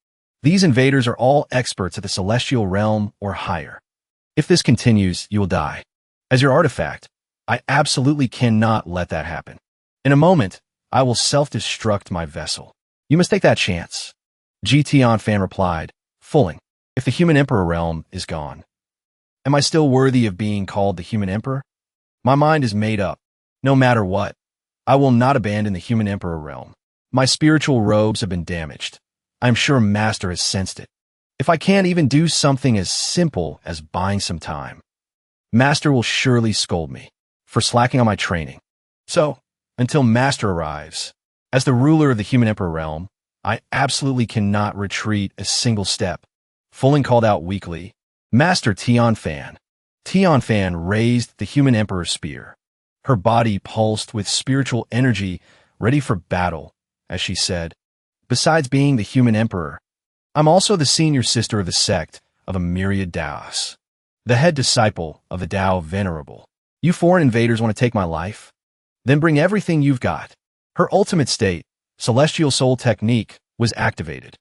These invaders are all experts at the celestial realm or higher. If this continues, you will die. As your artifact, I absolutely cannot let that happen. In a moment, I will self-destruct my vessel. You must take that chance. Gion Fan replied, fulling. If the human emperor realm is gone, am I still worthy of being called the human emperor? My mind is made up. No matter what, I will not abandon the human emperor realm. My spiritual robes have been damaged. I am sure Master has sensed it. If I can't even do something as simple as buying some time, Master will surely scold me for slacking on my training. So, until Master arrives, as the ruler of the human emperor realm, I absolutely cannot retreat a single step. Fulling called out weakly, Master Gion Fan. Gion Fan raised the human emperor's spear. Her body pulsed with spiritual energy, ready for battle, as she said, besides being the human emperor, I'm also the senior sister of the sect of a myriad Taoists, the head disciple of the Tao Venerable. You foreign invaders want to take my life? Then bring everything you've got. Her ultimate state, celestial soul technique, was activated.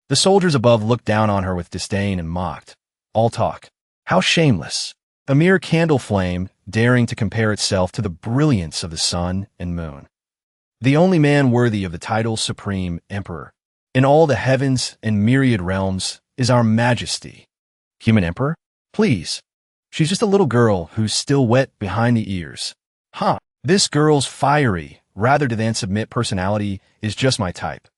The soldiers above looked down on her with disdain and mocked. All talk. How shameless. A mere candle flame daring to compare itself to the brilliance of the sun and moon. The only man worthy of the title Supreme Emperor in all the heavens and myriad realms is our Majesty. Human Emperor? Please. She's just a little girl who's still wet behind the ears. Huh. This girl's fiery, rather than submit personality is just my type.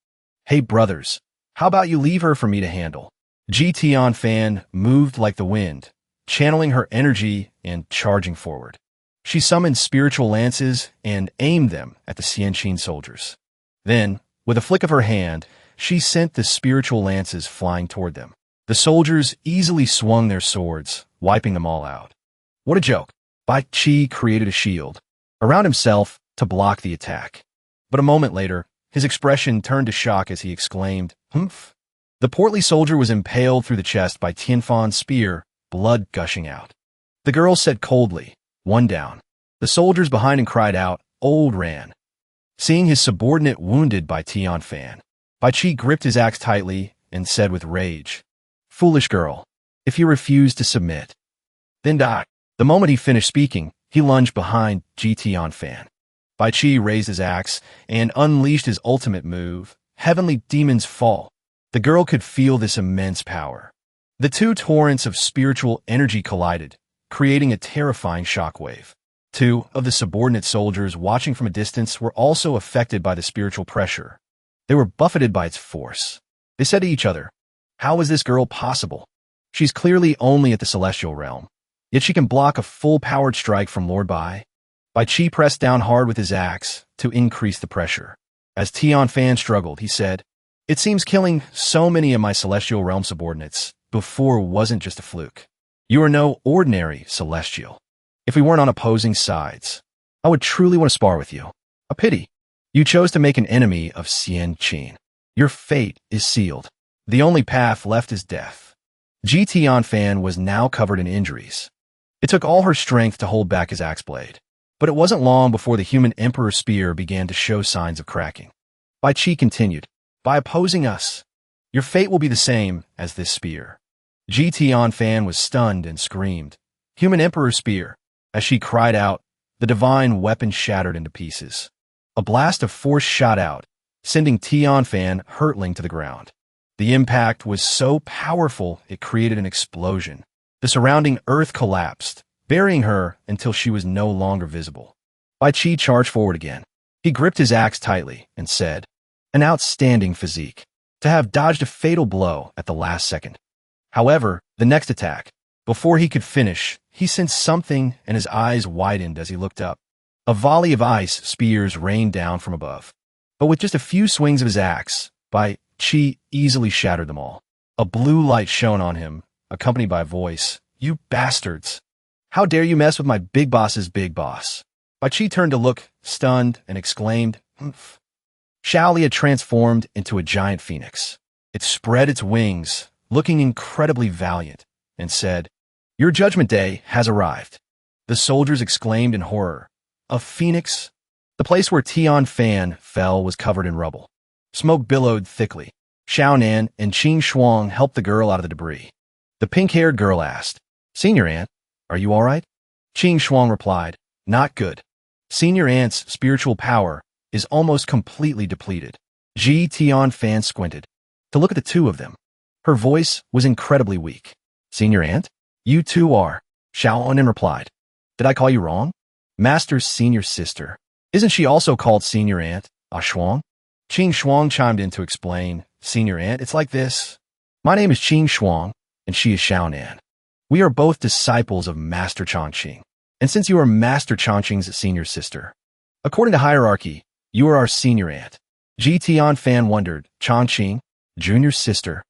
Hey brothers, how about you leave her for me to handle? Gion Fan moved like the wind, channeling her energy and charging forward. She summoned spiritual lances and aimed them at the Xianqin soldiers. Then, with a flick of her hand, she sent the spiritual lances flying toward them. The soldiers easily swung their swords, wiping them all out. What a joke. Bai Qi created a shield around himself to block the attack. But a moment later, his expression turned to shock as he exclaimed, "Humph." The portly soldier was impaled through the chest by Tianfan's spear, blood gushing out. The girl said coldly, "One down." The soldiers behind him cried out, "Old Ran." Seeing his subordinate wounded by Gion Fan, Bai Qi gripped his axe tightly and said with rage, "Foolish girl, if you refuse to submit, then die." The moment he finished speaking, he lunged behind Gion Fan. Bai Qi raised his axe and unleashed his ultimate move, Heavenly Demon's Fall. The girl could feel this immense power. The two torrents of spiritual energy collided, creating a terrifying shockwave. Two of the subordinate soldiers watching from a distance were also affected by the spiritual pressure. They were buffeted by its force. They said to each other, "How is this girl possible? She's clearly only at the celestial realm, yet she can block a full-powered strike from Lord Bai." Bai Qi pressed down hard with his axe to increase the pressure. As Gion Fan struggled, he said, "It seems killing so many of my celestial realm subordinates before wasn't just a fluke. You are no ordinary celestial. If we weren't on opposing sides, I would truly want to spar with you. A pity. You chose to make an enemy of Xianqin. Your fate is sealed. The only path left is death." Gion Fan was now covered in injuries. It took all her strength to hold back his axe blade, but it wasn't long before the human emperor's spear began to show signs of cracking. Bai Qi continued, "By opposing us, your fate will be the same as this spear." Gion Fan was stunned and screamed, "Human emperor's spear!" As she cried out, the divine weapon shattered into pieces. A blast of force shot out, sending Gion Fan hurtling to the ground. The impact was so powerful it created an explosion. The surrounding earth collapsed, burying her until she was no longer visible. Bai Qi charged forward again. He gripped his axe tightly and said, "An outstanding physique, to have dodged a fatal blow at the last second." However, the next attack, before he could finish, he sensed something and his eyes widened as he looked up. A volley of ice spears rained down from above. But with just a few swings of his axe, Bai Qi easily shattered them all. A blue light shone on him, accompanied by a voice, "You bastards! How dare you mess with my big boss's big boss?" Bai Qi turned to look, stunned, and exclaimed, "Humph." Shaoli had transformed into a giant phoenix. It spread its wings, looking incredibly valiant, and said, "Your judgment day has arrived." The soldiers exclaimed in horror, "A phoenix?" The place where Gion Fan fell was covered in rubble. Smoke billowed thickly. Xiaonan and Qing Shuang helped the girl out of the debris. The pink-haired girl asked, "Senior Aunt, are you all right?" Qing Shuang replied, "Not good. Senior Aunt's spiritual power is almost completely depleted." Gion Fan squinted to look at the two of them. Her voice was incredibly weak. "Senior Aunt? You too are," Xiaonan replied. "Did I call you wrong?" "Master's senior sister. Isn't she also called Senior Aunt, Shuang?" Qing Shuang chimed in to explain, "Senior Aunt, it's like this. My name is Qing Shuang, and she is Xiaonan. We are both disciples of Master Chongqing. And since you are Master Chongqing's senior sister, according to hierarchy, you are our senior aunt." Gion Fan wondered, "Chongqing, junior sister?"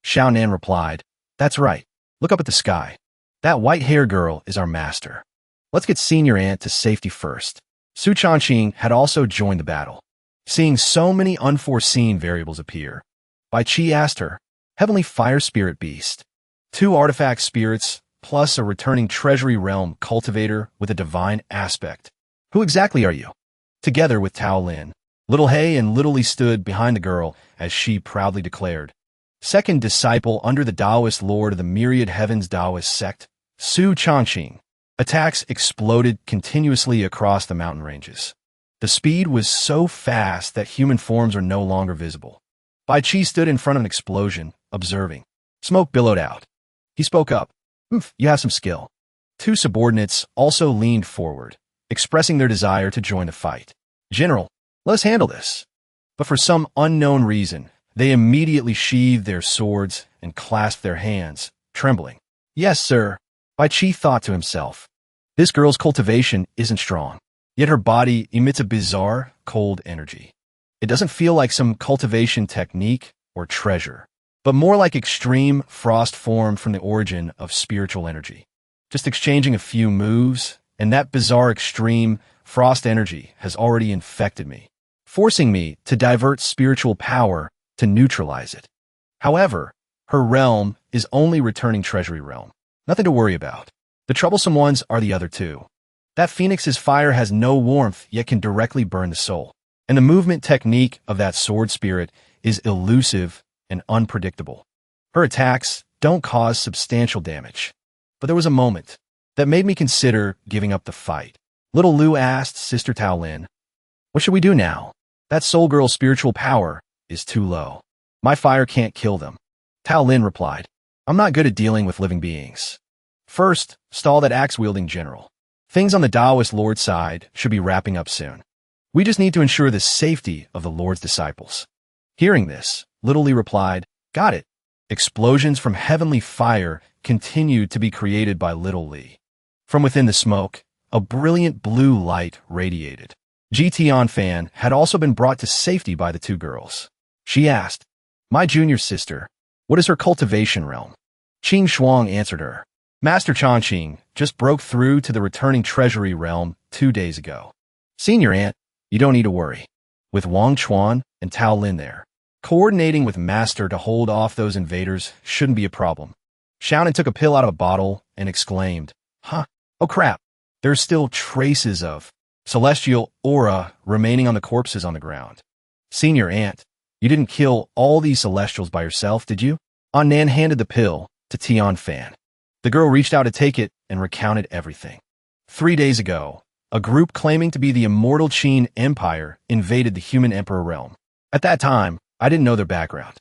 Xiaonan replied, "That's right. Look up at the sky. That white-haired girl is our master. Let's get senior aunt to safety first." Su Chongqing had also joined the battle. Seeing so many unforeseen variables appear, Bai Qi asked her, "Heavenly Fire Spirit Beast, 2 artifact spirits, plus a returning treasury realm cultivator with a divine aspect. Who exactly are you?" Together with Tao Lin, Little Hei and Little Li stood behind the girl as she proudly declared, "Second disciple under the Taoist Lord of the Myriad Heavens Taoist sect, Su Chongqing." Attacks exploded continuously across the mountain ranges. The speed was so fast that human forms were no longer visible. Bai Qi stood in front of an explosion, observing. Smoke billowed out. He spoke up. "You have some skill." 2 subordinates also leaned forward, expressing their desire to join the fight. "General, let us handle this." But for some unknown reason, they immediately sheathed their swords and clasped their hands, trembling. "Yes, sir," Bai Qi thought to himself. This girl's cultivation isn't strong, yet her body emits a bizarre, cold energy. It doesn't feel like some cultivation technique or treasure, but more like extreme frost formed from the origin of spiritual energy. Just exchanging a few moves, and that bizarre extreme frost energy has already infected me, forcing me to divert spiritual power to neutralize it. However, her realm is only returning treasury realm. Nothing to worry about. The troublesome ones are the other 2. That phoenix's fire has no warmth yet can directly burn the soul. And the movement technique of that sword spirit is elusive and unpredictable. Her attacks don't cause substantial damage. But there was a moment that made me consider giving up the fight. Little Lu asked Sister Tao Lin, "What should we do now? That soul girl's spiritual power is too low. My fire can't kill them." Tao Lin replied, "I'm not good at dealing with living beings. First, stall that axe-wielding general. Things on the Taoist Lord's side should be wrapping up soon. We just need to ensure the safety of the Lord's disciples." Hearing this, Little Li replied, "Got it." Explosions from heavenly fire continued to be created by Little Li. From within the smoke, a brilliant blue light radiated. Gion Fan had also been brought to safety by the 2 girls. She asked, "My junior sister, what is her cultivation realm?" Qing Shuang answered her, "Master Chongqing just broke through to the returning treasury realm 2 days ago. Senior Aunt, you don't need to worry. With Wang Chuan and Tao Lin there, coordinating with Master to hold off those invaders shouldn't be a problem." Xiaonan took a pill out of a bottle and exclaimed, "Huh, oh crap, there's still traces of celestial aura remaining on the corpses on the ground. Senior Aunt, you didn't kill all these celestials by yourself, did you?" Nan handed the pill to Gion Fan. The girl reached out to take it and recounted everything. 3 days ago, a group claiming to be the immortal Qin Empire invaded the human emperor realm. At that time, I didn't know their background.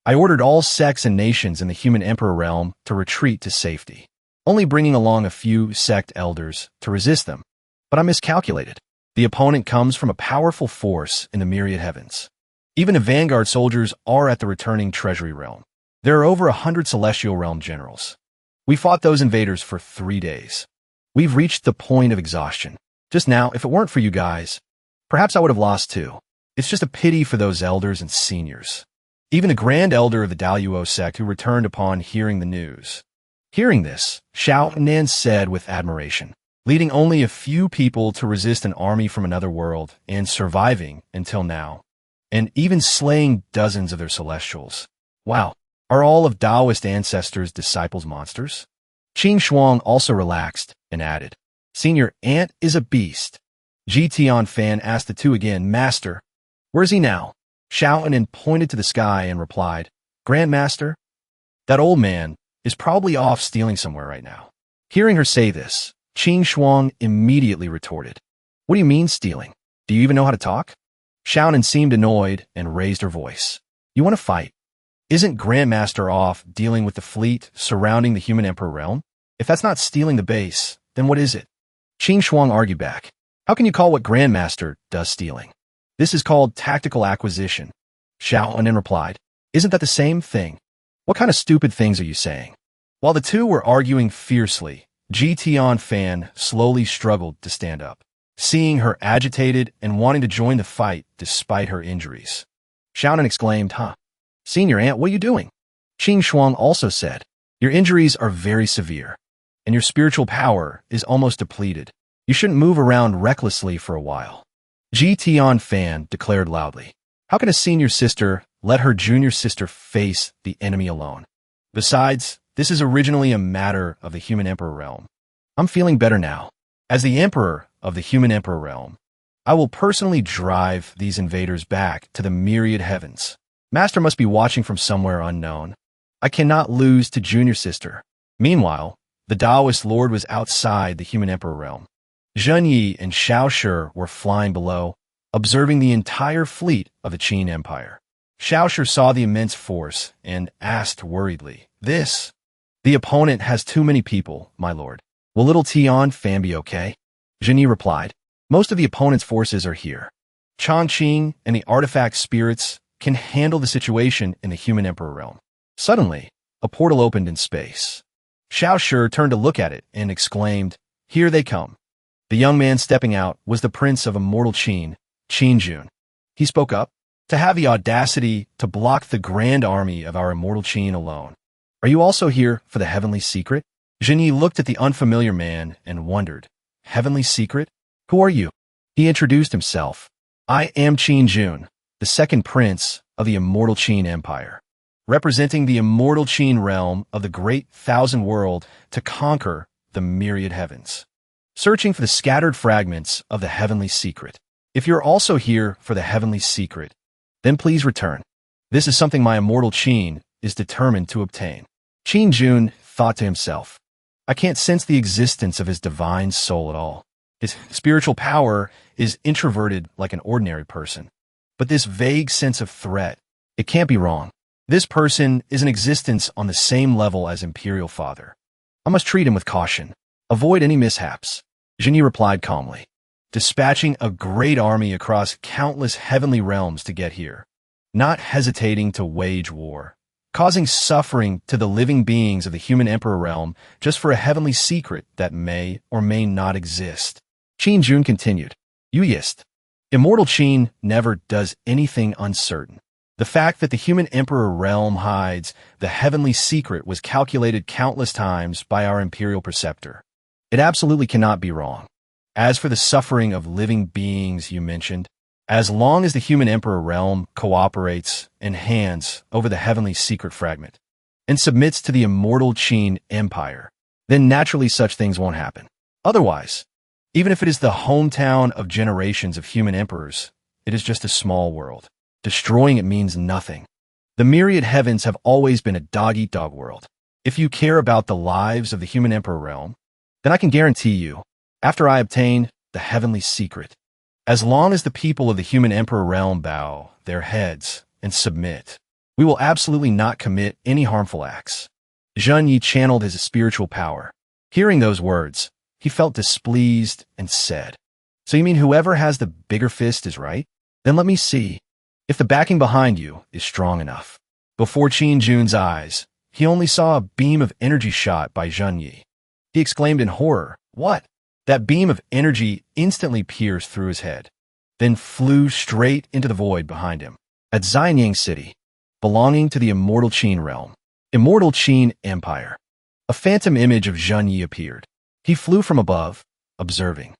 I ordered all sects and nations in the human emperor realm to retreat to safety, only bringing along a few sect elders to resist them. But I miscalculated. The opponent comes from a powerful force in the myriad heavens. Even the vanguard soldiers are at the returning treasury realm. There are over 100 celestial realm generals. We fought those invaders for 3 days. We've reached the point of exhaustion. Just now, if it weren't for you guys, perhaps I would have lost too. It's just a pity for those elders and seniors. Even the grand elder of the Daluo sect who returned upon hearing the news. Hearing this, Xiaonan said with admiration, leading only a few people to resist an army from another world and surviving until now, and even slaying dozens of their celestials. Wow. Are all of Taoist ancestors' disciples monsters? Qing Shuang also relaxed and added, "Senior Aunt is a beast." Gion Fan asked the 2 again, "Master, where is he now?" Shounen pointed to the sky and replied, Grandmaster, that old man is probably off stealing somewhere right now. Hearing her say this, Qing Shuang immediately retorted, What do you mean stealing? Do you even know how to talk? Shounen seemed annoyed and raised her voice. You want to fight? Isn't Grandmaster off dealing with the fleet surrounding the human emperor realm? If that's not stealing the base, then what is it? Qing Shuang argued back. How can you call what Grandmaster does stealing? This is called tactical acquisition. Shounen replied, Isn't that the same thing? What kind of stupid things are you saying? While the two were arguing fiercely, Gion Fan slowly struggled to stand up, seeing her agitated and wanting to join the fight despite her injuries. Shounen exclaimed, Senior Aunt, what are you doing? Qing Shuang also said, Your injuries are very severe, and your spiritual power is almost depleted. You shouldn't move around recklessly for a while. Gion Fan declared loudly, How can a senior sister let her junior sister face the enemy alone? Besides, this is originally a matter of the human emperor realm. I'm feeling better now. As the emperor of the human emperor realm, I will personally drive these invaders back to the myriad heavens. Master must be watching from somewhere unknown. I cannot lose to junior sister. Meanwhile, the Taoist lord was outside the human emperor realm. Zhen Yi and Xiao Shi were flying below, observing the entire fleet of the Qin Empire. Xiao Shi saw the immense force and asked worriedly, The opponent has too many people, my lord. Will little Gion Fan be okay? Zhen Yi replied, Most of the opponent's forces are here. Chongqing and the artifact spirits can handle the situation in the human emperor realm. Suddenly, a portal opened in space. Xiao Shi turned to look at it and exclaimed, Here they come. The young man stepping out was the prince of immortal Qin, Qin Jun. He spoke up, To have the audacity to block the grand army of our immortal Qin alone. Are you also here for the heavenly secret? Zhen Yi looked at the unfamiliar man and wondered, Heavenly secret? Who are you? He introduced himself. I am Qin Jun, the second prince of the immortal Qin Empire, representing the immortal Qin realm of the great thousand world to conquer the myriad heavens, searching for the scattered fragments of the heavenly secret. If you're also here for the heavenly secret, then please return. This is something my immortal Qin is determined to obtain. Qin Jun thought to himself, I can't sense the existence of his divine soul at all. His spiritual power is introverted like an ordinary person. But this vague sense of threat, it can't be wrong. This person is in existence on the same level as Imperial Father. I must treat him with caution. Avoid any mishaps. Zhen Yi replied calmly, dispatching a great army across countless heavenly realms to get here, not hesitating to wage war, causing suffering to the living beings of the human emperor realm just for a heavenly secret that may or may not exist. Qin Jun continued, Yuyist. Immortal Qin never does anything uncertain. The fact that the human emperor realm hides the heavenly secret was calculated countless times by our imperial preceptor. It absolutely cannot be wrong. As for the suffering of living beings you mentioned, as long as the human emperor realm cooperates and hands over the heavenly secret fragment and submits to the immortal Qin Empire, then naturally such things won't happen. Otherwise, even if it is the hometown of generations of human emperors, it is just a small world. Destroying it means nothing. The myriad heavens have always been a dog-eat-dog world. If you care about the lives of the human emperor realm, then I can guarantee you, after I obtain the heavenly secret, as long as the people of the human emperor realm bow their heads and submit, we will absolutely not commit any harmful acts. Zhen Yi channeled his spiritual power. Hearing those words, he felt displeased and said, So you mean whoever has the bigger fist is right? Then let me see if the backing behind you is strong enough. Before Qin Jun's eyes, he only saw a beam of energy shot by Zhen Yi. He exclaimed in horror, What? That beam of energy instantly pierced through his head, then flew straight into the void behind him. At Xianyang City, belonging to the immortal Qin realm, immortal Qin Empire, a phantom image of Zhen Yi appeared. He flew from above, observing.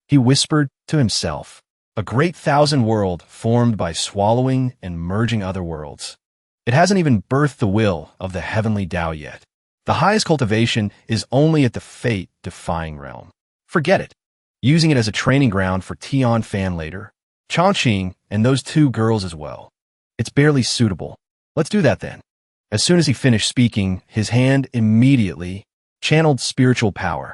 He whispered to himself, A great thousand world formed by swallowing and merging other worlds. It hasn't even birthed the will of the heavenly Tao yet. The highest cultivation is only at the fate-defying realm. Forget it. Using it as a training ground for Gion Fan later, Chongqing and those two girls as well. It's barely suitable. Let's do that then. As soon as he finished speaking, his hand immediately channeled spiritual power,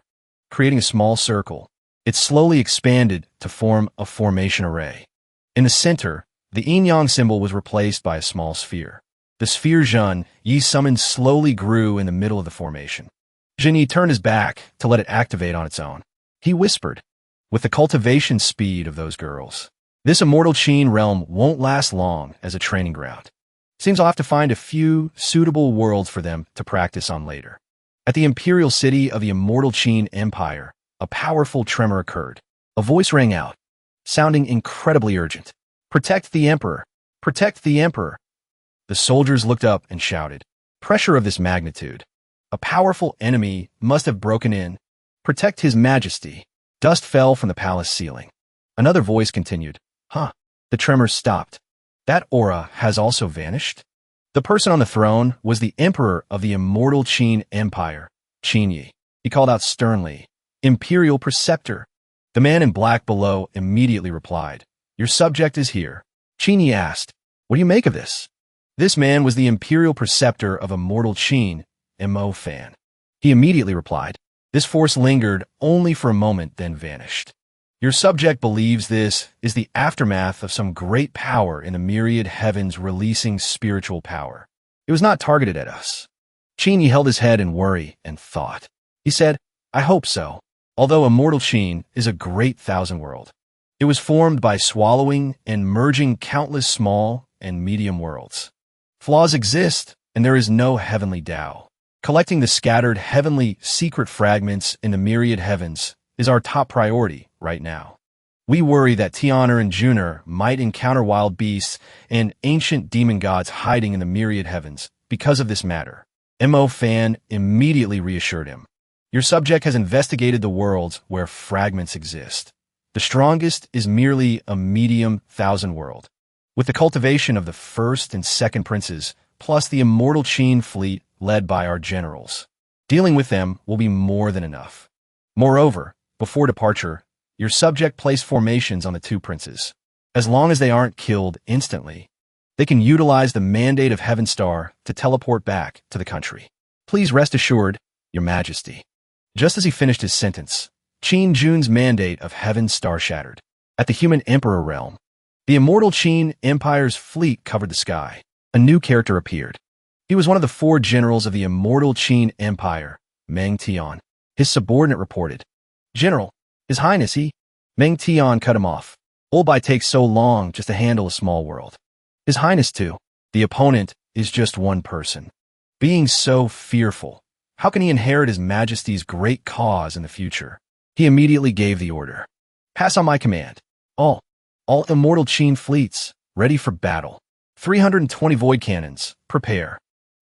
creating a small circle. It slowly expanded to form a formation array. In the center, the yin-yang symbol was replaced by a small sphere. The sphere Gion Yi summoned slowly grew in the middle of the formation. Gion Yi turned his back to let it activate on its own. He whispered, with the cultivation speed of those girls, this immortal Qin realm won't last long as a training ground. Seems I'll have to find a few suitable worlds for them to practice on later. At the imperial city of the immortal Qin Empire, a powerful tremor occurred. A voice rang out, sounding incredibly urgent. Protect the Emperor! Protect the Emperor! The soldiers looked up and shouted. Pressure of this magnitude. A powerful enemy must have broken in. Protect His Majesty. Dust fell from the palace ceiling. Another voice continued. Huh. The tremors stopped. That aura has also vanished? The person on the throne was the Emperor of the immortal Qin Empire, Qin Yi. He called out sternly, Imperial Preceptor. The man in black below immediately replied, Your subject is here. Qin Yi asked, What do you make of this? This man was the Imperial Preceptor of immortal Qin, Manhwa Fan. He immediately replied, This force lingered only for a moment, then vanished. Your subject believes this is the aftermath of some great power in the myriad heavens releasing spiritual power. It was not targeted at us. Qin Yi held his head in worry and thought. He said, I hope so. Although immortal Qin is a great thousand world, it was formed by swallowing and merging countless small and medium worlds. Flaws exist, and there is no heavenly Tao. Collecting the scattered heavenly secret fragments in the myriad heavens is our top priority right now. We worry that Tian'er and Jun'er might encounter wild beasts and ancient demon gods hiding in the myriad heavens because of this matter. Manhwa Fan immediately reassured him. Your subject has investigated the worlds where fragments exist. The strongest is merely a medium thousand world. With the cultivation of the first and second princes, plus the immortal Qin fleet led by our generals, dealing with them will be more than enough. Moreover, before departure, your subject placed formations on the two princes. As long as they aren't killed instantly, they can utilize the mandate of Heaven Star to teleport back to the country. Please rest assured, Your Majesty. Just as he finished his sentence, Qin Jun's mandate of Heaven Star shattered. At the human emperor realm, the immortal Qin Empire's fleet covered the sky. A new character appeared. He was one of the 4 generals of the immortal Qin Empire, Meng Tian. His subordinate reported, General, His Highness, Meng Tian cut him off. Olbai takes so long just to handle a small world. His Highness too. The opponent is just one person. Being so fearful, how can he inherit His Majesty's great cause in the future? He immediately gave the order. Pass on my command. All immortal Qin fleets, ready for battle. 320 void cannons, prepare.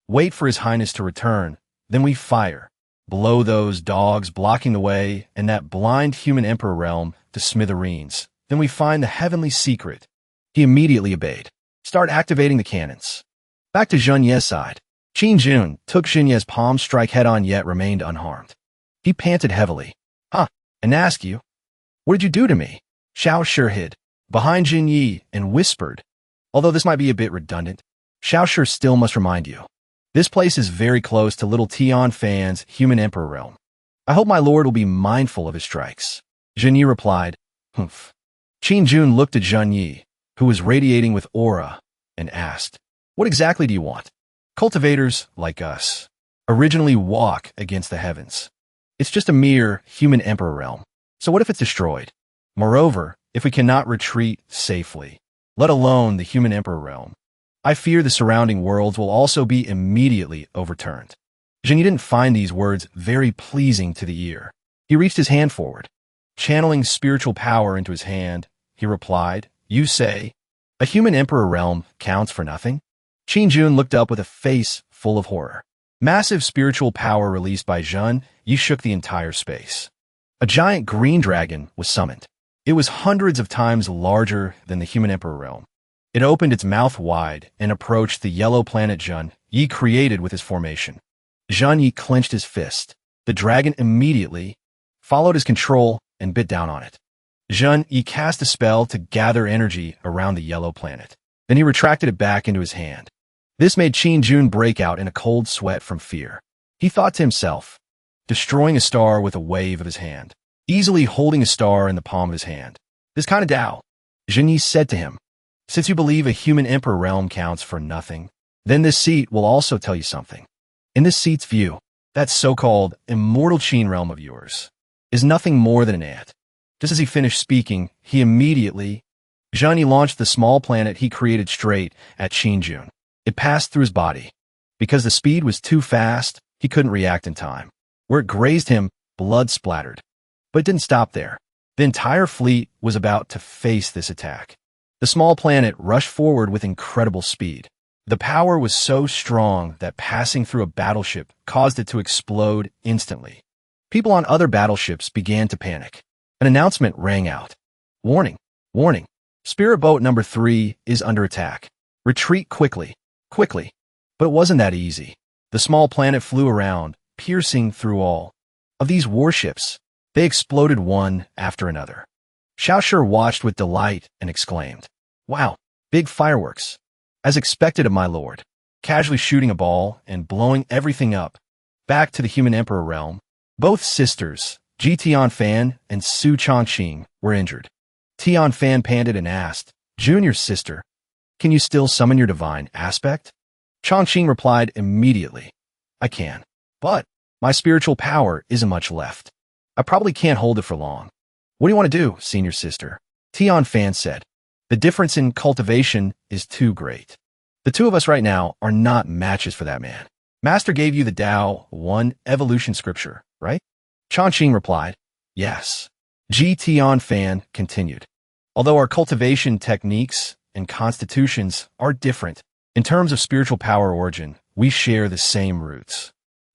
Wait for His Highness to return, then we fire. Blow those dogs blocking the way and that blind human emperor realm to smithereens. Then we find the heavenly secret. He immediately obeyed. Start activating the cannons. Back to Gion Ye's side. Qin Jun took Gion Ye's palm strike head-on yet remained unharmed. He panted heavily. And ask you, what did you do to me? Xiao Shi hid behind Gion Yi and whispered. Although this might be a bit redundant, Xiao Shi still must remind you. This place is very close to little Gion Fan's human emperor realm. I hope my lord will be mindful of his strikes. Gion Yi replied, Humph. Qin Jun looked at Gion Yi, who was radiating with aura, and asked, What exactly do you want? Cultivators, like us, originally walk against the heavens. It's just a mere human emperor realm. So what if it's destroyed? Moreover, if we cannot retreat safely, let alone the human emperor realm, I fear the surrounding worlds will also be immediately overturned. Gion Yi didn't find these words very pleasing to the ear. He reached his hand forward. Channeling spiritual power into his hand, he replied, You say, a human emperor realm counts for nothing? Qin Jun looked up with a face full of horror. Massive spiritual power released by Gion Yi shook the entire space. A giant green dragon was summoned. It was hundreds of times larger than the human emperor realm. It opened its mouth wide and approached the yellow planet Gion Yi created with his formation. Gion Yi clenched his fist. The dragon immediately followed his control and bit down on it. Gion Yi cast a spell to gather energy around the yellow planet. Then he retracted it back into his hand. This made Qin Jun break out in a cold sweat from fear. He thought to himself, destroying a star with a wave of his hand, easily holding a star in the palm of his hand. This kind of Tao. Zhenyi said to him, since you believe a human emperor realm counts for nothing, then this seat will also tell you something. In this seat's view, that so-called immortal Qin realm of yours is nothing more than an ant. Just as he finished speaking, he immediately, Zhenyi launched the small planet he created straight at Qin Jun. It passed through his body. Because the speed was too fast, he couldn't react in time. Where it grazed him, blood splattered. But it didn't stop there. The entire fleet was about to face this attack. The small planet rushed forward with incredible speed. The power was so strong that passing through a battleship caused it to explode instantly. People on other battleships began to panic. An announcement rang out. Warning! Warning! Spirit Boat number 3 is under attack. Retreat quickly. Quickly. But it wasn't that easy. The small planet flew around, piercing through all of these warships. They exploded one after another. Xiaoshi watched with delight and exclaimed, wow, big fireworks. As expected of my lord. Casually shooting a ball and blowing everything up. Back to the human emperor realm. Both sisters, Gion Fan and Su Chongqing, were injured. Gion Fan panted and asked, Junior sister, can you still summon your divine aspect? Chongqing replied immediately, I can, but my spiritual power isn't much left. I probably can't hold it for long. What do you want to do, senior sister? Gion Fan said. The difference in cultivation is too great. The two of us right now are not matches for that man. Master gave you the Tao 1 evolution scripture, right? Chongqing replied, yes. Gion Fan continued. Although our cultivation techniques and constitutions are different, in terms of spiritual power origin, we share the same roots.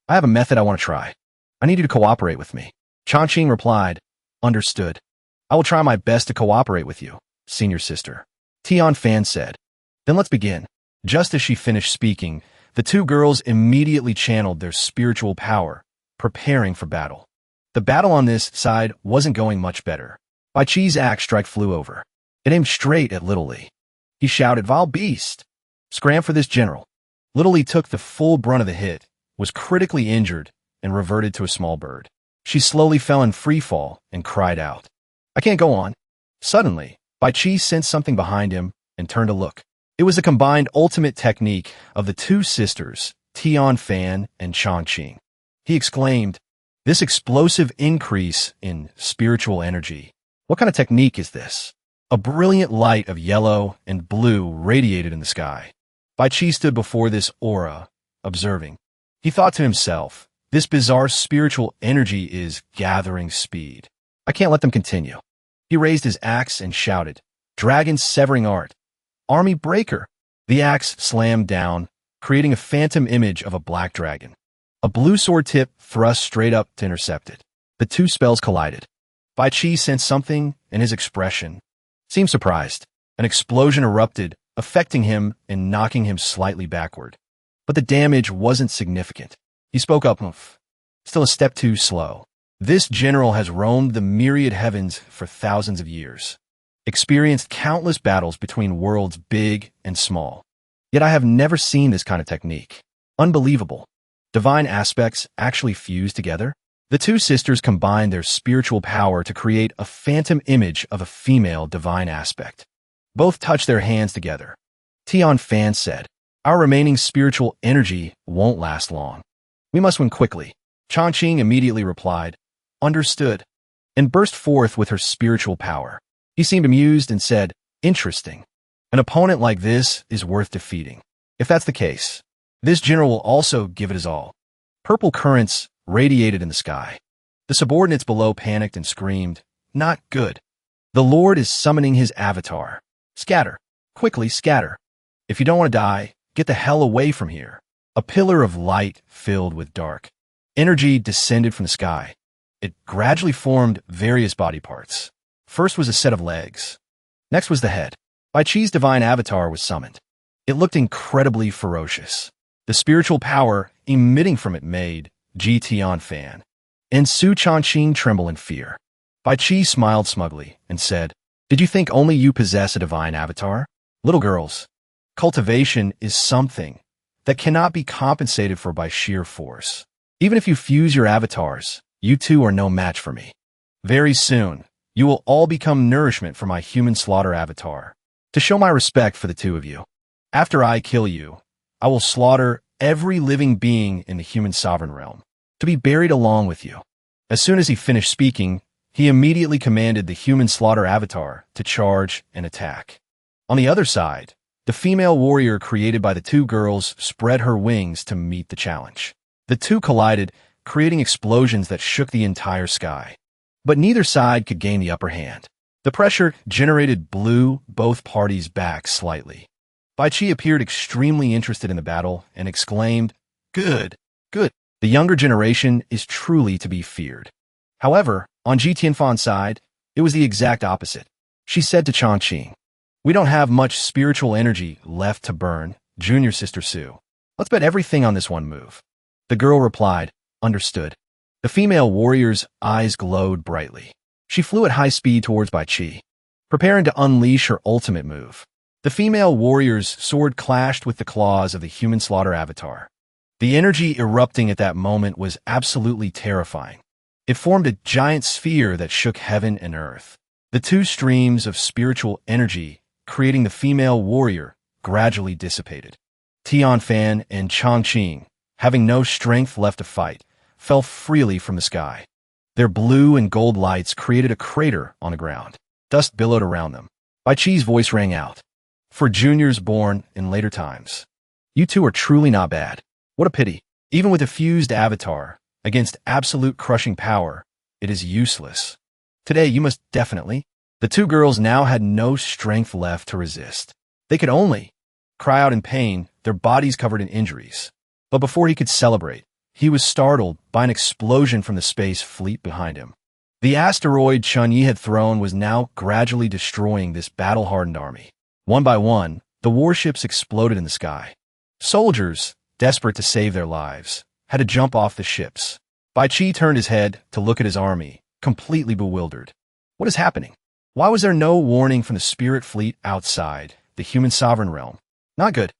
I have a method I want to try. I need you to cooperate with me. Chongqing replied, understood. I will try my best to cooperate with you, senior sister. Gion Fan said. Then let's begin. Just as she finished speaking, the two girls immediately channeled their spiritual power, preparing for battle. The battle on this side wasn't going much better. Bai Chi's axe strike flew over. It aimed straight at Little Li. He shouted, vile beast! Scram for this general. Little Li took the full brunt of the hit, was critically injured, and reverted to a small bird. She slowly fell in free fall and cried out. I can't go on. Suddenly, Bai Chi sensed something behind him and turned to look. It was a combined ultimate technique of the two sisters, Gion Fan and Chongqing. He exclaimed, this explosive increase in spiritual energy. What kind of technique is this? A brilliant light of yellow and blue radiated in the sky. Bai Chi stood before this aura, observing. He thought to himself, this bizarre spiritual energy is gathering speed. I can't let them continue. He raised his axe and shouted, Dragon Severing Art. Army Breaker. The axe slammed down, creating a phantom image of a black dragon. A blue sword tip thrust straight up to intercept it. The two spells collided. Bai Chi sensed something in his expression. Seemed surprised. An explosion erupted, affecting him and knocking him slightly backward. But the damage wasn't significant. He spoke up, still a step too slow. This general has roamed the myriad heavens for thousands of years, experienced countless battles between worlds big and small. Yet I have never seen this kind of technique. Unbelievable. Divine aspects actually fuse together? The two sisters combined their spiritual power to create a phantom image of a female divine aspect. Both touched their hands together. Gion Fan said, our remaining spiritual energy won't last long. We must win quickly. Chongqing immediately replied, understood, and burst forth with her spiritual power. He seemed amused and said, interesting. An opponent like this is worth defeating. If that's the case, this general will also give it his all. Purple currents radiated in the sky. The subordinates below panicked and screamed, not good. The Lord is summoning his avatar. Scatter. Quickly scatter. If you don't want to die, get the hell away from here. A pillar of light filled with dark. Energy descended from the sky. It gradually formed various body parts. First was a set of legs. Next was the head. Bai Chi's divine avatar was summoned. It looked incredibly ferocious. The spiritual power emitting from it made Gion Fan and Su Chongqing tremble in fear. Bai Chi smiled smugly and said, did you think only you possess a divine avatar? Little girls, Cultivation is something that cannot be compensated for by sheer force. Even if you fuse your avatars, you two are no match for me. Very soon, you will all become nourishment for my human slaughter avatar. To show my respect for the two of you, after I kill you, I will slaughter every living being in the human sovereign realm, to be buried along with you. As soon as he finished speaking, he immediately commanded the human slaughter avatar to charge and attack. On the other side, the female warrior created by the two girls spread her wings to meet the challenge. The two collided, creating explosions that shook the entire sky. But neither side could gain the upper hand. The pressure generated blew both parties back slightly. Bai Qi appeared extremely interested in the battle and exclaimed, "Good, good. The younger generation is truly to be feared." However, on Gion Fan's side, it was the exact opposite. She said to Changqing, "We don't have much spiritual energy left to burn, junior sister Sue. Let's bet everything on this one move." The girl replied, "Understood." The female warrior's eyes glowed brightly. She flew at high speed towards Bai Qi, preparing to unleash her ultimate move. The female warrior's sword clashed with the claws of the human slaughter avatar. The energy erupting at that moment was absolutely terrifying. It formed a giant sphere that shook heaven and earth. The two streams of spiritual energy, creating the female warrior, gradually dissipated. Gion Fan and Changqing, having no strength left to fight, fell freely from the sky. Their blue and gold lights created a crater on the ground. Dust billowed around them. Bai Qi's voice rang out. "For juniors born in later times, you two are truly not bad. What a pity. Even with a fused avatar, against absolute crushing power, it is useless. Today you must definitely..." The two girls now had no strength left to resist. They could only cry out in pain, their bodies covered in injuries. But before he could celebrate, he was startled by an explosion from the space fleet behind him. The asteroid Chunyi had thrown was now gradually destroying this battle-hardened army. One by one, the warships exploded in the sky. Soldiers, desperate to save their lives, had to jump off the ships. Bai Qi turned his head to look at his army, completely bewildered. What is happening? Why was there no warning from the spirit fleet outside the human sovereign realm? Not good.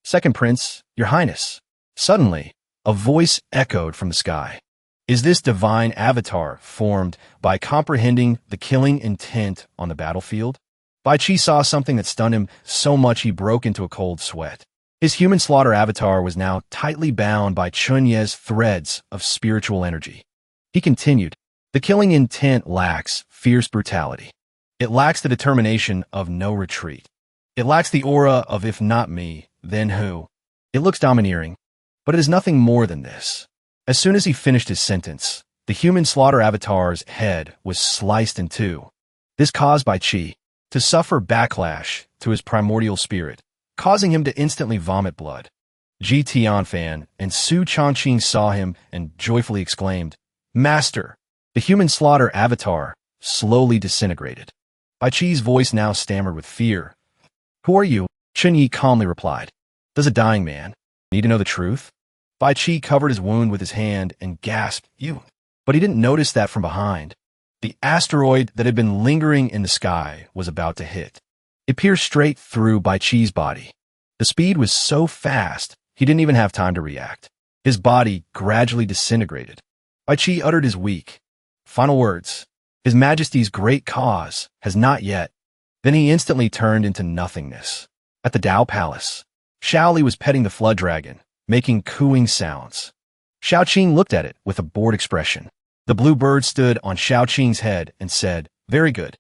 Second Prince, Your Highness. Suddenly, a voice echoed from the sky. Is this divine avatar formed by comprehending the killing intent on the battlefield? Bai Qi saw something that stunned him so much he broke into a cold sweat. His human slaughter avatar was now tightly bound by Chunye's threads of spiritual energy. He continued, "The killing intent lacks fierce brutality. It lacks the determination of no retreat. It lacks the aura of if not me, then who? It looks domineering, but it is nothing more than this." As soon as he finished his sentence, the human slaughter avatar's head was sliced in two. This caused Bai Qi to suffer backlash to his primordial spirit, causing him to instantly vomit blood. Gion Fan and Su Changqing saw him and joyfully exclaimed, "Master!" The human slaughter avatar slowly disintegrated. Bai Qi's voice now stammered with fear. "Who are you?" Chunyi calmly replied. "Does a dying man need to know the truth?" Bai Qi covered his wound with his hand and gasped, "You." But he didn't notice that from behind. The asteroid that had been lingering in the sky was about to hit. It pierced straight through Bai Qi's body. The speed was so fast, he didn't even have time to react. His body gradually disintegrated. Bai Qi uttered his weak, final words. "His Majesty's great cause has not yet." Then he instantly turned into nothingness. At the Dao Palace, Shaoli was petting the flood dragon, making cooing sounds. Shaoqing looked at it with a bored expression. The blue bird stood on Shaoqing's head and said, "Very good.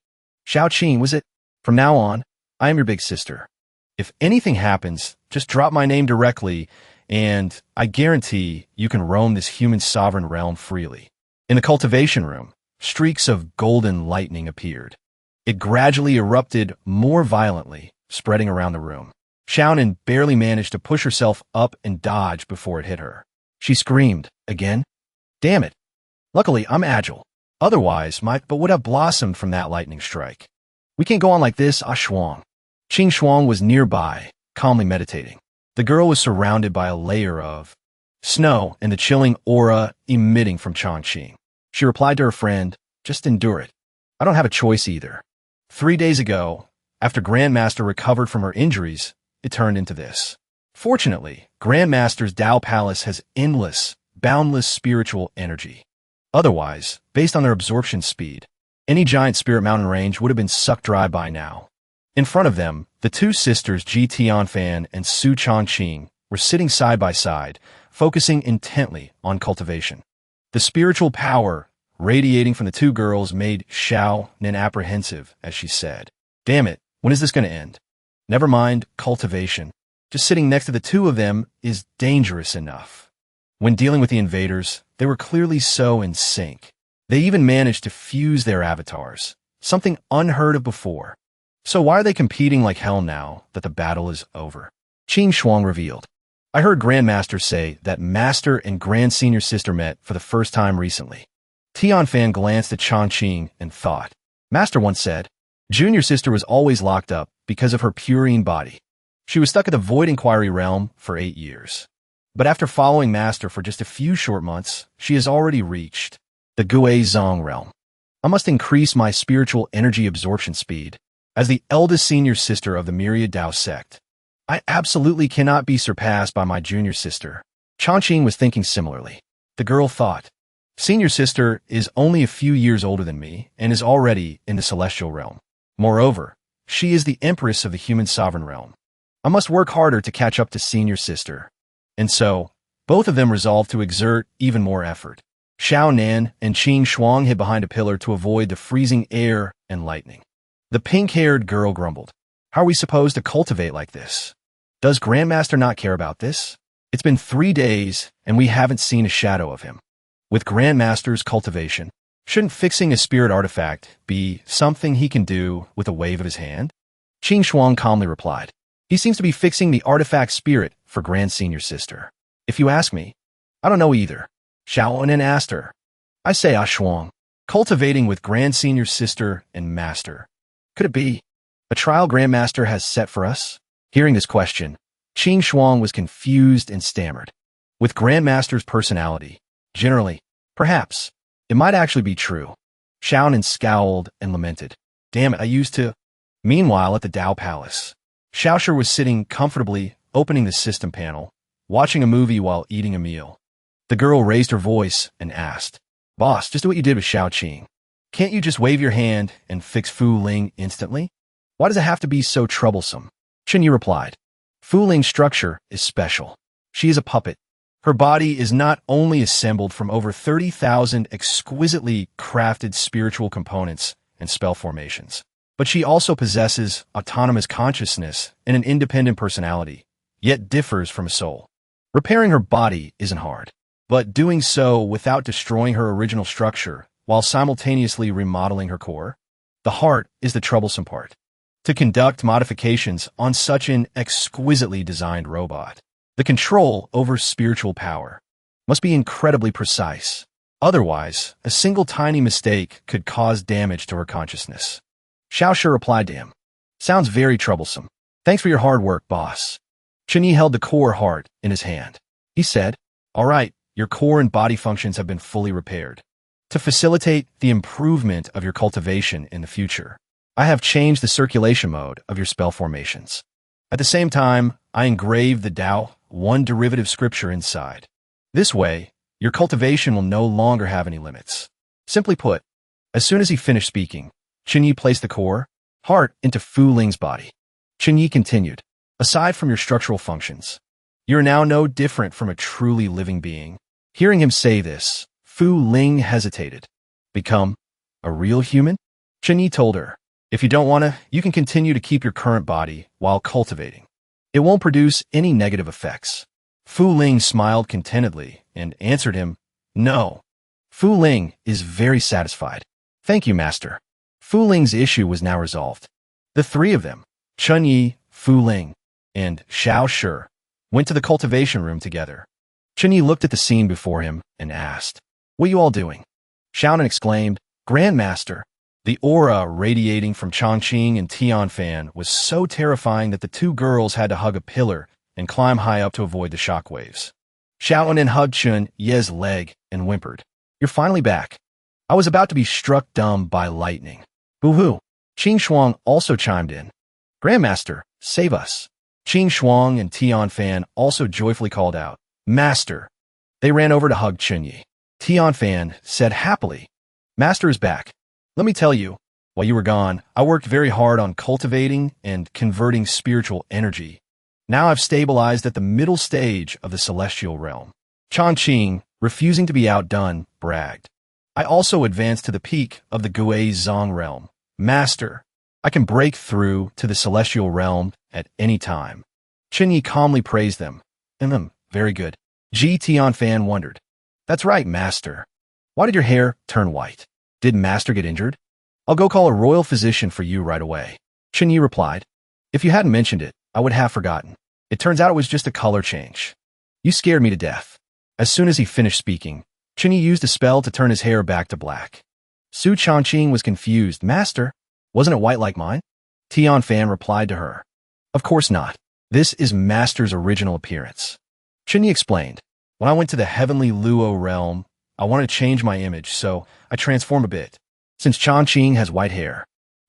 Shaoqing, was it? From now on, I am your big sister. If anything happens, just drop my name directly, and I guarantee you can roam this human sovereign realm freely." In the cultivation room, streaks of golden lightning appeared. It gradually erupted more violently, spreading around the room. Shounen barely managed to push herself up and dodge before it hit her. She screamed, "Again? Damn it. Luckily, I'm agile. Otherwise, my but would have blossomed from that lightning strike. We can't go on like this, Ah Shuang." Qing Shuang was nearby, calmly meditating. The girl was surrounded by a layer of snow and the chilling aura emitting from Changqing. She replied to her friend, "Just endure it. I don't have a choice either." 3 days ago, after Grandmaster recovered from her injuries, it turned into this. Fortunately, Grandmaster's Tao Palace has endless, boundless spiritual energy. Otherwise, based on their absorption speed, any giant spirit mountain range would have been sucked dry by now. In front of them, the two sisters Gion Fan and Su Chongqing were sitting side by side, focusing intently on cultivation. The spiritual power radiating from the two girls made Shounen apprehensive as she said, "Damn it, when is this going to end?" "Never mind cultivation. Just sitting next to the two of them is dangerous enough." When dealing with the invaders, they were clearly so in sync. They even managed to fuse their avatars, something unheard of before. So why are they competing like hell now that the battle is over? Qing Shuang revealed. "I heard Grandmaster say that Master and Grand Senior Sister met for the first time recently." Gion Fan glanced at Chongqing and thought. "Master once said, Junior Sister was always locked up because of her purine body. She was stuck at the Void Inquiry realm for 8 years. But after following Master for just a few short months, she has already reached the Gui Zong realm. I must increase my spiritual energy absorption speed. As the eldest senior sister of the Myriad Tao sect, I absolutely cannot be surpassed by my junior sister." Chongqing was thinking similarly. The girl thought, "Senior sister is only a few years older than me and is already in the celestial realm. Moreover, she is the empress of the human sovereign realm. I must work harder to catch up to senior sister." And so, both of them resolved to exert even more effort. Xiao Nan and Qing Shuang hid behind a pillar to avoid the freezing air and lightning. The pink-haired girl grumbled, "How are we supposed to cultivate like this? Does Grandmaster not care about this? It's been 3 days, and we haven't seen a shadow of him. With Grandmaster's cultivation, shouldn't fixing a spirit artifact be something he can do with a wave of his hand?" Qing Shuang calmly replied, "He seems to be fixing the artifact spirit for Grand Senior Sister. If you ask me, I don't know either." Xiaonan asked her, "I say, Shuang, cultivating with Grand Senior Sister and Master. Could it be a trial Grandmaster has set for us?" Hearing this question, Qing Shuang was confused and stammered. With Grandmaster's personality, generally, perhaps, it might actually be true. Xiaonan scowled and lamented, "Damn it, I used to." Meanwhile, at the Tao Palace, Xiaoshi was sitting comfortably, opening the system panel, watching a movie while eating a meal. The girl raised her voice and asked, "Boss, just do what you did with Xiaoqing. Can't you just wave your hand and fix Fu Ling instantly? Why does it have to be so troublesome?" Chen Yi replied, "Fu Ling's structure is special. She is a puppet. Her body is not only assembled from over 30,000 exquisitely crafted spiritual components and spell formations, but she also possesses autonomous consciousness and an independent personality, yet differs from a soul. Repairing her body isn't hard, but doing so without destroying her original structure while simultaneously remodeling her core, the heart is the troublesome part. To conduct modifications on such an exquisitely designed robot, the control over spiritual power must be incredibly precise. Otherwise, a single tiny mistake could cause damage to her consciousness." Xiaoshi replied to him, "Sounds very troublesome. Thanks for your hard work, boss." Chen Yi held the core heart in his hand. He said, "All right, your core and body functions have been fully repaired. To facilitate the improvement of your cultivation in the future, I have changed the circulation mode of your spell formations. At the same time, I engraved the Tao One derivative scripture inside. This way, your cultivation will no longer have any limits." Simply put, as soon as he finished speaking, Chen Yi placed the core heart into Fu Ling's body. Chen Yi continued, "Aside from your structural functions, you are now no different from a truly living being." Hearing him say this, Fu Ling hesitated. "Become a real human?" Chen Yi told her, "If you don't want to, you can continue to keep your current body while cultivating. It won't produce any negative effects." Fu Ling smiled contentedly and answered him, "No." Fu Ling is very satisfied. "Thank you, Master." Fu Ling's issue was now resolved. The three of them, Chen Yi, Fu Ling, and Xiao Shi, went to the cultivation room together. Chen Yi looked at the scene before him and asked, "What are you all doing?" Xiaonan exclaimed, "Grandmaster." The aura radiating from Chongqing and Gion Fan was so terrifying that the two girls had to hug a pillar and climb high up to avoid the shockwaves. Xiaonan hugged Chen Ye's leg and whimpered, "You're finally back. I was about to be struck dumb by lightning." "Boo-hoo." Qing Shuang also chimed in, "Grandmaster, save us." Qing Shuang and Gion Fan also joyfully called out, "Master!" They ran over to hug Chunyi. Gion Fan said happily, "Master is back. Let me tell you, while you were gone, I worked very hard on cultivating and converting spiritual energy. Now I've stabilized at the middle stage of the celestial realm." Chongqing, refusing to be outdone, bragged, "I also advanced to the peak of the Gui Zong realm. Master, I can break through to the celestial realm at any time." Chunyi calmly praised them. Very good. Gion Fan wondered, "That's right, Master. Why did your hair turn white? Did Master get injured? I'll go call a royal physician for you right away." Chunyi replied, "If you hadn't mentioned it, I would have forgotten. It turns out it was just a color change. You scared me to death." As soon as he finished speaking, Chunyi used a spell to turn his hair back to black. Su Chongqing was confused. "Master, wasn't it white like mine?" Gion Fan replied to her, "Of course not. This is Master's original appearance." Chunyi explained, "When I went to the heavenly Luo realm, I wanted to change my image, so I transformed a bit. Since Chongqing has white hair,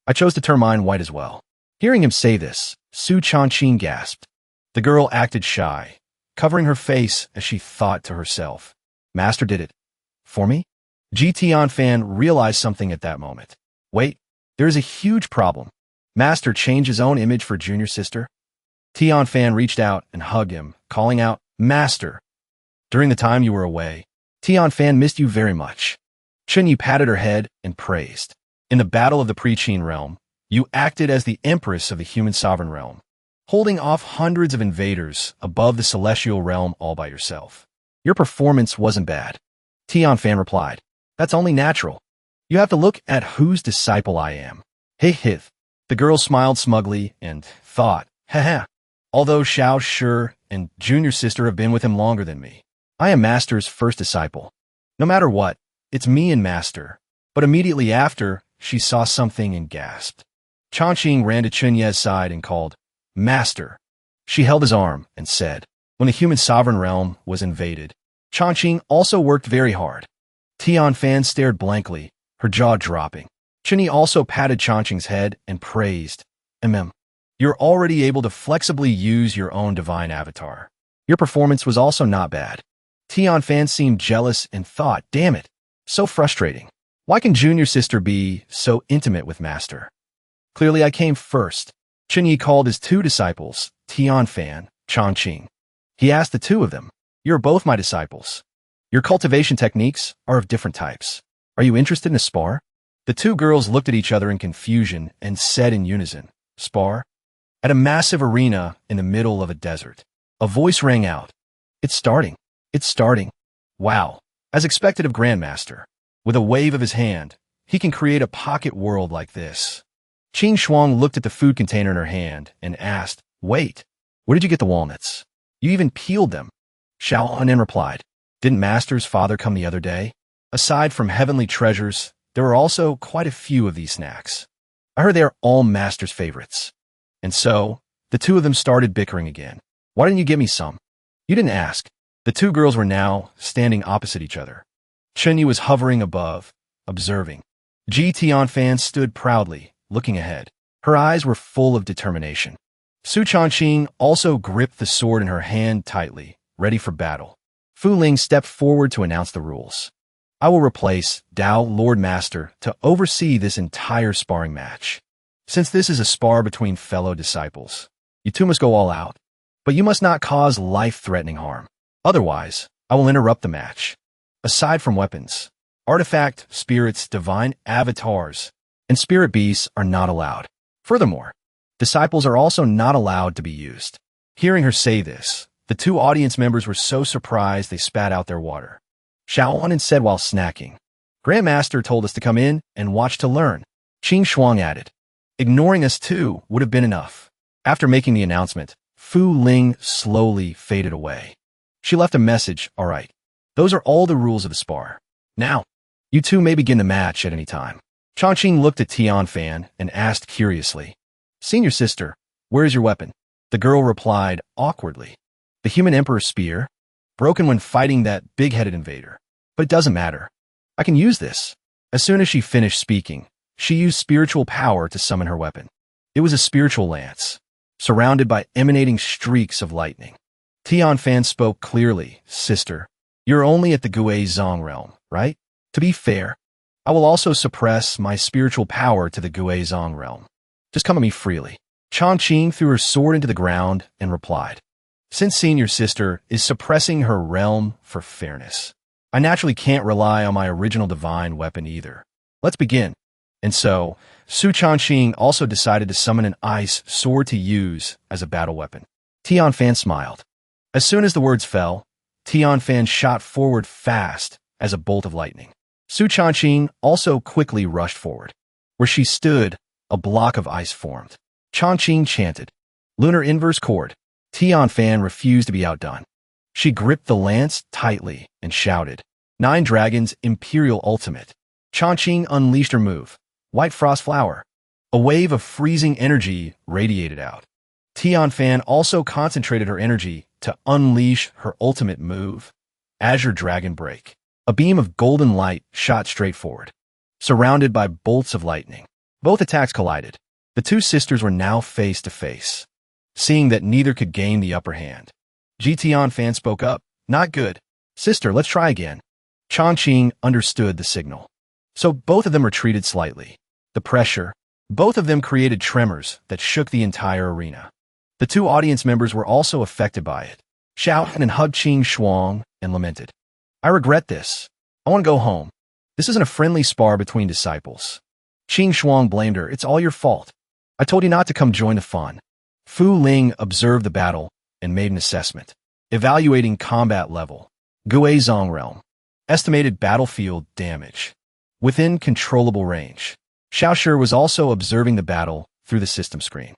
I chose to turn mine white as well." Hearing him say this, Su Chongqing gasped. The girl acted shy, covering her face as she thought to herself, "Master did it for me?" Gion Fan realized something at that moment. "Wait, there is a huge problem. Master changed his own image for junior sister?" Gion Fan reached out and hugged him, calling out, "Master, during the time you were away, Gion Fan missed you very much." Chunyi patted her head and praised. "In the battle of the Pre-Qin realm, you acted as the empress of the human sovereign realm, holding off hundreds of invaders above the celestial realm all by yourself. Your performance wasn't bad." Gion Fan replied, "That's only natural. You have to look at whose disciple I am." Hith. The girl smiled smugly and thought, "Haha, although Xiao Shi and junior sister have been with him longer than me, I am Master's first disciple. No matter what, it's me and Master." But immediately after, she saw something and gasped. Chongqing ran to Chunye's side and called, "Master." She held his arm and said, "When the human sovereign realm was invaded, Chongqing also worked very hard." Gion Fan stared blankly, her jaw dropping. Chunyi also patted Chongqing's head and praised, "You're already able to flexibly use your own divine avatar. Your performance was also not bad." Gion Fan seemed jealous and thought, "Damn it, so frustrating. Why can junior sister be so intimate with Master? Clearly I came first." Chunyi called his two disciples, Gion Fan, Chongqing. He asked the two of them, "You're both my disciples. Your cultivation techniques are of different types. Are you interested in a spar?" The two girls looked at each other in confusion and said in unison, "Spar?" At a massive arena in the middle of a desert, a voice rang out, "It's starting. It's starting." Wow. As expected of Grandmaster, with a wave of his hand, he can create a pocket world like this. Qing Shuang looked at the food container in her hand and asked, "Wait, where did you get the walnuts? You even peeled them." Xiao Hunan replied, "Didn't Master's father come the other day?" Aside from heavenly treasures, there were also quite a few of these snacks. I heard they are all Master's favorites. And so, the two of them started bickering again. "Why didn't you give me some?" "You didn't ask." The two girls were now standing opposite each other. Chunyi was hovering above, observing. Gion Fan stood proudly, looking ahead. Her eyes were full of determination. Su Chongqing also gripped the sword in her hand tightly, ready for battle. Fu Ling stepped forward to announce the rules. "I will replace Dao Lord Master to oversee this entire sparring match. Since this is a spar between fellow disciples, you two must go all out. But you must not cause life-threatening harm. Otherwise, I will interrupt the match. Aside from weapons, artifact, spirits, divine avatars, and spirit beasts are not allowed. Furthermore, disciples are also not allowed to be used." Hearing her say this, the two audience members were so surprised they spat out their water. Xiao Hunan said while snacking, "Grandmaster told us to come in and watch to learn." Qing Shuang added, "Ignoring us too would have been enough." After making the announcement, Fu Ling slowly faded away. She left a message, "All right. Those are all the rules of the spar. Now, you two may begin the match at any time." Chongqing looked at Gion Fan and asked curiously, "Senior sister, where is your weapon?" The girl replied awkwardly, "The human emperor's spear, broken when fighting that big-headed invader. But it doesn't matter. I can use this." As soon as she finished speaking, she used spiritual power to summon her weapon. It was a spiritual lance. surrounded by emanating streaks of lightning. Gion Fan spoke clearly. Sister, you're only at the Gui Zong realm, right? To be fair, I will also suppress my spiritual power to the Gui Zong realm. Just come at me freely. Chongqing threw her sword into the ground and replied, since seeing your sister is suppressing her realm for fairness, I naturally can't rely on my original divine weapon either. Let's begin. And so, Su Chongqing also decided to summon an ice sword to use as a battle weapon. Gion Fan smiled. As soon as the words fell, Gion Fan shot forward fast as a bolt of lightning. Su Chongqing also quickly rushed forward. Where she stood, a block of ice formed. Chongqing chanted, Lunar Inverse Chord. Gion Fan refused to be outdone. She gripped the lance tightly and shouted, Nine Dragons Imperial Ultimate. Chongqing unleashed her move, White Frost Flower. A wave of freezing energy radiated out. Gion Fan also concentrated her energy to unleash her ultimate move, Azure Dragon Break. A beam of golden light shot straight forward, surrounded by bolts of lightning. Both attacks collided. The two sisters were now face to face. Seeing that neither could gain the upper hand, Gion Fan spoke up. Not good. Sister, let's try again. Chongqing understood the signal. So both of them retreated slightly. The pressure, both of them created tremors that shook the entire arena. The two audience members were also affected by it. Xiao and hugged Qing Shuang and lamented. I regret this. I want to go home. This isn't a friendly spar between disciples. Qing Shuang blamed her. It's all your fault. I told you not to come join the fun. Fu Ling observed the battle and made an assessment, evaluating combat level. Gui Zong realm. Estimated battlefield damage. Within controllable range. Xiaoshi was also observing the battle through the system screen.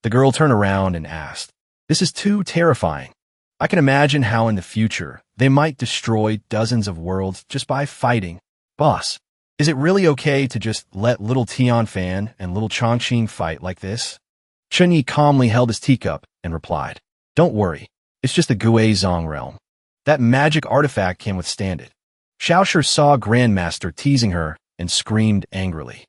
The girl turned around and asked, This is too terrifying. I can imagine how in the future they might destroy dozens of worlds just by fighting. Boss, is it really okay to just let little Gion Fan and little Chongqing fight like this? Chunyi calmly held his teacup and replied, Don't worry, it's just the Gui Zong realm. That magic artifact can withstand it. Xiaoshi saw Grandmaster teasing her and screamed angrily.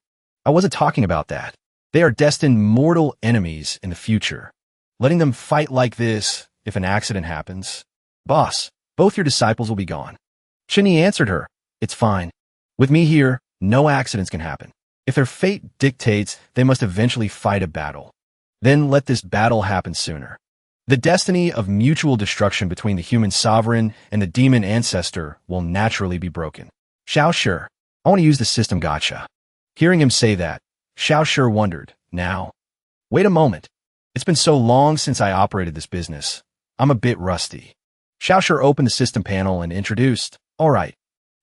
I wasn't talking about that. They are destined mortal enemies in the future. Letting them fight like this, if an accident happens. Boss, both your disciples will be gone. Chunyi answered her, It's fine. With me here, no accidents can happen. If their fate dictates, they must eventually fight a battle. Then let this battle happen sooner. The destiny of mutual destruction between the human sovereign and the demon ancestor will naturally be broken. Xiaoshi, I want to use the system gotcha. Hearing him say that, Xiaoshi wondered, now? Wait a moment. It's been so long since I operated this business. I'm a bit rusty. Xiaoshi opened the system panel and introduced, Alright.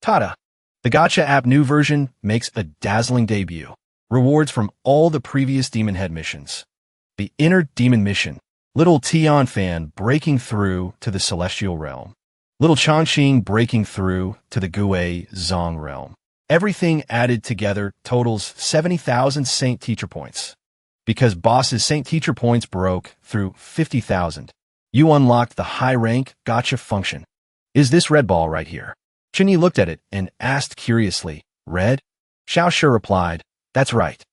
Tada. The Gotcha app new version makes a dazzling debut. Rewards from all the previous Demon Head missions. The Inner Demon Mission. Little Gion Fan breaking through to the Celestial Realm. Little Chongqing breaking through to the Gui Zong Realm. Everything added together totals 70,000 Saint Teacher Points. Because Boss's Saint Teacher Points broke through 50,000, you unlocked the high rank Gotcha function. Is this red ball right here? Chunyi looked at it and asked curiously, Red? Xiaoshi replied, That's right.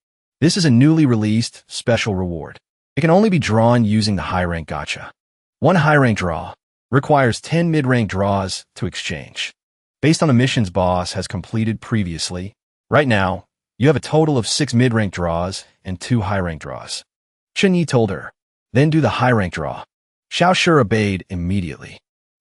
This is a newly released special reward. It can only be drawn using the high rank Gotcha. One high rank draw requires 10 mid-rank draws to exchange. Based on the missions boss has completed previously, right now, you have a total of 6 mid-rank draws and 2 high-rank draws. Chunyi told her, Then do the high-rank draw. Xiaoshi obeyed immediately.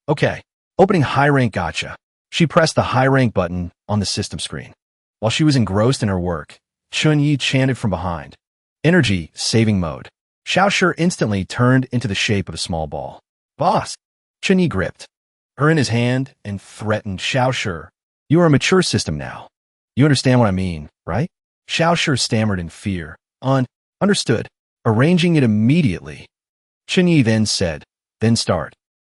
Okay, opening high-rank Gotcha. She pressed the high-rank button on the system screen. While she was engrossed in her work, Chunyi chanted from behind, Energy saving mode. Xiaoshi instantly turned into the shape of a small ball. Boss! Chunyi gripped her in his hand and threatened Xiaoshi. You are a mature system now. You understand what I mean, right? Xiaoshi stammered in fear. Understood. Arranging it immediately. Chunyi then said, Then start.